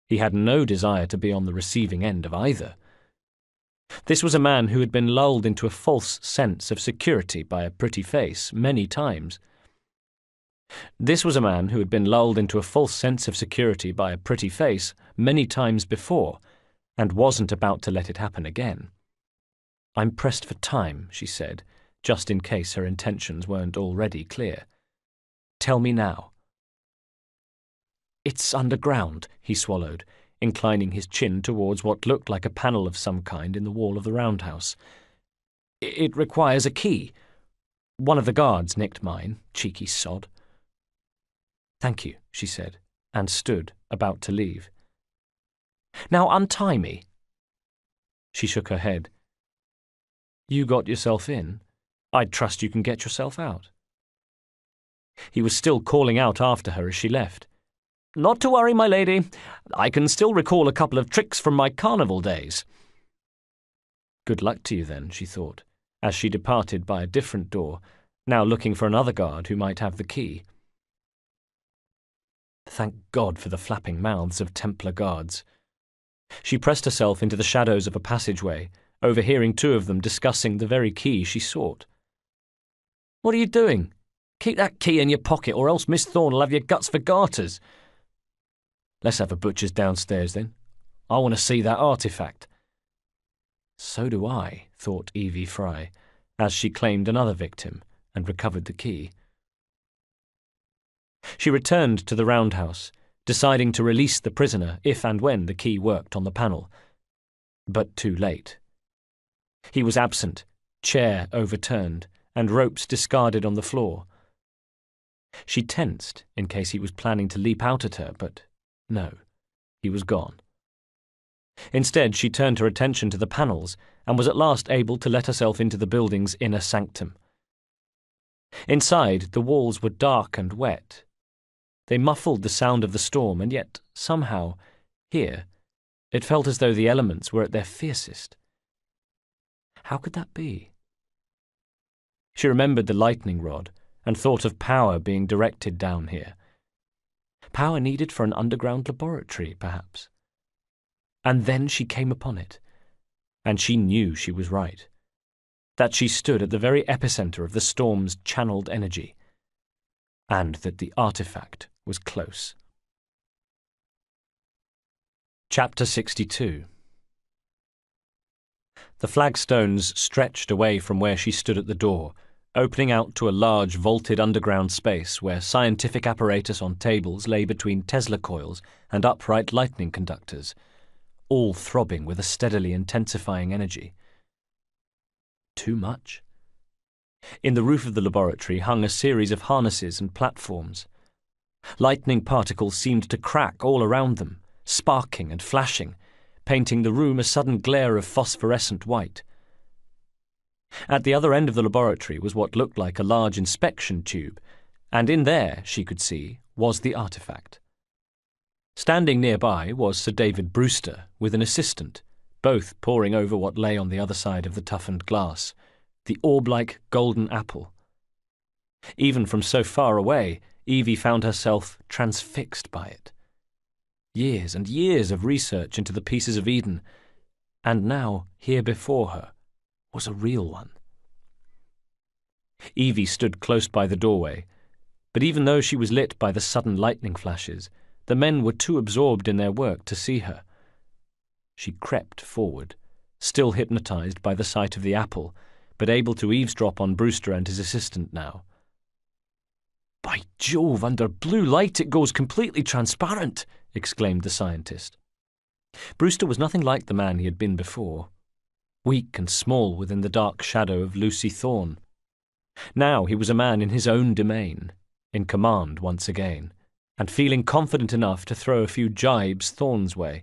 He had no desire to be on the receiving end of either. This was a man who had been lulled into a false sense of security by a pretty face many times. This was a man who had been lulled into a false sense of security by a pretty face many times before, and wasn't about to let it happen again. "I'm pressed for time," she said, just in case her intentions weren't already clear. "Tell me now." "It's underground," he swallowed, inclining his chin towards what looked like a panel of some kind in the wall of the roundhouse. "It requires a key. One of the guards nicked mine, cheeky sod." "Thank you," she said, and stood, about to leave. "Now untie me." She shook her head. "You got yourself in. I'd trust you can get yourself out." He was still calling out after her as she left. "Not to worry, my lady. I can still recall a couple of tricks from my carnival days." Good luck to you then, she thought, as she departed by a different door, now looking for another guard who might have the key. Thank God for the flapping mouths of Templar guards. She pressed herself into the shadows of a passageway, overhearing two of them discussing the very key she sought. "What are you doing? Keep that key in your pocket, or else Miss Thorne will have your guts for garters." "Let's have a butcher's downstairs, then. I want to see that artifact." So do I, thought Evie Fry, as she claimed another victim and recovered the key. She returned to the roundhouse, deciding to release the prisoner if and when the key worked on the panel. But too late. He was absent, chair overturned, and ropes discarded on the floor. She tensed in case he was planning to leap out at her, but no, he was gone. Instead, she turned her attention to the panels and was at last able to let herself into the building's inner sanctum. Inside, the walls were dark and wet. They muffled the sound of the storm, and yet, somehow, here, it felt as though the elements were at their fiercest. How could that be? She remembered the lightning rod and thought of power being directed down here. Power needed for an underground laboratory, perhaps. And then she came upon it, and she knew she was right, that she stood at the very epicenter of the storm's channeled energy, and that the artifact was close. Chapter 62. The flagstones stretched away from where she stood at the door, opening out to a large vaulted underground space where scientific apparatus on tables lay between Tesla coils and upright lightning conductors, all throbbing with a steadily intensifying energy. Too much? In the roof of the laboratory hung a series of harnesses and platforms. Lightning particles seemed to crack all around them, sparking and flashing, painting the room a sudden glare of phosphorescent white. At the other end of the laboratory was what looked like a large inspection tube, and in there, she could see, was the artifact. Standing nearby was Sir David Brewster with an assistant, both poring over what lay on the other side of the toughened glass, the orb-like golden apple. Even from so far away, Evie found herself transfixed by it. Years and years of research into the pieces of Eden, and now, here before her, was a real one. Evie stood close by the doorway, but even though she was lit by the sudden lightning flashes, the men were too absorbed in their work to see her. She crept forward, still hypnotized by the sight of the apple, but able to eavesdrop on Brewster and his assistant now. "By Jove, under blue light it goes completely transparent," exclaimed the scientist. Brewster was nothing like the man he had been before, weak and small within the dark shadow of Lucy Thorne. Now he was a man in his own domain, in command once again, and feeling confident enough to throw a few jibes Thorne's way.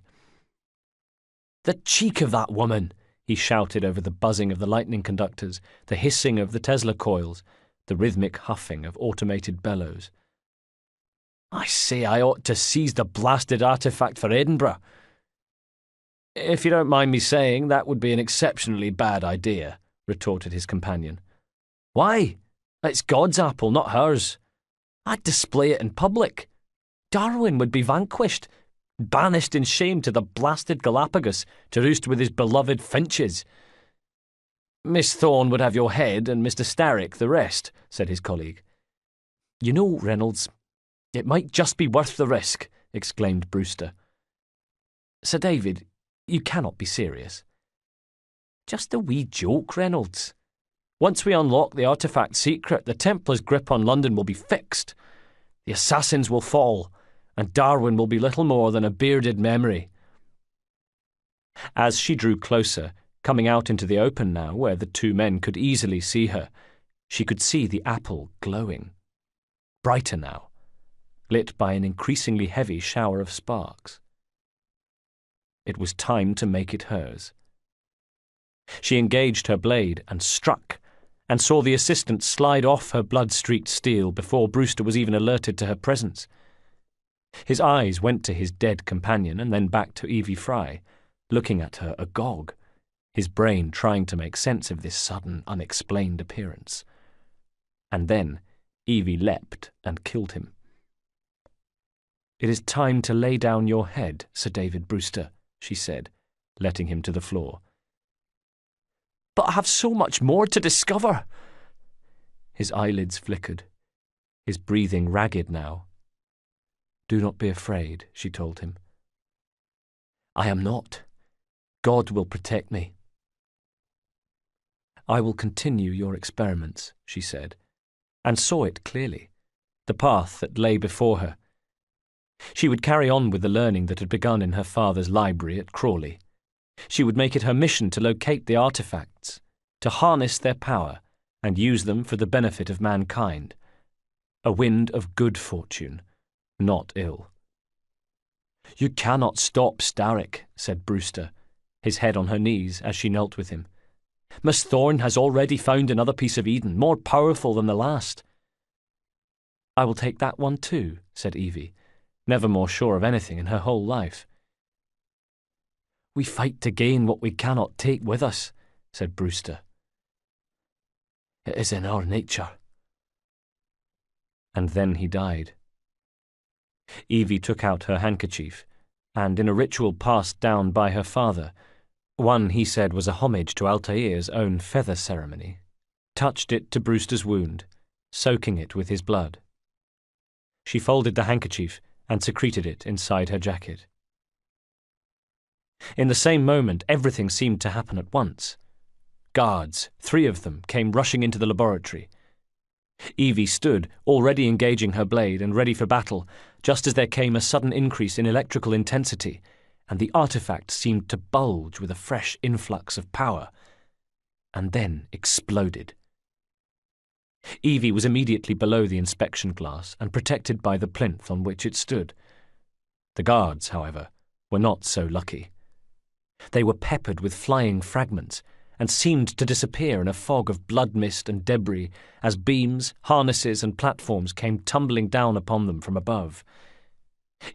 "The cheek of that woman!" he shouted over the buzzing of the lightning conductors, the hissing of the Tesla coils, the rhythmic huffing of automated bellows. "I say I ought to seize the blasted artifact for Edinburgh." "If you don't mind me saying, that would be an exceptionally bad idea," retorted his companion. "Why? It's God's apple, not hers. I'd display it in public. Darwin would be vanquished, banished in shame to the blasted Galapagos to roost with his beloved finches." "Miss Thorne would have your head and Mr. Starrick the rest," said his colleague. "You know, Reynolds, it might just be worth the risk," exclaimed Brewster. "Sir David, you cannot be serious." "Just a wee joke, Reynolds. Once we unlock the artifact's secret, the Templars' grip on London will be fixed. The assassins will fall, and Darwin will be little more than a bearded memory." As she drew closer, coming out into the open now, where the two men could easily see her, she could see the apple glowing. Brighter now, lit by an increasingly heavy shower of sparks. It was time to make it hers. She engaged her blade and struck, and saw the assistant slide off her blood-streaked steel before Brewster was even alerted to her presence. His eyes went to his dead companion and then back to Evie Fry, looking at her agog, his brain trying to make sense of this sudden, unexplained appearance. And then Evie leapt and killed him. "It is time to lay down your head, Sir David Brewster," she said, letting him to the floor. "But I have so much more to discover." His eyelids flickered, his breathing ragged now. "Do not be afraid," she told him. "I am not. God will protect me." "I will continue your experiments," she said, and saw it clearly, the path that lay before her. She would carry on with the learning that had begun in her father's library at Crawley. She would make it her mission to locate the artifacts, to harness their power and use them for the benefit of mankind. A wind of good fortune, not ill. "You cannot stop Starrick," said Brewster, his head on her knees as she knelt with him. "Miss Thorne has already found another piece of Eden, more powerful than the last." "I will take that one too," said Evie, never more sure of anything in her whole life. "We fight to gain what we cannot take with us," said Brewster. "It is in our nature." And then he died. Evie took out her handkerchief, and in a ritual passed down by her father, one he said was a homage to Altair's own feather ceremony, touched it to Brewster's wound, soaking it with his blood. She folded the handkerchief and secreted it inside her jacket. In the same moment, everything seemed to happen at once. Guards, 3 of them, came rushing into the laboratory. Evie stood, already engaging her blade and ready for battle, just as there came a sudden increase in electrical intensity, and the artifact seemed to bulge with a fresh influx of power, and then exploded. Evie was immediately below the inspection glass and protected by the plinth on which it stood. The guards, however, were not so lucky. They were peppered with flying fragments and seemed to disappear in a fog of blood mist and debris as beams, harnesses and platforms came tumbling down upon them from above.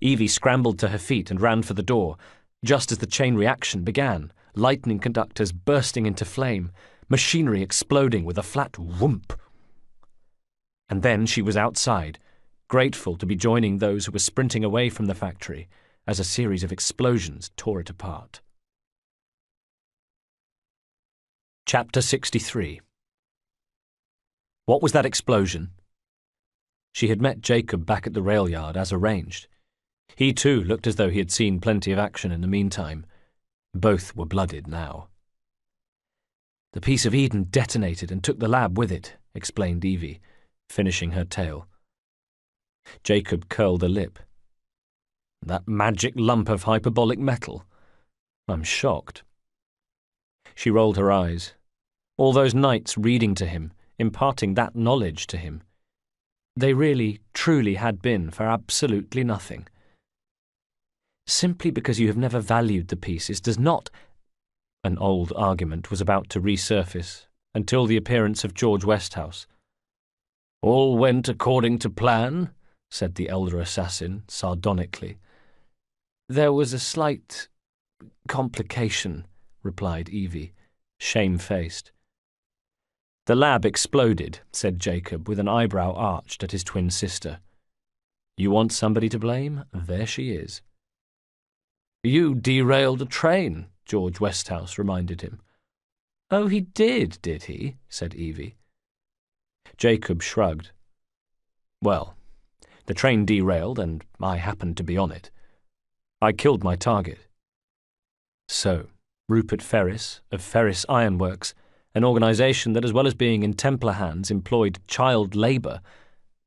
Evie scrambled to her feet and ran for the door, just as the chain reaction began, lightning conductors bursting into flame, machinery exploding with a flat whoomp. And then she was outside, grateful to be joining those who were sprinting away from the factory as a series of explosions tore it apart. Chapter 63. What was that explosion? She had met Jacob back at the rail yard as arranged. He too looked as though he had seen plenty of action in the meantime. Both were blooded now. "The piece of Eden detonated and took the lab with it," explained Evie, finishing her tale. Jacob curled a lip. "That magic lump of hyperbolic metal? I'm shocked." She rolled her eyes. All those nights reading to him, imparting that knowledge to him. They really, truly had been for absolutely nothing. Simply because you have never valued the pieces does not... An old argument was about to resurface until the appearance of George Westhouse. All went according to plan, said the elder assassin sardonically. There was a slight complication, replied Evie, shamefaced. The lab exploded, said Jacob, with an eyebrow arched at his twin sister. You want somebody to blame? There she is. You derailed a train, George Westhouse reminded him. Oh, he did he? Said Evie. Jacob shrugged. Well, the train derailed and I happened to be on it. I killed my target. So, Rupert Ferris, of Ferris Ironworks, an organisation that, as well as being in Templar hands, employed child labour,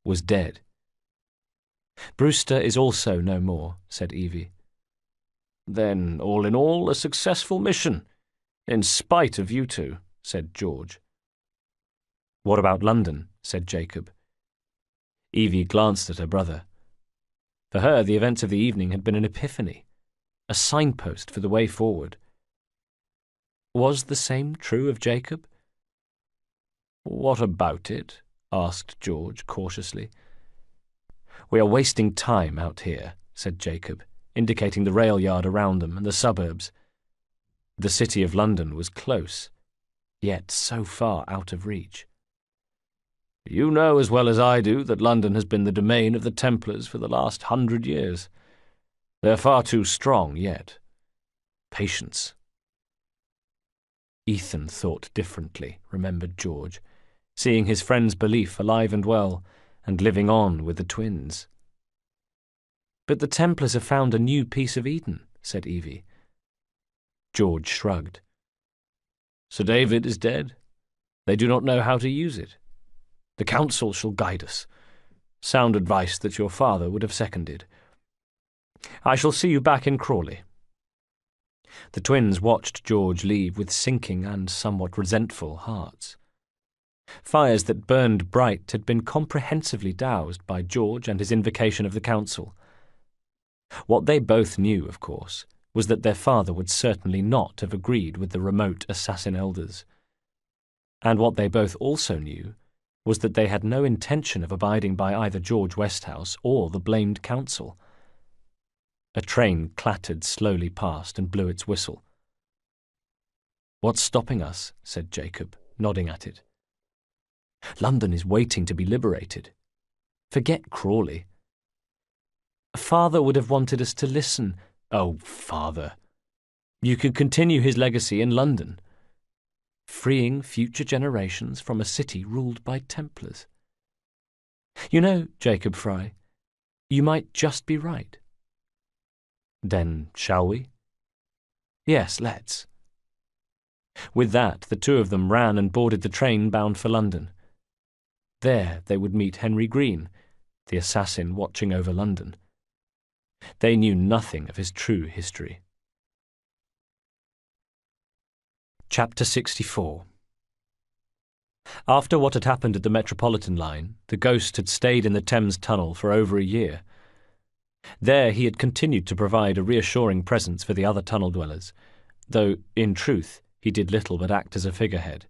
was dead. Brewster is also no more, said Evie. Then, all in all, a successful mission, in spite of you two, said George. What about London? Said Jacob. Evie glanced at her brother. For her, the events of the evening had been an epiphany, a signpost for the way forward. Was the same true of Jacob? What about it? Asked George cautiously. We are wasting time out here, said Jacob, indicating the rail yard around them and the suburbs. The city of London was close, yet so far out of reach. You know as well as I do that London has been the domain of the Templars for the last 100 years. They're far too strong yet. Patience. Ethan thought differently, remembered George, seeing his friend's belief alive and well, and living on with the twins. But the Templars have found a new piece of Eden, said Evie. George shrugged. Sir David is dead. They do not know how to use it. The council shall guide us. Sound advice that your father would have seconded. I shall see you back in Crawley. The twins watched George leave with sinking and somewhat resentful hearts. Fires that burned bright had been comprehensively doused by George and his invocation of the council. What they both knew, of course, was that their father would certainly not have agreed with the remote assassin elders. And what they both also knew was that they had no intention of abiding by either George Westhouse or the blamed council. A train clattered slowly past and blew its whistle. What's stopping us? Said Jacob, nodding at it. London is waiting to be liberated. Forget Crawley. Father would have wanted us to listen. Oh, Father. You could continue his legacy in London, freeing future generations from a city ruled by Templars. You know, Jacob Fry, you might just be right. Then shall we? Yes, let's. With that, the two of them ran and boarded the train bound for London. There they would meet Henry Green, the assassin watching over London. They knew nothing of his true history. Chapter 64. After what had happened at the Metropolitan line, the ghost had stayed in the Thames Tunnel for over a year. There he had continued to provide a reassuring presence for the other tunnel dwellers, though, in truth, he did little but act as a figurehead.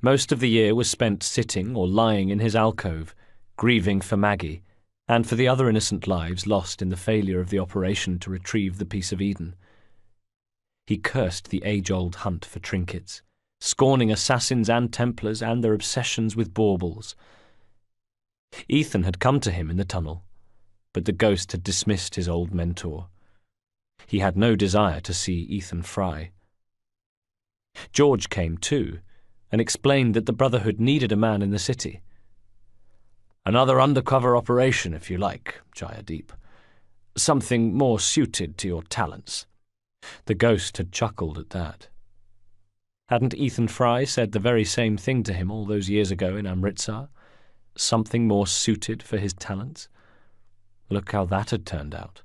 Most of the year was spent sitting or lying in his alcove, grieving for Maggie, and for the other innocent lives lost in the failure of the operation to retrieve the piece of Eden. He cursed the age-old hunt for trinkets, scorning assassins and Templars and their obsessions with baubles. Ethan had come to him in the tunnel, but the ghost had dismissed his old mentor. He had no desire to see Ethan Fry. George came too, and explained that the Brotherhood needed a man in the city. Another undercover operation, if you like, Jayadeep. Something more suited to your talents. The ghost had chuckled at that. Hadn't Ethan Fry said the very same thing to him all those years ago in Amritsar? Something more suited for his talents? Look how that had turned out.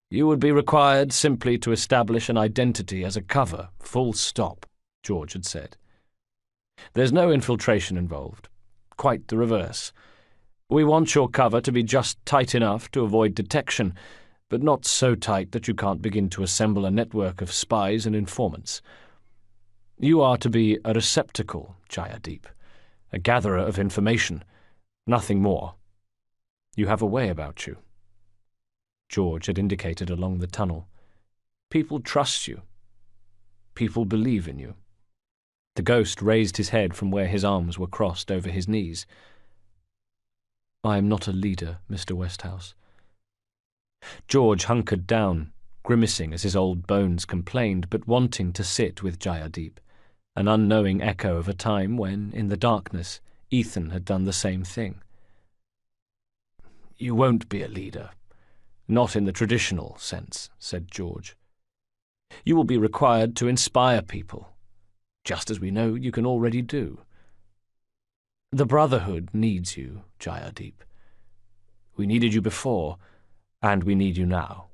You would be required simply to establish an identity as a cover, full stop, George had said. There's no infiltration involved. Quite the reverse. We want your cover to be just tight enough to avoid detection, but not so tight that you can't begin to assemble a network of spies and informants. You are to be a receptacle, Jayadeep, a gatherer of information, nothing more. You have a way about you." George had indicated along the tunnel. "People trust you. People believe in you." The ghost raised his head from where his arms were crossed over his knees. "I am not a leader, Mr. Westhouse." George hunkered down, grimacing as his old bones complained, but wanting to sit with Jayadeep, an unknowing echo of a time when, in the darkness, Ethan had done the same thing. "You won't be a leader. Not in the traditional sense," said George. "You will be required to inspire people, just as we know you can already do. The Brotherhood needs you, Jayadeep. We needed you before, and we need you now."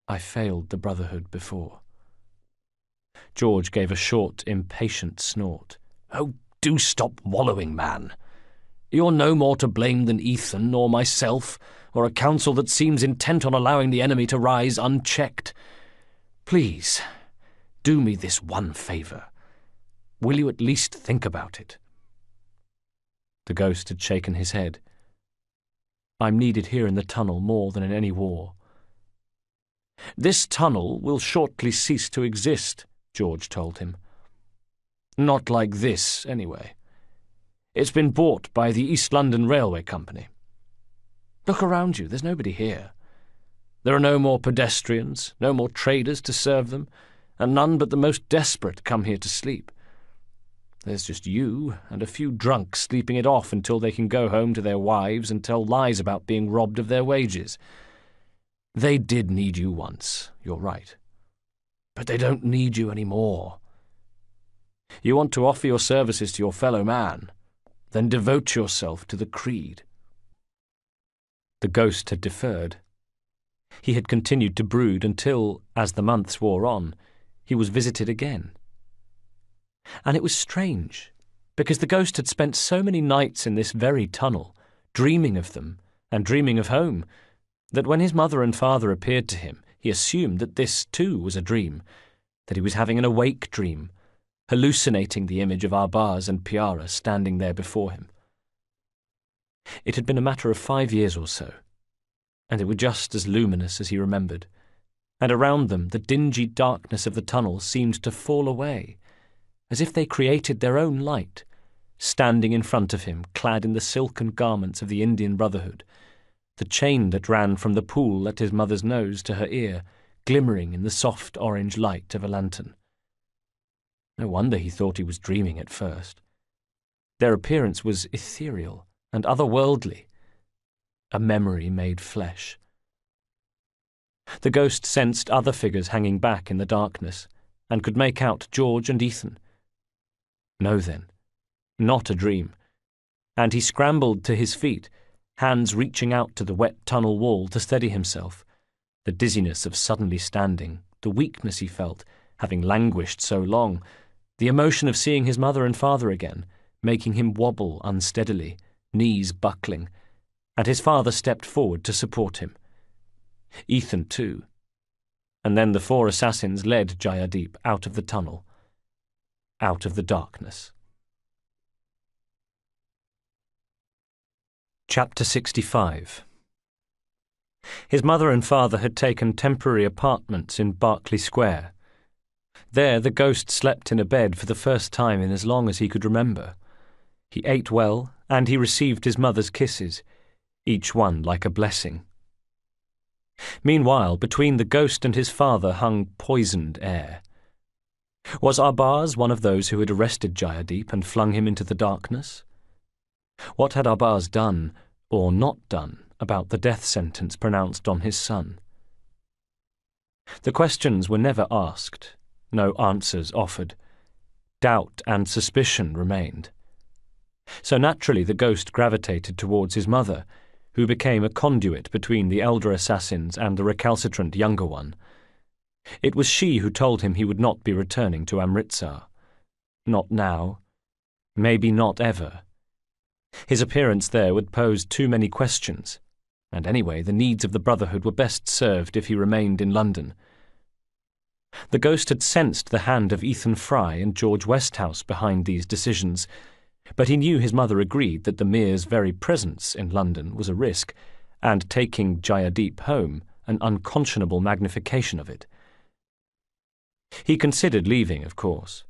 "I failed the Brotherhood before." George gave a short, impatient snort. "Oh, do stop wallowing, man. You're no more to blame than Ethan or myself, or a council that seems intent on allowing the enemy to rise unchecked. Please, do me this one favour. Will you at least think about it?" The ghost had shaken his head. "I'm needed here in the tunnel more than in any war." "This tunnel will shortly cease to exist," George told him. "Not like this, anyway. It's been bought by the East London Railway Company. Look around you, there's nobody here. There are no more pedestrians, no more traders to serve them, and none but the most desperate come here to sleep. There's just you and a few drunks sleeping it off until they can go home to their wives and tell lies about being robbed of their wages. They did need you once, you're right. But they don't need you anymore. You want to offer your services to your fellow man, then devote yourself to the creed." The ghost had deferred. He had continued to brood until, as the months wore on, he was visited again. And it was strange, because the ghost had spent so many nights in this very tunnel, dreaming of them and dreaming of home, that when his mother and father appeared to him, he assumed that this too was a dream, that he was having an awake dream, hallucinating the image of Arbaz and Piara standing there before him. It had been a matter of 5 years or so, and they were just as luminous as he remembered, and around them the dingy darkness of the tunnel seemed to fall away, as if they created their own light, standing in front of him, clad in the silken garments of the Indian Brotherhood, the chain that ran from the pool at his mother's nose to her ear, glimmering in the soft orange light of a lantern. No wonder he thought he was dreaming at first. Their appearance was ethereal and otherworldly, a memory made flesh. The ghost sensed other figures hanging back in the darkness, and could make out George and Ethan. No, then, not a dream, and he scrambled to his feet, hands reaching out to the wet tunnel wall to steady himself. The dizziness of suddenly standing, the weakness he felt, having languished so long, the emotion of seeing his mother and father again, making him wobble unsteadily, knees buckling, and his father stepped forward to support him. Ethan too. And then the 4 assassins led Jayadeep out of the tunnel, out of the darkness. Chapter 65. His mother and father had taken temporary apartments in Berkeley Square. There the ghost slept in a bed for the first time in as long as he could remember. He ate well, and he received his mother's kisses, each one like a blessing. Meanwhile, between the ghost and his father hung poisoned air. Was Arbaz one of those who had arrested Jayadeep and flung him into the darkness? What had Arbaz done, or not done, about the death sentence pronounced on his son? The questions were never asked, no answers offered. Doubt and suspicion remained. So naturally the ghost gravitated towards his mother, who became a conduit between the elder assassins and the recalcitrant younger one. It was she who told him he would not be returning to Amritsar. Not now. Maybe not ever. His appearance there would pose too many questions, and anyway the needs of the Brotherhood were best served if he remained in London. The ghost had sensed the hand of Ethan Fry and George Westhouse behind these decisions, but he knew his mother agreed that the Mere's very presence in London was a risk, and taking Jayadeep home an unconscionable magnification of it. He considered leaving, of course,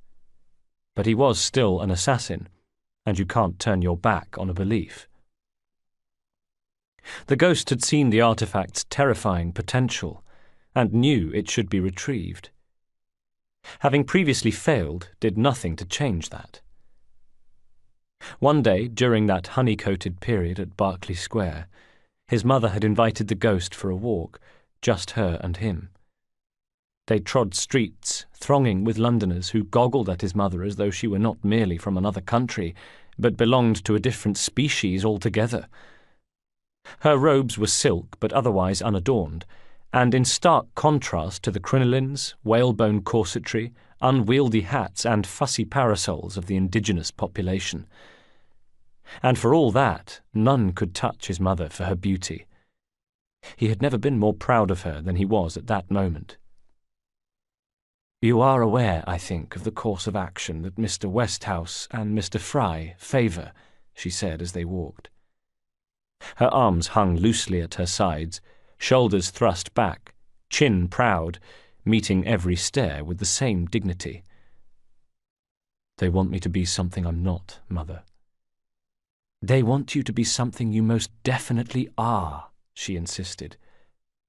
but he was still an assassin, and you can't turn your back on a belief. The ghost had seen the artifact's terrifying potential, and knew it should be retrieved. Having previously failed, did nothing to change that. One day, during that honey-coated period at Berkeley Square, his mother had invited the ghost for a walk, just her and him. They trod streets, thronging with Londoners who goggled at his mother as though she were not merely from another country, but belonged to a different species altogether. Her robes were silk, but otherwise unadorned, and in stark contrast to the crinolines, whalebone corsetry, unwieldy hats, and fussy parasols of the indigenous population. And for all that, none could touch his mother for her beauty. He had never been more proud of her than he was at that moment. "You are aware, I think, of the course of action that Mr. Westhouse and Mr. Fry favour," she said as they walked. Her arms hung loosely at her sides, shoulders thrust back, chin proud, meeting every stare with the same dignity. "They want me to be something I'm not, Mother." "They want you to be something you most definitely are," she insisted.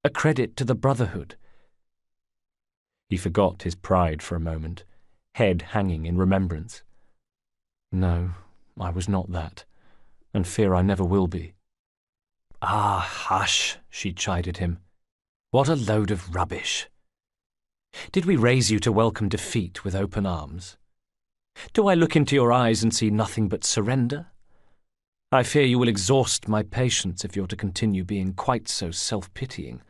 "A credit to the Brotherhood." He forgot his pride for a moment, head hanging in remembrance. "No, I was not that, and fear I never will be." "Ah, hush," she chided him. "What a load of rubbish. Did we raise you to welcome defeat with open arms? Do I look into your eyes and see nothing but surrender? I fear you will exhaust my patience if you're to continue being quite so self-pitying."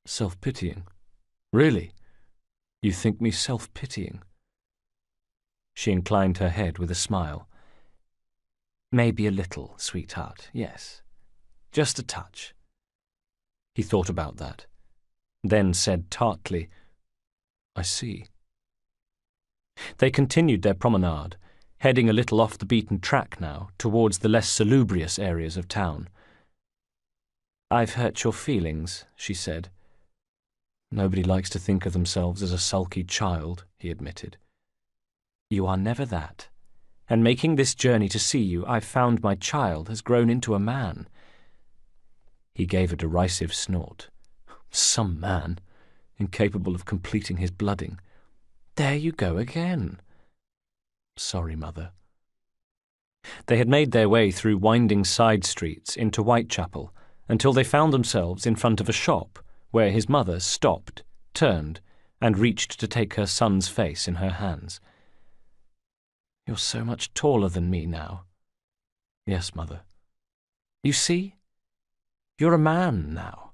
"Self-pitying? Really? You think me self-pitying?" She inclined her head with a smile. "Maybe a little, sweetheart, yes. Just a touch." He thought about that, then said tartly, "I see." They continued their promenade, heading a little off the beaten track now, towards the less salubrious areas of town. "I've hurt your feelings," she said. "Nobody likes to think of themselves as a sulky child," he admitted. "You are never that. And making this journey to see you, I've found my child has grown into a man." He gave a derisive snort. Some man, incapable of completing his blooding. "There you go again." "Sorry, Mother." They had made their way through winding side streets into Whitechapel until they found themselves in front of a shop where his mother stopped, turned, and reached to take her son's face in her hands. "You're so much taller than me now." "Yes, Mother." "You see? You're a man now.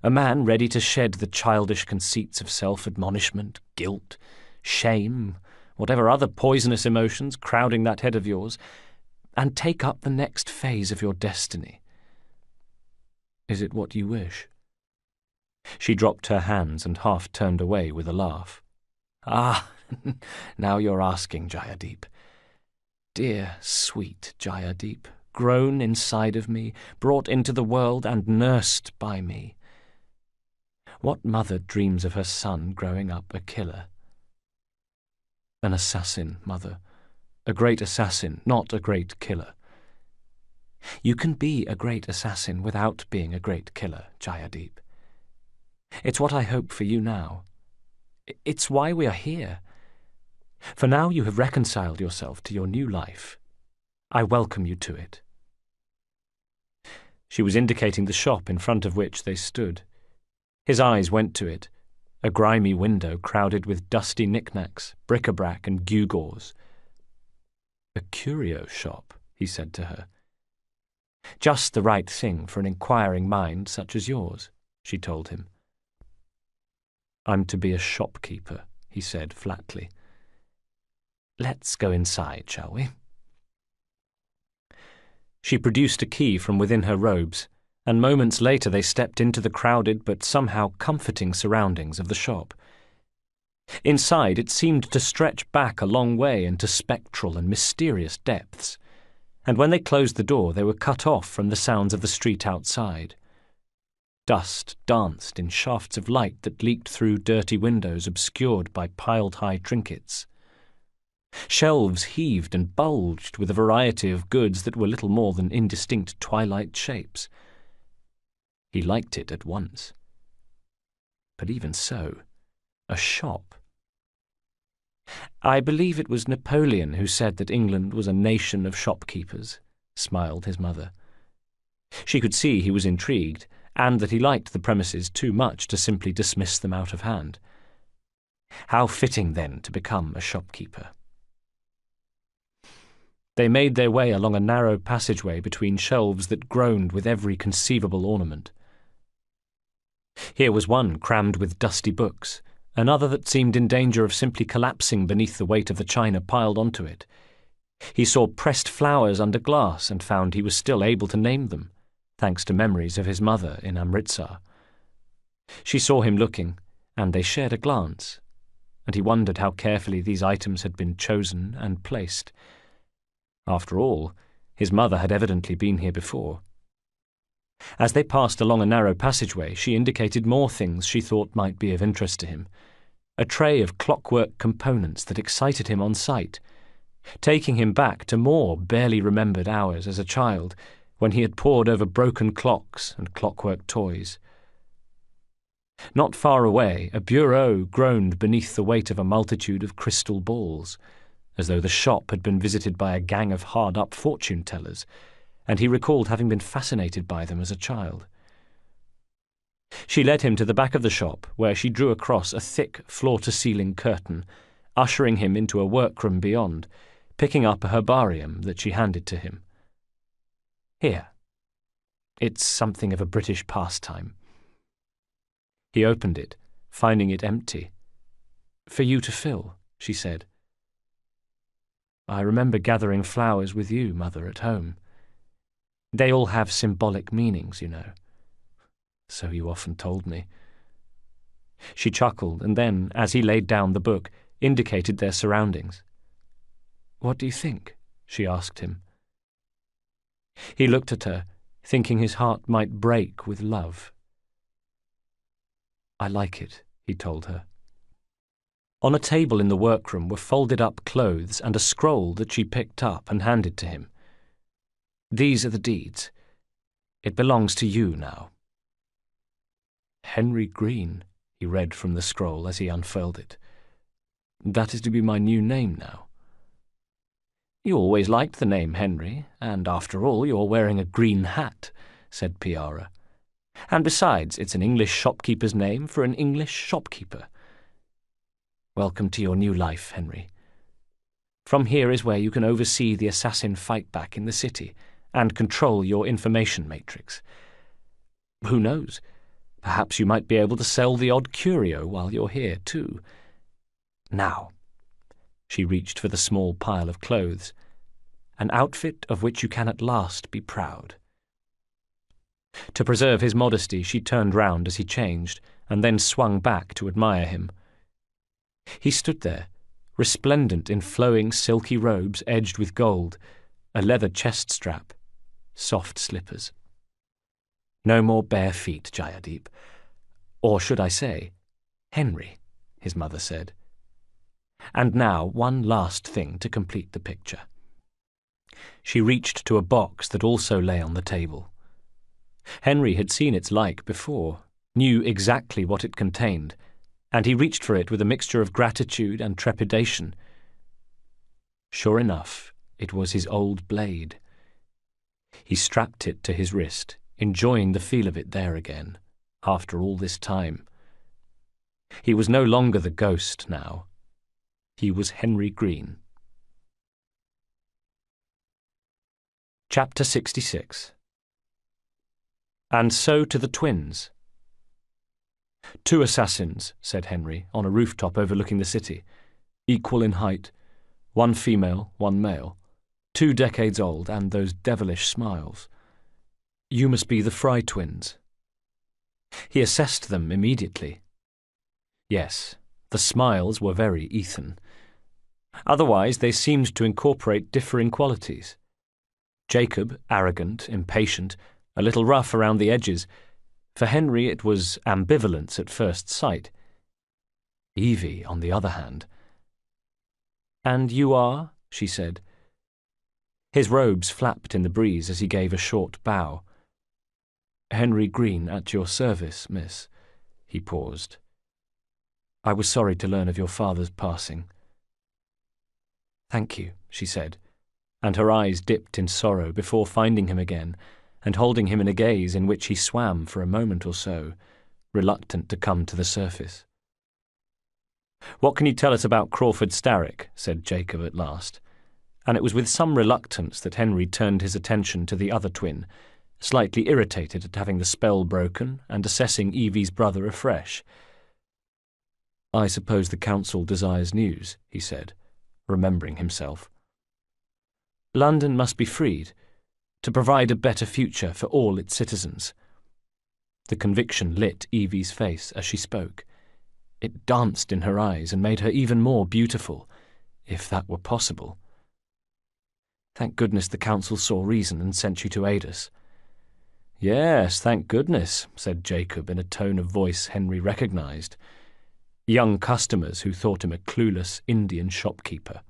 A man ready to shed the childish conceits of self-admonishment, guilt, shame, whatever other poisonous emotions crowding that head of yours, and take up the next phase of your destiny." "Is it what you wish?" She dropped her hands and half turned away with a laugh. "Ah, now you're asking, Jayadeep. Dear, sweet Jayadeep, grown inside of me, brought into the world and nursed by me. What mother dreams of her son growing up a killer?" "An assassin, Mother. A great assassin, not a great killer." "You can be a great assassin without being a great killer, Jayadeep. It's what I hope for you now. It's why we are here. For now you have reconciled yourself to your new life. I welcome you to it." She was indicating the shop in front of which they stood. His eyes went to it, a grimy window crowded with dusty knickknacks, bric-a-brac and gewgaws. "A curio shop," he said to her. "Just the right thing for an inquiring mind such as yours," she told him. "I'm to be a shopkeeper," he said flatly. "Let's go inside, shall we?" She produced a key from within her robes, and moments later they stepped into the crowded but somehow comforting surroundings of the shop. Inside, it seemed to stretch back a long way into spectral and mysterious depths, and when they closed the door they were cut off from the sounds of the street outside. Dust danced in shafts of light that leaked through dirty windows obscured by piled-high trinkets. Shelves heaved and bulged with a variety of goods that were little more than indistinct twilight shapes. He liked it at once. But even so, a shop. "I believe it was Napoleon who said that England was a nation of shopkeepers," smiled his mother. She could see he was intrigued, and that he liked the premises too much to simply dismiss them out of hand. How fitting, then, to become a shopkeeper. They made their way along a narrow passageway between shelves that groaned with every conceivable ornament. Here was one crammed with dusty books, another that seemed in danger of simply collapsing beneath the weight of the china piled onto it. He saw pressed flowers under glass and found he was still able to name them, thanks to memories of his mother in Amritsar. She saw him looking, and they shared a glance, and he wondered how carefully these items had been chosen and placed. After all, his mother had evidently been here before. As they passed along a narrow passageway, she indicated more things she thought might be of interest to him. A tray of clockwork components that excited him on sight, taking him back to more barely remembered hours as a child, when he had pored over broken clocks and clockwork toys. Not far away, a bureau groaned beneath the weight of a multitude of crystal balls, as though the shop had been visited by a gang of hard-up fortune-tellers, and he recalled having been fascinated by them as a child. She led him to the back of the shop, where she drew across a thick floor-to-ceiling curtain, ushering him into a workroom beyond, picking up a herbarium that she handed to him. "Here. It's something of a British pastime." He opened it, finding it empty. "For you to fill," she said. "I remember gathering flowers with you, Mother, at home. They all have symbolic meanings, you know. So you often told me." She chuckled, and then, as he laid down the book, indicated their surroundings. "What do you think?" she asked him. He looked at her, thinking his heart might break with love. "I like it," he told her. On a table in the workroom were folded-up clothes and a scroll that she picked up and handed to him. "These are the deeds. It belongs to you now." "Henry Green," he read from the scroll as he unfurled it. "That is to be my new name now." "You always liked the name Henry, and after all you're wearing a green hat," said Piara. "And besides, it's an English shopkeeper's name for an English shopkeeper. Welcome to your new life, Henry. From here is where you can oversee the assassin fight back in the city and control your information matrix. Who knows? Perhaps you might be able to sell the odd curio while you're here, too. Now," she reached for the small pile of clothes, "an outfit of which you can at last be proud." To preserve his modesty, she turned round as he changed, and then swung back to admire him. He stood there, resplendent in flowing silky robes edged with gold, a leather chest strap, soft slippers. "No more bare feet, Jayadeep. Or should I say, Henry," his mother said. "And now one last thing to complete the picture." She reached to a box that also lay on the table. Henry had seen its like before, knew exactly what it contained, and he reached for it with a mixture of gratitude and trepidation. Sure enough, it was his old blade. He strapped it to his wrist, enjoying the feel of it there again, after all this time. He was no longer the ghost now. He was Henry Green. Chapter 66. And so to the twins. "2 assassins," said Henry, on a rooftop overlooking the city, "equal in height, 1 female, 1 male, 2 decades old, and those devilish smiles." You must be the Fry twins. He assessed them immediately. Yes, the smiles were very Ethan. Otherwise, they seemed to incorporate differing qualities. Jacob, arrogant, impatient, a little rough around the edges. For Henry it was ambivalence at first sight. Evie, on the other hand. "And you are?" she said. His robes flapped in the breeze as he gave a short bow. "Henry Green, at your service, miss." He paused. "I was sorry to learn of your father's passing." "Thank you," she said, and her eyes dipped in sorrow before finding him again and holding him in a gaze in which he swam for a moment or so, reluctant to come to the surface. "What can you tell us about Crawford Starrick?" said Jacob at last, and it was with some reluctance that Henry turned his attention to the other twin, slightly irritated at having the spell broken and assessing Evie's brother afresh. "I suppose the council desires news," he said, remembering himself. "London must be freed, to provide a better future for all its citizens." The conviction lit Evie's face as she spoke. It danced in her eyes and made her even more beautiful, if that were possible. "Thank goodness the council saw reason and sent you to aid us." "Yes, thank goodness," said Jacob in a tone of voice Henry recognised. Young customers who thought him a clueless Indian shopkeeper.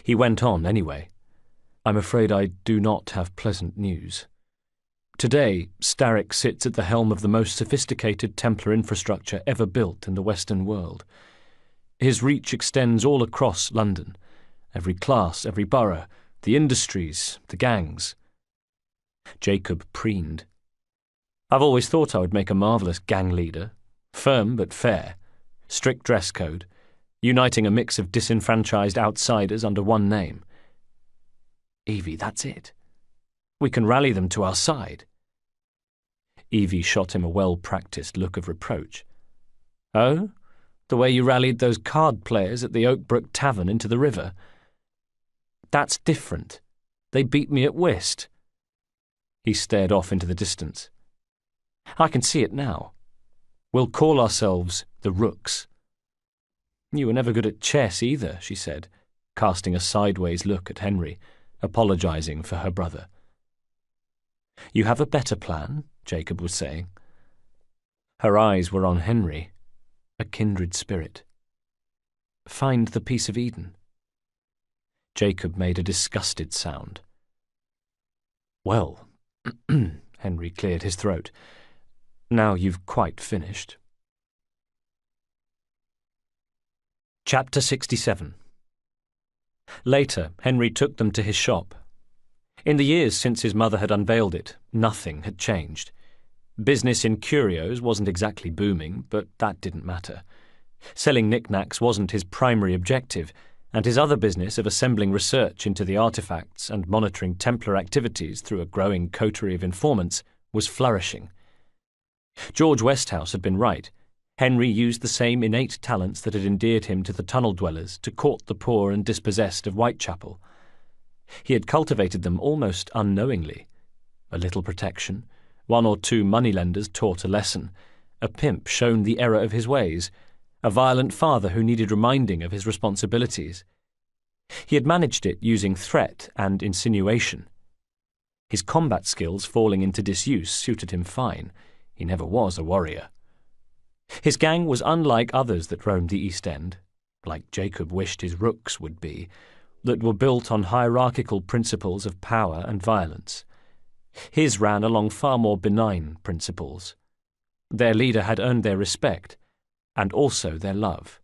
He went on anyway. "I'm afraid I do not have pleasant news. Today, Starrick sits at the helm of the most sophisticated Templar infrastructure ever built in the Western world. His reach extends all across London, every class, every borough, the industries, the gangs." Jacob preened. "I've always thought I would make a marvellous gang leader, firm but fair, strict dress code, uniting a mix of disenfranchised outsiders under one name." "Evie, that's it. We can rally them to our side." Evie shot him a well-practiced look of reproach. "Oh? The way you rallied those card players at the Oakbrook Tavern into the river?" "That's different. They beat me at whist." He stared off into the distance. "I can see it now. We'll call ourselves the Rooks." "You were never good at chess either," she said, casting a sideways look at Henry, apologising for her brother. "You have a better plan?" Jacob was saying. Her eyes were on Henry, a kindred spirit. "Find the piece of Eden." Jacob made a disgusted sound. "Well," Henry cleared his throat, "now you've quite finished." Chapter 67. Later, Henry took them to his shop. In the years since his mother had unveiled it, nothing had changed. Business in curios wasn't exactly booming, but that didn't matter. Selling knickknacks wasn't his primary objective, and his other business of assembling research into the artifacts and monitoring Templar activities through a growing coterie of informants was flourishing. George Westhouse had been right. Henry used the same innate talents that had endeared him to the tunnel dwellers to court the poor and dispossessed of Whitechapel. He had cultivated them almost unknowingly. A little protection, one or two moneylenders taught a lesson, a pimp shown the error of his ways, a violent father who needed reminding of his responsibilities. He had managed it using threat and insinuation. His combat skills falling into disuse suited him fine. He never was a warrior. His gang was unlike others that roamed the East End, like Jacob wished his Rooks would be, that were built on hierarchical principles of power and violence. His ran along far more benign principles. Their leader had earned their respect, and also their love.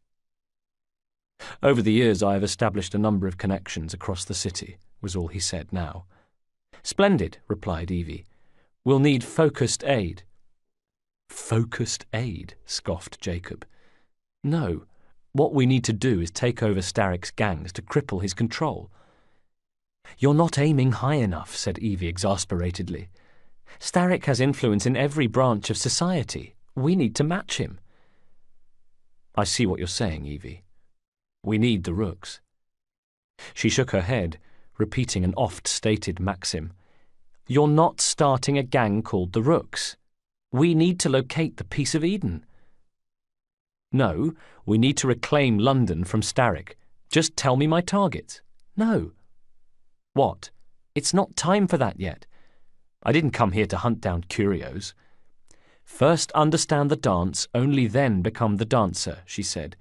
"Over the years I have established a number of connections across the city," was all he said now. "Splendid," replied Evie. "We'll need focused aid." "Focused aid?" scoffed Jacob. "No. What we need to do is take over Starrick's gangs to cripple his control." "You're not aiming high enough," said Evie exasperatedly. "Starrick has influence in every branch of society. We need to match him." "I see what you're saying, Evie. We need the Rooks." She shook her head, repeating an oft-stated maxim. You're not starting a gang called the Rooks. We need to locate the Piece of Eden. No, we need to reclaim London from Starrick. Just tell me my targets. No. What? It's not time for that yet. I didn't come here to hunt down curios. First understand the dance, only then become the dancer, she said,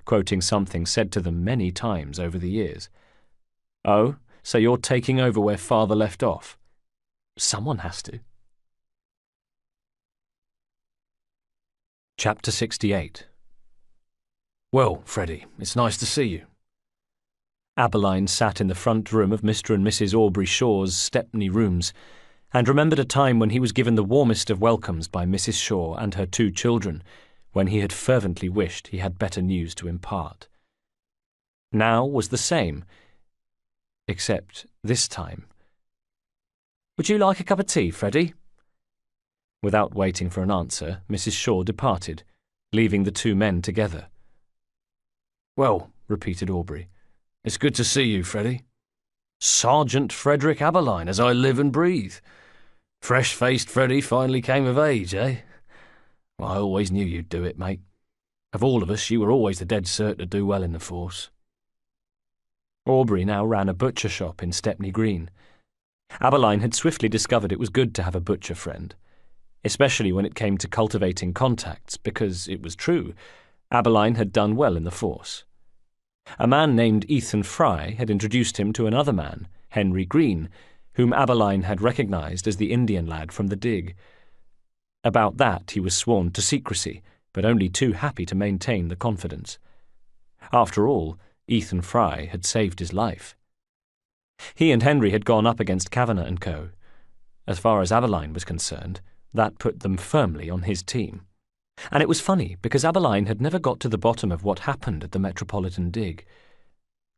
quoting something said to them many times over the years. Oh, so you're taking over where Father left off? Someone has to. Chapter 68. Well, Freddie, it's nice to see you. Aberline sat in the front room of Mr. and Mrs. Aubrey Shaw's Stepney rooms, and remembered a time when he was given the warmest of welcomes by Mrs. Shaw and her 2 children, when he had fervently wished he had better news to impart. Now was the same, except this time. Would you like a cup of tea, Freddie? Without waiting for an answer, Mrs. Shaw departed, leaving the 2 men together. Well, repeated Aubrey, it's good to see you, Freddie. Sergeant Frederick Aberline, as I live and breathe. Fresh-faced Freddie finally came of age, eh? Well, I always knew you'd do it, mate. Of all of us, you were always the dead cert to do well in the force. Aubrey now ran a butcher shop in Stepney Green. Aberline had swiftly discovered it was good to have a butcher friend, especially when it came to cultivating contacts, because, it was true, Aberline had done well in the force. A man named Ethan Fry had introduced him to another man, Henry Green, whom Aberline had recognised as the Indian lad from the dig. About that he was sworn to secrecy, but only too happy to maintain the confidence. After all, Ethan Fry had saved his life. He and Henry had gone up against Kavanagh and Co. As far as Aberline was concerned, that put them firmly on his team. And it was funny, because Aberline had never got to the bottom of what happened at the Metropolitan dig.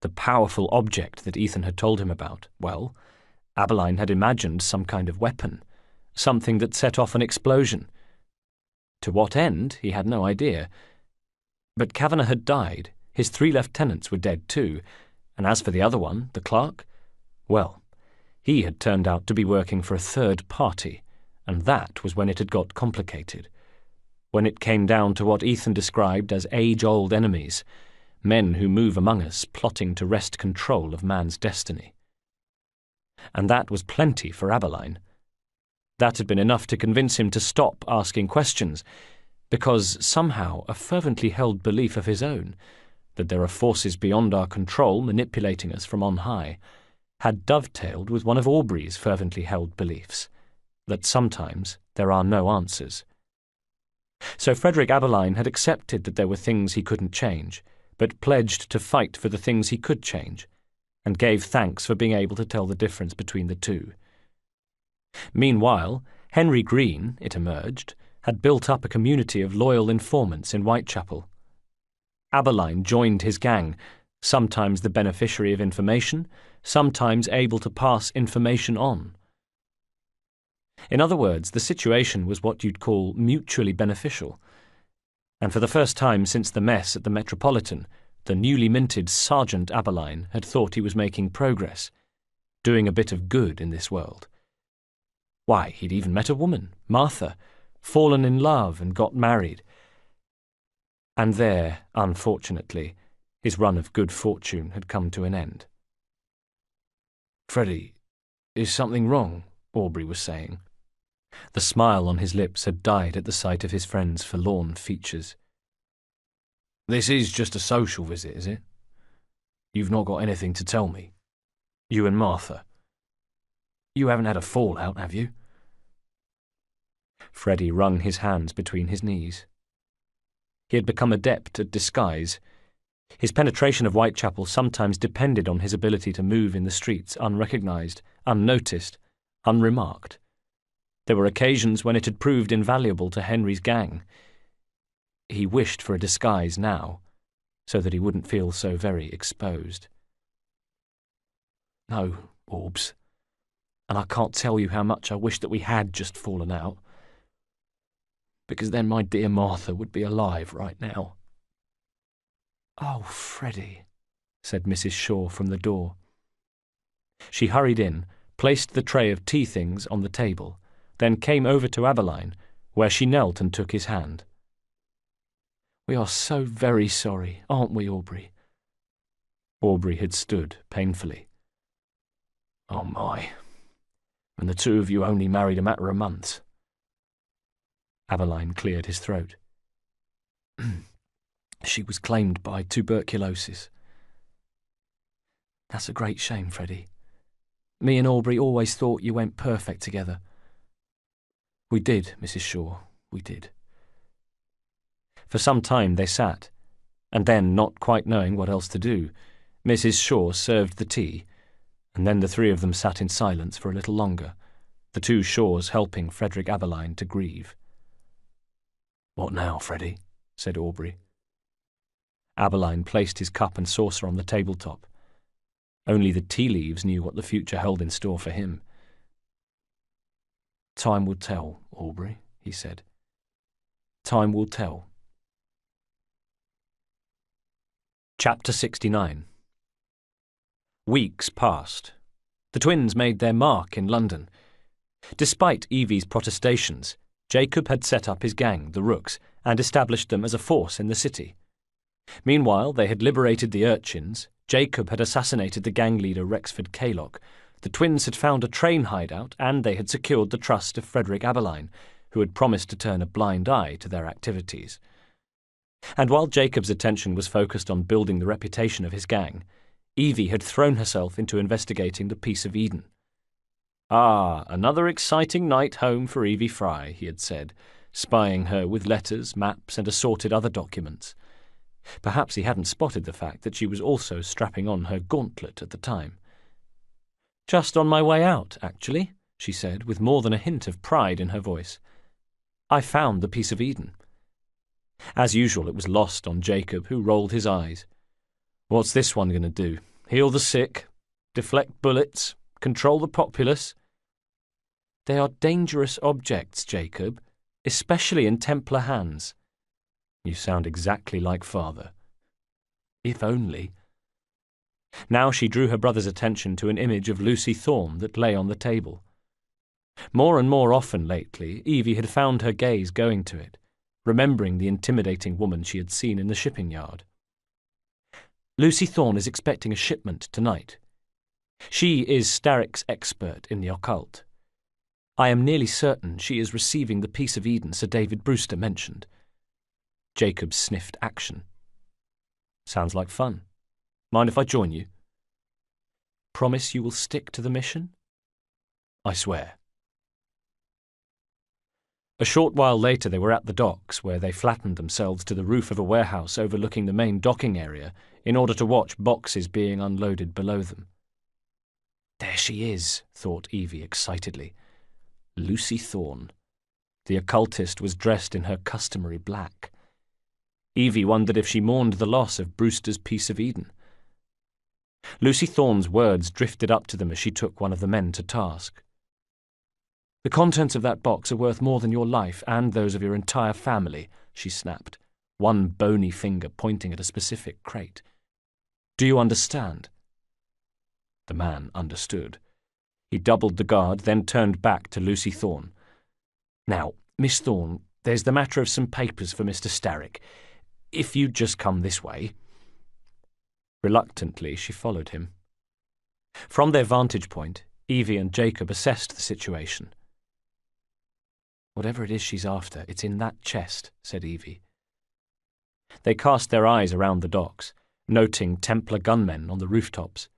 The powerful object that Ethan had told him about, well, Aberline had imagined some kind of weapon, something that set off an explosion. To what end, he had no idea. But Kavanagh had died, his 3 lieutenants were dead too, and as for the other one, the clerk, well, he had turned out to be working for a third party, and that was when it had got complicated. When it came down to what Ethan described as age-old enemies, men who move among us plotting to wrest control of man's destiny. And that was plenty for Aberline. That had been enough to convince him to stop asking questions, because somehow a fervently held belief of his own, that there are forces beyond our control manipulating us from on high, had dovetailed with one of Aubrey's fervently held beliefs, that sometimes there are no answers. So Frederick Aberline had accepted that there were things he couldn't change, but pledged to fight for the things he could change, and gave thanks for being able to tell the difference between the two. Meanwhile, Henry Green, it emerged, had built up a community of loyal informants in Whitechapel. Aberline joined his gang, sometimes the beneficiary of information, sometimes able to pass information on. In other words, the situation was what you'd call mutually beneficial. And for the first time since the mess at the Metropolitan, the newly minted Sergeant Aberline had thought he was making progress, doing a bit of good in this world. Why, he'd even met a woman, Martha, fallen in love and got married. And there, unfortunately, his run of good fortune had come to an end. Freddie, is something wrong? Aubrey was saying. The smile on his lips had died at the sight of his friend's forlorn features. This is just a social visit, is it? You've not got anything to tell me? You and Martha. You haven't had a fallout, have you? Freddie wrung his hands between his knees. He had become adept at disguise. His penetration of Whitechapel sometimes depended on his ability to move in the streets unrecognised, unnoticed, unremarked. There were occasions when it had proved invaluable to Henry's gang. He wished for a disguise now, so that he wouldn't feel so very exposed. No, Orbs, and I can't tell you how much I wish that we had just fallen out, because then my dear Martha would be alive right now. Oh, Freddie, said Mrs. Shaw from the door. She hurried in, placed the tray of tea things on the table, then came over to Aberline, where she knelt and took his hand. "We are so very sorry, aren't we, Aubrey?" Aubrey had stood painfully. "Oh my, and the two of you only married a matter of months." Aberline cleared his throat. "She was claimed by tuberculosis." "That's a great shame, Freddie. Me and Aubrey always thought you went perfect together." "We did, Mrs. Shaw, we did." For some time they sat, and then, not quite knowing what else to do, Mrs. Shaw served the tea, and then the three of them sat in silence for a little longer, the two Shaws helping Frederick Aberline to grieve. "What now, Freddie?" said Aubrey. Aberline placed his cup and saucer on the tabletop. Only the tea leaves knew what the future held in store for him. "Time will tell, Aubrey," he said. "Time will tell." Chapter 69. Weeks passed. The twins made their mark in London. Despite Evie's protestations, Jacob had set up his gang, the Rooks, and established them as a force in the city. Meanwhile, they had liberated the urchins, Jacob had assassinated the gang leader Rexford Kaylock, the twins had found a train hideout, and they had secured the trust of Frederick Aberline, who had promised to turn a blind eye to their activities. And while Jacob's attention was focused on building the reputation of his gang, Evie had thrown herself into investigating the Piece of Eden. "Ah, another exciting night home for Evie Fry," he had said, spying her with letters, maps, and assorted other documents. Perhaps he hadn't spotted the fact that she was also strapping on her gauntlet at the time. "Just on my way out, actually," she said, with more than a hint of pride in her voice. "I found the Piece of Eden." As usual, it was lost on Jacob, who rolled his eyes. "What's this one going to do? Heal the sick? Deflect bullets? Control the populace?" "They are dangerous objects, Jacob, especially in Templar hands." "You sound exactly like father." "If only." Now she drew her brother's attention to an image of Lucy Thorne that lay on the table. More and more often lately, Evie had found her gaze going to it, remembering the intimidating woman she had seen in the shipping yard. "Lucy Thorne is expecting a shipment tonight. She is Starrick's expert in the occult. I am nearly certain she is receiving the Piece of Eden Sir David Brewster mentioned." Jacob sniffed action. "Sounds like fun. Mind if I join you?" "Promise you will stick to the mission?" "I swear." A short while later they were at the docks, where they flattened themselves to the roof of a warehouse overlooking the main docking area in order to watch boxes being unloaded below them. "There she is," thought Evie excitedly. Lucy Thorne. The occultist was dressed in her customary black. Evie wondered if she mourned the loss of Brewster's Piece of Eden. Lucy Thorne's words drifted up to them as she took one of the men to task. "The contents of that box are worth more than your life and those of your entire family," she snapped, one bony finger pointing at a specific crate. "Do you understand?" The man understood. He doubled the guard, then turned back to Lucy Thorne. "Now, Miss Thorne, there's the matter of some papers for Mr. Starrick. If you'd just come this way." Reluctantly, she followed him. From their vantage point, Evie and Jacob assessed the situation. "Whatever it is she's after, it's in that chest," said Evie. They cast their eyes around the docks, noting Templar gunmen on the rooftops.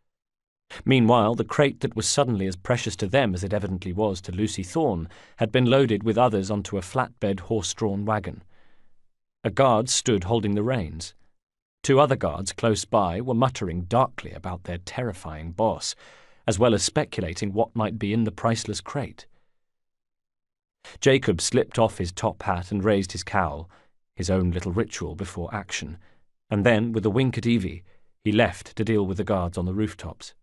Meanwhile, the crate that was suddenly as precious to them as it evidently was to Lucy Thorne had been loaded with others onto a flatbed horse-drawn wagon. A guard stood holding the reins. Two other guards close by were muttering darkly about their terrifying boss, as well as speculating what might be in the priceless crate. Jacob slipped off his top hat and raised his cowl, his own little ritual before action, and then, with a wink at Evie, he left to deal with the guards on the rooftops.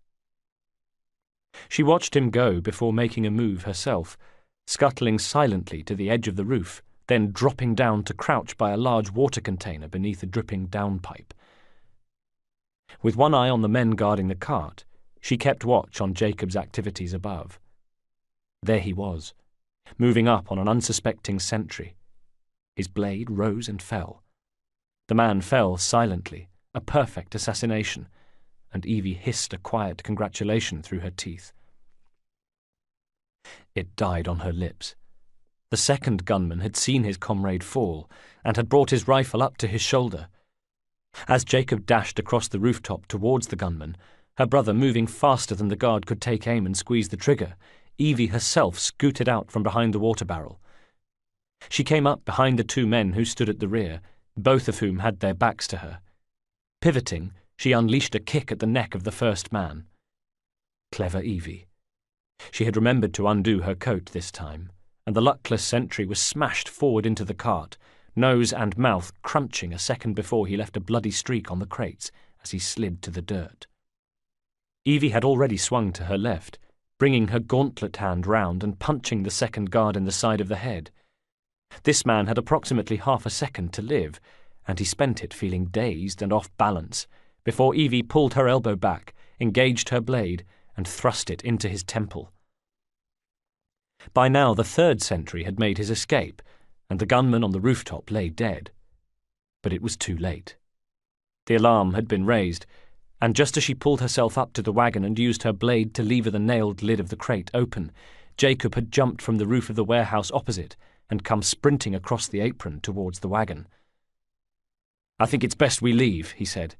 She watched him go before making a move herself, scuttling silently to the edge of the roof, then dropping down to crouch by a large water container beneath a dripping downpipe. With one eye on the men guarding the cart, She kept watch on Jacob's activities above. There he was, moving up on an unsuspecting sentry. His blade rose and fell. The man fell silently, a perfect assassination, and Evie hissed a quiet congratulation through her teeth. It died on her lips. The second gunman had seen his comrade fall and had brought his rifle up to his shoulder. As Jacob dashed across the rooftop towards the gunman, her brother moving faster than the guard could take aim and squeeze the trigger, Evie herself scooted out from behind the water barrel. She came up behind the two men who stood at the rear, both of whom had their backs to her. Pivoting, she unleashed a kick at the neck of the first man. Clever Evie. She had remembered to undo her coat this time, and the luckless sentry was smashed forward into the cart, nose and mouth crunching a second before he left a bloody streak on the crates as he slid to the dirt. Evie had already swung to her left, bringing her gauntlet hand round and punching the second guard in the side of the head. This man had approximately half a second to live, and he spent it feeling dazed and off balance, before Evie pulled her elbow back, engaged her blade, and thrust it into his temple. By now the third sentry had made his escape, and the gunman on the rooftop lay dead. But it was too late. The alarm had been raised, and just as she pulled herself up to the wagon and used her blade to lever the nailed lid of the crate open, Jacob had jumped from the roof of the warehouse opposite and come sprinting across the apron towards the wagon. "I think it's best we leave," he said,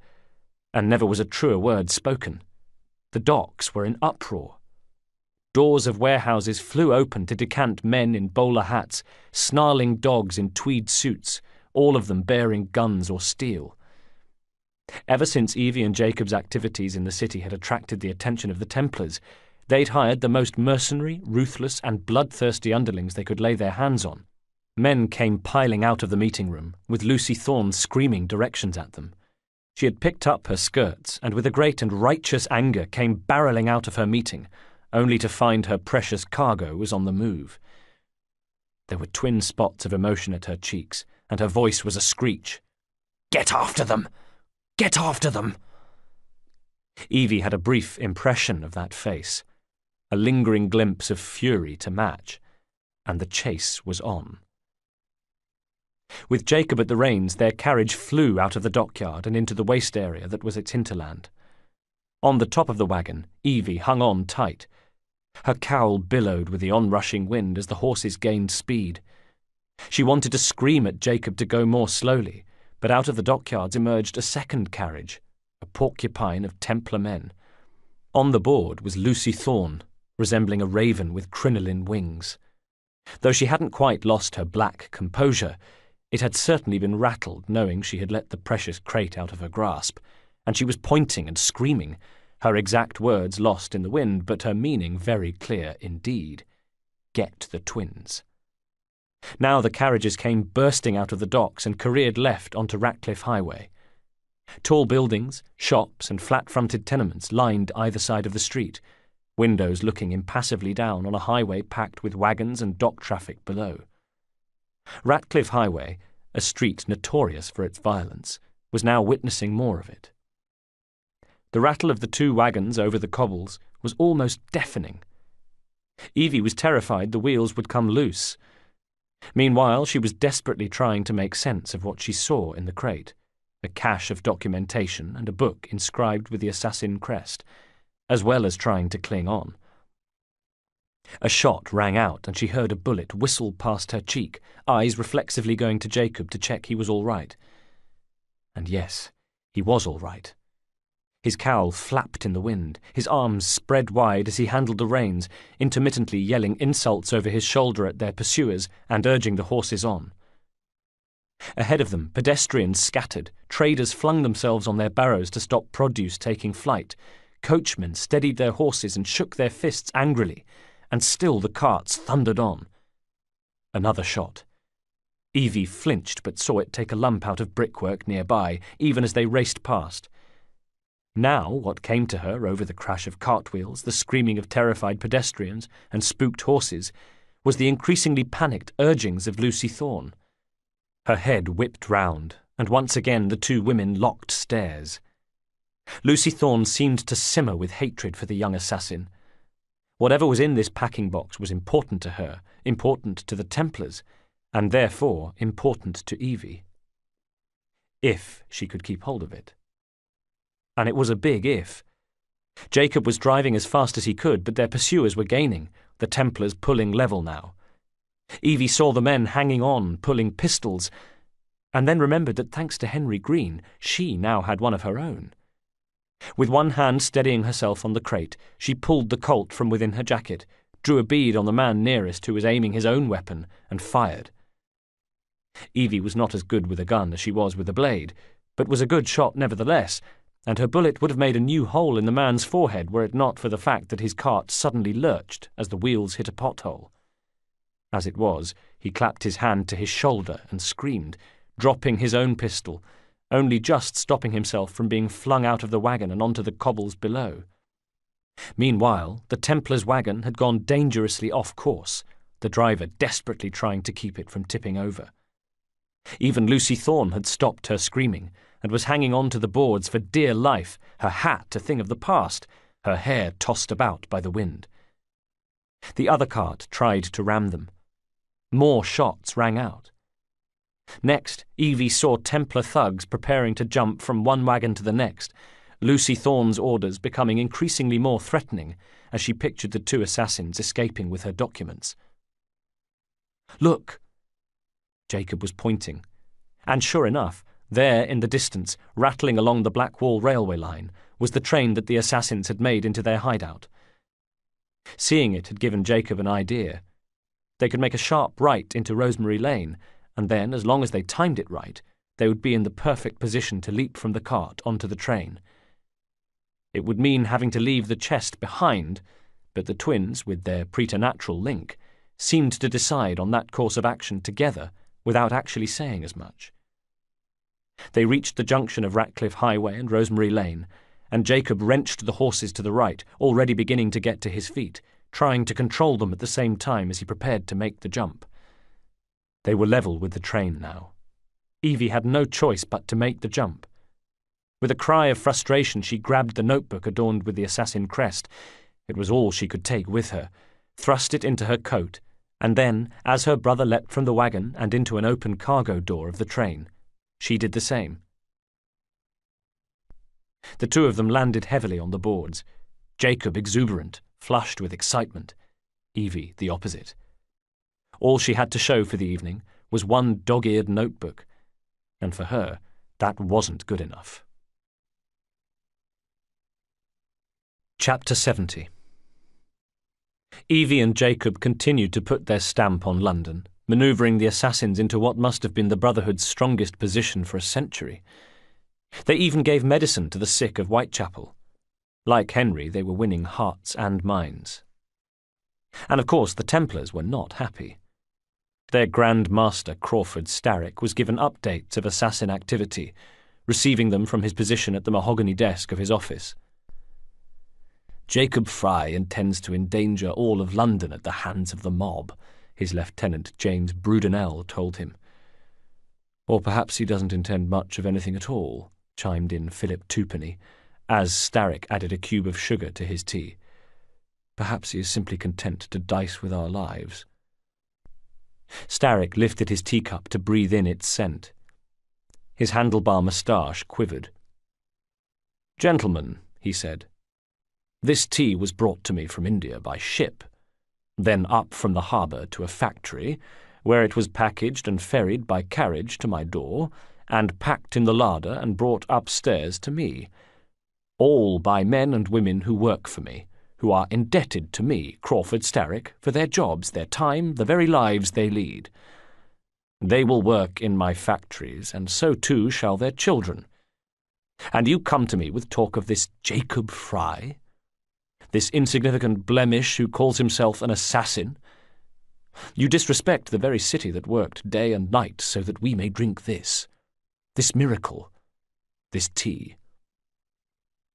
and never was a truer word spoken. The docks were in uproar. Doors of warehouses flew open to decant men in bowler hats, snarling dogs in tweed suits, all of them bearing guns or steel. Ever since Evie and Jacob's activities in the city had attracted the attention of the Templars, they'd hired the most mercenary, ruthless, and bloodthirsty underlings they could lay their hands on. Men came piling out of the meeting room, with Lucy Thorne screaming directions at them. She had picked up her skirts, and with a great and righteous anger came barrelling out of her meeting, only to find her precious cargo was on the move. There were twin spots of emotion at her cheeks, and her voice was a screech. "Get after them! Get after them!" Evie had a brief impression of that face, a lingering glimpse of fury to match, and the chase was on. With Jacob at the reins, their carriage flew out of the dockyard and into the waste area that was its hinterland. On the top of the wagon, Evie hung on tight. Her cowl billowed with the onrushing wind as the horses gained speed. She wanted to scream at Jacob to go more slowly, but out of the dockyards emerged a second carriage, a porcupine of Templar men. On the board was Lucy Thorne, resembling a raven with crinoline wings. Though she hadn't quite lost her black composure, it had certainly been rattled knowing she had let the precious crate out of her grasp, and she was pointing and screaming, her exact words lost in the wind, but her meaning very clear indeed. Get the twins. Now the carriages came bursting out of the docks and careered left onto Ratcliffe Highway. Tall buildings, shops, and flat-fronted tenements lined either side of the street, windows looking impassively down on a highway packed with wagons and dock traffic below. Ratcliffe Highway, a street notorious for its violence, was now witnessing more of it. The rattle of the two wagons over the cobbles was almost deafening. Evie was terrified the wheels would come loose. Meanwhile, she was desperately trying to make sense of what she saw in the crate, a cache of documentation and a book inscribed with the assassin crest, as well as trying to cling on. A shot rang out and she heard a bullet whistle past her cheek, eyes reflexively going to Jacob to check he was all right. And yes, he was all right. His cowl flapped in the wind, his arms spread wide as he handled the reins, intermittently yelling insults over his shoulder at their pursuers and urging the horses on. Ahead of them, pedestrians scattered, traders flung themselves on their barrows to stop produce taking flight, coachmen steadied their horses and shook their fists angrily, and still the carts thundered on. Another shot. Evie flinched but saw it take a lump out of brickwork nearby, even as they raced past. Now what came to her over the crash of cartwheels, the screaming of terrified pedestrians and spooked horses, was the increasingly panicked urgings of Lucy Thorne. Her head whipped round, and once again the two women locked stares. Lucy Thorne seemed to simmer with hatred for the young assassin. Whatever was in this packing box was important to her, important to the Templars, and therefore important to Evie. If she could keep hold of it. And it was a big if. Jacob was driving as fast as he could, but their pursuers were gaining, the Templars pulling level now. Evie saw the men hanging on, pulling pistols, and then remembered that thanks to Henry Green, she now had one of her own. With one hand steadying herself on the crate, she pulled the Colt from within her jacket, drew a bead on the man nearest who was aiming his own weapon, and fired. Evie was not as good with a gun as she was with a blade, but was a good shot nevertheless, and her bullet would have made a new hole in the man's forehead were it not for the fact that his cart suddenly lurched as the wheels hit a pothole. As it was, he clapped his hand to his shoulder and screamed, dropping his own pistol, only just stopping himself from being flung out of the wagon and onto the cobbles below. Meanwhile, the Templar's wagon had gone dangerously off course, the driver desperately trying to keep it from tipping over. Even Lucy Thorne had stopped her screaming and was hanging on to the boards for dear life, her hat a thing of the past, her hair tossed about by the wind. The other cart tried to ram them. More shots rang out. Next, Evie saw Templar thugs preparing to jump from one wagon to the next, Lucy Thorne's orders becoming increasingly more threatening as she pictured the two assassins escaping with her documents. "Look!" Jacob was pointing, and sure enough, there in the distance, rattling along the Blackwall railway line, was the train that the assassins had made into their hideout. Seeing it had given Jacob an idea. They could make a sharp right into Rosemary Lane, and then, as long as they timed it right, they would be in the perfect position to leap from the cart onto the train. It would mean having to leave the chest behind, but the twins, with their preternatural link, seemed to decide on that course of action together without actually saying as much. They reached the junction of Ratcliffe Highway and Rosemary Lane, and Jacob wrenched the horses to the right, already beginning to get to his feet, trying to control them at the same time as he prepared to make the jump. They were level with the train now. Evie had no choice but to make the jump. With a cry of frustration, she grabbed the notebook adorned with the assassin crest. It was all she could take with her, thrust it into her coat, and then, as her brother leapt from the wagon and into an open cargo door of the train, she did the same. The two of them landed heavily on the boards, Jacob exuberant, flushed with excitement, Evie the opposite. All she had to show for the evening was one dog-eared notebook, and for her, that wasn't good enough. Chapter 70. Evie and Jacob continued to put their stamp on London, manoeuvring the assassins into what must have been the Brotherhood's strongest position for a century. They even gave medicine to the sick of Whitechapel. Like Henry, they were winning hearts and minds. And of course the Templars were not happy. Their Grand Master, Crawford Starrick, was given updates of assassin activity, receiving them from his position at the mahogany desk of his office. "Jacob Fry intends to endanger all of London at the hands of the mob," his lieutenant James Brudenell told him. "Or perhaps he doesn't intend much of anything at all," chimed in Philip Twopenny, as Starrick added a cube of sugar to his tea. "Perhaps he is simply content to dice with our lives." Starrick lifted his teacup to breathe in its scent. His handlebar moustache quivered. "Gentlemen," he said, "this tea was brought to me from India by ship, then up from the harbour to a factory, where it was packaged and ferried by carriage to my door, and packed in the larder and brought upstairs to me, all by men and women who work for me, who are indebted to me, Crawford Starrick, for their jobs, their time, the very lives they lead. They will work in my factories, and so too shall their children. And you come to me with talk of this Jacob Fry, this insignificant blemish who calls himself an assassin. You disrespect the very city that worked day and night so that we may drink this miracle, this tea."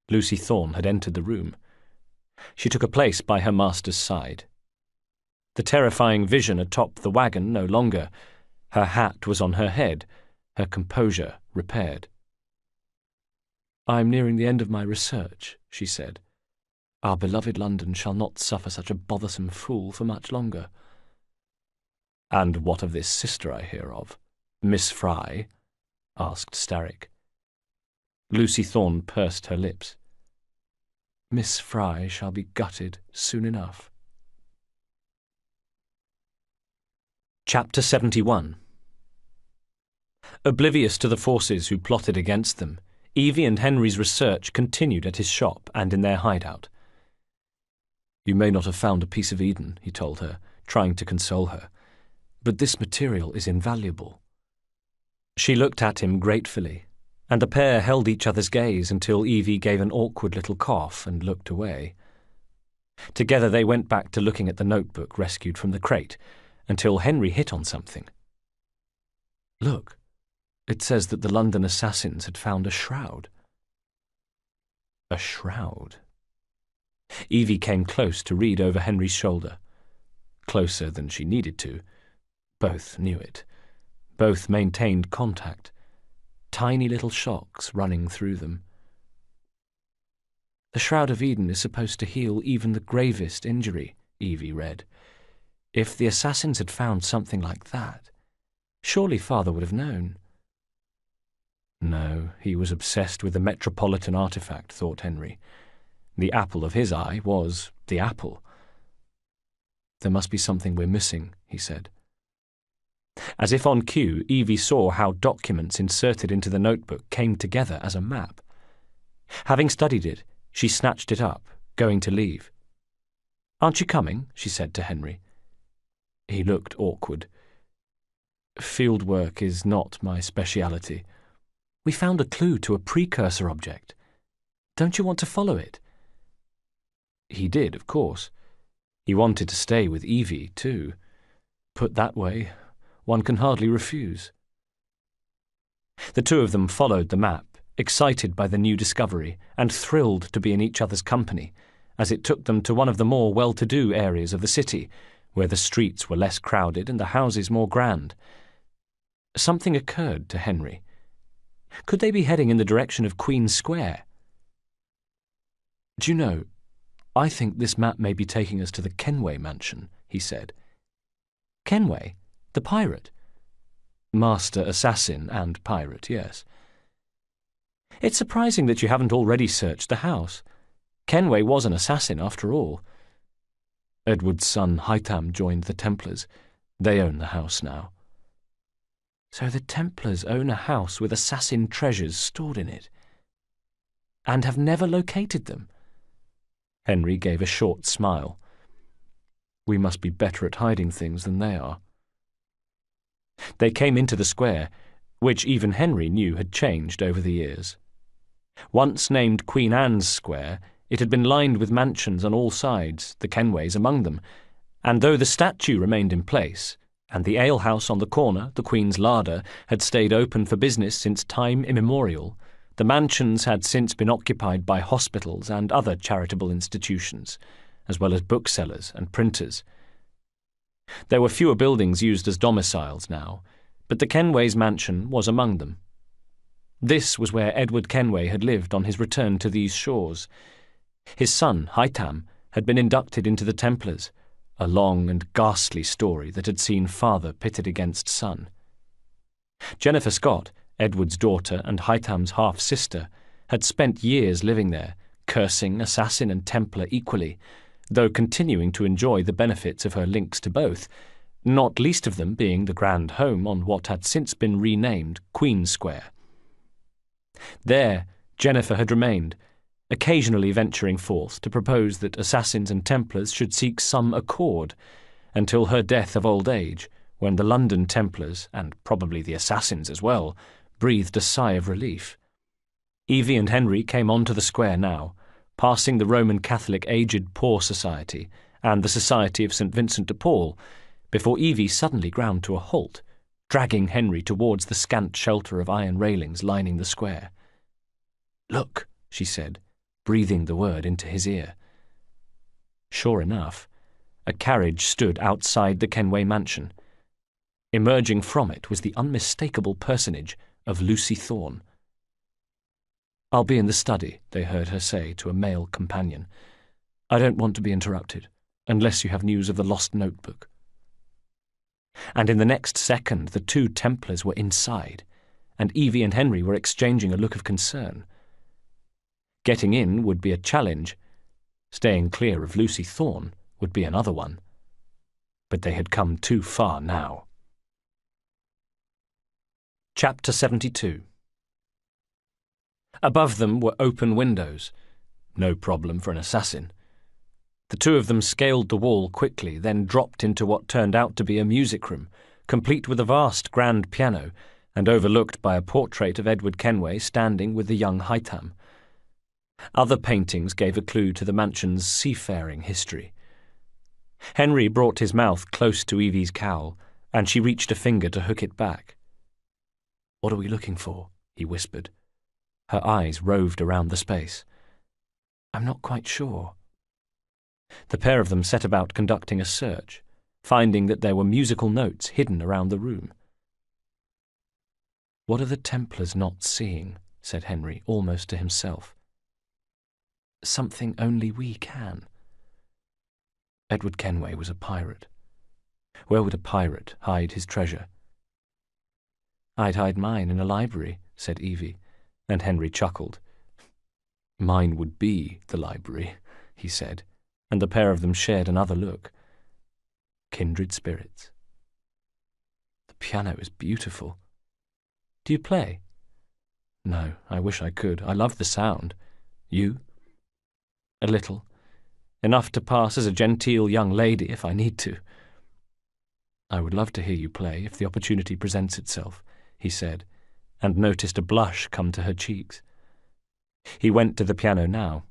Lucy Thorne had entered the room. She took a place by her master's side. The terrifying vision atop the wagon no longer. Her hat was on her head, her composure repaired. "I am nearing the end of my research," she said. "Our beloved London shall not suffer such a bothersome fool for much longer." "And what of this sister I hear of, Miss Fry?" asked Starrick. Lucy Thorne pursed her lips. "Miss Fry shall be gutted soon enough." Chapter 71. Oblivious to the forces who plotted against them, Evie and Henry's research continued at his shop and in their hideout. "You may not have found a piece of Eden," he told her, trying to console her, "but this material is invaluable." She looked at him gratefully, and the pair held each other's gaze until Evie gave an awkward little cough and looked away. Together they went back to looking at the notebook rescued from the crate, until Henry hit on something. "Look, it says that the London assassins had found a shroud." A shroud? Evie came close to read over Henry's shoulder. Closer than she needed to. Both knew it. Both maintained contact. Tiny little shocks running through them. "The Shroud of Eden is supposed to heal even the gravest injury," Evie read. "If the assassins had found something like that, surely Father would have known." No, he was obsessed with the Metropolitan artifact, thought Henry. The apple of his eye was the apple. "There must be something we're missing," he said. As if on cue, Evie saw how documents inserted into the notebook came together as a map. Having studied it, she snatched it up, going to leave. "Aren't you coming?" she said to Henry. He looked awkward. "Field work is not my speciality." "We found a clue to a precursor object. Don't you want to follow it?" He did, of course. He wanted to stay with Evie, too. Put that way, one can hardly refuse. The two of them followed the map, excited by the new discovery and thrilled to be in each other's company, as it took them to one of the more well-to-do areas of the city, where the streets were less crowded and the houses more grand. Something occurred to Henry. Could they be heading in the direction of Queen Square? "Do you know, I think this map may be taking us to the Kenway mansion," he said. "Kenway? The pirate?" "Master assassin and pirate, yes." "It's surprising that you haven't already searched the house. Kenway was an assassin, after all." "Edward's son Hightam joined the Templars. They own the house now." "So the Templars own a house with assassin treasures stored in it, and have never located them?" Henry gave a short smile. "We must be better at hiding things than they are." They came into the square, which even Henry knew had changed over the years. Once named Queen Anne's Square, it had been lined with mansions on all sides, the Kenways among them, and though the statue remained in place, and the alehouse on the corner, the Queen's larder, had stayed open for business since time immemorial, the mansions had since been occupied by hospitals and other charitable institutions, as well as booksellers and printers. There were fewer buildings used as domiciles now, but the Kenways' mansion was among them. This was where Edward Kenway had lived on his return to these shores. His son, Hightam, had been inducted into the Templars, a long and ghastly story that had seen father pitted against son. Jennifer Scott, Edward's daughter and Hightam's half-sister, had spent years living there, cursing assassin and Templar equally, though continuing to enjoy the benefits of her links to both, not least of them being the grand home on what had since been renamed Queen Square. There, Jennifer had remained, occasionally venturing forth to propose that assassins and Templars should seek some accord, until her death of old age, when the London Templars, and probably the assassins as well, breathed a sigh of relief. Evie and Henry came on to the square now, passing the Roman Catholic Aged Poor Society and the Society of St. Vincent de Paul, before Evie suddenly ground to a halt, dragging Henry towards the scant shelter of iron railings lining the square. "Look," she said, breathing the word into his ear. Sure enough, a carriage stood outside the Kenway mansion. Emerging from it was the unmistakable personage of Lucy Thorne. "I'll be in the study," they heard her say to a male companion. "I don't want to be interrupted, unless you have news of the lost notebook." And in the next second the two Templars were inside, and Evie and Henry were exchanging a look of concern. Getting in would be a challenge. Staying clear of Lucy Thorne would be another one. But they had come too far now. Chapter 72. Above them were open windows. No problem for an assassin. The two of them scaled the wall quickly, then dropped into what turned out to be a music room, complete with a vast grand piano, and overlooked by a portrait of Edward Kenway standing with the young Hightam. Other paintings gave a clue to the mansion's seafaring history. Henry brought his mouth close to Evie's cowl, and she reached a finger to hook it back. "What are we looking for?" he whispered. Her eyes roved around the space. "I'm not quite sure." The pair of them set about conducting a search, finding that there were musical notes hidden around the room. "What are the Templars not seeing?" said Henry, almost to himself. "Something only we can." Edward Kenway was a pirate. Where would a pirate hide his treasure? "I'd hide mine in a library," said Evie, and Henry chuckled. "Mine would be the library," he said, and the pair of them shared another look. Kindred spirits. "The piano is beautiful. Do you play?" "No, I wish I could. I love the sound. You?" "A little. Enough to pass as a genteel young lady if I need to." "I would love to hear you play if the opportunity presents itself," he said, and noticed a blush come to her cheeks. He went to the piano now.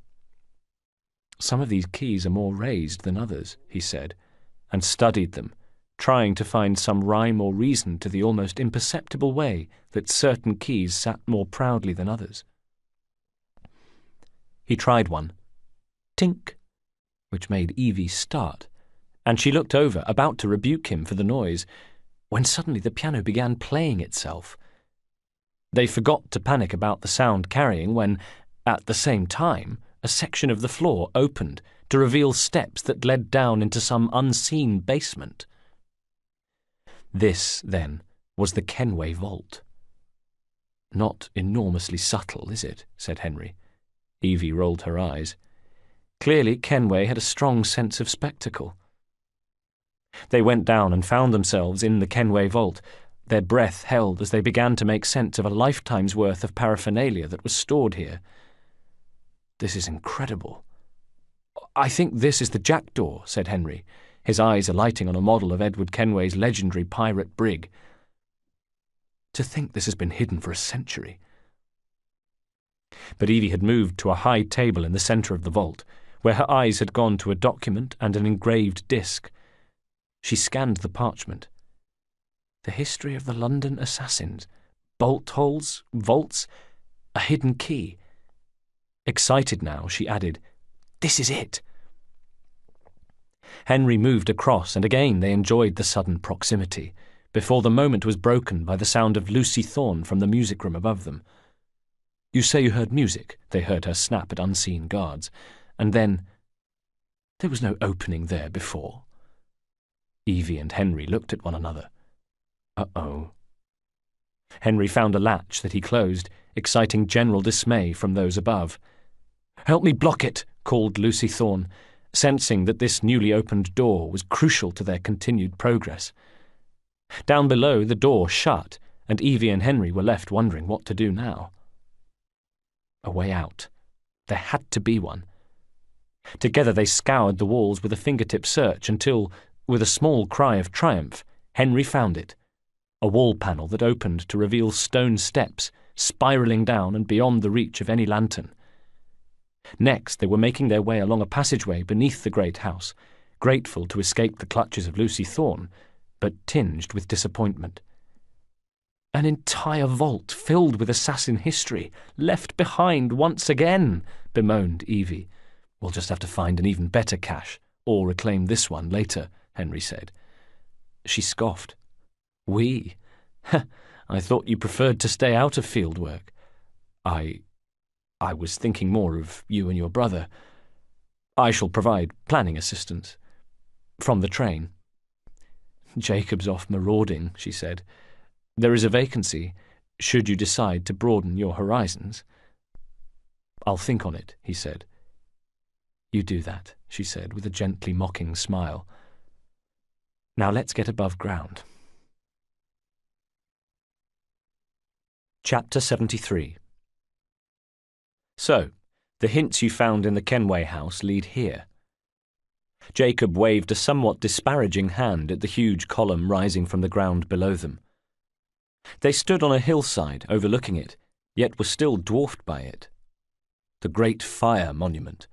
"Some of these keys are more raised than others," he said, and studied them, trying to find some rhyme or reason to the almost imperceptible way that certain keys sat more proudly than others. He tried one. Tink, which made Evie start, and she looked over, about to rebuke him for the noise, when suddenly the piano began playing itself. They forgot to panic about the sound carrying when, at the same time, a section of the floor opened to reveal steps that led down into some unseen basement. This, then, was the Kenway vault. "Not enormously subtle, is it?" said Henry. Evie rolled her eyes. Clearly Kenway had a strong sense of spectacle. They went down and found themselves in the Kenway vault, their breath held as they began to make sense of a lifetime's worth of paraphernalia that was stored here. "This is incredible." "I think this is the jackdaw," said Henry, his eyes alighting on a model of Edward Kenway's legendary pirate brig. "To think this has been hidden for a century." But Evie had moved to a high table in the centre of the vault, where her eyes had gone to a document and an engraved disc. She scanned the parchment. The history of the London assassins, bolt holes, vaults, a hidden key. Excited now, she added, "This is it." Henry moved across, and again they enjoyed the sudden proximity, before the moment was broken by the sound of Lucy Thorne from the music room above them. "You say you heard music," they heard her snap at unseen guards, and then, "There was no opening there before." Evie and Henry looked at one another. Uh-oh. Henry found a latch that he closed, exciting general dismay from those above. "Help me block it," called Lucy Thorne, sensing that this newly opened door was crucial to their continued progress. Down below, the door shut, and Evie and Henry were left wondering what to do now. A way out. There had to be one. Together they scoured the walls with a fingertip search until, with a small cry of triumph, Henry found it. A wall panel that opened to reveal stone steps, spiralling down and beyond the reach of any lantern. Next, they were making their way along a passageway beneath the great house, grateful to escape the clutches of Lucy Thorne, but tinged with disappointment. An entire vault filled with assassin history, left behind once again, bemoaned Evie. "We'll just have to find an even better cache, or reclaim this one later," Henry said. She scoffed. "We? I thought you preferred to stay out of field work." I was thinking more of you and your brother. I shall provide planning assistance. From the train. Jacob's off marauding, she said. There is a vacancy, should you decide to broaden your horizons. I'll think on it, he said. You do that, she said, with a gently mocking smile. Now let's get above ground. Chapter 73. So, the hints you found in the Kenway house lead here. Jacob waved a somewhat disparaging hand at the huge column rising from the ground below them. They stood on a hillside overlooking it, yet were still dwarfed by it. The Great Fire Monument,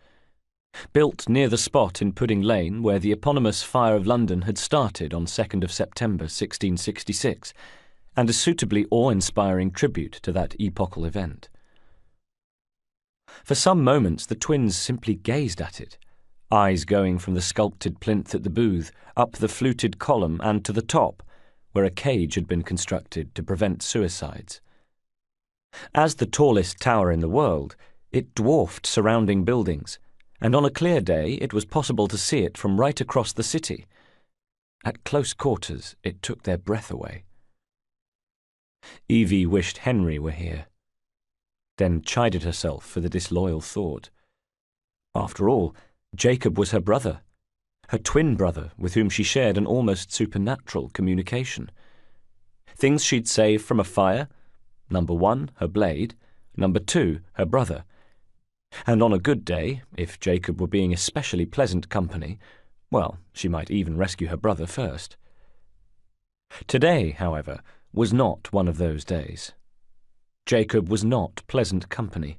built near the spot in Pudding Lane where the eponymous Fire of London had started on 2nd of September 1666, and a suitably awe-inspiring tribute to that epochal event. For some moments the twins simply gazed at it, eyes going from the sculpted plinth at the booth, up the fluted column and to the top, where a cage had been constructed to prevent suicides. As the tallest tower in the world, it dwarfed surrounding buildings, and on a clear day it was possible to see it from right across the city. At close quarters it took their breath away. Evie wished Henry were here, then chided herself for the disloyal thought. After all, Jacob was her brother, her twin brother with whom she shared an almost supernatural communication. Things she'd saved from a fire: number 1, her blade; number 2, her brother. And on a good day, if Jacob were being especially pleasant company, well, she might even rescue her brother first. Today, however, was not one of those days. Jacob was not pleasant company.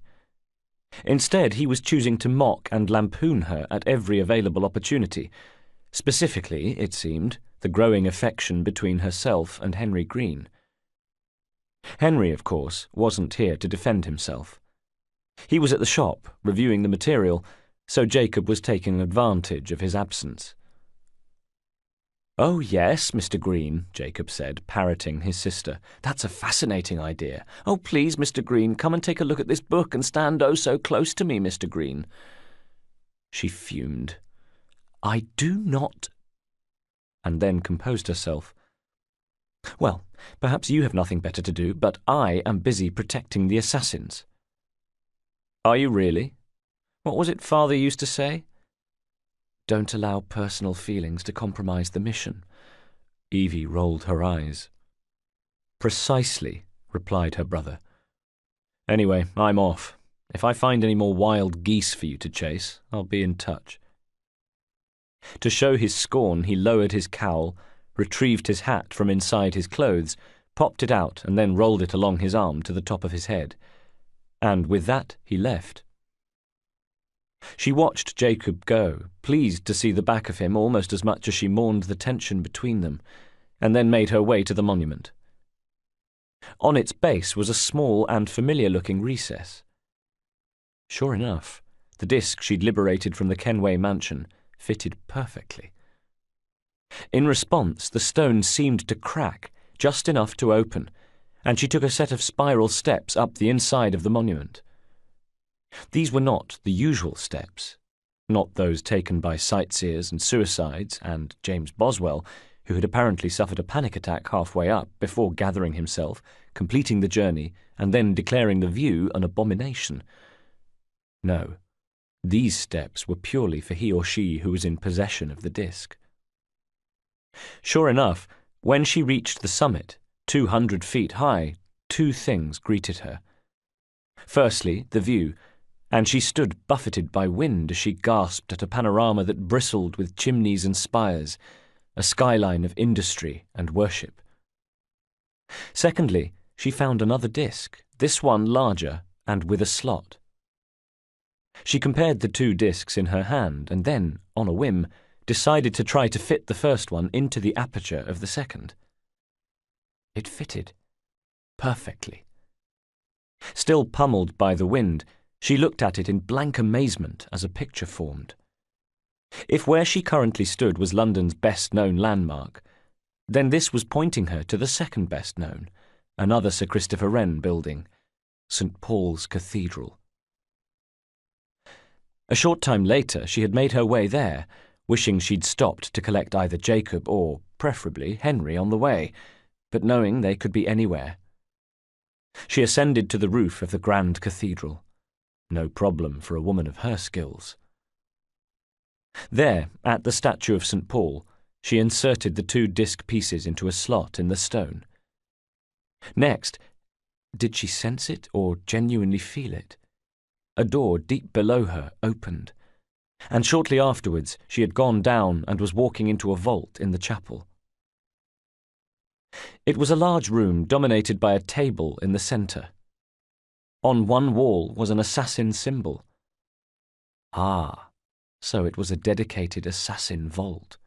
Instead, he was choosing to mock and lampoon her at every available opportunity, specifically, it seemed, the growing affection between herself and Henry Green. Henry, of course, wasn't here to defend himself. He was at the shop, reviewing the material, so Jacob was taking advantage of his absence. "Oh, yes, Mr. Green," Jacob said, parroting his sister. "That's a fascinating idea. Oh, please, Mr. Green, come and take a look at this book and stand oh so close to me, Mr. Green." She fumed. "I do not—" and then composed herself. "Well, perhaps you have nothing better to do, but I am busy protecting the assassins." "Are you really? What was it Father used to say?" "Don't allow personal feelings to compromise the mission." Evie rolled her eyes. "Precisely," replied her brother. "Anyway, I'm off. If I find any more wild geese for you to chase, I'll be in touch." To show his scorn, he lowered his cowl, retrieved his hat from inside his clothes, popped it out, and then rolled it along his arm to the top of his head. And with that he left. She watched Jacob go, pleased to see the back of him almost as much as she mourned the tension between them, and then made her way to the monument. On its base was a small and familiar-looking recess. Sure enough, the disc she'd liberated from the Kenway mansion fitted perfectly. In response, the stone seemed to crack, just enough to open, and she took a set of spiral steps up the inside of the monument. These were not the usual steps, not those taken by sightseers and suicides and James Boswell, who had apparently suffered a panic attack halfway up before gathering himself, completing the journey, and then declaring the view an abomination. No, these steps were purely for he or she who was in possession of the disc. Sure enough, when she reached the summit, 200 feet high, 2 things greeted her. Firstly, the view, and she stood buffeted by wind as she gasped at a panorama that bristled with chimneys and spires, a skyline of industry and worship. Secondly, she found another disc, this one larger and with a slot. She compared the 2 discs in her hand and then, on a whim, decided to try to fit the first one into the aperture of the second. It fitted perfectly. Still pummeled by the wind, she looked at it in blank amazement as a picture formed. If where she currently stood was London's best-known landmark, then this was pointing her to the second best-known, another Sir Christopher Wren building, St. Paul's Cathedral. A short time later she had made her way there, wishing she'd stopped to collect either Jacob or, preferably, Henry on the way, but knowing they could be anywhere. She ascended to the roof of the grand cathedral. No problem for a woman of her skills. There, at the statue of St. Paul, she inserted the 2 disc pieces into a slot in the stone. Next, did she sense it or genuinely feel it? A door deep below her opened, and shortly afterwards she had gone down and was walking into a vault in the chapel. It was a large room dominated by a table in the centre. On one wall was an assassin symbol. Ah, so it was a dedicated assassin vault.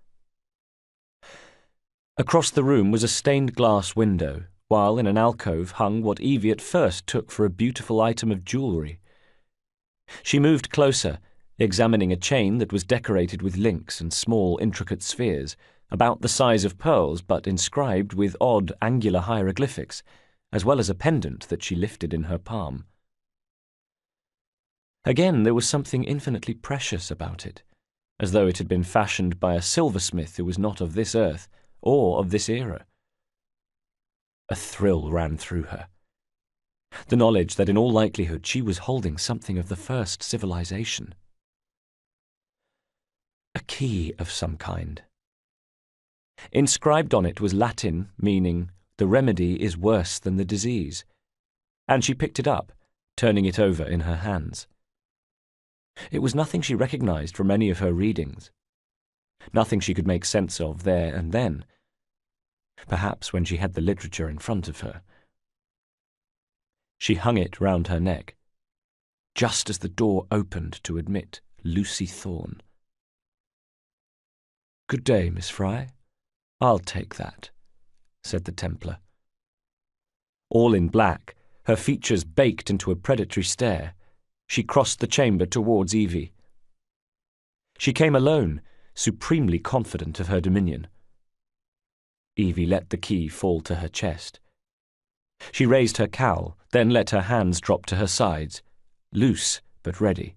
Across the room was a stained glass window, while in an alcove hung what Evie at first took for a beautiful item of jewellery. She moved closer, examining a chain that was decorated with links and small intricate spheres, about the size of pearls but inscribed with odd angular hieroglyphics, as well as a pendant that she lifted in her palm. Again, there was something infinitely precious about it, as though it had been fashioned by a silversmith who was not of this earth or of this era. A thrill ran through her. The knowledge that in all likelihood she was holding something of the first civilization. A key of some kind. Inscribed on it was Latin meaning, "The remedy is worse than the disease," and she picked it up, turning it over in her hands. It was nothing she recognized from any of her readings. Nothing she could make sense of there and then. Perhaps when she had the literature in front of her. She hung it round her neck, just as the door opened to admit Lucy Thorne. "Good day, Miss Fry. I'll take that," said the Templar. All in black, her features baked into a predatory stare, she crossed the chamber towards Evie. She came alone, supremely confident of her dominion. Evie let the key fall to her chest. She raised her cowl, then let her hands drop to her sides, loose but ready.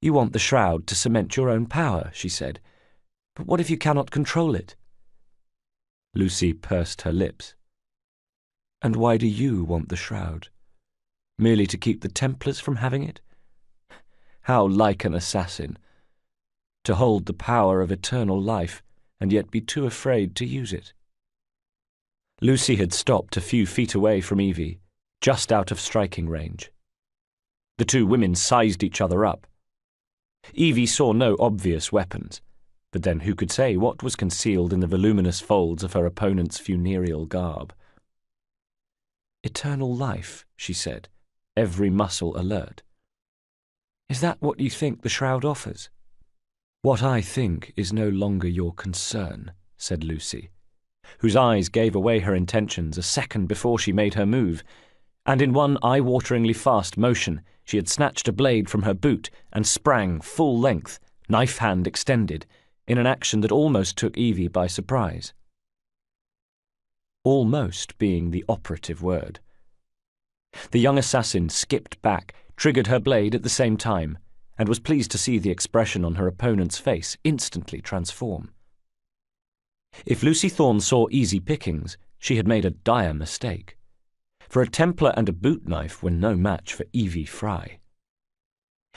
"You want the shroud to cement your own power," she said. "But what if you cannot control it?" Lucy pursed her lips. "And why do you want the shroud? Merely to keep the Templars from having it? How like an assassin! To hold the power of eternal life, and yet be too afraid to use it." Lucy had stopped a few feet away from Evie, just out of striking range. The 2 women sized each other up. Evie saw no obvious weapons, but then who could say what was concealed in the voluminous folds of her opponent's funereal garb? "Eternal life," she said, every muscle alert. "Is that what you think the shroud offers?" "What I think is no longer your concern," said Lucy, whose eyes gave away her intentions a second before she made her move, and in one eye-wateringly fast motion she had snatched a blade from her boot and sprang full length, knife hand extended, in an action that almost took Evie by surprise. Almost being the operative word. The young assassin skipped back, triggered her blade at the same time, and was pleased to see the expression on her opponent's face instantly transform. If Lucy Thorne saw easy pickings, she had made a dire mistake, for a Templar and a boot knife were no match for Evie Fry.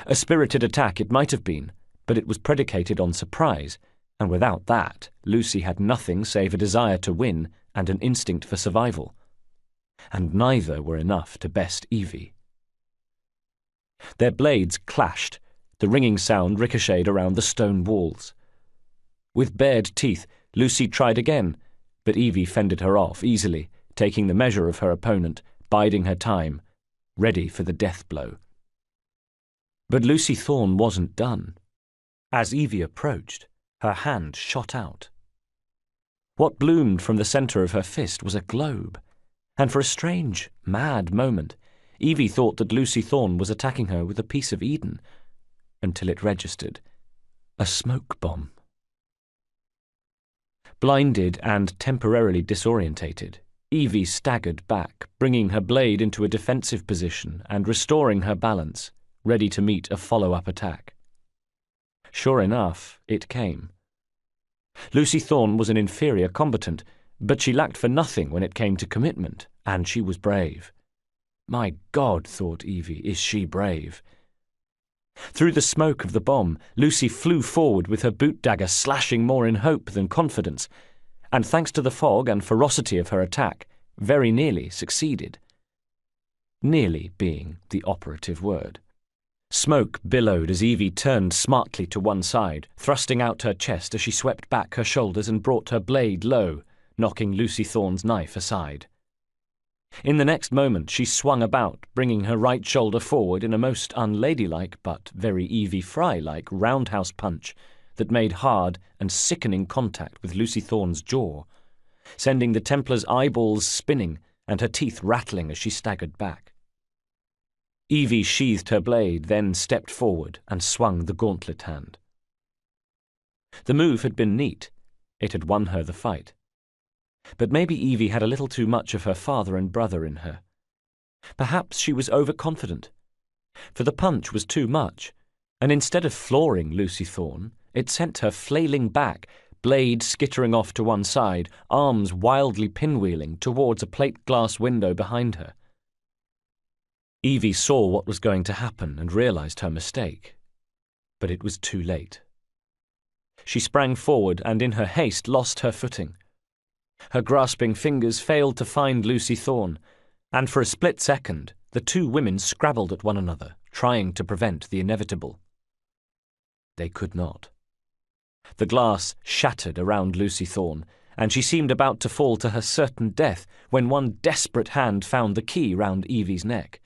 A spirited attack it might have been, but it was predicated on surprise, and without that, Lucy had nothing save a desire to win and an instinct for survival. And neither were enough to best Evie. Their blades clashed, the ringing sound ricocheted around the stone walls. With bared teeth, Lucy tried again, but Evie fended her off easily, taking the measure of her opponent, biding her time, ready for the death blow. But Lucy Thorne wasn't done. As Evie approached, her hand shot out. What bloomed from the centre of her fist was a globe, and for a strange, mad moment, Evie thought that Lucy Thorne was attacking her with a piece of Eden, until it registered a smoke bomb. Blinded and temporarily disorientated, Evie staggered back, bringing her blade into a defensive position and restoring her balance, ready to meet a follow-up attack. Sure enough, it came. Lucy Thorne was an inferior combatant, but she lacked for nothing when it came to commitment, and she was brave. My God, thought Evie, is she brave. Through the smoke of the bomb, Lucy flew forward with her boot dagger slashing more in hope than confidence, and thanks to the fog and ferocity of her attack, very nearly succeeded. Nearly being the operative word. Smoke billowed as Evie turned smartly to one side, thrusting out her chest as she swept back her shoulders and brought her blade low, knocking Lucy Thorne's knife aside. In the next moment she swung about, bringing her right shoulder forward in a most unladylike but very Evie Fry-like roundhouse punch that made hard and sickening contact with Lucy Thorne's jaw, sending the Templar's eyeballs spinning and her teeth rattling as she staggered back. Evie sheathed her blade, then stepped forward and swung the gauntlet hand. The move had been neat. It had won her the fight. But maybe Evie had a little too much of her father and brother in her. Perhaps she was overconfident. For the punch was too much, and instead of flooring Lucy Thorne, it sent her flailing back, blade skittering off to one side, arms wildly pinwheeling towards a plate-glass window behind her. Evie saw what was going to happen and realized her mistake. But it was too late. She sprang forward and in her haste lost her footing. Her grasping fingers failed to find Lucy Thorne, and for a split second the two women scrabbled at one another, trying to prevent the inevitable. They could not. The glass shattered around Lucy Thorne, and she seemed about to fall to her certain death when one desperate hand found the key round Evie's neck.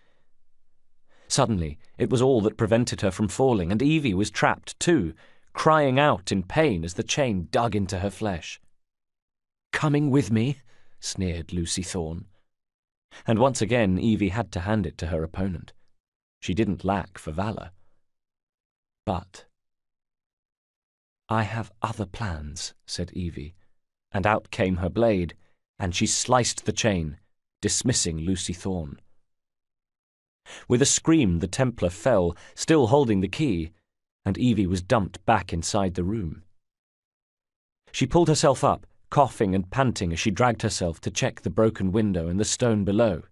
Suddenly, it was all that prevented her from falling, and Evie was trapped too, crying out in pain as the chain dug into her flesh. "Coming with me?" sneered Lucy Thorne. And once again Evie had to hand it to her opponent. She didn't lack for valour. But "I have other plans," said Evie, and out came her blade, and she sliced the chain, dismissing Lucy Thorne. With a scream the Templar fell, still holding the key, and Evie was dumped back inside the room. She pulled herself up, coughing and panting as she dragged herself to check the broken window and the stone below.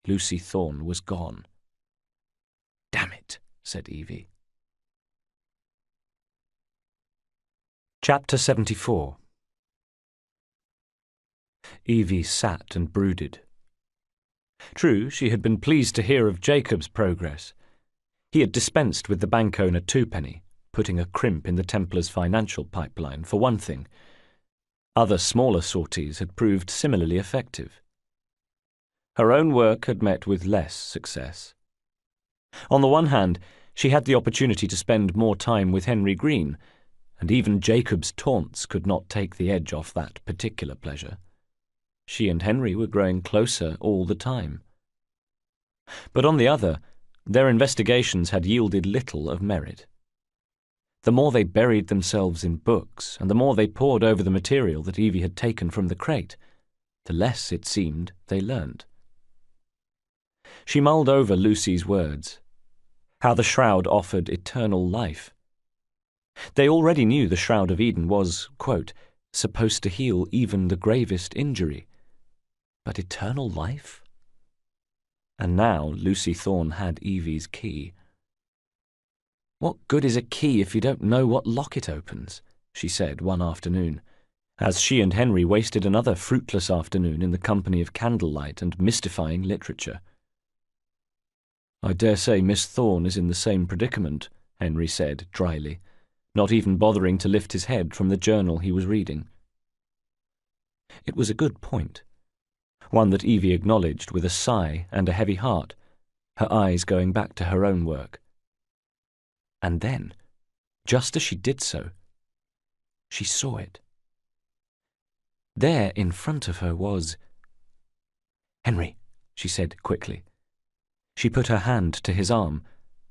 Lucy Thorne was gone. "Damn it," said Evie. Chapter 74. Evie sat and brooded. True, she had been pleased to hear of Jacob's progress. He had dispensed with the bank owner twopenny, putting a crimp in the Templar's financial pipeline, for one thing. Other smaller sorties had proved similarly effective. Her own work had met with less success. On the one hand, she had the opportunity to spend more time with Henry Green, and even Jacob's taunts could not take the edge off that particular pleasure. She and Henry were growing closer all the time. But on the other, their investigations had yielded little of merit. The more they buried themselves in books, and the more they pored over the material that Evie had taken from the crate, the less, it seemed, they learnt. She mulled over Lucy's words, how the shroud offered eternal life. They already knew the Shroud of Eden was, quote, supposed to heal even the gravest injury. But eternal life? And now Lucy Thorne had Evie's key. "What good is a key if you don't know what lock it opens?" she said one afternoon, as she and Henry wasted another fruitless afternoon in the company of candlelight and mystifying literature. "I dare say Miss Thorne is in the same predicament," Henry said dryly, not even bothering to lift his head from the journal he was reading. It was a good point, one that Evie acknowledged with a sigh and a heavy heart, her eyes going back to her own work. And then, just as she did so, she saw it. There in front of her was... "Henry," she said quickly. She put her hand to his arm,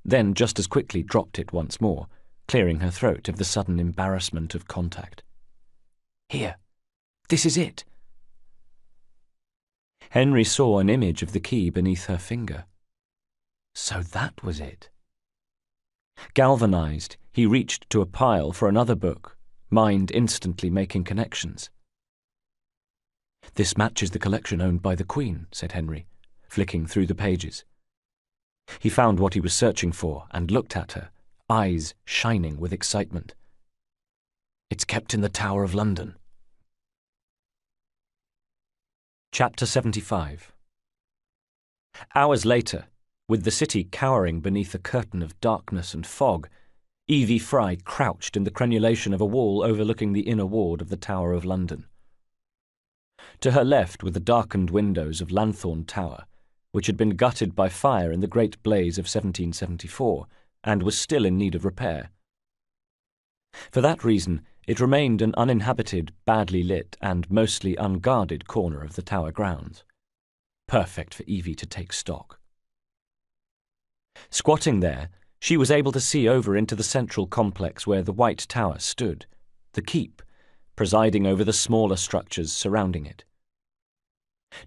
then just as quickly dropped it once more, clearing her throat of the sudden embarrassment of contact. "Here, this is it." Henry saw an image of the key beneath her finger. So that was it. Galvanized, he reached to a pile for another book, mind instantly making connections. "This matches the collection owned by the Queen," said Henry, flicking through the pages. He found what he was searching for and looked at her, eyes shining with excitement. "It's kept in the Tower of London." Chapter 75. Hours later, with the city cowering beneath a curtain of darkness and fog, Evie Fry crouched in the crenulation of a wall overlooking the inner ward of the Tower of London. To her left were the darkened windows of Lanthorn Tower, which had been gutted by fire in the great blaze of 1774 and was still in need of repair. For that reason, it remained an uninhabited, badly lit, and mostly unguarded corner of the tower grounds. Perfect for Evie to take stock. Squatting there, she was able to see over into the central complex where the White Tower stood, the keep, presiding over the smaller structures surrounding it.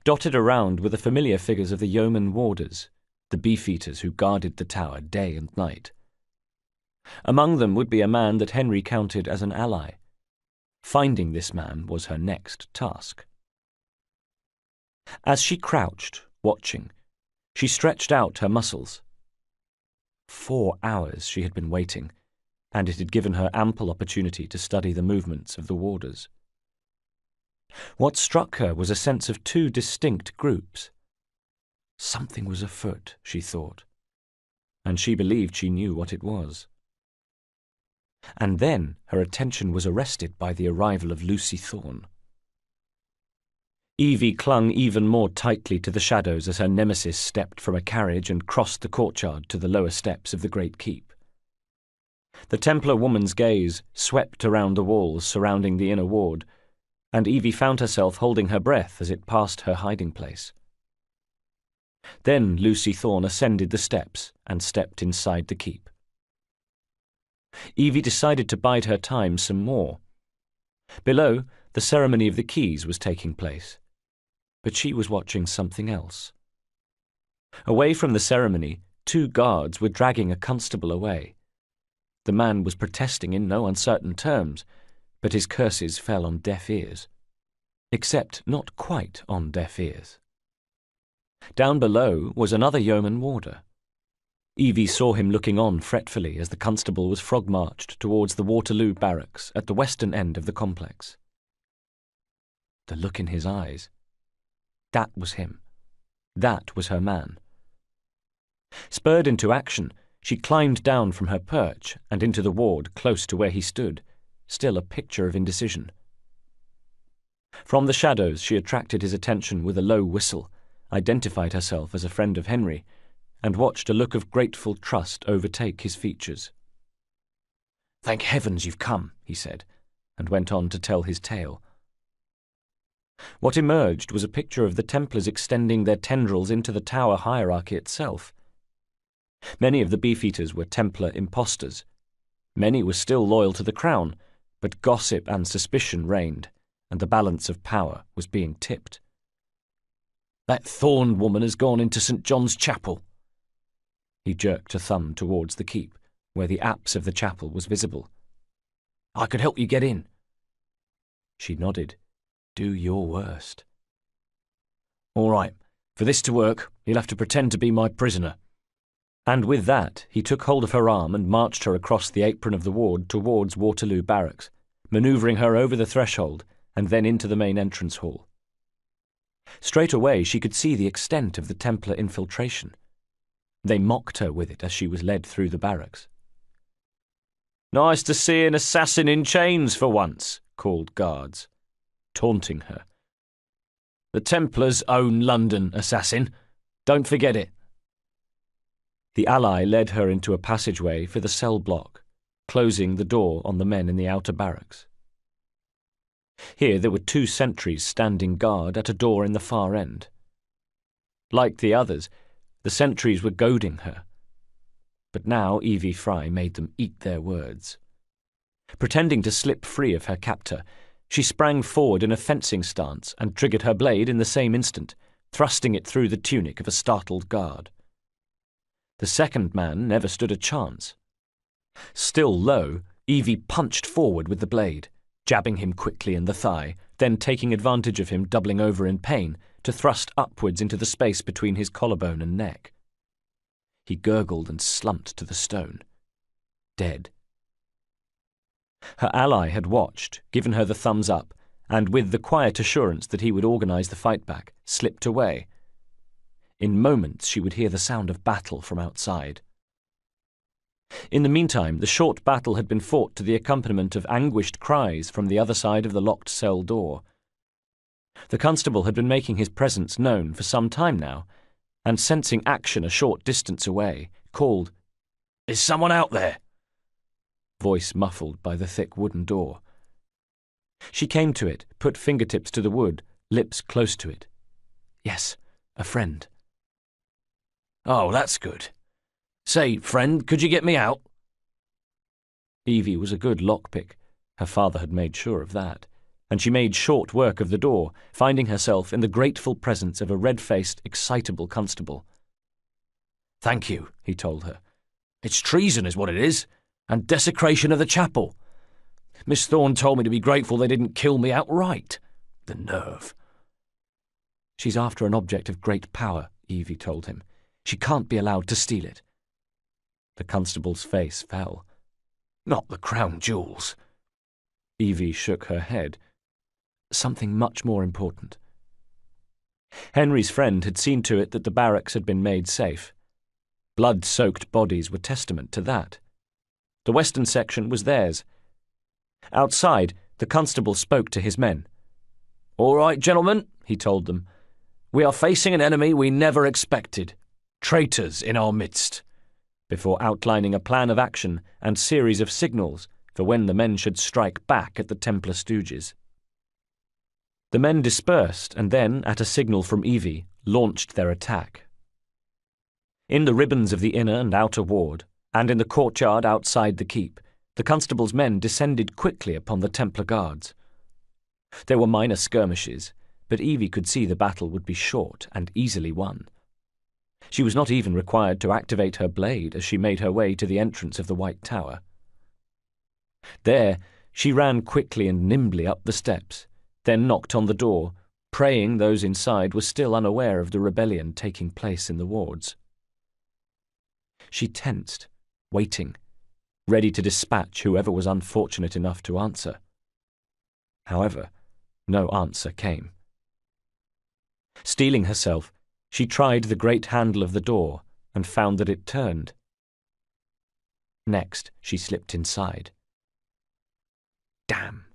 Dotted around were the familiar figures of the yeoman warders, the beefeaters who guarded the tower day and night. Among them would be a man that Henry counted as an ally. Finding this man was her next task. As she crouched, watching, she stretched out her muscles. 4 hours she had been waiting, and it had given her ample opportunity to study the movements of the warders. What struck her was a sense of 2 distinct groups. Something was afoot, she thought, and she believed she knew what it was. And then her attention was arrested by the arrival of Lucy Thorne. Evie clung even more tightly to the shadows as her nemesis stepped from a carriage and crossed the courtyard to the lower steps of the great keep. The Templar woman's gaze swept around the walls surrounding the inner ward, and Evie found herself holding her breath as it passed her hiding place. Then Lucy Thorne ascended the steps and stepped inside the keep. Evie decided to bide her time some more. Below, the ceremony of the keys was taking place, but she was watching something else. Away from the ceremony, 2 guards were dragging a constable away. The man was protesting in no uncertain terms, but his curses fell on deaf ears. Except not quite on deaf ears. Down below was another yeoman warder. Evie saw him looking on fretfully as the constable was frog-marched towards the Waterloo barracks at the western end of the complex. The look in his eyes. That was him. That was her man. Spurred into action, she climbed down from her perch and into the ward close to where he stood, still a picture of indecision. From the shadows she attracted his attention with a low whistle, identified herself as a friend of Henry, and watched a look of grateful trust overtake his features. "Thank heavens you've come," he said, and went on to tell his tale. What emerged was a picture of the Templars extending their tendrils into the tower hierarchy itself. Many of the beefeaters were Templar impostors. Many were still loyal to the crown, but gossip and suspicion reigned, and the balance of power was being tipped. "That Thorne woman has gone into St. John's Chapel." He jerked a thumb towards the keep, where the apse of the chapel was visible. "I could help you get in." She nodded. "Do your worst." "All right. For this to work, you'll have to pretend to be my prisoner." And with that, he took hold of her arm and marched her across the apron of the ward towards Waterloo Barracks, manoeuvring her over the threshold and then into the main entrance hall. Straight away she could see the extent of the Templar infiltration. They mocked her with it as she was led through the barracks. "Nice to see an assassin in chains for once," called guards, taunting her. "The Templars own London, assassin. Don't forget it." The ally led her into a passageway for the cell block, closing the door on the men in the outer barracks. Here there were 2 sentries standing guard at a door in the far end. Like the others, the sentries were goading her. But now Evie Fry made them eat their words. Pretending to slip free of her captor, she sprang forward in a fencing stance and triggered her blade in the same instant, thrusting it through the tunic of a startled guard. The second man never stood a chance. Still low, Evie punched forward with the blade, jabbing him quickly in the thigh, then taking advantage of him doubling over in pain to thrust upwards into the space between his collarbone and neck. He gurgled and slumped to the stone. Dead. Her ally had watched, given her the thumbs up, and with the quiet assurance that he would organise the fight back, slipped away. In moments she would hear the sound of battle from outside. In the meantime, the short battle had been fought to the accompaniment of anguished cries from the other side of the locked cell door. The constable had been making his presence known for some time now, and sensing action a short distance away, called, "Is someone out there?" Voice muffled by the thick wooden door. She came to it, put fingertips to the wood, lips close to it. "Yes, a friend." "Oh, that's good. Say, friend, could you get me out?" Evie was a good lockpick. Her father had made sure of that, and she made short work of the door, finding herself in the grateful presence of a red-faced, excitable constable. "Thank you," he told her. "It's treason is what it is, and desecration of the chapel. Miss Thorne told me to be grateful they didn't kill me outright. The nerve." "She's after an object of great power," Evie told him. "She can't be allowed to steal it." The constable's face fell. "Not the crown jewels." Evie shook her head. "Something much more important." Henry's friend had seen to it that the barracks had been made safe. Blood-soaked bodies were testament to that. The western section was theirs. Outside, the constable spoke to his men. "All right, gentlemen," he told them. "We are facing an enemy we never expected. Traitors in our midst," before outlining a plan of action and series of signals for when the men should strike back at the Templar stooges. The men dispersed and then, at a signal from Evie, launched their attack. In the ribbons of the inner and outer ward, and in the courtyard outside the keep, the constable's men descended quickly upon the Templar guards. There were minor skirmishes, but Evie could see the battle would be short and easily won. She was not even required to activate her blade as she made her way to the entrance of the White Tower. There, she ran quickly and nimbly up the steps, then knocked on the door, praying those inside were still unaware of the rebellion taking place in the wards. She tensed, waiting, ready to dispatch whoever was unfortunate enough to answer. However, no answer came. Steeling herself, she tried the great handle of the door and found that it turned. Next, she slipped inside. Damn.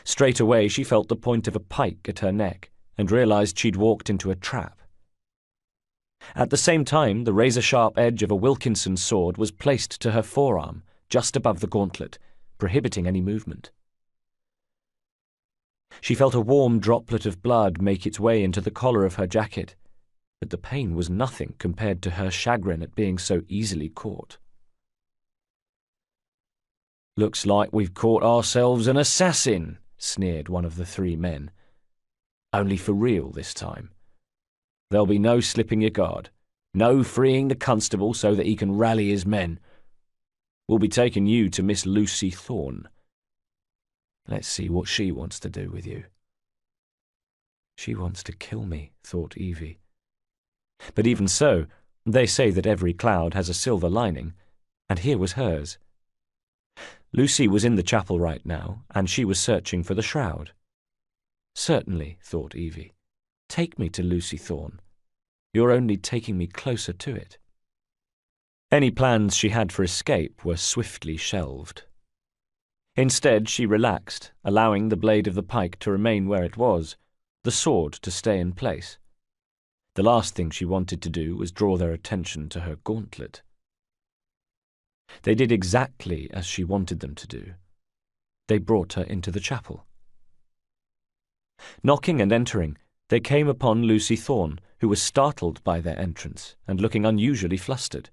Straight away, she felt the point of a pike at her neck and realized she'd walked into a trap. At the same time, the razor-sharp edge of a Wilkinson sword was placed to her forearm, just above the gauntlet, prohibiting any movement. She felt a warm droplet of blood make its way into the collar of her jacket, but the pain was nothing compared to her chagrin at being so easily caught. "Looks like we've caught ourselves an assassin," sneered one of the three men. "Only for real this time. There'll be no slipping your guard, no freeing the constable so that he can rally his men. We'll be taking you to Miss Lucy Thorne. Let's see what she wants to do with you." She wants to kill me, thought Evie. But even so, they say that every cloud has a silver lining, and here was hers. Lucy was in the chapel right now, and she was searching for the shroud. Certainly, thought Evie. Take me to Lucy Thorne. You're only taking me closer to it. Any plans she had for escape were swiftly shelved. Instead, she relaxed, allowing the blade of the pike to remain where it was, the sword to stay in place. The last thing she wanted to do was draw their attention to her gauntlet. They did exactly as she wanted them to do. They brought her into the chapel. Knocking and entering, they came upon Lucy Thorne, who was startled by their entrance and looking unusually flustered.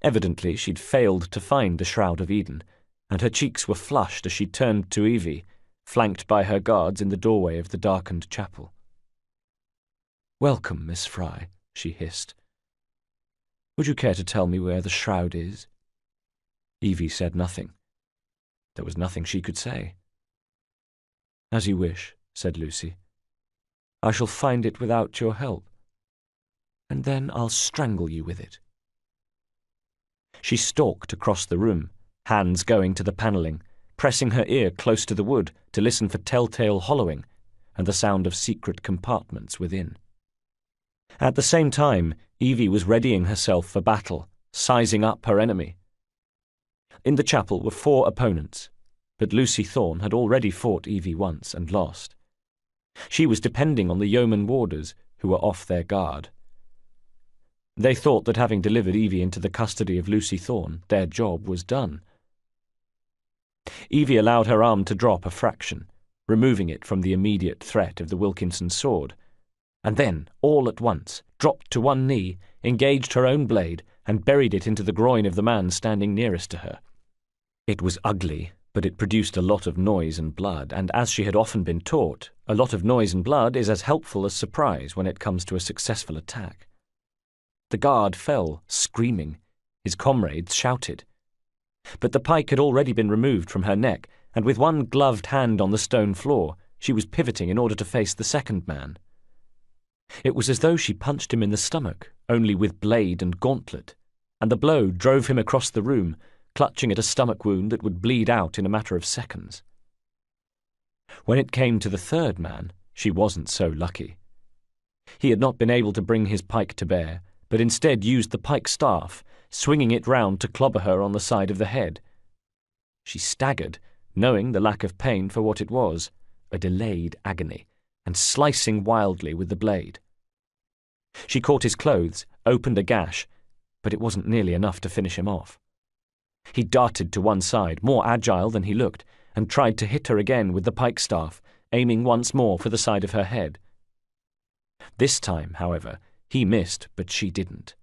Evidently she'd failed to find the Shroud of Eden, and her cheeks were flushed as she turned to Evie, flanked by her guards in the doorway of the darkened chapel. "Welcome, Miss Fry," she hissed. Would you care to tell me where the shroud is?" Evie said nothing. There was nothing she could say. "As you wish," said Lucy. "I shall find it without your help, and then I'll strangle you with it." She stalked across the room, hands going to the panelling, pressing her ear close to the wood to listen for telltale hollowing and the sound of secret compartments within. At the same time, Evie was readying herself for battle, sizing up her enemy. In the chapel were 4 opponents, but Lucy Thorne had already fought Evie once and lost. She was depending on the yeoman warders, who were off their guard. They thought that having delivered Evie into the custody of Lucy Thorne, their job was done. Evie allowed her arm to drop a fraction, removing it from the immediate threat of the Wilkinson sword, and then, all at once, dropped to one knee, engaged her own blade, and buried it into the groin of the man standing nearest to her. It was ugly, but it produced a lot of noise and blood, and as she had often been taught, a lot of noise and blood is as helpful as surprise when it comes to a successful attack. The guard fell, screaming. His comrades shouted. But the pike had already been removed from her neck, and with one gloved hand on the stone floor, she was pivoting in order to face the second man. It was as though she punched him in the stomach, only with blade and gauntlet, and the blow drove him across the room, clutching at a stomach wound that would bleed out in a matter of seconds. When it came to the third man, she wasn't so lucky. He had not been able to bring his pike to bear, but instead used the pike staff, swinging it round to clobber her on the side of the head. She staggered, knowing the lack of pain for what it was, a delayed agony, and slicing wildly with the blade. She caught his clothes, opened a gash, but it wasn't nearly enough to finish him off. He darted to one side, more agile than he looked, and tried to hit her again with the pike staff, aiming once more for the side of her head. This time, however, he missed, but she didn't.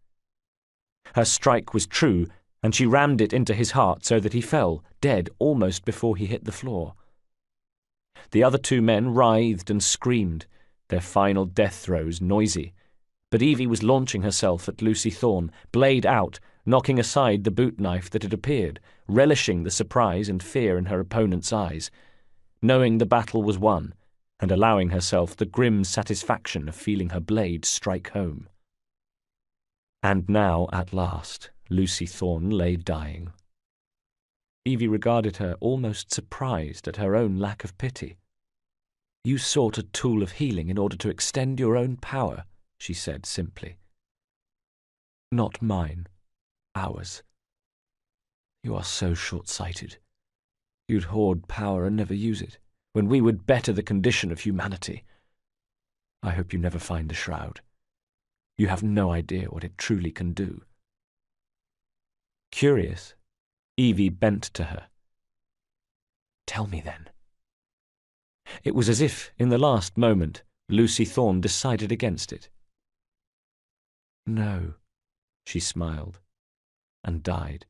Her strike was true, and she rammed it into his heart so that he fell, dead almost before he hit the floor. The other 2 men writhed and screamed, their final death throes noisy, but Evie was launching herself at Lucy Thorne, blade out, knocking aside the boot knife that had appeared, relishing the surprise and fear in her opponent's eyes, knowing the battle was won, and allowing herself the grim satisfaction of feeling her blade strike home. And now, at last, Lucy Thorne lay dying. Evie regarded her, almost surprised at her own lack of pity. "You sought a tool of healing in order to extend your own power," she said simply. "Not mine. Ours. You are so short-sighted. You'd hoard power and never use it, when we would better the condition of humanity. I hope you never find the shroud. You have no idea what it truly can do." Curious, Evie bent to her. "Tell me then." It was as if, in the last moment, Lucy Thorne decided against it. "No," she smiled, and died.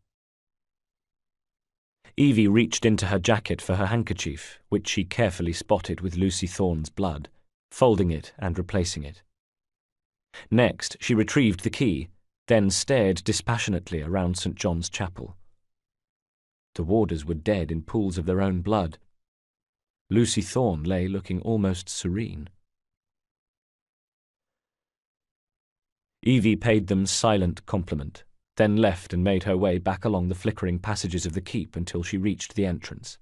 Evie reached into her jacket for her handkerchief, which she carefully spotted with Lucy Thorne's blood, folding it and replacing it. Next, she retrieved the key, then stared dispassionately around St. John's Chapel. The warders were dead in pools of their own blood. Lucy Thorne lay looking almost serene. Evie paid them silent compliment, then left and made her way back along the flickering passages of the keep until she reached the entrance.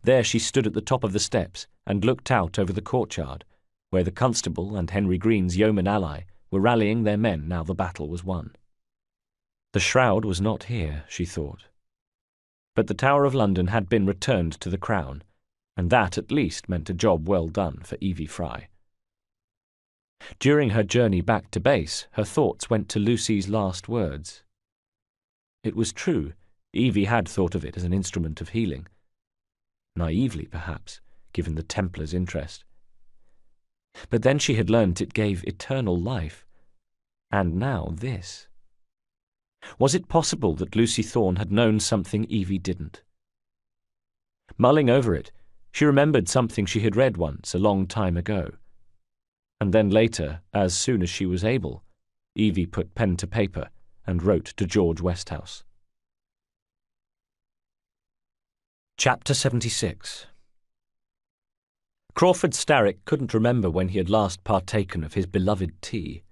There she stood at the top of the steps and looked out over the courtyard, where the constable and Henry Green's yeoman ally were rallying their men now the battle was won. The shroud was not here, she thought. But the Tower of London had been returned to the Crown, and that at least meant a job well done for Evie Fry. During her journey back to base, her thoughts went to Lucy's last words. It was true, Evie had thought of it as an instrument of healing. Naively, perhaps, given the Templars' interest. But then she had learnt it gave eternal life. And now this. Was it possible that Lucy Thorne had known something Evie didn't? Mulling over it, she remembered something she had read once, a long time ago. And then later, as soon as she was able, Evie put pen to paper and wrote to George Westhouse. Chapter 76. Crawford Starrick couldn't remember when he had last partaken of his beloved tea.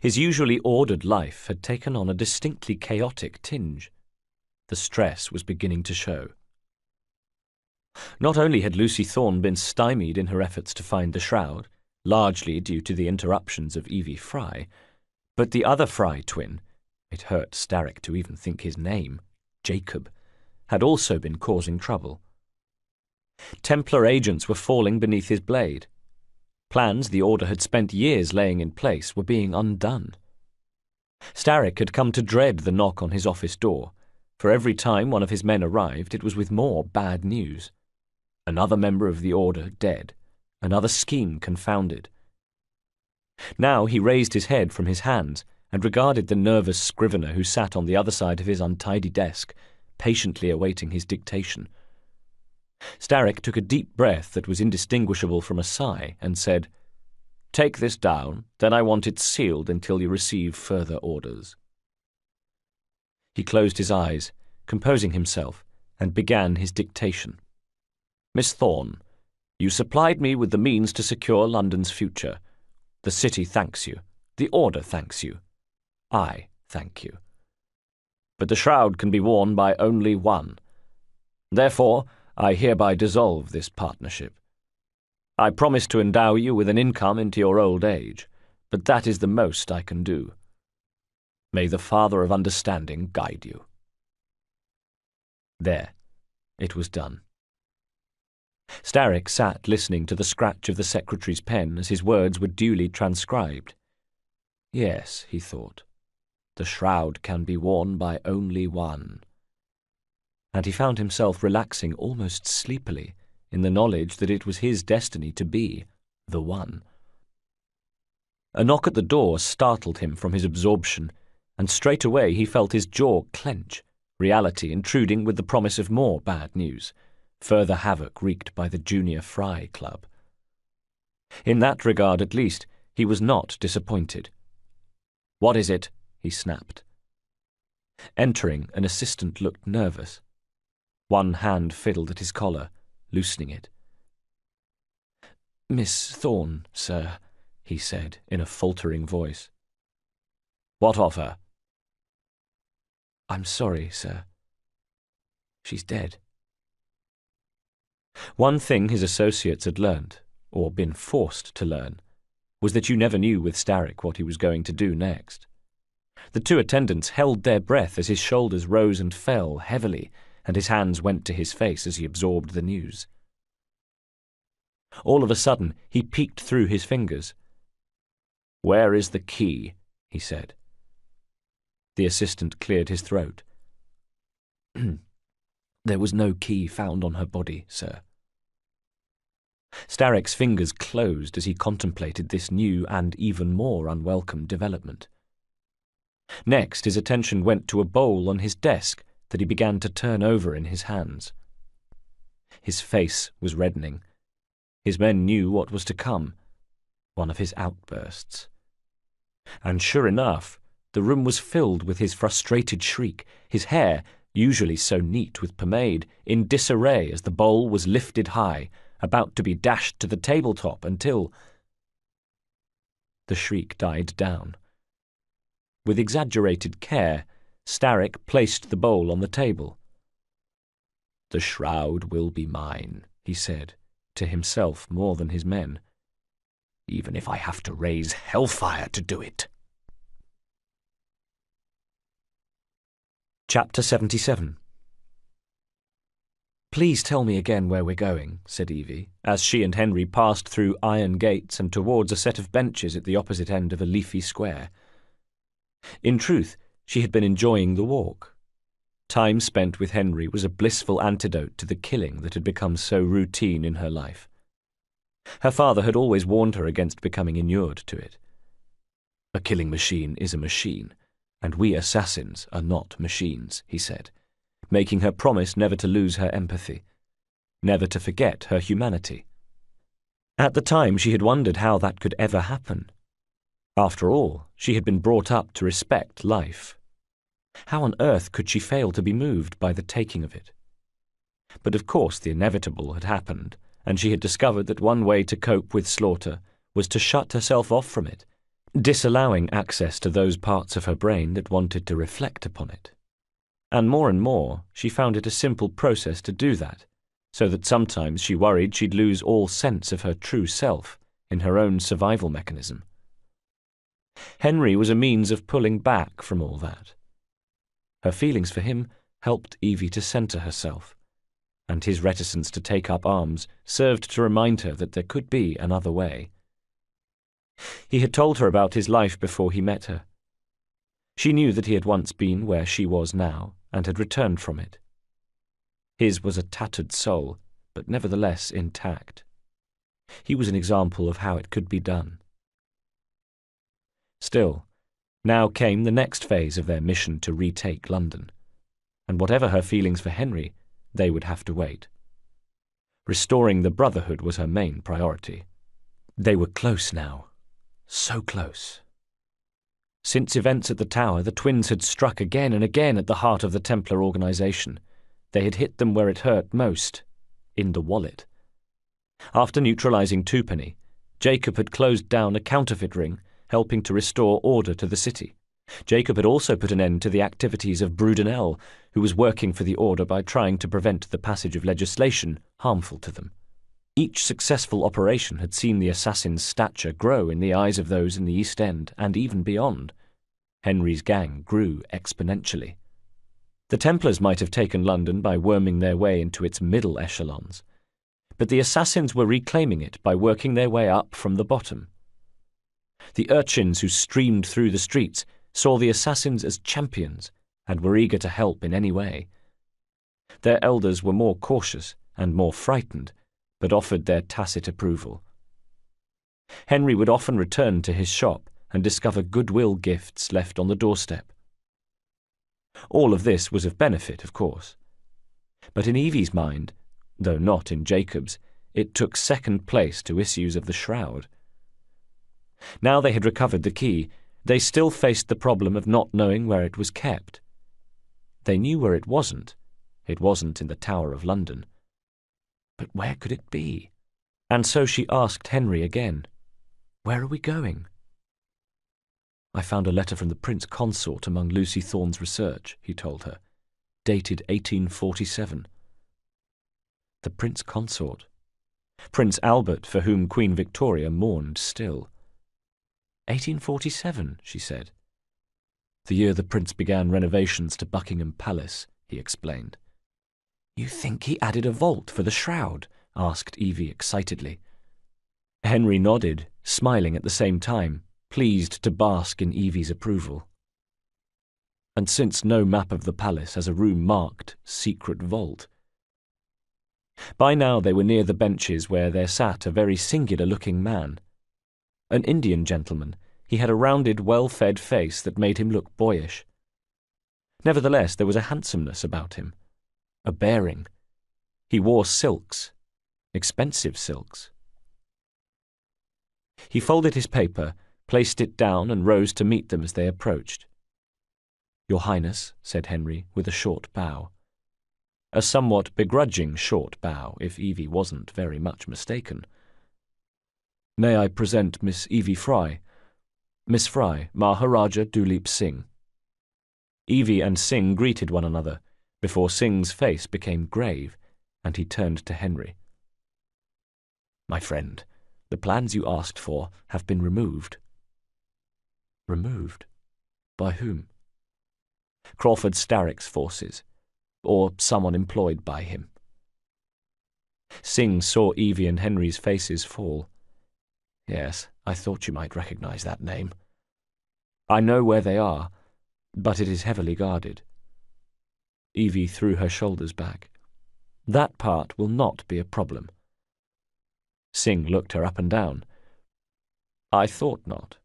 His usually ordered life had taken on a distinctly chaotic tinge. The stress was beginning to show. Not only had Lucy Thorne been stymied in her efforts to find the shroud, largely due to the interruptions of Evie Fry, but the other Fry twin, it hurt Starrick to even think his name, Jacob, had also been causing trouble. Templar agents were falling beneath his blade. Plans the Order had spent years laying in place were being undone. Starrick had come to dread the knock on his office door, for every time one of his men arrived it was with more bad news. Another member of the Order dead, another scheme confounded. Now he raised his head from his hands and regarded the nervous scrivener who sat on the other side of his untidy desk, patiently awaiting his dictation. Starrick took a deep breath that was indistinguishable from a sigh and said, "Take this down, then I want it sealed until you receive further orders." He closed his eyes, composing himself, and began his dictation. "Miss Thorne, you supplied me with the means to secure London's future. The city thanks you. The Order thanks you. I thank you. But the shroud can be worn by only one. Therefore, I hereby dissolve this partnership. I promise to endow you with an income into your old age, but that is the most I can do. May the Father of Understanding guide you." There, it was done. Starrick sat listening to the scratch of the secretary's pen as his words were duly transcribed. Yes, he thought, the shroud can be worn by only one. And he found himself relaxing almost sleepily in the knowledge that it was his destiny to be the one. A knock at the door startled him from his absorption, and straight away he felt his jaw clench, reality intruding with the promise of more bad news, further havoc wreaked by the Junior Fry Club. In that regard, at least, he was not disappointed. "What is it?" he snapped. Entering, an assistant looked nervous. One hand fiddled at his collar, loosening it. "Miss Thorne, sir," he said in a faltering voice. "What of her?" "I'm sorry, sir. She's dead." One thing his associates had learnt, or been forced to learn, was that you never knew with Starrick what he was going to do next. The two attendants held their breath as his shoulders rose and fell heavily, and his hands went to his face as he absorbed the news. All of a sudden, he peeked through his fingers. "Where is the key?" he said. The assistant cleared his throat. "There was no key found on her body, sir." Starrick's fingers closed as he contemplated this new and even more unwelcome development. Next, his attention went to a bowl on his desk that he began to turn over in his hands. His face was reddening. His men knew what was to come, one of his outbursts. And sure enough, the room was filled with his frustrated shriek, his hair, usually so neat with pomade, in disarray as the bowl was lifted high, about to be dashed to the tabletop until... The shriek died down. With exaggerated care, Starrick placed the bowl on the table. "The shroud will be mine," he said, to himself more than his men, "even if I have to raise hellfire to do it." Chapter 77. "Please tell me again where we're going," said Evie, as she and Henry passed through iron gates and towards a set of benches at the opposite end of a leafy square. In truth, she had been enjoying the walk. Time spent with Henry was a blissful antidote to the killing that had become so routine in her life. Her father had always warned her against becoming inured to it. "A killing machine is a machine, and we assassins are not machines," he said, making her promise never to lose her empathy, never to forget her humanity. At the time she had wondered how that could ever happen. After all, she had been brought up to respect life. How on earth could she fail to be moved by the taking of it? But of course the inevitable had happened, and she had discovered that one way to cope with slaughter was to shut herself off from it, disallowing access to those parts of her brain that wanted to reflect upon it. And more, she found it a simple process to do that, so that sometimes she worried she'd lose all sense of her true self in her own survival mechanism. Henry was a means of pulling back from all that. Her feelings for him helped Evie to centre herself, and his reticence to take up arms served to remind her that there could be another way. He had told her about his life before he met her. She knew that he had once been where she was now, and had returned from it. His was a tattered soul, but nevertheless intact. He was an example of how it could be done. Still, now came the next phase of their mission to retake London, and whatever her feelings for Henry, they would have to wait. Restoring the Brotherhood was her main priority. They were close now. So close. Since events at the Tower, the twins had struck again and again at the heart of the Templar organization. They had hit them where it hurt most, in the wallet. After neutralizing Twopenny, Jacob had closed down a counterfeit ring, helping to restore order to the city. Jacob had also put an end to the activities of Brudenell, who was working for the Order by trying to prevent the passage of legislation harmful to them. Each successful operation had seen the assassin's stature grow in the eyes of those in the East End and even beyond. Henry's gang grew exponentially. The Templars might have taken London by worming their way into its middle echelons, but the assassins were reclaiming it by working their way up from the bottom. The urchins who streamed through the streets saw the assassins as champions and were eager to help in any way. Their elders were more cautious and more frightened, but offered their tacit approval. Henry would often return to his shop and discover goodwill gifts left on the doorstep. All of this was of benefit, of course. But in Evie's mind, though not in Jacob's, it took second place to issues of the shroud. Now they had recovered the key, they still faced the problem of not knowing where it was kept. They knew where it wasn't. It wasn't in the Tower of London. But where could it be? And so she asked Henry again, "Where are we going?" "I found a letter from the Prince Consort among Lucy Thorne's research," he told her, dated 1847. The Prince Consort. Prince Albert, for whom Queen Victoria mourned still. 1847, she said. "The year the Prince began renovations to Buckingham Palace," he explained. "You think he added a vault for the shroud?" asked Evie excitedly. Henry nodded, smiling at the same time, pleased to bask in Evie's approval. "And since no map of the palace has a room marked Secret Vault." By now they were near the benches where there sat a very singular-looking man. An Indian gentleman, he had a rounded, well-fed face that made him look boyish. Nevertheless, there was a handsomeness about him, a bearing. He wore silks, expensive silks. He folded his paper, placed it down, and rose to meet them as they approached. "Your Highness," said Henry, with a short bow. A somewhat begrudging short bow, if Evie wasn't very much mistaken. "May I present Miss Evie Fry? Miss Fry, Maharaja Duleep Singh." Evie and Singh greeted one another, before Singh's face became grave, and he turned to Henry. "My friend, the plans you asked for have been removed." "Removed? By whom?" "Crawford Starrick's forces, or someone employed by him." Singh saw Evie and Henry's faces fall. "Yes, I thought you might recognize that name. I know where they are, but it is heavily guarded." Evie threw her shoulders back. "That part will not be a problem." Singh looked her up and down. "I thought not."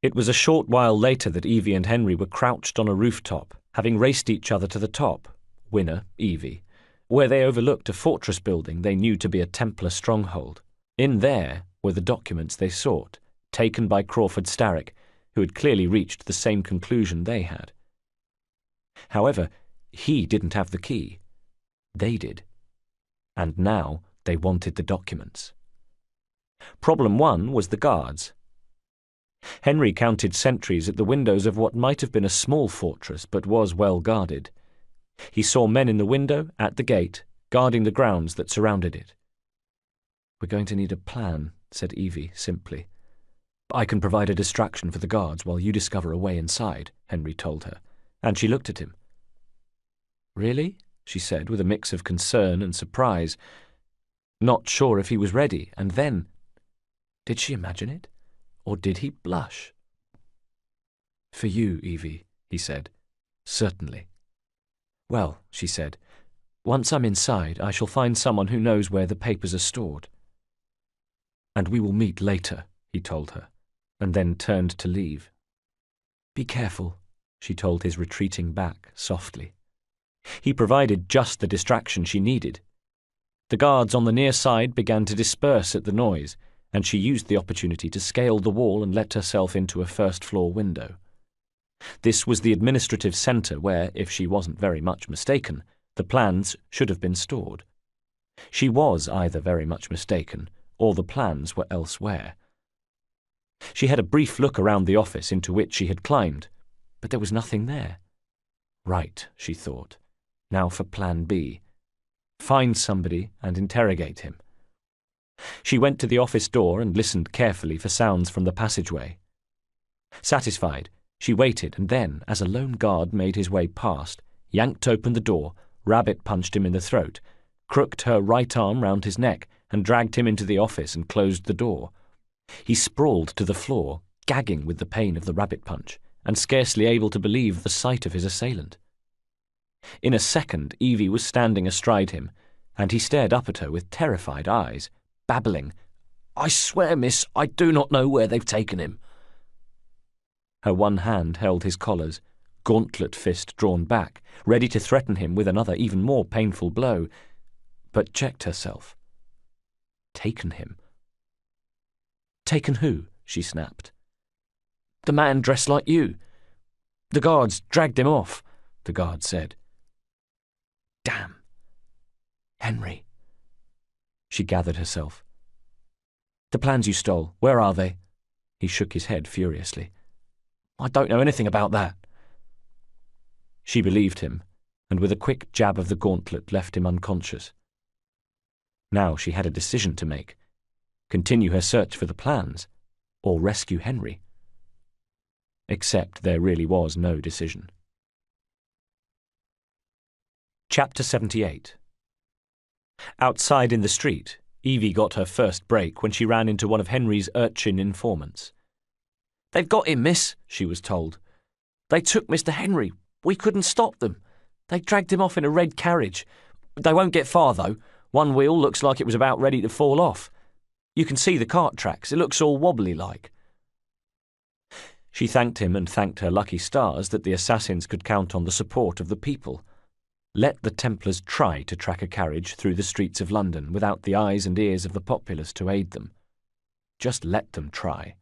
It was a short while later that Evie and Henry were crouched on a rooftop, having raced each other to the top, winner Evie, where they overlooked a fortress building they knew to be a Templar stronghold. In there were the documents they sought, taken by Crawford Starrick, who had clearly reached the same conclusion they had. However, he didn't have the key. They did. And now they wanted the documents. Problem one was the guards. Henry counted sentries at the windows of what might have been a small fortress but was well guarded. He saw men in the window, at the gate, guarding the grounds that surrounded it. "We're going to need a plan," said Evie simply. "I can provide a distraction for the guards while you discover a way inside," Henry told her, and she looked at him. "Really?" she said, with a mix of concern and surprise, not sure if he was ready, and then, did she imagine it, or did he blush? "For you, Evie," he said, "certainly." "Well," she said, "once I'm inside, I shall find someone who knows where the papers are stored." "And we will meet later," he told her, and then turned to leave. "Be careful," she told his retreating back softly. He provided just the distraction she needed. The guards on the near side began to disperse at the noise, and she used the opportunity to scale the wall and let herself into a first-floor window. This was the administrative centre where, if she wasn't very much mistaken, the plans should have been stored. She was either very much mistaken, or the plans were elsewhere. She had a brief look around the office into which she had climbed, but there was nothing there. Right, she thought. Now for plan B. Find somebody and interrogate him. She went to the office door and listened carefully for sounds from the passageway. Satisfied, she waited and then, as a lone guard made his way past, yanked open the door, rabbit-punched him in the throat, crooked her right arm round his neck and dragged him into the office and closed the door. He sprawled to the floor, gagging with the pain of the rabbit punch, and scarcely able to believe the sight of his assailant. In a second, Evie was standing astride him, and he stared up at her with terrified eyes, babbling, "I swear, miss, I do not know where they've taken him." Her one hand held his collars, gauntlet fist drawn back, ready to threaten him with another even more painful blow, but checked herself. Taken him. "Taken who?" she snapped. "The man dressed like you. The guards dragged him off," the guard said. "Damn. Henry." She gathered herself. "The plans you stole, where are they?" He shook his head furiously. "I don't know anything about that." She believed him, and with a quick jab of the gauntlet left him unconscious. Now she had a decision to make. Continue her search for the plans, or rescue Henry. Except there really was no decision. Chapter 78. Outside in the street, Evie got her first break when she ran into one of Henry's urchin informants. "They've got him, miss," she was told. "They took Mr. Henry. We couldn't stop them. They dragged him off in a red carriage. They won't get far, though. One wheel looks like it was about ready to fall off. You can see the cart tracks. It looks all wobbly-like." She thanked him and thanked her lucky stars that the assassins could count on the support of the people. Let the Templars try to track a carriage through the streets of London without the eyes and ears of the populace to aid them. Just let them try.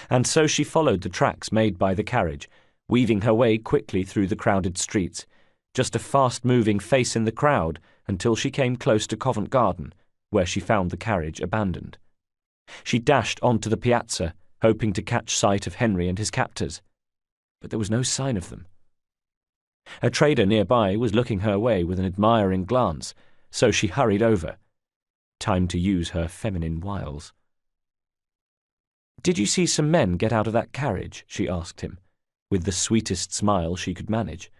And so she followed the tracks made by the carriage, weaving her way quickly through the crowded streets, just a fast-moving face in the crowd until she came close to Covent Garden, where she found the carriage abandoned. She dashed onto the piazza, hoping to catch sight of Henry and his captors, but there was no sign of them. A trader nearby was looking her way with an admiring glance, so she hurried over. Time to use her feminine wiles. "Did you see some men get out of that carriage?" she asked him, with the sweetest smile she could manage.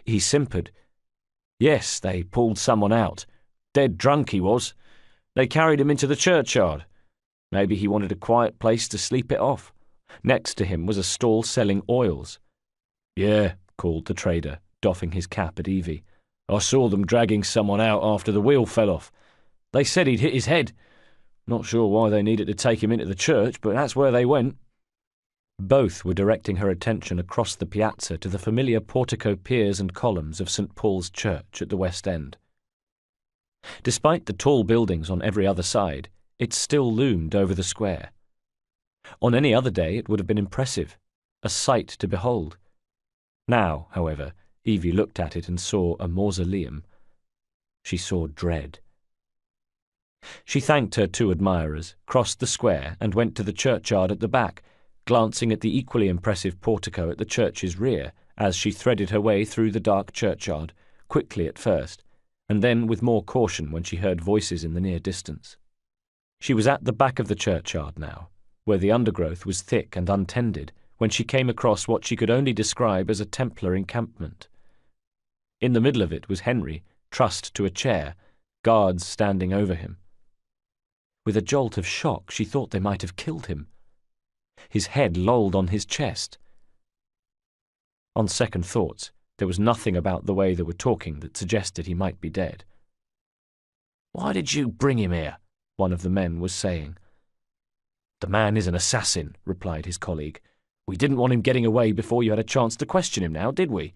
He simpered. "Yes, they pulled someone out. Dead drunk he was. They carried him into the churchyard. Maybe he wanted a quiet place to sleep it off. Next to him was a stall selling oils." "Yeah," called the trader, doffing his cap at Evie. "I saw them dragging someone out after the wheel fell off. They said he'd hit his head. Not sure why they needed to take him into the church, but that's where they went." Both were directing her attention across the piazza to the familiar portico piers and columns of St. Paul's Church at the West End. Despite the tall buildings on every other side, it still loomed over the square. On any other day it would have been impressive, a sight to behold. Now, however, Evie looked at it and saw a mausoleum. She saw dread. She thanked her two admirers, crossed the square, and went to the churchyard at the back, glancing at the equally impressive portico at the church's rear as she threaded her way through the dark churchyard, quickly at first, and then with more caution when she heard voices in the near distance. She was at the back of the churchyard now, where the undergrowth was thick and untended, when she came across what she could only describe as a Templar encampment. In the middle of it was Henry, trussed to a chair, guards standing over him. With a jolt of shock, she thought they might have killed him. His head lolled on his chest. On second thoughts, there was nothing about the way they were talking that suggested he might be dead. "Why did you bring him here?" one of the men was saying. "The man is an assassin," replied his colleague. "We didn't want him getting away before you had a chance to question him now, did we?"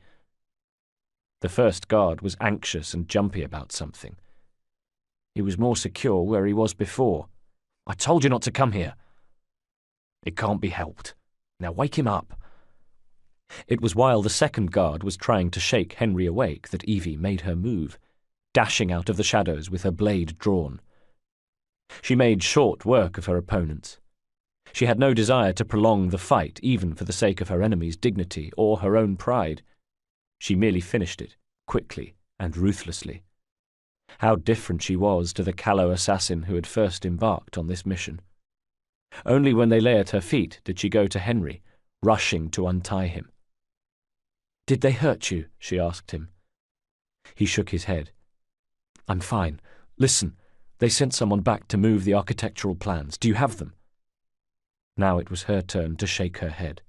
The first guard was anxious and jumpy about something. "He was more secure where he was before. I told you not to come here." "It can't be helped. Now wake him up." It was while the second guard was trying to shake Henry awake that Evie made her move, dashing out of the shadows with her blade drawn. She made short work of her opponents. She had no desire to prolong the fight, even for the sake of her enemy's dignity or her own pride. She merely finished it, quickly and ruthlessly. How different she was to the callow assassin who had first embarked on this mission. Only when they lay at her feet did she go to Henry, rushing to untie him. "Did they hurt you?" she asked him. He shook his head. "I'm fine. Listen, they sent someone back to move the architectural plans. Do you have them?" Now it was her turn to shake her head.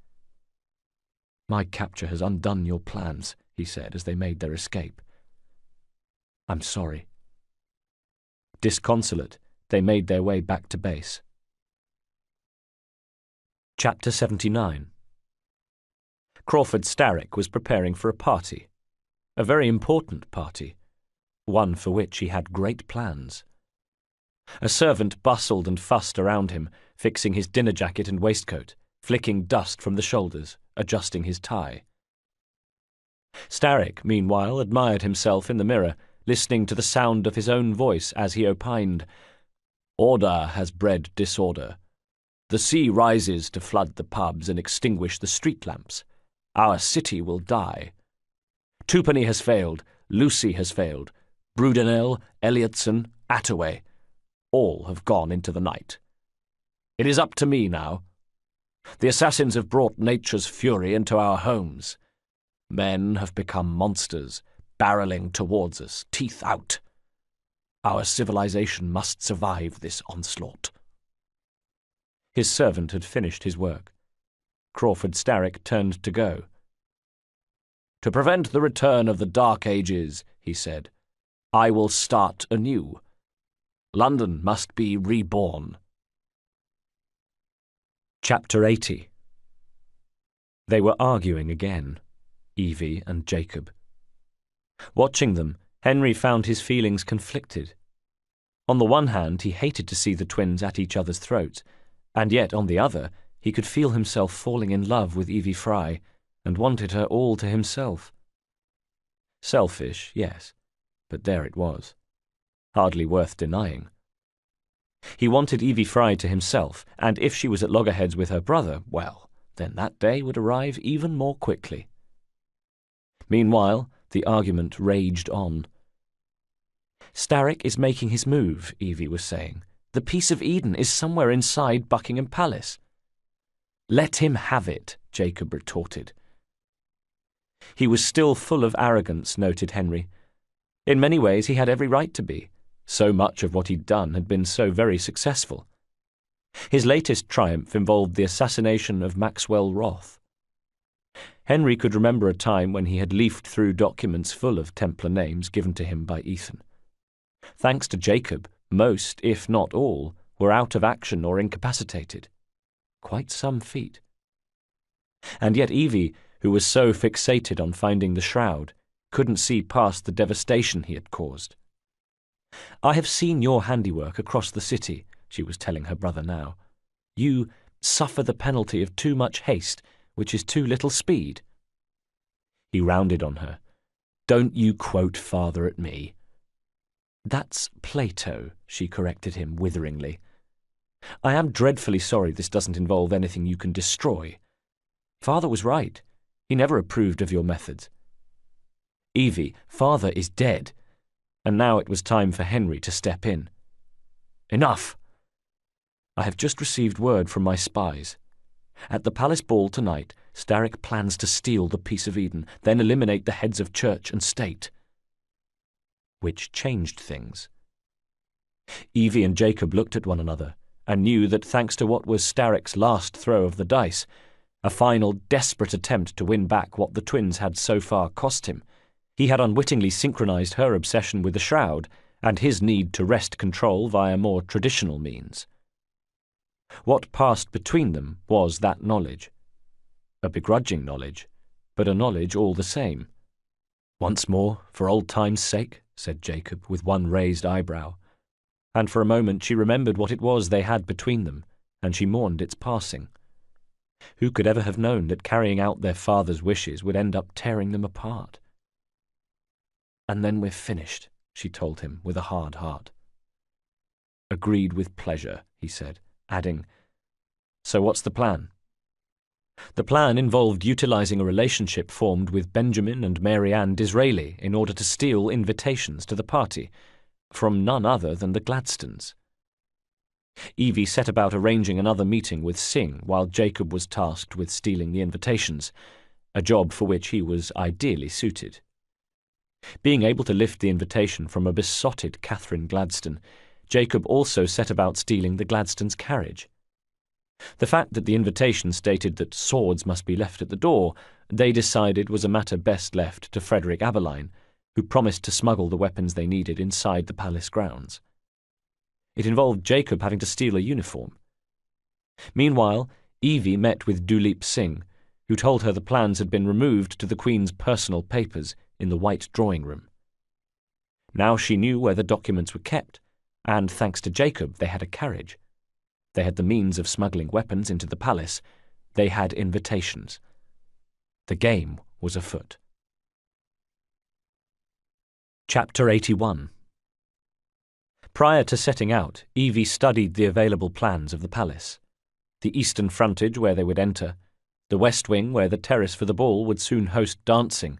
"My capture has undone your plans," he said as they made their escape. "I'm sorry." Disconsolate, they made their way back to base. Chapter 79. Crawford Starrick was preparing for a party, a very important party, one for which he had great plans. A servant bustled and fussed around him, fixing his dinner jacket and waistcoat, flicking dust from the shoulders, adjusting his tie. Starrick, meanwhile, admired himself in the mirror, listening to the sound of his own voice as he opined, "Order has bred disorder. The sea rises to flood the pubs and extinguish the street lamps. Our city will die. Twopenny has failed, Lucy has failed, Brudenell, Elliotson, Attaway. All have gone into the night. It is up to me now. The assassins have brought nature's fury into our homes. Men have become monsters, barreling towards us, teeth out. Our civilization must survive this onslaught." His servant had finished his work. Crawford Starrick turned to go. "To prevent the return of the Dark Ages," he said, "I will start anew. London must be reborn." Chapter 80. They were arguing again, Evie and Jacob. Watching them, Henry found his feelings conflicted. On the one hand, he hated to see the twins at each other's throats, and yet, on the other, he could feel himself falling in love with Evie Fry, and wanted her all to himself. Selfish, yes, but there it was. Hardly worth denying. He wanted Evie Fry to himself, and if she was at loggerheads with her brother, well, then that day would arrive even more quickly. Meanwhile, the argument raged on. "Starrick is making his move," Evie was saying. "The Piece of Eden is somewhere inside Buckingham Palace." "Let him have it," Jacob retorted. He was still full of arrogance, noted Henry. In many ways he had every right to be. So much of what he'd done had been so very successful. His latest triumph involved the assassination of Maxwell Roth. Henry could remember a time when he had leafed through documents full of Templar names given to him by Ethan. Thanks to Jacob, most, if not all, were out of action or incapacitated. Quite some feat. And yet Evie, who was so fixated on finding the shroud, couldn't see past the devastation he had caused. "I have seen your handiwork across the city," she was telling her brother now. "You suffer the penalty of too much haste, which is too little speed." He rounded on her. "Don't you quote father at me." "That's Plato," she corrected him witheringly. "I am dreadfully sorry this doesn't involve anything you can destroy. Father was right. He never approved of your methods. Evie, father is dead, and now it was time for Henry to step in." "Enough!" "I have just received word from my spies. At the palace ball tonight, Starrick plans to steal the Piece of Eden, then eliminate the heads of church and state." Which changed things. Evie and Jacob looked at one another, and knew that thanks to what was Starrick's last throw of the dice, a final desperate attempt to win back what the twins had so far cost him, he had unwittingly synchronized her obsession with the shroud and his need to wrest control via more traditional means. What passed between them was that knowledge. A begrudging knowledge, but a knowledge all the same. "Once more, for old time's sake," said Jacob, with one raised eyebrow. And for a moment she remembered what it was they had between them, and she mourned its passing. Who could ever have known that carrying out their father's wishes would end up tearing them apart? "And then we're finished," she told him with a hard heart. "Agreed with pleasure," he said, adding, "So what's the plan?" The plan involved utilizing a relationship formed with Benjamin and Mary Ann Disraeli in order to steal invitations to the party, from none other than the Gladstones. Evie set about arranging another meeting with Singh while Jacob was tasked with stealing the invitations, a job for which he was ideally suited. Being able to lift the invitation from a besotted Catherine Gladstone, Jacob also set about stealing the Gladstones' carriage. The fact that the invitation stated that swords must be left at the door, they decided was a matter best left to Frederick Aberline, who promised to smuggle the weapons they needed inside the palace grounds. It involved Jacob having to steal a uniform. Meanwhile, Evie met with Duleep Singh, who told her the plans had been removed to the Queen's personal papers in the White Drawing Room. Now she knew where the documents were kept, and thanks to Jacob they had a carriage. They had the means of smuggling weapons into the palace. They had invitations. The game was afoot. Chapter 81. Prior to setting out, Evie studied the available plans of the palace. The eastern frontage where they would enter, the west wing where the terrace for the ball would soon host dancing,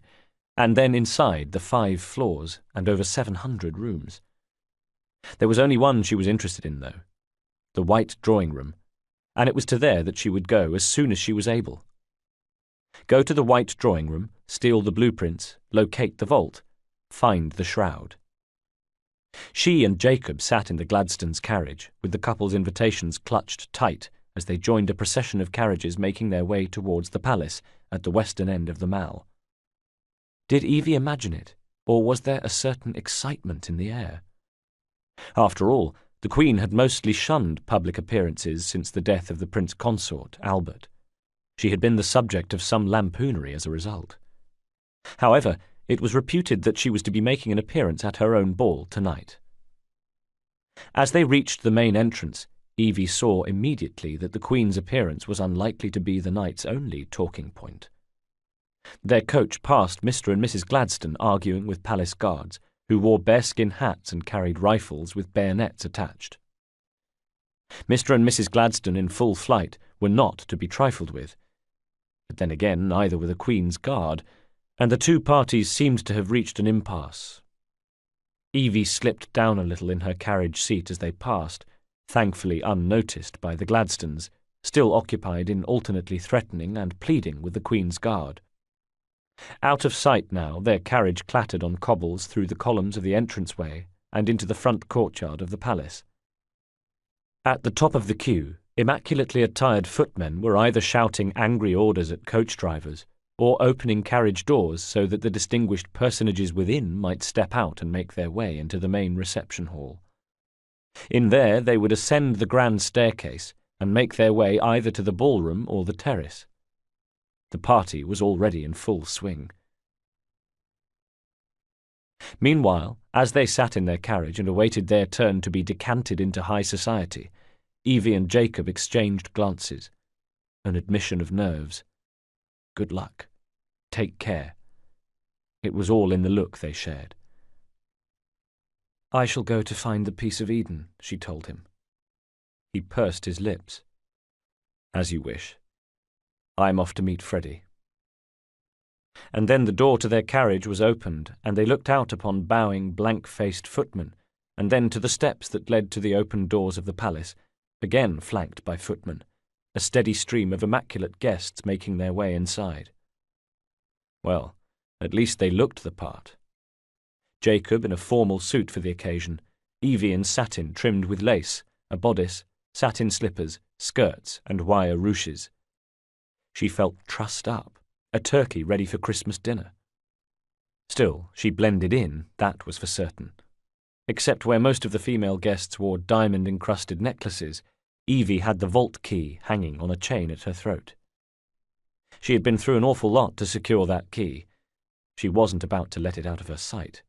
and then inside the 5 floors and over 700 rooms. There was only one she was interested in, though, the White Drawing Room, and it was to there that she would go as soon as she was able. Go to the White Drawing Room, steal the blueprints, locate the vault, find the shroud. She and Jacob sat in the Gladstones' carriage, with the couple's invitations clutched tight as they joined a procession of carriages making their way towards the palace at the western end of the Mall. Did Evie imagine it, or was there a certain excitement in the air? After all, the Queen had mostly shunned public appearances since the death of the Prince Consort, Albert. She had been the subject of some lampoonery as a result. However, it was reputed that she was to be making an appearance at her own ball tonight. As they reached the main entrance, Evie saw immediately that the Queen's appearance was unlikely to be the night's only talking point. Their coach passed Mr. and Mrs. Gladstone arguing with palace guards, who wore bearskin hats and carried rifles with bayonets attached. Mr. and Mrs. Gladstone in full flight were not to be trifled with. But then again, neither were the Queen's guard, and the two parties seemed to have reached an impasse. Evie slipped down a little in her carriage seat as they passed, thankfully unnoticed by the Gladstones, still occupied in alternately threatening and pleading with the Queen's guard. Out of sight now, their carriage clattered on cobbles through the columns of the entranceway and into the front courtyard of the palace. At the top of the queue, immaculately attired footmen were either shouting angry orders at coach drivers or opening carriage doors so that the distinguished personages within might step out and make their way into the main reception hall. In there they would ascend the grand staircase and make their way either to the ballroom or the terrace. The party was already in full swing. Meanwhile, as they sat in their carriage and awaited their turn to be decanted into high society, Evie and Jacob exchanged glances. An admission of nerves. Good luck. Take care. It was all in the look they shared. I shall go to find the piece of Eden, she told him. He pursed his lips. As you wish. I'm off to meet Freddie. And then the door to their carriage was opened, and they looked out upon bowing, blank-faced footmen, and then to the steps that led to the open doors of the palace, again flanked by footmen, a steady stream of immaculate guests making their way inside. Well, at least they looked the part. Jacob in a formal suit for the occasion, Evie in satin trimmed with lace, a bodice, satin slippers, skirts, and wire ruches. She felt trussed up, a turkey ready for Christmas dinner. Still, she blended in, that was for certain. Except where most of the female guests wore diamond-encrusted necklaces, Evie had the vault key hanging on a chain at her throat. She had been through an awful lot to secure that key. She wasn't about to let it out of her sight.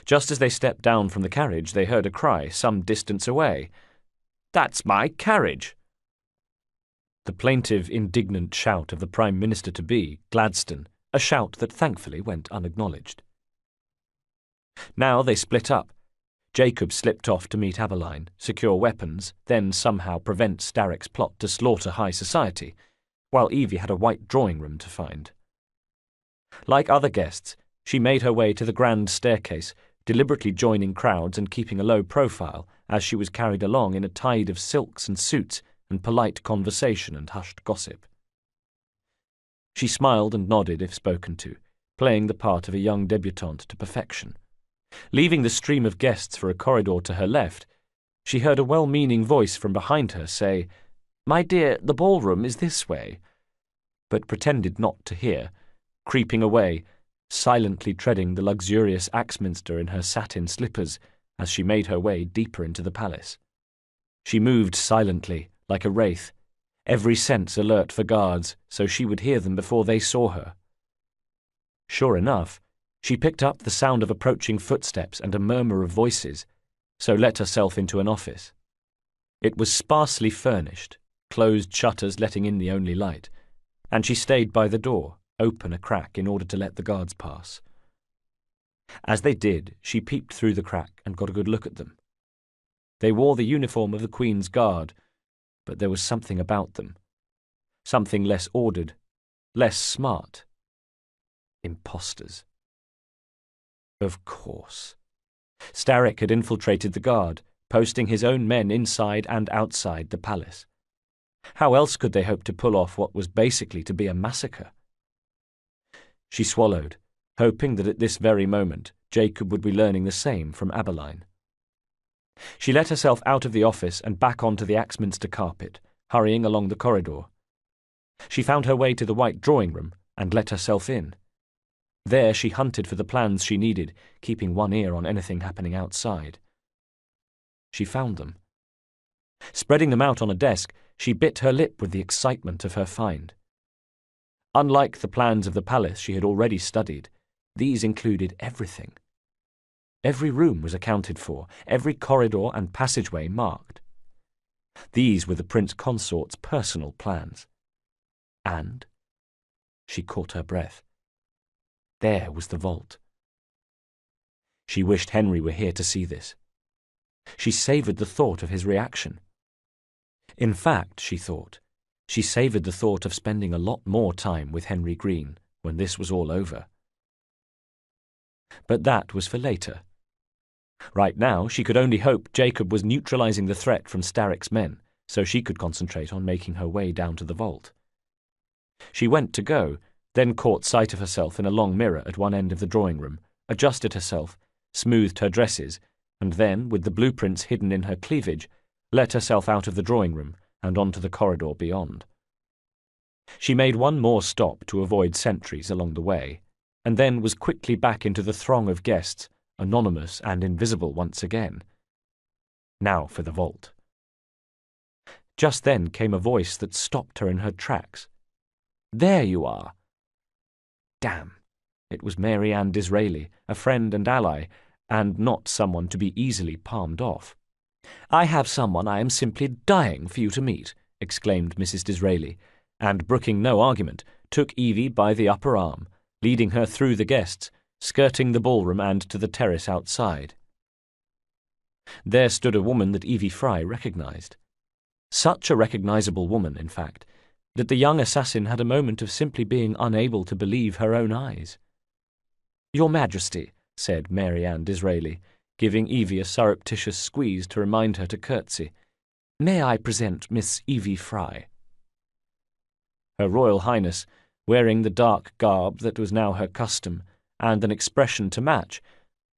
Just as they stepped down from the carriage, they heard a cry some distance away. "That's my carriage!" The plaintive, indignant shout of the Prime Minister-to-be, Gladstone, a shout that thankfully went unacknowledged. Now they split up. Jacob slipped off to meet Abeline, secure weapons, then somehow prevent Starrick's plot to slaughter high society, while Evie had a white drawing-room to find. Like other guests, she made her way to the grand staircase, deliberately joining crowds and keeping a low profile as she was carried along in a tide of silks and suits and polite conversation and hushed gossip. She smiled and nodded if spoken to, playing the part of a young debutante to perfection. Leaving the stream of guests for a corridor to her left, she heard a well-meaning voice from behind her say, "My dear, the ballroom is this way," but pretended not to hear, creeping away, silently treading the luxurious Axminster in her satin slippers as she made her way deeper into the palace. She moved silently, like a wraith, every sense alert for guards, so she would hear them before they saw her. Sure enough, she picked up the sound of approaching footsteps and a murmur of voices, so let herself into an office. It was sparsely furnished, closed shutters letting in the only light, and she stayed by the door, open a crack in order to let the guards pass. As they did, she peeped through the crack and got a good look at them. They wore the uniform of the Queen's Guard, but there was something about them. Something less ordered, less smart. Imposters. Of course. Starrick had infiltrated the guard, posting his own men inside and outside the palace. How else could they hope to pull off what was basically to be a massacre? She swallowed, hoping that at this very moment Jacob would be learning the same from Abeline. She let herself out of the office and back onto the Axminster carpet, hurrying along the corridor. She found her way to the white drawing-room and let herself in. There she hunted for the plans she needed, keeping one ear on anything happening outside. She found them. Spreading them out on a desk, she bit her lip with the excitement of her find. Unlike the plans of the palace she had already studied, these included everything. Every room was accounted for, every corridor and passageway marked. These were the Prince Consort's personal plans. And she caught her breath. There was the vault. She wished Henry were here to see this. She savoured the thought of his reaction. In fact, she thought, she savoured the thought of spending a lot more time with Henry Green when this was all over. But that was for later. Right now, she could only hope Jacob was neutralising the threat from Starrick's men, so she could concentrate on making her way down to the vault. She went to go, then caught sight of herself in a long mirror at one end of the drawing-room, adjusted herself, smoothed her dresses, and then, with the blueprints hidden in her cleavage, let herself out of the drawing-room and onto the corridor beyond. She made one more stop to avoid sentries along the way, and then was quickly back into the throng of guests, anonymous and invisible once again. Now for the vault. Just then came a voice that stopped her in her tracks. "There you are!" Damn! It was Mary Ann Disraeli, a friend and ally, and not someone to be easily palmed off. "I have someone I am simply dying for you to meet," exclaimed Mrs. Disraeli, and, brooking no argument, took Evie by the upper arm, leading her through the guests, skirting the ballroom and to the terrace outside. There stood a woman that Evie Fry recognised. Such a recognisable woman, in fact, that the young assassin had a moment of simply being unable to believe her own eyes. "Your Majesty," said Mary Ann Disraeli, giving Evie a surreptitious squeeze to remind her to curtsy, "may I present Miss Evie Fry?" Her Royal Highness, wearing the dark garb that was now her custom, and an expression to match,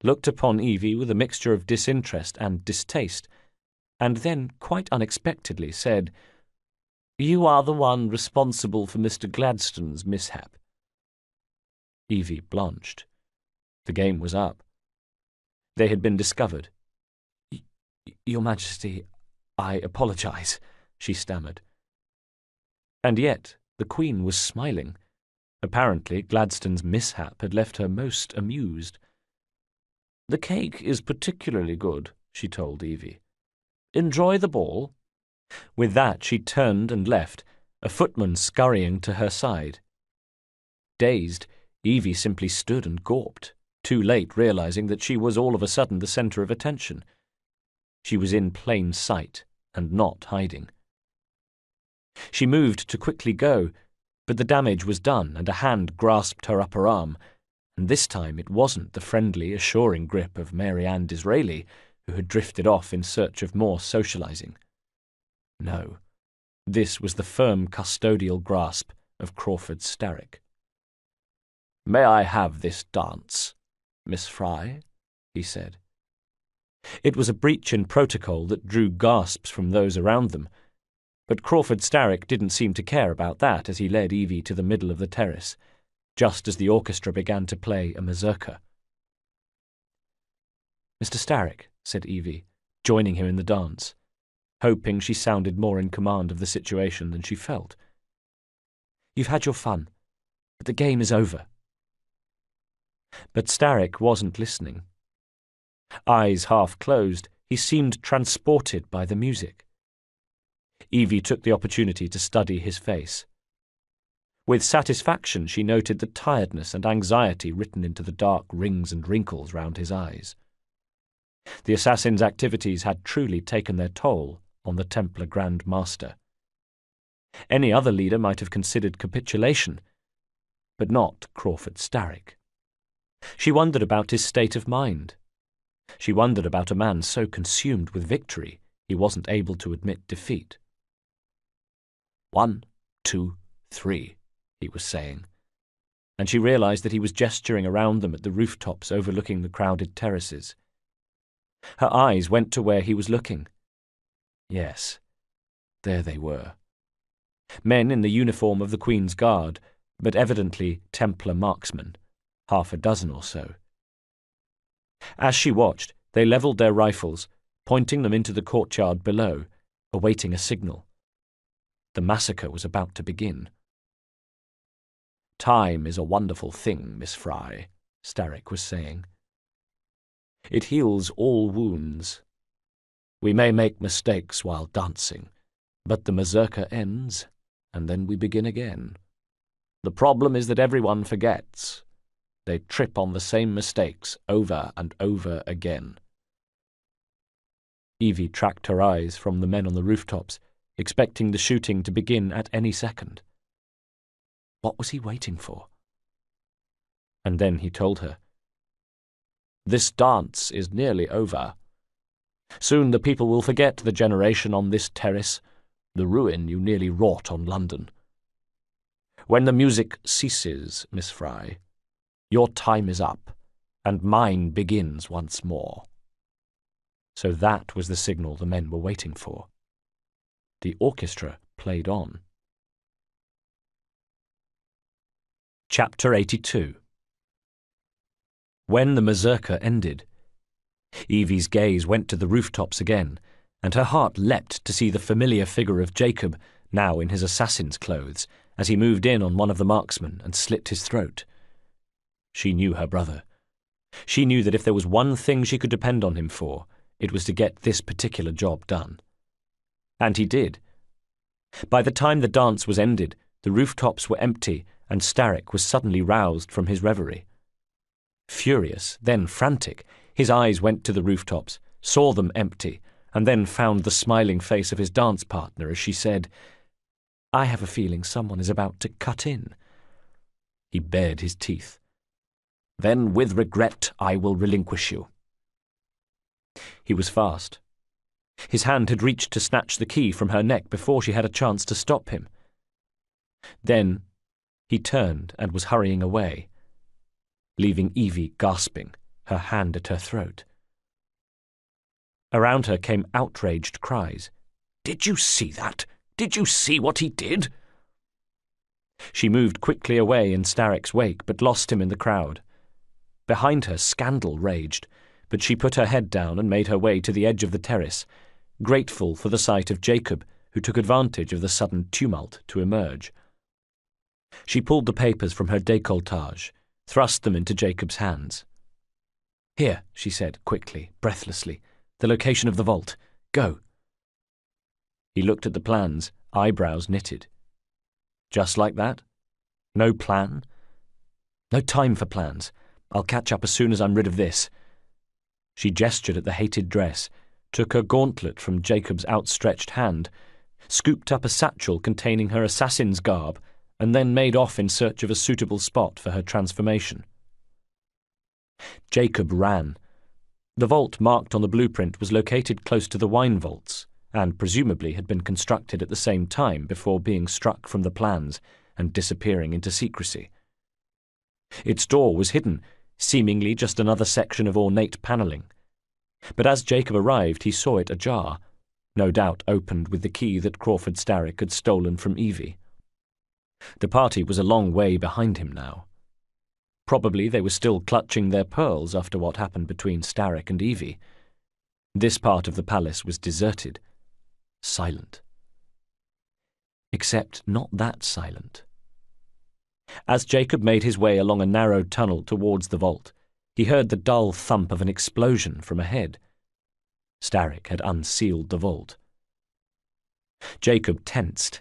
looked upon Evie with a mixture of disinterest and distaste, and then, quite unexpectedly, said, "You are the one responsible for Mr. Gladstone's mishap." Evie blanched. The game was up. They had been discovered. "Your Majesty, I apologise," she stammered. And yet the Queen was smiling. Apparently Gladstone's mishap had left her most amused. "The cake is particularly good," she told Evie. "Enjoy the ball." With that she turned and left, a footman scurrying to her side. Dazed, Evie simply stood and gawped, too late realising that she was all of a sudden the centre of attention. She was in plain sight and not hiding. She moved to quickly go, but the damage was done and a hand grasped her upper arm, and this time it wasn't the friendly, assuring grip of Mary Ann Disraeli, who had drifted off in search of more socialising. No, this was the firm custodial grasp of Crawford Starrick. "May I have this dance, Miss Fry?" he said. It was a breach in protocol that drew gasps from those around them, but Crawford Starrick didn't seem to care about that as he led Evie to the middle of the terrace, just as the orchestra began to play a mazurka. "Mr. Starrick," said Evie, joining him in the dance, hoping she sounded more in command of the situation than she felt. "You've had your fun, but the game is over." But Starrick wasn't listening. Eyes half closed, he seemed transported by the music. Evie took the opportunity to study his face. With satisfaction she noted the tiredness and anxiety written into the dark rings and wrinkles round his eyes. The assassin's activities had truly taken their toll on the Templar Grand Master. Any other leader might have considered capitulation, but not Crawford Starrick. She wondered about his state of mind. She wondered about a man so consumed with victory he wasn't able to admit defeat. 1, 2, 3, he was saying, and she realised that he was gesturing around them at the rooftops overlooking the crowded terraces. Her eyes went to where he was looking. Yes, there they were. Men in the uniform of the Queen's Guard, but evidently Templar marksmen, half a dozen or so. As she watched, they levelled their rifles, pointing them into the courtyard below, awaiting a signal. The massacre was about to begin. "Time is a wonderful thing, Miss Fry," Starrick was saying. "It heals all wounds. We may make mistakes while dancing, but the mazurka ends, and then we begin again. The problem is that everyone forgets. They trip on the same mistakes over and over again." Evie tracked her eyes from the men on the rooftops, expecting the shooting to begin at any second. What was he waiting for? And then he told her. "This dance is nearly over. Soon the people will forget the generation on this terrace, the ruin you nearly wrought on London. When the music ceases, Miss Fry, your time is up, and mine begins once more." So that was the signal the men were waiting for. The orchestra played on. Chapter 82. When the mazurka ended, Evie's gaze went to the rooftops again, and her heart leapt to see the familiar figure of Jacob, now in his assassin's clothes, as he moved in on one of the marksmen and slit his throat. She knew her brother. She knew that if there was one thing she could depend on him for, It was to get this particular job done. And he did. By the time the dance was ended, the rooftops were empty, and Starrick was suddenly roused from his reverie. Furious, then frantic, his eyes went to the rooftops, saw them empty, and then found the smiling face of his dance partner as she said, "I have a feeling someone is about to cut in." He bared his teeth. "Then, with regret, I will relinquish you." He was fast. His hand had reached to snatch the key from her neck before she had a chance to stop him. Then he turned and was hurrying away, leaving Evie gasping, her hand at her throat. Around her came outraged cries. "Did you see that? Did you see what he did?" She moved quickly away in Starrick's wake, but lost him in the crowd. Behind her, scandal raged, but she put her head down and made her way to the edge of the terrace, grateful for the sight of Jacob, who took advantage of the sudden tumult to emerge. She pulled the papers from her décolletage, thrust them into Jacob's hands. "Here," she said quickly, breathlessly, "the location of the vault. Go." He looked at the plans, eyebrows knitted. Just like that? No plan? "No time for plans. I'll catch up as soon as I'm rid of this." She gestured at the hated dress, took her gauntlet from Jacob's outstretched hand, scooped up a satchel containing her assassin's garb, and then made off in search of a suitable spot for her transformation. Jacob ran. The vault marked on the blueprint was located close to the wine vaults, and presumably had been constructed at the same time before being struck from the plans and disappearing into secrecy. Its door was hidden, seemingly just another section of ornate panelling. But as Jacob arrived, he saw it ajar, no doubt opened with the key that Crawford Starrick had stolen from Evie. The party was a long way behind him now. Probably they were still clutching their pearls after what happened between Starrick and Evie. This part of the palace was deserted, silent. Except not that silent. As Jacob made his way along a narrow tunnel towards the vault, he heard the dull thump of an explosion from ahead. Starrick had unsealed the vault. Jacob tensed.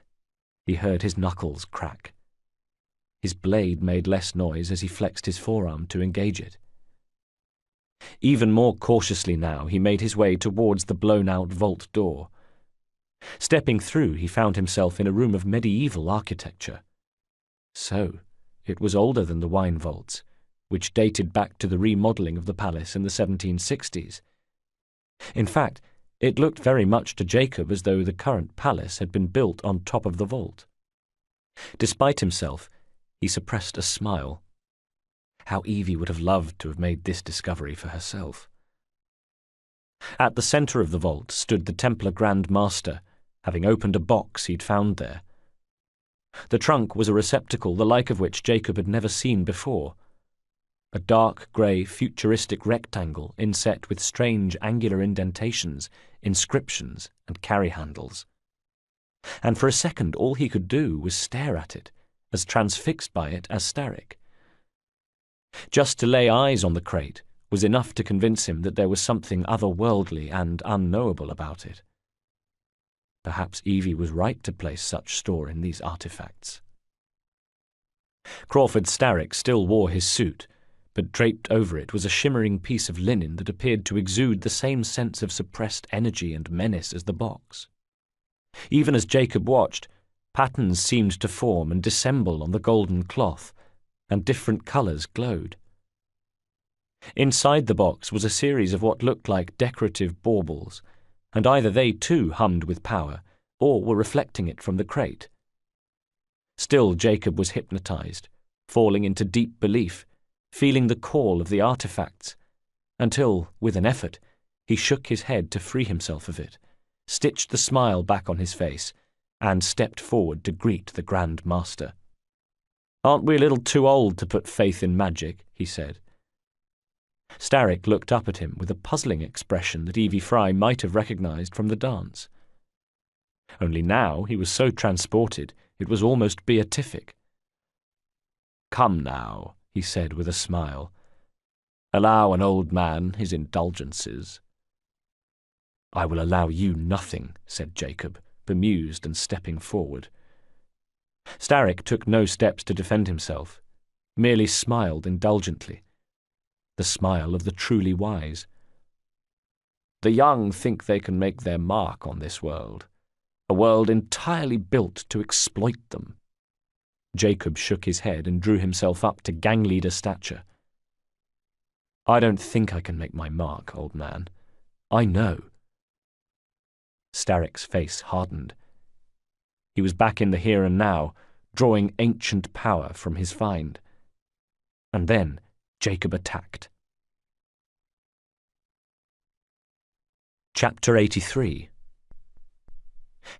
He heard his knuckles crack. His blade made less noise as he flexed his forearm to engage it. Even more cautiously now, he made his way towards the blown-out vault door. Stepping through, he found himself in a room of medieval architecture. So, it was older than the wine vaults, which dated back to the remodelling of the palace in the 1760s. In fact, it looked very much to Jacob as though the current palace had been built on top of the vault. Despite himself, he suppressed a smile. How Evie would have loved to have made this discovery for herself. At the centre of the vault stood the Templar Grand Master, having opened a box he'd found there. The trunk was a receptacle the like of which Jacob had never seen before. A dark grey futuristic rectangle inset with strange angular indentations, inscriptions and carry handles. And for a second all he could do was stare at it, as transfixed by it as Starrick. Just to lay eyes on the crate was enough to convince him that there was something otherworldly and unknowable about it. Perhaps Evie was right to place such store in these artifacts. Crawford Starrick still wore his suit, but draped over it was a shimmering piece of linen that appeared to exude the same sense of suppressed energy and menace as the box. Even as Jacob watched, patterns seemed to form and dissemble on the golden cloth, and different colours glowed. Inside the box was a series of what looked like decorative baubles, and either they too hummed with power, or were reflecting it from the crate. Still Jacob was hypnotized, falling into deep belief, feeling the call of the artifacts, until, with an effort, he shook his head to free himself of it, stitched the smile back on his face, and stepped forward to greet the Grand Master. "Aren't we a little too old to put faith in magic?" he said. Starrick looked up at him with a puzzling expression that Evie Fry might have recognised from the dance. Only now he was so transported it was almost beatific. "Come now," he said with a smile. "Allow an old man his indulgences." I will allow you nothing, said Jacob, bemused and stepping forward. Starrick took no steps to defend himself, merely smiled indulgently, the smile of the truly wise. The young think they can make their mark on this world, a world entirely built to exploit them. Jacob shook his head and drew himself up to gang leader stature. I don't think I can make my mark, old man. I know. Starrick's face hardened. He was back in the here and now, drawing ancient power from his find. And then Jacob attacked. Chapter 83.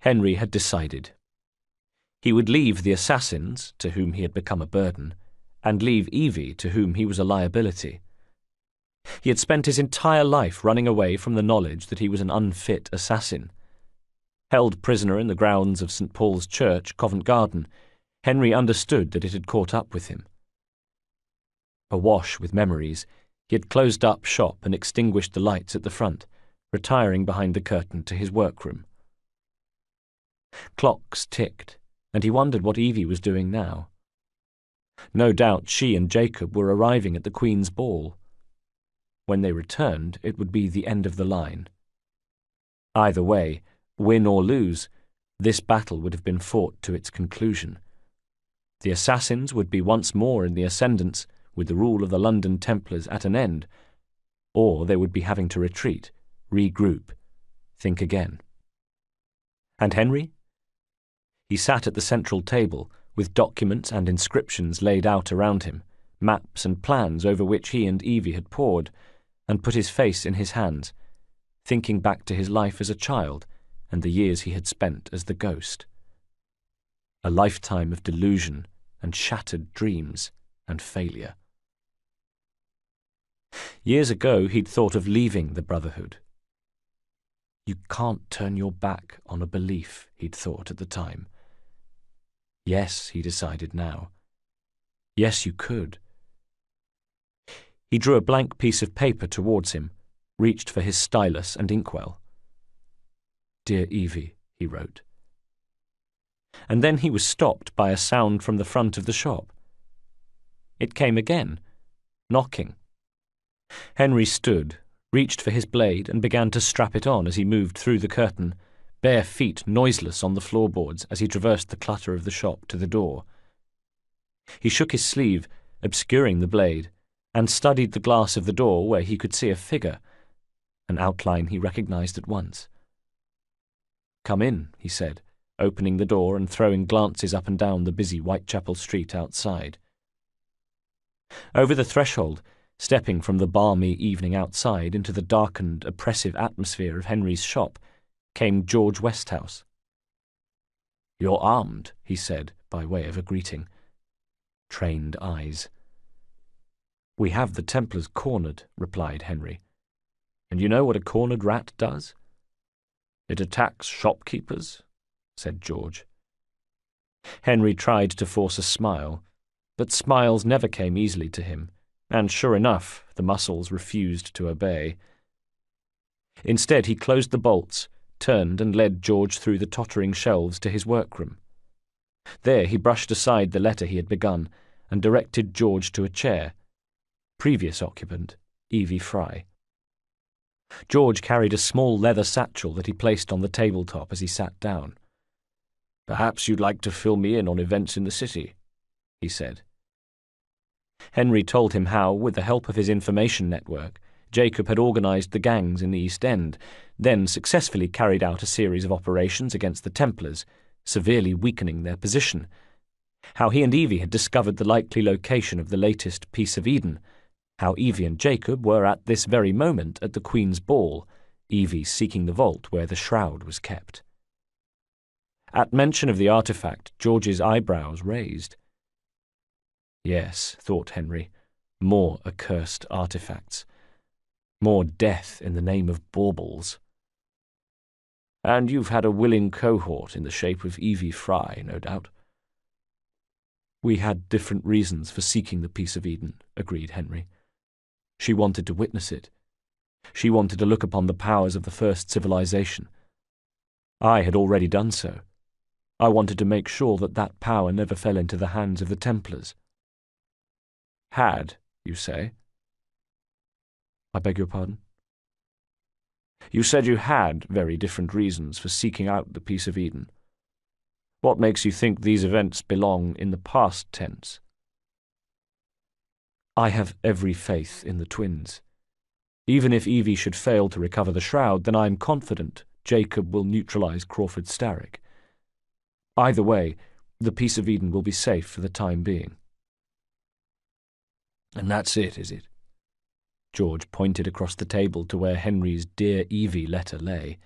Henry had decided. He would leave the assassins, to whom he had become a burden, and leave Evie, to whom he was a liability. He had spent his entire life running away from the knowledge that he was an unfit assassin. Held prisoner in the grounds of St. Paul's Church, Covent Garden, Henry understood that it had caught up with him. Awash with memories, he had closed up shop and extinguished the lights at the front, retiring behind the curtain to his workroom. Clocks ticked, and he wondered what Evie was doing now. No doubt she and Jacob were arriving at the Queen's ball. When they returned, it would be the end of the line. Either way, win or lose, this battle would have been fought to its conclusion. The assassins would be once more in the ascendance, with the rule of the London Templars at an end, or they would be having to retreat, regroup, think again. And Henry? He sat at the central table, with documents and inscriptions laid out around him, maps and plans over which he and Evie had pored, and put his face in his hands, thinking back to his life as a child and the years he had spent as the ghost. A lifetime of delusion and shattered dreams and failure. Years ago he'd thought of leaving the Brotherhood. You can't turn your back on a belief, he'd thought at the time. Yes, he decided now. Yes, you could. He drew a blank piece of paper towards him, reached for his stylus and inkwell. Dear Evie, he wrote. And then he was stopped by a sound from the front of the shop. It came again, knocking. Henry stood, reached for his blade and began to strap it on as he moved through the curtain, bare feet noiseless on the floorboards as he traversed the clutter of the shop to the door. He shook his sleeve, obscuring the blade, and studied the glass of the door where he could see a figure, an outline he recognized at once. Come in, he said, opening the door and throwing glances up and down the busy Whitechapel street outside. Over the threshold, stepping from the balmy evening outside into the darkened, oppressive atmosphere of Henry's shop, came George Westhouse. You're armed, he said, by way of a greeting. Trained eyes. We have the Templars cornered, replied Henry. And you know what a cornered rat does? It attacks shopkeepers, said George. Henry tried to force a smile, but smiles never came easily to him, and sure enough, the muscles refused to obey. Instead, he closed the bolts, turned and led George through the tottering shelves to his workroom. There he brushed aside the letter he had begun and directed George to a chair. Previous occupant, Evie Fry. George carried a small leather satchel that he placed on the tabletop as he sat down. Perhaps you'd like to fill me in on events in the city, he said. Henry told him how, with the help of his information network, Jacob had organised the gangs in the East End, then successfully carried out a series of operations against the Templars, severely weakening their position, how he and Evie had discovered the likely location of the latest piece of Eden, how Evie and Jacob were at this very moment at the Queen's ball, Evie seeking the vault where the shroud was kept. At mention of the artefact, George's eyebrows raised. Yes, thought Henry, more accursed artefacts. More death in the name of baubles. And you've had a willing cohort in the shape of Evie Fry, no doubt. We had different reasons for seeking the piece of Eden, agreed Henry. She wanted to witness it. She wanted to look upon the powers of the first civilization. I had already done so. I wanted to make sure that that power never fell into the hands of the Templars. Had, you say? I beg your pardon? You said you had very different reasons for seeking out the Piece of Eden. What makes you think these events belong in the past tense? I have every faith in the twins. Even if Evie should fail to recover the shroud, then I am confident Jacob will neutralize Crawford Starrick. Either way, the Piece of Eden will be safe for the time being. And that's it, is it? George pointed across the table to where Henry's Dear Evie letter lay.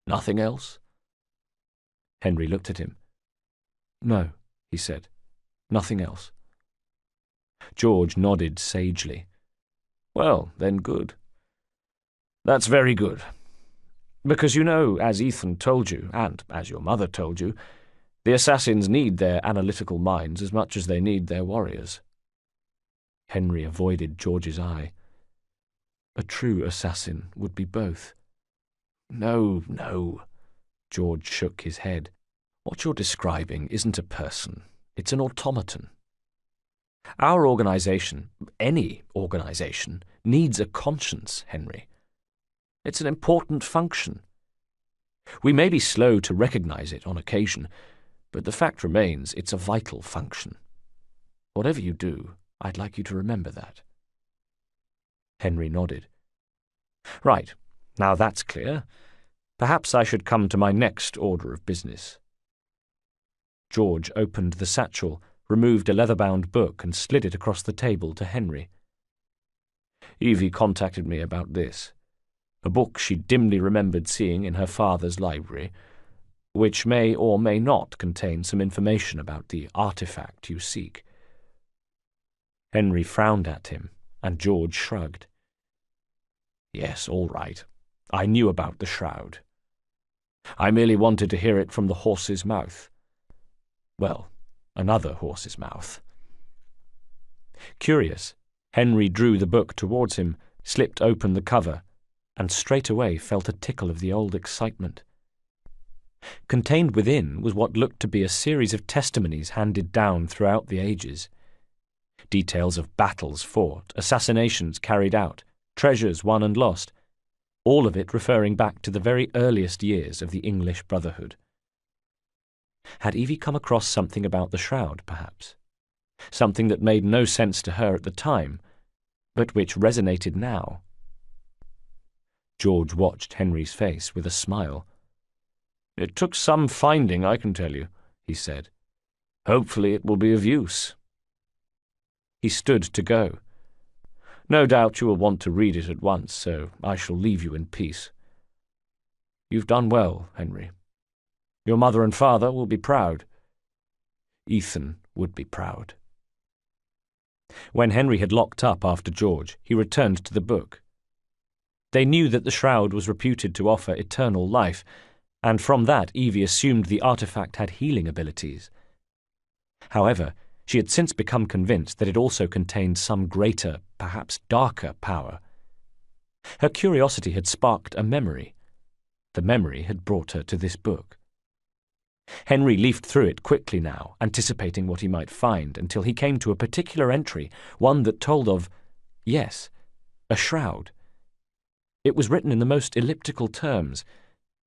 Nothing else? Henry looked at him. No, he said. Nothing else. George nodded sagely. Well, then good. That's very good. Because you know, as Ethan told you, and as your mother told you, the assassins need their analytical minds as much as they need their warriors. Henry avoided George's eye. A true assassin would be both. No, no. George shook his head. What you're describing isn't a person. It's an automaton. Our organization, any organization, needs a conscience, Henry. It's an important function. We may be slow to recognize it on occasion, but the fact remains it's a vital function. Whatever you do, I'd like you to remember that. Henry nodded. Right, now that's clear. Perhaps I should come to my next order of business. George opened the satchel, removed a leather-bound book and slid it across the table to Henry. Evie contacted me about this. A book she dimly remembered seeing in her father's library, which may or may not contain some information about the artifact you seek. Henry frowned at him, and George shrugged. Yes, all right. I knew about the shroud. I merely wanted to hear it from the horse's mouth. Well, another horse's mouth. Curious, Henry drew the book towards him, slipped open the cover, and straightway felt a tickle of the old excitement. Contained within was what looked to be a series of testimonies handed down throughout the ages. Details of battles fought, assassinations carried out, treasures won and lost, all of it referring back to the very earliest years of the English Brotherhood. Had Evie come across something about the shroud, perhaps? Something that made no sense to her at the time, but which resonated now? George watched Henry's face with a smile. It took some finding, I can tell you, he said. Hopefully it will be of use. He stood to go. No doubt you will want to read it at once, so I shall leave you in peace. You've done well, Henry. Your mother and father will be proud. Ethan would be proud. When Henry had locked up after George, he returned to the book. They knew that the shroud was reputed to offer eternal life, and from that Evie assumed the artifact had healing abilities. However, she had since become convinced that it also contained some greater, perhaps darker power. Her curiosity had sparked a memory. The memory had brought her to this book. Henry leafed through it quickly now, anticipating what he might find, until he came to a particular entry, one that told of, yes, a shroud. It was written in the most elliptical terms,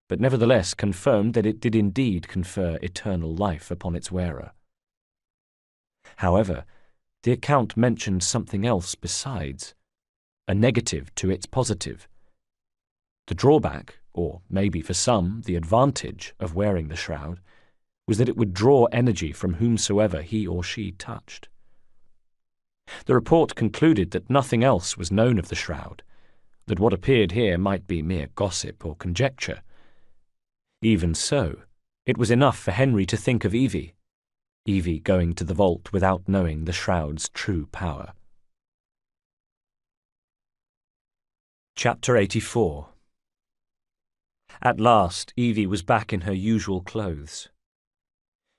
but nevertheless confirmed that it did indeed confer eternal life upon its wearer. However, the account mentioned something else besides, a negative to its positive. The drawback, or maybe for some the advantage, of wearing the shroud was that it would draw energy from whomsoever he or she touched. The report concluded that nothing else was known of the shroud, that what appeared here might be mere gossip or conjecture. Even so, it was enough for Henry to think of Evie going to the vault without knowing the shroud's true power. Chapter 84. At last, Evie was back in her usual clothes.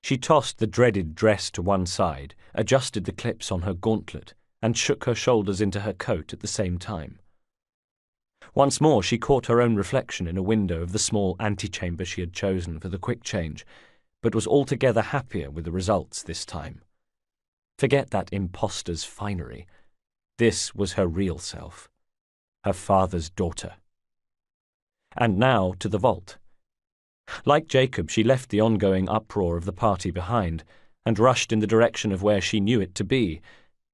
She tossed the dreaded dress to one side, adjusted the clips on her gauntlet, and shook her shoulders into her coat at the same time. Once more she caught her own reflection in a window of the small antechamber she had chosen for the quick change, but was altogether happier with the results this time. Forget that impostor's finery. This was her real self, her father's daughter. And now to the vault. Like Jacob, she left the ongoing uproar of the party behind and rushed in the direction of where she knew it to be,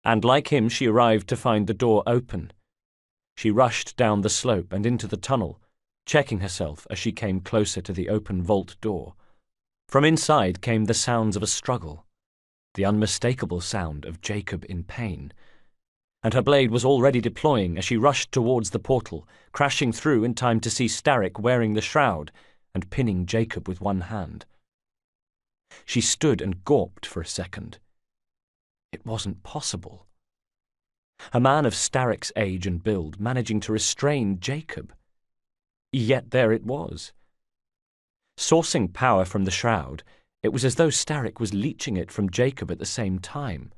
and like him she arrived to find the door open. She rushed down the slope and into the tunnel, checking herself as she came closer to the open vault door. From inside came the sounds of a struggle, the unmistakable sound of Jacob in pain, and her blade was already deploying as she rushed towards the portal, crashing through in time to see Starrick wearing the shroud and pinning Jacob with one hand. She stood and gawped for a second. It wasn't possible. A man of Starrick's age and build managing to restrain Jacob. Yet there it was. Sourcing power from the shroud, it was as though Starrick was leeching it from Jacob at the same time.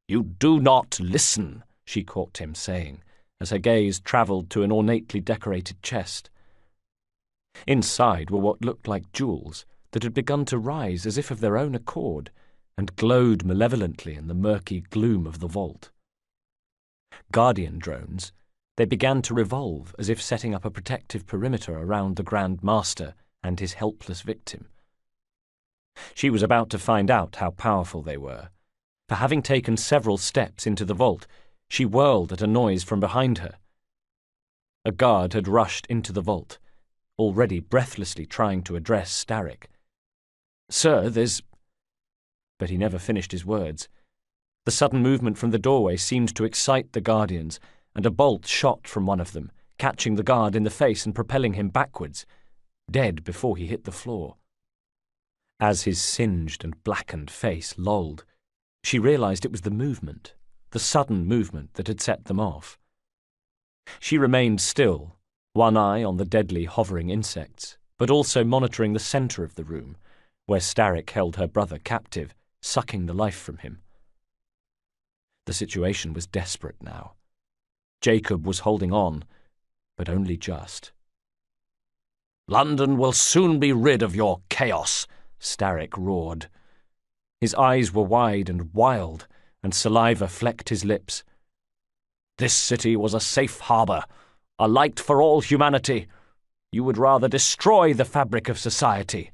"You do not listen," she caught him saying, as her gaze travelled to an ornately decorated chest. Inside were what looked like jewels that had begun to rise as if of their own accord, and glowed malevolently in the murky gloom of the vault. Guardian drones, they began to revolve as if setting up a protective perimeter around the Grand Master and his helpless victim. She was about to find out how powerful they were, for having taken several steps into the vault, she whirled at a noise from behind her. A guard had rushed into the vault, already breathlessly trying to address Starrick. "Sir, there's—" But he never finished his words. The sudden movement from the doorway seemed to excite the guardians, and a bolt shot from one of them, catching the guard in the face and propelling him backwards, dead before he hit the floor. As his singed and blackened face lolled, she realized it was the movement, the sudden movement that had set them off. She remained still, one eye on the deadly hovering insects, but also monitoring the centre of the room, where Starrick held her brother captive, sucking the life from him. The situation was desperate now. Jacob was holding on, but only just. "London will soon be rid of your chaos," Starrick roared. His eyes were wide and wild, and saliva flecked his lips. "This city was a safe harbour, a light for all humanity. You would rather destroy the fabric of society.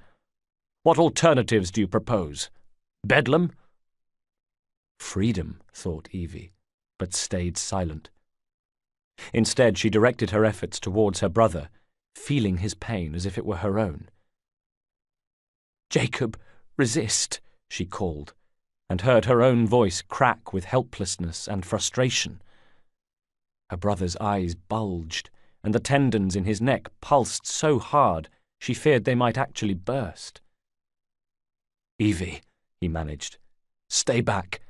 What alternatives do you propose? Bedlam?" Freedom, thought Evie, but stayed silent. Instead, she directed her efforts towards her brother, feeling his pain as if it were her own. "Jacob, resist," she called, and heard her own voice crack with helplessness and frustration. Her brother's eyes bulged, and the tendons in his neck pulsed so hard she feared they might actually burst. "Evie," he managed, "stay back."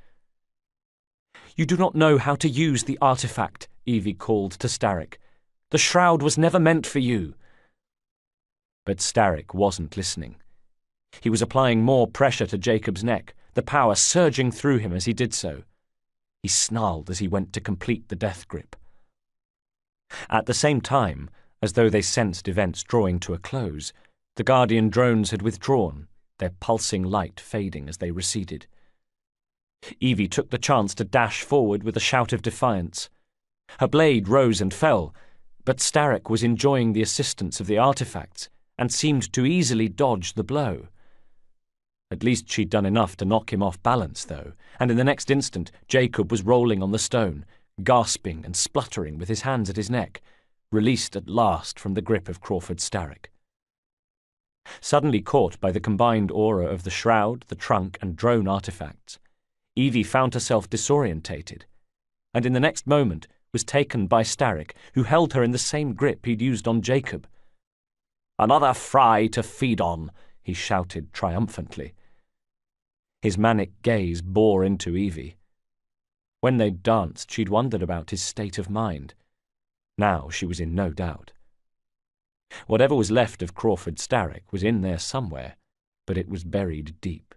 "You do not know how to use the artifact," Evie called to Starrick. "The shroud was never meant for you." But Starrick wasn't listening. He was applying more pressure to Jacob's neck, the power surging through him as he did so. He snarled as he went to complete the death grip. At the same time, as though they sensed events drawing to a close, the Guardian drones had withdrawn, their pulsing light fading as they receded. Evie took the chance to dash forward with a shout of defiance. Her blade rose and fell, but Starrick was enjoying the assistance of the artifacts and seemed to easily dodge the blow. At least she'd done enough to knock him off balance, though, and in the next instant Jacob was rolling on the stone, gasping and spluttering with his hands at his neck, released at last from the grip of Crawford Starrick. Suddenly caught by the combined aura of the shroud, the trunk, and drone artifacts, Evie found herself disorientated, and in the next moment was taken by Starrick, who held her in the same grip he'd used on Jacob. "Another fry to feed on," he shouted triumphantly. His manic gaze bore into Evie. When they'd danced, she'd wondered about his state of mind. Now she was in no doubt. Whatever was left of Crawford Starrick was in there somewhere, but it was buried deep.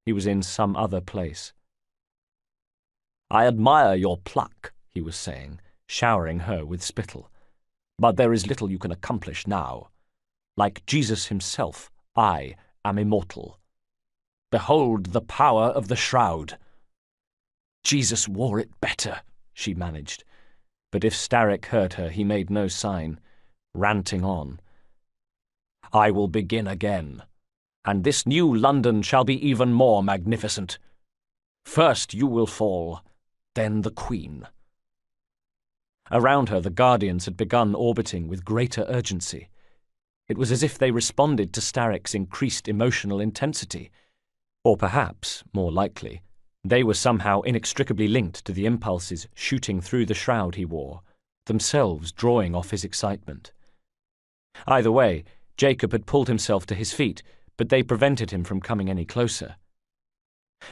He was in some other place. "I admire your pluck," he was saying, showering her with spittle. "But there is little you can accomplish now. Like Jesus himself, I am immortal. Behold the power of the shroud." "Jesus wore it better," she managed. But if Starrick heard her, he made no sign, ranting on. "I will begin again, and this new London shall be even more magnificent. First you will fall, then the Queen." Around her the Guardians had begun orbiting with greater urgency. It was as if they responded to Starrick's increased emotional intensity. Or perhaps, more likely, they were somehow inextricably linked to the impulses shooting through the shroud he wore, themselves drawing off his excitement. Either way, Jacob had pulled himself to his feet, but they prevented him from coming any closer.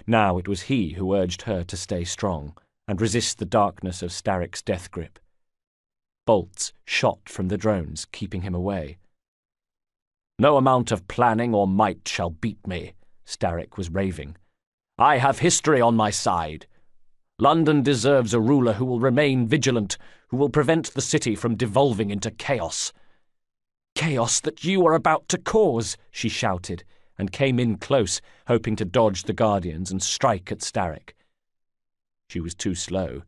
Now it was he who urged her to stay strong and resist the darkness of Starrick's death grip. Bolts shot from the drones, keeping him away. "No amount of planning or might shall beat me," Starrick was raving. "I have history on my side. London deserves a ruler who will remain vigilant, who will prevent the city from devolving into chaos." "Chaos that you are about to cause," she shouted, and came in close, hoping to dodge the Guardians and strike at Starrick. She was too slow.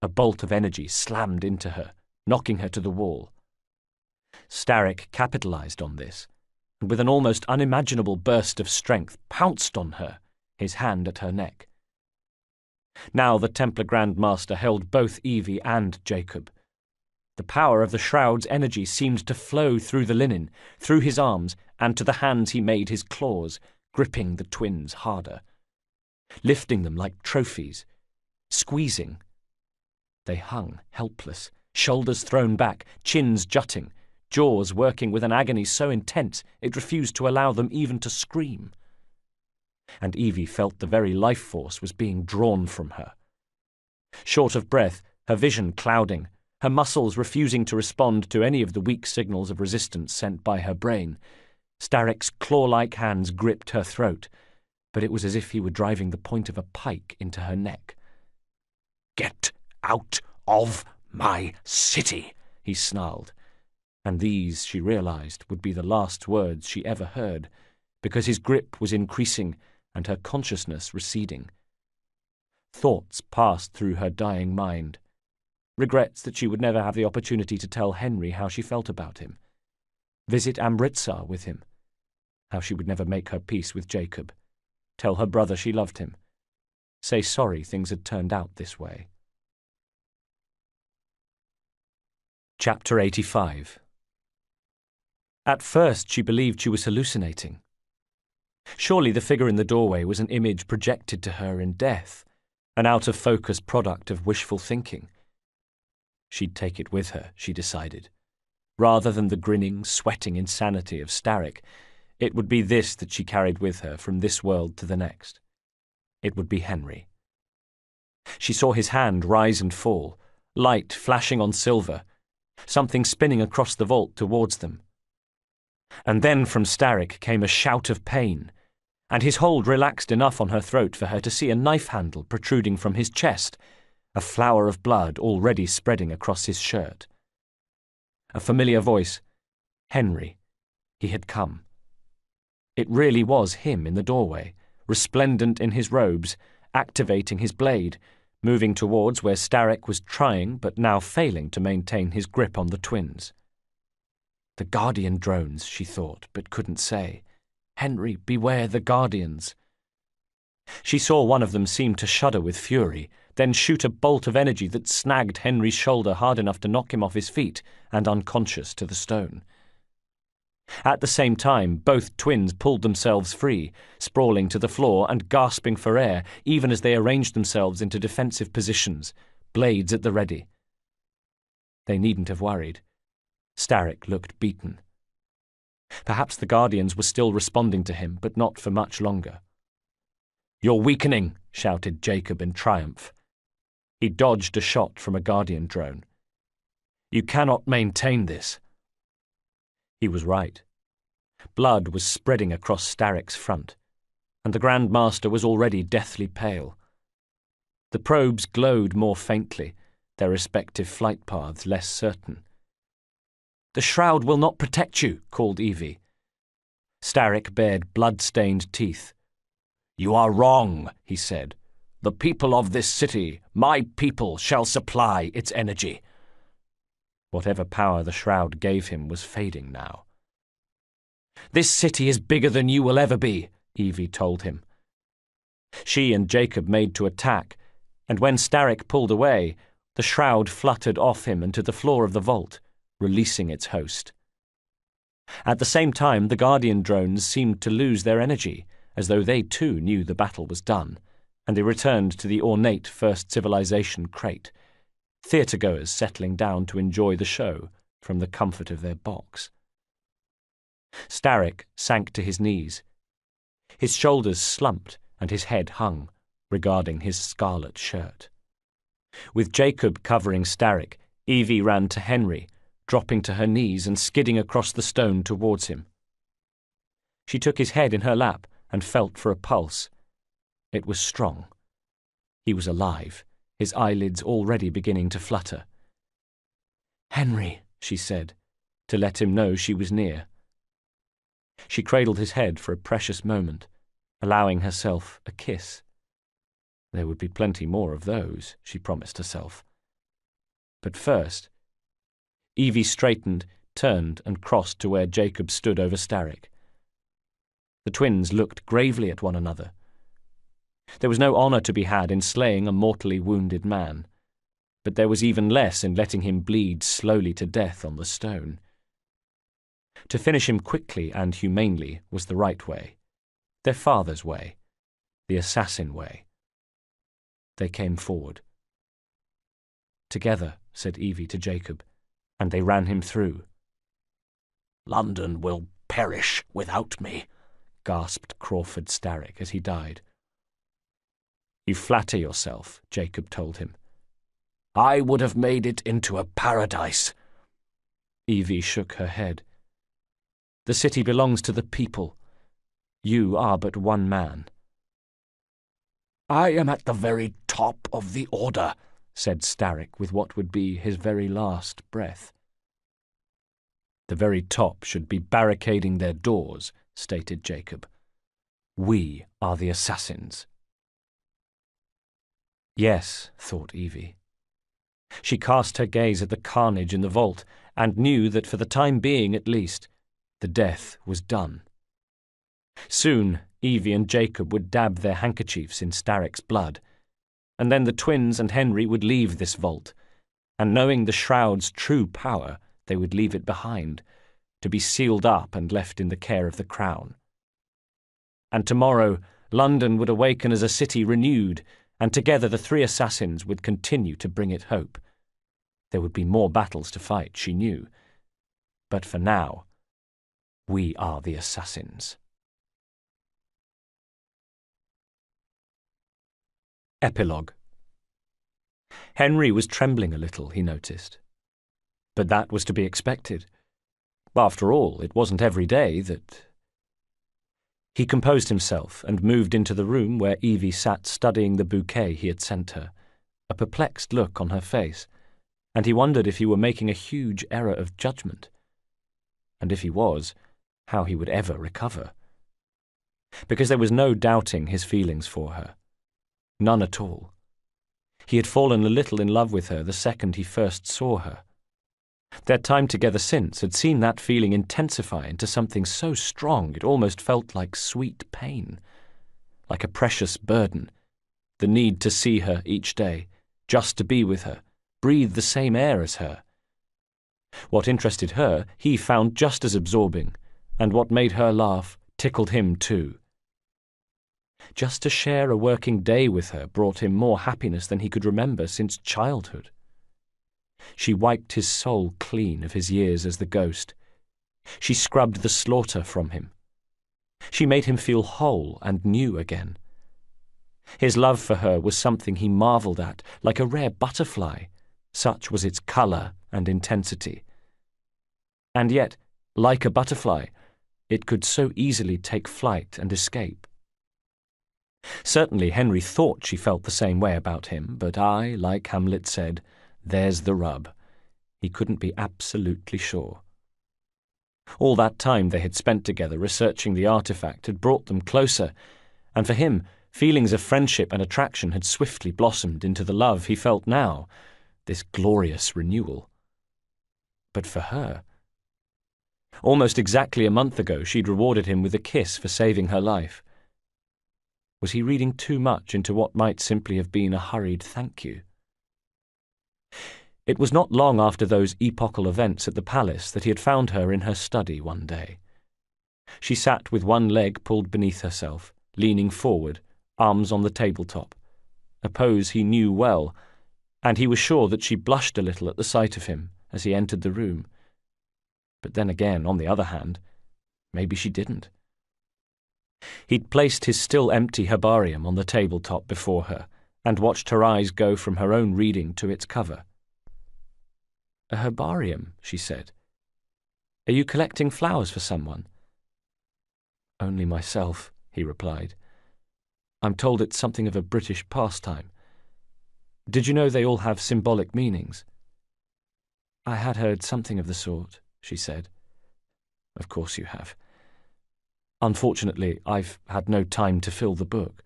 A bolt of energy slammed into her, knocking her to the wall. Starrick capitalized on this, and with an almost unimaginable burst of strength pounced on her, his hand at her neck. Now the Templar Grand Master held both Evie and Jacob. The power of the shroud's energy seemed to flow through the linen, through his arms, and to the hands he made his claws, gripping the twins harder, lifting them like trophies, squeezing. They hung, helpless, shoulders thrown back, chins jutting, jaws working with an agony so intense it refused to allow them even to scream. And Evie felt the very life force was being drawn from her. Short of breath, her vision clouding, her muscles refusing to respond to any of the weak signals of resistance sent by her brain, Starrick's claw-like hands gripped her throat, but it was as if he were driving the point of a pike into her neck. "Get out of my city," he snarled, and these, she realized, would be the last words she ever heard, because his grip was increasing and her consciousness receding. Thoughts passed through her dying mind. Regrets that she would never have the opportunity to tell Henry how she felt about him. Visit Amritsar with him. How she would never make her peace with Jacob. Tell her brother she loved him. Say sorry things had turned out this way. Chapter 85. At first she believed she was hallucinating. Surely the figure in the doorway was an image projected to her in death, an out-of-focus product of wishful thinking. She'd take it with her, she decided. Rather than the grinning, sweating insanity of Starrick, it would be this that she carried with her from this world to the next. It would be Henry. She saw his hand rise and fall, light flashing on silver, something spinning across the vault towards them. And then from Starrick came a shout of pain, and his hold relaxed enough on her throat for her to see a knife handle protruding from his chest, a flower of blood already spreading across his shirt. A familiar voice. Henry. He had come. It really was him in the doorway, resplendent in his robes, activating his blade, moving towards where Starrick was trying but now failing to maintain his grip on the twins. The Guardian drones, she thought, but couldn't say. Henry, beware the Guardians. She saw one of them seem to shudder with fury, then shoot a bolt of energy that snagged Henry's shoulder hard enough to knock him off his feet and unconscious to the stone. At the same time, both twins pulled themselves free, sprawling to the floor and gasping for air, even as they arranged themselves into defensive positions, blades at the ready. They needn't have worried. Starrick looked beaten. Perhaps the Guardians were still responding to him, but not for much longer. "You're weakening," shouted Jacob in triumph. He dodged a shot from a Guardian drone. "You cannot maintain this." He was right. Blood was spreading across Starrick's front, and the Grand Master was already deathly pale. The probes glowed more faintly, their respective flight paths less certain. "The shroud will not protect you," called Evie. Starrick bared blood-stained teeth. "You are wrong," he said. "The people of this city, my people, shall supply its energy." Whatever power the shroud gave him was fading now. "This city is bigger than you will ever be," Evie told him. She and Jacob made to attack, and when Starrick pulled away, the shroud fluttered off him and to the floor of the vault, releasing its host. At the same time, the Guardian drones seemed to lose their energy, as though they too knew the battle was done, and they returned to the ornate First Civilization crate, theatre-goers settling down to enjoy the show from the comfort of their box. Starrick sank to his knees. His shoulders slumped and his head hung, regarding his scarlet shirt. With Jacob covering Starrick, Evie ran to Henry, dropping to her knees and skidding across the stone towards him. She took his head in her lap and felt for a pulse. It was strong. He was alive, his eyelids already beginning to flutter. "Henry," she said, to let him know she was near. She cradled his head for a precious moment, allowing herself a kiss. There would be plenty more of those, she promised herself. But first, Evie straightened, turned and crossed to where Jacob stood over Starrick. The twins looked gravely at one another. There was no honour to be had in slaying a mortally wounded man, but there was even less in letting him bleed slowly to death on the stone. To finish him quickly and humanely was the right way, their father's way, the assassin way. They came forward. "Together," said Evie to Jacob, and they ran him through. "London will perish without me," gasped Crawford Starrick as he died. "You flatter yourself," Jacob told him. "I would have made it into a paradise." Evie shook her head. "The city belongs to the people. You are but one man." "I am at the very top of the order," said Starrick with what would be his very last breath. "The very top should be barricading their doors," stated Jacob. "We are the assassins." Yes, thought Evie. She cast her gaze at the carnage in the vault and knew that for the time being at least, the death was done. Soon Evie and Jacob would dab their handkerchiefs in Starrick's blood, and then the twins and Henry would leave this vault, and knowing the shroud's true power, they would leave it behind, to be sealed up and left in the care of the Crown. And tomorrow London would awaken as a city renewed, and together the three assassins would continue to bring it hope. There would be more battles to fight, she knew. But for now, we are the assassins. Epilogue. Henry was trembling a little, he noticed. But that was to be expected. After all, it wasn't every day that... He composed himself and moved into the room where Evie sat studying the bouquet he had sent her, a perplexed look on her face, and he wondered if he were making a huge error of judgment. And if he was, how he would ever recover. Because there was no doubting his feelings for her. None at all. He had fallen a little in love with her the second he first saw her. Their time together since had seen that feeling intensify into something so strong it almost felt like sweet pain, like a precious burden, the need to see her each day, just to be with her, breathe the same air as her. What interested her he found just as absorbing, and what made her laugh tickled him too. Just to share a working day with her brought him more happiness than he could remember since childhood. She wiped his soul clean of his years as the ghost. She scrubbed the slaughter from him. She made him feel whole and new again. His love for her was something he marvelled at, like a rare butterfly. Such was its colour and intensity. And yet, like a butterfly, it could so easily take flight and escape. Certainly Henry thought she felt the same way about him, but I, like Hamlet said, There's the rub. He couldn't be absolutely sure. All that time they had spent together researching the artifact had brought them closer, and for him, feelings of friendship and attraction had swiftly blossomed into the love he felt now, this glorious renewal. But for her, almost exactly a month ago she'd rewarded him with a kiss for saving her life. Was he reading too much into what might simply have been a hurried thank you? It was not long after those epochal events at the palace that he had found her in her study one day. She sat with one leg pulled beneath herself, leaning forward, arms on the tabletop, a pose he knew well, and he was sure that she blushed a little at the sight of him as he entered the room. But then again, on the other hand, maybe she didn't. He'd placed his still empty herbarium on the tabletop before her and watched her eyes go from her own reading to its cover. "A herbarium," she said. "Are you collecting flowers for someone?" "Only myself," he replied. "I'm told it's something of a British pastime. Did you know they all have symbolic meanings?" "I had heard something of the sort," she said. "Of course you have. Unfortunately, I've had no time to fill the book.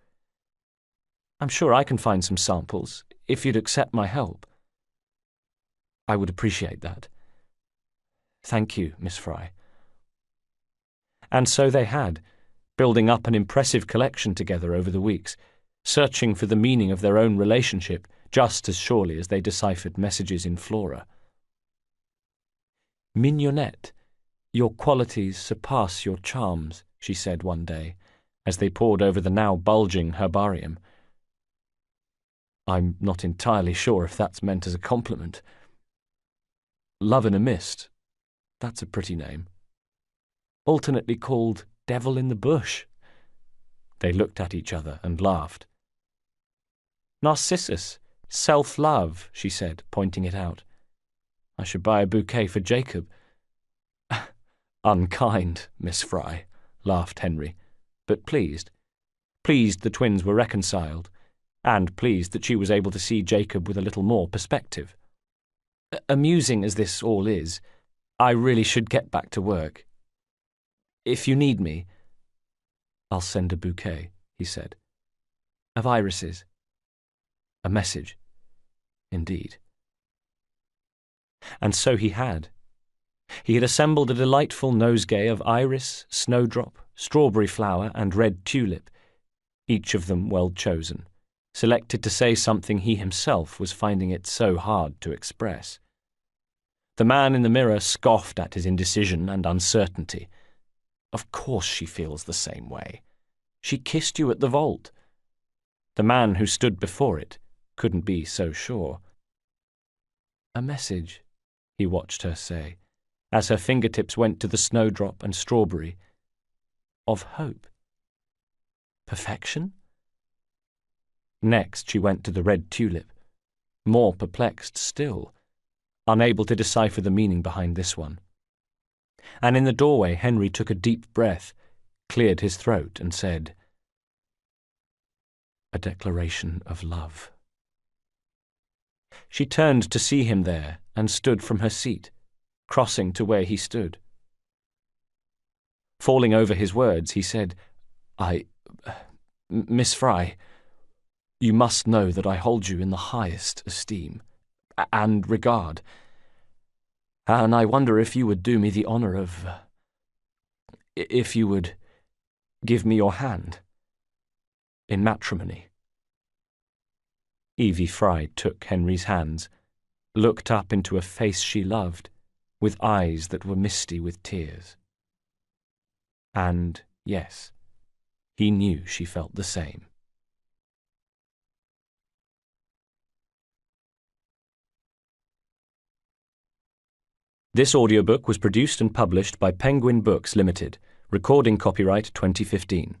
I'm sure I can find some samples, if you'd accept my help." "I would appreciate that. Thank you, Miss Fry." And so they had, building up an impressive collection together over the weeks, searching for the meaning of their own relationship just as surely as they deciphered messages in flora. "Mignonette, your qualities surpass your charms," she said one day, as they pored over the now bulging herbarium. "I'm not entirely sure if that's meant as a compliment. Love in a Mist, that's a pretty name. Alternately called Devil in the Bush." They looked at each other and laughed. "Narcissus, self-love," she said, pointing it out. "I should buy a bouquet for Jacob." "Unkind, Miss Fry," laughed Henry, but pleased. Pleased the twins were reconciled, and pleased that she was able to see Jacob with a little more perspective. "Amusing as this all is, I really should get back to work. If you need me—" "I'll send a bouquet," he said. "Of irises. A message, indeed." And so he had. He had assembled a delightful nosegay of iris, snowdrop, strawberry flower, and red tulip, each of them well chosen, selected to say something he himself was finding it so hard to express. The man in the mirror scoffed at his indecision and uncertainty. "Of course she feels the same way. She kissed you at the vault." The man who stood before it couldn't be so sure. "A message," he watched her say, as her fingertips went to the snowdrop and strawberry, "of hope. Perfection?" Next she went to the red tulip, more perplexed still, unable to decipher the meaning behind this one. And in the doorway Henry took a deep breath, cleared his throat, and said, "A declaration of love." She turned to see him there and stood from her seat, crossing to where he stood. Falling over his words, he said, Miss Fry, you must know that I hold you in the highest esteem and regard, and I wonder if you would do me the honour of, if you would give me your hand in matrimony." Evie Fry took Henry's hands, looked up into a face she loved, with eyes that were misty with tears. And, yes, he knew she felt the same. This audiobook was produced and published by Penguin Books Limited, recording copyright 2015.